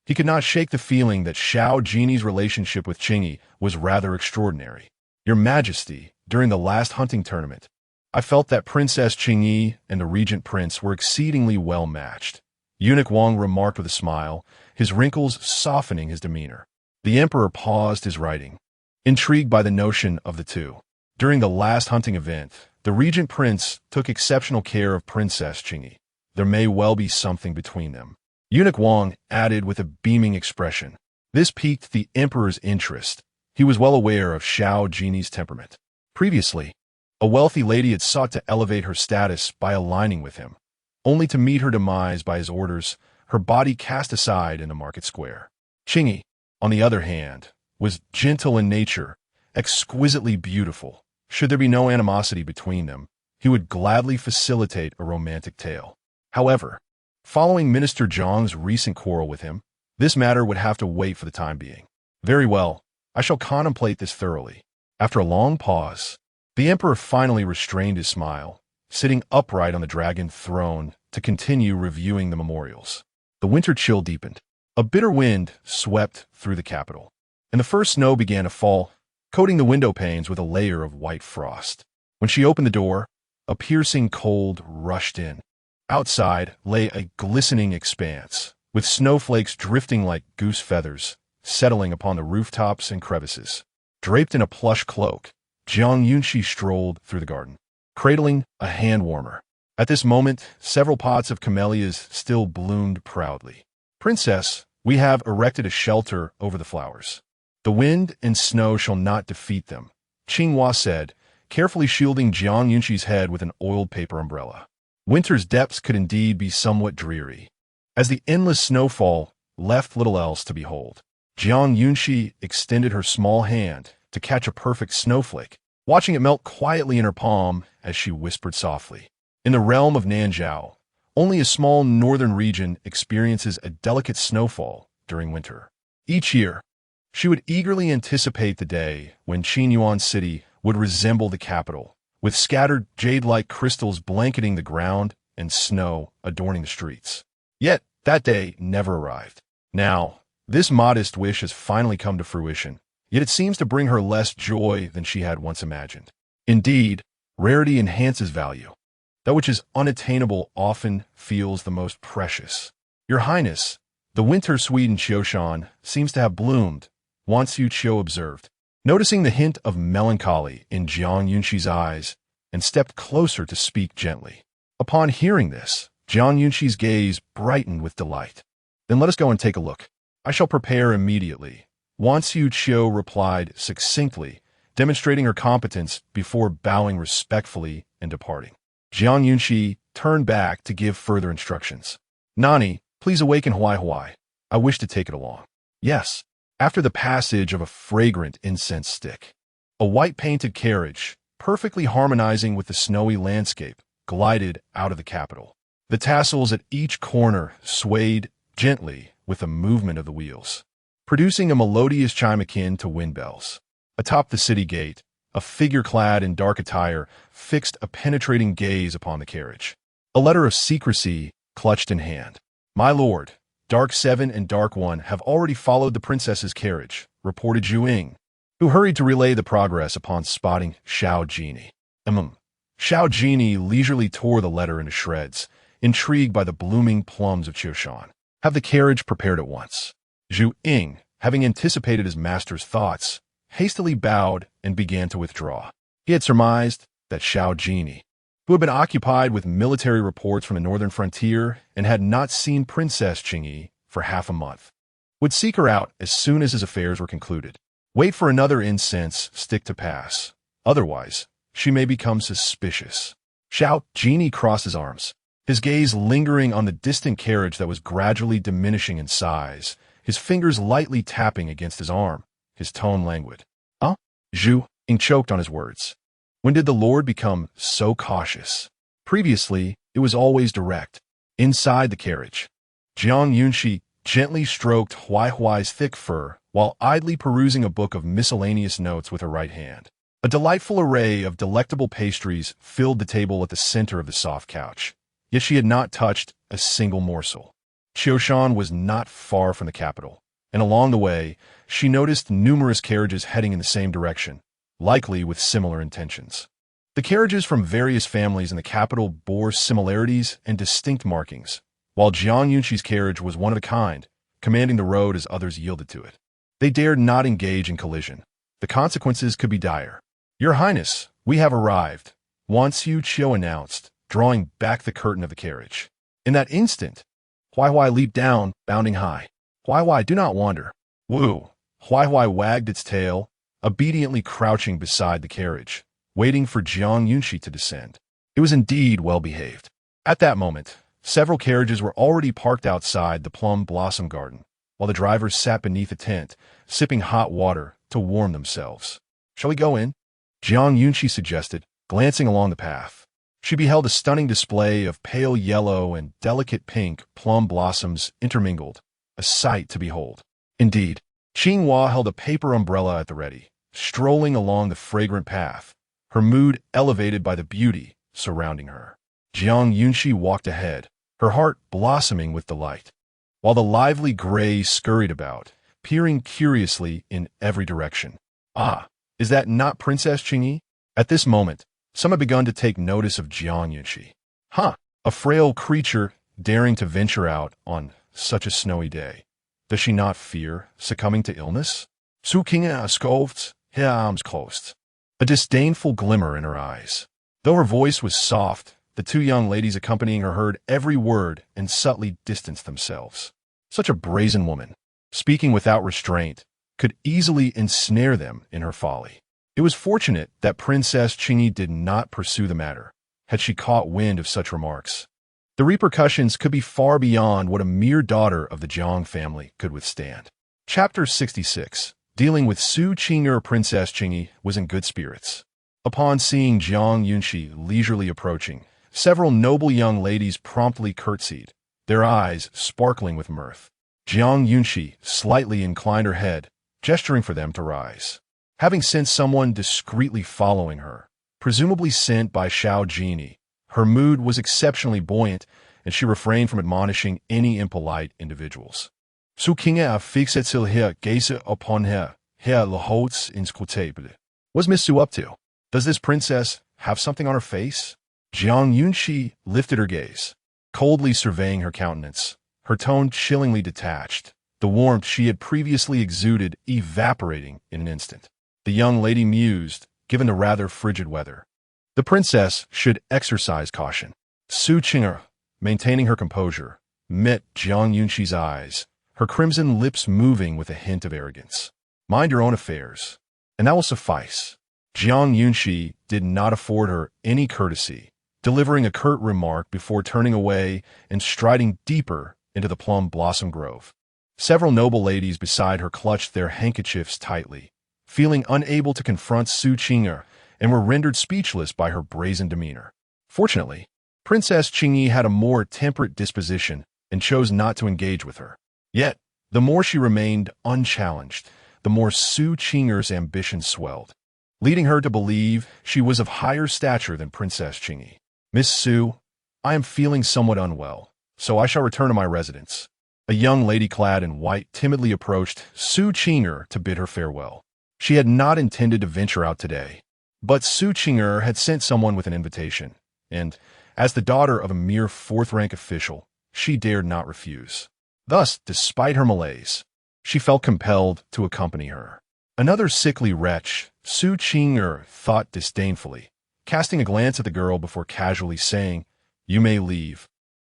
He could not shake the feeling that Xiao Jinyao relationship with Qingyi was rather extraordinary. "Your Majesty, during the last hunting tournament, I felt that Princess Qingyi and the regent prince were exceedingly well matched," eunuch Wang remarked with a smile, his wrinkles softening his demeanor. The emperor paused his writing, intrigued by the notion of the two. During the last hunting event, the regent prince took exceptional care of Princess Qingyi. There may well be something between them. Eunuch Wang added with a beaming expression. This piqued the emperor's interest. He was well aware of Xiao Jinyau's temperament. Previously, a wealthy lady had sought to elevate her status by aligning with him, only to meet her demise by his orders, her body cast aside in the market square. Qingyi, on the other hand, was gentle in nature, exquisitely beautiful. Should there be no animosity between them, he would gladly facilitate a romantic tale. However, following Minister Zhang's recent quarrel with him, this matter would have to wait for the time being. Very well, I shall contemplate this thoroughly. After a long pause, the emperor finally restrained his smile, sitting upright on the dragon throne to continue reviewing the memorials. The winter chill deepened. A bitter wind swept through the capital, and the first snow began to fall, coating the window panes with a layer of white frost. When she opened the door, a piercing cold rushed in. Outside lay a glistening expanse, with snowflakes drifting like goose feathers, settling upon the rooftops and crevices. Draped in a plush cloak, Jiang Yunxi strolled through the garden, cradling a hand warmer. At this moment, several pots of camellias still bloomed proudly. "Princess, we have erected a shelter over the flowers. The wind and snow shall not defeat them," Qinghua said, carefully shielding Jiang Yunxi's head with an oiled paper umbrella. Winter's depths could indeed be somewhat dreary, as the endless snowfall left little else to behold. Jiang Yunxi extended her small hand to catch a perfect snowflake, watching it melt quietly in her palm as she whispered softly. In the realm of Nanzhao, only a small northern region experiences a delicate snowfall during winter. Each year, she would eagerly anticipate the day when Qinyuan City would resemble the capital, with scattered jade-like crystals blanketing the ground and snow adorning the streets. Yet, that day never arrived. Now, this modest wish has finally come to fruition, yet it seems to bring her less joy than she had once imagined. Indeed, rarity enhances value. That which is unattainable often feels the most precious. "Your Highness, the winter sweet in Xioshan seems to have bloomed," Wan Xiu observed, noticing the hint of melancholy in Jiang Yunxi's eyes, and stepped closer to speak gently. Upon hearing this, Jiang Yunxi's gaze brightened with delight. "Then let us go and take a look. I shall prepare immediately," Wan Xiu replied succinctly, demonstrating her competence before bowing respectfully and departing. Jiang Yunxi turned back to give further instructions. "Nani, please awaken Huai. I wish to take it along." "Yes." After the passage of a fragrant incense stick, a white-painted carriage, perfectly harmonizing with the snowy landscape, glided out of the capital. The tassels at each corner swayed gently with the movement of the wheels, producing a melodious chime akin to wind bells. Atop the city gate, a figure clad in dark attire fixed a penetrating gaze upon the carriage. A letter of secrecy clutched in hand. "My lord, Dark 7 and Dark 1 have already followed the princess's carriage," reported Zhu Ying, who hurried to relay the progress upon spotting Xiao Jinyao. Xiao Jinyao leisurely tore the letter into shreds, intrigued by the blooming plums of Qiushan. "Have the carriage prepared at once." Zhu Ying, having anticipated his master's thoughts, hastily bowed and began to withdraw. He had surmised that Xiao Jinyao, who had been occupied with military reports from the northern frontier and had not seen Princess Qingyi for half a month, would seek her out as soon as his affairs were concluded. Wait for another incense stick to pass. Otherwise, she may become suspicious. Xiao Jinyao crossed his arms, his gaze lingering on the distant carriage that was gradually diminishing in size, his fingers lightly tapping against his arm, his tone languid. Zhu Ying choked on his words. When did the Lord become so cautious? Previously, it was always direct. Inside the carriage, Jiang Yunxi gently stroked Huai's thick fur while idly perusing a book of miscellaneous notes with her right hand. A delightful array of delectable pastries filled the table at the center of the soft couch, yet she had not touched a single morsel. Qiushan was not far from the capital, and along the way, she noticed numerous carriages heading in the same direction, likely with similar intentions. The carriages from various families in the capital bore similarities and distinct markings, while Jiang Yunxi's carriage was one of a kind, commanding the road as others yielded to it. They dared not engage in collision. The consequences could be dire. "Your Highness, we have arrived," Wan Xiu announced, drawing back the curtain of the carriage. In that instant, Huai leaped down, bounding high. "Huai, do not wander." "Woo!" Huai wagged its tail, obediently crouching beside the carriage, waiting for Jiang Yunxi to descend. It was indeed well behaved. At that moment, several carriages were already parked outside the plum blossom garden, while the drivers sat beneath a tent, sipping hot water to warm themselves. "Shall we go in?" Jiang Yunxi suggested, glancing along the path. She beheld a stunning display of pale yellow and delicate pink plum blossoms intermingled, a sight to behold. Indeed, Qinghua held a paper umbrella at the ready, strolling along the fragrant path, her mood elevated by the beauty surrounding her. Jiang Yunxi walked ahead, her heart blossoming with delight, while the lively gray scurried about, peering curiously in every direction. "Ah, is that not Princess Qingyi?" At this moment, some had begun to take notice of Jiang Yunxi. A frail creature daring to venture out on such a snowy day. Does she not fear succumbing to illness? Su Qingyi scoffed, her arms closed, a disdainful glimmer in her eyes. Though her voice was soft, the two young ladies accompanying her heard every word and subtly distanced themselves. Such a brazen woman, speaking without restraint, could easily ensnare them in her folly. It was fortunate that Princess Qingyi did not pursue the matter, had she caught wind of such remarks. The repercussions could be far beyond what a mere daughter of the Jiang family could withstand. Chapter 66, dealing with Su Qingyi. Princess Qingyi was in good spirits. Upon seeing Jiang Yunxi leisurely approaching, several noble young ladies promptly curtsied, their eyes sparkling with mirth. Jiang Yunxi slightly inclined her head, gesturing for them to rise. Having sensed someone discreetly following her, presumably sent by Xiao Jinyao, her mood was exceptionally buoyant, and she refrained from admonishing any impolite individuals. Su Qingyi fixait-il her gaze upon her le hautes inscrutables. What's Miss Su up to? Does this princess have something on her face? Jiang Yunxi lifted her gaze, coldly surveying her countenance, her tone chillingly detached, the warmth she had previously exuded evaporating in an instant. The young lady mused, given the rather frigid weather. The princess should exercise caution. Su Qingyi, maintaining her composure, met Jiang Yunxi's eyes, her crimson lips moving with a hint of arrogance. Mind your own affairs, and that will suffice. Jiang Yunxi did not afford her any courtesy, delivering a curt remark before turning away and striding deeper into the plum blossom grove. Several noble ladies beside her clutched their handkerchiefs tightly, feeling unable to confront Su Qingyi, and were rendered speechless by her brazen demeanor. Fortunately, Princess Qingyi had a more temperate disposition and chose not to engage with her. Yet, the more she remained unchallenged, the more Su Qingyi's ambition swelled, leading her to believe she was of higher stature than Princess Qingyi. "Miss Su, I am feeling somewhat unwell," so I shall return to my residence. A young lady clad in white timidly approached Su Qingyi to bid her farewell. She had not intended to venture out today, but Su Qingyi had sent someone with an invitation, and, as the daughter of a mere fourth-rank official, she dared not refuse. Thus, despite her malaise, she felt compelled to accompany her. Another sickly wretch, Su Qingyi thought disdainfully, casting a glance at the girl before casually saying, "You may leave."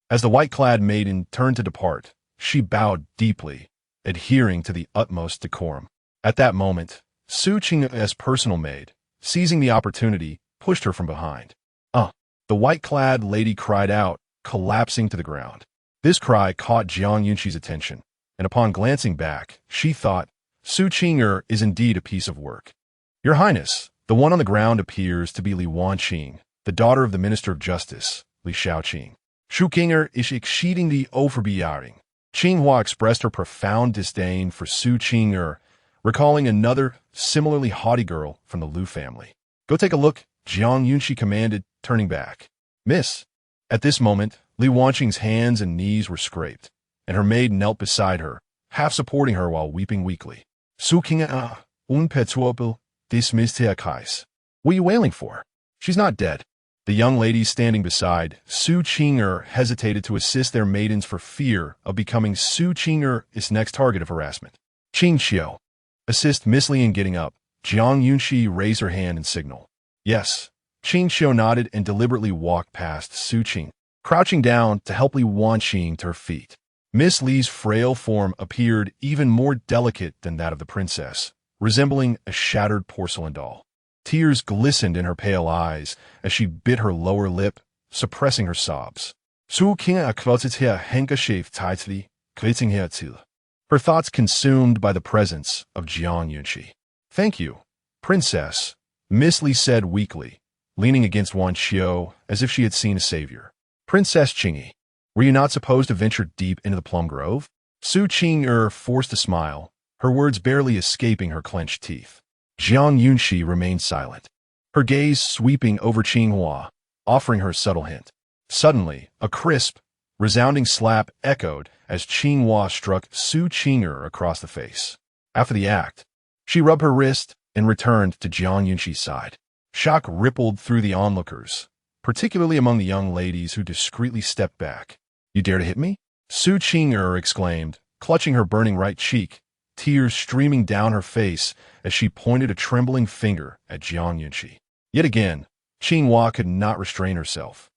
As the white-clad maiden turned to depart, she bowed deeply, adhering to the utmost decorum. At that moment, Su Qingyi's personal maid, seizing the opportunity, pushed her from behind. The white-clad lady cried out, collapsing to the ground. This cry caught Jiang Yunxi's attention, and upon glancing back, she thought, Su Qingyi is indeed a piece of work. Your Highness, the one on the ground appears to be Li Wanqing, the daughter of the Minister of Justice, Li Shaoqing. Su Qingyi is exceedingly overbearing. Qinghua expressed her profound disdain for Su Qingyi, recalling another similarly haughty girl from the Liu family. Go take a look, Jiang Yunxi commanded, turning back. Miss. At this moment, Li Wanqing's hands and knees were scraped, and her maid knelt beside her, half supporting her while weeping weakly. Su Qingyi, unpetuable, dismissed her case. What are you wailing for? She's not dead. The young ladies standing beside Su Qingyi hesitated to assist their maidens for fear of becoming Su Qingyi's next target of harassment. Qingxiao. Assist Miss Li in getting up. Jiang Yunxi raised her hand in signal. Yes. Qingxiao nodded and deliberately walked past Su Qing, crouching down to help Li Wanqing to her feet. Miss Li's frail form appeared even more delicate than that of the princess, resembling a shattered porcelain doll. Tears glistened in her pale eyes as she bit her lower lip, suppressing her sobs. Su Qingyi quoted her handkerchief tightly, gripping her till. Her thoughts consumed by the presence of Jiang Yunxi. Thank you, princess, Miss Li said weakly, leaning against Wanxiu as if she had seen a savior. Princess Qingyi, were you not supposed to venture deep into the plum grove? Su Qingyi forced a smile, her words barely escaping her clenched teeth. Jiang Yunxi remained silent, her gaze sweeping over Qinghua, offering her a subtle hint. Suddenly, a crisp, resounding slap echoed as Qinghua struck Su Qingyi across the face. After the act, she rubbed her wrist and returned to Jiang Yunxi's side. Shock rippled through the onlookers, particularly among the young ladies who discreetly stepped back. You dare to hit me? Su Qingyi exclaimed, clutching her burning right cheek, tears streaming down her face as she pointed a trembling finger at Jiang Yunxi. Yet again, Qinghua could not restrain herself.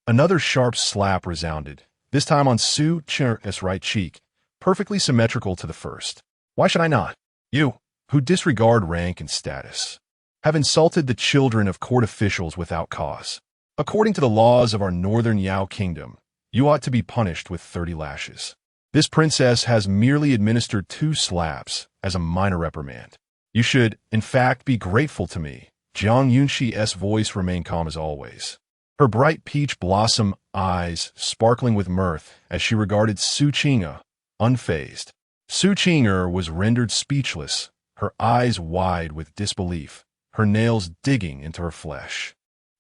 Another sharp slap resounded, this time on Su Qingyi's right cheek, perfectly symmetrical to the first. Why should I not? You, who disregard rank and status, have insulted the children of court officials without cause. According to the laws of our northern Yao kingdom, you ought to be punished with 30 lashes. This princess has merely administered 2 slaps as a minor reprimand. You should, in fact, be grateful to me. Jiang Yunxi's voice remained calm as always, her bright peach blossom eyes sparkling with mirth as she regarded Su Qingyi, unfazed. Su Qingyi was rendered speechless, her eyes wide with disbelief, her nails digging into her flesh.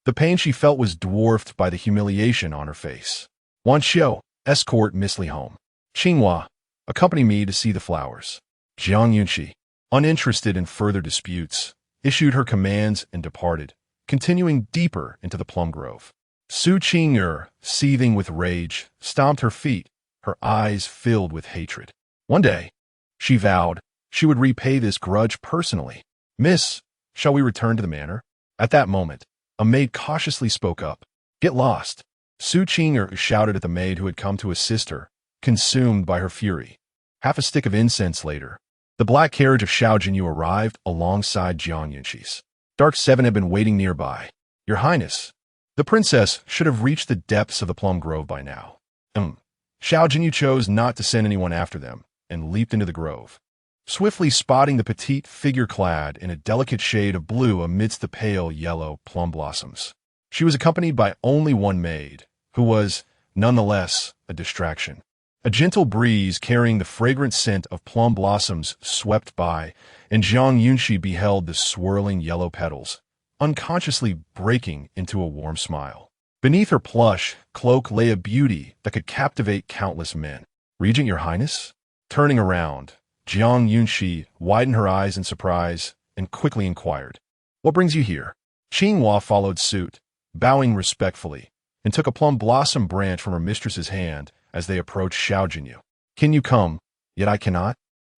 The pain she felt was dwarfed by the humiliation on her face. Wanxiu, escort Miss Li home. Qinghua, accompany me to see the flowers. Jiang Yunxi, uninterested in further disputes, issued her commands and departed, continuing deeper into the plum grove. Su Qingyi, seething with rage, stomped her feet, her eyes filled with hatred. One day, she vowed, she would repay this grudge personally. Miss, shall we return to the manor? At that moment, a maid cautiously spoke up. Get lost. Su Qingyi shouted at the maid who had come to assist her, consumed by her fury. Half a stick of incense later, the black carriage of Xiao Jinyao arrived alongside Jiang Yunxi's. Dark 7 had been waiting nearby. Your Highness, the princess should have reached the depths of the plum grove by now. Xiao Jinyao chose not to send anyone after them, and leaped into the grove, swiftly spotting the petite figure clad in a delicate shade of blue amidst the pale yellow plum blossoms. She was accompanied by only one maid, who was, nonetheless, a distraction. A gentle breeze carrying the fragrant scent of plum blossoms swept by, and Jiang Yunxi beheld the swirling yellow petals, unconsciously breaking into a warm smile. Beneath her plush cloak lay a beauty that could captivate countless men. "Regent, your highness?" Turning around, Jiang Yunxi widened her eyes in surprise and quickly inquired, "What brings you here?" Qingyi followed suit, bowing respectfully, and took a plum blossom branch from her mistress's hand as they approached Xiao Jinyao. "Can you come, yet I cannot?"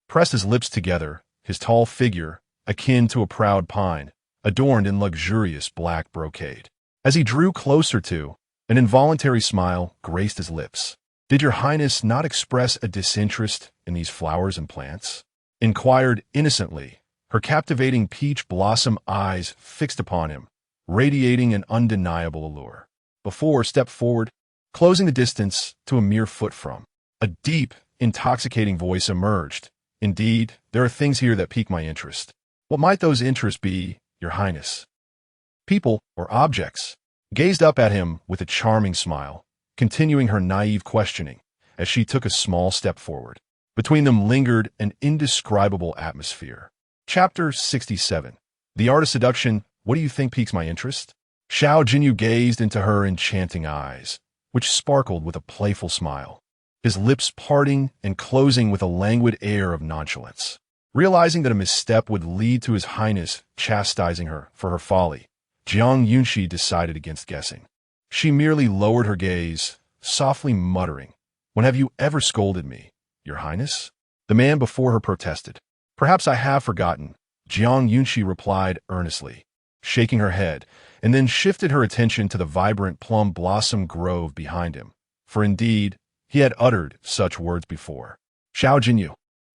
Pressed his lips together, his tall figure, akin to a proud pine, adorned in luxurious black brocade. As he drew closer to, an involuntary smile graced his lips. "Did your highness not express a disinterest in these flowers and plants?" Inquired innocently, her captivating peach blossom eyes fixed upon him, radiating an undeniable allure. Before stepped forward, closing the distance to a mere foot from. A deep, intoxicating voice emerged. "Indeed, there are things here that pique my interest." "What might those interests be, your highness?" "People or objects?" Gazed up at him with a charming smile, continuing her naive questioning as she took a small step forward. Between them lingered an indescribable atmosphere. Chapter 67. The Art of Seduction. What do you think piques my interest? Xiao Jinyao gazed into her enchanting eyes, which sparkled with a playful smile, his lips parting and closing with a languid air of nonchalance. Realizing that a misstep would lead to his highness chastising her for her folly, Jiang Yunxi decided against guessing. She merely lowered her gaze, softly muttering, "When have you ever scolded me, your highness?" The man before her protested. "Perhaps I have forgotten," Jiang Yunxi replied earnestly, shaking her head, and then shifted her attention to the vibrant plum blossom grove behind him, for indeed, he had uttered such words before. Xiao Jinyao,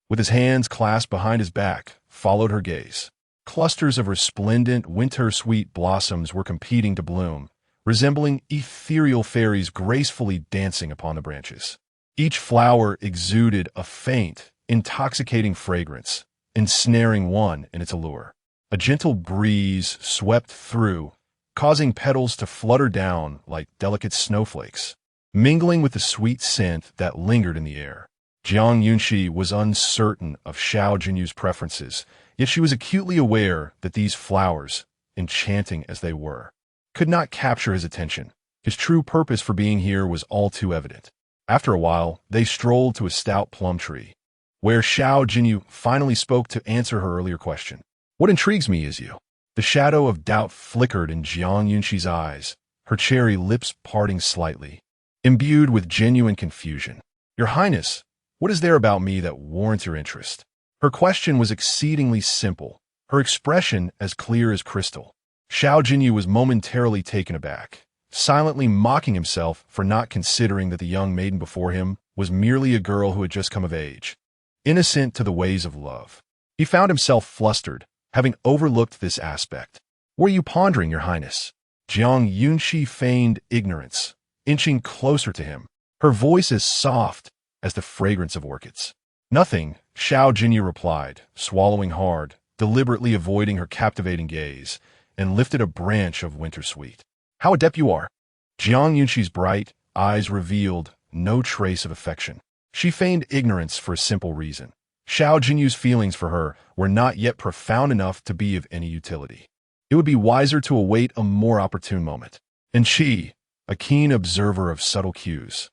with his hands clasped behind his back, followed her gaze. Clusters of resplendent winter-sweet blossoms were competing to bloom, resembling ethereal fairies gracefully dancing upon the branches. Each flower exuded a faint, intoxicating fragrance, ensnaring one in its allure. A gentle breeze swept through, causing petals to flutter down like delicate snowflakes, mingling with the sweet scent that lingered in the air. Jiang Yunxi was uncertain of Xiao Jinyao's preferences, yet she was acutely aware that these flowers, enchanting as they were, could not capture his attention. His true purpose for being here was all too evident. After a while, they strolled to a stout plum tree, where Xiao Jinyao finally spoke to answer her earlier question. "What intrigues me is you." The shadow of doubt flickered in Jiang Yunxi's eyes, her cherry lips parting slightly, imbued with genuine confusion. "Your Highness, what is there about me that warrants your interest?" Her question was exceedingly simple, her expression as clear as crystal. Xiao Jinyao was momentarily taken aback, silently mocking himself for not considering that the young maiden before him was merely a girl who had just come of age, innocent to the ways of love. He found himself flustered, having overlooked this aspect. "What are you pondering, your highness?" Jiang Yunxi feigned ignorance, inching closer to him, her voice as soft as the fragrance of orchids. "Nothing," Xiao Jinyao replied, swallowing hard, deliberately avoiding her captivating gaze, and lifted a branch of wintersweet. "How adept you are!" Jiang Yunxi's bright eyes revealed no trace of affection. She feigned ignorance for a simple reason. Xiao Jinyao's feelings for her were not yet profound enough to be of any utility. It would be wiser to await a more opportune moment. And she, a keen observer of subtle cues,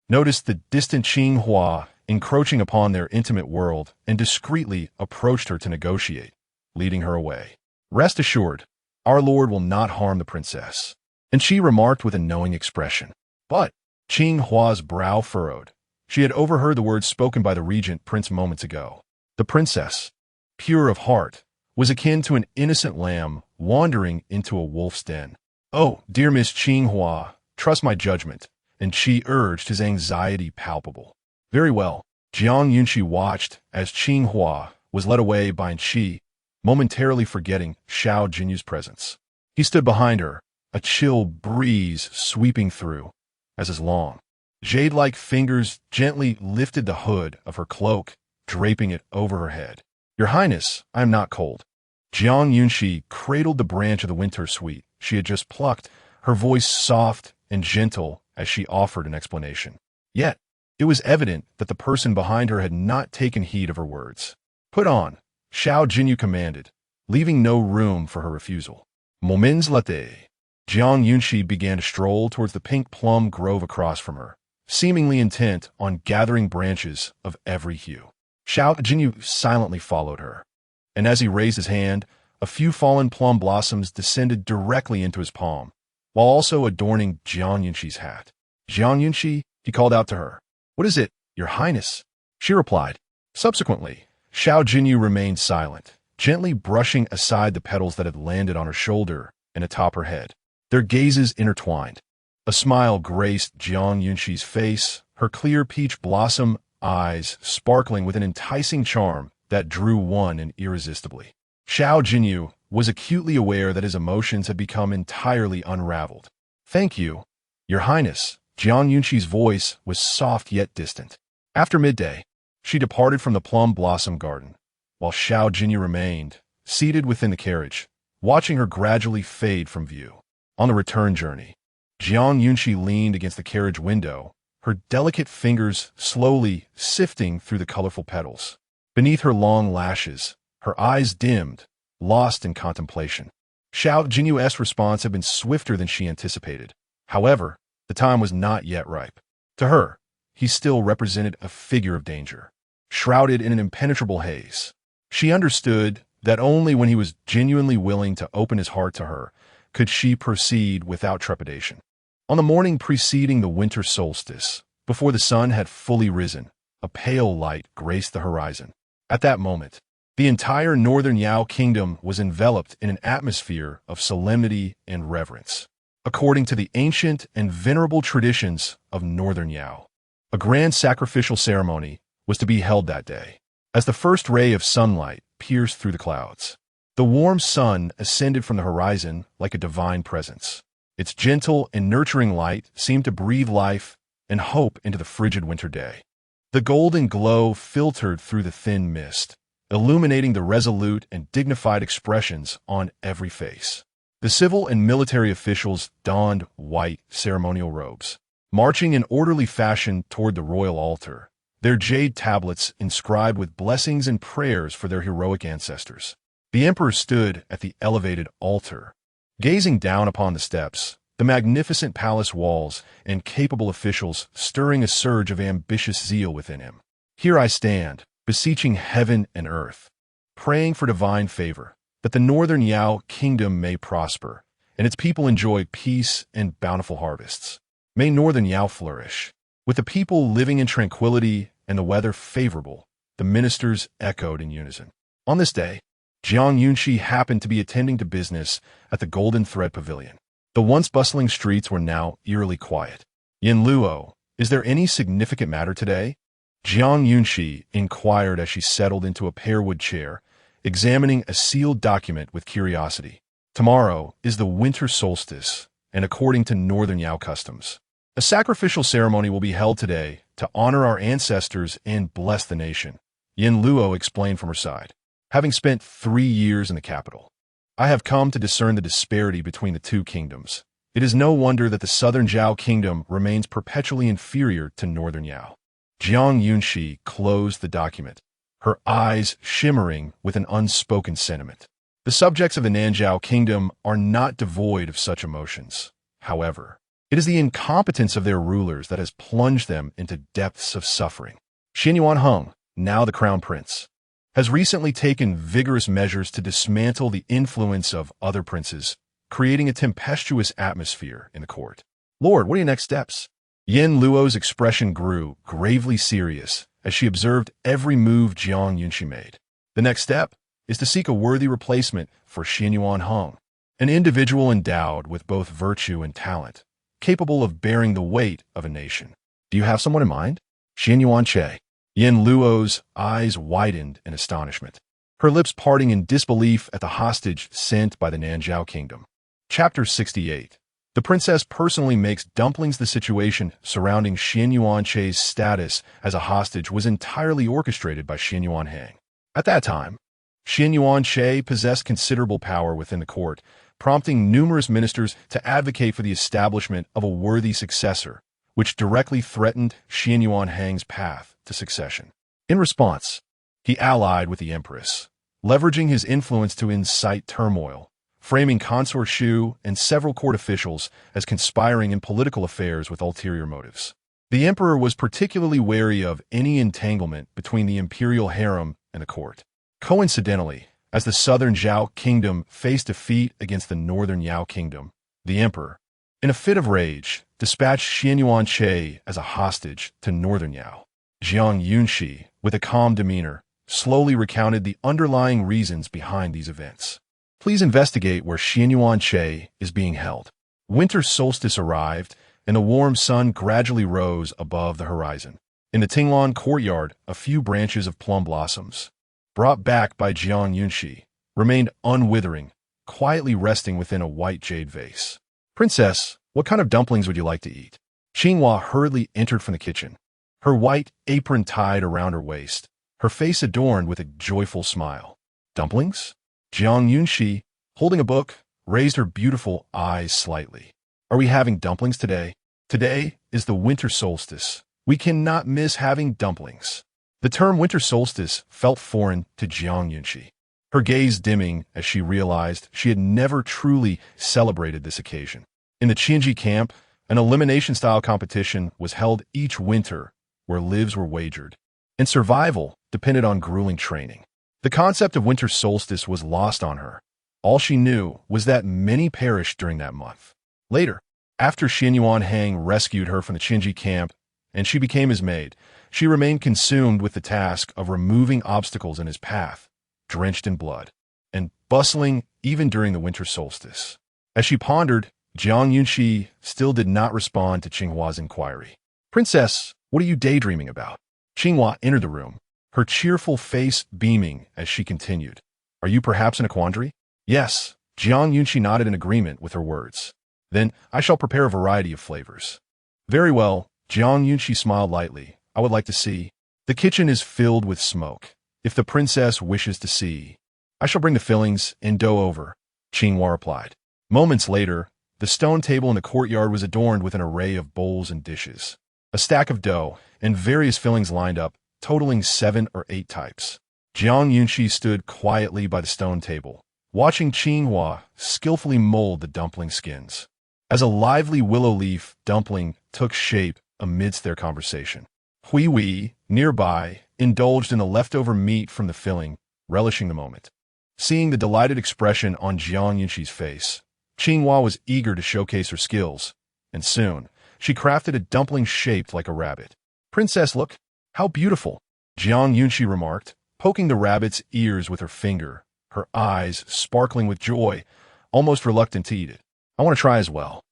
noticed the distant Qingyi encroaching upon their intimate world and discreetly approached her to negotiate, leading her away. "Rest assured, our lord will not harm the princess." And she remarked with a knowing expression. But Qingyi's brow furrowed. She had overheard the words spoken by the regent prince moments ago. The princess, pure of heart, was akin to an innocent lamb wandering into a wolf's den. "Oh, dear Miss Qingyi, trust my judgment," and she urged, his anxiety palpable. "Very well." Jiang Yunxi watched as Qingyi was led away by Qi, momentarily forgetting Xiao Jinyu's presence. He stood behind her, a chill breeze sweeping through, as his long, jade-like fingers gently lifted the hood of her cloak, draping it over her head. "Your Highness, I am not cold." Jiang Yunxi cradled the branch of the winter sweet she had just plucked, her voice soft and gentle as she offered an explanation. Yet, it was evident that the person behind her had not taken heed of her words. "Put on," Xiao Jinyao commanded, leaving no room for her refusal. "Moments latte." Jiang Yunxi began to stroll towards the pink plum grove across from her, seemingly intent on gathering branches of every hue. Xiao Jinyao silently followed her, and as he raised his hand, a few fallen plum blossoms descended directly into his palm, while also adorning Jiang Yunxi's hat. Jiang Yunxi, he called out to her. "What is it, Your Highness?" She replied. Subsequently, Xiao Jinyao remained silent, gently brushing aside the petals that had landed on her shoulder and atop her head. Their gazes intertwined. A smile graced Jiang Yunxi's face, her clear peach blossom eyes sparkling with an enticing charm that drew one in irresistibly. Xiao Jinyao was acutely aware that his emotions had become entirely unraveled. "Thank you, Your Highness." Jiang Yunxi's voice was soft yet distant. After midday, she departed from the plum blossom garden, while Xiao Jinyao remained, seated within the carriage, watching her gradually fade from view. On the return journey, Jiang Yunxi leaned against the carriage window, her delicate fingers slowly sifting through the colorful petals. Beneath her long lashes, her eyes dimmed, lost in contemplation. Xiao Jinyao's response had been swifter than she anticipated. However, the time was not yet ripe. To her, he still represented a figure of danger, shrouded in an impenetrable haze. She understood that only when he was genuinely willing to open his heart to her could she proceed without trepidation. On the morning preceding the winter solstice, before the sun had fully risen, a pale light graced the horizon. At that moment, the entire northern Yao kingdom was enveloped in an atmosphere of solemnity and reverence. According to the ancient and venerable traditions of northern Yao, a grand sacrificial ceremony was to be held that day. As the first ray of sunlight pierced through the clouds, the warm sun ascended from the horizon like a divine presence. Its gentle and nurturing light seemed to breathe life and hope into the frigid winter day. The golden glow filtered through the thin mist, illuminating the resolute and dignified expressions on every face. The civil and military officials donned white ceremonial robes, marching in orderly fashion toward the royal altar, their jade tablets inscribed with blessings and prayers for their heroic ancestors. The emperor stood at the elevated altar, gazing down upon the steps, the magnificent palace walls, and capable officials stirring a surge of ambitious zeal within him. "Here I stand, beseeching heaven and earth, praying for divine favor, that the northern Yao kingdom may prosper, and its people enjoy peace and bountiful harvests. May northern Yao flourish, with the people living in tranquility and the weather favorable," the ministers echoed in unison. On this day, Jiang Yunxi happened to be attending to business at the Golden Thread Pavilion. The once bustling streets were now eerily quiet. "Yin Luo, is there any significant matter today?" Jiang Yunxi inquired as she settled into a pearwood chair, examining a sealed document with curiosity. "Tomorrow is the winter solstice, and according to northern Yao customs, a sacrificial ceremony will be held today to honor our ancestors and bless the nation," Yin Luo explained from her side. "Having spent 3 years in the capital, I have come to discern the disparity between the two kingdoms. It is no wonder that the southern Zhao kingdom remains perpetually inferior to northern Yao." Jiang Yunxi closed the document, her eyes shimmering with an unspoken sentiment. The subjects of the Nanzhao kingdom are not devoid of such emotions. However, it is the incompetence of their rulers that has plunged them into depths of suffering. Xianyuan Heng, now the crown prince, has recently taken vigorous measures to dismantle the influence of other princes, creating a tempestuous atmosphere in the court. "Lord, what are your next steps?" Yin Luo's expression grew gravely serious as she observed every move Jiang Yunxi made. "The next step is to seek a worthy replacement for Xianyuan Heng, an individual endowed with both virtue and talent, capable of bearing the weight of a nation." "Do you have someone in mind?" "Xianyuan Che." Yin Luo's eyes widened in astonishment, her lips parting in disbelief at the hostage sent by the Nanzhao kingdom. Chapter 68. The princess personally makes dumplings. The situation surrounding Xianyuan Che's status as a hostage was entirely orchestrated by Xianyuan Heng. At that time, Xianyuan Che possessed considerable power within the court, prompting numerous ministers to advocate for the establishment of a worthy successor, which directly threatened Xianyuan Heng's path to succession. In response, he allied with the empress, leveraging his influence to incite turmoil, framing consort Shu and several court officials as conspiring in political affairs with ulterior motives. The emperor was particularly wary of any entanglement between the imperial harem and the court. Coincidentally, as the southern Zhao kingdom faced defeat against the northern Yao kingdom, the emperor, in a fit of rage, dispatched Xian Yunxi as a hostage to northern Yao. Jiang Yunxi, with a calm demeanor, slowly recounted the underlying reasons behind these events. Please investigate where Xian Yunxi is being held. Winter solstice arrived, and the warm sun gradually rose above the horizon. In the Tinglan courtyard, a few branches of plum blossoms, brought back by Jiang Yunxi, remained unwithering, quietly resting within a white jade vase. Princess, what kind of dumplings would you like to eat? Qingyi hurriedly entered from the kitchen, her white apron tied around her waist, her face adorned with a joyful smile. Dumplings? Jiang Yunxi, holding a book, raised her beautiful eyes slightly. Are we having dumplings today? Today is the winter solstice. We cannot miss having dumplings. The term winter solstice felt foreign to Jiang Yunxi, her gaze dimming as she realized she had never truly celebrated this occasion. In the Qingyi camp, an elimination-style competition was held each winter where lives were wagered, and survival depended on grueling training. The concept of winter solstice was lost on her. All she knew was that many perished during that month. Later, after Xian Yuanhang rescued her from the Qingyi camp and she became his maid, she remained consumed with the task of removing obstacles in his path, drenched in blood, and bustling even during the winter solstice. As she pondered, Jiang Yunxi still did not respond to Qinghua's inquiry. Princess, what are you daydreaming about? Qinghua entered the room, her cheerful face beaming as she continued. Are you perhaps in a quandary? Yes, Jiang Yunxi nodded in agreement with her words. Then I shall prepare a variety of flavors. Very well, Jiang Yunxi smiled lightly. I would like to see. The kitchen is filled with smoke. If the princess wishes to see, I shall bring the fillings and dough over, Qinghua replied. Moments later, the stone table in the courtyard was adorned with an array of bowls and dishes. A stack of dough and various fillings lined up, totaling 7 or 8 types. Jiang Yunxi stood quietly by the stone table, watching Qinghua skillfully mold the dumpling skins. As a lively willow leaf dumpling took shape amidst their conversation, Hui Wei, nearby, indulged in the leftover meat from the filling, relishing the moment. Seeing the delighted expression on Jiang Yunxi's face, Qinghua was eager to showcase her skills, and soon, she crafted a dumpling shaped like a rabbit. Princess, look, how beautiful, Jiang Yunxi remarked, poking the rabbit's ears with her finger, her eyes sparkling with joy, almost reluctant to eat it. I want to try as well.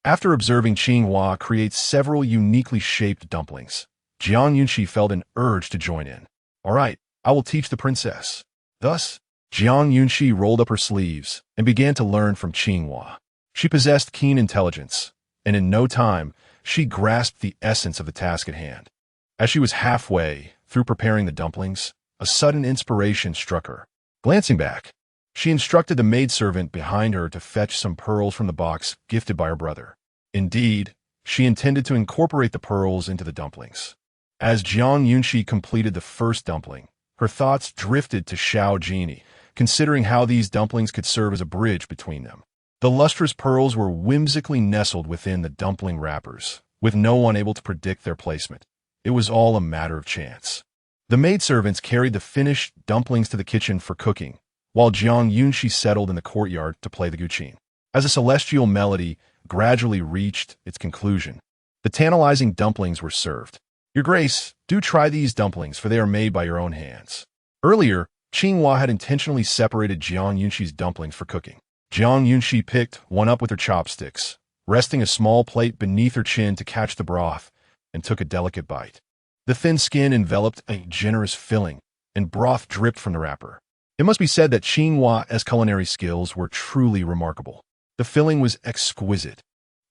After observing Qinghua create several uniquely shaped dumplings, Jiang Yunxi felt an urge to join in. All right, I will teach the princess. Thus, Jiang Yunxi rolled up her sleeves and began to learn from Qinghua. She possessed keen intelligence, and in no time, she grasped the essence of the task at hand. As she was halfway through preparing the dumplings, a sudden inspiration struck her. Glancing back, she instructed the maidservant behind her to fetch some pearls from the box gifted by her brother. Indeed, she intended to incorporate the pearls into the dumplings. As Jiang Yunxi completed the first dumpling, her thoughts drifted to Xiao Jinyao, considering how these dumplings could serve as a bridge between them. The lustrous pearls were whimsically nestled within the dumpling wrappers, with no one able to predict their placement. It was all a matter of chance. The maidservants carried the finished dumplings to the kitchen for cooking, while Jiang Yunxi settled in the courtyard to play the guqin. As a celestial melody gradually reached its conclusion, the tantalizing dumplings were served. Your Grace, do try these dumplings, for they are made by your own hands. Earlier, Qinghua had intentionally separated Jiang Yunxi's dumplings for cooking. Jiang Yunxi picked one up with her chopsticks, resting a small plate beneath her chin to catch the broth, and took a delicate bite. The thin skin enveloped a generous filling, and broth dripped from the wrapper. It must be said that Qinghua's culinary skills were truly remarkable. The filling was exquisite,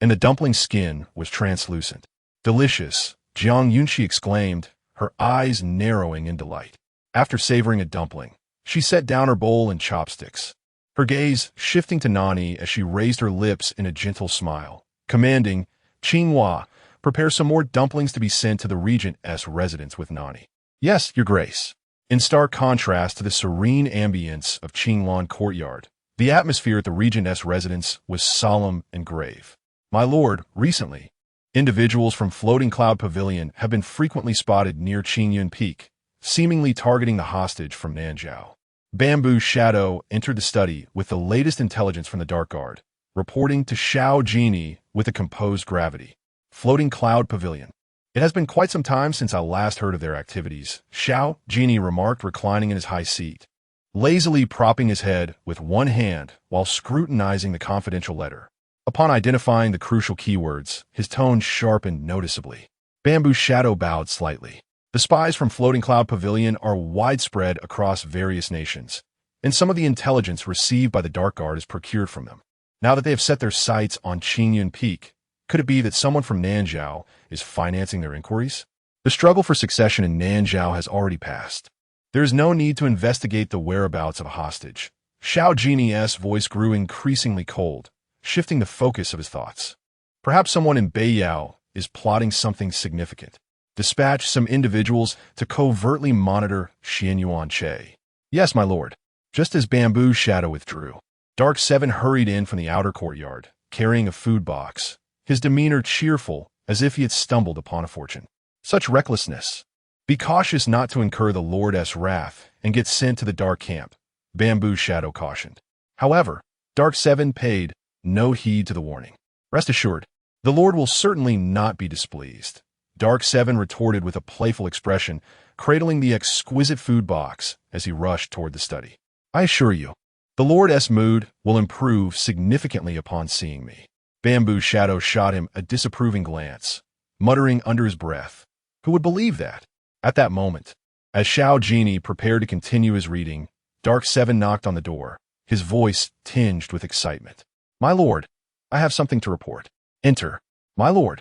and the dumpling skin was translucent. Delicious, Jiang Yunxi exclaimed, her eyes narrowing in delight. After savoring a dumpling, she set down her bowl and chopsticks, her gaze shifting to Nani as she raised her lips in a gentle smile, commanding, Qinghua, prepare some more dumplings to be sent to the Regent's residence with Nani. Yes, Your Grace. In stark contrast to the serene ambience of Qinglan courtyard, The atmosphere at the Regent's residence was solemn and grave. My lord, recently, individuals from Floating Cloud Pavilion have been frequently spotted near Qingyi Peak, seemingly targeting the hostage from Nanzhao. Bamboo Shadow entered the study with the latest intelligence from the Dark Guard, reporting to Xiao Jinyao with a composed gravity. Floating Cloud Pavilion. It has been quite some time since I last heard of their activities, Xiao Jinyao remarked, reclining in his high seat, lazily propping his head with one hand while scrutinizing the confidential letter. Upon identifying the crucial keywords, his tone sharpened noticeably. Bamboo Shadow bowed slightly. The spies from Floating Cloud Pavilion are widespread across various nations, and some of the intelligence received by the Dark Guard is procured from them. Now that they have set their sights on Qingyi Peak, could it be that someone from Nanzhao is financing their inquiries? The struggle for succession in Nanzhao has already passed. There is no need to investigate the whereabouts of a hostage. Xiao Jinyao's voice grew increasingly cold, shifting the focus of his thoughts. Perhaps someone in Beiyao is plotting something significant. Dispatch some individuals to covertly monitor Yunxi. Yes, my lord. Just as Bamboo Shadow withdrew, Dark Seven hurried in from the outer courtyard, carrying a food box, his demeanor cheerful as if he had stumbled upon a fortune. Such recklessness. Be cautious not to incur the Lord's wrath and get sent to the Dark Camp, Bamboo Shadow cautioned. However, Dark Seven paid no heed to the warning. Rest assured, the Lord will certainly not be displeased. Dark Seven retorted with a playful expression, cradling the exquisite food box as he rushed toward the study. I assure you, the Lord's mood will improve significantly upon seeing me. Bamboo Shadow shot him a disapproving glance, muttering under his breath, who would believe that? At that moment, as Xiao Jinyao prepared to continue his reading, Dark Seven knocked on the door, his voice tinged with excitement. My lord, I have something to report. Enter. My lord.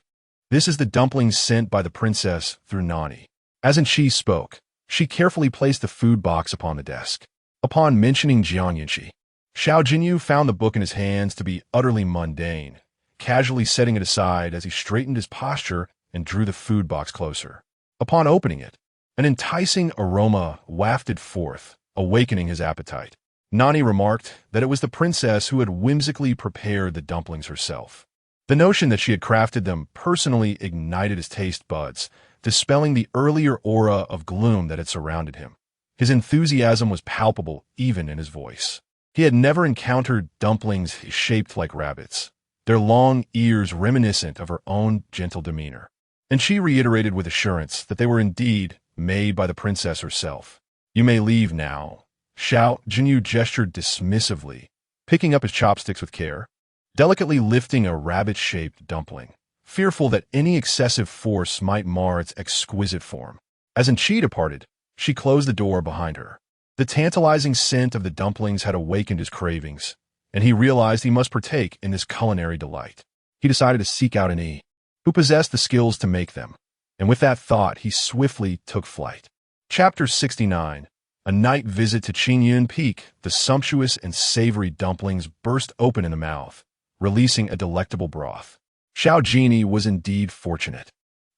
This is the dumplings sent by the princess through Nani. As Yunxi spoke, she carefully placed the food box upon the desk. Upon mentioning Jiang Yunxi, Xiao Jinyao found the book in his hands to be utterly mundane, casually setting it aside as he straightened his posture and drew the food box closer. Upon opening it, an enticing aroma wafted forth, awakening his appetite. Nani remarked that it was the princess who had whimsically prepared the dumplings herself. The notion that she had crafted them personally ignited his taste buds, dispelling the earlier aura of gloom that had surrounded him. His enthusiasm was palpable even in his voice. He had never encountered dumplings shaped like rabbits, their long ears reminiscent of her own gentle demeanor. And she reiterated with assurance that they were indeed made by the princess herself. You may leave now. Xiao Jinyao gestured dismissively, picking up his chopsticks with care, delicately lifting a rabbit-shaped dumpling, fearful that any excessive force might mar its exquisite form. As Yunxi departed, she closed the door behind her. The tantalizing scent of the dumplings had awakened his cravings, and he realized he must partake in this culinary delight. He decided to seek out an E, who possessed the skills to make them, and with that thought he swiftly took flight. Chapter 69. A night visit to Qingyi Peak. The sumptuous and savory dumplings burst open in the mouth, releasing a delectable broth. Xiao Jinyao was indeed fortunate,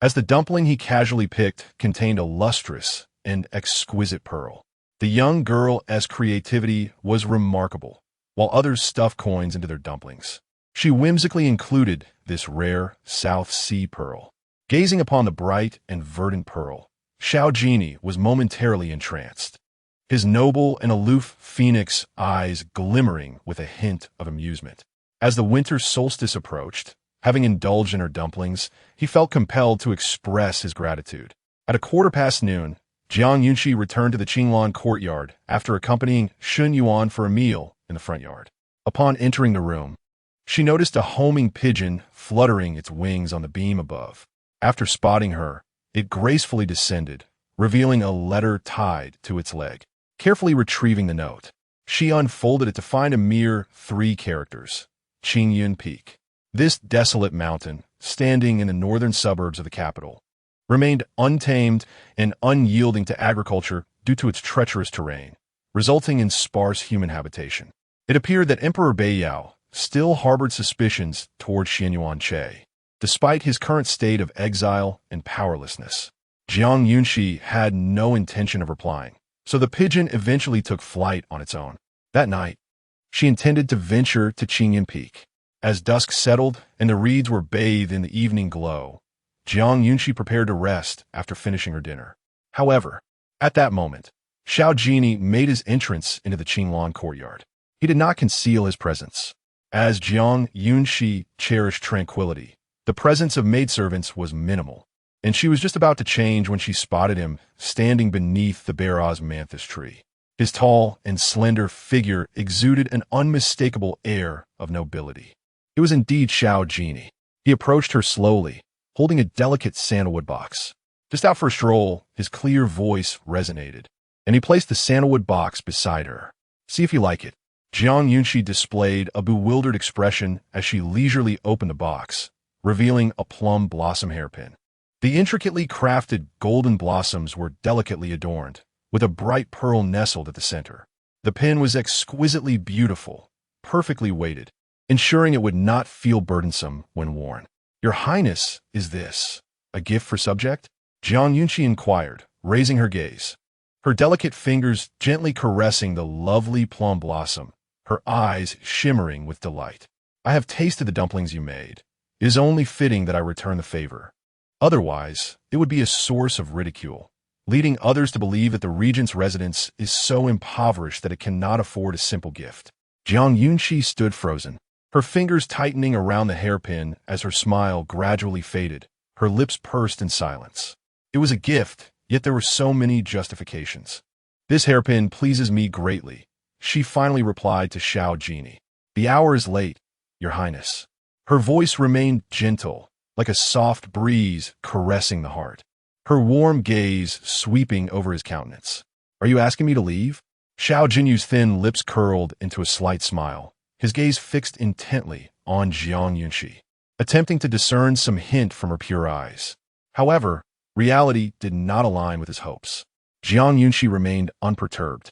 as the dumpling he casually picked contained a lustrous and exquisite pearl. The young girl's creativity was remarkable, while others stuffed coins into their dumplings. She whimsically included this rare South Sea pearl. Gazing upon the bright and verdant pearl, Xiao Jinyao was momentarily entranced, his noble and aloof phoenix eyes glimmering with a hint of amusement. As the winter solstice approached, having indulged in her dumplings, he felt compelled to express his gratitude. At 1:15 noon, Jiang Yunxi returned to the Qinglan courtyard after accompanying Shun Yuan for a meal in the front yard. Upon entering the room, she noticed a homing pigeon fluttering its wings on the beam above. After spotting her, it gracefully descended, revealing a letter tied to its leg. Carefully retrieving the note, she unfolded it to find a mere 3 characters. Qingyi Peak. This desolate mountain, standing in the northern suburbs of the capital, remained untamed and unyielding to agriculture due to its treacherous terrain, resulting in sparse human habitation. It appeared that Emperor Beiyao still harbored suspicions toward Yunxi, despite his current state of exile and powerlessness. Jiang Yunxi had no intention of replying, so the pigeon eventually took flight on its own. That night, She intended to venture to Qingyi Peak. As dusk settled and the reeds were bathed in the evening glow, Jiang Yunxi prepared to rest after finishing her dinner. However, at that moment, Xiao Jinyao made his entrance into the Qinglan courtyard. He did not conceal his presence. As Jiang Yunxi cherished tranquility, the presence of maidservants was minimal, and she was just about to change when she spotted him standing beneath the Beiyao mantis tree. His tall and slender figure exuded an unmistakable air of nobility. It was indeed Xiao Jinyao. He approached her slowly, holding a delicate sandalwood box. Just out for a stroll, his clear voice resonated, and he placed the sandalwood box beside her. "See if you like it." Jiang Yunxi displayed a bewildered expression as she leisurely opened the box, revealing a plum blossom hairpin. The intricately crafted golden blossoms were delicately adorned, with a bright pearl nestled at the center. The pin was exquisitely beautiful, perfectly weighted, ensuring it would not feel burdensome when worn. "Your Highness, is this a gift for subject?" Jiang Yunxi inquired, raising her gaze. Her delicate fingers gently caressing the lovely plum blossom, her eyes shimmering with delight. "I have tasted the dumplings you made. It is only fitting that I return the favor. Otherwise, it would be a source of ridicule, leading others to believe that the Regent's residence is so impoverished that it cannot afford a simple gift." Jiang Yunxi stood frozen, her fingers tightening around the hairpin as her smile gradually faded, her lips pursed in silence. It was a gift, yet there were so many justifications. "This hairpin pleases me greatly," she finally replied to Xiao Jinyao. "The hour is late, Your Highness." Her voice remained gentle, like a soft breeze caressing the heart, her warm gaze sweeping over his countenance. "Are you asking me to leave?" Xiao Jinyao's thin lips curled into a slight smile, his gaze fixed intently on Jiang Yunxi, attempting to discern some hint from her pure eyes. However, reality did not align with his hopes. Jiang Yunxi remained unperturbed,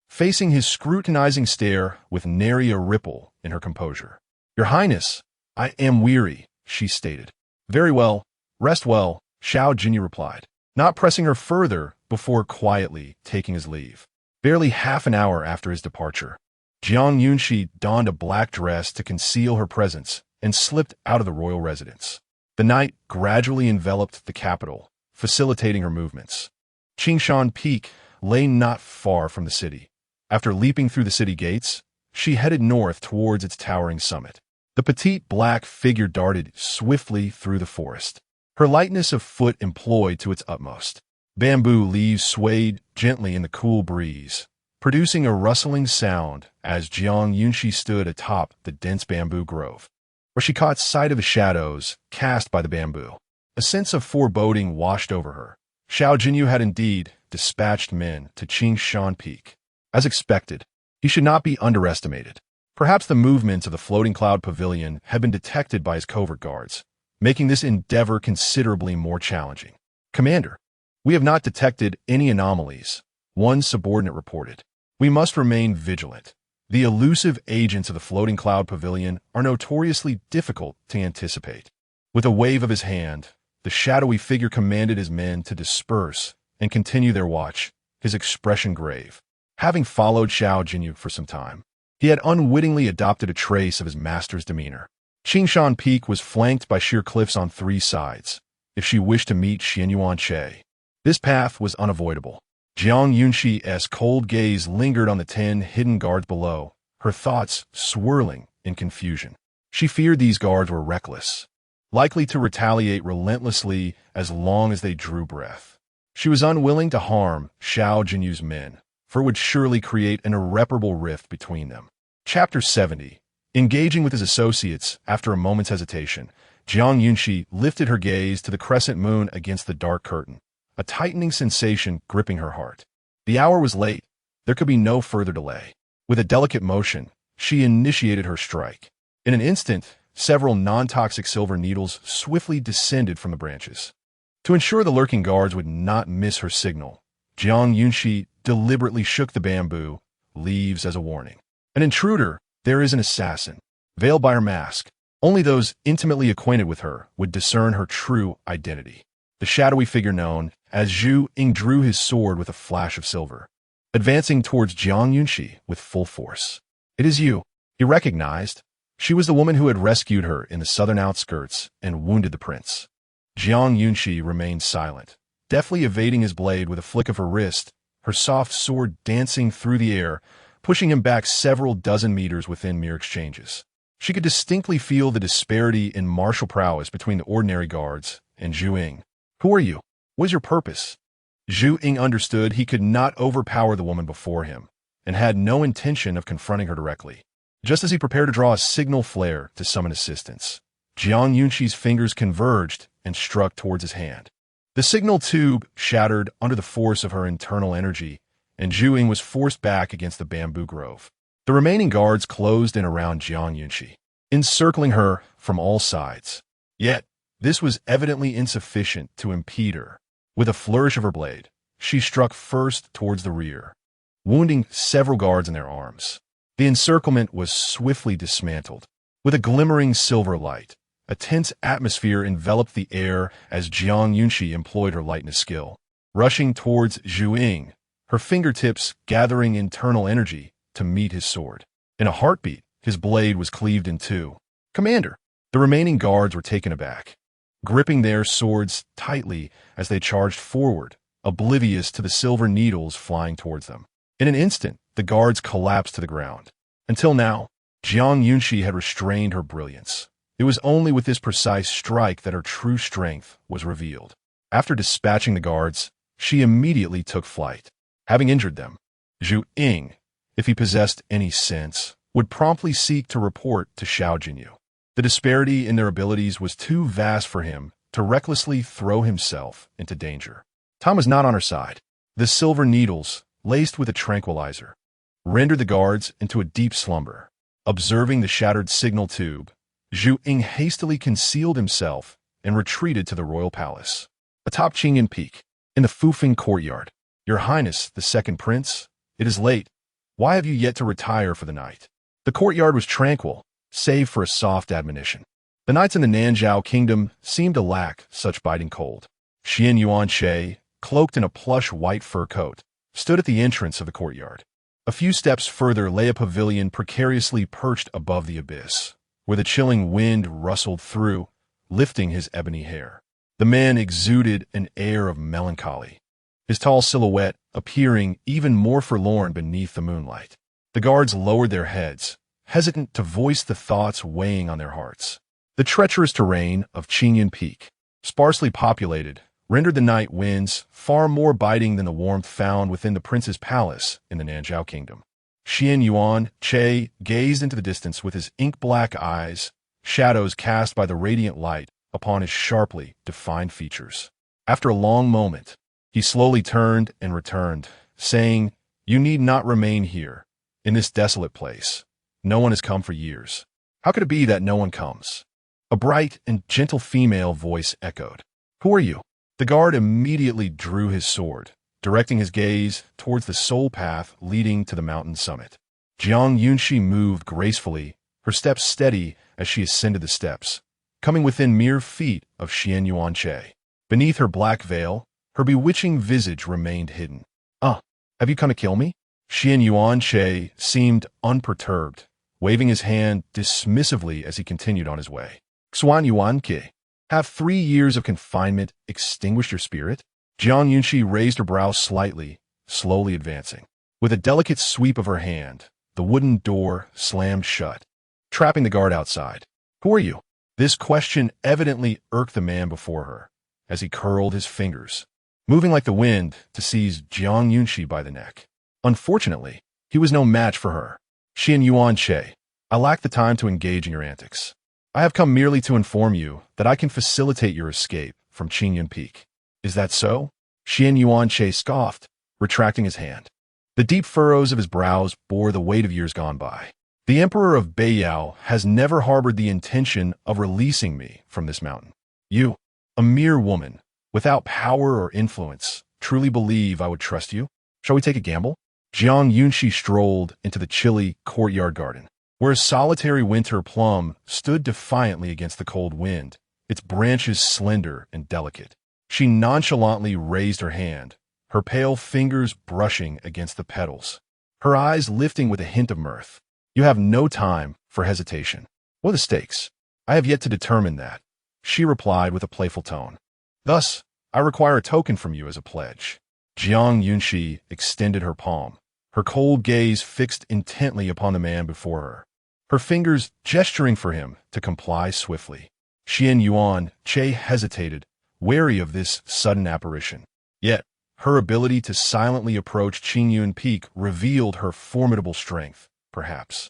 facing his scrutinizing stare with nary a ripple in her composure. "Your Highness, I am weary," she stated. "Very well, rest well," Xiao Jinyao replied, not pressing her further before quietly taking his leave. Barely half an hour after his departure, Jiang Yunxi donned a black dress to conceal her presence and slipped out of the royal residence. The night gradually enveloped the capital, facilitating her movements. Qingshan Peak lay not far from the city. After leaping through the city gates, she headed north towards its towering summit. The petite black figure darted swiftly through the forest, her lightness of foot employed to its utmost. Bamboo leaves swayed gently in the cool breeze, producing a rustling sound as Jiang Yunxi stood atop the dense bamboo grove, where she caught sight of the shadows cast by the bamboo. A sense of foreboding washed over her. Xiao Jinyao had indeed dispatched men to Qingshan Peak. As expected, he should not be underestimated. Perhaps the movements of the floating cloud pavilion had been detected by his covert guards, making this endeavor considerably more challenging. "Commander, we have not detected any anomalies," one subordinate reported. "We must remain vigilant. The elusive agents of the floating cloud pavilion are notoriously difficult to anticipate." With a wave of his hand, the shadowy figure commanded his men to disperse and continue their watch, his expression grave. Having followed Xiao Jinyao for some time, he had unwittingly adopted a trace of his master's demeanor. Qingshan Peak was flanked by sheer cliffs on three sides, if she wished to meet Xianyuan. This path was unavoidable. Jiang Yunxi's cold gaze lingered on the 10 hidden guards below, her thoughts swirling in confusion. She feared these guards were reckless, likely to retaliate relentlessly as long as they drew breath. She was unwilling to harm Xiao Jinyao's men, for it would surely create an irreparable rift between them. Chapter 70. Engaging with his associates after a moment's hesitation, Jiang Yunxi lifted her gaze to the crescent moon against the dark curtain, a tightening sensation gripping her heart. The hour was late. There could be no further delay. With a delicate motion, she initiated her strike. In an instant, several non-toxic silver needles swiftly descended from the branches. To ensure the lurking guards would not miss her signal, Jiang Yunxi deliberately shook the bamboo leaves as a warning. An intruder, there is an assassin. Veiled by her mask, only those intimately acquainted with her would discern her true identity. The shadowy figure known as Zhu Ying drew his sword with a flash of silver, advancing towards Jiang Yunxi with full force. "It is you." He recognized she was the woman who had rescued her in the southern outskirts and wounded the prince. Jiang Yunxi remained silent, deftly evading his blade with a flick of her wrist, her soft sword dancing through the air, pushing him back several dozen meters within mere exchanges. She could distinctly feel the disparity in martial prowess between the ordinary guards and Zhu Ying. "Who are you? What is your purpose?" Zhu Ying understood he could not overpower the woman before him, and had no intention of confronting her directly. Just as he prepared to draw a signal flare to summon assistance, Jiang Yunxi's fingers converged and struck towards his hand. The signal tube shattered under the force of her internal energy, and Zhu Ying was forced back against the bamboo grove. The remaining guards closed in around Jiang Yunxi, encircling her from all sides. Yet, this was evidently insufficient to impede her. With a flourish of her blade, she struck first towards the rear, wounding several guards in their arms. The encirclement was swiftly dismantled. With a glimmering silver light, a tense atmosphere enveloped the air as Jiang Yunxi employed her lightness skill. Rushing towards Zhu Ying, her fingertips gathering internal energy to meet his sword. In a heartbeat, his blade was cleaved in two. "Commander!" The remaining guards were taken aback, gripping their swords tightly as they charged forward, oblivious to the silver needles flying towards them. In an instant, the guards collapsed to the ground. Until now, Jiang Yunxi had restrained her brilliance. It was only with this precise strike that her true strength was revealed. After dispatching the guards, she immediately took flight. Having injured them, Zhu Ying, if he possessed any sense, would promptly seek to report to Xiao Jinyao. The disparity in their abilities was too vast for him to recklessly throw himself into danger. Time was not on her side. The silver needles, laced with a tranquilizer, rendered the guards into a deep slumber. Observing the shattered signal tube, Zhu Ying hastily concealed himself and retreated to the royal palace. Atop Qingyi Peak, in the Fufeng courtyard. "Your Highness, the second prince, it is late. Why have you yet to retire for the night?" The courtyard was tranquil, save for a soft admonition. The knights in the Nanzhao kingdom seemed to lack such biting cold. Xian Yunxi, cloaked in a plush white fur coat, stood at the entrance of the courtyard. A few steps further lay a pavilion precariously perched above the abyss, where the chilling wind rustled through, lifting his ebony hair. The man exuded an air of melancholy, his tall silhouette appearing even more forlorn beneath the moonlight. The guards lowered their heads, hesitant to voice the thoughts weighing on their hearts. The treacherous terrain of Qingyi Peak, sparsely populated, rendered the night winds far more biting than the warmth found within the prince's palace in the Nanzhao kingdom. Xian Yunxi gazed into the distance with his ink-black eyes, shadows cast by the radiant light upon his sharply defined features. After a long moment, he slowly turned and returned, saying, "You need not remain here, in this desolate place. No one has come for years." "How could it be that no one comes?" A bright and gentle female voice echoed. "Who are you?" The guard immediately drew his sword, directing his gaze towards the sole path leading to the mountain summit. Jiang Yunxi moved gracefully, her steps steady as she ascended the steps, coming within mere feet of Xian Yunxi. Beneath her black veil, her bewitching visage remained hidden. Have you come to kill me?" Xian Yunxi seemed unperturbed, waving his hand dismissively as he continued on his way. "Xuan Yuanqi, have 3 years of confinement extinguished your spirit?" Jiang Yunxi raised her brow slightly, slowly advancing. With a delicate sweep of her hand, the wooden door slammed shut, trapping the guard outside. "Who are you?" This question evidently irked the man before her, as he curled his fingers, moving like the wind to seize Jiang Yunxi by the neck. Unfortunately, he was no match for her. "Xian Yunxi, I lack the time to engage in your antics. I have come merely to inform you that I can facilitate your escape from Qingyi Peak." "Is that so?" Xian Yunxi scoffed, retracting his hand. The deep furrows of his brows bore the weight of years gone by. "The Emperor of Beiyao has never harbored the intention of releasing me from this mountain. You, a mere woman, without power or influence, truly believe I would trust you? Shall we take a gamble?" Jiang Yunxi strolled into the chilly courtyard garden, where a solitary winter plum stood defiantly against the cold wind, its branches slender and delicate. She nonchalantly raised her hand, her pale fingers brushing against the petals, her eyes lifting with a hint of mirth. You have no time for hesitation. What are the stakes? I have yet to determine that, she replied with a playful tone. Thus, I require a token from you as a pledge. Jiang Yunxi extended her palm, her cold gaze fixed intently upon the man before her, her fingers gesturing for him to comply swiftly. Xian Yuan Che hesitated, wary of this sudden apparition. Yet, her ability to silently approach Qingyun Peak revealed her formidable strength, perhaps.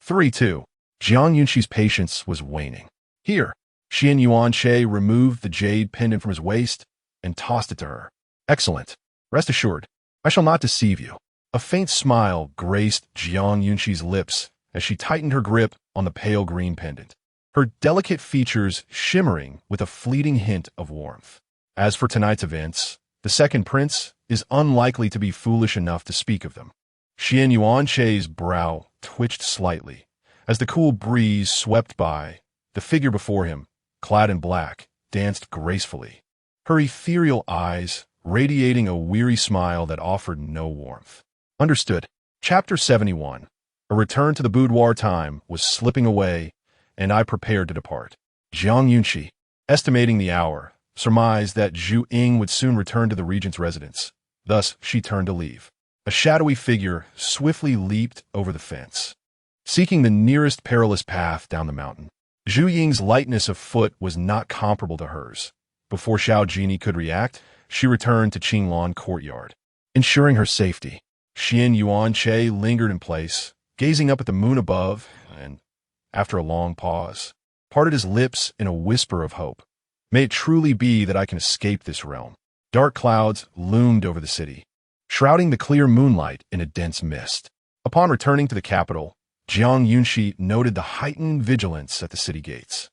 3-2. Jiang Yunxi's patience was waning. Here, Xian Yuan Che removed the jade pendant from his waist and tossed it to her. Excellent. Rest assured, I shall not deceive you. A faint smile graced Jiang Yunxi's lips as she tightened her grip on the pale green pendant, her delicate features shimmering with a fleeting hint of warmth. As for tonight's events, the second prince is unlikely to be foolish enough to speak of them. Xian Yuan Che's brow twitched slightly as the cool breeze swept by. The figure before him, clad in black, danced gracefully, her ethereal eyes radiating a weary smile that offered no warmth. Understood. Chapter 71. A return to the boudoir time was slipping away, and I prepared to depart. Jiang Yunxi, estimating the hour, surmised that Zhu Ying would soon return to the regent's residence. Thus, she turned to leave. A shadowy figure swiftly leaped over the fence, seeking the nearest perilous path down the mountain. Zhu Ying's lightness of foot was not comparable to hers. Before Xiao Jinyao could react, she returned to Qinglan courtyard. Ensuring her safety, Xian Yuan Che lingered in place, gazing up at the moon above, and, after a long pause, parted his lips in a whisper of hope. May it truly be that I can escape this realm. Dark clouds loomed over the city, shrouding the clear moonlight in a dense mist. Upon returning to the capital, Jiang Yunxi noted the heightened vigilance at the city gates.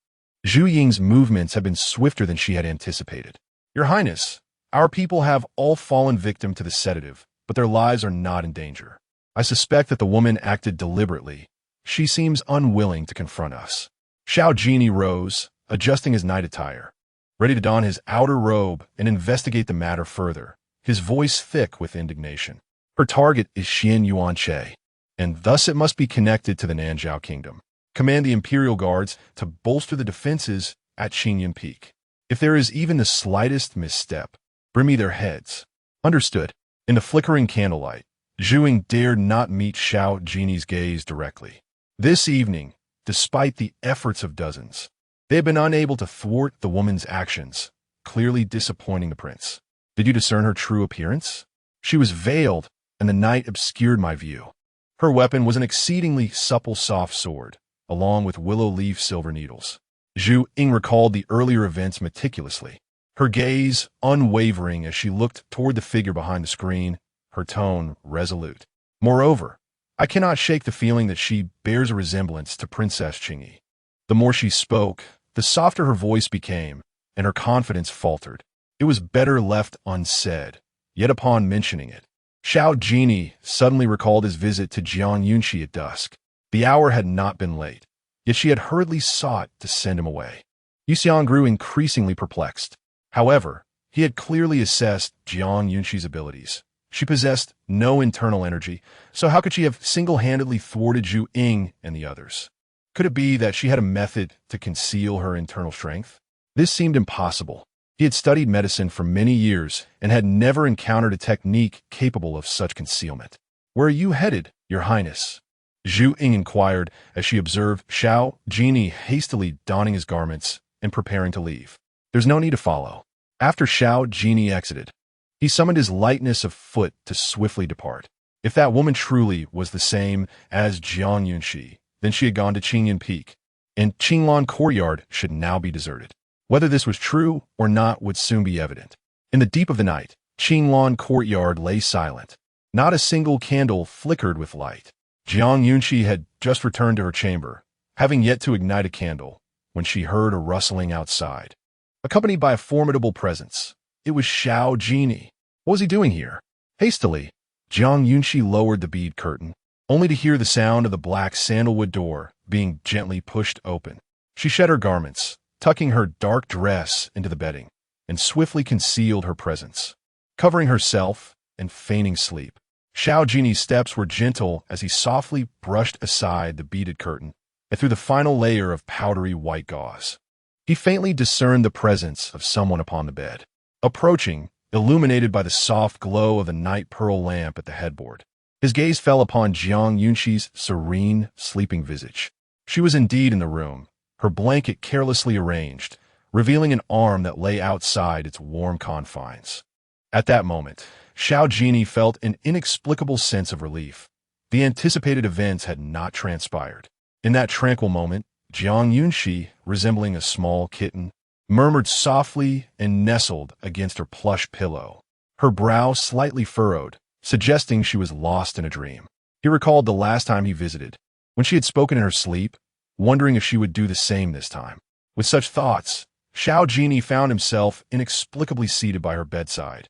Zhu Ying's movements had been swifter than she had anticipated. Your Highness, our people have all fallen victim to the sedative, but their lives are not in danger. I suspect that the woman acted deliberately. She seems unwilling to confront us. Xiao Jinyao rose, adjusting his night attire, ready to don his outer robe and investigate the matter further, his voice thick with indignation. Her target is Xian Yuan Che, and thus it must be connected to the Nanzhao kingdom. Command the Imperial Guards to bolster the defenses at Qingyi Peak. If there is even the slightest misstep, bring me their heads. Understood. In the flickering candlelight, Zhu Ying dared not meet Xiao Jinyao's gaze directly. This evening, despite the efforts of dozens, they had been unable to thwart the woman's actions, clearly disappointing the prince. Did you discern her true appearance? She was veiled, and the night obscured my view. Her weapon was an exceedingly supple soft sword, along with willow leaf silver needles. Zhu Ying recalled the earlier events meticulously, her gaze unwavering as she looked toward the figure behind the screen, her tone resolute. Moreover, I cannot shake the feeling that she bears a resemblance to Princess Qingyi. The more she spoke, the softer her voice became, and her confidence faltered. It was better left unsaid, yet upon mentioning it, Xiao Jinyao suddenly recalled his visit to Jiang Yunxi at dusk. The hour had not been late, yet she had hurriedly sought to send him away. Yuxiang grew increasingly perplexed. However, he had clearly assessed Jiang Yunxi's abilities. She possessed no internal energy, so how could she have single-handedly thwarted Zhu Ying and the others? Could it be that she had a method to conceal her internal strength? This seemed impossible. He had studied medicine for many years and had never encountered a technique capable of such concealment. Where are you headed, Your Highness? Zhu Ying inquired as she observed Xiao Jinyao hastily donning his garments and preparing to leave. There's no need to follow. After Xiao Jinyao exited, he summoned his lightness of foot to swiftly depart. If that woman truly was the same as Jiang Yunxi, then she had gone to Qingyi Peak, and Qinglan courtyard should now be deserted. Whether this was true or not would soon be evident. In the deep of the night, Qinglan courtyard lay silent. Not a single candle flickered with light. Jiang Yunxi had just returned to her chamber, having yet to ignite a candle, when she heard a rustling outside. Accompanied by a formidable presence, it was Xiao Jinyao. What was he doing here? Hastily, Jiang Yunxi lowered the bead curtain, only to hear the sound of the black sandalwood door being gently pushed open. She shed her garments, tucking her dark dress into the bedding, and swiftly concealed her presence. Covering herself and feigning sleep, Xiao Jiny's steps were gentle as he softly brushed aside the beaded curtain and through the final layer of powdery white gauze. He faintly discerned the presence of someone upon the bed, approaching, illuminated by the soft glow of the night pearl lamp at the headboard. His gaze fell upon Jiang Yunxi's serene, sleeping visage. She was indeed in the room, her blanket carelessly arranged, revealing an arm that lay outside its warm confines. At that moment, Xiao Jinyi felt an inexplicable sense of relief. The anticipated events had not transpired. In that tranquil moment, Jiang Yunxi, resembling a small kitten, murmured softly and nestled against her plush pillow, her brow slightly furrowed, suggesting she was lost in a dream. He recalled the last time he visited, when she had spoken in her sleep, wondering if she would do the same this time. With such thoughts, Xiao Jinyi found himself inexplicably seated by her bedside,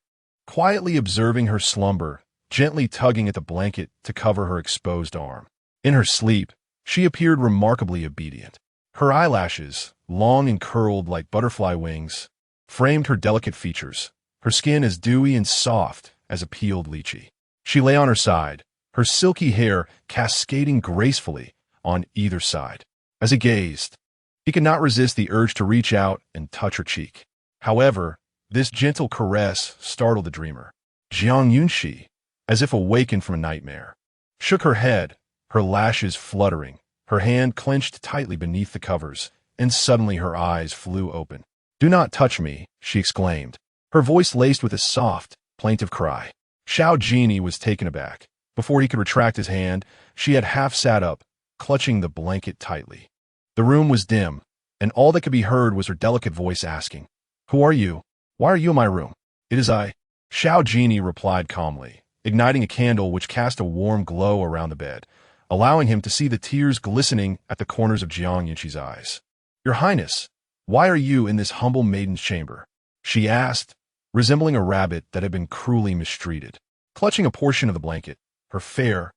quietly observing her slumber, gently tugging at the blanket to cover her exposed arm. In her sleep, she appeared remarkably obedient. Her eyelashes, long and curled like butterfly wings, framed her delicate features, her skin as dewy and soft as a peeled lychee. She lay on her side, her silky hair cascading gracefully on either side. As he gazed, he could not resist the urge to reach out and touch her cheek. However, this gentle caress startled the dreamer. Jiang Yunxi, as if awakened from a nightmare, shook her head, her lashes fluttering, her hand clenched tightly beneath the covers, and suddenly her eyes flew open. "Do not touch me," she exclaimed, her voice laced with a soft, plaintive cry. Xiao Jinyi was taken aback. Before he could retract his hand, she had half sat up, clutching the blanket tightly. The room was dim, and all that could be heard was her delicate voice asking, "Who are you? Why are you in my room?" "It is I," Xiao Jinyi replied calmly, igniting a candle which cast a warm glow around the bed, allowing him to see the tears glistening at the corners of Jiang Yunxi's eyes. "Your Highness, why are you in this humble maiden's chamber?" she asked, resembling a rabbit that had been cruelly mistreated. Clutching a portion of the blanket, her fair,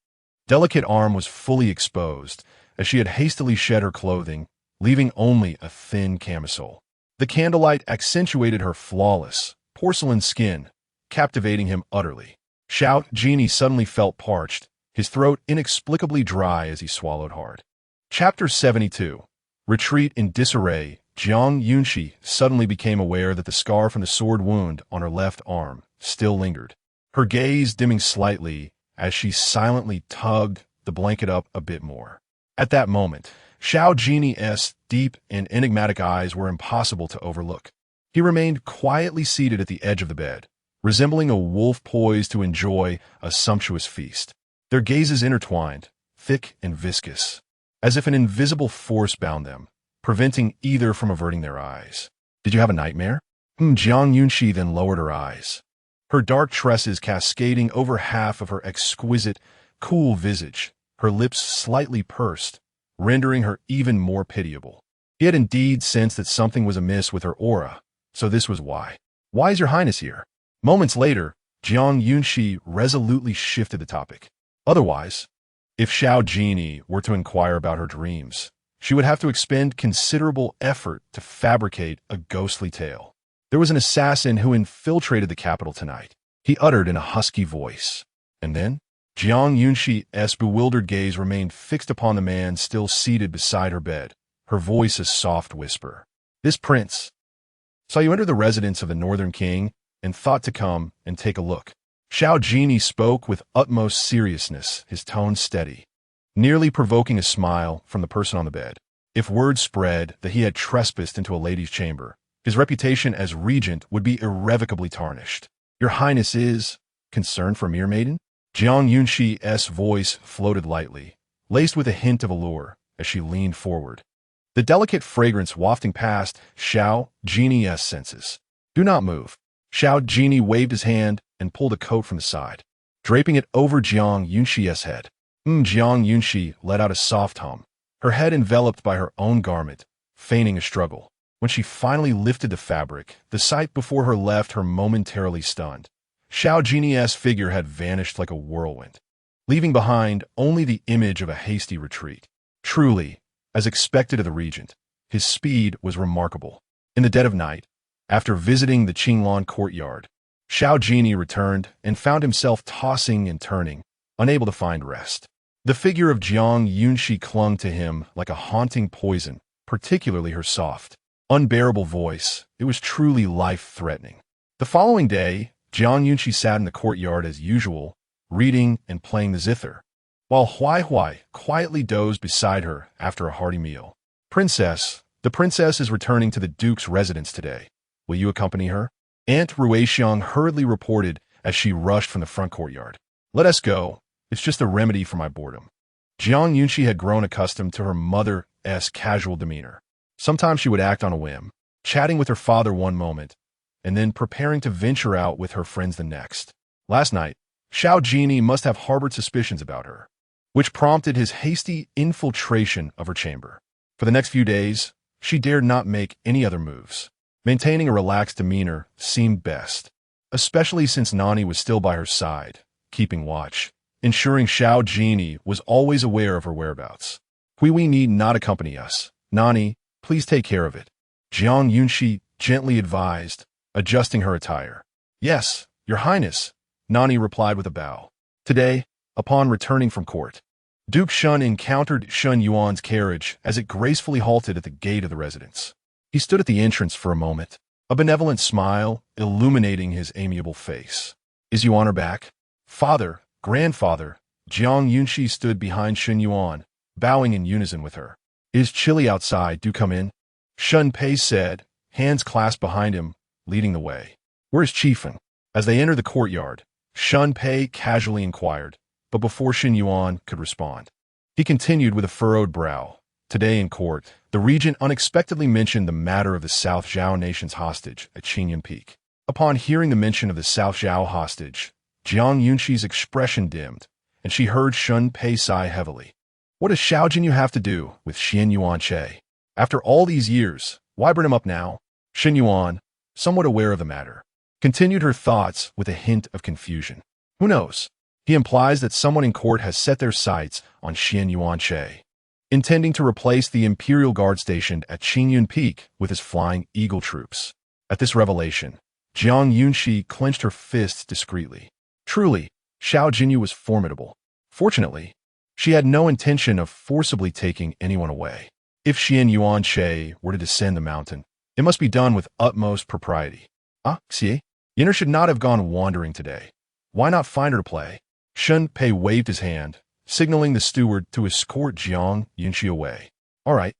delicate arm was fully exposed, as she had hastily shed her clothing, leaving only a thin camisole. The candlelight accentuated her flawless, porcelain skin, captivating him utterly. Xiao Jinyi suddenly felt parched, his throat inexplicably dry as he swallowed hard. Chapter 72. Retreat in disarray. Jiang Yunxi suddenly became aware that the scar from the sword wound on her left arm still lingered, her gaze dimming slightly as she silently tugged the blanket up a bit more. At that moment, Xiao Jinyi's deep and enigmatic eyes were impossible to overlook. He remained quietly seated at the edge of the bed, resembling a wolf poised to enjoy a sumptuous feast. Their gazes intertwined, thick and viscous, as if an invisible force bound them, preventing either from averting their eyes. "Did you have a nightmare?" Jiang Yunxi then lowered her eyes, her dark tresses cascading over half of her exquisite, cool visage, her lips slightly pursed, rendering her even more pitiable. He had indeed sensed that something was amiss with her aura, so this was why. "Why is your Highness here?" Moments later, Jiang Yunxi resolutely shifted the topic. Otherwise, if Xiao Jinyi were to inquire about her dreams, she would have to expend considerable effort to fabricate a ghostly tale. "There was an assassin who infiltrated the capital tonight," he uttered in a husky voice. And then, Jiang Yunxi's bewildered gaze remained fixed upon the man still seated beside her bed, her voice a soft whisper. "This prince saw you enter the residence of the Northern King and thought to come and take a look." Xiao Jinyi spoke with utmost seriousness, his tone steady, nearly provoking a smile from the person on the bed. If word spread that he had trespassed into a lady's chamber, his reputation as regent would be irrevocably tarnished. "Your Highness is concerned for a mere maiden?" Jiang Yunxi's voice floated lightly, laced with a hint of allure, as she leaned forward, the delicate fragrance wafting past Xiao Jinyi's senses. "Do not move." Xiao Jinyi waved his hand and pulled a coat from the side, draping it over Jiang Yunxi's head. Jiang Yunxi let out a soft hum, her head enveloped by her own garment, feigning a struggle. When she finally lifted the fabric, the sight before her left her momentarily stunned. Xiao Jinyi's figure had vanished like a whirlwind, leaving behind only the image of a hasty retreat. Truly, as expected of the regent, his speed was remarkable. In the dead of night, after visiting the Qinglan courtyard, Xiao Jinyao returned and found himself tossing and turning, unable to find rest. The figure of Jiang Yunxi clung to him like a haunting poison, particularly her soft, unbearable voice. It was truly life-threatening. The following day, Jiang Yunxi sat in the courtyard as usual, reading and playing the zither, while Huai quietly dozed beside her after a hearty meal. Princess, the princess is returning to the Duke's residence today. Will you accompany her? Aunt Ruixiang hurriedly reported as she rushed from the front courtyard. Let us go. It's just a remedy for my boredom. Jiang Yunxi had grown accustomed to her mother's casual demeanor. Sometimes she would act on a whim, chatting with her father one moment, and then preparing to venture out with her friends the next. Last night, Xiao Jinyao must have harbored suspicions about her, which prompted his hasty infiltration of her chamber. For the next few days, she dared not make any other moves. Maintaining a relaxed demeanor seemed best, especially since Nani was still by her side, keeping watch, ensuring Xiao Jinyao was always aware of her whereabouts. We need not accompany us. Nani, please take care of it, Jiang Yunxi gently advised, adjusting her attire. Yes, Your Highness, Nani replied with a bow. Today, upon returning from court, Duke Shun encountered Shun Yuan's carriage as it gracefully halted at the gate of the residence. He stood at the entrance for a moment, a benevolent smile illuminating his amiable face. Is Yuan back? Father, grandfather, Jiang Yunxi stood behind Shun Yuan, bowing in unison with her. It is chilly outside, do come in, Shun Pei said, hands clasped behind him, leading the way. Where is Chiefin? As they entered the courtyard, Shun Pei casually inquired, but before Shun Yuan could respond, he continued with a furrowed brow. Today in court, the regent unexpectedly mentioned the matter of the South Zhao nation's hostage at Qingyi Peak. Upon hearing the mention of the South Zhao hostage, Jiang Yunxi's expression dimmed, and she heard Shun Pei sigh heavily. What does Xiao Jinyao have to do with Xian Yuanche? After all these years, why bring him up now? Shun Yuan, somewhat aware of the matter, continued her thoughts with a hint of confusion. Who knows? He implies that someone in court has set their sights on Xian Yuanche, intending to replace the Imperial Guard stationed at Qingyi Peak with his Flying Eagle troops. At this revelation, Jiang Yunxi clenched her fists discreetly. Truly, Xiao Jinyao was formidable. Fortunately, she had no intention of forcibly taking anyone away. If Xian Yuanche were to descend the mountain, it must be done with utmost propriety. Xie, Yinner should not have gone wandering today. Why not find her to play? Shun Pei waved his hand, signaling the steward to escort Jiang Yunxi away. All right.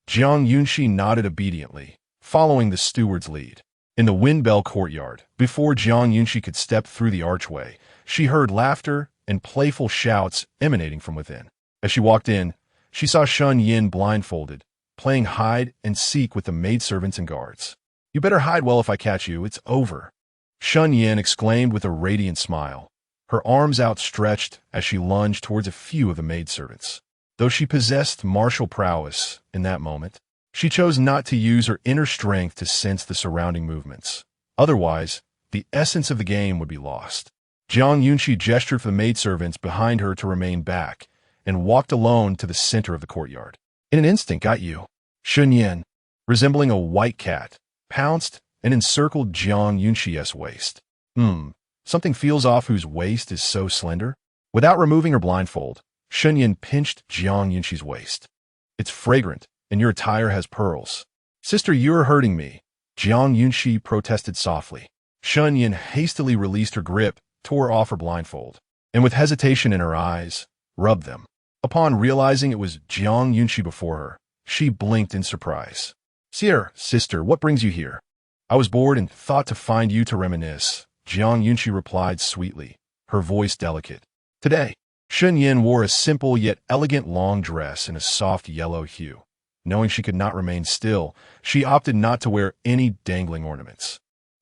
Jiang Yunxi nodded obediently, following the steward's lead. In the Windbell courtyard, before Jiang Yunxi could step through the archway, she heard laughter and playful shouts emanating from within. As she walked in, she saw Shun Yin blindfolded, playing hide and seek with the maidservants and guards. You better hide well if I catch you, it's over, Shun Yin exclaimed with a radiant smile, her arms outstretched as she lunged towards a few of the maidservants. Though she possessed martial prowess in that moment, she chose not to use her inner strength to sense the surrounding movements. Otherwise, the essence of the game would be lost. Jiang Yunxi gestured for the maidservants behind her to remain back and walked alone to the center of the courtyard. In an instant, got you. Shun Yin, resembling a white cat, pounced and encircled Jiang Yunxi's waist. Something feels off whose waist is so slender? Without removing her blindfold, Shun Yin pinched Jiang Yunxi's waist. It's fragrant, and your attire has pearls. Sister, you're hurting me, Jiang Yunxi protested softly. Shun Yin hastily released her grip, tore off her blindfold, and with hesitation in her eyes, rubbed them. Upon realizing it was Jiang Yunxi before her, she blinked in surprise. Sire, sister, what brings you here? I was bored and thought to find you to reminisce, Jiang Yunxi replied sweetly, her voice delicate. Today, Shun Yin wore a simple yet elegant long dress in a soft yellow hue. Knowing she could not remain still, she opted not to wear any dangling ornaments.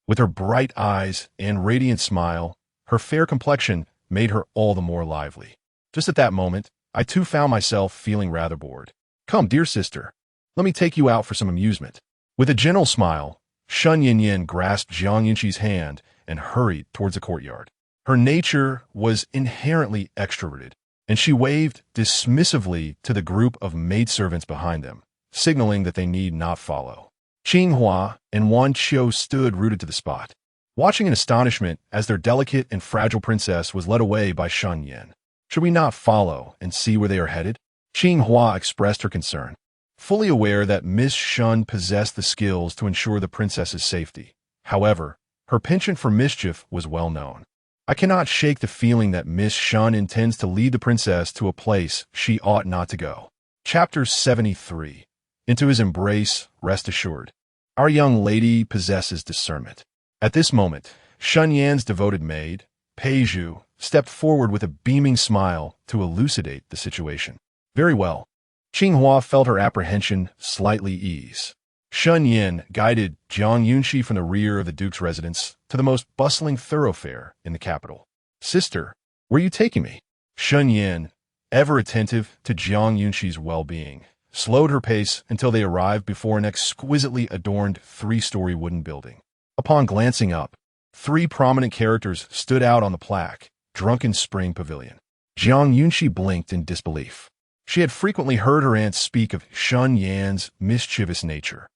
With her bright eyes and radiant smile, her fair complexion made her all the more lively. Just at that moment, I too found myself feeling rather bored. Come, dear sister, let me take you out for some amusement. With a gentle smile, Shun Yin grasped Jiang Yunxi's hand and hurried towards the courtyard. Her nature was inherently extroverted, and she waved dismissively to the group of maidservants behind them, signaling that they need not follow. Qinghua and Wan Qiu stood rooted to the spot. watching in astonishment as their delicate and fragile princess was led away by Shen Yin. Should we not follow and see where they are headed? Hua expressed her concern, fully aware that Miss Shun possessed the skills to ensure the princess's safety. However, her penchant for mischief was well known. I cannot shake the feeling that Miss Shun intends to lead the princess to a place she ought not to go. Chapter 73. Into his embrace, rest assured. Our young lady possesses discernment. At this moment, Shun Yan's devoted maid, Pei Zhu, stepped forward with a beaming smile to elucidate the situation. Very well. Hua felt her apprehension slightly ease. Shun Yin guided Jiang Yunxi from the rear of the Duke's residence to the most bustling thoroughfare in the capital. Sister, where are you taking me? Shun Yin, ever attentive to Jiang Yunxi's well-being, slowed her pace until they arrived before an exquisitely adorned three-story wooden building. Upon glancing up, three prominent characters stood out on the plaque, Drunken Spring Pavilion. Jiang Yunxi blinked in disbelief. She had frequently heard her aunt speak of Shun Yan's mischievous nature,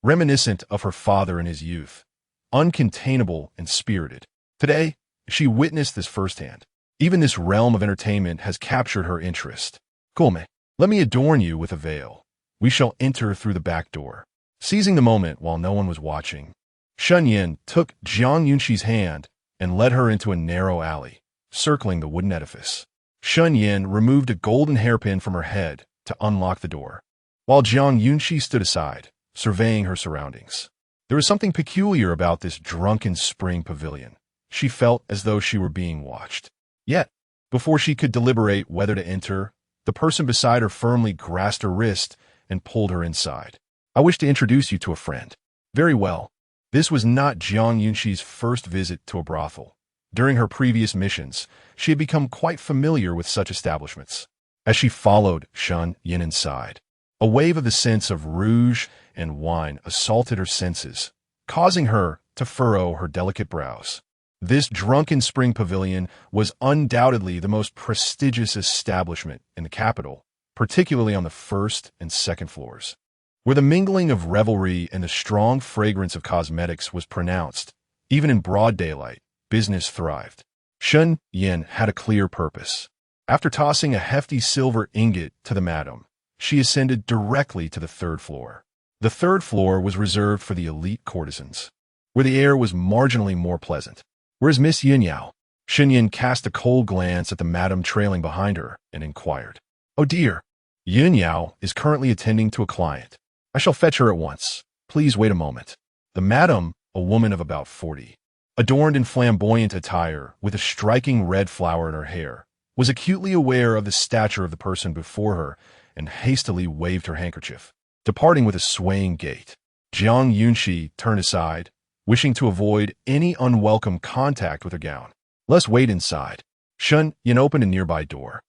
reminiscent of her father in his youth, uncontainable and spirited. Today, she witnessed this firsthand. Even this realm of entertainment has captured her interest. Kulme, let me adorn you with a veil. We shall enter through the back door. Seizing the moment while no one was watching, Shun Yin took Jiang Yunxi's hand and led her into a narrow alley, circling the wooden edifice. Shun Yin removed a golden hairpin from her head to unlock the door, while Jiang Yunxi stood aside, surveying her surroundings. There was something peculiar about this drunken spring pavilion. She felt as though she were being watched. Yet, before she could deliberate whether to enter, the person beside her firmly grasped her wrist and pulled her inside. I wish to introduce you to a friend. Very well. This was not Jiang Yunxi's first visit to a brothel. During her previous missions, she had become quite familiar with such establishments. As she followed Shun Yin inside, a wave of the scents of rouge and wine assaulted her senses, causing her to furrow her delicate brows. This drunken spring pavilion was undoubtedly the most prestigious establishment in the capital, particularly on the first and second floors, where the mingling of revelry and the strong fragrance of cosmetics was pronounced. Even in broad daylight, business thrived. Shun Yin had a clear purpose. After tossing a hefty silver ingot to the madam, she ascended directly to the third floor. The third floor was reserved for the elite courtesans, where the air was marginally more pleasant. Where's Miss Jinyao? Shun Yin cast a cold glance at the madam trailing behind her and inquired. Oh dear, Jinyao is currently attending to a client. I shall fetch her at once. Please wait a moment. The madam, a woman of about 40, adorned in flamboyant attire with a striking red flower in her hair, was acutely aware of the stature of the person before her and hastily waved her handkerchief, departing with a swaying gait. Jiang Yunxi turned aside, wishing to avoid any unwelcome contact with her gown. Let's wait inside. Shun Yin opened a nearby door,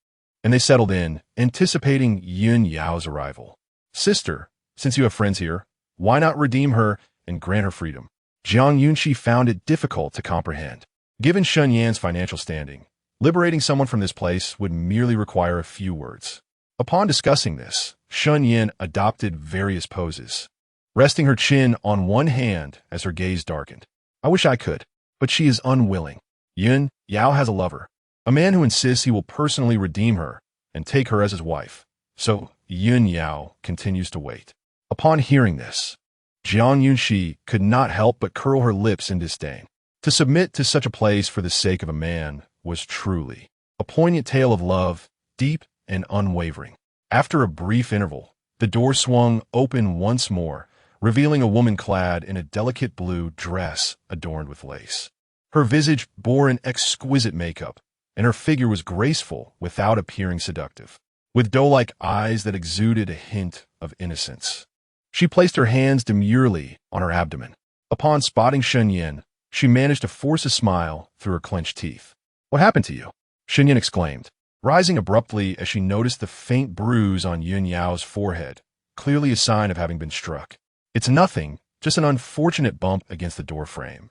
and they settled in, anticipating Yun Yao's arrival. Sister, since you have friends here, why not redeem her and grant her freedom? Jiang Yunxi found it difficult to comprehend. Given Shun Yan's financial standing, liberating someone from this place would merely require a few words. Upon discussing this, Shun Yin adopted various poses, resting her chin on one hand as her gaze darkened. I wish I could, but she is unwilling. Yun Yao has a lover, a man who insists he will personally redeem her and take her as his wife. So Yun Yao continues to wait. Upon hearing this, Jiang Yunxi could not help but curl her lips in disdain. To submit to such a place for the sake of a man was truly a poignant tale of love, deep and unwavering. After a brief interval, the door swung open once more, revealing a woman clad in a delicate blue dress adorned with lace. Her visage bore an exquisite makeup, and her figure was graceful without appearing seductive, with doe-like eyes that exuded a hint of innocence. She placed her hands demurely on her abdomen. Upon spotting Shun Yin, she managed to force a smile through her clenched teeth. What happened to you? Shun Yin exclaimed, rising abruptly as she noticed the faint bruise on Yun Yao's forehead, clearly a sign of having been struck. It's nothing, just an unfortunate bump against the door frame.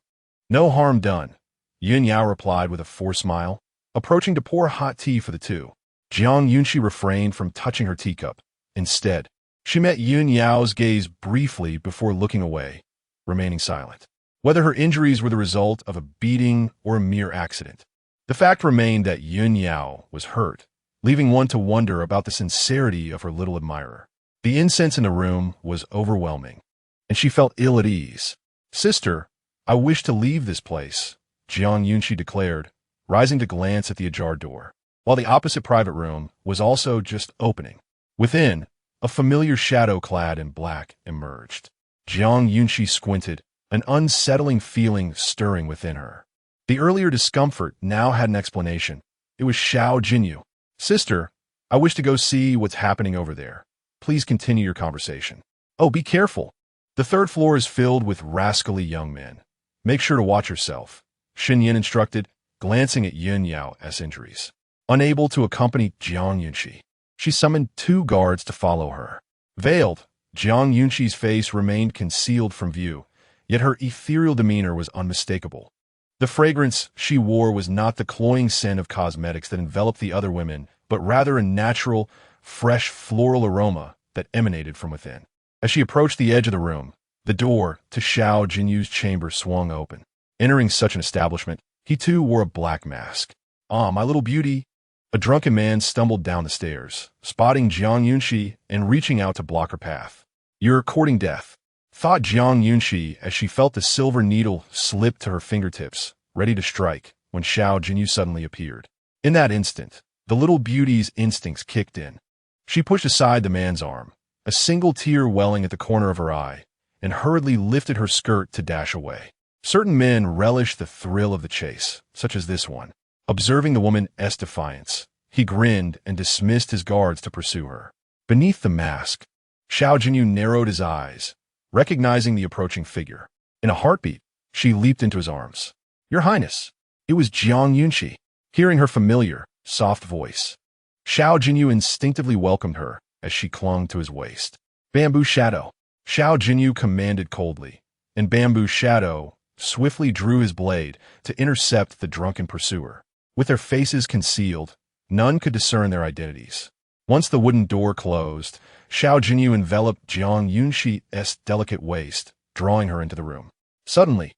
No harm done, Yun Yao replied with a forced smile, approaching to pour hot tea for the two. Jiang Yunxi refrained from touching her teacup. Instead, she met Yun Yao's gaze briefly before looking away, remaining silent. whether her injuries were the result of a beating or a mere accident. The fact remained that Yunyao was hurt, leaving one to wonder about the sincerity of her little admirer. The incense in the room was overwhelming, and she felt ill at ease. "Sister, I wish to leave this place," Jiang Yunxi declared, rising to glance at the ajar door, while the opposite private room was also just opening. Within, a familiar shadow clad in black emerged. Jiang Yunxi squinted, an unsettling feeling stirring within her. The earlier discomfort now had an explanation. It was Xiao Jinyao. "Sister, I wish to go see what's happening over there. Please continue your conversation." "Oh, be careful. The third floor is filled with rascally young men. Make sure to watch yourself," Xinyan instructed, glancing at Yunyao's injuries. Unable to accompany Jiang Yunxi, she summoned 2 guards to follow her. Veiled, Jiang Yunxi's face remained concealed from view, yet her ethereal demeanor was unmistakable. The fragrance she wore was not the cloying scent of cosmetics that enveloped the other women, but rather a natural, fresh floral aroma that emanated from within. As she approached the edge of the room, the door to Xiao Jinyao's chamber swung open. Entering such an establishment, he too wore a black mask. "Ah, my little beauty." A drunken man stumbled down the stairs, spotting Jiang Yunxi and reaching out to block her path. "You're courting death," thought Jiang Yunxi as she felt the silver needle slip to her fingertips, ready to strike, when Xiao Jinyao suddenly appeared. In that instant, the little beauty's instincts kicked in. She pushed aside the man's arm, a single tear welling at the corner of her eye, and hurriedly lifted her skirt to dash away. Certain men relish the thrill of the chase, such as this one. Observing the woman's defiance, he grinned and dismissed his guards to pursue her. Beneath the mask, Xiao Jinyao narrowed his eyes, recognizing the approaching figure. In a heartbeat, she leaped into his arms. "Your Highness!" It was Jiang Yunxi. Hearing her familiar, soft voice, Xiao Jinyao instinctively welcomed her as she clung to his waist. "Bamboo Shadow," Xiao Jinyao commanded coldly, and Bamboo Shadow swiftly drew his blade to intercept the drunken pursuer. With their faces concealed, none could discern their identities. Once the wooden door closed, Xiao Jinyao enveloped Jiang Yunxi's delicate waist, drawing her into the room. Suddenly,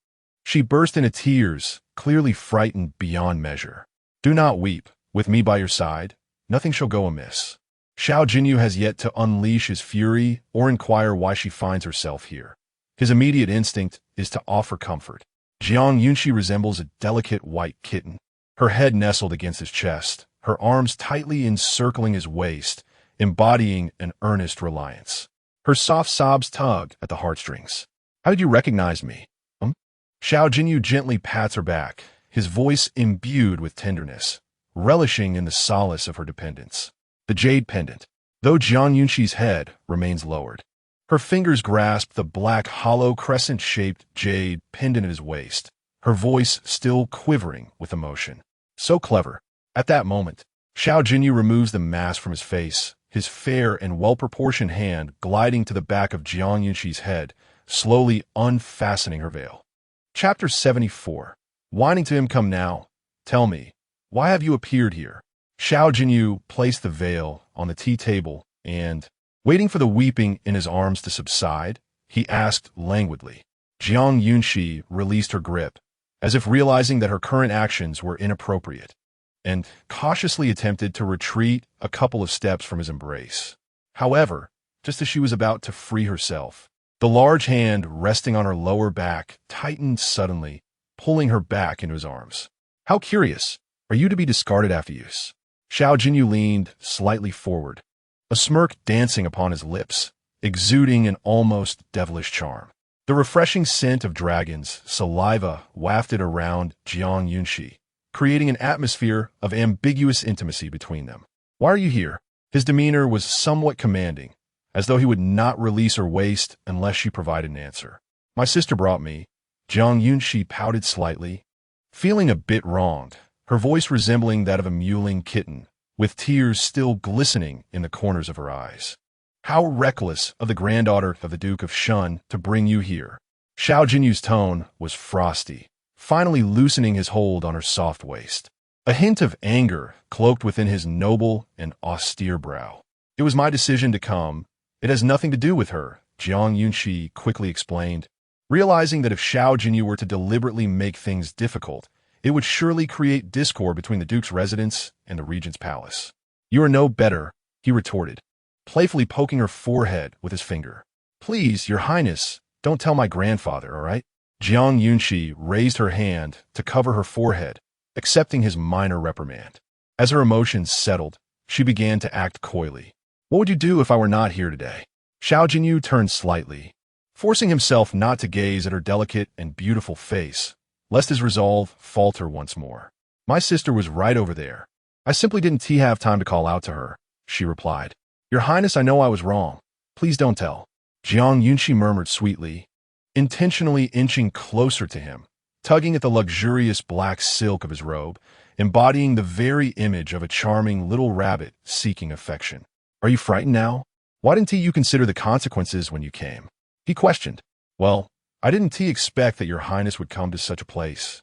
she burst into tears, clearly frightened beyond measure. "Do not weep. With me by your side, nothing shall go amiss." Xiao Jinyao has yet to unleash his fury or inquire why she finds herself here. His immediate instinct is to offer comfort. Jiang Yunxi resembles a delicate white kitten, her head nestled against his chest, her arms tightly encircling his waist, embodying an earnest reliance. Her soft sobs tug at the heartstrings. "How did you recognize me?" Xiao Jinyao gently pats her back, his voice imbued with tenderness, relishing in the solace of her dependence. The jade pendant, though Jiang Yunxi's head remains lowered. Her fingers grasp the black, hollow, crescent-shaped jade pendant at his waist, her voice still quivering with emotion. So clever. At that moment, Xiao Jinyao removes the mask from his face, his fair and well-proportioned hand gliding to the back of Jiang Yunxi's head, slowly unfastening her veil. Chapter 74. Whining to him, "Come now. Tell me, why have you appeared here?" Xiao Jinyao placed the veil on the tea table and, waiting for the weeping in his arms to subside, he asked languidly. Jiang Yunxi released her grip, as if realizing that her current actions were inappropriate, and cautiously attempted to retreat a couple of steps from his embrace. However, just as she was about to free herself, the large hand resting on her lower back tightened suddenly, pulling her back into his arms. "How curious. Are you to be discarded after use?" Xiao Jinyao leaned slightly forward, a smirk dancing upon his lips, exuding an almost devilish charm. The refreshing scent of dragon's saliva wafted around Jiang Yunxi, creating an atmosphere of ambiguous intimacy between them. "Why are you here?" His demeanor was somewhat commanding, as though he would not release her waist unless she provided an answer. "My sister brought me." Jiang Yunxi pouted slightly, feeling a bit wronged, her voice resembling that of a mewling kitten, with tears still glistening in the corners of her eyes. "How reckless of the granddaughter of the Duke of Shun to bring you here." Xiao Jinyao's tone was frosty, finally loosening his hold on her soft waist. A hint of anger cloaked within his noble and austere brow. "It was my decision to come. It has nothing to do with her," Jiang Yunxi quickly explained. realizing that if Xiao Jinyao were to deliberately make things difficult, it would surely create discord between the Duke's residence and the Regent's palace. "You are no better," he retorted, playfully poking her forehead with his finger. "Please, Your Highness, don't tell my grandfather, all right?" Jiang Yunxi raised her hand to cover her forehead, accepting his minor reprimand. As her emotions settled, she began to act coyly. "What would you do if I were not here today?" Xiao Jinyao turned slightly, forcing himself not to gaze at her delicate and beautiful face, lest his resolve falter once more. "My sister was right over there. I simply didn't have time to call out to her," she replied. "Your Highness, I know I was wrong. Please don't tell." Jiang Yunxi murmured sweetly, intentionally inching closer to him, tugging at the luxurious black silk of his robe, embodying the very image of a charming little rabbit seeking affection. "Are you frightened now? Why didn't you consider the consequences when you came?" he questioned. "Well, I didn't expect that Your Highness would come to such a place."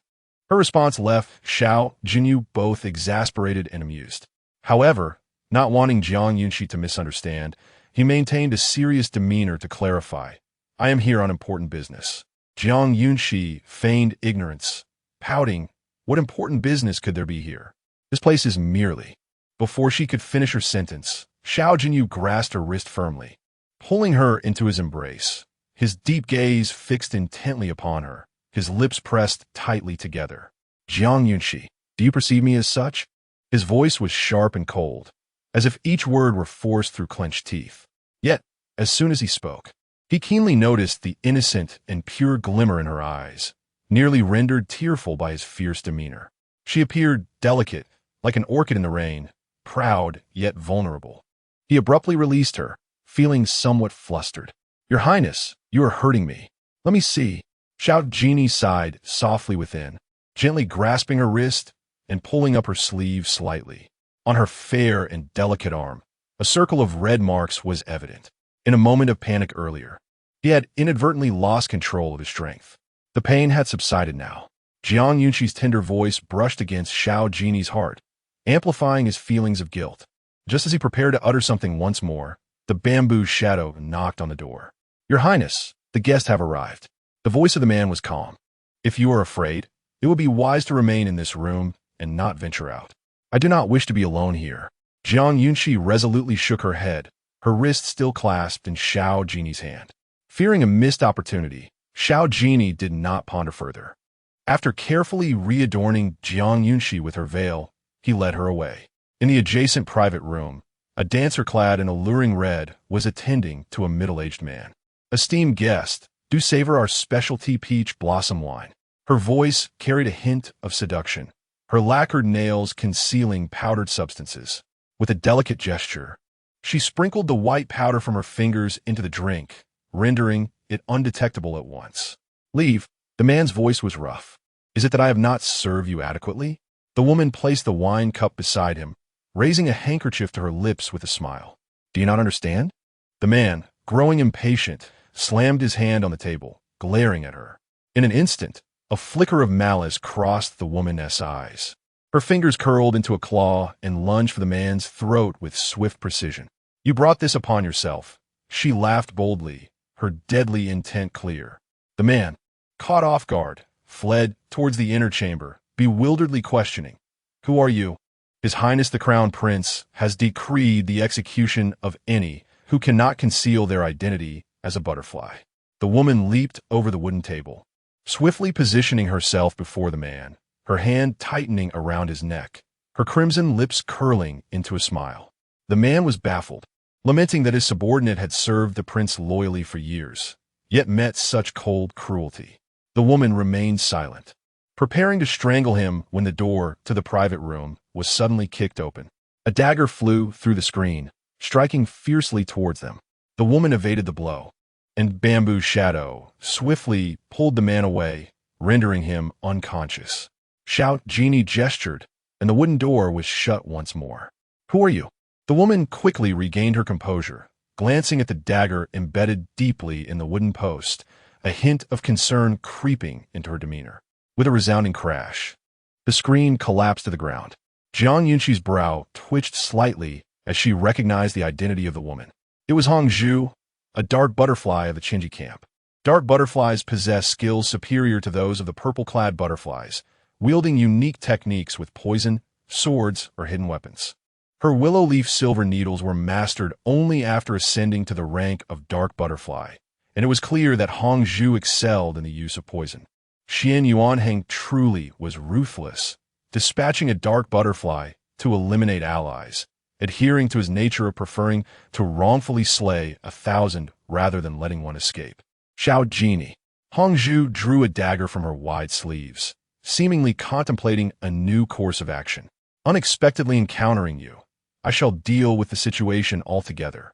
Her response left Xiao Jinyao both exasperated and amused. However, not wanting Jiang Yunxi to misunderstand, he maintained a serious demeanor to clarify. "I am here on important business." Jiang Yunxi feigned ignorance, pouting. What important business could there be here? This place is merely... Before she could finish her sentence, Xiao Jinyao grasped her wrist firmly, pulling her into his embrace, his deep gaze fixed intently upon her, his lips pressed tightly together. "Jiang Yunxi, do you perceive me as such?" His voice was sharp and cold, as if each word were forced through clenched teeth. Yet, as soon as he spoke, he keenly noticed the innocent and pure glimmer in her eyes, nearly rendered tearful by his fierce demeanor. She appeared delicate, like an orchid in the rain, proud yet vulnerable. He abruptly released her, feeling somewhat flustered. "Your Highness, you are hurting me. Let me see." Xiao Jinyao sighed softly within, gently grasping her wrist and pulling up her sleeve slightly. On her fair and delicate arm, a circle of red marks was evident. In a moment of panic earlier, he had inadvertently lost control of his strength. The pain had subsided now. Jiang Yunxi's tender voice brushed against Xiao Jinyao's heart, amplifying his feelings of guilt. Just as he prepared to utter something once more, the bamboo shadow knocked on the door. "Your Highness, the guests have arrived." The voice of the man was calm. "If you are afraid, it would be wise to remain in this room and not venture out." "I do not wish to be alone here." Jiang Yunxi resolutely shook her head, her wrist still clasped in Xiao Jinyao's hand. Fearing a missed opportunity, Xiao Jinyao did not ponder further. After carefully readorning Jiang Yunxi with her veil, he led her away. In the adjacent private room, a dancer clad in alluring red was attending to a middle-aged man. "Esteemed guest, do savor our specialty peach blossom wine." Her voice carried a hint of seduction, her lacquered nails concealing powdered substances. With a delicate gesture, she sprinkled the white powder from her fingers into the drink, rendering it undetectable at once. "Leave." The man's voice was rough. "Is it that I have not served you adequately?" The woman placed the wine cup beside him, raising a handkerchief to her lips with a smile. "Do you not understand?" The man, growing impatient, slammed his hand on the table, glaring at her. In an instant, a flicker of malice crossed the woman's eyes. Her fingers curled into a claw and lunged for the man's throat with swift precision. "You brought this upon yourself." She laughed boldly, her deadly intent clear. The man, caught off guard, fled towards the inner chamber, bewilderedly questioning, "Who are you?" "His Highness the Crown Prince has decreed the execution of any who cannot conceal their identity as a butterfly." The woman leaped over the wooden table, swiftly positioning herself before the man, her hand tightening around his neck, her crimson lips curling into a smile. The man was baffled, lamenting that his subordinate had served the prince loyally for years, yet met such cold cruelty. The woman remained silent, preparing to strangle him when the door to the private room was suddenly kicked open. A dagger flew through the screen, striking fiercely towards them. The woman evaded the blow, and bamboo shadow swiftly pulled the man away, rendering him unconscious. Xiao Jinyao gestured, and the wooden door was shut once more. "Who are you?" The woman quickly regained her composure, glancing at the dagger embedded deeply in the wooden post, a hint of concern creeping into her demeanor. With a resounding crash, the screen collapsed to the ground. Jiang Yunxi's brow twitched slightly as she recognized the identity of the woman. It was Hong Zhu, a dark butterfly of the Qingyi camp. Dark butterflies possess skills superior to those of the purple-clad butterflies, wielding unique techniques with poison, swords, or hidden weapons. Her willow leaf silver needles were mastered only after ascending to the rank of dark butterfly, and it was clear that Hong Zhu excelled in the use of poison. Xian Yuanheng truly was ruthless, dispatching a dark butterfly to eliminate allies, adhering to his nature of preferring to wrongfully slay 1,000 rather than letting one escape. Xiao Jinyao. Hong Zhu drew a dagger from her wide sleeves, seemingly contemplating a new course of action. Unexpectedly encountering you, I shall deal with the situation altogether,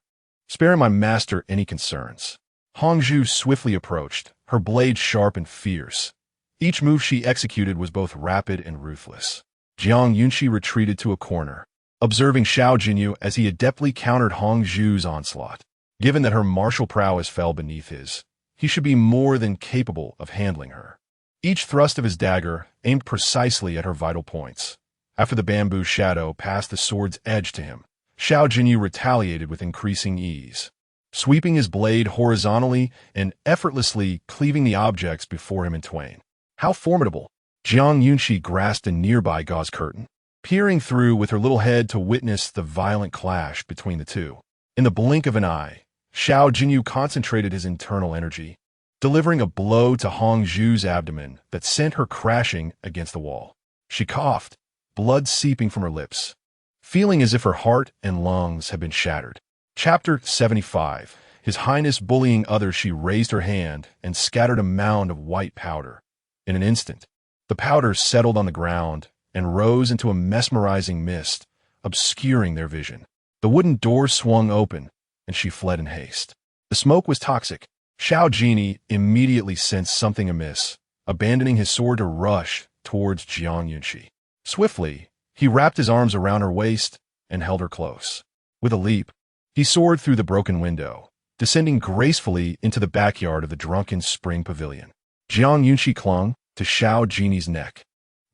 sparing my master any concerns. Hong Zhu swiftly approached, her blade sharp and fierce. Each move she executed was both rapid and ruthless. Jiang Yunxi retreated to a corner, observing Xiao Jinyao as he adeptly countered Hong Zhu's onslaught. Given that her martial prowess fell beneath his, he should be more than capable of handling her. Each thrust of his dagger aimed precisely at her vital points. After the bamboo shadow passed the sword's edge to him, Xiao Jinyao retaliated with increasing ease, sweeping his blade horizontally and effortlessly cleaving the objects before him in twain. How formidable! Jiang Yunxi grasped a nearby gauze curtain, peering through with her little head to witness the violent clash between the two. In the blink of an eye, Xiao Jinyao concentrated his internal energy, delivering a blow to Hong Zhu's abdomen that sent her crashing against the wall. She coughed, blood seeping from her lips, feeling as if her heart and lungs had been shattered. Chapter 75. His Highness bullying others, she raised her hand and scattered a mound of white powder. In an instant, the powder settled on the ground and rose into a mesmerizing mist, obscuring their vision. The wooden door swung open, and she fled in haste. The smoke was toxic. Xiao Jinyao immediately sensed something amiss, abandoning his sword to rush towards Jiang Yunxi. Swiftly, he wrapped his arms around her waist and held her close. With a leap, he soared through the broken window, descending gracefully into the backyard of the drunken spring pavilion. Jiang Yunxi clung to Xiao Jinyao's neck,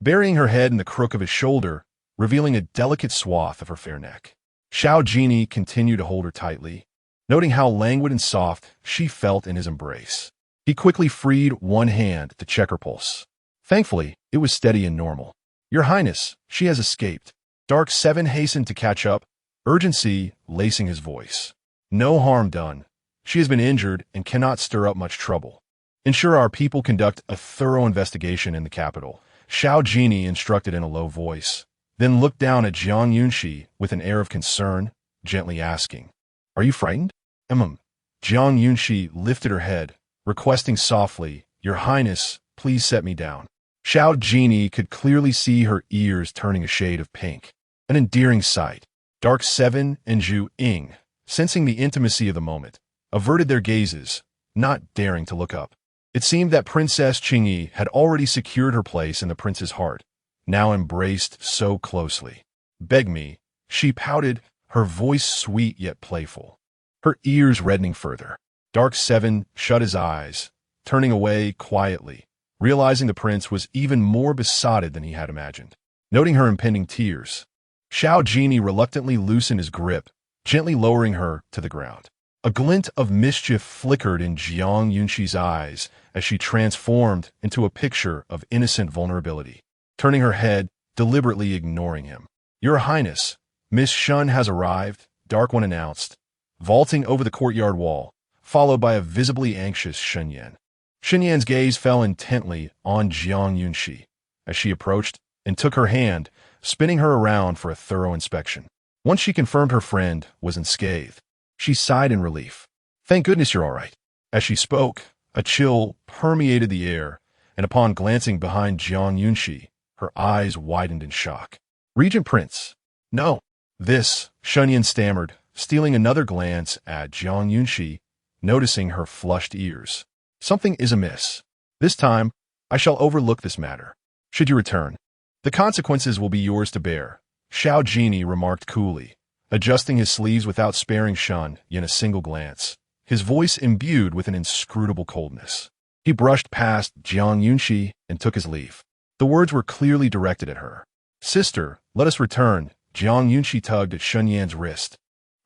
burying her head in the crook of his shoulder, revealing a delicate swath of her fair neck. Xiao Jinyao continued to hold her tightly, noting how languid and soft she felt in his embrace. He quickly freed one hand to check her pulse. Thankfully, it was steady and normal. Your Highness, she has escaped. Dark 7 hastened to catch up, urgency lacing his voice. No harm done. She has been injured and cannot stir up much trouble. Ensure our people conduct a thorough investigation in the capital, Xiao Jinyao instructed in a low voice, then looked down at Jiang Yunxi with an air of concern, gently asking, Are you frightened? Jiang Yunxi lifted her head, requesting softly, Your Highness, please set me down. Xiao Jinyao could clearly see her ears turning a shade of pink. An endearing sight. Dark 7 and Zhu Ying, sensing the intimacy of the moment, averted their gazes, not daring to look up. It seemed that Princess Qingyi had already secured her place in the prince's heart, now embraced so closely. Beg me, she pouted, her voice sweet yet playful, her ears reddening further. Dark 7 shut his eyes, turning away quietly, realizing the prince was even more besotted than he had imagined. Noting her impending tears, Xiao Jinyao reluctantly loosened his grip, gently lowering her to the ground. A glint of mischief flickered in Jiang Yunxi's eyes as she transformed into a picture of innocent vulnerability, turning her head, deliberately ignoring him. Your Highness, Miss Shun has arrived, Dark One announced, vaulting over the courtyard wall, followed by a visibly anxious Shunyan. Shunyan's gaze fell intently on Jiang Yunxi as she approached and took her hand, spinning her around for a thorough inspection. Once she confirmed her friend was unscathed, she sighed in relief. Thank goodness you're all right. As she spoke, a chill permeated the air, and upon glancing behind Jiang Yunxi, her eyes widened in shock. Regent Prince. No. This, Shunyan stammered, stealing another glance at Jiang Yunxi, noticing her flushed ears. Something is amiss. This time, I shall overlook this matter. Should you return, the consequences will be yours to bear, Xiao Jinyao remarked coolly, adjusting his sleeves without sparing Shun in a single glance, his voice imbued with an inscrutable coldness. He brushed past Jiang Yunxi and took his leave. The words were clearly directed at her. Sister, let us return. Jiang Yunxi tugged at Shunyan's wrist,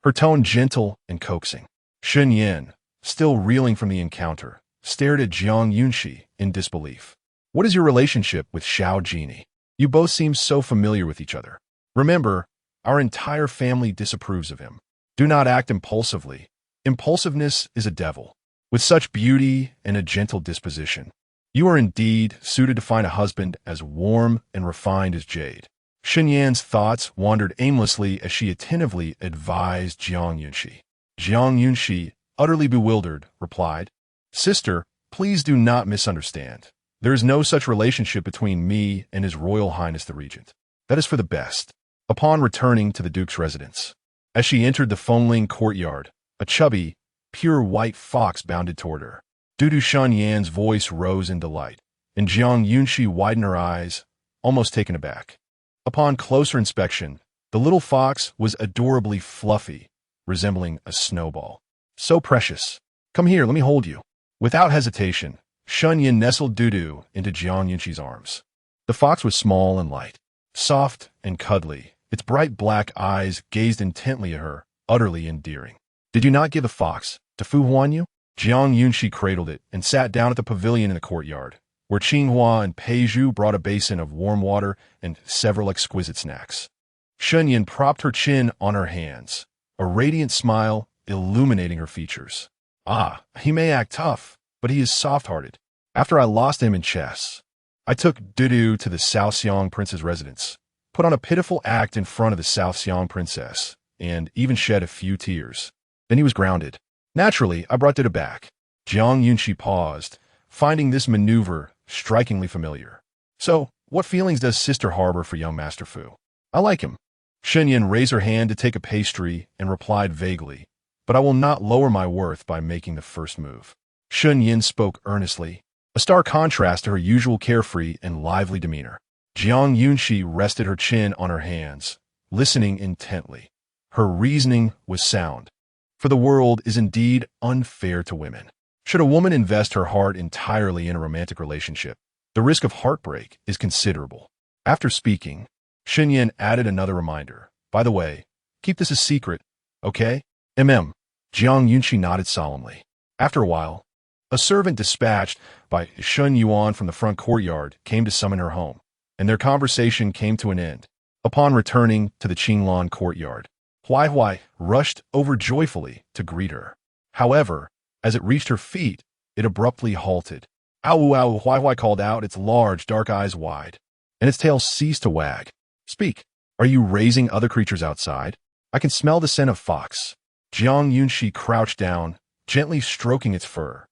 her tone gentle and coaxing. Shunyan, still reeling from the encounter, stared at Jiang Yunxi in disbelief. What is your relationship with Xiao Jinyao? You both seem so familiar with each other. Remember, our entire family disapproves of him. Do not act impulsively. Impulsiveness is a devil. With such beauty and a gentle disposition, you are indeed suited to find a husband as warm and refined as jade. Xinyan's thoughts wandered aimlessly as she attentively advised Jiang Yunxi. Jiang Yunxi, utterly bewildered, replied, "Sister, please do not misunderstand. There is no such relationship between me and His Royal Highness the Regent. That is for the best." Upon returning to the Duke's residence, as she entered the Fengling courtyard, a chubby, pure white fox bounded toward her. Dudu Shanyan's voice rose in delight, and Jiang Yunxi widened her eyes, almost taken aback. Upon closer inspection, the little fox was adorably fluffy, resembling a snowball. "So precious. Come here, let me hold you." Without hesitation, Shanyan nestled Dudu into Jiang Yunxi's arms. The fox was small and light, soft and cuddly. Its bright black eyes gazed intently at her, utterly endearing. "Did you not give the fox to Fu Huan you?" Jiang Yunxi cradled it and sat down at the pavilion in the courtyard, where Qinghua and Peizhu brought a basin of warm water and several exquisite snacks. Shunyan propped her chin on her hands, a radiant smile illuminating her features. "Ah, he may act tough, but he is soft-hearted. After I lost him in chess, I took Dudu to the Xiaoxiang prince's residence, put on a pitiful act in front of the Xiaoxiang princess, and even shed a few tears. Then he was grounded. Naturally, I brought Dudu back." Jiang Yunxi paused, finding this maneuver strikingly familiar. "So, what feelings does sister harbor for young Master Fu?" "I like him." Shunyan raised her hand to take a pastry and replied vaguely, "But I will not lower my worth by making the first move." Shunyan spoke earnestly, a stark contrast to her usual carefree and lively demeanor. Jiang Yunxi rested her chin on her hands, listening intently. Her reasoning was sound. For the world is indeed unfair to women. Should a woman invest her heart entirely in a romantic relationship, the risk of heartbreak is considerable. After speaking, Xinyan added another reminder. "By the way, keep this a secret, okay?" Jiang Yunxi nodded solemnly. After a while, a servant dispatched by Shun Yuan from the front courtyard came to summon her home, and their conversation came to an end. Upon returning to the Qinglan courtyard, Huai rushed over joyfully to greet her. However, as it reached her feet, it abruptly halted. "Ow, ow," Huai called out, its large, dark eyes wide, and its tail ceased to wag. "Speak. Are you raising other creatures outside? I can smell the scent of fox." Jiang Yunxi crouched down, gently stroking its fur.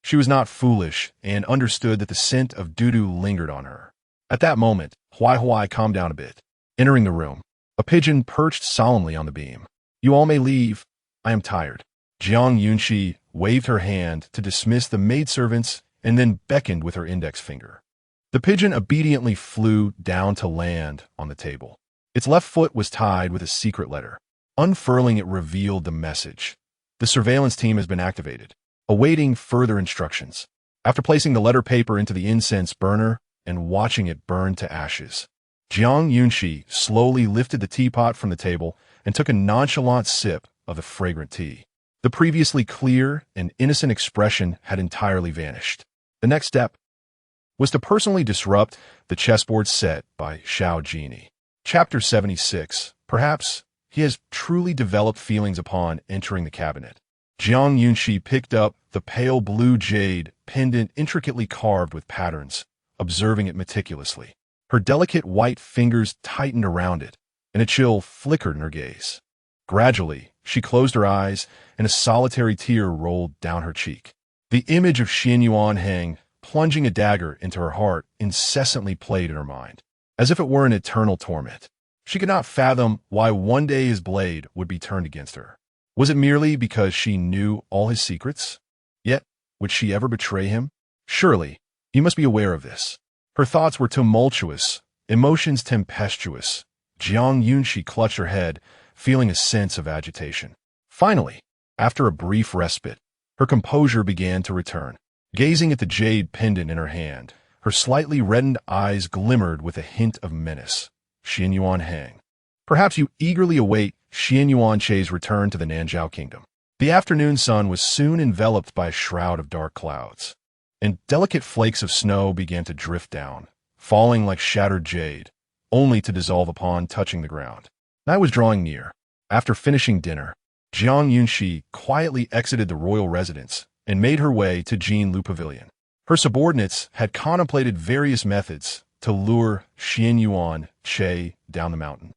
She was not foolish and understood that the scent of Dudu lingered on her. At that moment, Huai calmed down a bit. Entering the room, a pigeon perched solemnly on the beam. "You all may leave. I am tired." Jiang Yunxi waved her hand to dismiss the maidservants and then beckoned with her index finger. The pigeon obediently flew down to land on the table. Its left foot was tied with a secret letter. Unfurling it revealed the message. "The surveillance team has been activated, awaiting further instructions." After placing the letter paper into the incense burner and watching it burn to ashes, Jiang Yunxi slowly lifted the teapot from the table and took a nonchalant sip of the fragrant tea. The previously clear and innocent expression had entirely vanished. The next step was to personally disrupt the chessboard set by Xiao Jinyao. Chapter 76. Perhaps he has truly developed feelings upon entering the cabinet. Jiang Yunxi picked up the pale blue jade pendant intricately carved with patterns, observing it meticulously. Her delicate white fingers tightened around it, and a chill flickered in her gaze. Gradually, she closed her eyes, and a solitary tear rolled down her cheek. The image of Xian Yuan plunging a dagger into her heart incessantly played in her mind, as if it were an eternal torment. She could not fathom why one day his blade would be turned against her. Was it merely because she knew all his secrets? Yet, would she ever betray him? Surely, he must be aware of this. Her thoughts were tumultuous, emotions tempestuous. Jiang Yunxi clutched her head, feeling a sense of agitation. Finally, after a brief respite, her composure began to return. Gazing at the jade pendant in her hand, her slightly reddened eyes glimmered with a hint of menace. "Xian Yuan. Perhaps you eagerly await Xian Yuan's return to the Nanzhao kingdom." The afternoon sun was soon enveloped by a shroud of dark clouds. and delicate flakes of snow began to drift down, falling like shattered jade, only to dissolve upon touching the ground. Night was drawing near. After finishing dinner, Jiang Yunxi quietly exited the royal residence and made her way to Jinlu Pavilion. Her subordinates had contemplated various methods to lure Xianyuan Che down the mountain.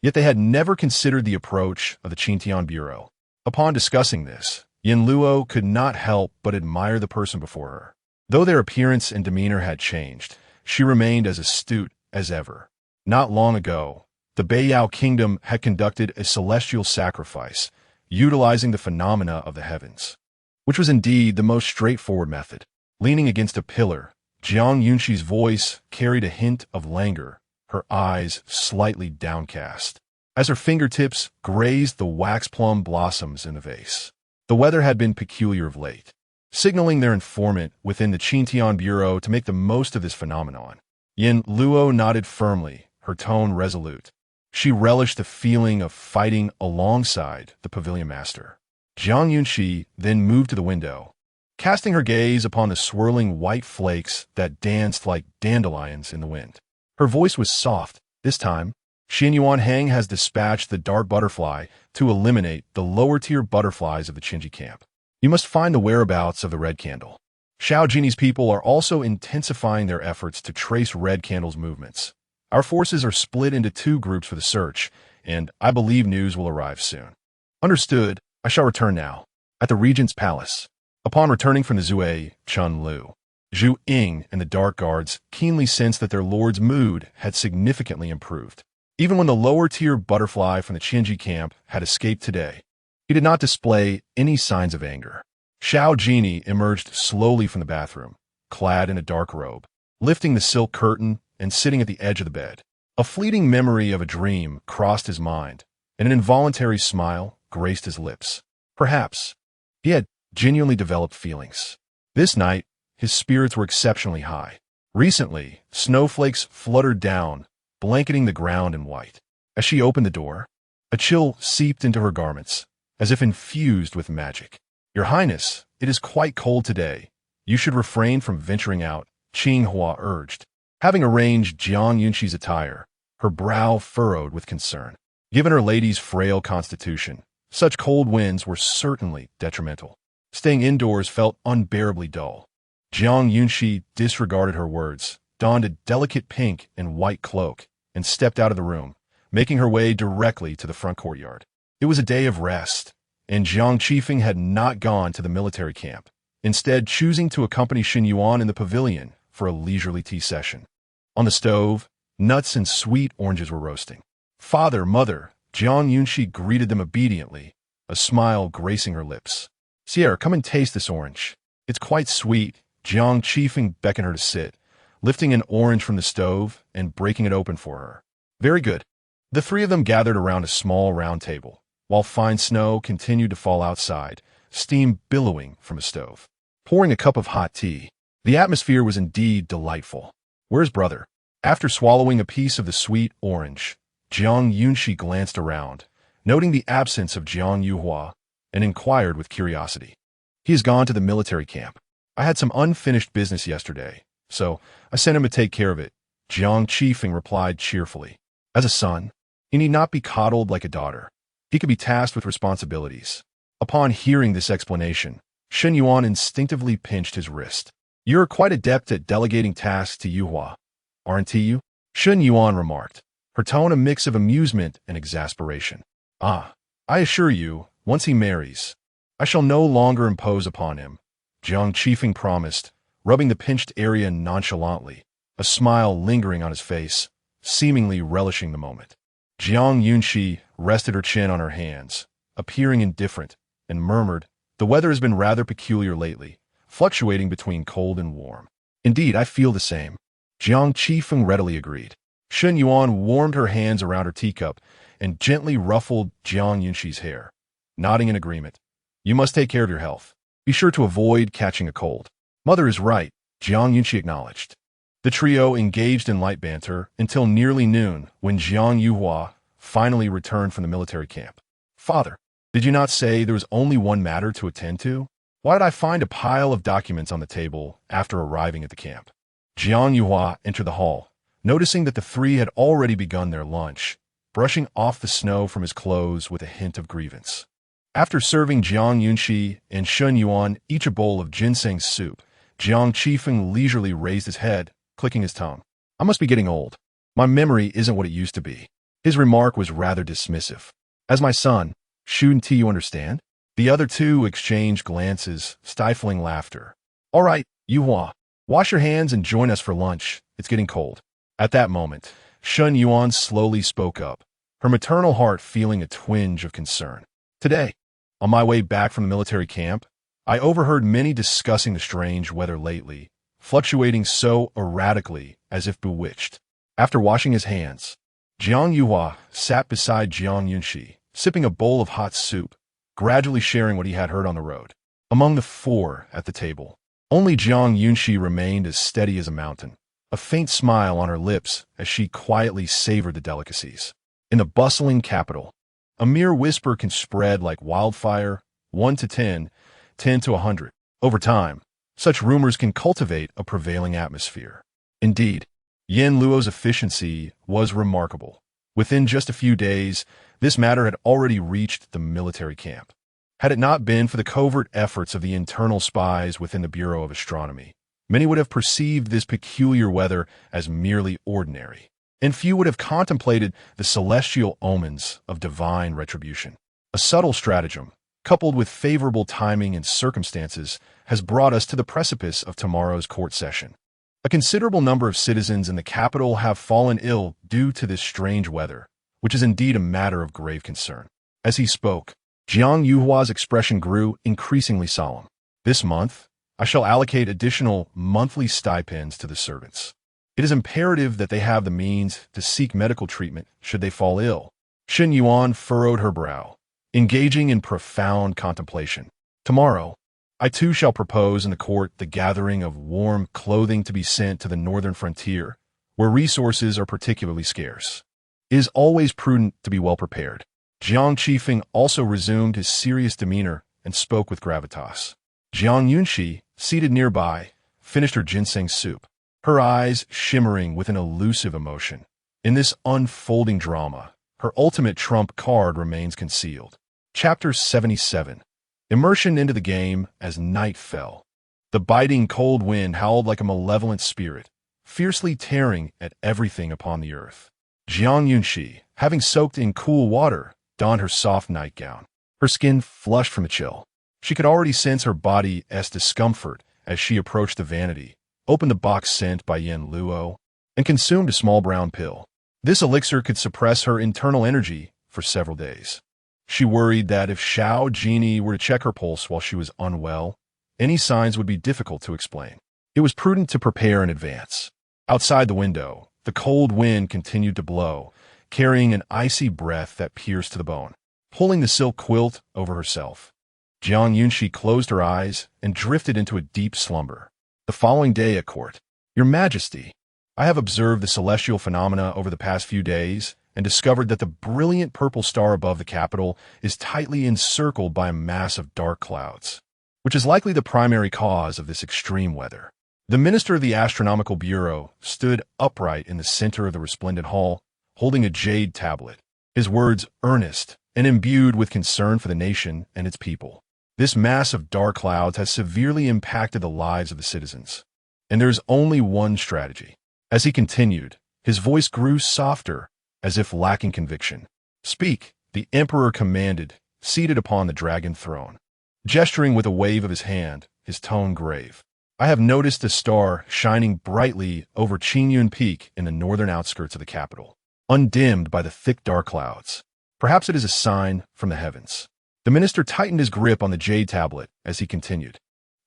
Yet they had never considered the approach of the Qingyi Bureau. Upon discussing this, Yin Luo could not help but admire the person before her. Though their appearance and demeanor had changed, she remained as astute as ever. Not long ago, the Beiyao kingdom had conducted a celestial sacrifice, utilizing the phenomena of the heavens, which was indeed the most straightforward method. Leaning against a pillar, Jiang Yunxi's voice carried a hint of languor, her eyes slightly downcast, as her fingertips grazed the wax plum blossoms in the vase. The weather had been peculiar of late, signaling their informant within the Qingyi Bureau to make the most of this phenomenon. Yin Luo nodded firmly, her tone resolute. She relished the feeling of fighting alongside the pavilion master. Jiang Yunxi then moved to the window, casting her gaze upon the swirling white flakes that danced like dandelions in the wind. Her voice was soft. This time, Xianyuan Hang has dispatched the dark butterfly to eliminate the lower-tier butterflies of the Qingyi camp. You must find the whereabouts of the red candle. Xiao Jiny's people are also intensifying their efforts to trace red candle's movements. Our forces are split into 2 groups for the search, and I believe news will arrive soon. Understood. I shall return now. At the Regent's palace. Upon returning from the Zui, Chun Lu, Zhu Ying and the Dark Guards keenly sensed that their lord's mood had significantly improved. Even when the lower-tier butterfly from the Qingyi camp had escaped today, he did not display any signs of anger. Xiao Jini emerged slowly from the bathroom, clad in a dark robe, lifting the silk curtain and sitting at the edge of the bed. A fleeting memory of a dream crossed his mind, and an involuntary smile graced his lips. Perhaps he had genuinely developed feelings. This night, his spirits were exceptionally high. Recently, snowflakes fluttered down, blanketing the ground in white. As she opened the door, a chill seeped into her garments, as if infused with magic. "Your Highness, it is quite cold today. You should refrain from venturing out," Qinghua urged. Having arranged Jiang Yunxi's attire, her brow furrowed with concern. Given her lady's frail constitution, such cold winds were certainly detrimental. Staying indoors felt unbearably dull. Jiang Yunxi disregarded her words, donned a delicate pink and white cloak, and stepped out of the room, making her way directly to the front courtyard. It was a day of rest, and Jiang Qifeng had not gone to the military camp, instead choosing to accompany Xin Yuan in the pavilion for a leisurely tea session. On the stove, nuts and sweet oranges were roasting. "Father, mother," Jiang Yunxi greeted them obediently, a smile gracing her lips. "Sierra, come and taste this orange. It's quite sweet." Jiang Qifeng beckoned her to sit, lifting an orange from the stove and breaking it open for her. "Very good." The 3 of them gathered around a small round table, while fine snow continued to fall outside, steam billowing from a stove. Pouring a cup of hot tea, the atmosphere was indeed delightful. "Where's brother?" After swallowing a piece of the sweet orange, Jiang Yunxi glanced around, noting the absence of Jiang Yuhua, and inquired with curiosity. "He has gone to the military camp. I had some unfinished business yesterday, so I sent him to take care of it," Jiang Qifeng replied cheerfully. "As a son, he need not be coddled like a daughter. He could be tasked with responsibilities." Upon hearing this explanation, Shen Yuan instinctively pinched his wrist. "You're quite adept at delegating tasks to Yuhua, aren't you?" Shen Yuan remarked, her tone a mix of amusement and exasperation. "Ah, I assure you, once he marries, I shall no longer impose upon him," Jiang Qifeng promised, rubbing the pinched area nonchalantly, a smile lingering on his face, seemingly relishing the moment. Jiang Yunxi rested her chin on her hands, appearing indifferent, and murmured, "The weather has been rather peculiar lately, fluctuating between cold and warm." "Indeed, I feel the same," Jiang Qifeng readily agreed. Shen Yuan warmed her hands around her teacup and gently ruffled Jiang Yunxi's hair, nodding in agreement. "You must take care of your health. Be sure to avoid catching a cold." "Mother is right," Jiang Yunxi acknowledged. The trio engaged in light banter until nearly noon when Jiang Yuhua finally returned from the military camp. "Father, did you not say there was only one matter to attend to?" Why did I find a pile of documents on the table after arriving at the camp? Jiang Yunxi entered the hall, noticing that the three had already begun their lunch, brushing off the snow from his clothes with a hint of grievance. After serving Jiang Yunxi and Shen Yuan each a bowl of ginseng soup, Jiang Qifeng leisurely raised his head, clicking his tongue. I must be getting old. My memory isn't what it used to be. His remark was rather dismissive. As my son, shouldn't you understand? The other two exchanged glances, stifling laughter. All right, Yuhua, wash your hands and join us for lunch. It's getting cold. At that moment, Shen Yuan slowly spoke up, her maternal heart feeling a twinge of concern. Today, on my way back from the military camp, I overheard many discussing the strange weather lately, fluctuating so erratically as if bewitched. After washing his hands, Jiang Yunxi sat beside Jiang Yunxi, sipping a bowl of hot soup, gradually sharing what he had heard on the road. Among the four at the table, only Jiang Yunxi remained as steady as a mountain, a faint smile on her lips as she quietly savored the delicacies. In the bustling capital, a mere whisper can spread like wildfire, 1 to 10, 10 to 100. Over time, such rumors can cultivate a prevailing atmosphere. Indeed, Yen Luo's efficiency was remarkable. Within just a few days, this matter had already reached the military camp. Had it not been for the covert efforts of the internal spies within the Bureau of Astronomy, many would have perceived this peculiar weather as merely ordinary, and few would have contemplated the celestial omens of divine retribution. A subtle stratagem, coupled with favorable timing and circumstances, has brought us to the precipice of tomorrow's court session. A considerable number of citizens in the capital have fallen ill due to this strange weather, which is indeed a matter of grave concern. As he spoke, Jiang Yuhua's expression grew increasingly solemn. This month, I shall allocate additional monthly stipends to the servants. It is imperative that they have the means to seek medical treatment should they fall ill. Shen Yuan furrowed her brow, engaging in profound contemplation. Tomorrow, I too shall propose in the court the gathering of warm clothing to be sent to the northern frontier, where resources are particularly scarce. It is always prudent to be well prepared. Jiang Qifeng also resumed his serious demeanor and spoke with gravitas. Jiang Yunxi, seated nearby, finished her ginseng soup, her eyes shimmering with an elusive emotion. In this unfolding drama, her ultimate trump card remains concealed. Chapter 77. Immersion into the game as night fell. The biting cold wind howled like a malevolent spirit, fiercely tearing at everything upon the earth. Jiang Yunxi, having soaked in cool water, donned her soft nightgown. Her skin flushed from the chill. She could already sense her body's discomfort as she approached the vanity, opened the box sent by Yen Luo, and consumed a small brown pill. This elixir could suppress her internal energy for several days. She worried that if Xiao Jinyao were to check her pulse while she was unwell, any signs would be difficult to explain. It was prudent to prepare in advance. Outside the window, the cold wind continued to blow, carrying an icy breath that pierced to the bone. Pulling the silk quilt over herself, Jiang Yunxi closed her eyes and drifted into a deep slumber. The following day at court, Your Majesty, I have observed the celestial phenomena over the past few days and discovered that the brilliant purple star above the capital is tightly encircled by a mass of dark clouds, which is likely the primary cause of this extreme weather. The Minister of the Astronomical Bureau stood upright in the center of the resplendent hall, holding a jade tablet, his words earnest and imbued with concern for the nation and its people. This mass of dark clouds has severely impacted the lives of the citizens, and there is only one strategy. As he continued, his voice grew softer, as if lacking conviction. Speak, the emperor commanded, seated upon the dragon throne. Gesturing with a wave of his hand, his tone grave. I have noticed a star shining brightly over Qingyi Peak in the northern outskirts of the capital, undimmed by the thick dark clouds. Perhaps it is a sign from the heavens. The minister tightened his grip on the jade tablet as he continued.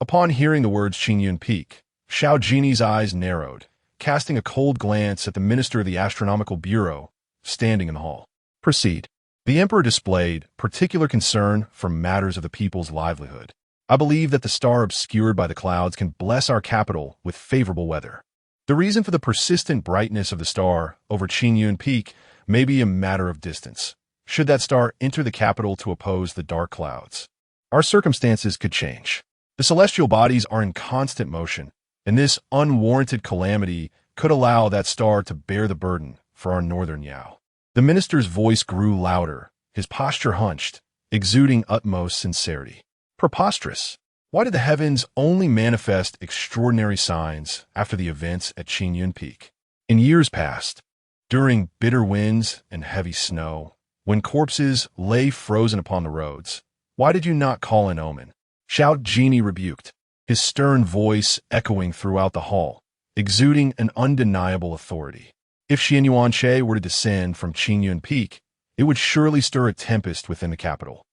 Upon hearing the words Qingyi Peak, Xiao Jinyao eyes narrowed, casting a cold glance at the Minister of the Astronomical Bureau, standing in the hall. Proceed. The emperor displayed particular concern for matters of the people's livelihood. I believe that the star obscured by the clouds can bless our capital with favorable weather. The reason for the persistent brightness of the star over Qingyi Peak may be a matter of distance. Should that star enter the capital to oppose the dark clouds, our circumstances could change. The celestial bodies are in constant motion, and this unwarranted calamity could allow that star to bear the burden for our northern Yao. The minister's voice grew louder, his posture hunched, exuding utmost sincerity. Preposterous! Why did the heavens only manifest extraordinary signs after the events at Qingyi Peak? In years past, during bitter winds and heavy snow, when corpses lay frozen upon the roads, why did you not call an omen? Xiao Jinyao rebuked, his stern voice echoing throughout the hall, exuding an undeniable authority. If Xian Yuanche were to descend from Qingyi Peak, it would surely stir a tempest within the capital.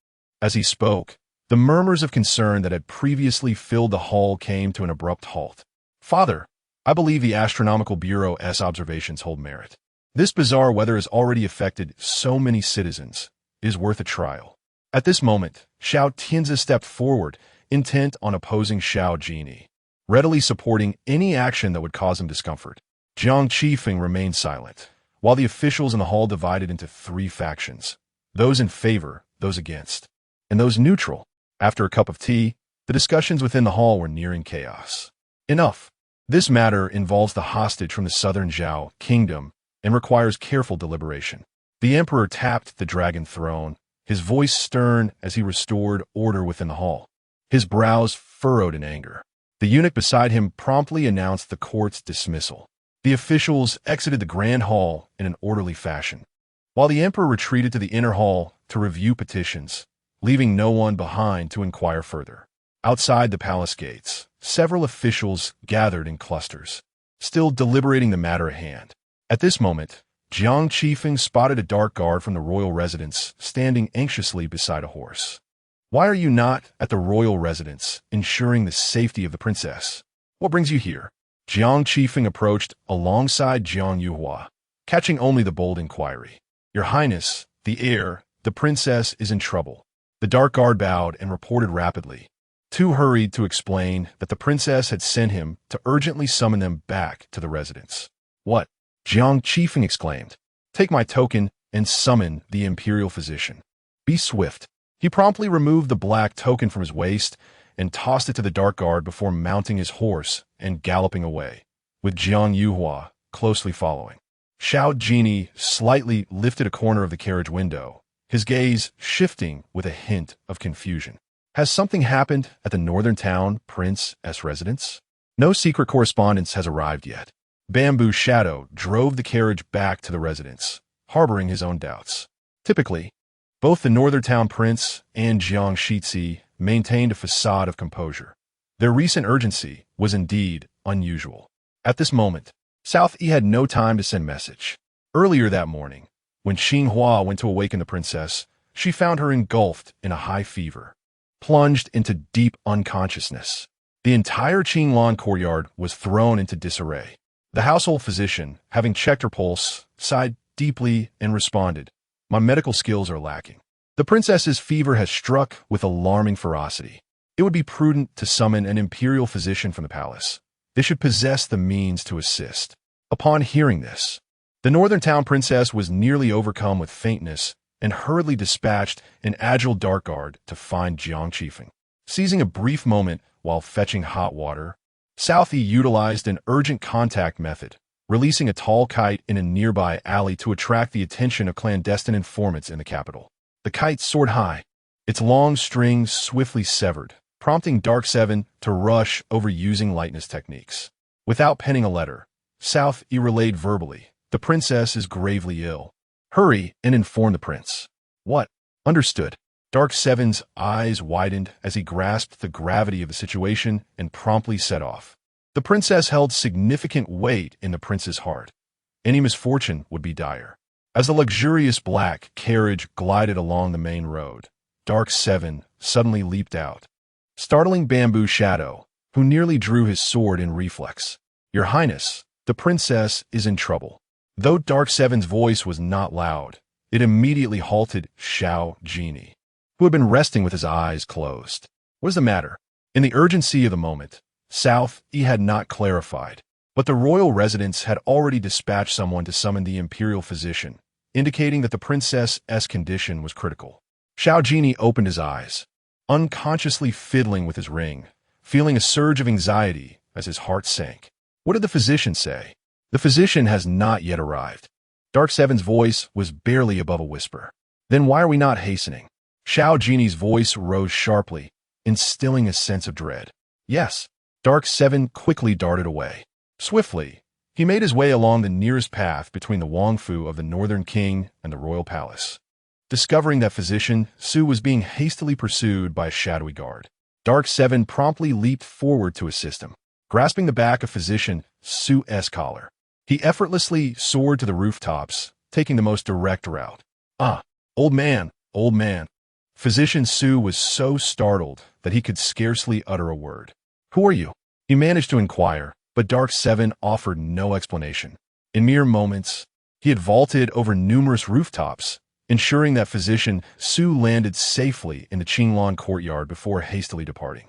As he spoke, the murmurs of concern that had previously filled the hall came to an abrupt halt. Father, I believe the Astronomical Bureau's observations hold merit. This bizarre weather has already affected so many citizens. It is worth a trial. At this moment, Xiao Tianzi stepped forward, intent on opposing Xiao Jinyao, readily supporting any action that would cause him discomfort. Jiang Qifeng remained silent, while the officials in the hall divided into three factions, those in favor, those against, and those neutral. After a cup of tea, the discussions within the hall were nearing chaos. Enough. This matter involves the hostage from the southern Zhao kingdom and requires careful deliberation. The emperor tapped the dragon throne, his voice stern as he restored order within the hall. His brows furrowed in anger. The eunuch beside him promptly announced the court's dismissal. The officials exited the grand hall in an orderly fashion, while the emperor retreated to the inner hall to review petitions, leaving no one behind to inquire further. Outside the palace gates, several officials gathered in clusters, still deliberating the matter at hand. At this moment, Jiang Qifeng spotted a dark guard from the royal residence standing anxiously beside a horse. Why are you not at the royal residence, ensuring the safety of the princess? What brings you here? Jiang Qifeng approached alongside Jiang Yunxi, catching only the bold inquiry. Your Highness, the heir, the princess is in trouble. The dark guard bowed and reported rapidly, too hurried to explain that the princess had sent him to urgently summon them back to the residence. What? Jiang Qifeng exclaimed. Take my token and summon the imperial physician. Be swift. He promptly removed the black token from his waist and tossed it to the dark guard before mounting his horse and galloping away, with Jiang Yunxi closely following. Xiao Jinyao slightly lifted a corner of the carriage window, his gaze shifting with a hint of confusion. Has something happened at the northern town prince's residence? No secret correspondence has arrived yet. Bamboo Shadow drove the carriage back to the residence, harboring his own doubts. Typically, both the northern town prince and Jiang Yunxi maintained a facade of composure. Their recent urgency was indeed unusual. At this moment, South Yi had no time to send message. Earlier that morning, when Xinhua went to awaken the princess, she found her engulfed in a high fever, plunged into deep unconsciousness. The entire Qinglan courtyard was thrown into disarray. The household physician, having checked her pulse, sighed deeply and responded, "My medical skills are lacking. The princess's fever has struck with alarming ferocity. It would be prudent to summon an imperial physician from the palace. They should possess the means to assist." Upon hearing this, the northern town princess was nearly overcome with faintness and hurriedly dispatched an agile dark guard to find Jiang Qifeng. Seizing a brief moment while fetching hot water, Southie utilized an urgent contact method, releasing a tall kite in a nearby alley to attract the attention of clandestine informants in the capital. The kite soared high, its long strings swiftly severed, prompting Dark Seven to rush over using lightness techniques. Without penning a letter, Southie relayed verbally, "The princess is gravely ill. Hurry and inform the prince." What? Understood. Dark Seven's eyes widened as he grasped the gravity of the situation and promptly set off. The princess held significant weight in the prince's heart. Any misfortune would be dire. As the luxurious black carriage glided along the main road, Dark Seven suddenly leaped out, startling Bamboo Shadow, who nearly drew his sword in reflex. "Your Highness, the princess is in trouble." Though Dark Seven's voice was not loud, it immediately halted Xiao Jinyao, who had been resting with his eyes closed. What is the matter? In the urgency of the moment, South Yi had not clarified, but the royal residence had already dispatched someone to summon the imperial physician, indicating that the princess's condition was critical. Xiao Jinyao opened his eyes, unconsciously fiddling with his ring, feeling a surge of anxiety as his heart sank. What did the physician say? The physician has not yet arrived. Dark Seven's voice was barely above a whisper. Then why are we not hastening? Xiao Jiny's voice rose sharply, instilling a sense of dread. Yes. Dark Seven quickly darted away. Swiftly, he made his way along the nearest path between the Wangfu of the Northern King and the royal palace. Discovering that physician Su was being hastily pursued by a shadowy guard, Dark Seven promptly leaped forward to assist him. Grasping the back of physician Su's collar, he effortlessly soared to the rooftops, taking the most direct route. Ah, old man, old man. Physician Su was so startled that he could scarcely utter a word. Who are you? He managed to inquire, but Dark Seven offered no explanation. In mere moments, he had vaulted over numerous rooftops, ensuring that physician Su landed safely in the Qinglan courtyard before hastily departing.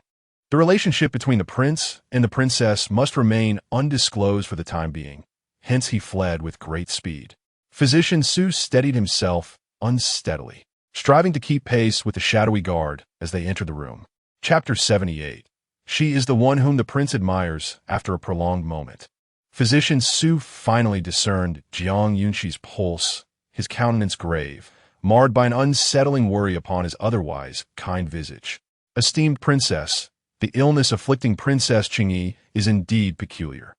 The relationship between the prince and the princess must remain undisclosed for the time being, hence he fled with great speed. Physician Su steadied himself unsteadily, striving to keep pace with the shadowy guard as they entered the room. Chapter 78. She is the one whom the prince admires after a prolonged moment. Physician Su finally discerned Jiang Yunxi's pulse, his countenance grave, marred by an unsettling worry upon his otherwise kind visage. Esteemed princess, the illness afflicting Princess Qingyi is indeed peculiar.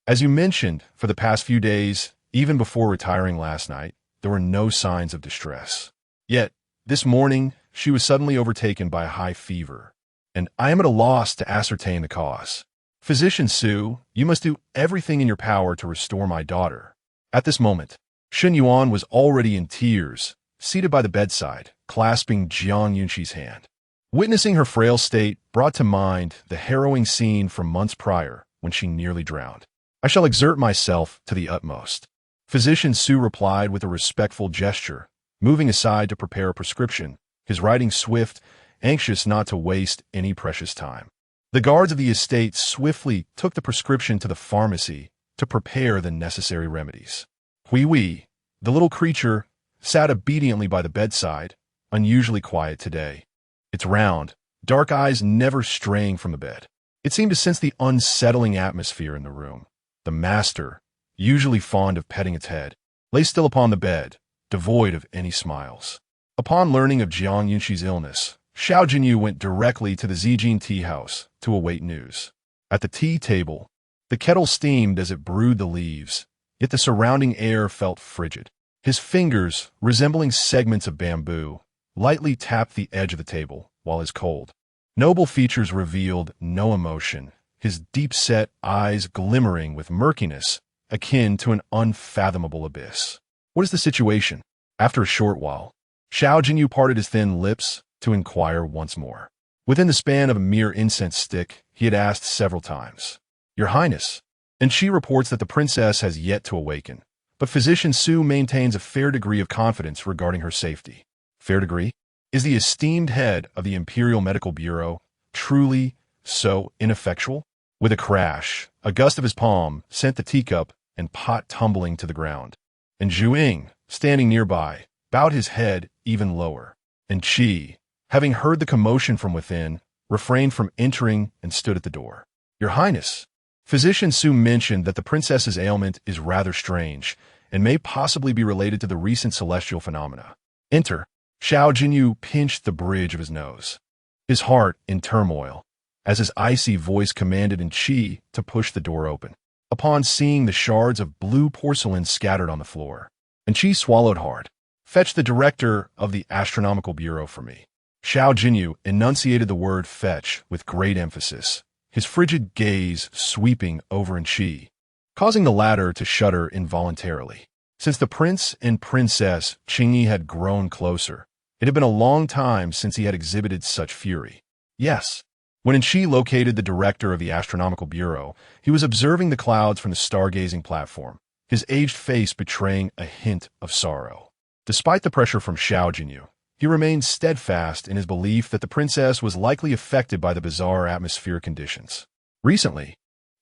As you mentioned, for the past few days, even before retiring last night, there were no signs of distress. Yet, this morning, she was suddenly overtaken by a high fever, and I am at a loss to ascertain the cause. Physician Su, you must do everything in your power to restore my daughter. At this moment, Shen Yuan was already in tears, seated by the bedside, clasping Jiang Yunxi's hand. Witnessing her frail state brought to mind the harrowing scene from months prior when she nearly drowned. I shall exert myself to the utmost. Physician Su replied with a respectful gesture, moving aside to prepare a prescription, his writing swift, anxious not to waste any precious time. The guards of the estate swiftly took the prescription to the pharmacy to prepare the necessary remedies. Hui, the little creature, sat obediently by the bedside, unusually quiet today, its round, dark eyes never straying from the bed. It seemed to sense the unsettling atmosphere in the room. The master, usually fond of petting its head, lay still upon the bed, devoid of any smiles. Upon learning of Jiang Yunxi's illness, Xiao Jinyao went directly to the Zhixian tea house to await news. At the tea table, the kettle steamed as it brewed the leaves, yet the surrounding air felt frigid. His fingers, resembling segments of bamboo, lightly tapped the edge of the table, while his cold, noble features revealed no emotion, his deep-set eyes glimmering with murkiness akin to an unfathomable abyss. What is the situation? After a short while, Xiao Jinyao parted his thin lips to inquire once more. Within the span of a mere incense stick, he had asked several times, Your Highness, and she reports that the princess has yet to awaken, but Physician Su maintains a fair degree of confidence regarding her safety. Fair degree? Is the esteemed head of the Imperial Medical Bureau truly so ineffectual? With a crash, a gust of his palm sent the teacup and pot tumbling to the ground, and Zhuing, standing nearby, bowed his head even lower, and Qi, having heard the commotion from within, refrained from entering and stood at the door. Your Highness, Physician Su mentioned that the princess's ailment is rather strange and may possibly be related to the recent celestial phenomena. Enter. Xiao Jinyao pinched the bridge of his nose, his heart in turmoil, as his icy voice commanded in Qi to push the door open. Upon seeing the shards of blue porcelain scattered on the floor, and Qi swallowed hard. Fetch the director of the Astronomical Bureau for me. Xiao Jinyao enunciated the word fetch with great emphasis, his frigid gaze sweeping over Qi, causing the latter to shudder involuntarily. Since the prince and princess Qingyi had grown closer, it had been a long time since he had exhibited such fury. Yes. When Qi located the director of the Astronomical Bureau, he was observing the clouds from the stargazing platform, his aged face betraying a hint of sorrow. Despite the pressure from Xiao Jinyao, he remained steadfast in his belief that the princess was likely affected by the bizarre atmospheric conditions. Recently,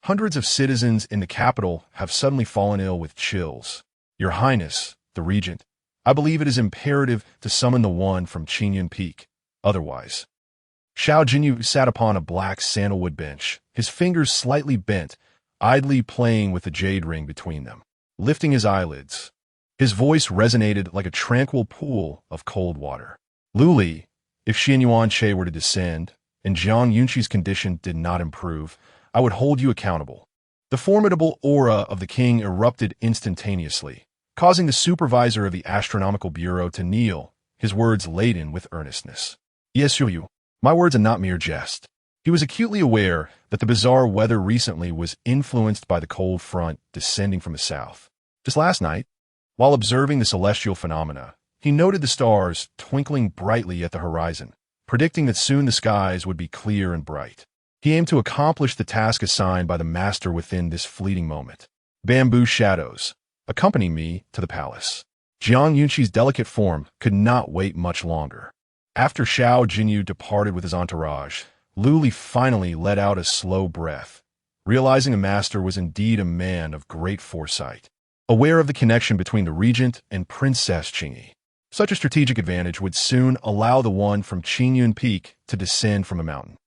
hundreds of citizens in the capital have suddenly fallen ill with chills. Your Highness, the Regent, I believe it is imperative to summon the one from Qingyan Peak. Otherwise, Xiao Jinyao sat upon a black sandalwood bench, his fingers slightly bent, idly playing with the jade ring between them. Lifting his eyelids, his voice resonated like a tranquil pool of cold water. Luli, if Xian Yuanche were to descend, and Jiang Yunxi's condition did not improve, I would hold you accountable. The formidable aura of the king erupted instantaneously, causing the supervisor of the Astronomical Bureau to kneel, his words laden with earnestness. Yes, Yu, my words are not mere jest. He was acutely aware that the bizarre weather recently was influenced by the cold front descending from the south. Just last night, while observing the celestial phenomena, he noted the stars twinkling brightly at the horizon, predicting that soon the skies would be clear and bright. He aimed to accomplish the task assigned by the master within this fleeting moment. Bamboo shadows, accompany me to the palace. Jiang Yunxi's delicate form could not wait much longer. After Xiao Jinyao departed with his entourage, Luli finally let out a slow breath, realizing the master was indeed a man of great foresight, aware of the connection between the regent and Princess Qingyi. Such a strategic advantage would soon allow the one from Qingyun Peak to descend from a mountain.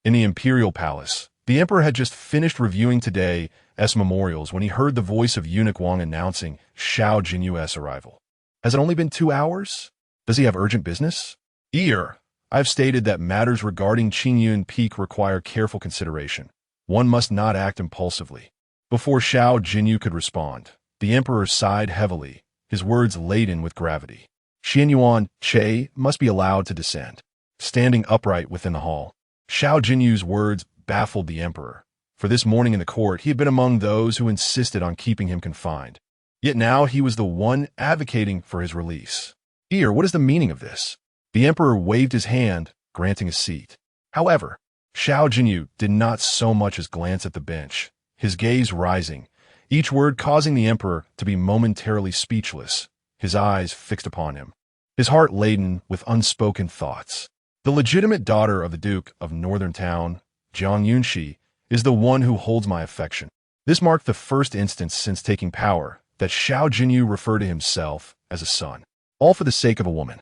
In the imperial palace, the emperor had just finished reviewing today's memorials when he heard the voice of eunuch Wang announcing Xiao Jinyao's arrival. Has it only been 2 hours? Does he have urgent business? I have stated that matters regarding Qingyun Peak require careful consideration. One must not act impulsively. Before Xiao Jinyao could respond, the emperor sighed heavily, his words laden with gravity. Xian Yuanche must be allowed to descend. Standing upright within the hall, Xiao Jinyao's words baffled the emperor. For this morning in the court, he had been among those who insisted on keeping him confined. Yet now he was the one advocating for his release. What is the meaning of this? The emperor waved his hand, granting a seat. However, Xiao Jinyao did not so much as glance at the bench, his gaze rising, each word causing the emperor to be momentarily speechless, his eyes fixed upon him, his heart laden with unspoken thoughts. The legitimate daughter of the Duke of Northern Town, Jiang Yunxi, is the one who holds my affection. This marked the first instance since taking power that Xiao Jinyao referred to himself as a son, all for the sake of a woman.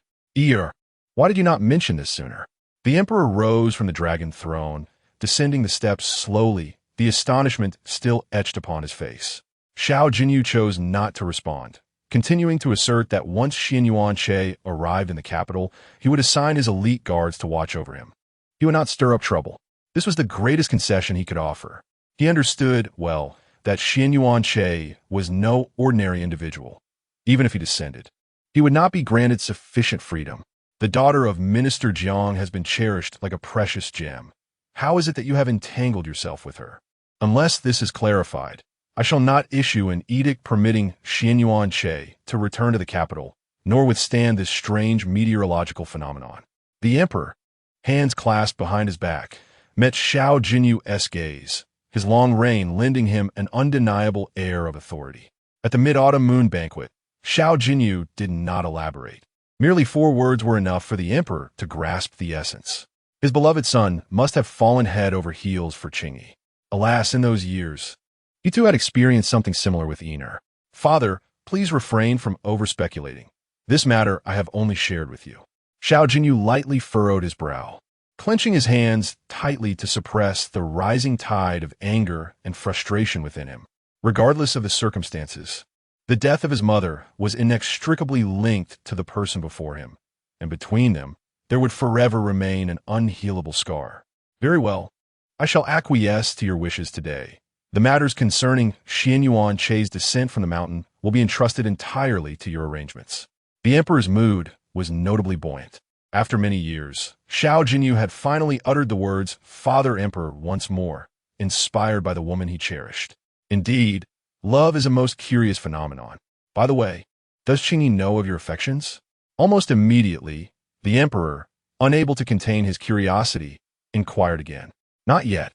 Why did you not mention this sooner? The emperor rose from the dragon throne, descending the steps slowly, the astonishment still etched upon his face. Xiao Jinyao chose not to respond, continuing to assert that once Xian Yuanche arrived in the capital, he would assign his elite guards to watch over him. He would not stir up trouble. This was the greatest concession he could offer. He understood, well, that Xian Yuanche was no ordinary individual. Even if he descended, he would not be granted sufficient freedom. The daughter of Minister Jiang has been cherished like a precious gem. How is it that you have entangled yourself with her? Unless this is clarified, I shall not issue an edict permitting Xian Yuanche to return to the capital, nor withstand this strange meteorological phenomenon. The emperor, hands clasped behind his back, met Xiao Jinyao's gaze, his long reign lending him an undeniable air of authority. At the mid-autumn moon banquet, Xiao Jinyao did not elaborate. Merely 4 words were enough for the emperor to grasp the essence. His beloved son must have fallen head over heels for Qingyi. Alas, in those years, he too had experienced something similar with Ener. Father, please refrain from over-speculating. This matter I have only shared with you. Xiao Jinyao lightly furrowed his brow, clenching his hands tightly to suppress the rising tide of anger and frustration within him. Regardless of the circumstances, the death of his mother was inextricably linked to the person before him, and between them, there would forever remain an unhealable scar. Very well, I shall acquiesce to your wishes today. The matters concerning Xian Yuanche's descent from the mountain will be entrusted entirely to your arrangements. The emperor's mood was notably buoyant. After many years, Xiao Jinyao had finally uttered the words "Father Emperor" once more, inspired by the woman he cherished. Indeed, love is a most curious phenomenon. By the way, does Qingyi know of your affections? Almost immediately, the emperor, unable to contain his curiosity, inquired again. Not yet.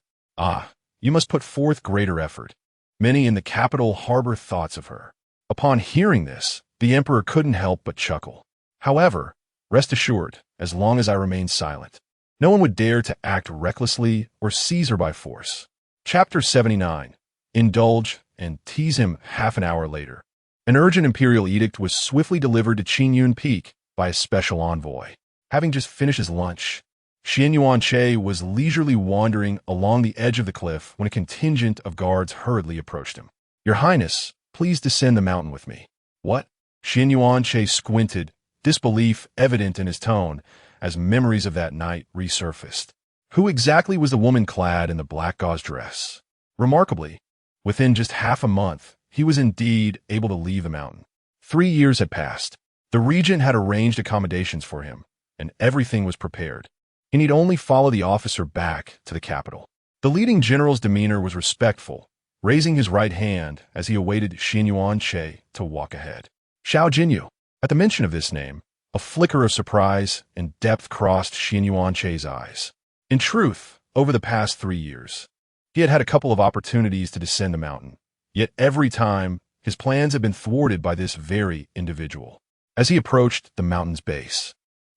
You must put forth greater effort. Many in the capital harbor thoughts of her. Upon hearing this, the emperor couldn't help but chuckle. However, rest assured, as long as I remain silent, no one would dare to act recklessly or seize her by force. Chapter 79. Indulge and tease him half an hour later. An urgent imperial edict was swiftly delivered to Qingyun Peak by a special envoy. Having just finished his lunch, Yunxi was leisurely wandering along the edge of the cliff when a contingent of guards hurriedly approached him. "Your Highness, please descend the mountain with me." "What?" Yunxi squinted, disbelief evident in his tone as memories of that night resurfaced. Who exactly was the woman clad in the black gauze dress? Remarkably, within just half a month, he was indeed able to leave the mountain. 3 years had passed. The Regent had arranged accommodations for him, and everything was prepared. He need only follow the officer back to the capital. The leading general's demeanor was respectful, raising his right hand as he awaited Yunxi to walk ahead. Xiao Jinyao. At the mention of this name, a flicker of surprise and depth crossed Yunxi's eyes. In truth, over the past 3 years, he had had a couple of opportunities to descend the mountain, yet every time his plans had been thwarted by this very individual. As he approached the mountain's base,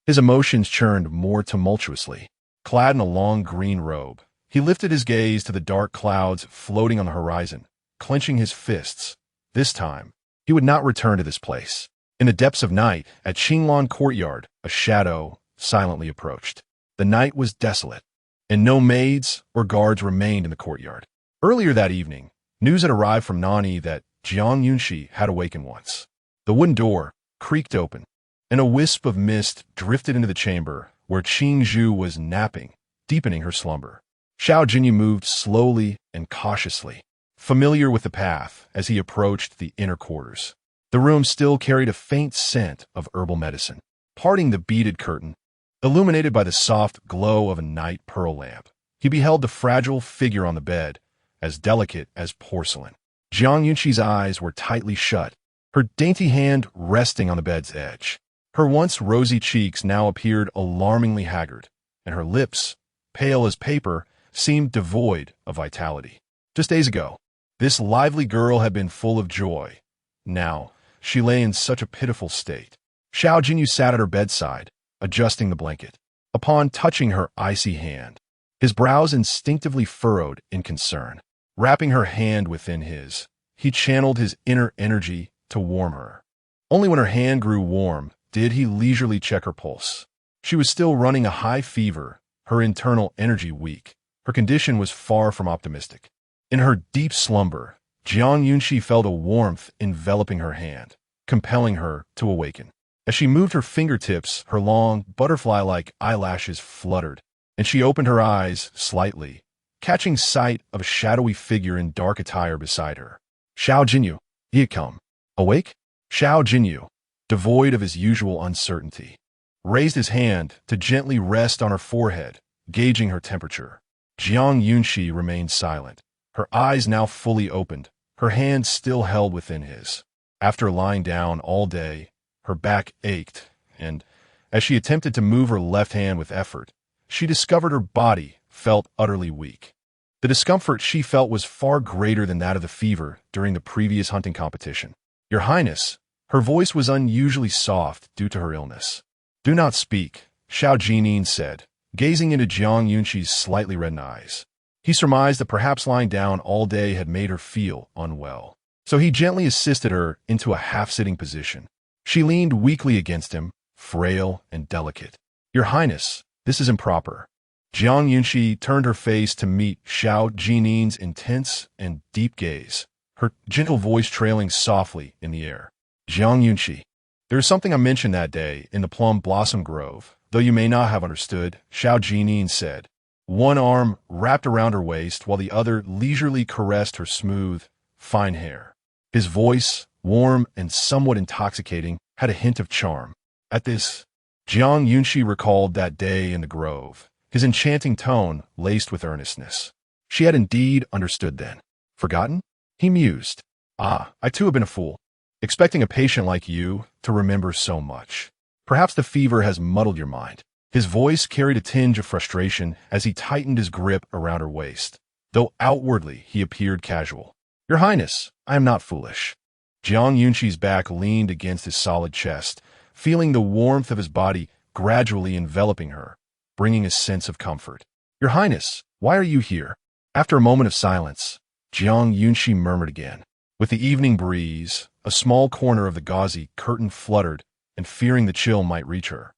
his emotions churned more tumultuously. Clad in a long green robe, he lifted his gaze to the dark clouds floating on the horizon, clenching his fists. This time, he would not return to this place. In the depths of night, at Qinglan courtyard, a shadow silently approached. The night was desolate, and no maids or guards remained in the courtyard. Earlier that evening, news had arrived from Nani that Jiang Yunxi had awakened once. The wooden door creaked open, and a wisp of mist drifted into the chamber where Qingyi was napping, deepening her slumber. Xiao Jinyao moved slowly and cautiously, familiar with the path as he approached the inner quarters. The room still carried a faint scent of herbal medicine. Parting the beaded curtain, illuminated by the soft glow of a night pearl lamp, he beheld the fragile figure on the bed, as delicate as porcelain. Jiang Yunxi's eyes were tightly shut, her dainty hand resting on the bed's edge. Her once rosy cheeks now appeared alarmingly haggard, and her lips, pale as paper, seemed devoid of vitality. Just days ago, this lively girl had been full of joy. Now, she lay in such a pitiful state. Xiao Jinyao sat at her bedside, adjusting the blanket. Upon touching her icy hand, his brows instinctively furrowed in concern. Wrapping her hand within his, he channeled his inner energy to warm her. Only when her hand grew warm did he leisurely check her pulse. She was still running a high fever, her internal energy weak. Her condition was far from optimistic. In her deep slumber, Jiang Yunxi felt a warmth enveloping her hand, compelling her to awaken. As she moved her fingertips, her long, butterfly-like eyelashes fluttered, and she opened her eyes slightly, catching sight of a shadowy figure in dark attire beside her. Xiao Jinyao, he had come. Awake? Xiao Jinyao, devoid of his usual uncertainty, raised his hand to gently rest on her forehead, gauging her temperature. Jiang Yunxi remained silent, her eyes now fully opened, her hand still held within his. After lying down all day, her back ached, and as she attempted to move her left hand with effort, she discovered her body felt utterly weak. The discomfort she felt was far greater than that of the fever during the previous hunting competition. "Your Highness," her voice was unusually soft due to her illness. "Do not speak," Xiao Jinyao said, gazing into Jiang Yunxi's slightly reddened eyes. He surmised that perhaps lying down all day had made her feel unwell. So he gently assisted her into a half-sitting position. She leaned weakly against him, frail and delicate. "Your Highness, this is improper." Jiang Yunxi turned her face to meet Xiao Jinyao's intense and deep gaze, her gentle voice trailing softly in the air. "Jiang Yunxi, there is something I mentioned that day in the plum blossom grove, though you may not have understood," Xiao Jinyao said. One arm wrapped around her waist while the other leisurely caressed her smooth, fine hair. His voice, warm and somewhat intoxicating, had a hint of charm. At this, Jiang Yunxi recalled that day in the grove, his enchanting tone laced with earnestness. She had indeed understood then. Forgotten? He mused. I too have been a fool, expecting a patient like you to remember so much. Perhaps the fever has muddled your mind. His voice carried a tinge of frustration as he tightened his grip around her waist, though outwardly he appeared casual. "Your Highness, I am not foolish." Jiang Yunxi's back leaned against his solid chest, feeling the warmth of his body gradually enveloping her, bringing a sense of comfort. "Your Highness, why are you here?" After a moment of silence, Jiang Yunxi murmured again. With the evening breeze, a small corner of the gauzy curtain fluttered, and fearing the chill might reach her,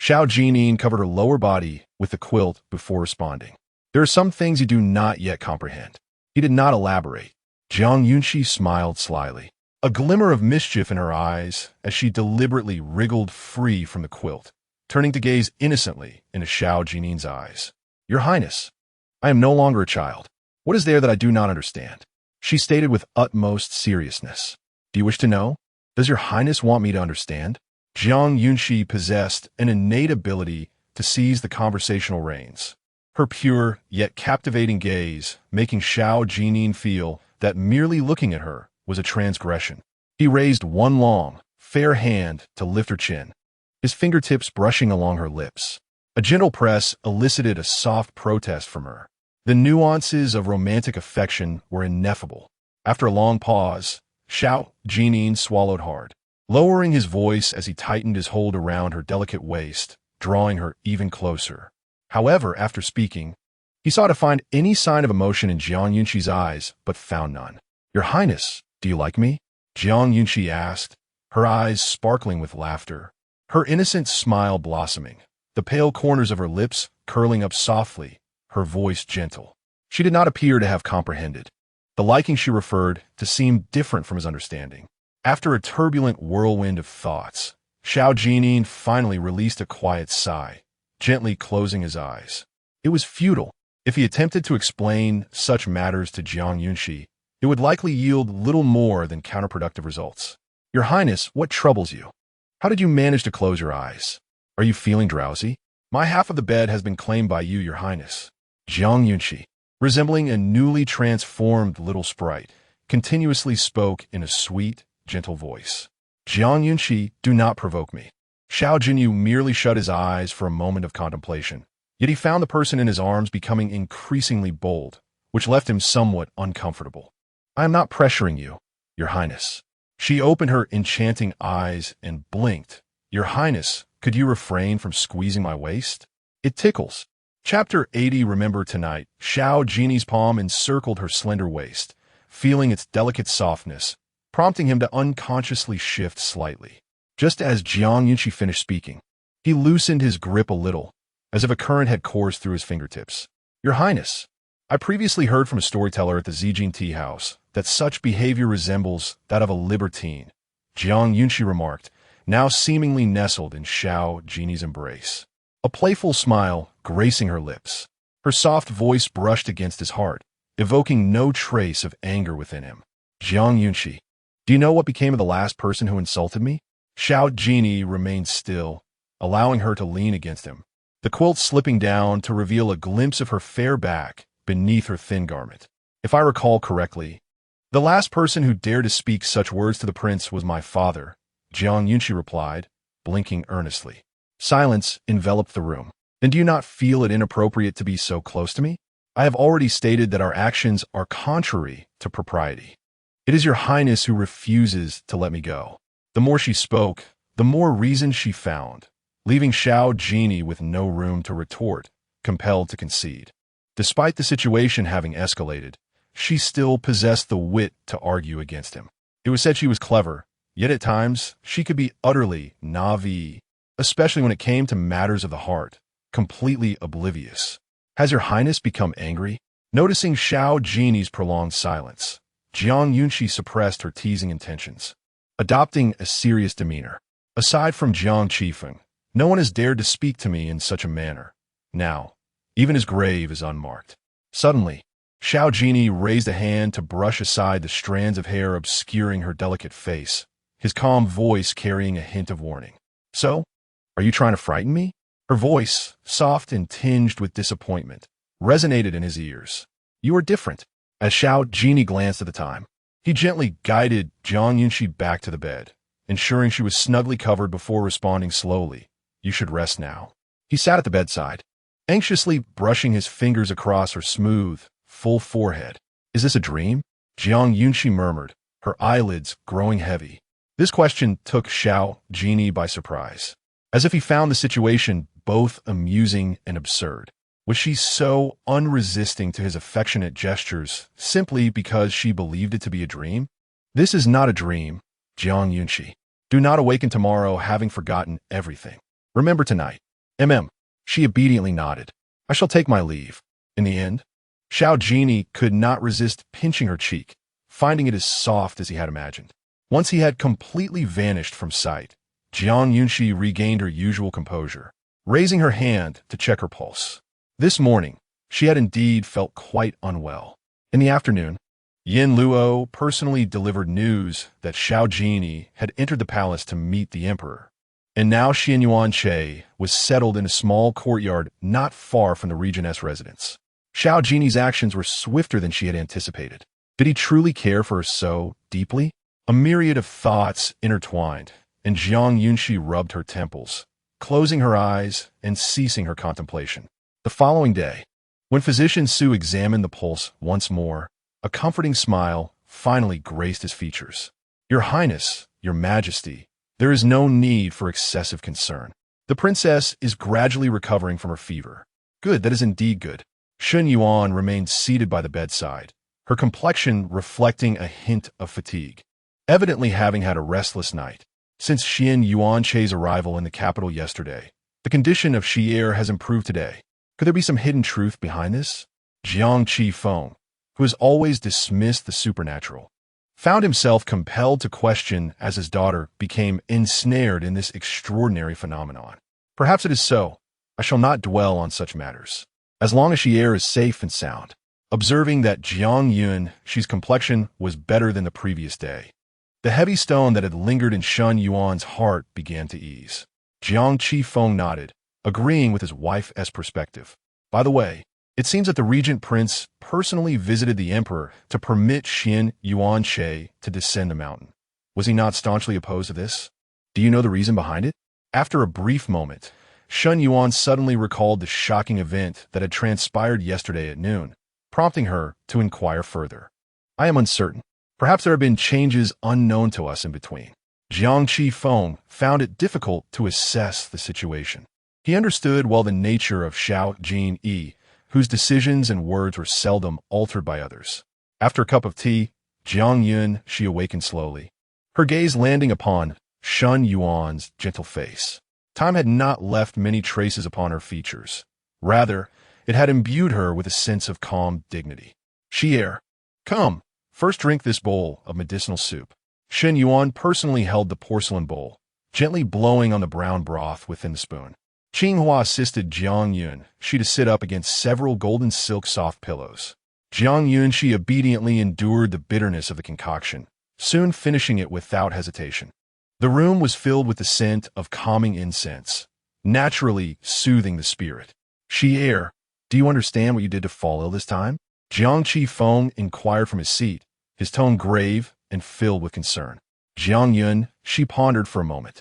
Xiao Jinyao covered her lower body with the quilt before responding. There are some things you do not yet comprehend. He did not elaborate. Jiang Yunxi smiled slyly, a glimmer of mischief in her eyes as she deliberately wriggled free from the quilt, turning to gaze innocently into Xiao Jinyao's eyes. Your Highness, I am no longer a child. What is there that I do not understand? She stated with utmost seriousness. Do you wish to know? Does your Highness want me to understand? Jiang Yunxi possessed an innate ability to seize the conversational reins. Her pure, yet captivating gaze, making Xiao Jinyao feel that merely looking at her was a transgression. He raised one long, fair hand to lift her chin, his fingertips brushing along her lips. A gentle press elicited a soft protest from her. The nuances of romantic affection were ineffable. After a long pause, Xiao Jinyao swallowed hard, lowering his voice as he tightened his hold around her delicate waist, drawing her even closer. However, after speaking, he sought to find any sign of emotion in Jiang Yunxi's eyes, but found none. Your Highness, do you like me? Jiang Yunxi asked, her eyes sparkling with laughter, her innocent smile blossoming, the pale corners of her lips curling up softly, her voice gentle. She did not appear to have comprehended. The liking she referred to seemed different from his understanding. After a turbulent whirlwind of thoughts, Xiao Jinyao finally released a quiet sigh, gently closing his eyes. It was futile. If he attempted to explain such matters to Jiang Yunxi, it would likely yield little more than counterproductive results. Your Highness, what troubles you? How did you manage to close your eyes? Are you feeling drowsy? My half of the bed has been claimed by you, Your Highness. Jiang Yunxi, resembling a newly transformed little sprite, continuously spoke in a sweet, gentle voice. Jiang Yunxi, do not provoke me. Xiao Jinyao merely shut his eyes for a moment of contemplation, yet he found the person in his arms becoming increasingly bold, which left him somewhat uncomfortable. I am not pressuring you, Your Highness. She opened her enchanting eyes and blinked. Your Highness, could you refrain from squeezing my waist? It tickles. Chapter 80. Remember tonight, Xiao Jinyao's palm encircled her slender waist, feeling its delicate softness, prompting him to unconsciously shift slightly. Just as Jiang Yunxi finished speaking, he loosened his grip a little, as if a current had coursed through his fingertips. Your Highness, I previously heard from a storyteller at the Zhixian tea house that such behavior resembles that of a libertine, Jiang Yunxi remarked, now seemingly nestled in Xiao Jinyao's embrace. A playful smile gracing her lips. Her soft voice brushed against his heart, evoking no trace of anger within him. Jiang Yunxi, do you know what became of the last person who insulted me? Xiao Jinyao remained still, allowing her to lean against him, the quilt slipping down to reveal a glimpse of her fair back beneath her thin garment. If I recall correctly, the last person who dared to speak such words to the prince was my father, Jiang Yunxi replied, blinking earnestly. Silence enveloped the room. Then do you not feel it inappropriate to be so close to me? I have already stated that our actions are contrary to propriety. It is your Highness who refuses to let me go. The more she spoke, the more reason she found, leaving Xiao Jinyao with no room to retort, compelled to concede. Despite the situation having escalated, she still possessed the wit to argue against him. It was said she was clever, yet at times she could be utterly naive, especially when it came to matters of the heart, completely oblivious. Has your Highness become angry? Noticing Xiao Jinyao's prolonged silence, Jiang Yunxi suppressed her teasing intentions, adopting a serious demeanor. Aside from Jiang Qifeng, no one has dared to speak to me in such a manner. Now, even his grave is unmarked. Suddenly, Xiao Jinyao raised a hand to brush aside the strands of hair obscuring her delicate face, his calm voice carrying a hint of warning. So, are you trying to frighten me? Her voice, soft and tinged with disappointment, resonated in his ears. You are different. As Xiao Jinyao glanced at the time, he gently guided Jiang Yunxi back to the bed, ensuring she was snugly covered before responding slowly. You should rest now. He sat at the bedside, anxiously brushing his fingers across her smooth, full forehead. Is this a dream? Jiang Yunxi murmured, her eyelids growing heavy. This question took Xiao Jinyao by surprise, as if he found the situation both amusing and absurd. Was she so unresisting to his affectionate gestures simply because she believed it to be a dream? This is not a dream, Jiang Yunxi. Do not awaken tomorrow having forgotten everything. Remember tonight, She obediently nodded. I shall take my leave. In the end, Xiao Jinyao could not resist pinching her cheek, finding it as soft as he had imagined. Once he had completely vanished from sight, Jiang Yunxi regained her usual composure, raising her hand to check her pulse. This morning, she had indeed felt quite unwell. In the afternoon, Yin Luo personally delivered news that Xiao Jinyao had entered the palace to meet the emperor, and now Xian Yuanche was settled in a small courtyard not far from the regent's residence. Xiao Jinyao's actions were swifter than she had anticipated. Did he truly care for her so deeply? A myriad of thoughts intertwined, and Jiang Yunxi rubbed her temples, closing her eyes and ceasing her contemplation. The following day, when Physician Su examined the pulse once more, a comforting smile finally graced his features. Your Highness, Your Majesty, there is no need for excessive concern. The princess is gradually recovering from her fever. Good, that is indeed good. Shun Yuan remained seated by the bedside, her complexion reflecting a hint of fatigue, evidently having had a restless night. Since Xian Yuanche's arrival in the capital yesterday, the condition of Xi'er has improved today. Could there be some hidden truth behind this? Jiang Qifeng, who has always dismissed the supernatural, found himself compelled to question as his daughter became ensnared in this extraordinary phenomenon. Perhaps it is so. I shall not dwell on such matters. As long as Xi'er is safe and sound. Observing that Jiang Yunxi's complexion was better than the previous day, the heavy stone that had lingered in Shun Yuan's heart began to ease. Jiang Qifeng nodded, agreeing with his wife's perspective. By the way, it seems that the regent prince personally visited the emperor to permit Xian Yuanche to descend the mountain. Was he not staunchly opposed to this? Do you know the reason behind it? After a brief moment, Shun Yuan suddenly recalled the shocking event that had transpired yesterday at noon, prompting her to inquire further. I am uncertain. Perhaps there have been changes unknown to us in between. Jiang Qifeng found it difficult to assess the situation. He understood well the nature of Xiao Jinyao, whose decisions and words were seldom altered by others. After a cup of tea, Jiang Yunxi awakened slowly, her gaze landing upon Shun Yuan's gentle face. Time had not left many traces upon her features. Rather, it had imbued her with a sense of calm dignity. Xi'er, come, first drink this bowl of medicinal soup. Shun Yuan personally held the porcelain bowl, gently blowing on the brown broth within the spoon. Qinghua assisted Jiang Yunxi to sit up against several golden silk soft pillows. Jiang Yunxi obediently endured the bitterness of the concoction, soon finishing it without hesitation. The room was filled with the scent of calming incense, naturally soothing the spirit. Xi'er, do you understand what you did to fall ill this time? Jiang Qifeng inquired from his seat, his tone grave and filled with concern. Jiang Yunxi pondered for a moment,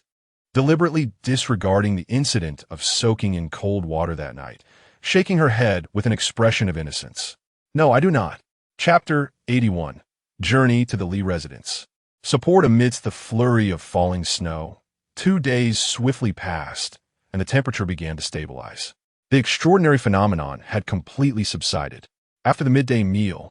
deliberately disregarding the incident of soaking in cold water that night, shaking her head with an expression of innocence. No, I do not. Chapter 81. Journey to the Li residence. Support amidst the flurry of falling snow. 2 days swiftly passed, and the temperature began to stabilize. The extraordinary phenomenon had completely subsided. After the midday meal,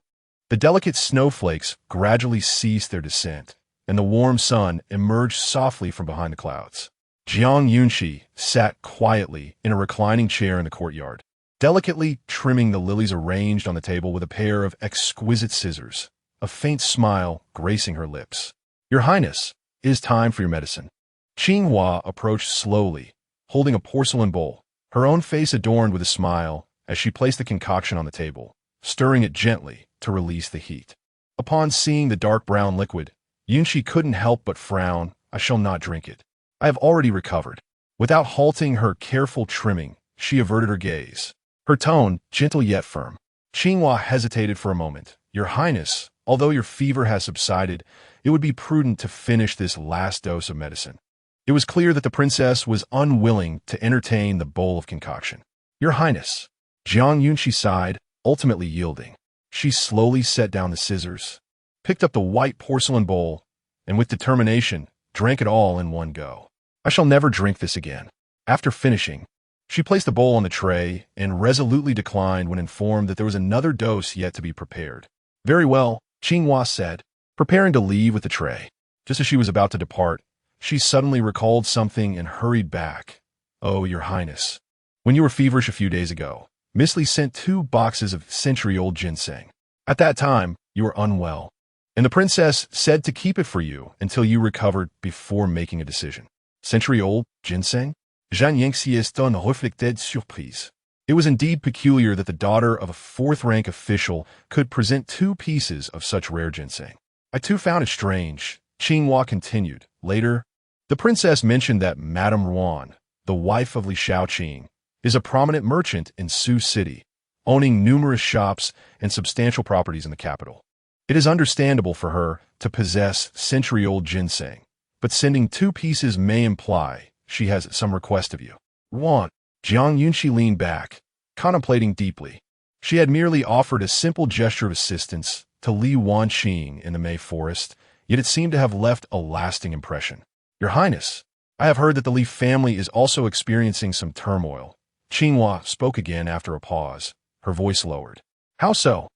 the delicate snowflakes gradually ceased their descent, and the warm sun emerged softly from behind the clouds. Jiang Yunxi sat quietly in a reclining chair in the courtyard, delicately trimming the lilies arranged on the table with a pair of exquisite scissors, a faint smile gracing her lips. Your Highness, it is time for your medicine. Qinghua approached slowly, holding a porcelain bowl, her own face adorned with a smile as she placed the concoction on the table, stirring it gently to release the heat. Upon seeing the dark brown liquid, Yunxi couldn't help but frown. I shall not drink it. I have already recovered. Without halting her careful trimming, she averted her gaze, her tone gentle yet firm. Qinghua hesitated for a moment. Your Highness, although your fever has subsided, it would be prudent to finish this last dose of medicine. It was clear that the princess was unwilling to entertain the bowl of concoction. Your Highness. Jiang Yunxi sighed, ultimately yielding. She slowly set down the scissors, picked up the white porcelain bowl, and with determination, drank it all in one go. I shall never drink this again. After finishing, she placed the bowl on the tray and resolutely declined when informed that there was another dose yet to be prepared. Very well, Qinghua said, preparing to leave with the tray. Just as she was about to depart, she suddenly recalled something and hurried back. Oh, Your Highness. When you were feverish a few days ago, Miss Li sent 2 boxes of century-old ginseng. At that time, you were unwell, and the princess said to keep it for you until you recovered before making a decision. Century-old ginseng? Jiang Yunxi est une reflected surprise. It was indeed peculiar that the daughter of a 4th-rank official could present 2 pieces of such rare ginseng. I too found it strange, Qingyi continued. Later, the princess mentioned that Madame Ruan, the wife of Li Shaoqing, is a prominent merchant in Su City, owning numerous shops and substantial properties in the capital. It is understandable for her to possess century-old ginseng, but sending 2 pieces may imply she has some request of you. Ruan. Jiang Yunxi leaned back, contemplating deeply. She had merely offered a simple gesture of assistance to Li Wanqing in the Mei Forest, yet it seemed to have left a lasting impression. Your Highness, I have heard that the Li family is also experiencing some turmoil. Qingyi spoke again after a pause, her voice lowered. How so?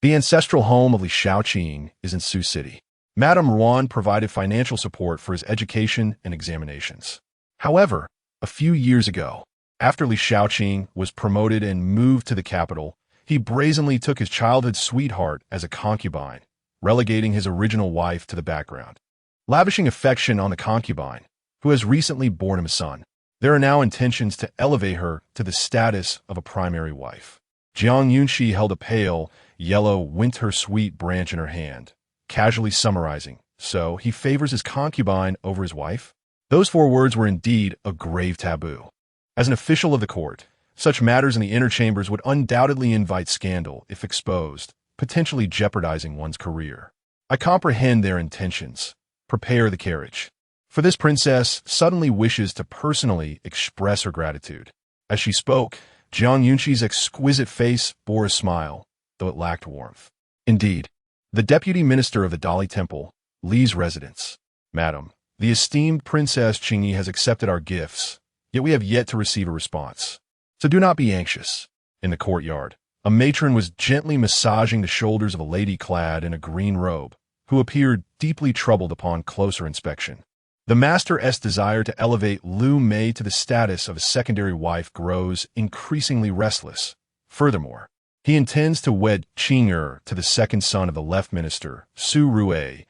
The ancestral home of Li Shaoqing is in Su City. Madame Ruan provided financial support for his education and examinations. However, a few years ago, after Li Shaoqing was promoted and moved to the capital, he brazenly took his childhood sweetheart as a concubine, relegating his original wife to the background. Lavishing affection on the concubine, who has recently borne him a son, there are now intentions to elevate her to the status of a primary wife. Jiang Yunxi held a pale, yellow, winter-sweet branch in her hand, casually summarizing, so he favors his concubine over his wife? Those 4 words were indeed a grave taboo. As an official of the court, such matters in the inner chambers would undoubtedly invite scandal if exposed, potentially jeopardizing one's career. I comprehend their intentions. Prepare the carriage. For this princess suddenly wishes to personally express her gratitude. As she spoke, Jiang Yunxi's exquisite face bore a smile, though it lacked warmth. Indeed, the deputy minister of the Dali Temple, Li's residence. Madam, the esteemed Princess Qingyi has accepted our gifts, yet we have yet to receive a response. So do not be anxious. In the courtyard, a matron was gently massaging the shoulders of a lady clad in a green robe, who appeared deeply troubled upon closer inspection. The master's desire to elevate Lu Mei to the status of a secondary wife grows increasingly restless. Furthermore, he intends to wed Qingyi to the 2nd son of the left minister, Su Rui,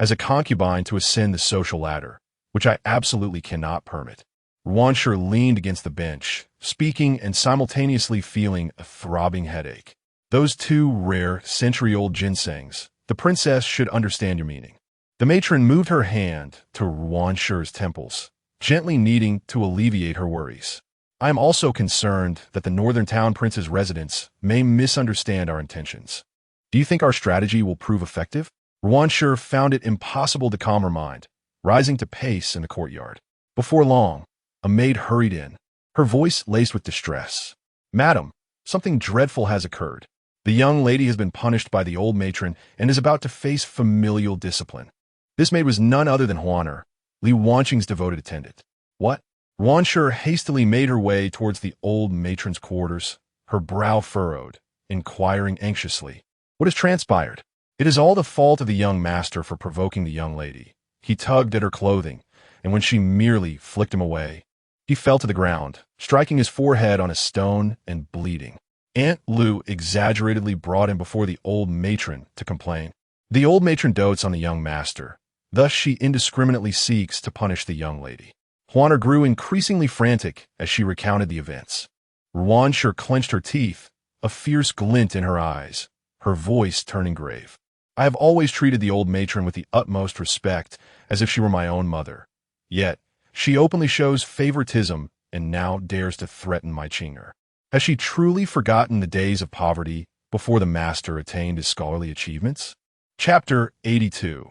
as a concubine to ascend the social ladder, which I absolutely cannot permit. Ruanshi leaned against the bench, speaking and simultaneously feeling a throbbing headache. Those 2 rare, century-old ginsengs, the princess should understand your meaning. The matron moved her hand to Ruanshi's temples, gently kneading to alleviate her worries. I am also concerned that the northern town prince's residents may misunderstand our intentions. Do you think our strategy will prove effective? Ruanshi found it impossible to calm her mind, rising to pace in the courtyard. Before long, a maid hurried in, her voice laced with distress. Madam, something dreadful has occurred. The young lady has been punished by the old matron and is about to face familial discipline. This maid was none other than Huaner, Li Wanqing's devoted attendant. What? Ruanshi hastily made her way towards the old matron's quarters, her brow furrowed, inquiring anxiously. What has transpired? It is all the fault of the young master for provoking the young lady. He tugged at her clothing, and when she merely flicked him away, he fell to the ground, striking his forehead on a stone and bleeding. Aunt Lu exaggeratedly brought him before the old matron to complain. The old matron dotes on the young master, thus she indiscriminately seeks to punish the young lady. Huaner grew increasingly frantic as she recounted the events. Ruanshi clenched her teeth, a fierce glint in her eyes, her voice turning grave. I have always treated the old matron with the utmost respect, as if she were my own mother. Yet, she openly shows favoritism and now dares to threaten my Qingyi. Has she truly forgotten the days of poverty before the master attained his scholarly achievements? Chapter 82.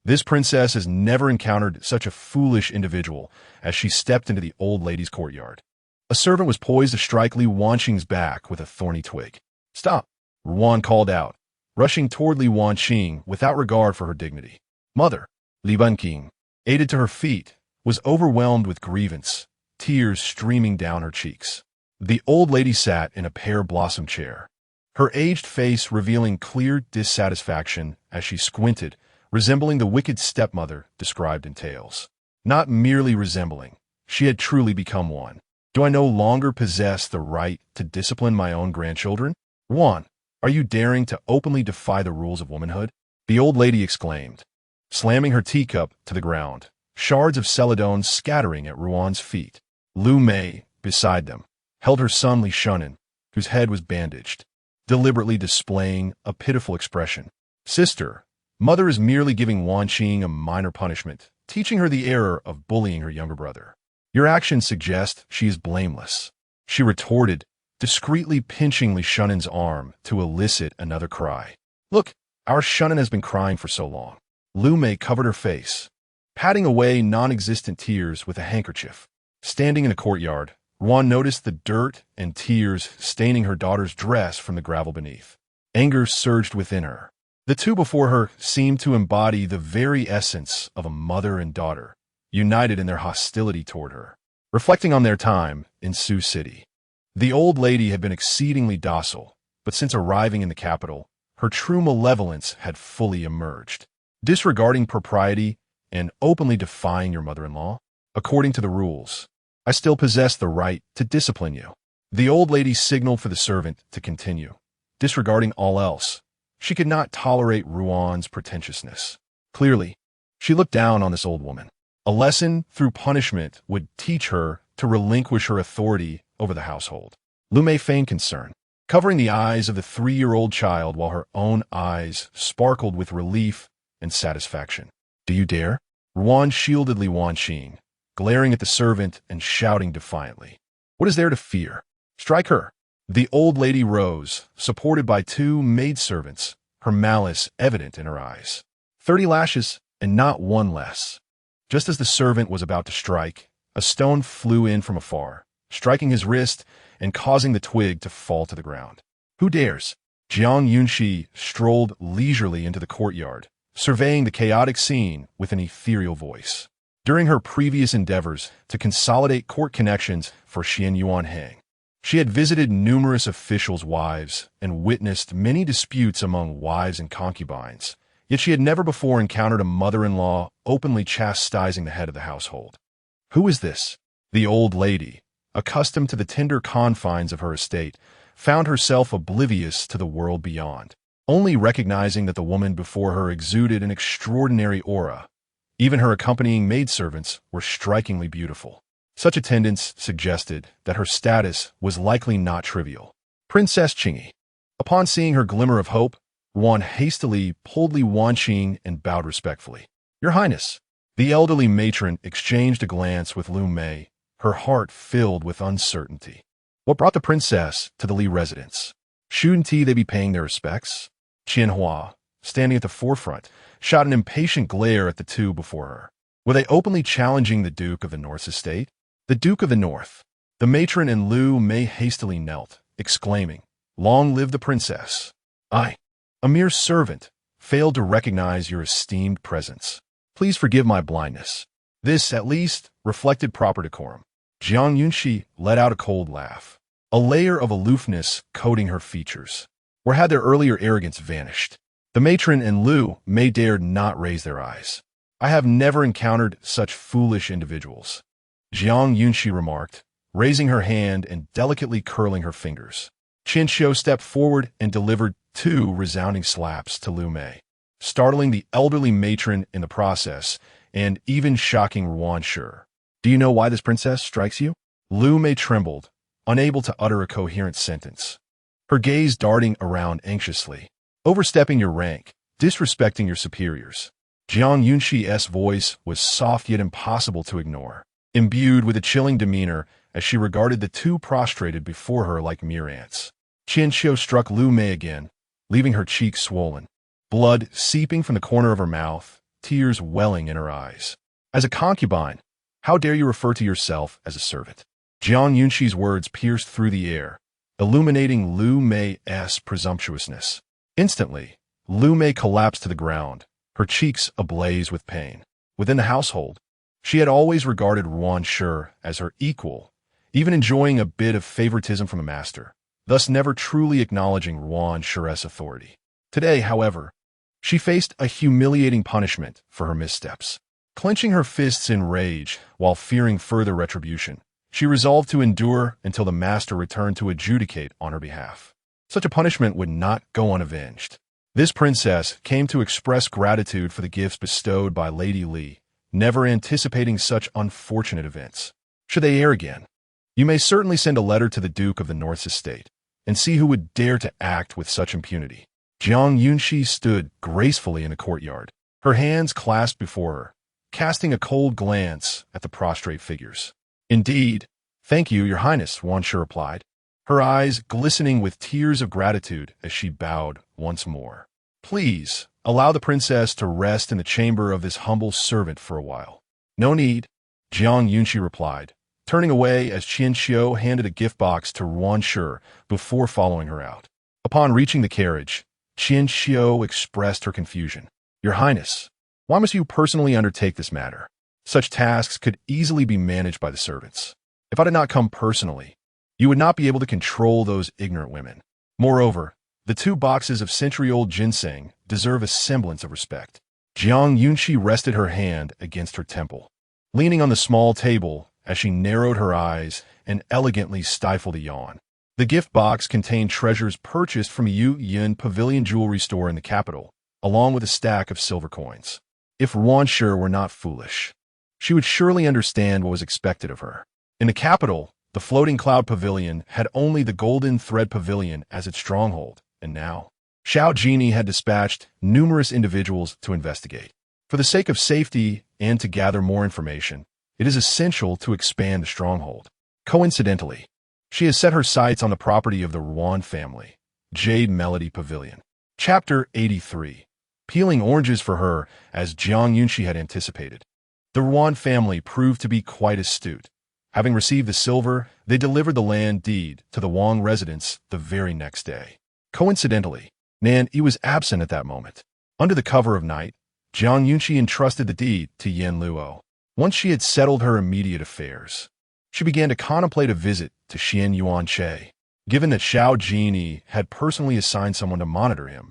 This princess has never encountered such a foolish individual as she stepped into the old lady's courtyard. A servant was poised to strike Li Wanqing's back with a thorny twig. Stop, Ruan called out, rushing toward Li Wanqing without regard for her dignity. Mother, Li Wanqing, aided to her feet, was overwhelmed with grievance, tears streaming down her cheeks. The old lady sat in a pear-blossom chair, her aged face revealing clear dissatisfaction as she squinted, resembling the wicked stepmother described in tales. Not merely resembling, she had truly become one. Do I no longer possess the right to discipline my own grandchildren? Ruan, are you daring to openly defy the rules of womanhood? The old lady exclaimed, slamming her teacup to the ground, shards of celadon scattering at Ruan's feet. Lu Mei, beside them, held her son Li Shunan, whose head was bandaged, deliberately displaying a pitiful expression. Sister, mother is merely giving Wan Qing a minor punishment, teaching her the error of bullying her younger brother. Your actions suggest she is blameless, she retorted, discreetly pinching Li Shunan's arm to elicit another cry. Look, our Shunan has been crying for so long. Lu Mei covered her face, patting away non-existent tears with a handkerchief. Standing in a courtyard, Ruan noticed the dirt and tears staining her daughter's dress from the gravel beneath. Anger surged within her. The two before her seemed to embody the very essence of a mother and daughter, united in their hostility toward her. Reflecting on their time in Sioux City, the old lady had been exceedingly docile, but since arriving in the capital, her true malevolence had fully emerged. Disregarding propriety and openly defying your mother-in-law, according to the rules, I still possess the right to discipline you. The old lady signaled for the servant to continue. Disregarding all else, she could not tolerate Ruan's pretentiousness. Clearly, she looked down on this old woman. A lesson through punishment would teach her to relinquish her authority over the household. Lu Mei feigned concern, covering the eyes of the 3-year-old child while her own eyes sparkled with relief and satisfaction. Do you dare? Ruan shielded Li Wanqing, glaring at the servant and shouting defiantly. What is there to fear? Strike her. The old lady rose, supported by 2 maidservants, her malice evident in her eyes. 30 lashes, and not one less. Just as the servant was about to strike, a stone flew in from afar, striking his wrist and causing the twig to fall to the ground. Who dares? Jiang Yunxi strolled leisurely into the courtyard, surveying the chaotic scene with an ethereal voice. During her previous endeavors to consolidate court connections for Xian Yuanhang, she had visited numerous officials' wives and witnessed many disputes among wives and concubines, yet she had never before encountered a mother-in-law openly chastising the head of the household. Who is this? The old lady, accustomed to the tender confines of her estate, found herself oblivious to the world beyond, only recognizing that the woman before her exuded an extraordinary aura. Even her accompanying maidservants were strikingly beautiful. Such attendance suggested that her status was likely not trivial. Princess Qingyi. Upon seeing her glimmer of hope, Ruan hastily pulled Li Wanqing and bowed respectfully. Your Highness. The elderly matron exchanged a glance with Lu Mei, her heart filled with uncertainty. What brought the princess to the Li residence? Shouldn't they be paying their respects? Qianhua, standing at the forefront, shot an impatient glare at the two before her. Were they openly challenging the Duke of the North's estate? The Duke of the North. The matron and Lu Mei hastily knelt, exclaiming, Long live the princess. I, a mere servant, failed to recognize your esteemed presence. Please forgive my blindness. This, at least, reflected proper decorum. Jiang Yunxi let out a cold laugh, a layer of aloofness coating her features. Where had their earlier arrogance vanished? The matron and Lu Mei dared not raise their eyes. I have never encountered such foolish individuals, Jiang Yunxi remarked, raising her hand and delicately curling her fingers. Qin Xiu stepped forward and delivered 2 resounding slaps to Lu Mei, startling the elderly matron in the process and even shocking Ruan Shi. Do you know why this princess strikes you? Lu Mei trembled, unable to utter a coherent sentence, her gaze darting around anxiously. Overstepping your rank, disrespecting your superiors. Jiang Yunxi's voice was soft yet impossible to ignore, imbued with a chilling demeanor as she regarded the 2 prostrated before her like mere ants. Qin Xiu struck Lu Mei again, leaving her cheeks swollen, blood seeping from the corner of her mouth, tears welling in her eyes. As a concubine, how dare you refer to yourself as a servant? Jiang Yunxi's words pierced through the air, illuminating Lu Mei's presumptuousness. Instantly, Lu Mei collapsed to the ground, her cheeks ablaze with pain. Within the household, she had always regarded Ruan Shi as her equal, even enjoying a bit of favoritism from the master, thus never truly acknowledging Ruan Shi's authority. Today, however, she faced a humiliating punishment for her missteps. Clenching her fists in rage while fearing further retribution, She resolved to endure until the master returned to adjudicate on her behalf. Such a punishment would not go unavenged. This princess came to express gratitude for the gifts bestowed by Lady Li, never anticipating such unfortunate events. Should they air again, you may certainly send a letter to the Duke of the North's estate and see who would dare to act with such impunity. Jiang Yunxi stood gracefully in the courtyard, her hands clasped before her, casting a cold glance at the prostrate figures. Indeed, thank you, Your Highness, Yuanshi replied, her eyes glistening with tears of gratitude as she bowed once more. Please, allow the princess to rest in the chamber of this humble servant for a while. No need, Jiang Yunxi replied, turning away as Qianxiu handed a gift box to Yuanshi before following her out. Upon reaching the carriage, Qianxiu expressed her confusion. Your Highness, why must you personally undertake this matter? Such tasks could easily be managed by the servants. If I did not come personally, you would not be able to control those ignorant women. Moreover, the 2 boxes of century-old ginseng deserve a semblance of respect. Jiang Yunxi rested her hand against her temple, leaning on the small table as she narrowed her eyes and elegantly stifled a yawn. The gift box contained treasures purchased from a Yin Pavilion jewelry store in the capital, along with a stack of silver coins. If Yuanshi were not foolish, she would surely understand what was expected of her. In the capital, the floating cloud pavilion had only the golden thread pavilion as its stronghold, and now, Xiao Jinyao had dispatched numerous individuals to investigate. For the sake of safety and to gather more information, it is essential to expand the stronghold. Coincidentally, she has set her sights on the property of the Ruan family, Jade Melody Pavilion. Chapter 83. Peeling oranges for her, as Jiang Yunxi had anticipated. The Ruan family proved to be quite astute. Having received the silver, they delivered the land deed to the Wang residents the very next day. Coincidentally, Nan Yi was absent at that moment. Under the cover of night, Jiang Yunxi entrusted the deed to Yan Luo. Once she had settled her immediate affairs, she began to contemplate a visit to Xian Yuanche. Given that Xiao Jinyao had personally assigned someone to monitor him,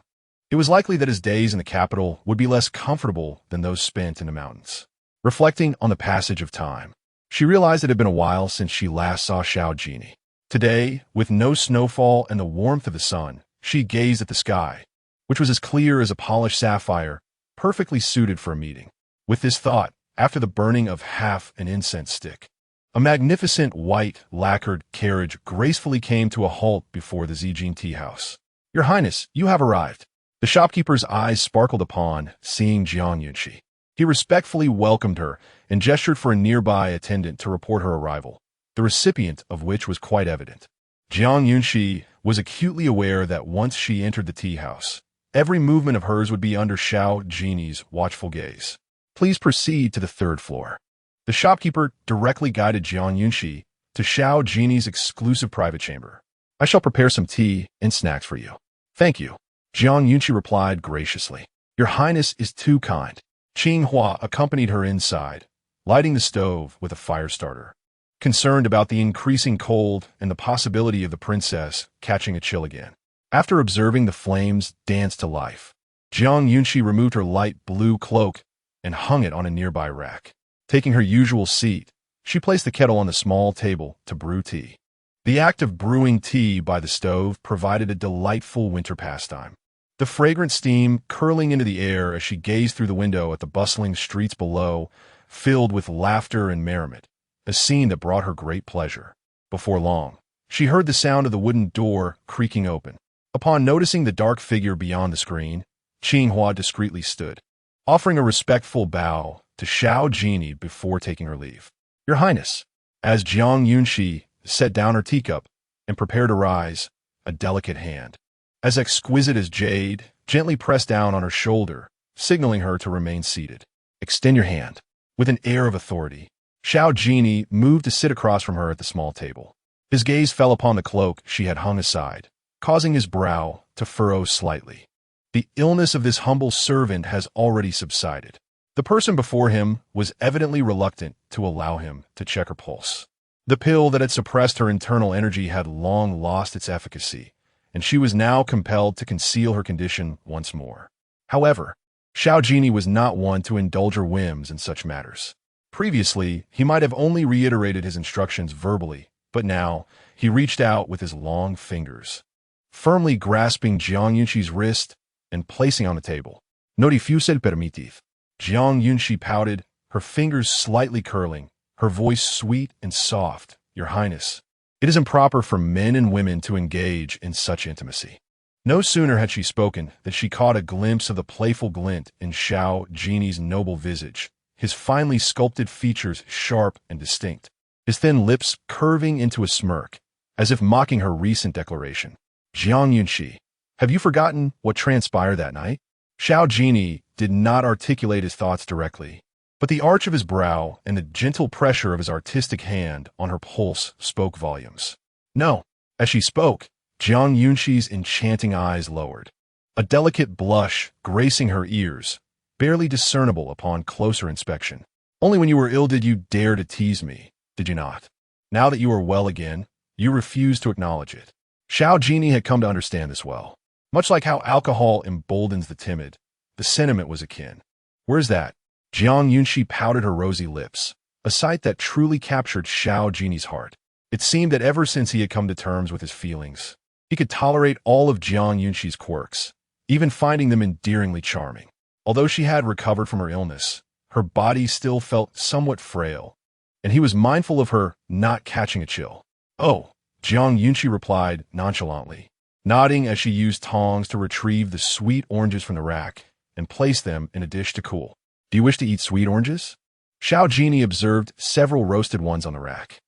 it was likely that his days in the capital would be less comfortable than those spent in the mountains. Reflecting on the passage of time, she realized it had been a while since she last saw Xiao Jinyao. Today, with no snowfall and the warmth of the sun, she gazed at the sky, which was as clear as a polished sapphire, perfectly suited for a meeting. With this thought, after the burning of half an incense stick, a magnificent white lacquered carriage gracefully came to a halt before the Zhixian tea house. Your Highness, you have arrived. The shopkeeper's eyes sparkled upon seeing Jiang Yunxi. He respectfully welcomed her and gestured for a nearby attendant to report her arrival, the recipient of which was quite evident. Jiang Yunxi was acutely aware that once she entered the tea house, every movement of hers would be under Xiao Jinyau's watchful gaze. Please proceed to the 3rd floor. The shopkeeper directly guided Jiang Yunxi to Xiao Jinyau's exclusive private chamber. I shall prepare some tea and snacks for you. Thank you, Jiang Yunxi replied graciously. Your Highness is too kind. Qinghua accompanied her inside, lighting the stove with a fire starter. Concerned about the increasing cold and the possibility of the princess catching a chill again. After observing the flames dance to life, Jiang Yunxi removed her light blue cloak and hung it on a nearby rack. Taking her usual seat, she placed the kettle on the small table to brew tea. The act of brewing tea by the stove provided a delightful winter pastime. The fragrant steam curling into the air as she gazed through the window at the bustling streets below, filled with laughter and merriment, a scene that brought her great pleasure. Before long, she heard the sound of the wooden door creaking open. Upon noticing the dark figure beyond the screen, Qinghua discreetly stood, offering a respectful bow to Xiao Jinyao before taking her leave. Your Highness, as Jiang Yunxi set down her teacup and prepared to rise, a delicate hand, as exquisite as jade, gently pressed down on her shoulder, signaling her to remain seated. Extend your hand. With an air of authority, Xiao Jinyao moved to sit across from her at the small table. His gaze fell upon the cloak she had hung aside, causing his brow to furrow slightly. The illness of this humble servant has already subsided. The person before him was evidently reluctant to allow him to check her pulse. The pill that had suppressed her internal energy had long lost its efficacy, and she was now compelled to conceal her condition once more. However, Xiao Jinyao was not one to indulge her whims in such matters. Previously, he might have only reiterated his instructions verbally, but now, he reached out with his long fingers, firmly grasping Jiang Yunxi's wrist and placing on the table. No difícil permitir. Jiang Yunxi pouted, her fingers slightly curling, her voice sweet and soft. Your Highness, it is improper for men and women to engage in such intimacy. No sooner had she spoken than she caught a glimpse of the playful glint in Xiao Jinyao noble visage, his finely sculpted features sharp and distinct, his thin lips curving into a smirk, as if mocking her recent declaration. Jiang Yunxi, have you forgotten what transpired that night? Xiao Jinyao did not articulate his thoughts directly, but the arch of his brow and the gentle pressure of his artistic hand on her pulse spoke volumes. No. As she spoke, Jiang Yunxi's enchanting eyes lowered, a delicate blush gracing her ears, barely discernible upon closer inspection. Only when you were ill did you dare to tease me, did you not? Now that you are well again, you refuse to acknowledge it. Xiao Jinyao had come to understand this well. Much like how alcohol emboldens the timid, the sentiment was akin. Where's that? Jiang Yunxi pouted her rosy lips, a sight that truly captured Xiao Jinyao's heart. It seemed that ever since he had come to terms with his feelings, he could tolerate all of Jiang Yunxi's quirks, even finding them endearingly charming. Although she had recovered from her illness, her body still felt somewhat frail, and he was mindful of her not catching a chill. Oh, Jiang Yunxi replied nonchalantly, nodding as she used tongs to retrieve the sweet oranges from the rack and place them in a dish to cool. Do you wish to eat sweet oranges? Xiao Jinyao observed several roasted ones on the rack.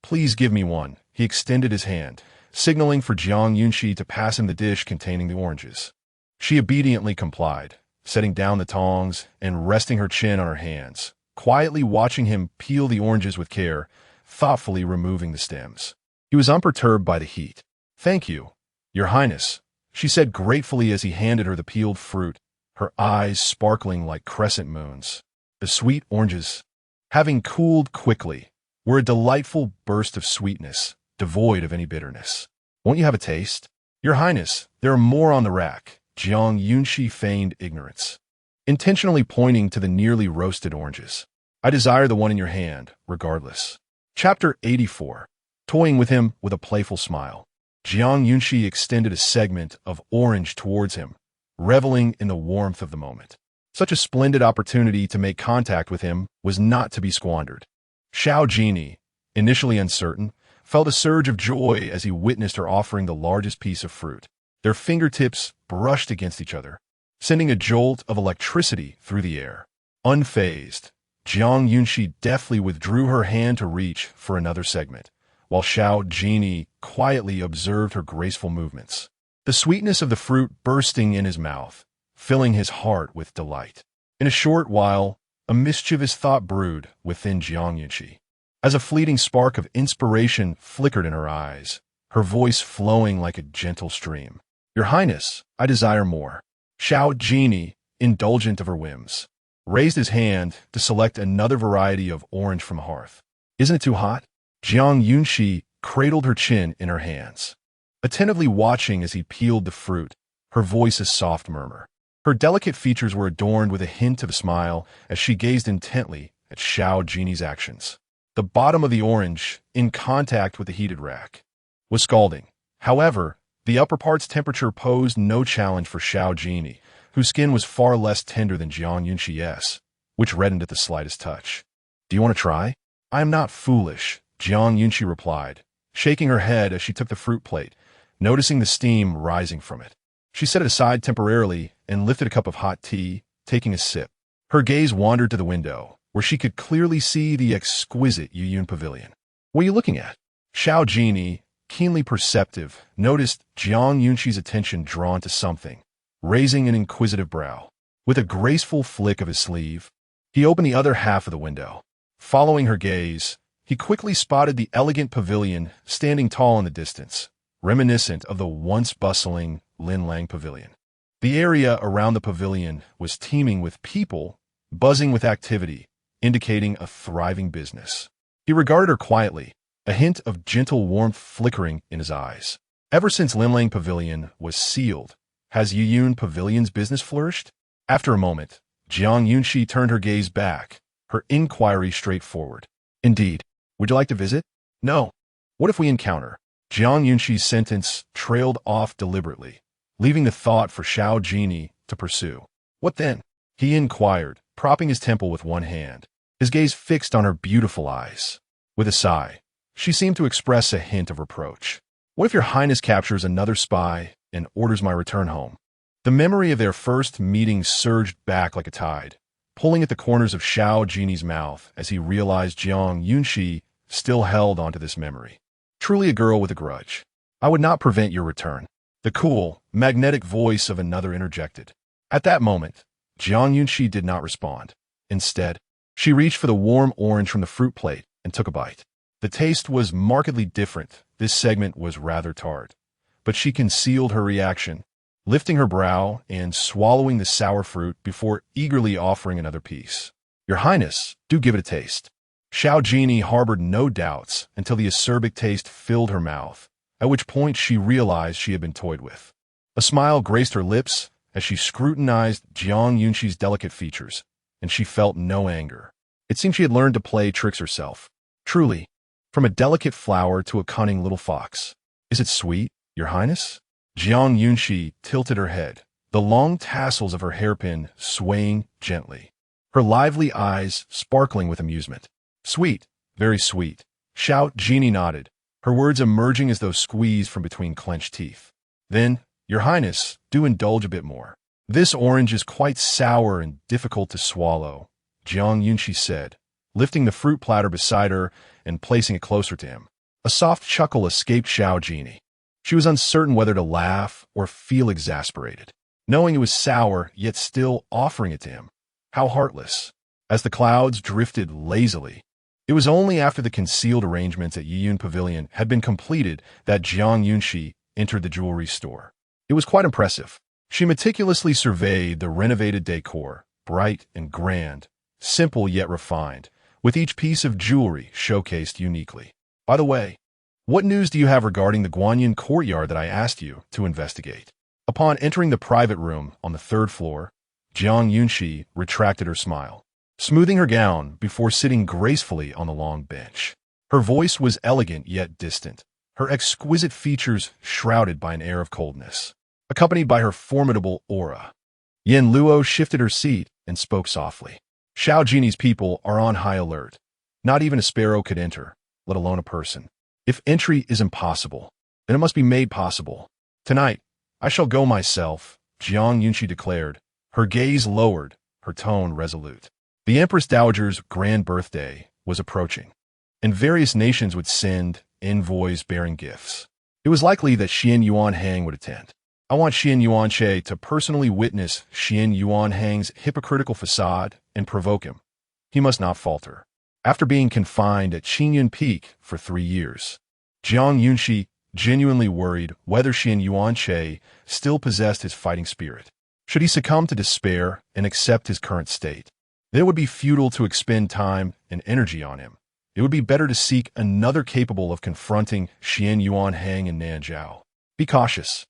Please give me one. He extended his hand, signaling for Jiang Yunxi to pass him the dish containing the oranges. She obediently complied, setting down the tongs and resting her chin on her hands, quietly watching him peel the oranges with care, thoughtfully removing the stems. He was unperturbed by the heat. Thank you, Your Highness, she said gratefully as he handed her the peeled fruit, her eyes sparkling like crescent moons. The sweet oranges, having cooled quickly, were a delightful burst of sweetness, devoid of any bitterness. Won't you have a taste? Your Highness, there are more on the rack. Jiang Yunxi feigned ignorance, intentionally pointing to the nearly roasted oranges. I desire the one in your hand, regardless. Chapter 84. Toying with him with a playful smile. Jiang Yunxi extended a segment of orange towards him, reveling in the warmth of the moment. Such a splendid opportunity to make contact with him was not to be squandered. Xiao Jinyao, initially uncertain, felt a surge of joy as he witnessed her offering the largest piece of fruit. Their fingertips brushed against each other, sending a jolt of electricity through the air. Unfazed, Jiang Yunxi deftly withdrew her hand to reach for another segment, while Xiao Jinyao quietly observed her graceful movements, the sweetness of the fruit bursting in his mouth, filling his heart with delight. In a short while, a mischievous thought brewed within Jiang Yunxi. As a fleeting spark of inspiration flickered in her eyes, her voice flowing like a gentle stream. Your Highness, I desire more. Xiao Jinyao, indulgent of her whims, raised his hand to select another variety of orange from the hearth. Isn't it too hot? Jiang Yunxi cradled her chin in her hands, attentively watching as he peeled the fruit, her voice a soft murmur. Her delicate features were adorned with a hint of a smile as she gazed intently at Xiao Jinyao's actions. The bottom of the orange, in contact with the heated rack, was scalding. However, the upper part's temperature posed no challenge for Xiao Jinyao, whose skin was far less tender than Jiang Yunxi's, which reddened at the slightest touch. Do you want to try? I am not foolish, Jiang Yunxi replied, shaking her head as she took the fruit plate, noticing the steam rising from it. She set it aside temporarily and lifted a cup of hot tea, taking a sip. Her gaze wandered to the window, where she could clearly see the exquisite Yuyun Pavilion. What are you looking at? Xiao Jinyao, keenly perceptive, noticed Jiang Yunxi's attention drawn to something, raising an inquisitive brow. With a graceful flick of his sleeve, he opened the other half of the window. Following her gaze, he quickly spotted the elegant pavilion standing tall in the distance, reminiscent of the once bustling Linlang Pavilion. The area around the pavilion was teeming with people, buzzing with activity, indicating a thriving business. He regarded her quietly, a hint of gentle warmth flickering in his eyes. Ever since Linlang Pavilion was sealed, has Yuyun Pavilion's business flourished? After a moment, Jiang Yunxi turned her gaze back, her inquiry straightforward. Indeed. Would you like to visit? No. What if we encounter? Jiang Yunxi's sentence trailed off deliberately, leaving the thought for Xiao Jinyao to pursue. What then? He inquired, propping his temple with one hand, his gaze fixed on her beautiful eyes. With a sigh, she seemed to express a hint of reproach. What if your highness captures another spy and orders my return home? The memory of their first meeting surged back like a tide, pulling at the corners of Xiao Jinyao's mouth as he realized Jiang Yunxi still held onto this memory. Truly a girl with a grudge. I would not prevent your return. The cool, magnetic voice of another interjected. At that moment, Jiang Yunxi did not respond. Instead, she reached for the warm orange from the fruit plate and took a bite. The taste was markedly different. This segment was rather tart. But she concealed her reaction, lifting her brow and swallowing the sour fruit before eagerly offering another piece. Your Highness, do give it a taste. Xiao Jinyao harbored no doubts until the acerbic taste filled her mouth, at which point she realized she had been toyed with. A smile graced her lips as she scrutinized Jiang Yunxi's delicate features, and she felt no anger. It seemed she had learned to play tricks herself. Truly, from a delicate flower to a cunning little fox. Is it sweet, Your Highness? Jiang Yunxi tilted her head, the long tassels of her hairpin swaying gently, her lively eyes sparkling with amusement. Sweet, very sweet. Xiao Jinyao nodded, her words emerging as though squeezed from between clenched teeth. Then, Your Highness, do indulge a bit more. This orange is quite sour and difficult to swallow, Jiang Yunxi said, lifting the fruit platter beside her and placing it closer to him. A soft chuckle escaped Xiao Jinyao. She was uncertain whether to laugh or feel exasperated, knowing it was sour, yet still offering it to him. How heartless. As the clouds drifted lazily, it was only after the concealed arrangements at Yiyun Pavilion had been completed that Jiang Yunxi entered the jewelry store. It was quite impressive. She meticulously surveyed the renovated decor, bright and grand, simple yet refined, with each piece of jewelry showcased uniquely. By the way, what news do you have regarding the Guanyin courtyard that I asked you to investigate? Upon entering the private room on the third floor, Jiang Yunxi retracted her smile, smoothing her gown before sitting gracefully on the long bench. Her voice was elegant yet distant, her exquisite features shrouded by an air of coldness, accompanied by her formidable aura. Yen Luo shifted her seat and spoke softly. Xiao Jinyau's people are on high alert. Not even a sparrow could enter, let alone a person. If entry is impossible, then it must be made possible. Tonight, I shall go myself, Jiang Yunxi declared, her gaze lowered, her tone resolute. The Empress Dowager's grand birthday was approaching, and various nations would send envoys bearing gifts. It was likely that Xian Yuanhang would attend. I want Xian Yuanche to personally witness Xian Yuanhang's hypocritical facade and provoke him. He must not falter. After being confined at Qingyun Peak for 3 years, Jiang Yunxi genuinely worried whether Xian Yuanche still possessed his fighting spirit. Should he succumb to despair and accept his current state, then it would be futile to expend time and energy on him. It would be better to seek another capable of confronting Xian Yuanhang and Nanzhao. Be cautious.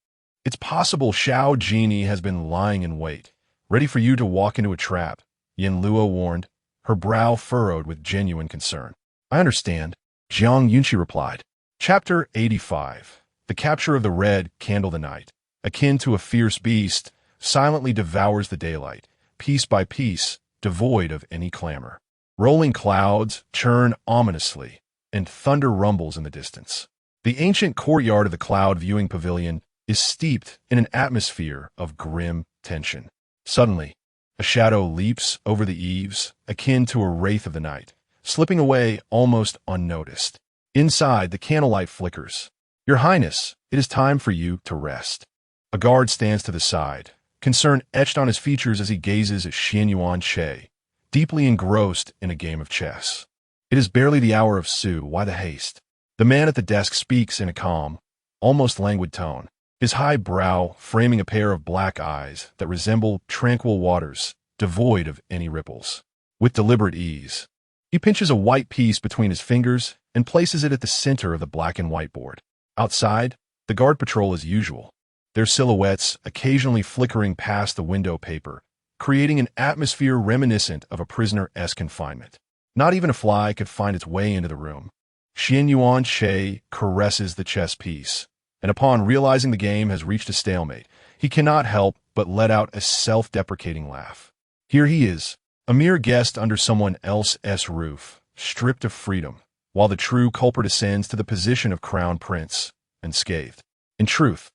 It's possible Xiao Jinyao has been lying in wait, ready for you to walk into a trap, Yen Luo warned, her brow furrowed with genuine concern. I understand, Jiang Yunxi replied. Chapter 85. The capture of the red candle the night, akin to a fierce beast, silently devours the daylight, piece by piece, devoid of any clamor. Rolling clouds churn ominously, and thunder rumbles in the distance. The ancient courtyard of the cloud viewing pavilion is steeped in an atmosphere of grim tension. Suddenly, a shadow leaps over the eaves, akin to a wraith of the night, slipping away almost unnoticed. Inside, the candlelight flickers. Your Highness, it is time for you to rest. A guard stands to the side, concern etched on his features as he gazes at Xian Yuanche, deeply engrossed in a game of chess. It is barely the hour of Su, why the haste? The man at the desk speaks in a calm, almost languid tone, his high brow framing a pair of black eyes that resemble tranquil waters, devoid of any ripples. With deliberate ease, he pinches a white piece between his fingers and places it at the center of the black and white board. Outside, the guard patrol as usual, their silhouettes occasionally flickering past the window paper, creating an atmosphere reminiscent of a prisoner-esque confinement. Not even a fly could find its way into the room. Xian Yunxi caresses the chess piece, and upon realizing the game has reached a stalemate, he cannot help but let out a self-deprecating laugh. Here he is, a mere guest under someone else's roof, stripped of freedom, while the true culprit ascends to the position of crown prince, unscathed. In truth,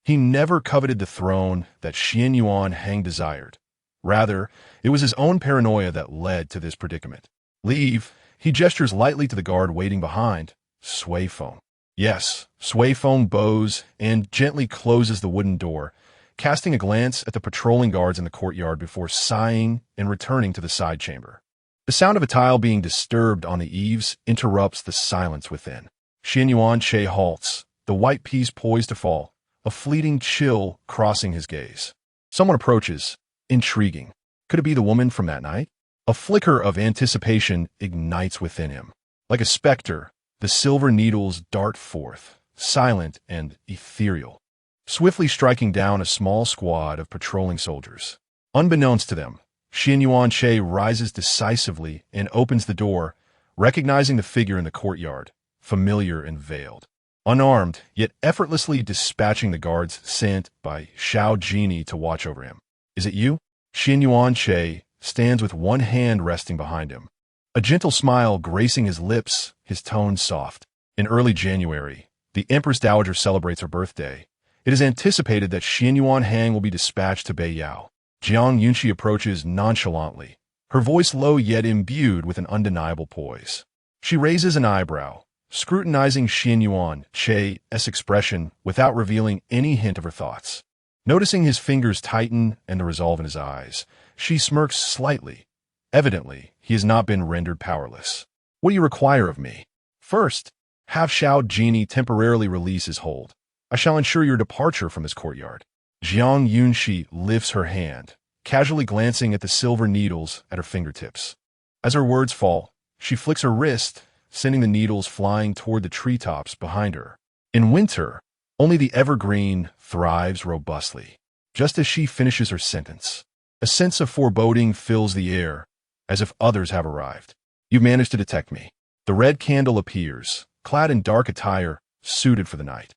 he never coveted the throne that Xian Yunxi desired. Rather, it was his own paranoia that led to this predicament. Leave, he gestures lightly to the guard waiting behind. Sui Feng. Yes, Sui Feng bows and gently closes the wooden door, casting a glance at the patrolling guards in the courtyard before sighing and returning to the side chamber. The sound of a tile being disturbed on the eaves interrupts the silence within. Xian Yunxi halts, the white piece poised to fall, a fleeting chill crossing his gaze. Someone approaches. Intriguing. Could it be the woman from that night? A flicker of anticipation ignites within him. Like a specter, the silver needles dart forth, silent and ethereal, swiftly striking down a small squad of patrolling soldiers. Unbeknownst to them, Xian Yunxi rises decisively and opens the door, recognizing the figure in the courtyard, familiar and veiled. Unarmed, yet effortlessly dispatching the guards sent by Xiao Jinyao to watch over him. Is it you? Xian Yunxi stands with one hand resting behind him, a gentle smile gracing his lips, his tone soft. In early January, the Empress Dowager celebrates her birthday. It is anticipated that Xian Yunxi will be dispatched to Beiyao. Jiang Yunxi approaches nonchalantly, her voice low yet imbued with an undeniable poise. She raises an eyebrow, scrutinizing Xian Yunxi's expression without revealing any hint of her thoughts. Noticing his fingers tighten and the resolve in his eyes, she smirks slightly. Evidently, he has not been rendered powerless. What do you require of me? First, have Xiao Jinyao temporarily release his hold. I shall ensure your departure from this courtyard. Jiang Yunxi lifts her hand, casually glancing at the silver needles at her fingertips. As her words fall, she flicks her wrist, sending the needles flying toward the treetops behind her. In winter, only the evergreen thrives robustly. Just as she finishes her sentence, a sense of foreboding fills the air, as if others have arrived. You've managed to detect me. The red candle appears, clad in dark attire, suited for the night.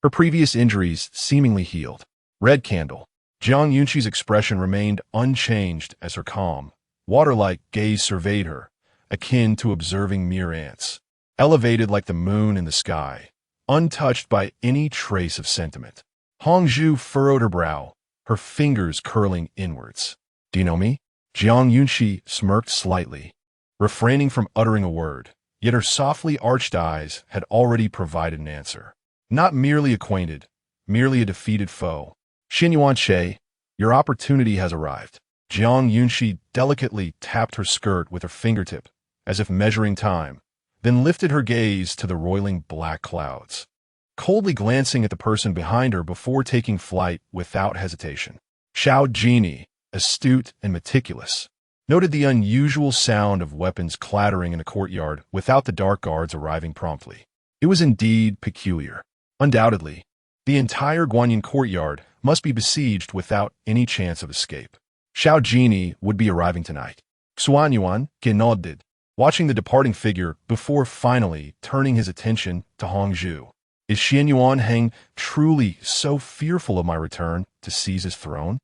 Her previous injuries seemingly healed. Red candle. Jiang Yunxi's expression remained unchanged as her calm, water-like gaze surveyed her, akin to observing mere ants, elevated like the moon in the sky, untouched by any trace of sentiment. Hongzhu furrowed her brow, her fingers curling inwards. Do you know me? Jiang Yunxi smirked slightly, refraining from uttering a word, yet her softly arched eyes had already provided an answer. Not merely acquainted, merely a defeated foe. Xian Yunxi, your opportunity has arrived. Jiang Yunxi delicately tapped her skirt with her fingertip, as if measuring time, then lifted her gaze to the roiling black clouds, coldly glancing at the person behind her before taking flight without hesitation. Xiao Jinyao, astute and meticulous, noted the unusual sound of weapons clattering in the courtyard without the dark guards arriving promptly. It was indeed peculiar. Undoubtedly, the entire Guanyin courtyard must be besieged without any chance of escape. Xiao Jinyao would be arriving tonight. Xuan Yuan nodded, watching the departing figure before finally turning his attention to Hongzhu. Is Xian Yunxi truly so fearful of my return to seize his throne?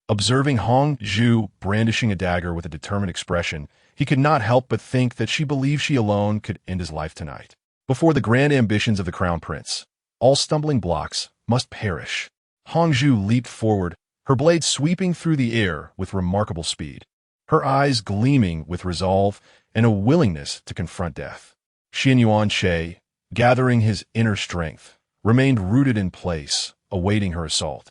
Observing Hongzhu brandishing a dagger with a determined expression, he could not help but think that she believed she alone could end his life tonight. Before the grand ambitions of the crown prince, all stumbling blocks must perish. Hongzhu leaped forward, her blade sweeping through the air with remarkable speed, her eyes gleaming with resolve and a willingness to confront death. Xian Yunxi, gathering his inner strength, remained rooted in place, awaiting her assault.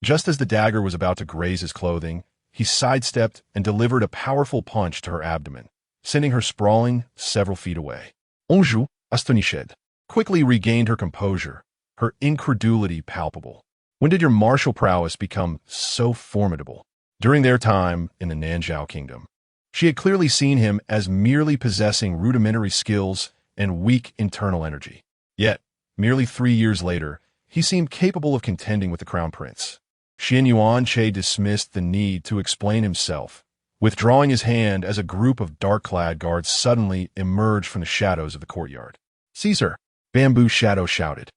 Just as the dagger was about to graze his clothing, he sidestepped and delivered a powerful punch to her abdomen, sending her sprawling several feet away. Hongzhu, astonished, quickly regained her composure, her incredulity palpable. When did your martial prowess become so formidable? During their time in the Nanzhao kingdom. She had clearly seen him as merely possessing rudimentary skills and weak internal energy. Yet, merely 3 years later, he seemed capable of contending with the crown prince. Xian Yuanche dismissed the need to explain himself, withdrawing his hand as a group of dark-clad guards suddenly emerged from the shadows of the courtyard. "Caesar!" Bamboo Shadow shouted,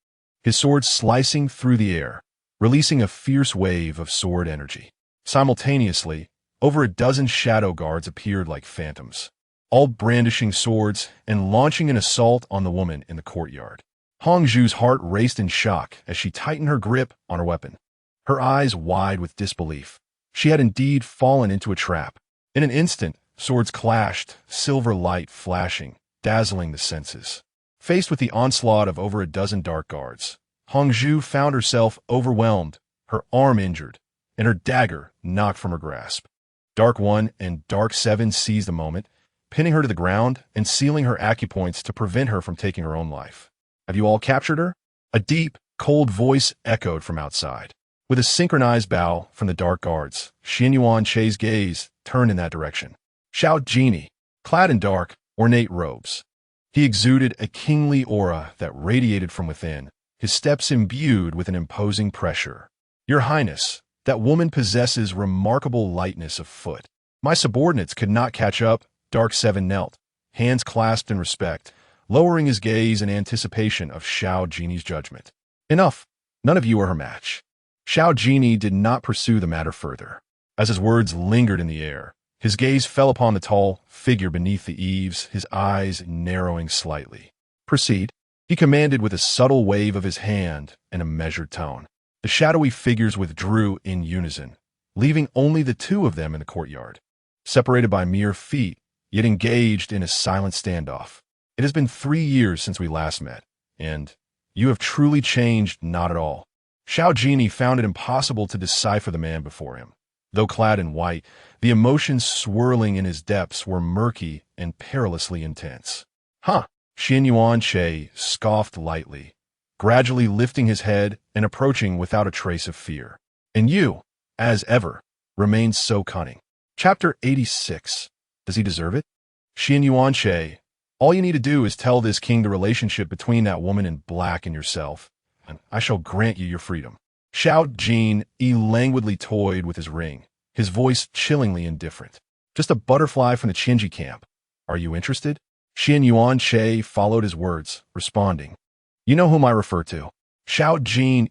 his sword slicing through the air, releasing a fierce wave of sword energy. Simultaneously, over a dozen shadow guards appeared like phantoms, all brandishing swords and launching an assault on the woman in the courtyard. Hongzhu's heart raced in shock as she tightened her grip on her weapon, her eyes wide with disbelief. She had indeed fallen into a trap. In an instant, swords clashed, silver light flashing, dazzling the senses. Faced with the onslaught of over a dozen dark guards, Hongzhu found herself overwhelmed, her arm injured, and her dagger knocked from her grasp. Dark 1 and Dark 7 seized the moment, pinning her to the ground and sealing her acupoints to prevent her from taking her own life. "Have you all captured her?" A deep, cold voice echoed from outside. With a synchronized bow from the dark guards, Xian Yuanche's gaze turned in that direction. Xiao Jinyao, clad in dark, ornate robes. He exuded a kingly aura that radiated from within, his steps imbued with an imposing pressure. "Your Highness, that woman possesses remarkable lightness of foot. My subordinates could not catch up." Dark 7 knelt, hands clasped in respect, lowering his gaze in anticipation of Xiao Jinyi's judgment. "Enough. None of you are her match." Xiao Jinyi did not pursue the matter further. As his words lingered in the air, his gaze fell upon the tall figure beneath the eaves, his eyes narrowing slightly. "Proceed," he commanded with a subtle wave of his hand and a measured tone. The shadowy figures withdrew in unison, leaving only the two of them in the courtyard, separated by mere feet, yet engaged in a silent standoff. "It has been 3 years since we last met, and you have truly changed not at all." Xiao Jinyi found it impossible to decipher the man before him. Though clad in white, the emotions swirling in his depths were murky and perilously intense. "Huh!" Xian Yuanche scoffed lightly, gradually lifting his head and approaching without a trace of fear. "And you, as ever, remain so cunning." Chapter 86. Does he deserve it? Xian Yuanche, all you need to do is tell this king the relationship between that woman in black and yourself, and I shall grant you your freedom. Xiao Jin languidly toyed with his ring, his voice chillingly indifferent. "Just a butterfly from the Qingyi camp. Are you interested?" Xian Yuanche followed his words, responding, "You know whom I refer to." Xiao Jin,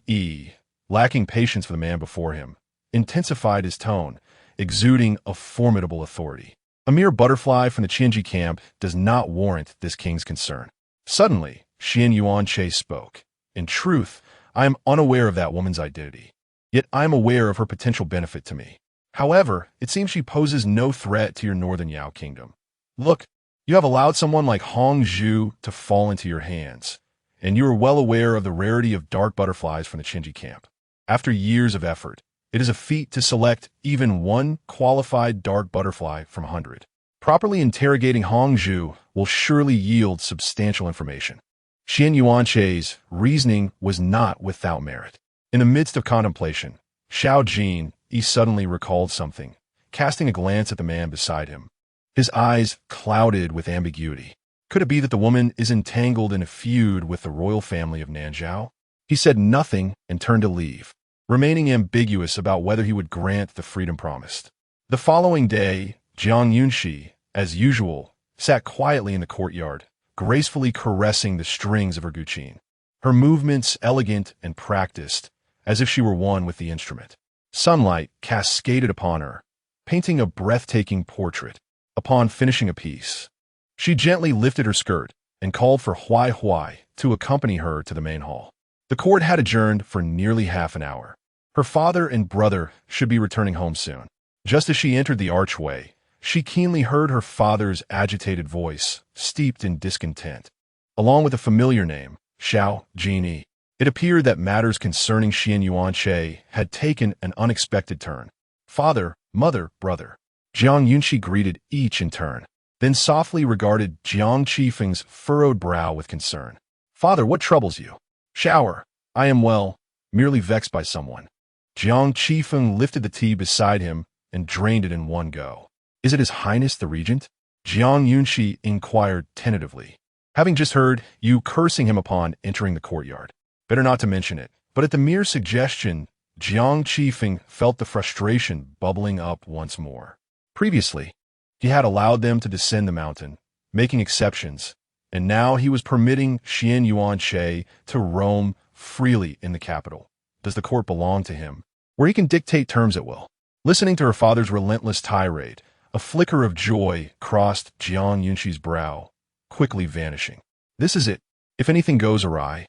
lacking patience for the man before him, intensified his tone, exuding a formidable authority. "A mere butterfly from the Qingyi camp does not warrant this king's concern." Suddenly, Xian Yuanche spoke. "In truth, I am unaware of that woman's identity. Yet I am aware of her potential benefit to me. However, it seems she poses no threat to your northern Yao kingdom. Look, you have allowed someone like Hongzhu to fall into your hands, and you are well aware of the rarity of dark butterflies from the Qingyi camp. After years of effort, it is a feat to select even one qualified dark butterfly from 100. Properly interrogating Hongzhu will surely yield substantial information." Xian Yuanche's reasoning was not without merit. In the midst of contemplation, Xiao Jin suddenly recalled something, casting a glance at the man beside him. His eyes clouded with ambiguity. Could it be that the woman is entangled in a feud with the royal family of Nanzhao? He said nothing and turned to leave, remaining ambiguous about whether he would grant the freedom promised. The following day, Jiang Yunxi, as usual, sat quietly in the courtyard, gracefully caressing the strings of her guqin, her movements elegant and practiced, as if she were one with the instrument. Sunlight cascaded upon her, painting a breathtaking portrait. Upon finishing a piece, she gently lifted her skirt and called for Huai Huai to accompany her to the main hall. The court had adjourned for nearly half an hour. Her father and brother should be returning home soon. Just as she entered the archway, she keenly heard her father's agitated voice, steeped in discontent, along with a familiar name, Xiao Jinyi. It appeared that matters concerning Xian Yuanche had taken an unexpected turn. Father, mother, brother. Jiang Yunxi greeted each in turn, then softly regarded Jiang Qifeng's furrowed brow with concern. "Father, what troubles you?" "Shower. I am well, merely vexed by someone." Jiang Qifeng lifted the tea beside him and drained it in one go. "Is it His Highness the Regent?" Jiang Yunxi inquired tentatively. "Having just heard you cursing him upon entering the courtyard. Better not to mention it." But at the mere suggestion, Jiang Qifeng felt the frustration bubbling up once more. Previously, he had allowed them to descend the mountain, making exceptions, and now he was permitting Xian Yuanche to roam freely in the capital. Does the court belong to him, where he can dictate terms at will? Listening to her father's relentless tirade, a flicker of joy crossed Jiang Yunxi's brow, quickly vanishing. This is it. If anything goes awry,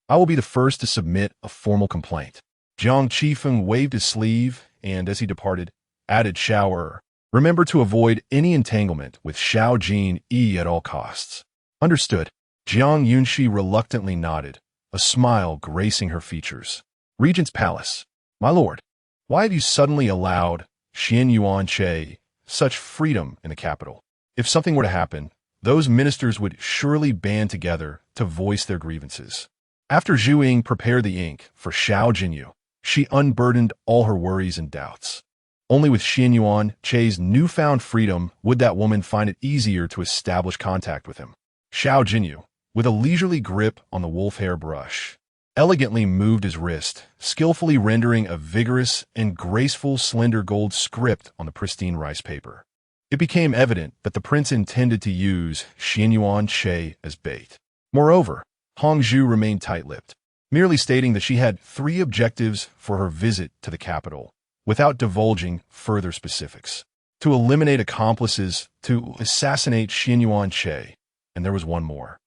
I will be the first to submit a formal complaint. Jiang Qifeng waved his sleeve and, as he departed, added shower. Remember to avoid any entanglement with Xiao Jinyao at all costs. Understood. Jiang Yunxi reluctantly nodded, a smile gracing her features. Regent's Palace. My lord, why have you suddenly allowed Xian Yuanche such freedom in the capital? If something were to happen, those ministers would surely band together to voice their grievances. After Zhu Ying prepared the ink for Xiao Jinyao, she unburdened all her worries and doubts. Only with Xian Yuanche's newfound freedom would that woman find it easier to establish contact with him. Xiao Jinyao, with a leisurely grip on the wolf hair brush, elegantly moved his wrist, skillfully rendering a vigorous and graceful slender gold script on the pristine rice paper. It became evident that the prince intended to use Xian Yuanche as bait. Moreover, Hongzhu remained tight-lipped, merely stating that she had 3 objectives for her visit to the capital, without divulging further specifics. To eliminate accomplices, to assassinate Xian Yuanche, and there was one more.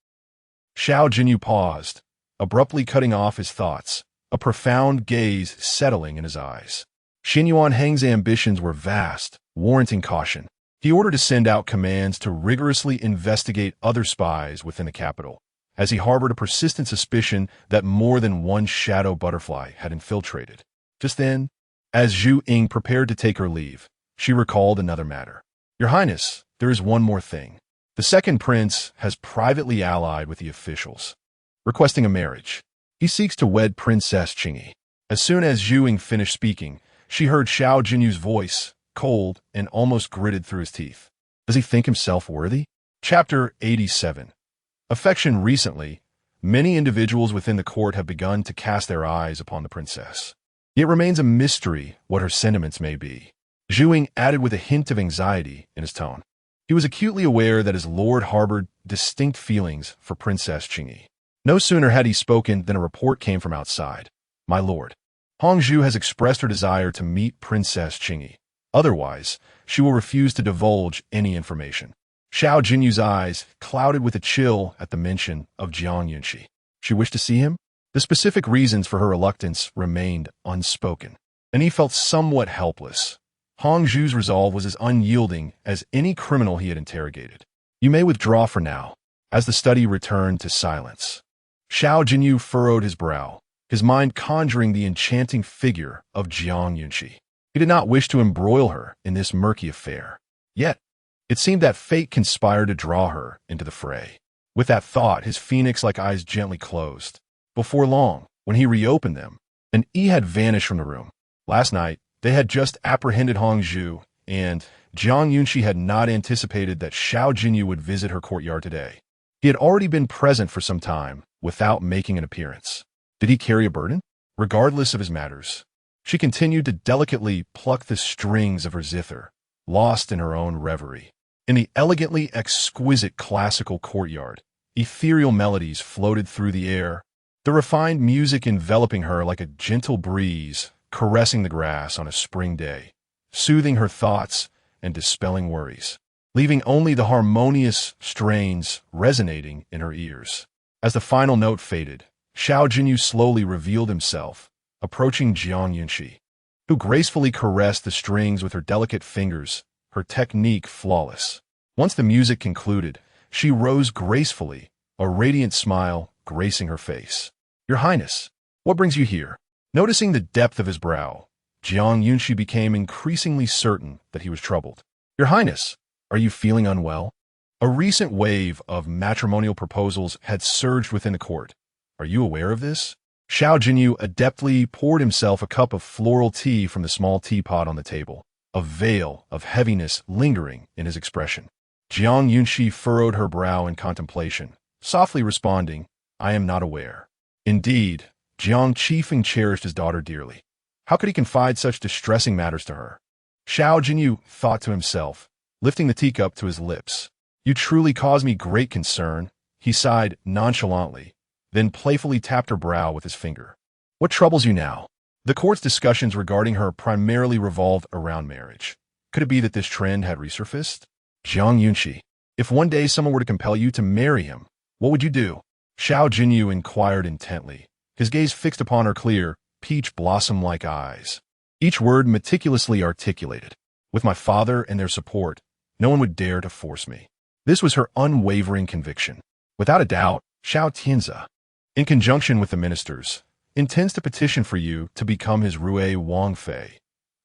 Xiao Jinyao paused, abruptly cutting off his thoughts, a profound gaze settling in his eyes. Xian Yuanheng's ambitions were vast, warranting caution. He ordered to send out commands to rigorously investigate other spies within the capital, as he harbored a persistent suspicion that more than one shadow butterfly had infiltrated. Just then, as Zhu Ying prepared to take her leave, she recalled another matter. Your Highness, there is one more thing. The second prince has privately allied with the officials, requesting a marriage. He seeks to wed Princess Qingyi. As soon as Zhu Ying finished speaking, she heard Xiao Jinyao's voice, cold and almost gritted through his teeth. Does he think himself worthy? Chapter 87. Affection. Recently, many individuals within the court have begun to cast their eyes upon the princess. It remains a mystery what her sentiments may be. Zhu Ying added with a hint of anxiety in his tone. He was acutely aware that his lord harbored distinct feelings for Princess Qingyi. No sooner had he spoken than a report came from outside. My lord, Hongzhu has expressed her desire to meet Princess Qingyi. Otherwise, she will refuse to divulge any information. Xiao Jinyu's eyes clouded with a chill at the mention of Jiang Yunxi. She wished to see him? The specific reasons for her reluctance remained unspoken, and he felt somewhat helpless. Hongzhu's resolve was as unyielding as any criminal he had interrogated. You may withdraw for now, as the study returned to silence. Xiao Jinyao furrowed his brow, his mind conjuring the enchanting figure of Jiang Yunxi. He did not wish to embroil her in this murky affair. Yet, it seemed that fate conspired to draw her into the fray. With that thought, his phoenix-like eyes gently closed. Before long, when he reopened them, an E had vanished from the room. Last night, they had just apprehended Hongzhu, and Jiang Yunxi had not anticipated that Xiao Jinyao would visit her courtyard today. He had already been present for some time, without making an appearance. Did he carry a burden? Regardless of his matters, she continued to delicately pluck the strings of her zither, lost in her own reverie. In the elegantly exquisite classical courtyard, ethereal melodies floated through the air, the refined music enveloping her like a gentle breeze, caressing the grass on a spring day, soothing her thoughts and dispelling worries, leaving only the harmonious strains resonating in her ears. As the final note faded, Xiao Jinyao slowly revealed himself, approaching Jiang Yunxi, who gracefully caressed the strings with her delicate fingers, her technique flawless. Once the music concluded, she rose gracefully, a radiant smile gracing her face. Your Highness, what brings you here? Noticing the depth of his brow, Jiang Yunxi became increasingly certain that he was troubled. Your Highness, are you feeling unwell? A recent wave of matrimonial proposals had surged within the court. Are you aware of this? Xiao Jinyao adeptly poured himself a cup of floral tea from the small teapot on the table, a veil of heaviness lingering in his expression. Jiang Yunxi furrowed her brow in contemplation, softly responding, I am not aware. Indeed, Jiang Qifeng cherished his daughter dearly. How could he confide such distressing matters to her? Xiao Jinyao thought to himself, lifting the teacup to his lips. You truly cause me great concern, he sighed nonchalantly, then playfully tapped her brow with his finger. What troubles you now? The court's discussions regarding her primarily revolved around marriage. Could it be that this trend had resurfaced? Jiang Yunxi, if one day someone were to compel you to marry him, what would you do? Xiao Jinyao inquired intently, his gaze fixed upon her clear, peach blossom-like eyes. Each word meticulously articulated. With my father and their support, no one would dare to force me. This was her unwavering conviction. Without a doubt, Xiao Tianzi, in conjunction with the ministers, intends to petition for you to become his Rui Wang Fei.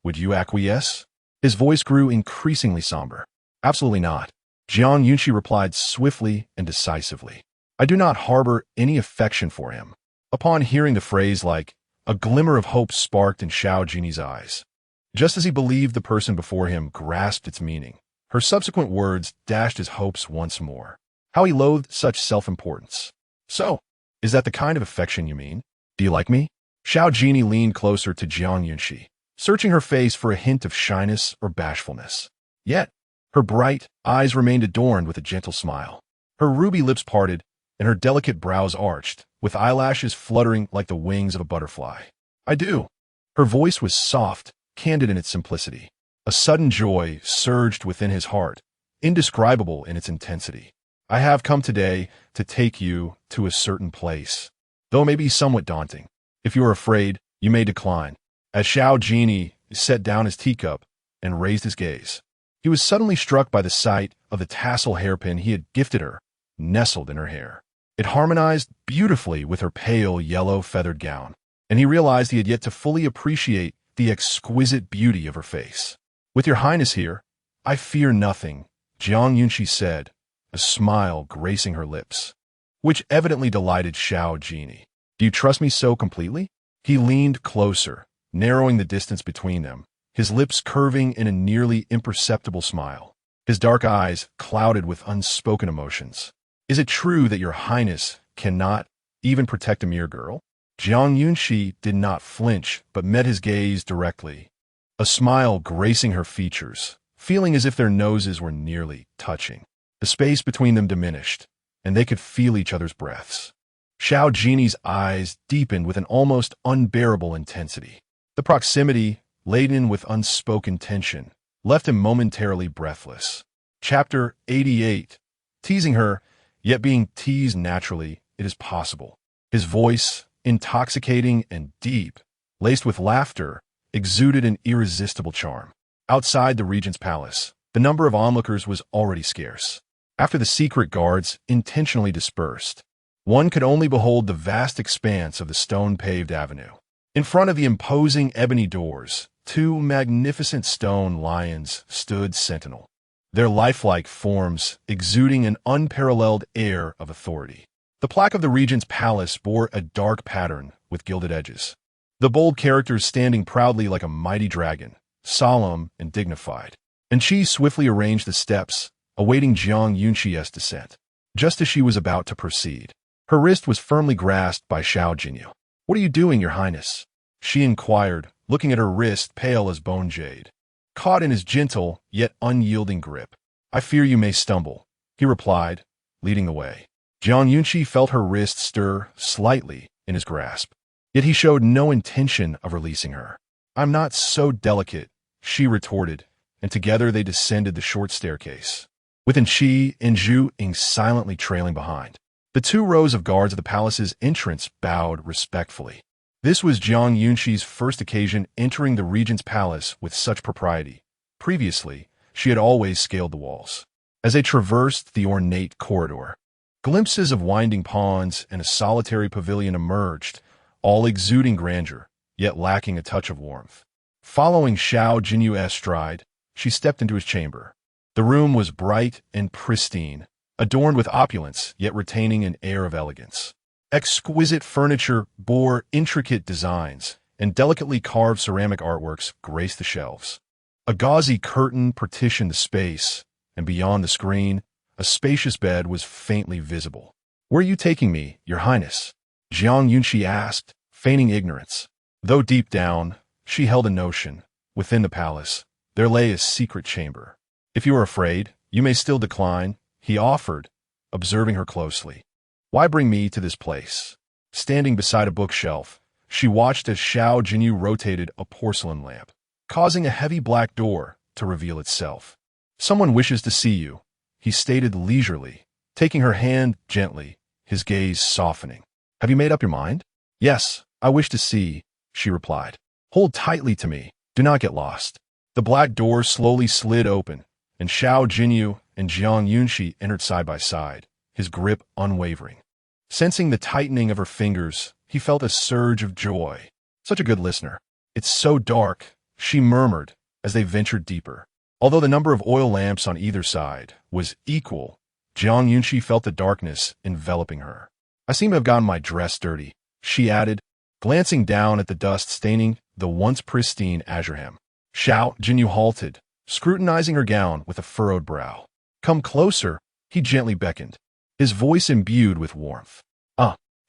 Would you acquiesce? His voice grew increasingly somber. Absolutely not. Jiang Yunxi replied swiftly and decisively. I do not harbor any affection for him. Upon hearing the phrase like, a glimmer of hope sparked in Xiao Jiny's eyes. Just as he believed the person before him grasped its meaning, her subsequent words dashed his hopes once more. How he loathed such self-importance. So, is that the kind of affection you mean? Do you like me? Xiao Jinyi leaned closer to Jiang Yunxi, searching her face for a hint of shyness or bashfulness. Yet, her bright eyes remained adorned with a gentle smile. Her ruby lips parted, and her delicate brows arched, with eyelashes fluttering like the wings of a butterfly. I do. Her voice was soft, candid in its simplicity. A sudden joy surged within his heart, indescribable in its intensity. I have come today to take you to a certain place, though it may be somewhat daunting. If you are afraid, you may decline. As Xiao Jinyi set down his teacup and raised his gaze, he was suddenly struck by the sight of the tassel hairpin he had gifted her, nestled in her hair. It harmonized beautifully with her pale yellow feathered gown, and he realized he had yet to fully appreciate the exquisite beauty of her face. With your highness here, I fear nothing, Jiang Yunxi said, a smile gracing her lips, which evidently delighted Xiao Jinyi. Do you trust me so completely? He leaned closer, narrowing the distance between them, his lips curving in a nearly imperceptible smile. His dark eyes clouded with unspoken emotions. Is it true that your highness cannot even protect a mere girl? Jiang Yunxi did not flinch, but met his gaze directly, a smile gracing her features, feeling as if their noses were nearly touching. The space between them diminished, and they could feel each other's breaths. Xiao Jinyi's eyes deepened with an almost unbearable intensity. The proximity, laden with unspoken tension, left him momentarily breathless. Chapter 88. Teasing her, yet being teased naturally, it is possible. His voice, intoxicating and deep, laced with laughter, exuded an irresistible charm. Outside the regent's palace, the number of onlookers was already scarce. After the secret guards intentionally dispersed, one could only behold the vast expanse of the stone-paved avenue. In front of the imposing ebony doors, two magnificent stone lions stood sentinel, their lifelike forms exuding an unparalleled air of authority. The plaque of the regent's palace bore a dark pattern with gilded edges, the bold characters standing proudly like a mighty dragon, solemn and dignified. And she swiftly arranged the steps, awaiting Jiang Yunxi's descent. Just as she was about to proceed, her wrist was firmly grasped by Xiao Jinyao. What are you doing, your highness? She inquired, looking at her wrist pale as bone jade, caught in his gentle yet unyielding grip. I fear you may stumble, he replied, leading the way. Jiang Yunxi felt her wrist stir slightly in his grasp, yet he showed no intention of releasing her. I'm not so delicate, she retorted, and together they descended the short staircase, with Qi and Zhu Ying silently trailing behind. The two rows of guards at the palace's entrance bowed respectfully. This was Jiang Yunxi's first occasion entering the regent's palace with such propriety. Previously, she had always scaled the walls. As they traversed the ornate corridor, glimpses of winding ponds and a solitary pavilion emerged, all exuding grandeur, yet lacking a touch of warmth. Following Xiao Jinyu's stride, she stepped into his chamber. The room was bright and pristine, adorned with opulence, yet retaining an air of elegance. Exquisite furniture bore intricate designs, and delicately carved ceramic artworks graced the shelves. A gauzy curtain partitioned the space, and beyond the screen, a spacious bed was faintly visible. Where are you taking me, your highness? Jiang Yunxi asked, feigning ignorance, though deep down, She held a notion. Within the palace, there lay a secret chamber. If you are afraid, you may still decline, he offered, observing her closely. Why bring me to this place? Standing beside a bookshelf, she watched as Xiao Jinyao rotated a porcelain lamp, causing a heavy black door to reveal itself. Someone wishes to see you, he stated leisurely, taking her hand gently, his gaze softening. Have you made up your mind? Yes, I wish to see, she replied. Hold tightly to me, do not get lost. The black door slowly slid open, and Xiao Jinyao and Jiang Yunxi entered side by side, his grip unwavering. Sensing the tightening of her fingers, he felt a surge of joy. Such a good listener. It's so dark, she murmured as they ventured deeper. Although the number of oil lamps on either side was equal, Jiang Yunxi felt the darkness enveloping her. I seem to have gotten my dress dirty, she added, glancing down at the dust staining the once pristine azure hem. Xiao Jinyao halted, scrutinizing her gown with a furrowed brow. Come closer, he gently beckoned, his voice imbued with warmth.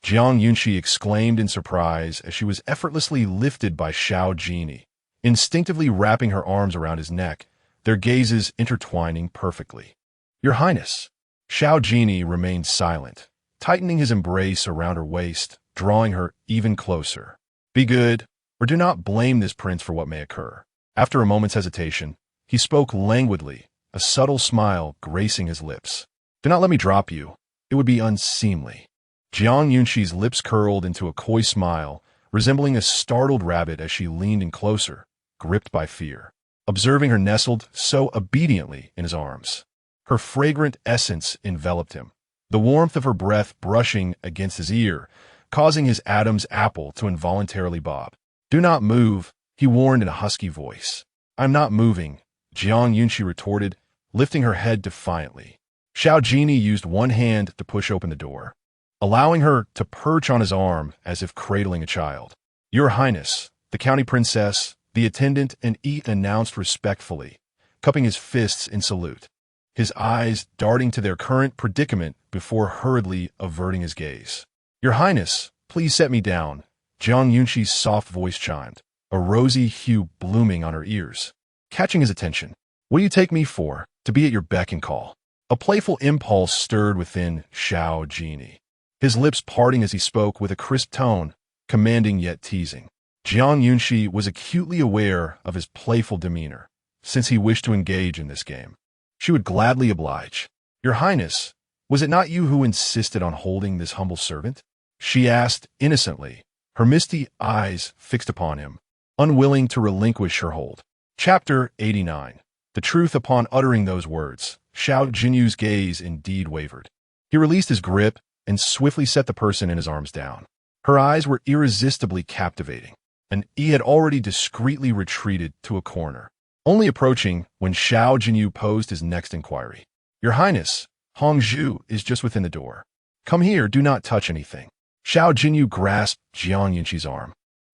Jiang Yunxi exclaimed in surprise as she was effortlessly lifted by Xiao Jinyao, instinctively wrapping her arms around his neck, their gazes intertwining perfectly. Your Highness. Xiao Jinyao remained silent, tightening his embrace around her waist, drawing her even closer. Be good, or do not blame this prince for what may occur. After a moment's hesitation, he spoke languidly, a subtle smile gracing his lips. Do not let me drop you. It would be unseemly. Jiang Yunxi's lips curled into a coy smile, resembling a startled rabbit as she leaned in closer, gripped by fear, observing her nestled so obediently in his arms. Her fragrant essence enveloped him, the warmth of her breath brushing against his ear, causing his Adam's apple to involuntarily bob. Do not move, he warned in a husky voice. I'm not moving, Jiang Yunxi retorted, lifting her head defiantly. Xiao Jinyao used one hand to push open the door, allowing her to perch on his arm as if cradling a child. Your Highness, the county princess, the attendant and Eat announced respectfully, cupping his fists in salute, his eyes darting to their current predicament before hurriedly averting his gaze. Your Highness, please set me down, Jiang Yunxi's soft voice chimed, a rosy hue blooming on her ears, catching his attention. What do you take me for? To be at your beck and call. A playful impulse stirred within Xiao Jinyao, his lips parting as he spoke with a crisp tone, commanding yet teasing. Jiang Yunxi was acutely aware of his playful demeanor, since he wished to engage in this game. She would gladly oblige. Your Highness, was it not you who insisted on holding this humble servant? She asked innocently, her misty eyes fixed upon him, unwilling to relinquish her hold. Chapter 89. The truth upon uttering those words, Xiao Jinyao's gaze indeed wavered. He released his grip and swiftly set the person in his arms down. Her eyes were irresistibly captivating, and he had already discreetly retreated to a corner, only approaching when Xiao Jinyao posed his next inquiry. Your Highness, Hongzhu is just within the door. Come here, do not touch anything. Xiao Jinyao grasped Jiang Yunxi's arm,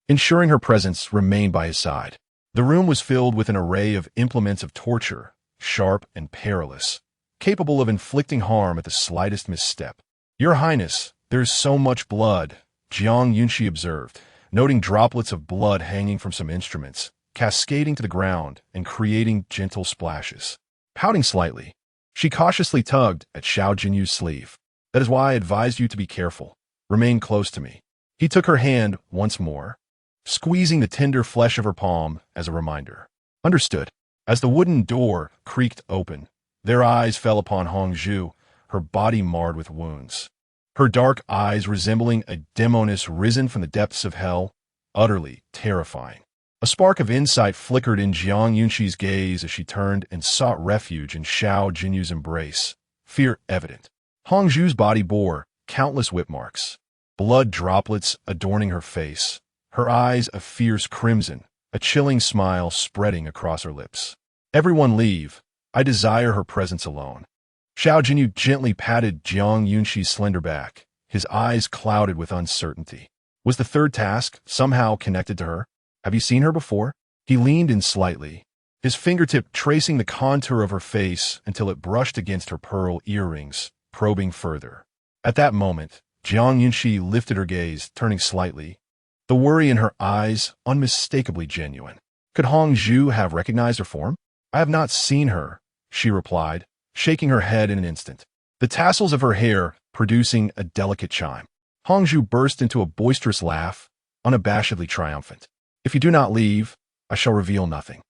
ensuring her presence remained by his side. The room was filled with an array of implements of torture, sharp and perilous, capable of inflicting harm at the slightest misstep. Your Highness, there is so much blood, Jiang Yunxi observed, noting droplets of blood hanging from some instruments, cascading to the ground and creating gentle splashes. Pouting slightly, she cautiously tugged at Xiao Jinyao's sleeve. That is why I advised you to be careful. Remain close to me. He took her hand once more, squeezing the tender flesh of her palm as a reminder. Understood. As the wooden door creaked open, their eyes fell upon Hongzhu, her body marred with wounds, her dark eyes resembling a demoness risen from the depths of hell, utterly terrifying. A spark of insight flickered in Jiang Yunxi's gaze as she turned and sought refuge in Xiao Jinyao's embrace, fear evident. Hongzhu's body bore countless whip marks, blood droplets adorning her face, her eyes a fierce crimson, a chilling smile spreading across her lips. Everyone leave. I desire her presence alone. Xiao Jinyao gently patted Jiang Yunxi's slender back, his eyes clouded with uncertainty. Was the third task somehow connected to her? Have you seen her before? He leaned in slightly, his fingertip tracing the contour of her face until it brushed against her pearl earrings, probing further. At that moment, Jiang Yunxi lifted her gaze, turning slightly, the worry in her eyes unmistakably genuine. Could Hong Zhu have recognized her form? I have not seen her, she replied, shaking her head in an instant, the tassels of her hair producing a delicate chime. Hong Zhu burst into a boisterous laugh, unabashedly triumphant. If you do not leave, I shall reveal nothing.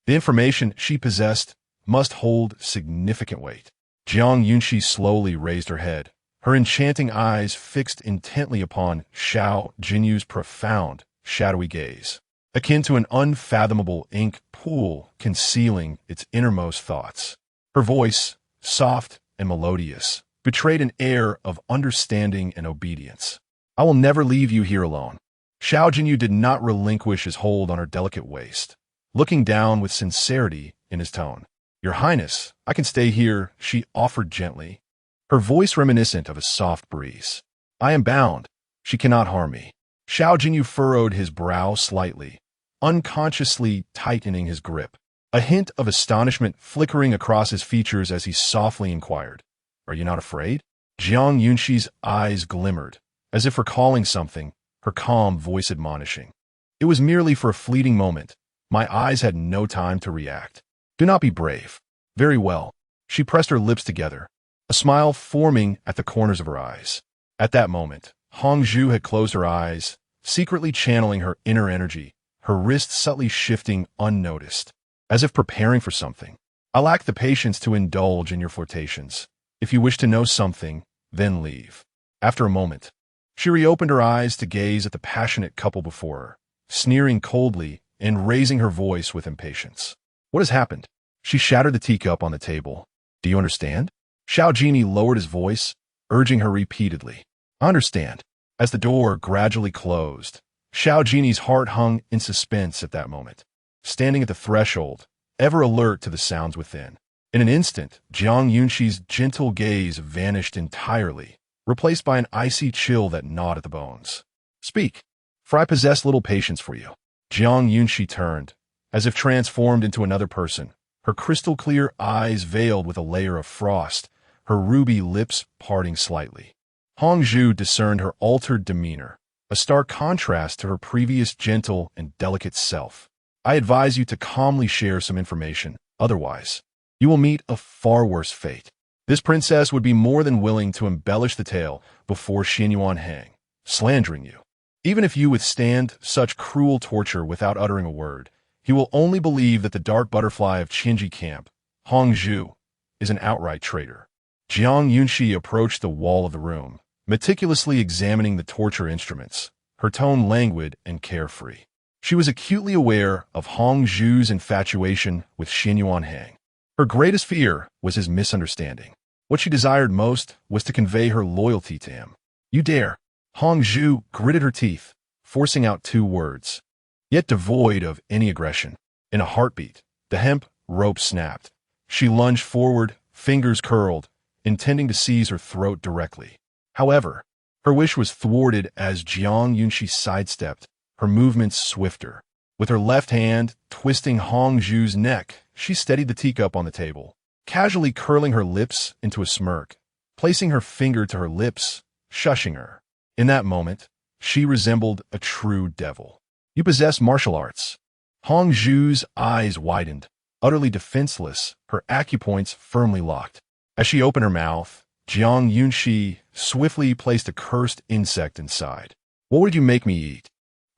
The information she possessed must hold significant weight. Jiang Yunxi slowly raised her head, her enchanting eyes fixed intently upon Xiao Jinyao's profound, shadowy gaze, akin to an unfathomable ink pool concealing its innermost thoughts. Her voice, soft and melodious, betrayed an air of understanding and obedience. I will never leave you here alone. Xiao Jinyao did not relinquish his hold on her delicate waist, looking down with sincerity in his tone. Your Highness, I can stay here, she offered gently, her voice reminiscent of a soft breeze. I am bound. She cannot harm me. Xiao Jinyao furrowed his brow slightly, unconsciously tightening his grip, a hint of astonishment flickering across his features as he softly inquired, Are you not afraid? Jiang Yunxi's eyes glimmered, as if recalling something, her calm voice admonishing. It was merely for a fleeting moment. My eyes had no time to react. Do not be brave. Very well. She pressed her lips together, a smile forming at the corners of her eyes. At that moment, Hong Zhu had closed her eyes, secretly channeling her inner energy, her wrist subtly shifting unnoticed, as if preparing for something. I lack the patience to indulge in your flirtations. If you wish to know something, then leave. After a moment, she reopened her eyes to gaze at the passionate couple before her, sneering coldly and raising her voice with impatience. What has happened? She shattered the teacup on the table. Do you understand? Xiao Jinyao lowered his voice, urging her repeatedly. I understand. As the door gradually closed, Xiao Jinyau's heart hung in suspense at that moment, standing at the threshold, ever alert to the sounds within. In an instant, Jiang Yunxi's gentle gaze vanished entirely, replaced by an icy chill that gnawed at the bones. Speak, for I possess little patience for you. Jiang Yunxi turned, as if transformed into another person, her crystal-clear eyes veiled with a layer of frost, her ruby lips parting slightly. Hong Zhu discerned her altered demeanor, a stark contrast to her previous gentle and delicate self. I advise you to calmly share some information, otherwise, you will meet a far worse fate. This princess would be more than willing to embellish the tale before Xianyuan Hang, slandering you. Even if you withstand such cruel torture without uttering a word, he will only believe that the dark butterfly of Qingyi camp, Hong Zhu, is an outright traitor. Jiang Yunxi approached the wall of the room, meticulously examining the torture instruments, her tone languid and carefree. She was acutely aware of Hong Zhu's infatuation with Xianyuan Hang. Her greatest fear was his misunderstanding. What she desired most was to convey her loyalty to him. You dare. Hong Zhu gritted her teeth, forcing out 2 words, yet devoid of any aggression. In a heartbeat, the hemp rope snapped. She lunged forward, fingers curled, intending to seize her throat directly. However, her wish was thwarted as Jiang Yunxi sidestepped, her movements swifter. With her left hand twisting Hong Zhu's neck, she steadied the teacup on the table, casually curling her lips into a smirk, placing her finger to her lips, shushing her. In that moment, she resembled a true devil. You possess martial arts. Hong Zhu's eyes widened, utterly defenseless, her acupoints firmly locked. As she opened her mouth, Jiang Yunxi swiftly placed a cursed insect inside. What would you make me eat?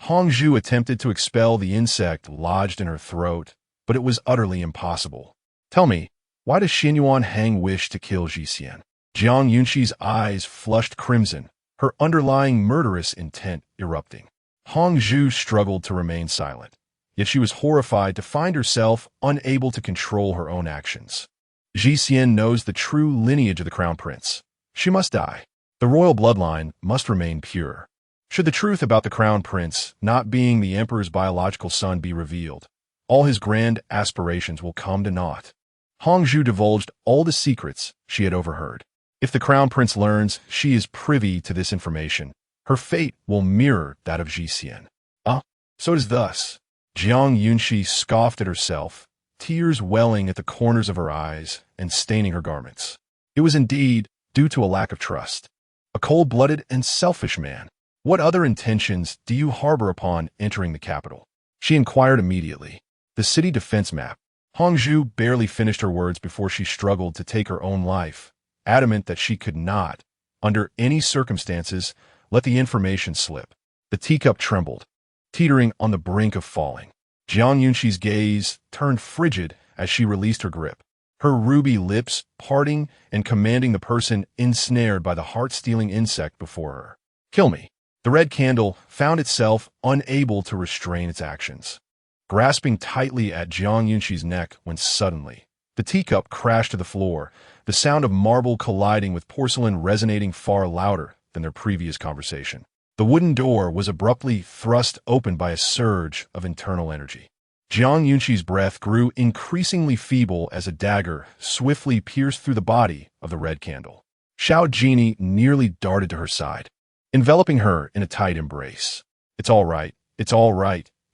Hong Zhu attempted to expel the insect lodged in her throat, but it was utterly impossible. Tell me, why does Xianyuan Hang wish to kill Zhixian? Jiang Yunxi's eyes flushed crimson, her underlying murderous intent erupting. Hong Zhu struggled to remain silent, yet she was horrified to find herself unable to control her own actions. Zhixian knows the true lineage of the crown prince. She must die. The royal bloodline must remain pure. Should the truth about the crown prince not being the emperor's biological son be revealed, all his grand aspirations will come to naught. Hong Zhu divulged all the secrets she had overheard. If the crown prince learns she is privy to this information, her fate will mirror that of Zhixian. So it is thus. Jiang Yunxi scoffed at herself, tears welling at the corners of her eyes and staining her garments. It was indeed due to a lack of trust. A cold-blooded and selfish man. What other intentions do you harbor upon entering the capital? She inquired immediately. The city defense map. Hongzhu barely finished her words before she struggled to take her own life, adamant that she could not, under any circumstances, let the information slip. The teacup trembled, teetering on the brink of falling. Jiang Yunxi's gaze turned frigid as she released her grip, her ruby lips parting and commanding the person ensnared by the heart-stealing insect before her. Kill me. The red candle found itself unable to restrain its actions, grasping tightly at Jiang Yunxi's neck when suddenly the teacup crashed to the floor, the sound of marble colliding with porcelain resonating far louder than their previous conversation. The wooden door was abruptly thrust open by a surge of internal energy. Jiang Yunxi's breath grew increasingly feeble as a dagger swiftly pierced through the body of the red candle. Xiao Jinyao nearly darted to her side, enveloping her in a tight embrace. It's all right,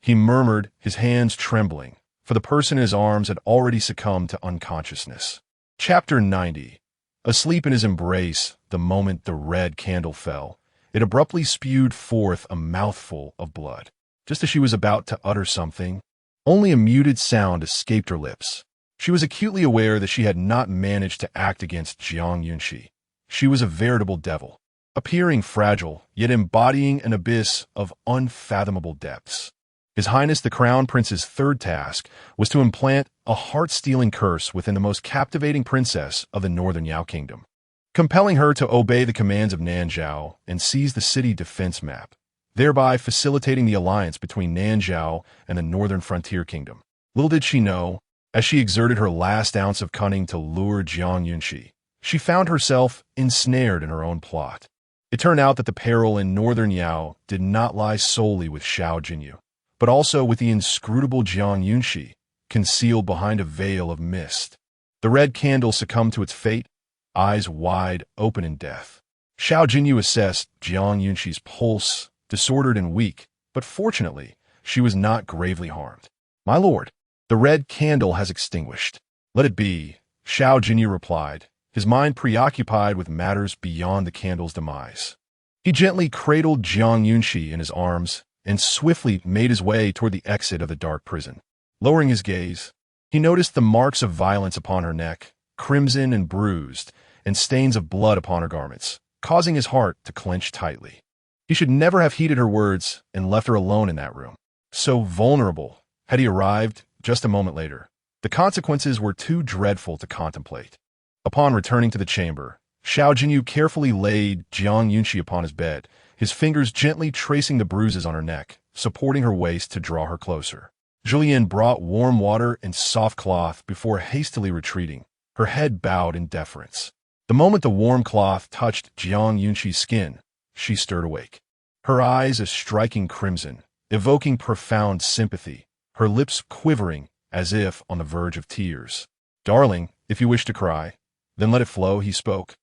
he murmured, his hands trembling, for the person in his arms had already succumbed to unconsciousness. Chapter 90. Asleep in his embrace, the moment the red candle fell, it abruptly spewed forth a mouthful of blood. Just as she was about to utter something, only a muted sound escaped her lips. She was acutely aware that she had not managed to act against Jiang Yunxi. She was a veritable devil, appearing fragile, yet embodying an abyss of unfathomable depths. His Highness the Crown Prince's third task was to implant a heart-stealing curse within the most captivating princess of the Northern Yao Kingdom, compelling her to obey the commands of Nanzhao and seize the city defense map, thereby facilitating the alliance between Nanzhao and the Northern Frontier Kingdom. Little did she know, as she exerted her last ounce of cunning to lure Jiang Yunxi, she found herself ensnared in her own plot. It turned out that the peril in Northern Yao did not lie solely with Xiao Jinyao, but also with the inscrutable Jiang Yunxi, concealed behind a veil of mist. The red candle succumbed to its fate, eyes wide open in death. Xiao Jinyao assessed Jiang Yunxi's pulse, disordered and weak, but fortunately, she was not gravely harmed. My lord, the red candle has extinguished. Let it be, Xiao Jinyao replied, his mind preoccupied with matters beyond the candle's demise. He gently cradled Jiang Yunxi in his arms and swiftly made his way toward the exit of the dark prison. Lowering his gaze, he noticed the marks of violence upon her neck, crimson and bruised, and stains of blood upon her garments, causing his heart to clench tightly. He should never have heeded her words and left her alone in that room. So vulnerable had he arrived just a moment later. The consequences were too dreadful to contemplate. Upon returning to the chamber, Xiao Jinyao carefully laid Jiang Yunxi upon his bed, his fingers gently tracing the bruises on her neck, supporting her waist to draw her closer. Zhixian brought warm water and soft cloth before hastily retreating, her head bowed in deference. The moment the warm cloth touched Jiang Yunxi's skin, she stirred awake, her eyes a striking crimson, evoking profound sympathy, her lips quivering as if on the verge of tears. Darling, if you wish to cry, then let it flow, he spoke,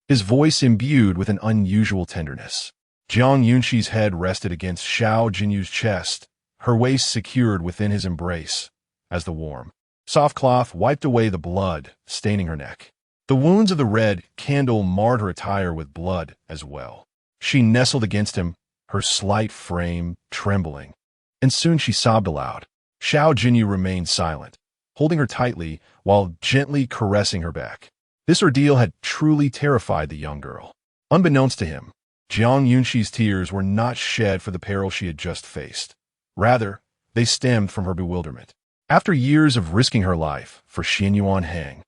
his voice imbued with an unusual tenderness. Jiang Yunxi's head rested against Xiao Jinyao's chest, her waist secured within his embrace, as the warm, soft cloth wiped away the blood staining her neck. The wounds of the red candle marred her attire with blood as well. She nestled against him, her slight frame trembling, and soon she sobbed aloud. Xiao Jinyao remained silent, holding her tightly while gently caressing her back. This ordeal had truly terrified the young girl. Unbeknownst to him, Jiang Yunxi's tears were not shed for the peril she had just faced. Rather, they stemmed from her bewilderment. After years of risking her life for Xinyuan Hang,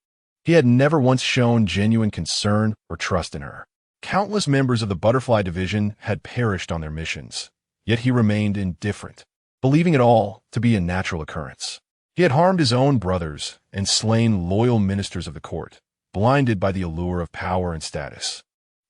he had never once shown genuine concern or trust in her. Countless members of the Butterfly Division had perished on their missions, yet he remained indifferent, believing it all to be a natural occurrence. He had harmed his own brothers and slain loyal ministers of the court, blinded by the allure of power and status.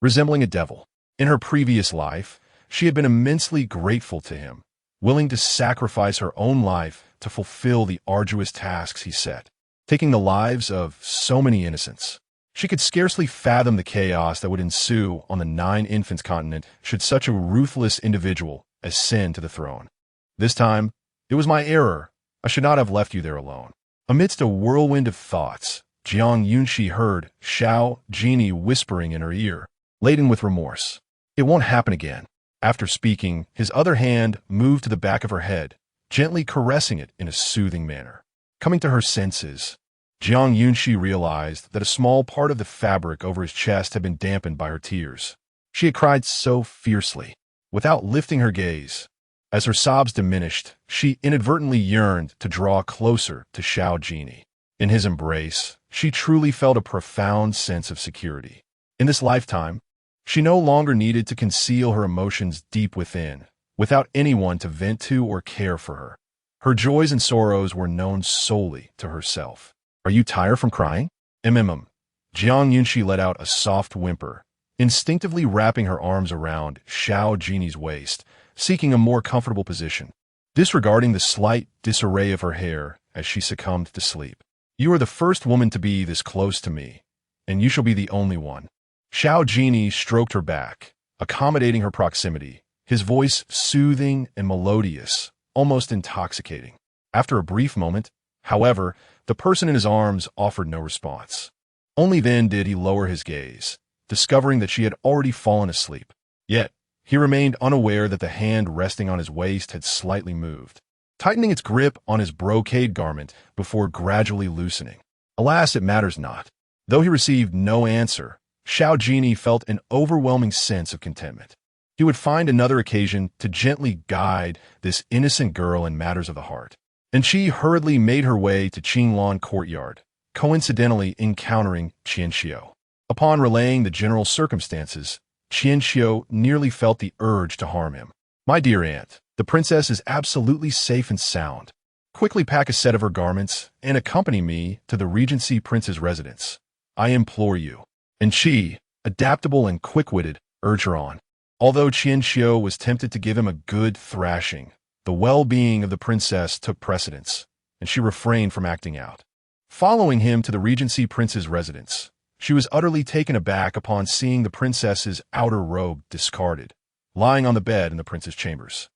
Resembling a devil, in her previous life, she had been immensely grateful to him, willing to sacrifice her own life to fulfill the arduous tasks he set, taking the lives of so many innocents. She could scarcely fathom the chaos that would ensue on the 9 infants continent should such a ruthless individual ascend to the throne. This time, it was my error. I should not have left you there alone. Amidst a whirlwind of thoughts, Jiang Yunxi heard Xiao Jinyao whispering in her ear, laden with remorse. It won't happen again. After speaking, his other hand moved to the back of her head, gently caressing it in a soothing manner. Coming to her senses, Jiang Yunxi realized that a small part of the fabric over his chest had been dampened by her tears. She had cried so fiercely, without lifting her gaze. As her sobs diminished, she inadvertently yearned to draw closer to Xiao Jinyao. In his embrace, she truly felt a profound sense of security. In this lifetime, she no longer needed to conceal her emotions deep within, without anyone to vent to or care for her. Her joys and sorrows were known solely to herself. "Are you tired from crying?" Jiang Yunxi let out a soft whimper, instinctively wrapping her arms around Xiao Jinyao's waist, seeking a more comfortable position. Disregarding the slight disarray of her hair as she succumbed to sleep. "You are the first woman to be this close to me, and you shall be the only one." Xiao Jinyao stroked her back, accommodating her proximity, his voice soothing and melodious, almost intoxicating. After a brief moment, however, the person in his arms offered no response. Only then did he lower his gaze, discovering that she had already fallen asleep. Yet, he remained unaware that the hand resting on his waist had slightly moved, tightening its grip on his brocade garment before gradually loosening. Alas, it matters not. Though he received no answer, Xiao Jinyao felt an overwhelming sense of contentment. He would find another occasion to gently guide this innocent girl in matters of the heart. And she hurriedly made her way to Qinglan courtyard, coincidentally encountering Qianxiu. Upon relaying the general circumstances, Qianxiu nearly felt the urge to harm him. "My dear aunt, the princess is absolutely safe and sound. Quickly pack a set of her garments and accompany me to the Regency prince's residence. I implore you." And she, adaptable and quick-witted, urged her on. Although Qianxiu was tempted to give him a good thrashing, the well-being of the princess took precedence, and she refrained from acting out. Following him to the Regency prince's residence, she was utterly taken aback upon seeing the princess's outer robe discarded, lying on the bed in the prince's chambers.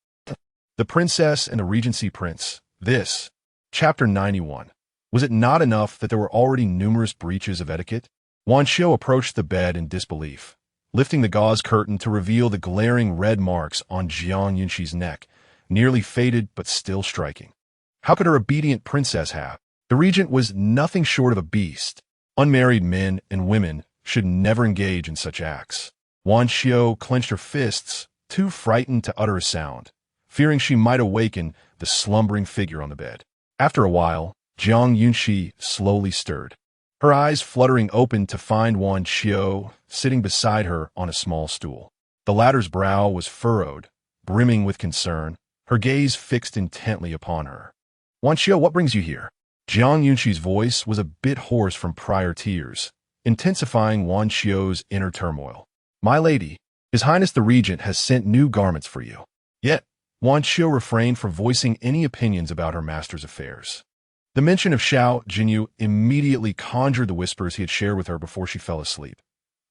The princess and the Regency prince. This. Chapter 91. Was it not enough that there were already numerous breaches of etiquette? Wanxiu approached the bed in disbelief, lifting the gauze curtain to reveal the glaring red marks on Jiang Yunxi's neck, nearly faded but still striking. How could her obedient princess have? The regent was nothing short of a beast. Unmarried men and women should never engage in such acts. Wanxiu clenched her fists, too frightened to utter a sound, fearing she might awaken the slumbering figure on the bed. After a while, Jiang Yunxi slowly stirred, her eyes fluttering open to find Wanxiu sitting beside her on a small stool. The latter's brow was furrowed, brimming with concern, her gaze fixed intently upon her. "Wanxiu, what brings you here?" Jiang Yunxi's voice was a bit hoarse from prior tears, intensifying Wanxiu's inner turmoil. "My lady, His Highness the Regent has sent new garments for you." Yet, Wanxiu refrained from voicing any opinions about her master's affairs. The mention of Xiao Jinyao immediately conjured the whispers he had shared with her before she fell asleep.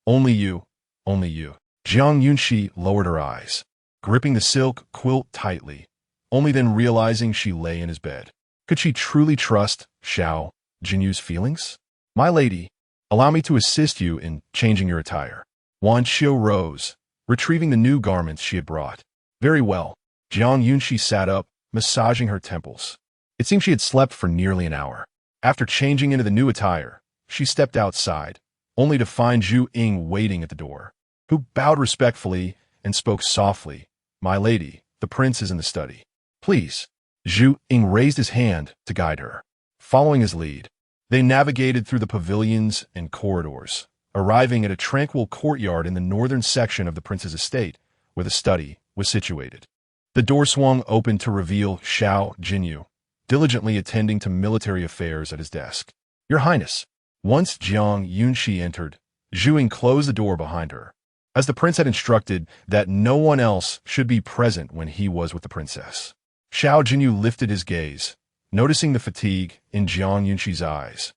Only you. Jiang Yunxi lowered her eyes, gripping the silk quilt tightly, only then realizing she lay in his bed. Could she truly trust Xiao Jinyao's feelings? "My lady, allow me to assist you in changing your attire." Wanxiu rose, retrieving the new garments she had brought. "Very well." Jiang Yunxi sat up, massaging her temples. It seemed she had slept for nearly an hour. After changing into the new attire, she stepped outside, only to find Zhu Ying waiting at the door, who bowed respectfully and spoke softly. "My lady, the prince is in the study. Please." Zhu Ying raised his hand to guide her. Following his lead, they navigated through the pavilions and corridors, arriving at a tranquil courtyard in the northern section of the prince's estate, where the study was situated. The door swung open to reveal Xiao Jinyao, diligently attending to military affairs at his desk. "Your Highness." Once Jiang Yunxi entered, Zhu Ying closed the door behind her, as the prince had instructed that no one else should be present when he was with the princess. Xiao Jinyao lifted his gaze, noticing the fatigue in Jiang Yunxi's eyes.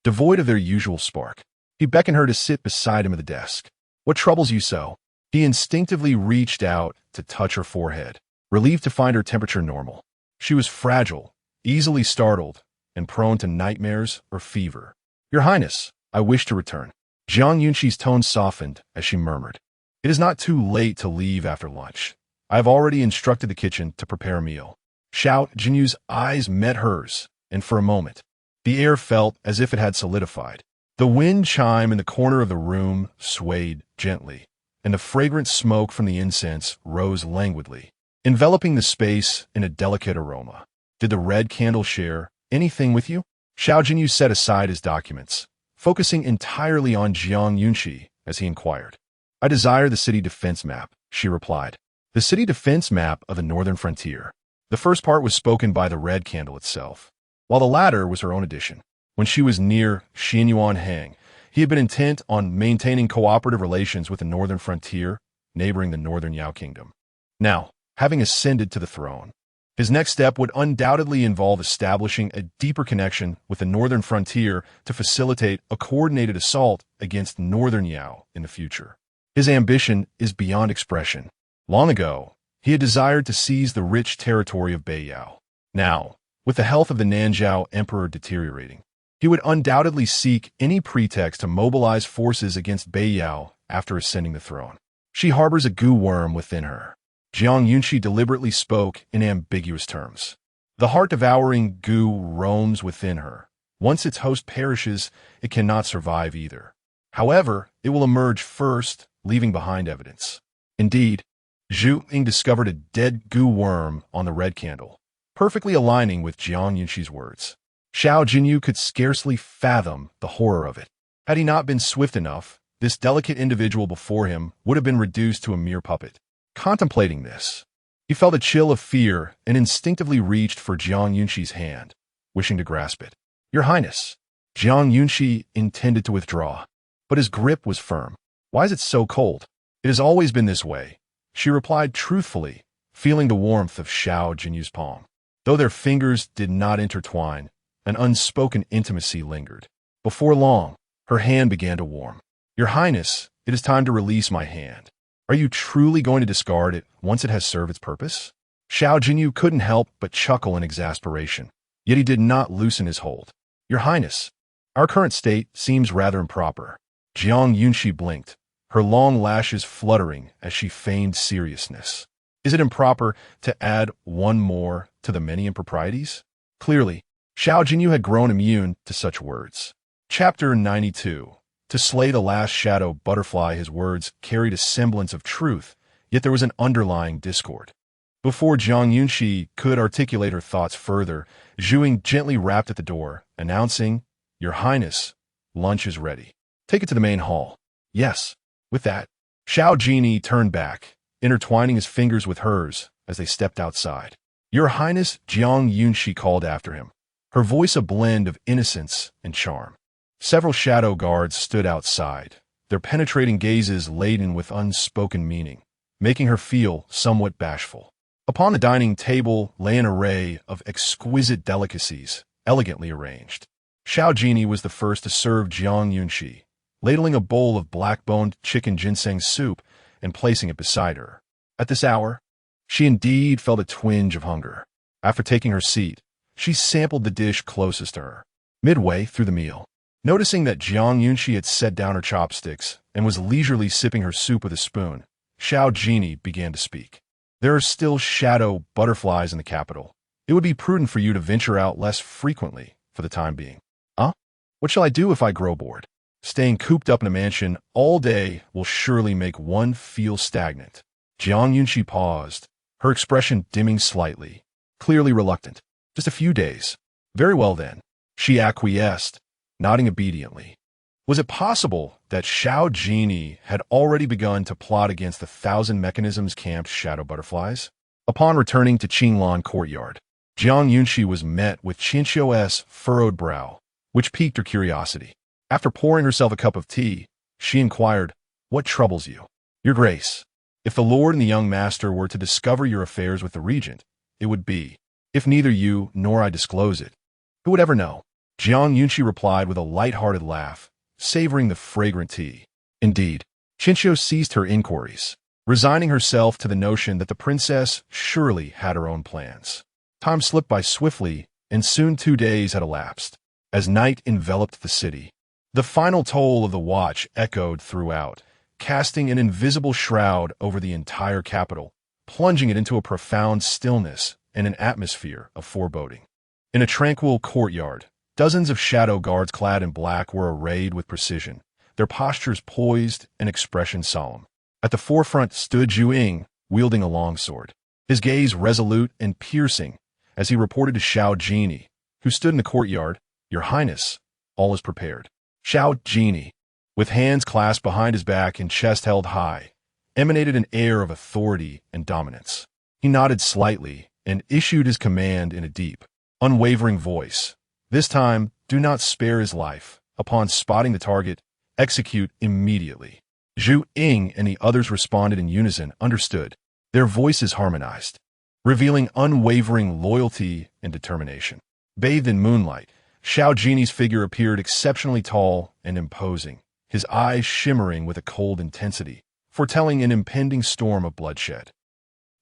Devoid of their usual spark, he beckoned her to sit beside him at the desk. "What troubles you so?" He instinctively reached out to touch her forehead, relieved to find her temperature normal. She was fragile, easily startled, and prone to nightmares or fever. "Your Highness, I wish to return." Jiang Yunxi's tone softened as she murmured, "It is not too late to leave after lunch. I have already instructed the kitchen to prepare a meal. Xiao Jinyau's eyes met hers, and for a moment, the air felt as if it had solidified. The wind chime in the corner of the room swayed gently, and the fragrant smoke from the incense rose languidly, enveloping the space in a delicate aroma. Did the red candle share anything with you? Xiao Jinyao set aside his documents, focusing entirely on Jiang Yunxi as he inquired. I desire the city defense map, she replied. The city defense map of the northern frontier. The first part was spoken by the red candle itself, while the latter was her own addition. When she was near Xianyuan Hang, he had been intent on maintaining cooperative relations with the northern frontier, neighboring the northern Yao kingdom. Now, having ascended to the throne, his next step would undoubtedly involve establishing a deeper connection with the northern frontier to facilitate a coordinated assault against northern Yao in the future. His ambition is beyond expression. Long ago, he had desired to seize the rich territory of Beiyao. Now, with the health of the Nanzhao emperor deteriorating, he would undoubtedly seek any pretext to mobilize forces against Beiyao after ascending the throne. She harbors a goo worm within her. Jiang Yunxi deliberately spoke in ambiguous terms. The heart-devouring goo roams within her. Once its host perishes, it cannot survive either. However, it will emerge first, leaving behind evidence. Indeed, Zhu Ying discovered a dead goo worm on the red candle, perfectly aligning with Jiang Yunxi's words. Xiao Jinyao could scarcely fathom the horror of it. Had he not been swift enough, this delicate individual before him would have been reduced to a mere puppet. Contemplating this, he felt a chill of fear and instinctively reached for Jiang Yunxi's hand, wishing to grasp it. Your Highness. Jiang Yunxi intended to withdraw, but his grip was firm. Why is it so cold? It has always been this way, she replied truthfully, feeling the warmth of Xiao Jinyao's palm. Though their fingers did not intertwine, an unspoken intimacy lingered. Before long, her hand began to warm. Your Highness, it is time to release my hand. Are you truly going to discard it once it has served its purpose? Xiao Jinyao couldn't help but chuckle in exasperation, yet he did not loosen his hold. Your Highness, our current state seems rather improper. Jiang Yunxi blinked, her long lashes fluttering as she feigned seriousness. Is it improper to add one more to the many improprieties? Clearly, Xiao Jinyao had grown immune to such words. Chapter 92. To slay the last shadow butterfly, his words carried a semblance of truth, yet there was an underlying discord. Before Jiang Yunxi could articulate her thoughts further, Zhu Ying gently rapped at the door, announcing, Your Highness, lunch is ready. Take it to the main hall. Yes. With that, Xiao Jinyao turned back, intertwining his fingers with hers as they stepped outside. Your Highness, Jiang Yunxi called after him, her voice a blend of innocence and charm. Several shadow guards stood outside, their penetrating gazes laden with unspoken meaning, making her feel somewhat bashful. Upon the dining table lay an array of exquisite delicacies, elegantly arranged. Xiao Jinyao was the first to serve Jiang Yunxi, ladling a bowl of black-boned chicken ginseng soup and placing it beside her. At this hour, she indeed felt a twinge of hunger. After taking her seat, she sampled the dish closest to her. Midway through the meal, noticing that Jiang Yunxi had set down her chopsticks and was leisurely sipping her soup with a spoon, Xiao Jinyao began to speak. There are still shadow butterflies in the capital. It would be prudent for you to venture out less frequently for the time being. What shall I do if I grow bored? Staying cooped up in a mansion all day will surely make one feel stagnant. Jiang Yunxi paused, her expression dimming slightly, clearly reluctant. Just a few days. Very well then. She acquiesced, nodding obediently. Was it possible that Xiao Jinyao had already begun to plot against the 1,000 mechanisms camped shadow butterflies? Upon returning to Qinglan courtyard, Jiang Yunxi was met with Qianqiu's furrowed brow, which piqued her curiosity. After pouring herself a cup of tea, she inquired, What troubles you? Your Grace, if the Lord and the young master were to discover your affairs with the Regent, it would be, if neither you nor I disclose it, who would ever know? Jiang Yunxi replied with a light-hearted laugh, savoring the fragrant tea. Indeed, Qianqiu ceased her inquiries, resigning herself to the notion that the princess surely had her own plans. Time slipped by swiftly, and soon 2 days had elapsed. As night enveloped the city, the final toll of the watch echoed throughout, casting an invisible shroud over the entire capital, plunging plunging it into a profound stillness and an atmosphere of foreboding. In a tranquil courtyard, dozens of shadow guards clad in black were arrayed with precision, their postures poised and expression solemn. At the forefront stood Zhu Ying, wielding a longsword, his gaze resolute and piercing as he reported to Xiao Jinyao, who stood in the courtyard, "Your Highness, all is prepared." Xiao Jinyao, with hands clasped behind his back and chest held high, emanated an air of authority and dominance. He nodded slightly and issued his command in a deep, unwavering voice. This time, do not spare his life. Upon spotting the target, execute immediately. Zhu Ying and the others responded in unison, understood. Their voices harmonized, revealing unwavering loyalty and determination. Bathed in moonlight, Xiao Jinyao's figure appeared exceptionally tall and imposing, his eyes shimmering with a cold intensity, foretelling an impending storm of bloodshed.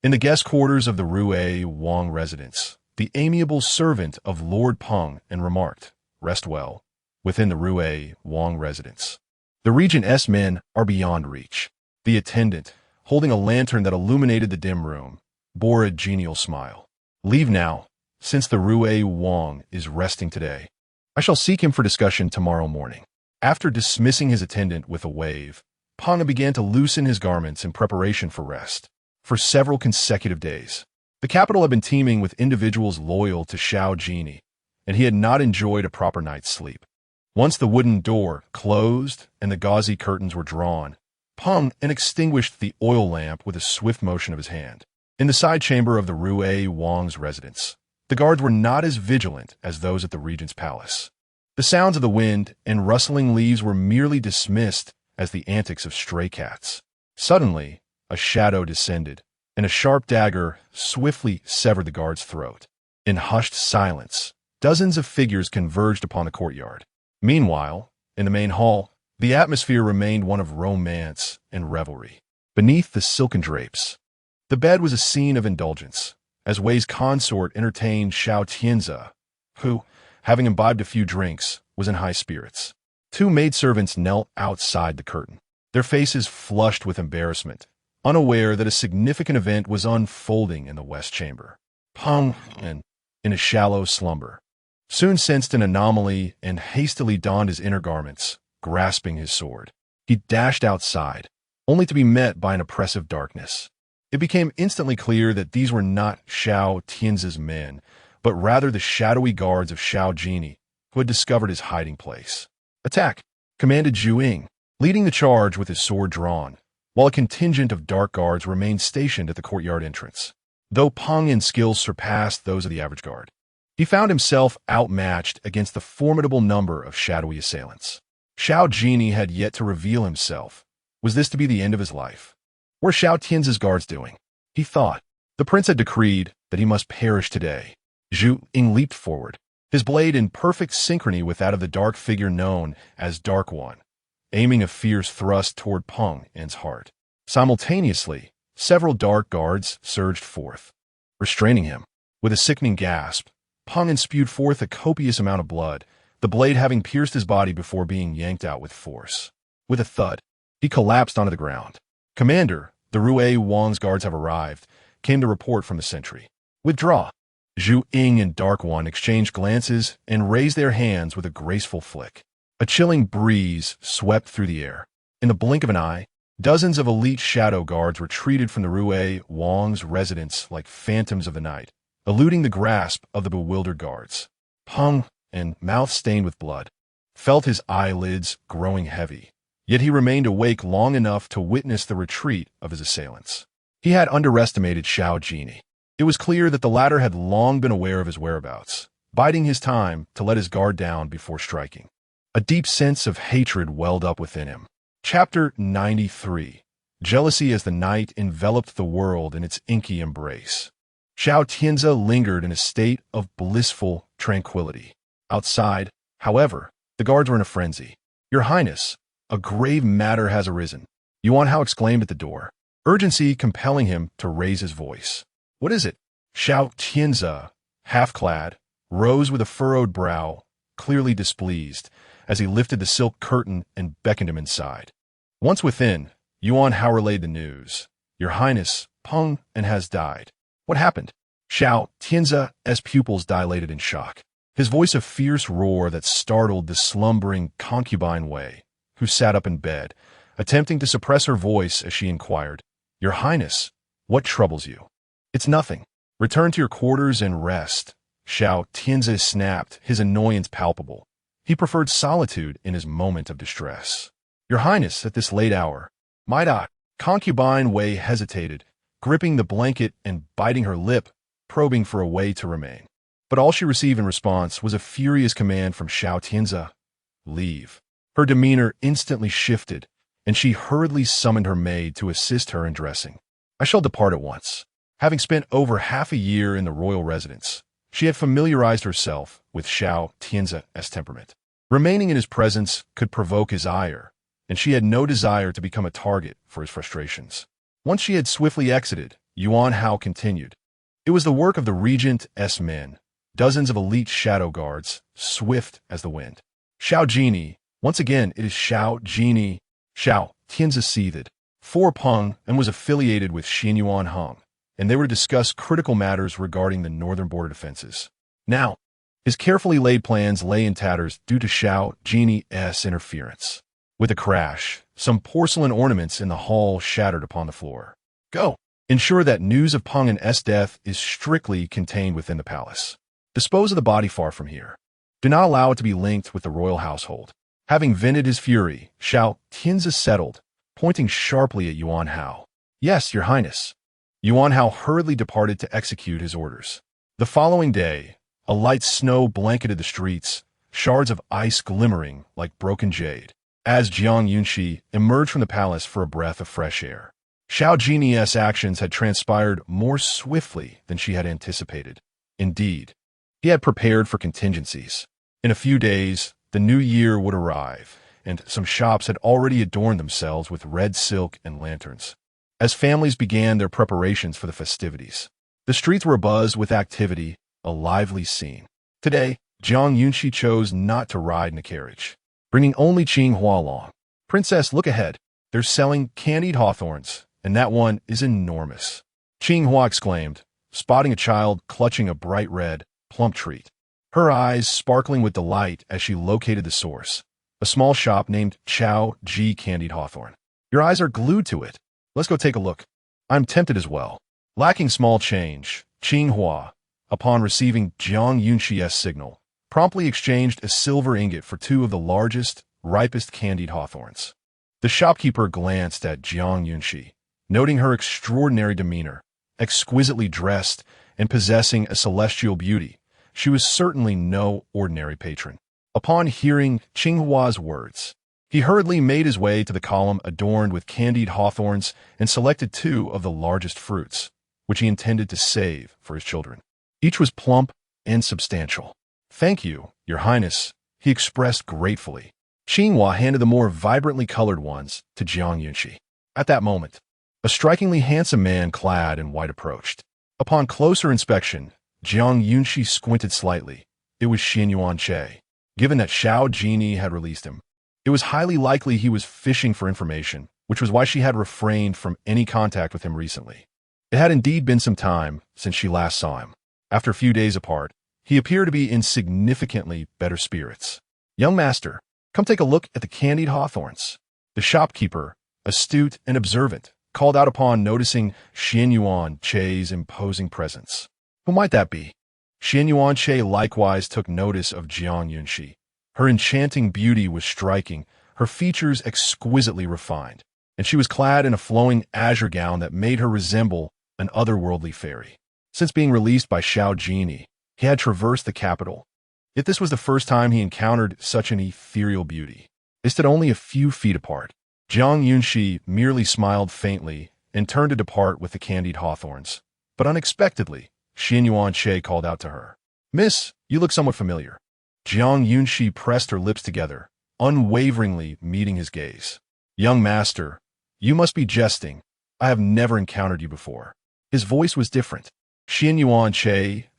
In the guest quarters of the Rui Wang residence, the amiable servant of Lord Peng and remarked, "Rest well," within the Rui Wang residence. The Regent's men are beyond reach. The attendant, holding a lantern that illuminated the dim room, bore a genial smile. "Leave now, since the Rui Wang is resting today. I shall seek him for discussion tomorrow morning." After dismissing his attendant with a wave, Peng began to loosen his garments in preparation for rest. For several consecutive days, the capital had been teeming with individuals loyal to Xiao Jinyao, and he had not enjoyed a proper night's sleep. Once the wooden door closed and the gauzy curtains were drawn, Peng extinguished the oil lamp with a swift motion of his hand. In the side chamber of the Rui Wang's residence, the guards were not as vigilant as those at the regent's palace. The sounds of the wind and rustling leaves were merely dismissed as the antics of stray cats. Suddenly, a shadow descended, and a sharp dagger swiftly severed the guard's throat. In hushed silence, dozens of figures converged upon the courtyard. Meanwhile, in the main hall, the atmosphere remained one of romance and revelry. Beneath the silken drapes, the bed was a scene of indulgence, as Wei's consort entertained Xiao Jinyao, who, having imbibed a few drinks, was in high spirits. Two maidservants knelt outside the curtain, their faces flushed with embarrassment, unaware that a significant event was unfolding in the west chamber. Peng, in a shallow slumber, soon sensed an anomaly and hastily donned his inner garments, grasping his sword. He dashed outside, only to be met by an oppressive darkness. It became instantly clear that these were not Xiao Jinyao men, but rather the shadowy guards of Xiao Jinyao, who had discovered his hiding place. "Attack!" commanded Zhu Ying, leading the charge with his sword drawn, while a contingent of dark guards remained stationed at the courtyard entrance. Though Peng's skills surpassed those of the average guard, he found himself outmatched against the formidable number of shadowy assailants. Xiao Jinyao had yet to reveal himself. Was this to be the end of his life? What were Xiao Jinyao guards doing? He thought. The prince had decreed that he must perish today. Zhu Ying leaped forward, his blade in perfect synchrony with that of the dark figure known as Dark One, aiming a fierce thrust toward Peng's heart. Simultaneously, several dark guards surged forth, restraining him. With a sickening gasp, Peng spewed forth a copious amount of blood, the blade having pierced his body before being yanked out with force. With a thud, he collapsed onto the ground. "Commander, the Rui Wang's guards have arrived," came the report from the sentry. "Withdraw." Zhu Ying and Dark One exchanged glances and raised their hands with a graceful flick. A chilling breeze swept through the air. In the blink of an eye, dozens of elite shadow guards retreated from the Rui Wang's residence like phantoms of the night, eluding the grasp of the bewildered guards. Peng, mouth stained with blood, felt his eyelids growing heavy, yet he remained awake long enough to witness the retreat of his assailants. He had underestimated Xiao Jinyao. It was clear that the latter had long been aware of his whereabouts, biding his time to let his guard down before striking. A deep sense of hatred welled up within him. Chapter 93. Jealousy as the night enveloped the world in its inky embrace. Xiao Jinyao lingered in a state of blissful tranquility. Outside, however, the guards were in a frenzy. "Your Highness, a grave matter has arisen." Yuan Hao exclaimed at the door, urgency compelling him to raise his voice. "What is it?" Xiao Jinyao, half-clad, rose with a furrowed brow, clearly displeased, as he lifted the silk curtain and beckoned him inside. Once within, Yuan Hao relayed the news. "Your Highness, Peng and has died. What happened? Xiao Tianzi's pupils dilated in shock. His voice a fierce roar that startled the slumbering concubine Wei, who sat up in bed, attempting to suppress her voice as she inquired, "Your Highness, what troubles you?" "It's nothing. Return to your quarters and rest." Xiao Tianzi snapped, his annoyance palpable. He preferred solitude in his moment of distress. "Your Highness, at this late hour." "Might I?" Concubine Wei hesitated, gripping the blanket and biting her lip, probing for a way to remain. But all she received in response was a furious command from Xiao Tianzi. "Leave." Her demeanor instantly shifted, and she hurriedly summoned her maid to assist her in dressing. "I shall depart at once." Having spent over half a year in the royal residence, she had familiarized herself with Xiao Tianzi's temperament. Remaining in his presence could provoke his ire, and she had no desire to become a target for his frustrations. Once she had swiftly exited, Yuan Hao continued. It was the work of the Regent's men, dozens of elite shadow guards, swift as the wind. "Xiao Jinyao, once again it is Xiao Jinyao." Xiao Tianzi seethed. For Peng and was affiliated with Xinyuan Hong, and they were to discuss critical matters regarding the northern border defenses. Now, his carefully laid plans lay in tatters due to Xiao Jinyao's interference. With a crash, some porcelain ornaments in the hall shattered upon the floor. "Go! Ensure that news of Peng and S death is strictly contained within the palace. Dispose of the body far from here. Do not allow it to be linked with the royal household." Having vented his fury, Xiao Tianzi settled, pointing sharply at Yuan Hao. "Yes, your highness." Yuan Hao hurriedly departed to execute his orders. The following day, a light snow blanketed the streets, shards of ice glimmering like broken jade, as Jiang Yunxi emerged from the palace for a breath of fresh air. Xiao Jinyao's actions had transpired more swiftly than she had anticipated. Indeed, he had prepared for contingencies. In a few days, the new year would arrive, and some shops had already adorned themselves with red silk and lanterns. As families began their preparations for the festivities, the streets were abuzz with activity, a lively scene. Today, Jiang Yunxi chose not to ride in a carriage, bringing only Qinghua along. "Princess, look ahead. They're selling candied hawthorns, and that one is enormous." Qinghua exclaimed, spotting a child clutching a bright red, plump treat. Her eyes sparkling with delight as she located the source, a small shop named Chao Ji Candied Hawthorn. "Your eyes are glued to it. Let's go take a look." "I'm tempted as well." Lacking small change, Qinghua, upon receiving Jiang Yunxi's signal, promptly exchanged a silver ingot for two of the largest, ripest candied hawthorns. The shopkeeper glanced at Jiang Yunxi, noting her extraordinary demeanor, exquisitely dressed and possessing a celestial beauty. She was certainly no ordinary patron. Upon hearing Qinghua's words, he hurriedly made his way to the column adorned with candied hawthorns and selected two of the largest fruits, which he intended to save for his children. Each was plump and substantial. "Thank you, your highness," he expressed gratefully. Qinghua handed the more vibrantly colored ones to Jiang Yunxi. At that moment, a strikingly handsome man clad in white approached. Upon closer inspection, Jiang Yunxi squinted slightly. It was Yuan. Given that Xiao Jinyao had released him, it was highly likely he was fishing for information, which was why she had refrained from any contact with him recently. It had indeed been some time since she last saw him. After a few days apart, he appeared to be in significantly better spirits. "Young master, come take a look at the candied hawthorns." The shopkeeper, astute and observant, called out upon noticing Yuan's imposing presence. Who might that be? Yuan likewise took notice of Jiang Yunxi. Her enchanting beauty was striking, her features exquisitely refined, and she was clad in a flowing azure gown that made her resemble an otherworldly fairy. Since being released by Xiao Jinyao, he had traversed the capital. Yet this was the first time he encountered such an ethereal beauty. They stood only a few feet apart. Jiang Yunxi merely smiled faintly and turned to depart with the candied hawthorns. But unexpectedly, Yuan called out to her. "Miss, you look somewhat familiar." Jiang Yunxi pressed her lips together, unwaveringly meeting his gaze. "Young master, you must be jesting. I have never encountered you before." His voice was different. Yuan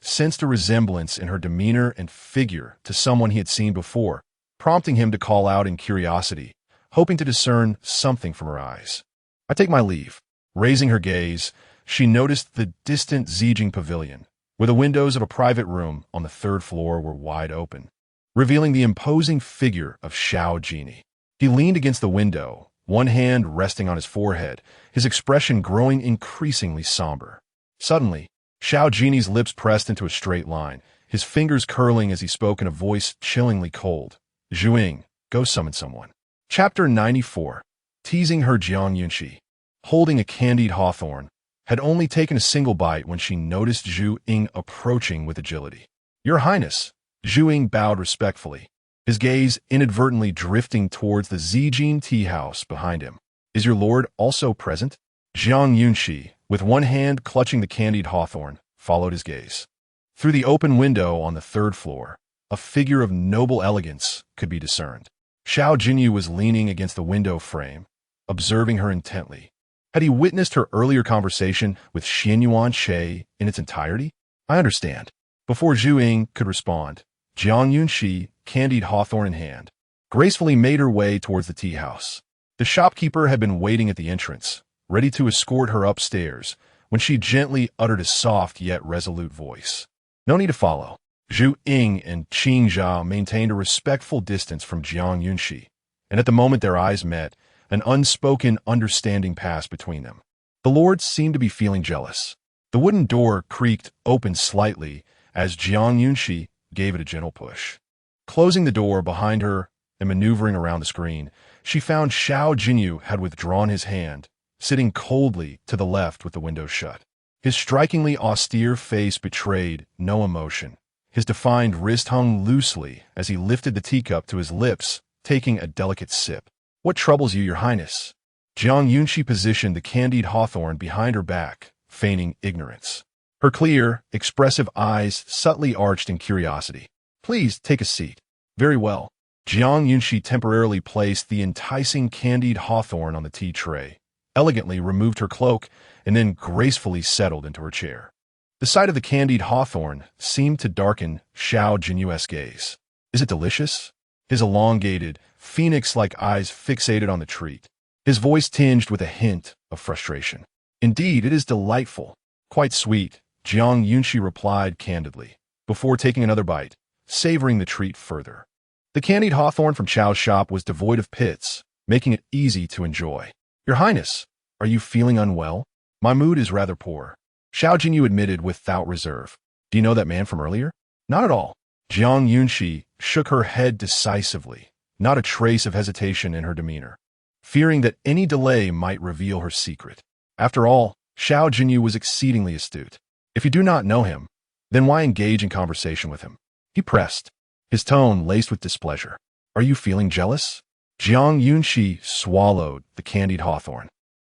sensed a resemblance in her demeanor and figure to someone he had seen before, prompting him to call out in curiosity, hoping to discern something from her eyes. "I take my leave." Raising her gaze, she noticed the distant Zhixian pavilion, where the windows of a private room on the third floor were wide open, revealing the imposing figure of Xiao Jinyao. He leaned against the window, one hand resting on his forehead, his expression growing increasingly somber. Suddenly, Xiao Jinyao's lips pressed into a straight line, his fingers curling as he spoke in a voice chillingly cold. "Zhuing, go summon someone." Chapter 94. Teasing her. Jiang Yunxi, holding a candied hawthorn, had only taken a single bite when she noticed Zhu Ying approaching with agility. "Your Highness," Zhu Ying bowed respectfully, his gaze inadvertently drifting towards the Zhixian tea house behind him. "Is your lord also present?" Jiang Yunxi, with one hand clutching the candied hawthorn, followed his gaze. Through the open window on the third floor, a figure of noble elegance could be discerned. Xiao Jinyao was leaning against the window frame, observing her intently. Had he witnessed her earlier conversation with Yuanxi in its entirety? "I understand." Before Zhu Ying could respond, Jiang Yunxi, candied hawthorn in hand, gracefully made her way towards the tea house. The shopkeeper had been waiting at the entrance, ready to escort her upstairs, when she gently uttered a soft yet resolute voice. "No need to follow." Zhu Ying and Qingyi maintained a respectful distance from Jiang Yunxi, and at the moment their eyes met, an unspoken understanding passed between them. The lords seemed to be feeling jealous. The wooden door creaked open slightly as Jiang Yunxi gave it a gentle push. Closing the door behind her and maneuvering around the screen, she found Xiao Jinyao had withdrawn his hand, sitting coldly to the left with the window shut. His strikingly austere face betrayed no emotion. His defined wrist hung loosely as he lifted the teacup to his lips, taking a delicate sip. "What troubles you, Your Highness?" Jiang Yunxi positioned the candied hawthorn behind her back, feigning ignorance. Her clear, expressive eyes subtly arched in curiosity. "Please take a seat." "Very well." Jiang Yunxi temporarily placed the enticing candied hawthorn on the tea tray, elegantly removed her cloak, and then gracefully settled into her chair. The sight of the candied hawthorn seemed to darken Xiao Jinyao's gaze. "Is it delicious?" His elongated, phoenix-like eyes fixated on the treat, his voice tinged with a hint of frustration. "Indeed, it is delightful. Quite sweet," Jiang Yunxi replied candidly, before taking another bite, savoring the treat further. The candied hawthorn from Chao's shop was devoid of pits, making it easy to enjoy. "Your Highness, are you feeling unwell?" "My mood is rather poor," Xiao Jinyao admitted without reserve. "Do you know that man from earlier?" "Not at all." Jiang Yunxi shook her head decisively, not a trace of hesitation in her demeanor, fearing that any delay might reveal her secret. After all, Xiao Jinyao was exceedingly astute. "If you do not know him, then why engage in conversation with him?" he pressed, his tone laced with displeasure. "Are you feeling jealous?" Jiang Yunxi swallowed the candied hawthorn,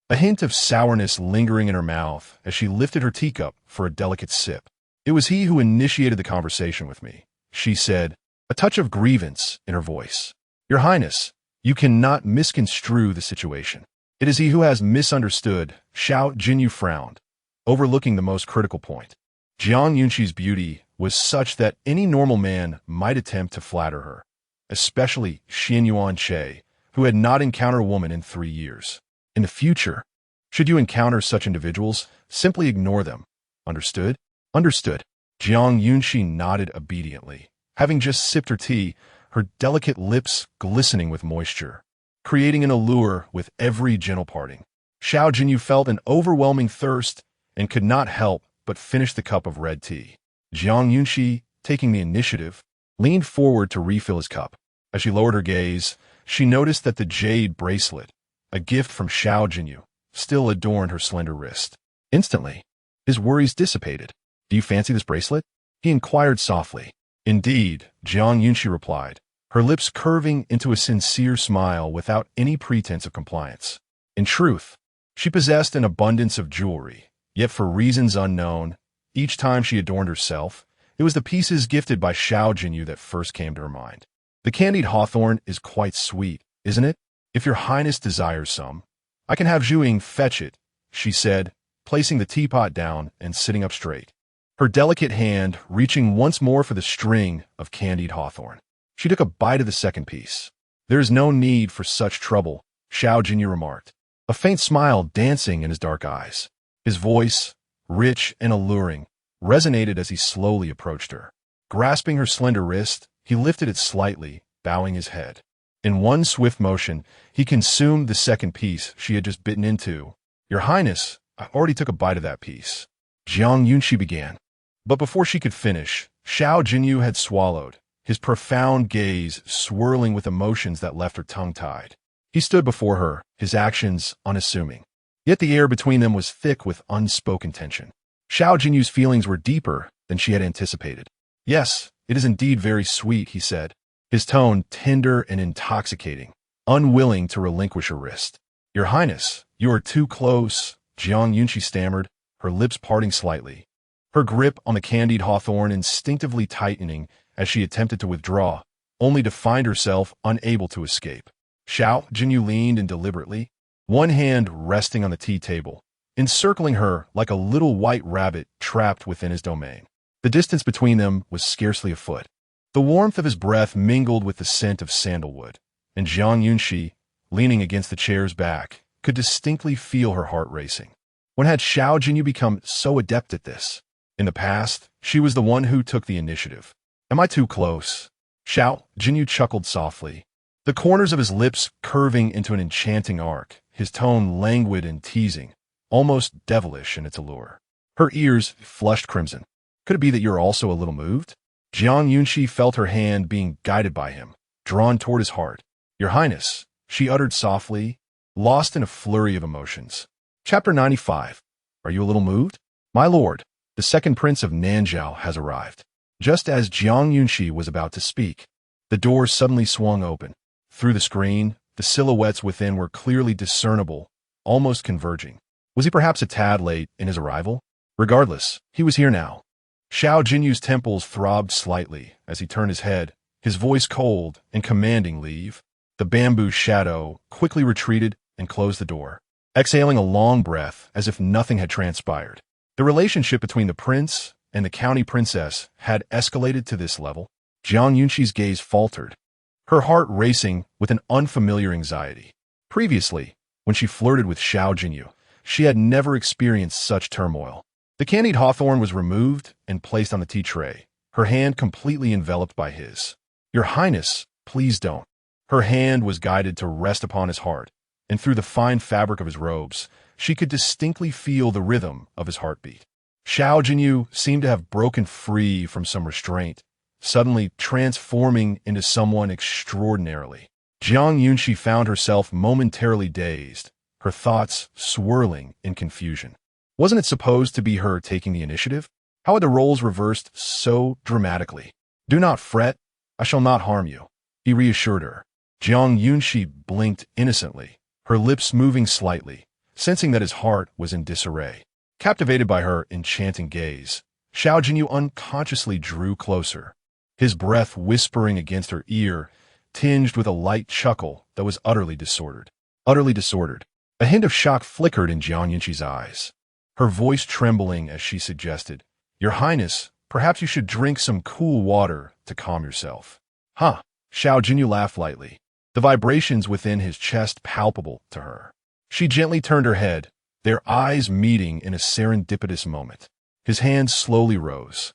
a hint of sourness lingering in her mouth as she lifted her teacup for a delicate sip. "It was he who initiated the conversation with me," she said, a touch of grievance in her voice. "Your Highness, you cannot misconstrue the situation. It is he who has misunderstood." Xiao Jinyao frowned, overlooking the most critical point. Jiang Yunxi's beauty was such that any normal man might attempt to flatter her, especially Yuanxi, who had not encountered a woman in 3 years. In the future, should you encounter such individuals, simply ignore them. Understood? Understood. Jiang Yunxi nodded obediently, having just sipped her tea, her delicate lips glistening with moisture, creating an allure with every gentle parting. Xiao Jinyao felt an overwhelming thirst and could not help but finish the cup of red tea. Jiang Yunxi, taking the initiative, leaned forward to refill his cup. As she lowered her gaze, she noticed that the jade bracelet, a gift from Xiao Jinyao, still adorned her slender wrist. Instantly, his worries dissipated. "Do you fancy this bracelet?" he inquired softly. "Indeed," Jiang Yunxi replied, her lips curving into a sincere smile without any pretense of compliance. In truth, she possessed an abundance of jewelry, yet for reasons unknown, each time she adorned herself, it was the pieces gifted by Xiao Jinyao that first came to her mind. "The candied hawthorn is quite sweet, isn't it? If your Highness desires some, I can have Zhu Ying fetch it," she said, placing the teapot down and sitting up straight, her delicate hand reaching once more for the string of candied hawthorn. She took a bite of the second piece. "There is no need for such trouble," Xiao Jinyao remarked, a faint smile dancing in his dark eyes. His voice, rich and alluring, resonated as he slowly approached her. Grasping her slender wrist, he lifted it slightly, bowing his head. In one swift motion, he consumed the second piece she had just bitten into. "Your Highness, I already took a bite of that piece," Jiang Yunxi began. But before she could finish, Xiao Jinyao had swallowed, his profound gaze swirling with emotions that left her tongue-tied. He stood before her, his actions unassuming. Yet the air between them was thick with unspoken tension. Xiao Jinyao's feelings were deeper than she had anticipated. "Yes, it is indeed very sweet," he said, his tone tender and intoxicating, unwilling to relinquish her wrist. "Your Highness, you are too close," Jiang Yunxi stammered, her lips parting slightly, her grip on the candied hawthorn instinctively tightening as she attempted to withdraw, only to find herself unable to escape. Xiao Jinyao leaned in deliberately, one hand resting on the tea table, encircling her like a little white rabbit trapped within his domain. The distance between them was scarcely a foot. The warmth of his breath mingled with the scent of sandalwood, and Jiang Yunxi, leaning against the chair's back, could distinctly feel her heart racing. When had Xiao Jinyao become so adept at this? In the past, she was the one who took the initiative. "Am I too close?" Xiao Jinyao chuckled softly, the corners of his lips curving into an enchanting arc, his tone languid and teasing, almost devilish in its allure. Her ears flushed crimson. "Could it be that you're also a little moved?" Jiang Yunxi felt her hand being guided by him, drawn toward his heart. "Your Highness," she uttered softly, lost in a flurry of emotions. Chapter 95. Are you a little moved? "My lord, the second prince of Nanzhao has arrived." Just as Jiang Yunxi was about to speak, the door suddenly swung open. Through the screen, the silhouettes within were clearly discernible, almost converging. Was he perhaps a tad late in his arrival? Regardless, he was here now. Xiao Jinyao's temples throbbed slightly as he turned his head, his voice cold and commanding leave. The bamboo shadow quickly retreated and closed the door, exhaling a long breath as if nothing had transpired. The relationship between the prince and the county princess had escalated to this level. Jiang Yunxi's gaze faltered, her heart racing with an unfamiliar anxiety. Previously, when she flirted with Xiao Jinyao, she had never experienced such turmoil. The candied hawthorn was removed and placed on the tea tray, her hand completely enveloped by his. "Your Highness, please don't." Her hand was guided to rest upon his heart, and through the fine fabric of his robes, she could distinctly feel the rhythm of his heartbeat. Xiao Jinyao seemed to have broken free from some restraint, suddenly transforming into someone extraordinarily. Jiang Yunxi found herself momentarily dazed, her thoughts swirling in confusion. Wasn't it supposed to be her taking the initiative? How had the roles reversed so dramatically? "Do not fret, I shall not harm you," he reassured her. Jiang Yunxi blinked innocently, her lips moving slightly, sensing that his heart was in disarray. Captivated by her enchanting gaze, Xiao Jinyao unconsciously drew closer, his breath whispering against her ear, tinged with a light chuckle that was utterly disordered. Utterly disordered. A hint of shock flickered in Jiang Yunxi's eyes, her voice trembling as she suggested, "Your Highness, perhaps you should drink some cool water to calm yourself." "Huh?" Xiao Jinyao laughed lightly, the vibrations within his chest palpable to her. She gently turned her head, their eyes meeting in a serendipitous moment. His hand slowly rose,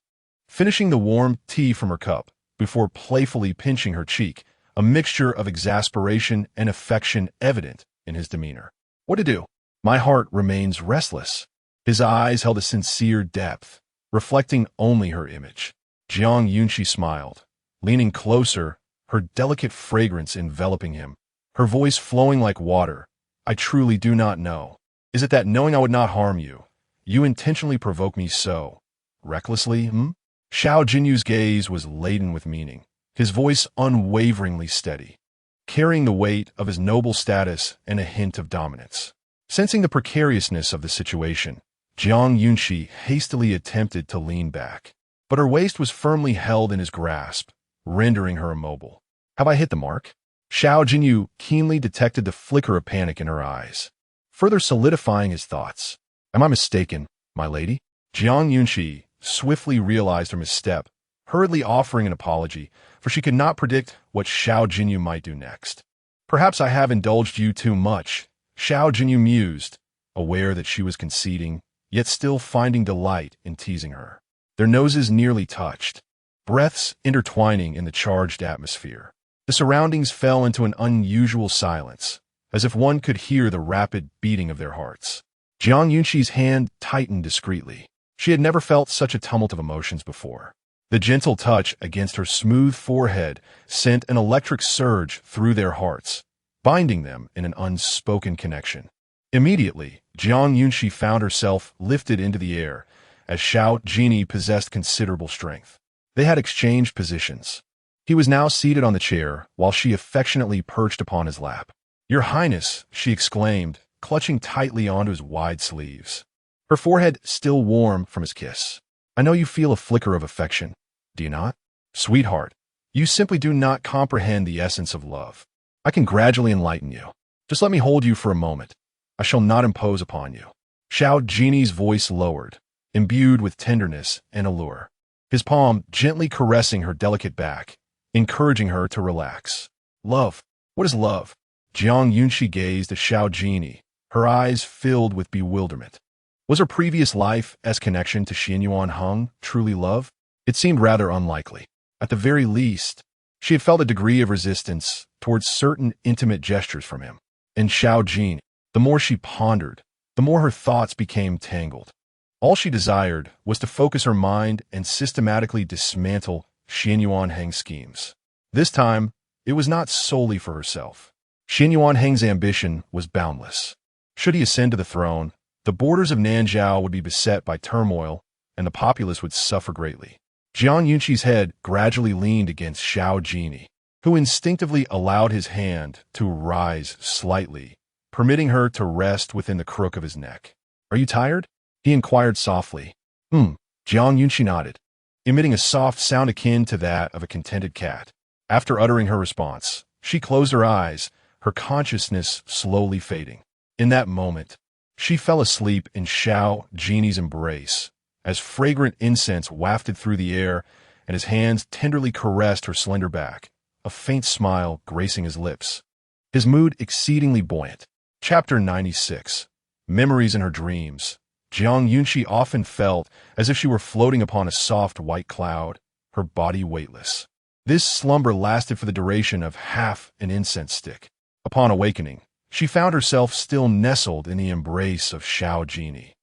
finishing the warm tea from her cup before playfully pinching her cheek, a mixture of exasperation and affection evident in his demeanor. "What to do? My heart remains restless." His eyes held a sincere depth, reflecting only her image. Jiang Yunxi smiled, leaning closer, her delicate fragrance enveloping him, her voice flowing like water. "I truly do not know. Is it that knowing I would not harm you, you intentionally provoke me so recklessly, Xiao Jinyao's gaze was laden with meaning, his voice unwaveringly steady, carrying the weight of his noble status and a hint of dominance. Sensing the precariousness of the situation, Jiang Yunxi hastily attempted to lean back, but her waist was firmly held in his grasp, rendering her immobile. "Have I hit the mark?" Xiao Jinyao keenly detected the flicker of panic in her eyes, further solidifying his thoughts. "Am I mistaken, my lady?" Jiang Yunxi swiftly realized her misstep, hurriedly offering an apology, for she could not predict what Xiao Jinyao might do next. "Perhaps I have indulged you too much," Xiao Jinyao mused, aware that she was conceding, yet still finding delight in teasing her. Their noses nearly touched, breaths intertwining in the charged atmosphere. The surroundings fell into an unusual silence, as if one could hear the rapid beating of their hearts. Jiang Yunxi's hand tightened discreetly. She had never felt such a tumult of emotions before. The gentle touch against her smooth forehead sent an electric surge through their hearts, binding them in an unspoken connection. Immediately, Jiang Yunxi found herself lifted into the air, as Xiao Jinyao possessed considerable strength. They had exchanged positions. He was now seated on the chair, while she affectionately perched upon his lap. "Your Highness," she exclaimed, clutching tightly onto his wide sleeves. Her forehead still warm from his kiss. "I know you feel a flicker of affection, do you not? Sweetheart, you simply do not comprehend the essence of love. I can gradually enlighten you. Just let me hold you for a moment. I shall not impose upon you." Xiao Jiny's voice lowered, imbued with tenderness and allure, his palm gently caressing her delicate back, encouraging her to relax. "Love? What is love?" Jiang Yunxi gazed at Xiao Jinyao, her eyes filled with bewilderment. Was her previous life as connection to Xianyuan Heng truly love? It seemed rather unlikely. At the very least, she had felt a degree of resistance towards certain intimate gestures from him. And Xiao Jinyao, the more she pondered, the more her thoughts became tangled. All she desired was to focus her mind and systematically dismantle Xianyuan Heng's schemes. This time, it was not solely for herself. Xianyuan Heng's ambition was boundless. Should he ascend to the throne, the borders of Nanzhao would be beset by turmoil, and the populace would suffer greatly. Jiang Yunxi's head gradually leaned against Xiao Jinyao, who instinctively allowed his hand to rise slightly, permitting her to rest within the crook of his neck. "Are you tired?" he inquired softly. Jiang Yunxi nodded, emitting a soft sound akin to that of a contented cat. After uttering her response, she closed her eyes, her consciousness slowly fading. In that moment, she fell asleep in Xiao Jinyao's embrace, as fragrant incense wafted through the air and his hands tenderly caressed her slender back, a faint smile gracing his lips. His mood exceedingly buoyant. Chapter 96. Memories in her dreams. Jiang Yunxi often felt as if she were floating upon a soft white cloud, her body weightless. This slumber lasted for the duration of half an incense stick. Upon awakening, she found herself still nestled in the embrace of Xiao Jinyao,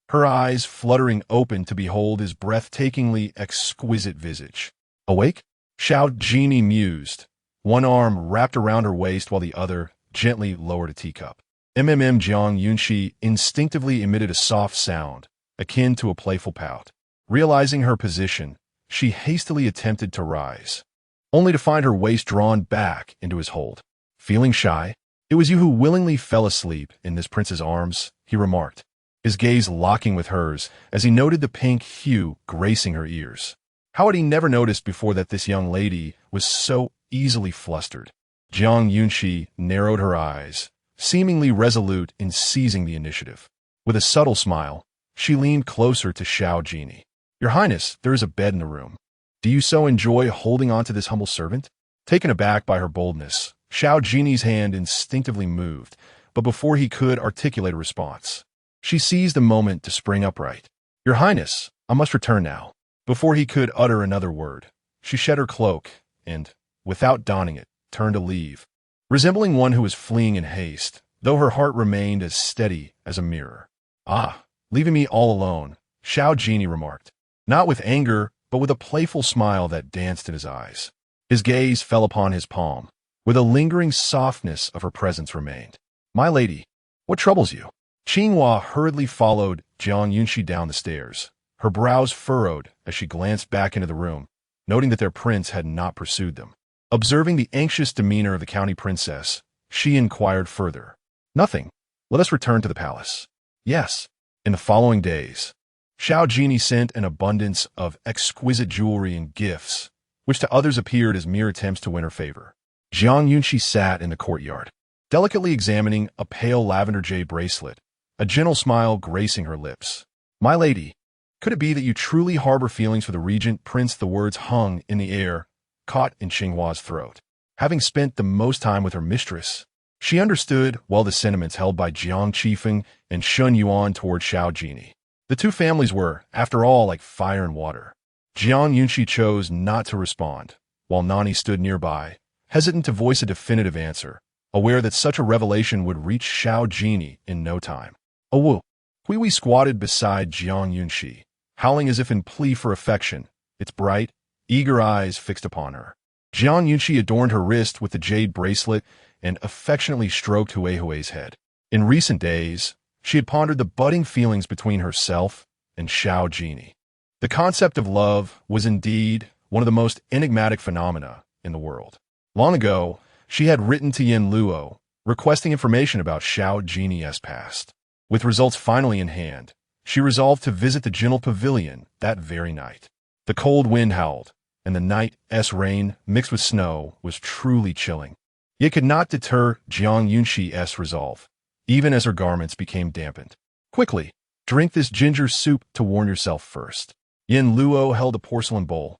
her eyes fluttering open to behold his breathtakingly exquisite visage. "Awake?" Xiao Jinyao mused, one arm wrapped around her waist while the other gently lowered a teacup. Jiang Yunxi instinctively emitted a soft sound, akin to a playful pout. Realizing her position, she hastily attempted to rise, only to find her waist drawn back into his hold. "Feeling shy? It was you who willingly fell asleep in this prince's arms," he remarked, his gaze locking with hers as he noted the pink hue gracing her ears. How had he never noticed before that this young lady was so easily flustered? Jiang Yunxi narrowed her eyes, seemingly resolute in seizing the initiative. With a subtle smile, she leaned closer to Xiao Jinyao. "Your Highness, there is a bed in the room. Do you so enjoy holding on to this humble servant?" Taken aback by her boldness, Xiao Jinyao's hand instinctively moved, but before he could articulate a response, she seized the moment to spring upright. "Your Highness, I must return now." Before he could utter another word, she shed her cloak and, without donning it, turned to leave, resembling one who was fleeing in haste, though her heart remained as steady as a mirror. "Ah, leaving me all alone," Xiao Jinyao remarked, not with anger, but with a playful smile that danced in his eyes. His gaze fell upon his palm, where the lingering softness of her presence remained. "My lady, what troubles you?" Qingyi hurriedly followed Jiang Yunxi down the stairs, her brows furrowed as she glanced back into the room, noting that their prince had not pursued them. Observing the anxious demeanor of the county princess, she inquired further. "Nothing. Let us return to the palace." "Yes." In the following days, Xiao Jinyao sent an abundance of exquisite jewelry and gifts, which to others appeared as mere attempts to win her favor. Jiang Yunxi sat in the courtyard, delicately examining a pale lavender jade bracelet, a gentle smile gracing her lips. "My lady, could it be that you truly harbor feelings for the regent prince?" The words hung in the air, caught in Qingyi's throat. Having spent the most time with her mistress, she understood well the sentiments held by Jiang Qifeng and Shun Yuan toward Xiao Jinyao. The two families were, after all, like fire and water. Jiang Yunxi chose not to respond, while Nani stood nearby, hesitant to voice a definitive answer, aware that such a revelation would reach Xiao Jinyao in no time. Wu Hui squatted beside Jiang Yunxi, howling as if in plea for affection, its bright, eager eyes fixed upon her. Jiang Yunxi adorned her wrist with the jade bracelet and affectionately stroked Hui's head. In recent days, she had pondered the budding feelings between herself and Xiao Jinyao. The concept of love was indeed one of the most enigmatic phenomena in the world. Long ago, she had written to Yin Luo, requesting information about Xiao Jinyao's past. With results finally in hand, she resolved to visit the gentle pavilion that very night. The cold wind howled, and the night's rain, mixed with snow, was truly chilling. It could not deter Jiang Yunxi's resolve, even as her garments became dampened. Quickly, drink this ginger soup to warm yourself first. Yin Luo held a porcelain bowl,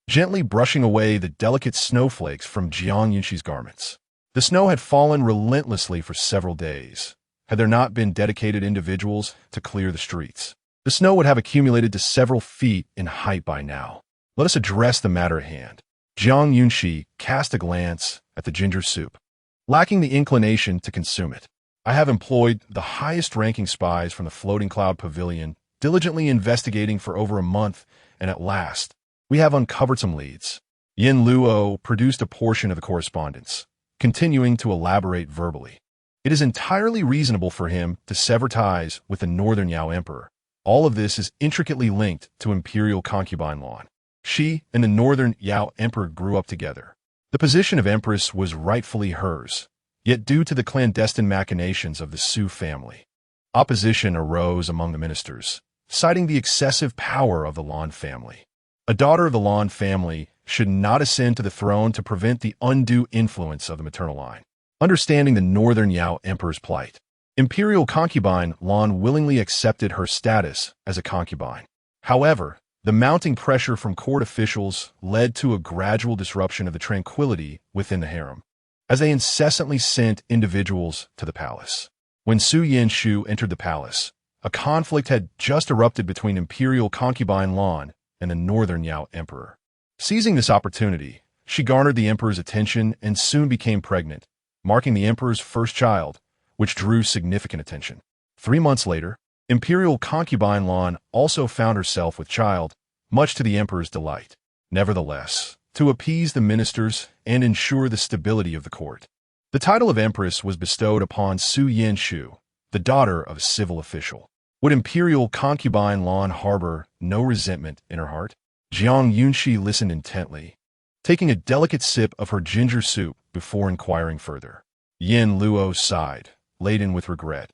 gently brushing away the delicate snowflakes from Jiang Yunxi's garments. The snow had fallen relentlessly for several days. Had there not been dedicated individuals to clear the streets, the snow would have accumulated to several feet in height by now. Let us address the matter at hand. Jiang Yunxi cast a glance at the ginger soup, lacking the inclination to consume it. I have employed the highest-ranking spies from the Floating Cloud Pavilion, diligently investigating for over a month, and at last, we have uncovered some leads. Yin Luo produced a portion of the correspondence, continuing to elaborate verbally. It is entirely reasonable for him to sever ties with the Northern Yao Emperor. All of this is intricately linked to imperial concubine law. She and the Northern Yao Emperor grew up together. The position of Empress was rightfully hers, yet due to the clandestine machinations of the Su family, opposition arose among the ministers, citing the excessive power of the Lan family. A daughter of the Lan family should not ascend to the throne to prevent the undue influence of the maternal line. Understanding the Northern Yao Emperor's plight, imperial concubine Lan willingly accepted her status as a concubine. However, the mounting pressure from court officials led to a gradual disruption of the tranquility within the harem, as they incessantly sent individuals to the palace. When Su Yinshu entered the palace, a conflict had just erupted between imperial concubine Lan and the Northern Yao Emperor. Seizing this opportunity, she garnered the emperor's attention and soon became pregnant, marking the emperor's first child, which drew significant attention. 3 months later, imperial concubine Lan also found herself with child, much to the emperor's delight. Nevertheless, to appease the ministers and ensure the stability of the court, the title of empress was bestowed upon Su Yinshu, the daughter of a civil official. Would imperial concubine Lan harbor no resentment in her heart? Jiang Yunxi listened intently, taking a delicate sip of her ginger soup before inquiring further. Yin Luo sighed, laden with regret.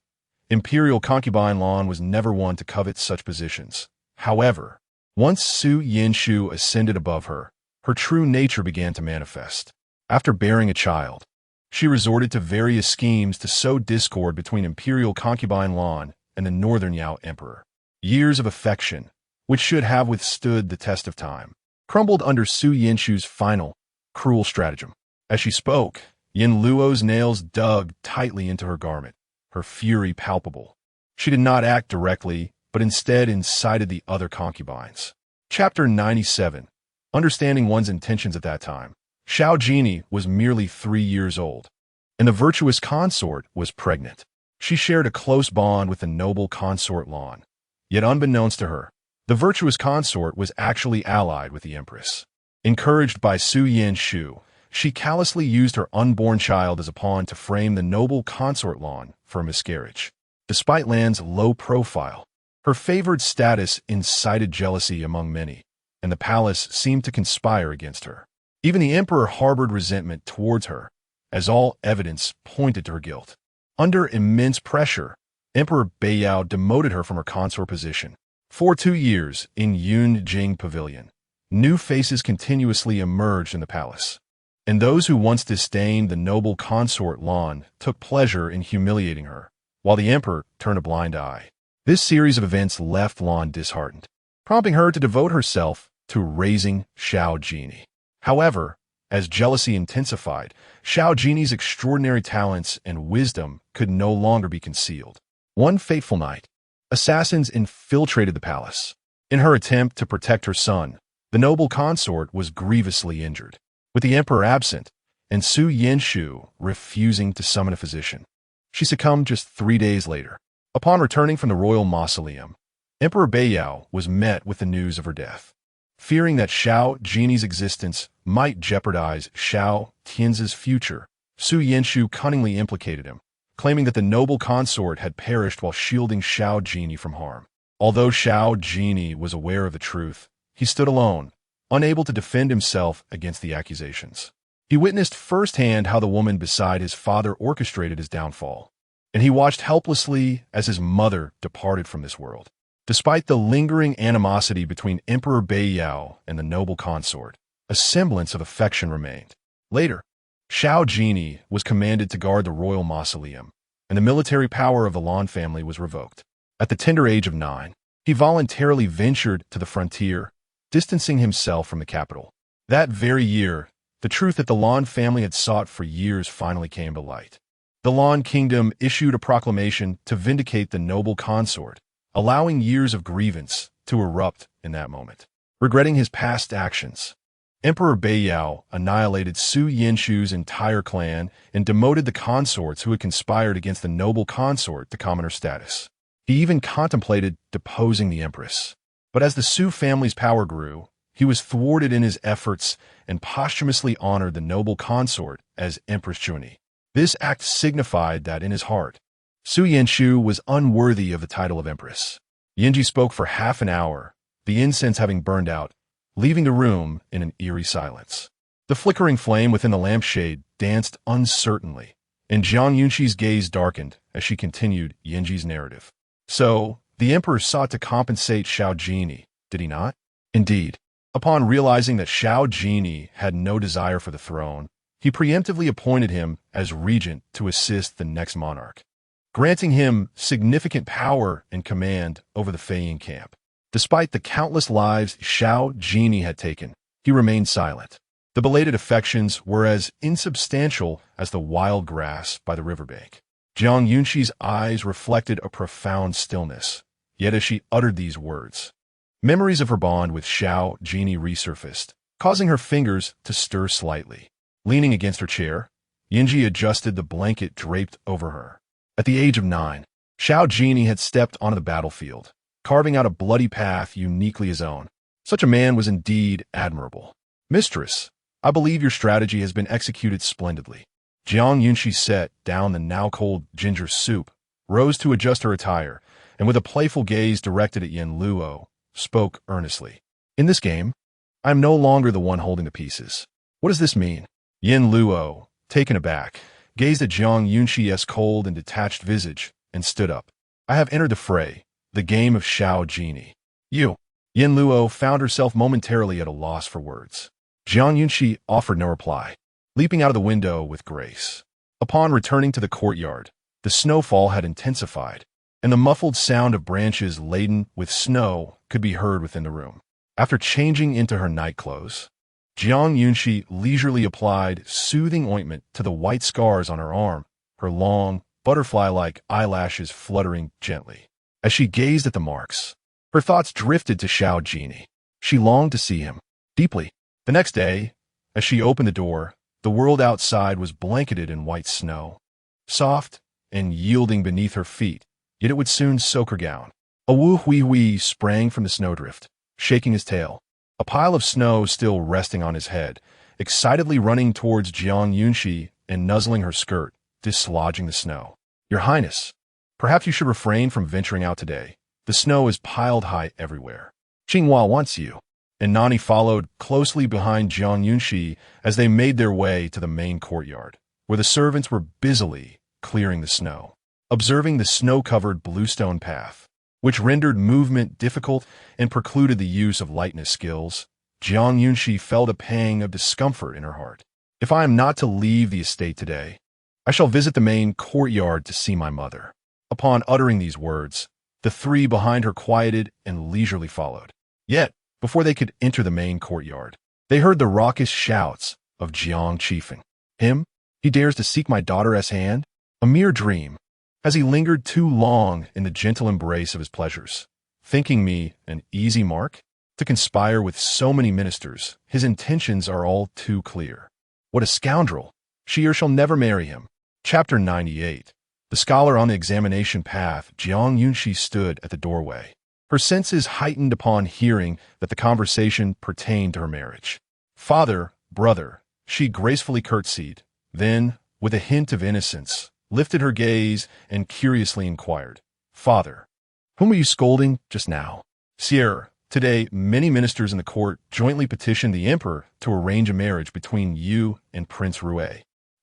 Imperial concubine Lan was never one to covet such positions. However, once Su Yinshu ascended above her, her true nature began to manifest. After bearing a child, she resorted to various schemes to sow discord between imperial concubine Lan and the Northern Yao Emperor. Years of affection, which should have withstood the test of time, crumbled under Su Yinshu's final, cruel stratagem. As she spoke, Yin Luo's nails dug tightly into her garment, her fury palpable. She did not act directly, but instead incited the other concubines. Chapter 97. Understanding one's intentions at that time. Xiao Jinyao was merely 3 years old, and the virtuous consort was pregnant. She shared a close bond with the noble consort Lan. Yet unbeknownst to her, the virtuous consort was actually allied with the empress. Encouraged by Su Yinshu, she callously used her unborn child as a pawn to frame the noble consort Lan for a miscarriage. Despite Lan's low profile, her favored status incited jealousy among many, and the palace seemed to conspire against her. Even the emperor harbored resentment towards her, as all evidence pointed to her guilt. Under immense pressure, Emperor Beiyao demoted her from her consort position. For 2 years in Yunjing Pavilion, new faces continuously emerged in the palace, and those who once disdained the noble consort Lan took pleasure in humiliating her, while the emperor turned a blind eye. This series of events left Lan disheartened, prompting her to devote herself to raising Xiao Jinyao. However, as jealousy intensified, Xiao Jinyau's extraordinary talents and wisdom could no longer be concealed. One fateful night, Assassins infiltrated the palace. In her attempt to protect her son, the noble consort was grievously injured. With the emperor absent, and Su Yenshu refusing to summon a physician, she succumbed just 3 days later. Upon returning from the royal mausoleum, Emperor Beiyao was met with the news of her death. Fearing that Xiao Jiny's existence might jeopardize Xiao Tian's future, Su Yenshu cunningly implicated him, claiming that the noble consort had perished while shielding Xiao Jinyi from harm. Although Xiao Jinyi was aware of the truth, he stood alone, unable to defend himself against the accusations. He witnessed firsthand how the woman beside his father orchestrated his downfall, and he watched helplessly as his mother departed from this world. Despite the lingering animosity between Emperor Beiyao and the noble consort, a semblance of affection remained. Later, Xiao Jinyi was commanded to guard the royal mausoleum, and the military power of the Lan family was revoked. At the tender age of 9, he voluntarily ventured to the frontier, distancing himself from the capital. That very year, the truth that the Lan family had sought for years finally came to light. The Lan kingdom issued a proclamation to vindicate the noble consort, allowing years of grievance to erupt in that moment. Regretting his past actions, Emperor Beiyao annihilated Su Yenshu's entire clan and demoted the consorts who had conspired against the noble consort to commoner status. He even contemplated deposing the empress. But as the Su family's power grew, he was thwarted in his efforts and posthumously honored the noble consort as Empress Qingyi. This act signified that in his heart, Su Yenshu was unworthy of the title of empress. Yinji spoke for half an hour, the incense having burned out, leaving the room in an eerie silence. The flickering flame within the lampshade danced uncertainly, and Jiang Yunxi's gaze darkened as she continued Yinji's narrative. So, the emperor sought to compensate Xiao Jinyi, did he not? Indeed. Upon realizing that Xiao Jinyi had no desire for the throne, he preemptively appointed him as regent to assist the next monarch, granting him significant power and command over the Feiyin camp. Despite the countless lives Xiao Jinyi had taken, he remained silent. The belated affections were as insubstantial as the wild grass by the riverbank. Jiang Yunxi's eyes reflected a profound stillness, yet as she uttered these words, memories of her bond with Xiao Jinyi resurfaced, causing her fingers to stir slightly. Leaning against her chair, Yinji adjusted the blanket draped over her. At the age of 9, Xiao Jinyi had stepped onto the battlefield, carving out a bloody path uniquely his own. Such a man was indeed admirable. Mistress, I believe your strategy has been executed splendidly. Jiang Yunxi set down the now-cold ginger soup, rose to adjust her attire, and with a playful gaze directed at Yin Luo, spoke earnestly. In this game, I am no longer the one holding the pieces. What does this mean? Yin Luo, taken aback, gazed at Jiang Yunxi's cold and detached visage, and stood up. I have entered the fray, the game of Xiao Jinyi. You. Yin Luo found herself momentarily at a loss for words. Jiang Yunxi offered no reply, leaping out of the window with grace. Upon returning to the courtyard, the snowfall had intensified, and the muffled sound of branches laden with snow could be heard within the room. After changing into her nightclothes, Jiang Yunxi leisurely applied soothing ointment to the white scars on her arm, her long, butterfly-like eyelashes fluttering gently. As she gazed at the marks, her thoughts drifted to Xiao Jinyi. She longed to see him, deeply. The next day, as she opened the door, the world outside was blanketed in white snow, soft and yielding beneath her feet, yet it would soon soak her gown. A woo-wee-wee sprang from the snowdrift, shaking his tail, a pile of snow still resting on his head, excitedly running towards Jiang Yunxi and nuzzling her skirt, dislodging the snow. Your Highness, perhaps you should refrain from venturing out today. The snow is piled high everywhere. Qinghua wants you. And Nani followed closely behind Jiang Yunxi as they made their way to the main courtyard, where the servants were busily clearing the snow. Observing the snow-covered bluestone path, which rendered movement difficult and precluded the use of lightness skills, Jiang Yunxi felt a pang of discomfort in her heart. If I am not to leave the estate today, I shall visit the main courtyard to see my mother. Upon uttering these words, the three behind her quieted and leisurely followed. Yet, before they could enter the main courtyard, they heard the raucous shouts of Jiang Qifeng. Him? He dares to seek my daughter's hand? A mere dream. Has he lingered too long in the gentle embrace of his pleasures, thinking me an easy mark? To conspire with so many ministers, his intentions are all too clear. What a scoundrel! She shall never marry him. Chapter 98. The scholar on the examination path, Jiang Yunxi, stood at the doorway. Her senses heightened upon hearing that the conversation pertained to her marriage. Father, brother, she gracefully curtsied, then, with a hint of innocence, lifted her gaze and curiously inquired, Father, whom were you scolding just now? Sire, today many ministers in the court jointly petitioned the emperor to arrange a marriage between you and Prince Rue.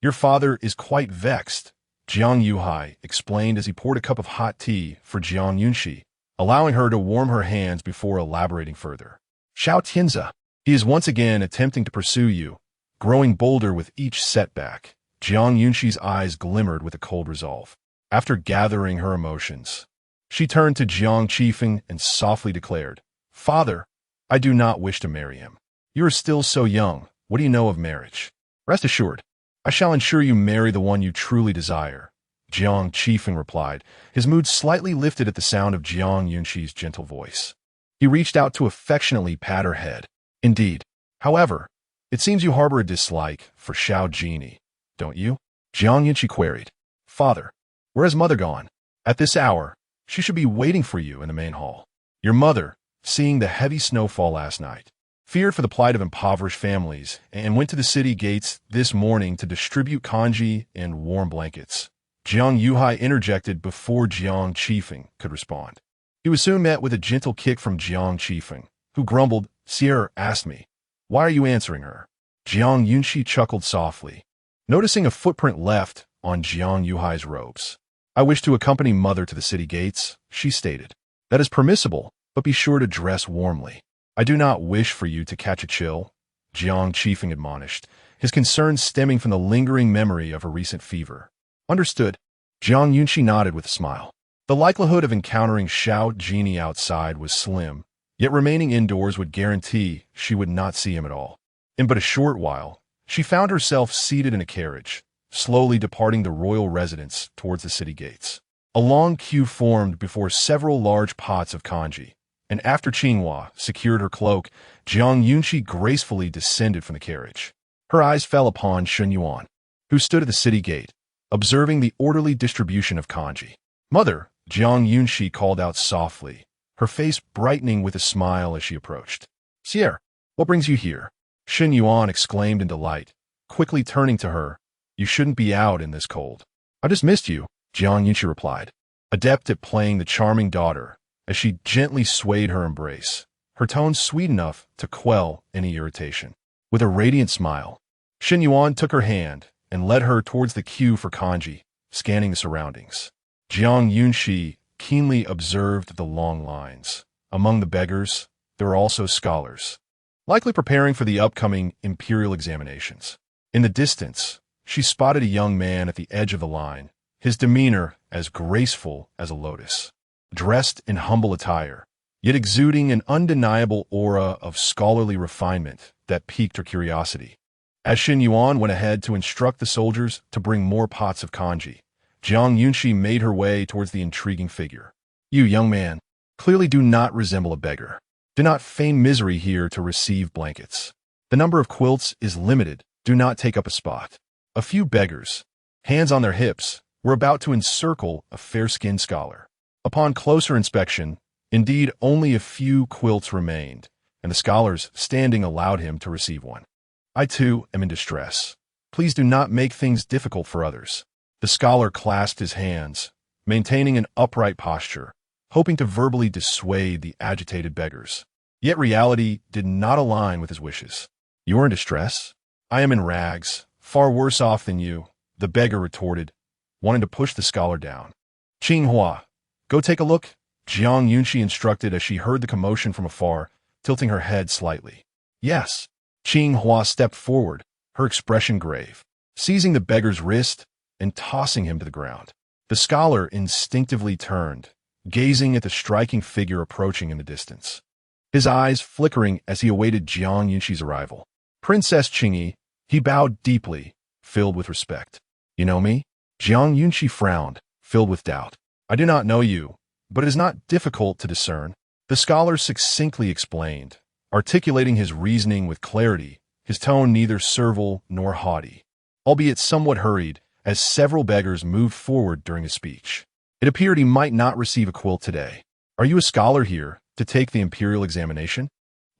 Your father is quite vexed, Jiang Yunxi explained as he poured a cup of hot tea for Jiang Yunxi, allowing her to warm her hands before elaborating further. Xiao Jinyao, he is once again attempting to pursue you, growing bolder with each setback. Jiang Yunxi's eyes glimmered with a cold resolve. After gathering her emotions, she turned to Jiang Qifeng and softly declared, Father, I do not wish to marry him. You are still so young. What do you know of marriage? Rest assured, I shall ensure you marry the one you truly desire, Jiang Qifeng replied, his mood slightly lifted at the sound of Jiang Yunxi's gentle voice. He reached out to affectionately pat her head. Indeed. However, it seems you harbor a dislike for Xiao Jinyao, don't you? Jiang Yunxi queried. Father, where has mother gone? At this hour, she should be waiting for you in the main hall. Your mother, seeing the heavy snowfall last night, feared for the plight of impoverished families and went to the city gates this morning to distribute congee and warm blankets. Jiang Yunxi interjected before Jiang Qifeng could respond. He was soon met with a gentle kick from Jiang Qifeng, who grumbled, Sire asked me, why are you answering her? Jiang Yunxi chuckled softly, noticing a footprint left on Jiang Yunxi's robes. I wish to accompany mother to the city gates, she stated. That is permissible, but be sure to dress warmly. I do not wish for you to catch a chill, Jiang Qifeng admonished, his concern stemming from the lingering memory of her recent fever. Understood. Jiang Yunxi nodded with a smile. The likelihood of encountering Xiao Jinyao outside was slim, yet remaining indoors would guarantee she would not see him at all. In but a short while, she found herself seated in a carriage, slowly departing the royal residence towards the city gates. A long queue formed before several large pots of congee, and after Qingyi secured her cloak, Jiang Yunxi gracefully descended from the carriage. Her eyes fell upon Shun Yuan, who stood at the city gate, observing the orderly distribution of congee. Mother, Jiang Yunxi called out softly, her face brightening with a smile as she approached. Sire, what brings you here? Shun Yuan exclaimed in delight, quickly turning to her. You shouldn't be out in this cold. I just missed you, Jiang Yunxi replied, adept at playing the charming daughter, as she gently swayed her embrace, her tone sweet enough to quell any irritation. With a radiant smile, Shun Yuan took her hand and led her towards the queue for congee, scanning the surroundings. Jiang Yunxi keenly observed the long lines. Among the beggars, there were also scholars, likely preparing for the upcoming imperial examinations. In the distance, she spotted a young man at the edge of the line, his demeanor as graceful as a lotus. Dressed in humble attire, yet exuding an undeniable aura of scholarly refinement that piqued her curiosity. As Shun Yuan went ahead to instruct the soldiers to bring more pots of congee, Jiang Yunxi made her way towards the intriguing figure. You, young man, clearly do not resemble a beggar. Do not feign misery here to receive blankets. The number of quilts is limited. Do not take up a spot. A few beggars, hands on their hips, were about to encircle a fair-skinned scholar. Upon closer inspection, indeed only a few quilts remained, and the scholars standing allowed him to receive one. I too am in distress. Please do not make things difficult for others. The scholar clasped his hands, maintaining an upright posture, hoping to verbally dissuade the agitated beggars. Yet reality did not align with his wishes. You are in distress? I am in rags, far worse off than you, the beggar retorted, wanting to push the scholar down. Qingyi, go take a look, Jiang Yunxi instructed as she heard the commotion from afar, tilting her head slightly. Yes. Qingyi stepped forward, her expression grave, seizing the beggar's wrist and tossing him to the ground. The scholar instinctively turned, gazing at the striking figure approaching in the distance, his eyes flickering as he awaited Jiang Yunxi's arrival. Princess Qingyi, he bowed deeply, filled with respect. You know me? Jiang Yunxi frowned, filled with doubt. I do not know you, but it is not difficult to discern. The scholar succinctly explained, articulating his reasoning with clarity, his tone neither servile nor haughty, albeit somewhat hurried, as several beggars moved forward during his speech. It appeared he might not receive a quilt today. Are you a scholar here to take the imperial examination?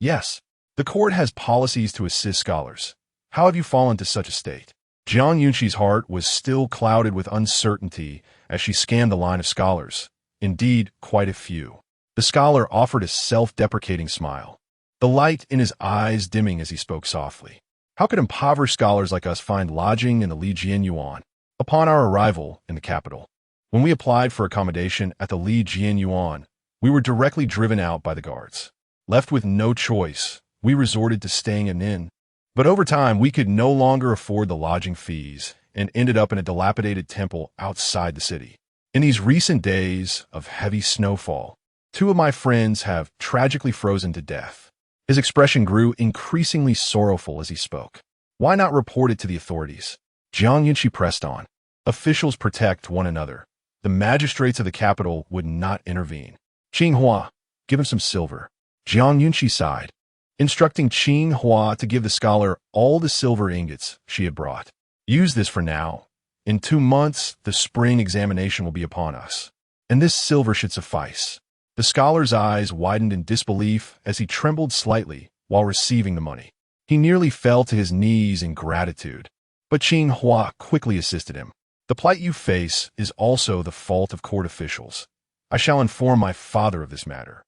Yes. The court has policies to assist scholars. How have you fallen to such a state? Jiang Yunxi's heart was still clouded with uncertainty as she scanned the line of scholars. Indeed, quite a few. The scholar offered a self-deprecating smile, the light in his eyes dimming as he spoke softly. How could impoverished scholars like us find lodging in the Li Jianyuan? Upon our arrival in the capital, when we applied for accommodation at the Li Jianyuan, we were directly driven out by the guards. Left with no choice, we resorted to staying in an inn. But over time, we could no longer afford the lodging fees and ended up in a dilapidated temple outside the city. In these recent days of heavy snowfall, 2 of my friends have tragically frozen to death. His expression grew increasingly sorrowful as he spoke. Why not report it to the authorities? Jiang Yunxi pressed on. Officials protect one another. The magistrates of the capital would not intervene. Qinghua, give him some silver. Jiang Yunxi sighed, instructing Qinghua to give the scholar all the silver ingots she had brought. Use this for now. In 2 months, the spring examination will be upon us, and this silver should suffice. The scholar's eyes widened in disbelief as he trembled slightly while receiving the money. He nearly fell to his knees in gratitude, but Qinghua quickly assisted him. The plight you face is also the fault of court officials. I shall inform my father of this matter,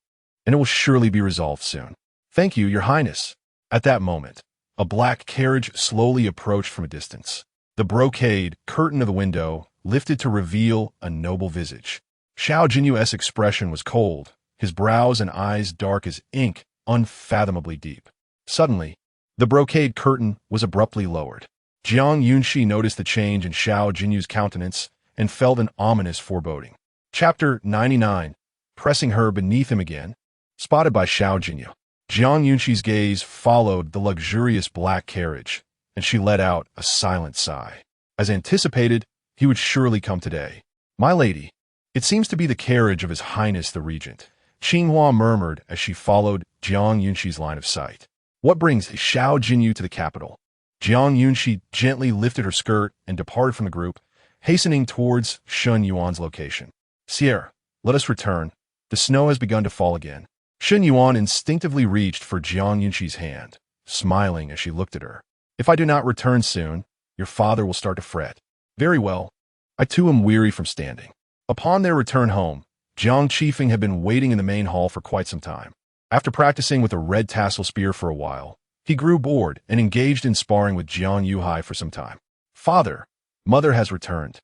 and it will surely be resolved soon. Thank you, Your Highness. At that moment, a black carriage slowly approached from a distance. The brocade curtain of the window lifted to reveal a noble visage. Xiao Jinyao's expression was cold, his brows and eyes dark as ink, unfathomably deep. Suddenly, the brocade curtain was abruptly lowered. Jiang Yunxi noticed the change in Xiao Jinyao's countenance and felt an ominous foreboding. Chapter 99. Pressing her beneath him again. Spotted by Xiao Jinyao. Jiang Yunxi's gaze followed the luxurious black carriage, and she let out a silent sigh. As anticipated, he would surely come today. My lady, it seems to be the carriage of His Highness the Regent, Qinghua murmured as she followed Jiang Yunxi's line of sight. What brings Xiao Jinyao to the capital? Jiang Yunxi gently lifted her skirt and departed from the group, hastening towards Shun Yuan's location. Sire, let us return. The snow has begun to fall again. Shun Yuan instinctively reached for Jiang Yunxi's hand, smiling as she looked at her. If I do not return soon, your father will start to fret. Very well. I too am weary from standing. Upon their return home, Jiang Qifeng had been waiting in the main hall for quite some time. After practicing with a red tassel spear for a while, he grew bored and engaged in sparring with Jiang Yuhai for some time. Father, mother has returned.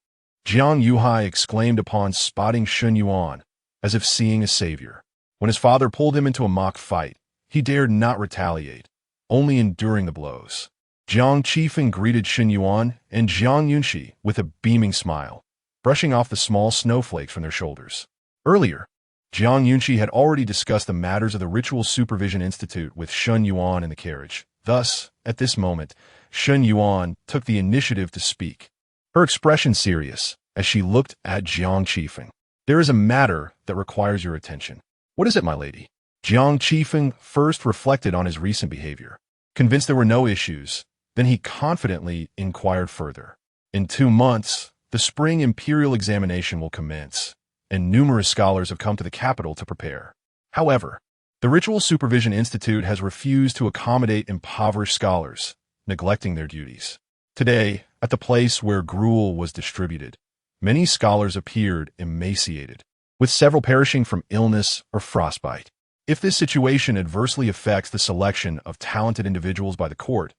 Jiang Yuhai exclaimed upon spotting Shun Yuan, as if seeing a savior. When his father pulled him into a mock fight, he dared not retaliate, only enduring the blows. Jiang Qifeng greeted Shun Yuan and Jiang Yunxi with a beaming smile, brushing off the small snowflakes from their shoulders. Earlier, Jiang Yunxi had already discussed the matters of the Ritual Supervision Institute with Shun Yuan in the carriage. Thus, at this moment, Shun Yuan took the initiative to speak, her expression serious as she looked at Jiang Qifeng. There is a matter that requires your attention. What is it, my lady? Jiang Qifeng first reflected on his recent behavior. Convinced there were no issues, then he confidently inquired further. In 2 months, the spring imperial examination will commence, and numerous scholars have come to the capital to prepare. However, the Ritual Supervision Institute has refused to accommodate impoverished scholars, neglecting their duties. Today, at the place where gruel was distributed, many scholars appeared emaciated, with several perishing from illness or frostbite. If this situation adversely affects the selection of talented individuals by the court,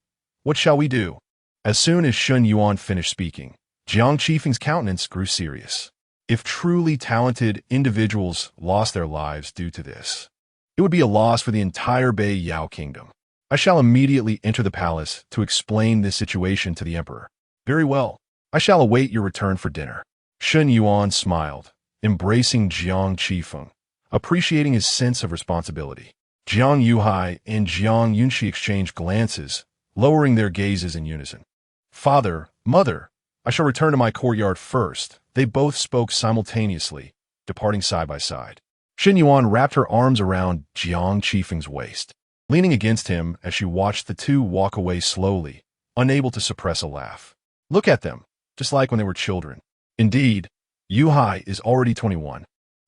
what shall we do? As soon as Shun Yuan finished speaking, Jiang Qifeng's countenance grew serious. If truly talented individuals lost their lives due to this, it would be a loss for the entire Beiyao kingdom. I shall immediately enter the palace to explain this situation to the emperor. Very well. I shall await your return for dinner. Shun Yuan smiled, embracing Jiang Qifeng, appreciating his sense of responsibility. Jiang Yuhai and Jiang Yunxi exchanged glances, lowering their gazes in unison. Father, mother, I shall return to my courtyard first, They both spoke simultaneously, departing side by side. Xin Yuan wrapped her arms around Jiang Qifeng's waist, leaning against him as she watched the two walk away slowly, unable to suppress a laugh. Look at them, just like when they were children. Indeed, Yu Hai is already 21.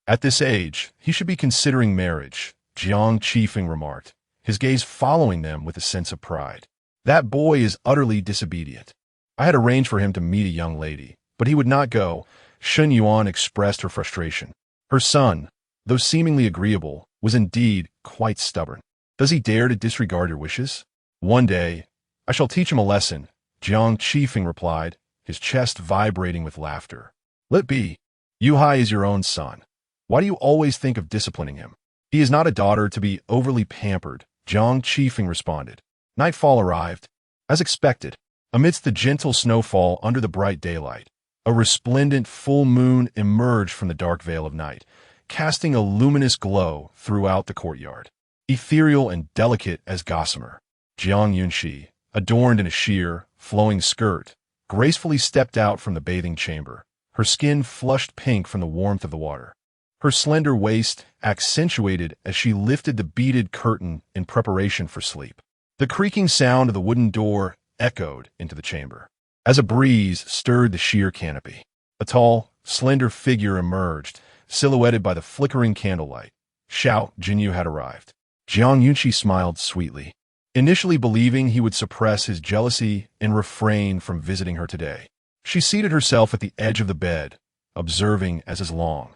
At this age, he should be considering marriage, Jiang Qifeng remarked, his gaze following them with a sense of pride. That boy is utterly disobedient. I had arranged for him to meet a young lady, but he would not go. Xin Yuan expressed her frustration. Her son, though seemingly agreeable, was indeed quite stubborn. Does he dare to disregard your wishes? One day, I shall teach him a lesson, Jiang Qifeng replied, his chest vibrating with laughter. Let be. Yu Hai is your own son. Why do you always think of disciplining him? He is not a daughter to be overly pampered, Jiang Qifeng responded. Nightfall arrived. As expected, amidst the gentle snowfall under the bright daylight, a resplendent full moon emerged from the dark veil of night, casting a luminous glow throughout the courtyard. Ethereal and delicate as gossamer, Jiang Yunxi, adorned in a sheer, flowing skirt, gracefully stepped out from the bathing chamber, her skin flushed pink from the warmth of the water. Her slender waist accentuated as she lifted the beaded curtain in preparation for sleep. The creaking sound of the wooden door echoed into the chamber, as a breeze stirred the sheer canopy. A tall, slender figure emerged, silhouetted by the flickering candlelight. Xiao Jinyao had arrived. Jiang Yunxi smiled sweetly, initially believing he would suppress his jealousy and refrain from visiting her today. She seated herself at the edge of the bed, observing as his long,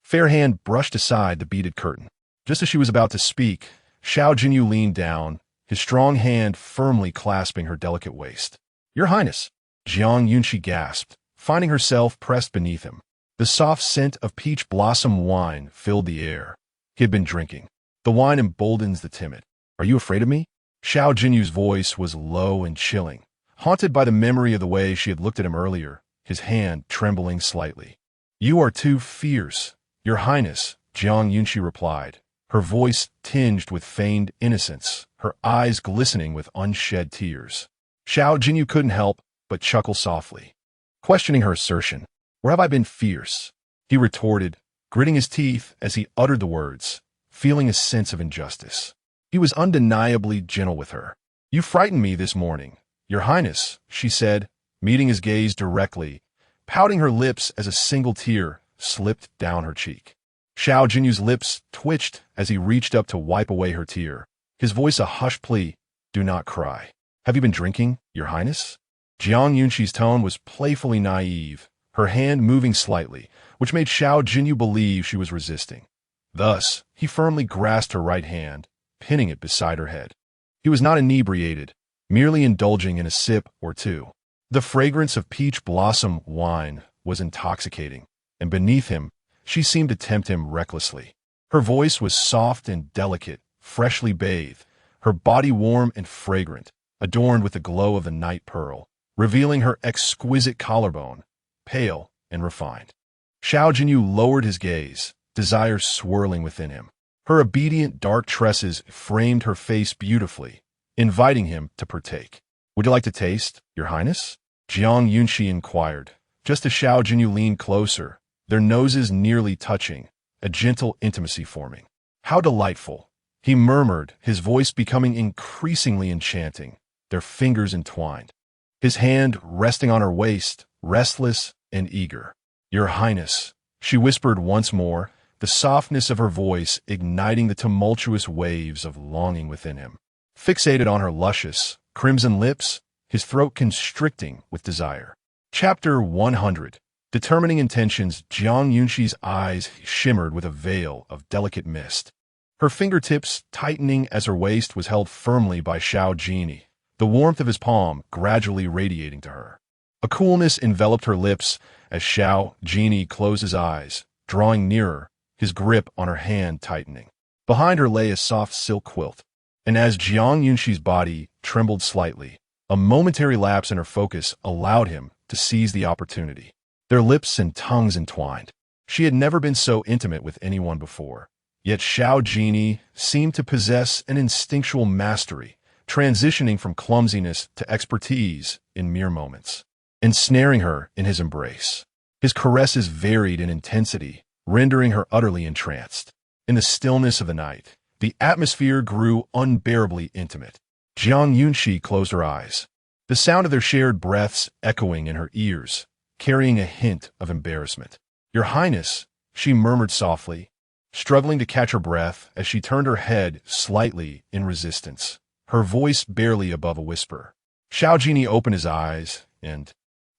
fair hand brushed aside the beaded curtain. Just as she was about to speak, Xiao Jinyao leaned down, his strong hand firmly clasping her delicate waist. Your Highness, Jiang Yunxi gasped, finding herself pressed beneath him. The soft scent of peach blossom wine filled the air. He had been drinking. The wine emboldens the timid. Are you afraid of me? Xiao Jinyao's voice was low and chilling, haunted by the memory of the way she had looked at him earlier, his hand trembling slightly. You are too fierce, Your Highness, Jiang Yunxi replied, her voice tinged with feigned innocence, her eyes glistening with unshed tears. Xiao Jinyao couldn't help but chuckle softly, questioning her assertion. Where have I been fierce? He retorted, gritting his teeth as he uttered the words, feeling a sense of injustice. He was undeniably gentle with her. You frightened me this morning, Your Highness, she said, meeting his gaze directly, pouting her lips as a single tear slipped down her cheek. Xiao Jinyao's lips twitched as he reached up to wipe away her tear, his voice a hushed plea, do not cry. Have you been drinking, Your Highness? Jiang Yunxi's tone was playfully naive, her hand moving slightly, which made Xiao Jinyao believe she was resisting. Thus, he firmly grasped her right hand, pinning it beside her head. He was not inebriated, merely indulging in a sip or two. The fragrance of peach blossom wine was intoxicating, and beneath him, she seemed to tempt him recklessly. Her voice was soft and delicate, freshly bathed, her body warm and fragrant, adorned with the glow of the night pearl, revealing her exquisite collarbone, pale and refined. Xiao Jinyao lowered his gaze, desire swirling within him. Her obedient dark tresses framed her face beautifully, inviting him to partake. Would you like to taste, Your Highness? Jiang Yunxi inquired, just as Xiao Jinyao leaned closer, their noses nearly touching, a gentle intimacy forming. How delightful, he murmured, his voice becoming increasingly enchanting, their fingers entwined. His hand resting on her waist, restless and eager. Your Highness, she whispered once more, the softness of her voice igniting the tumultuous waves of longing within him. Fixated on her luscious, crimson lips, his throat constricting with desire. Chapter 100. Determining intentions, Jiang Yunxi's eyes shimmered with a veil of delicate mist. Her fingertips tightening as her waist was held firmly by Xiao Jinyao, the warmth of his palm gradually radiating to her. A coolness enveloped her lips as Xiao Jinyao closed his eyes, drawing nearer, his grip on her hand tightening. Behind her lay a soft silk quilt, and as Jiang Yunxi's body trembled slightly, a momentary lapse in her focus allowed him to seize the opportunity. Their lips and tongues entwined. She had never been so intimate with anyone before, yet Xiao Jinyao seemed to possess an instinctual mastery, transitioning from clumsiness to expertise in mere moments, ensnaring her in his embrace. His caresses varied in intensity, rendering her utterly entranced. In the stillness of the night, the atmosphere grew unbearably intimate. Jiang Yunxi closed her eyes, the sound of their shared breaths echoing in her ears, carrying a hint of embarrassment. "Your Highness," she murmured softly, struggling to catch her breath as she turned her head slightly in resistance, her voice barely above a whisper. Xiao Jinyao opened his eyes and,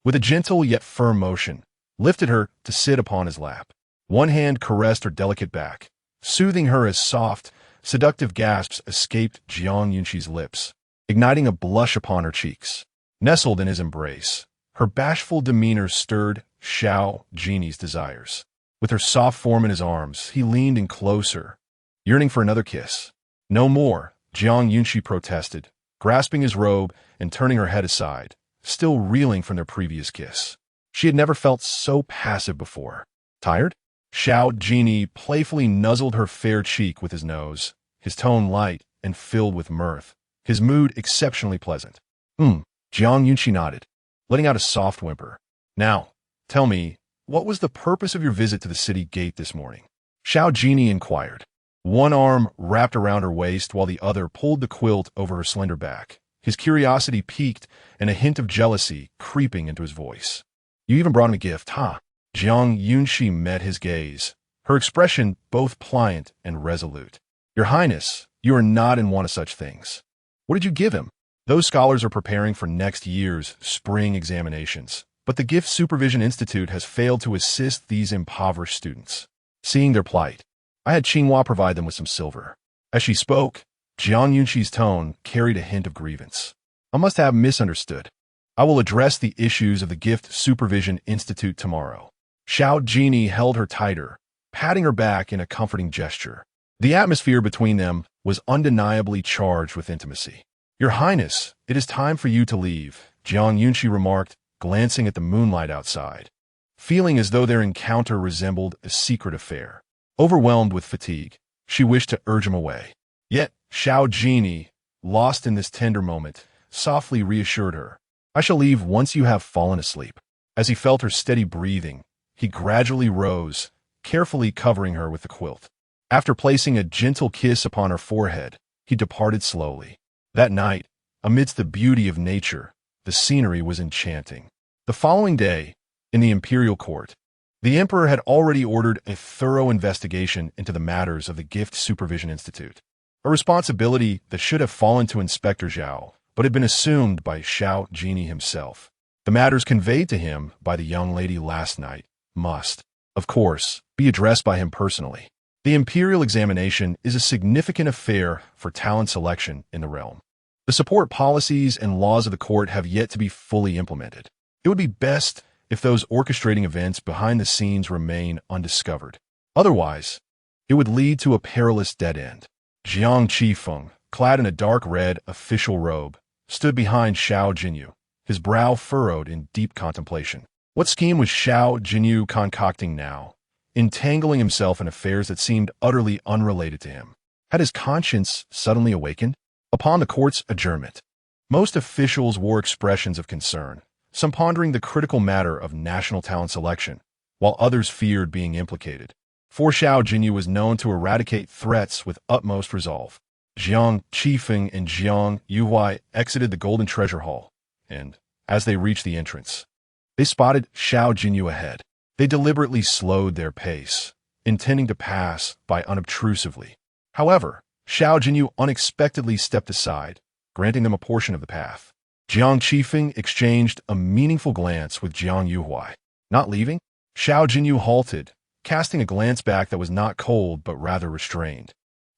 with a gentle yet firm motion, lifted her to sit upon his lap. One hand caressed her delicate back, soothing her as soft, seductive gasps escaped Jiang Yunxi's lips, igniting a blush upon her cheeks. Nestled in his embrace, her bashful demeanor stirred Xiao Jinyau's desires. With her soft form in his arms, he leaned in closer, yearning for another kiss. "No more," Jiang Yunxi protested, grasping his robe and turning her head aside, still reeling from their previous kiss. She had never felt so passive before. "Tired?" Xiao Jinyao playfully nuzzled her fair cheek with his nose, his tone light and filled with mirth, his mood exceptionally pleasant. Jiang Yunxi nodded, letting out a soft whimper. "Now, tell me, what was the purpose of your visit to the city gate this morning?" Xiao Jinyao inquired, one arm wrapped around her waist while the other pulled the quilt over her slender back, his curiosity piqued and a hint of jealousy creeping into his voice. "You even brought him a gift, huh?" Jiang Yunxi met his gaze, her expression both pliant and resolute. "Your Highness, you are not in want of such things. What did you give him?" "Those scholars are preparing for next year's spring examinations, but the Gift Supervision Institute has failed to assist these impoverished students. Seeing their plight, I had Qingyi provide them with some silver." As she spoke, Jiang Yunxi's tone carried a hint of grievance. "I must have misunderstood. I will address the issues of the Gift Supervision Institute tomorrow." Xiao Jinyao held her tighter, patting her back in a comforting gesture. The atmosphere between them was undeniably charged with intimacy. "Your Highness, it is time for you to leave," Jiang Yunxi remarked, glancing at the moonlight outside, feeling as though their encounter resembled a secret affair. Overwhelmed with fatigue, she wished to urge him away. Yet Xiao Jinyao, lost in this tender moment, softly reassured her. "I shall leave once you have fallen asleep." As he felt her steady breathing, he gradually rose, carefully covering her with the quilt. After placing a gentle kiss upon her forehead, he departed slowly. That night, amidst the beauty of nature, the scenery was enchanting. The following day, in the imperial court, the emperor had already ordered a thorough investigation into the matters of the Gift Supervision Institute, a responsibility that should have fallen to Inspector Zhao, but had been assumed by Xiao Jinyao himself. The matters conveyed to him by the young lady last night must, of course, be addressed by him personally. The imperial examination is a significant affair for talent selection in the realm. The support policies and laws of the court have yet to be fully implemented. It would be best if those orchestrating events behind the scenes remain undiscovered. Otherwise, it would lead to a perilous dead end. Jiang Qifeng, clad in a dark red official robe, stood behind Xiao Jinyao, his brow furrowed in deep contemplation. What scheme was Xiao Jinyao concocting now, entangling himself in affairs that seemed utterly unrelated to him? Had his conscience suddenly awakened? Upon the court's adjournment, most officials wore expressions of concern, some pondering the critical matter of national talent selection, while others feared being implicated. For Xiao Jinyao was known to eradicate threats with utmost resolve. Jiang Qifeng and Jiang Yunxi exited the Golden Treasure Hall, and, as they reached the entrance, they spotted Xiao Jinyao ahead. They deliberately slowed their pace, intending to pass by unobtrusively. However, Xiao Jinyao unexpectedly stepped aside, granting them a portion of the path. Jiang Qifeng exchanged a meaningful glance with Jiang Yunxi. Not leaving? Xiao Jinyao halted, casting a glance back that was not cold but rather restrained,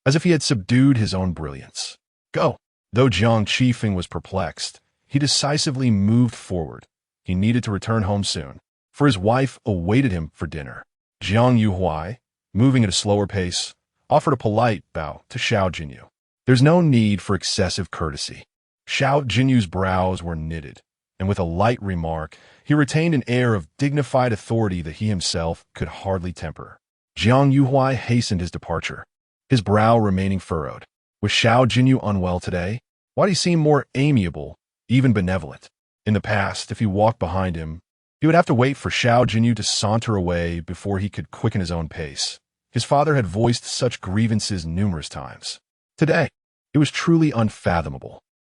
as if he had subdued his own brilliance. Go. Though Jiang Qifeng was perplexed, he decisively moved forward. He needed to return home soon, for his wife awaited him for dinner. Jiang Yunxi, moving at a slower pace, offered a polite bow to Xiao Jinyao. "There's no need for excessive courtesy." Xiao Jinyao's brows were knitted, and with a light remark, he retained an air of dignified authority that he himself could hardly temper. Jiang Yunxi hastened his departure, his brow remaining furrowed. Was Xiao Jinyao unwell today? Why did he seem more amiable, even benevolent? In the past, if he walked behind him, He would have to wait for Xiao Jinyao to saunter away before he could quicken his own pace. His father had voiced such grievances numerous times. Today, it was truly unfathomable.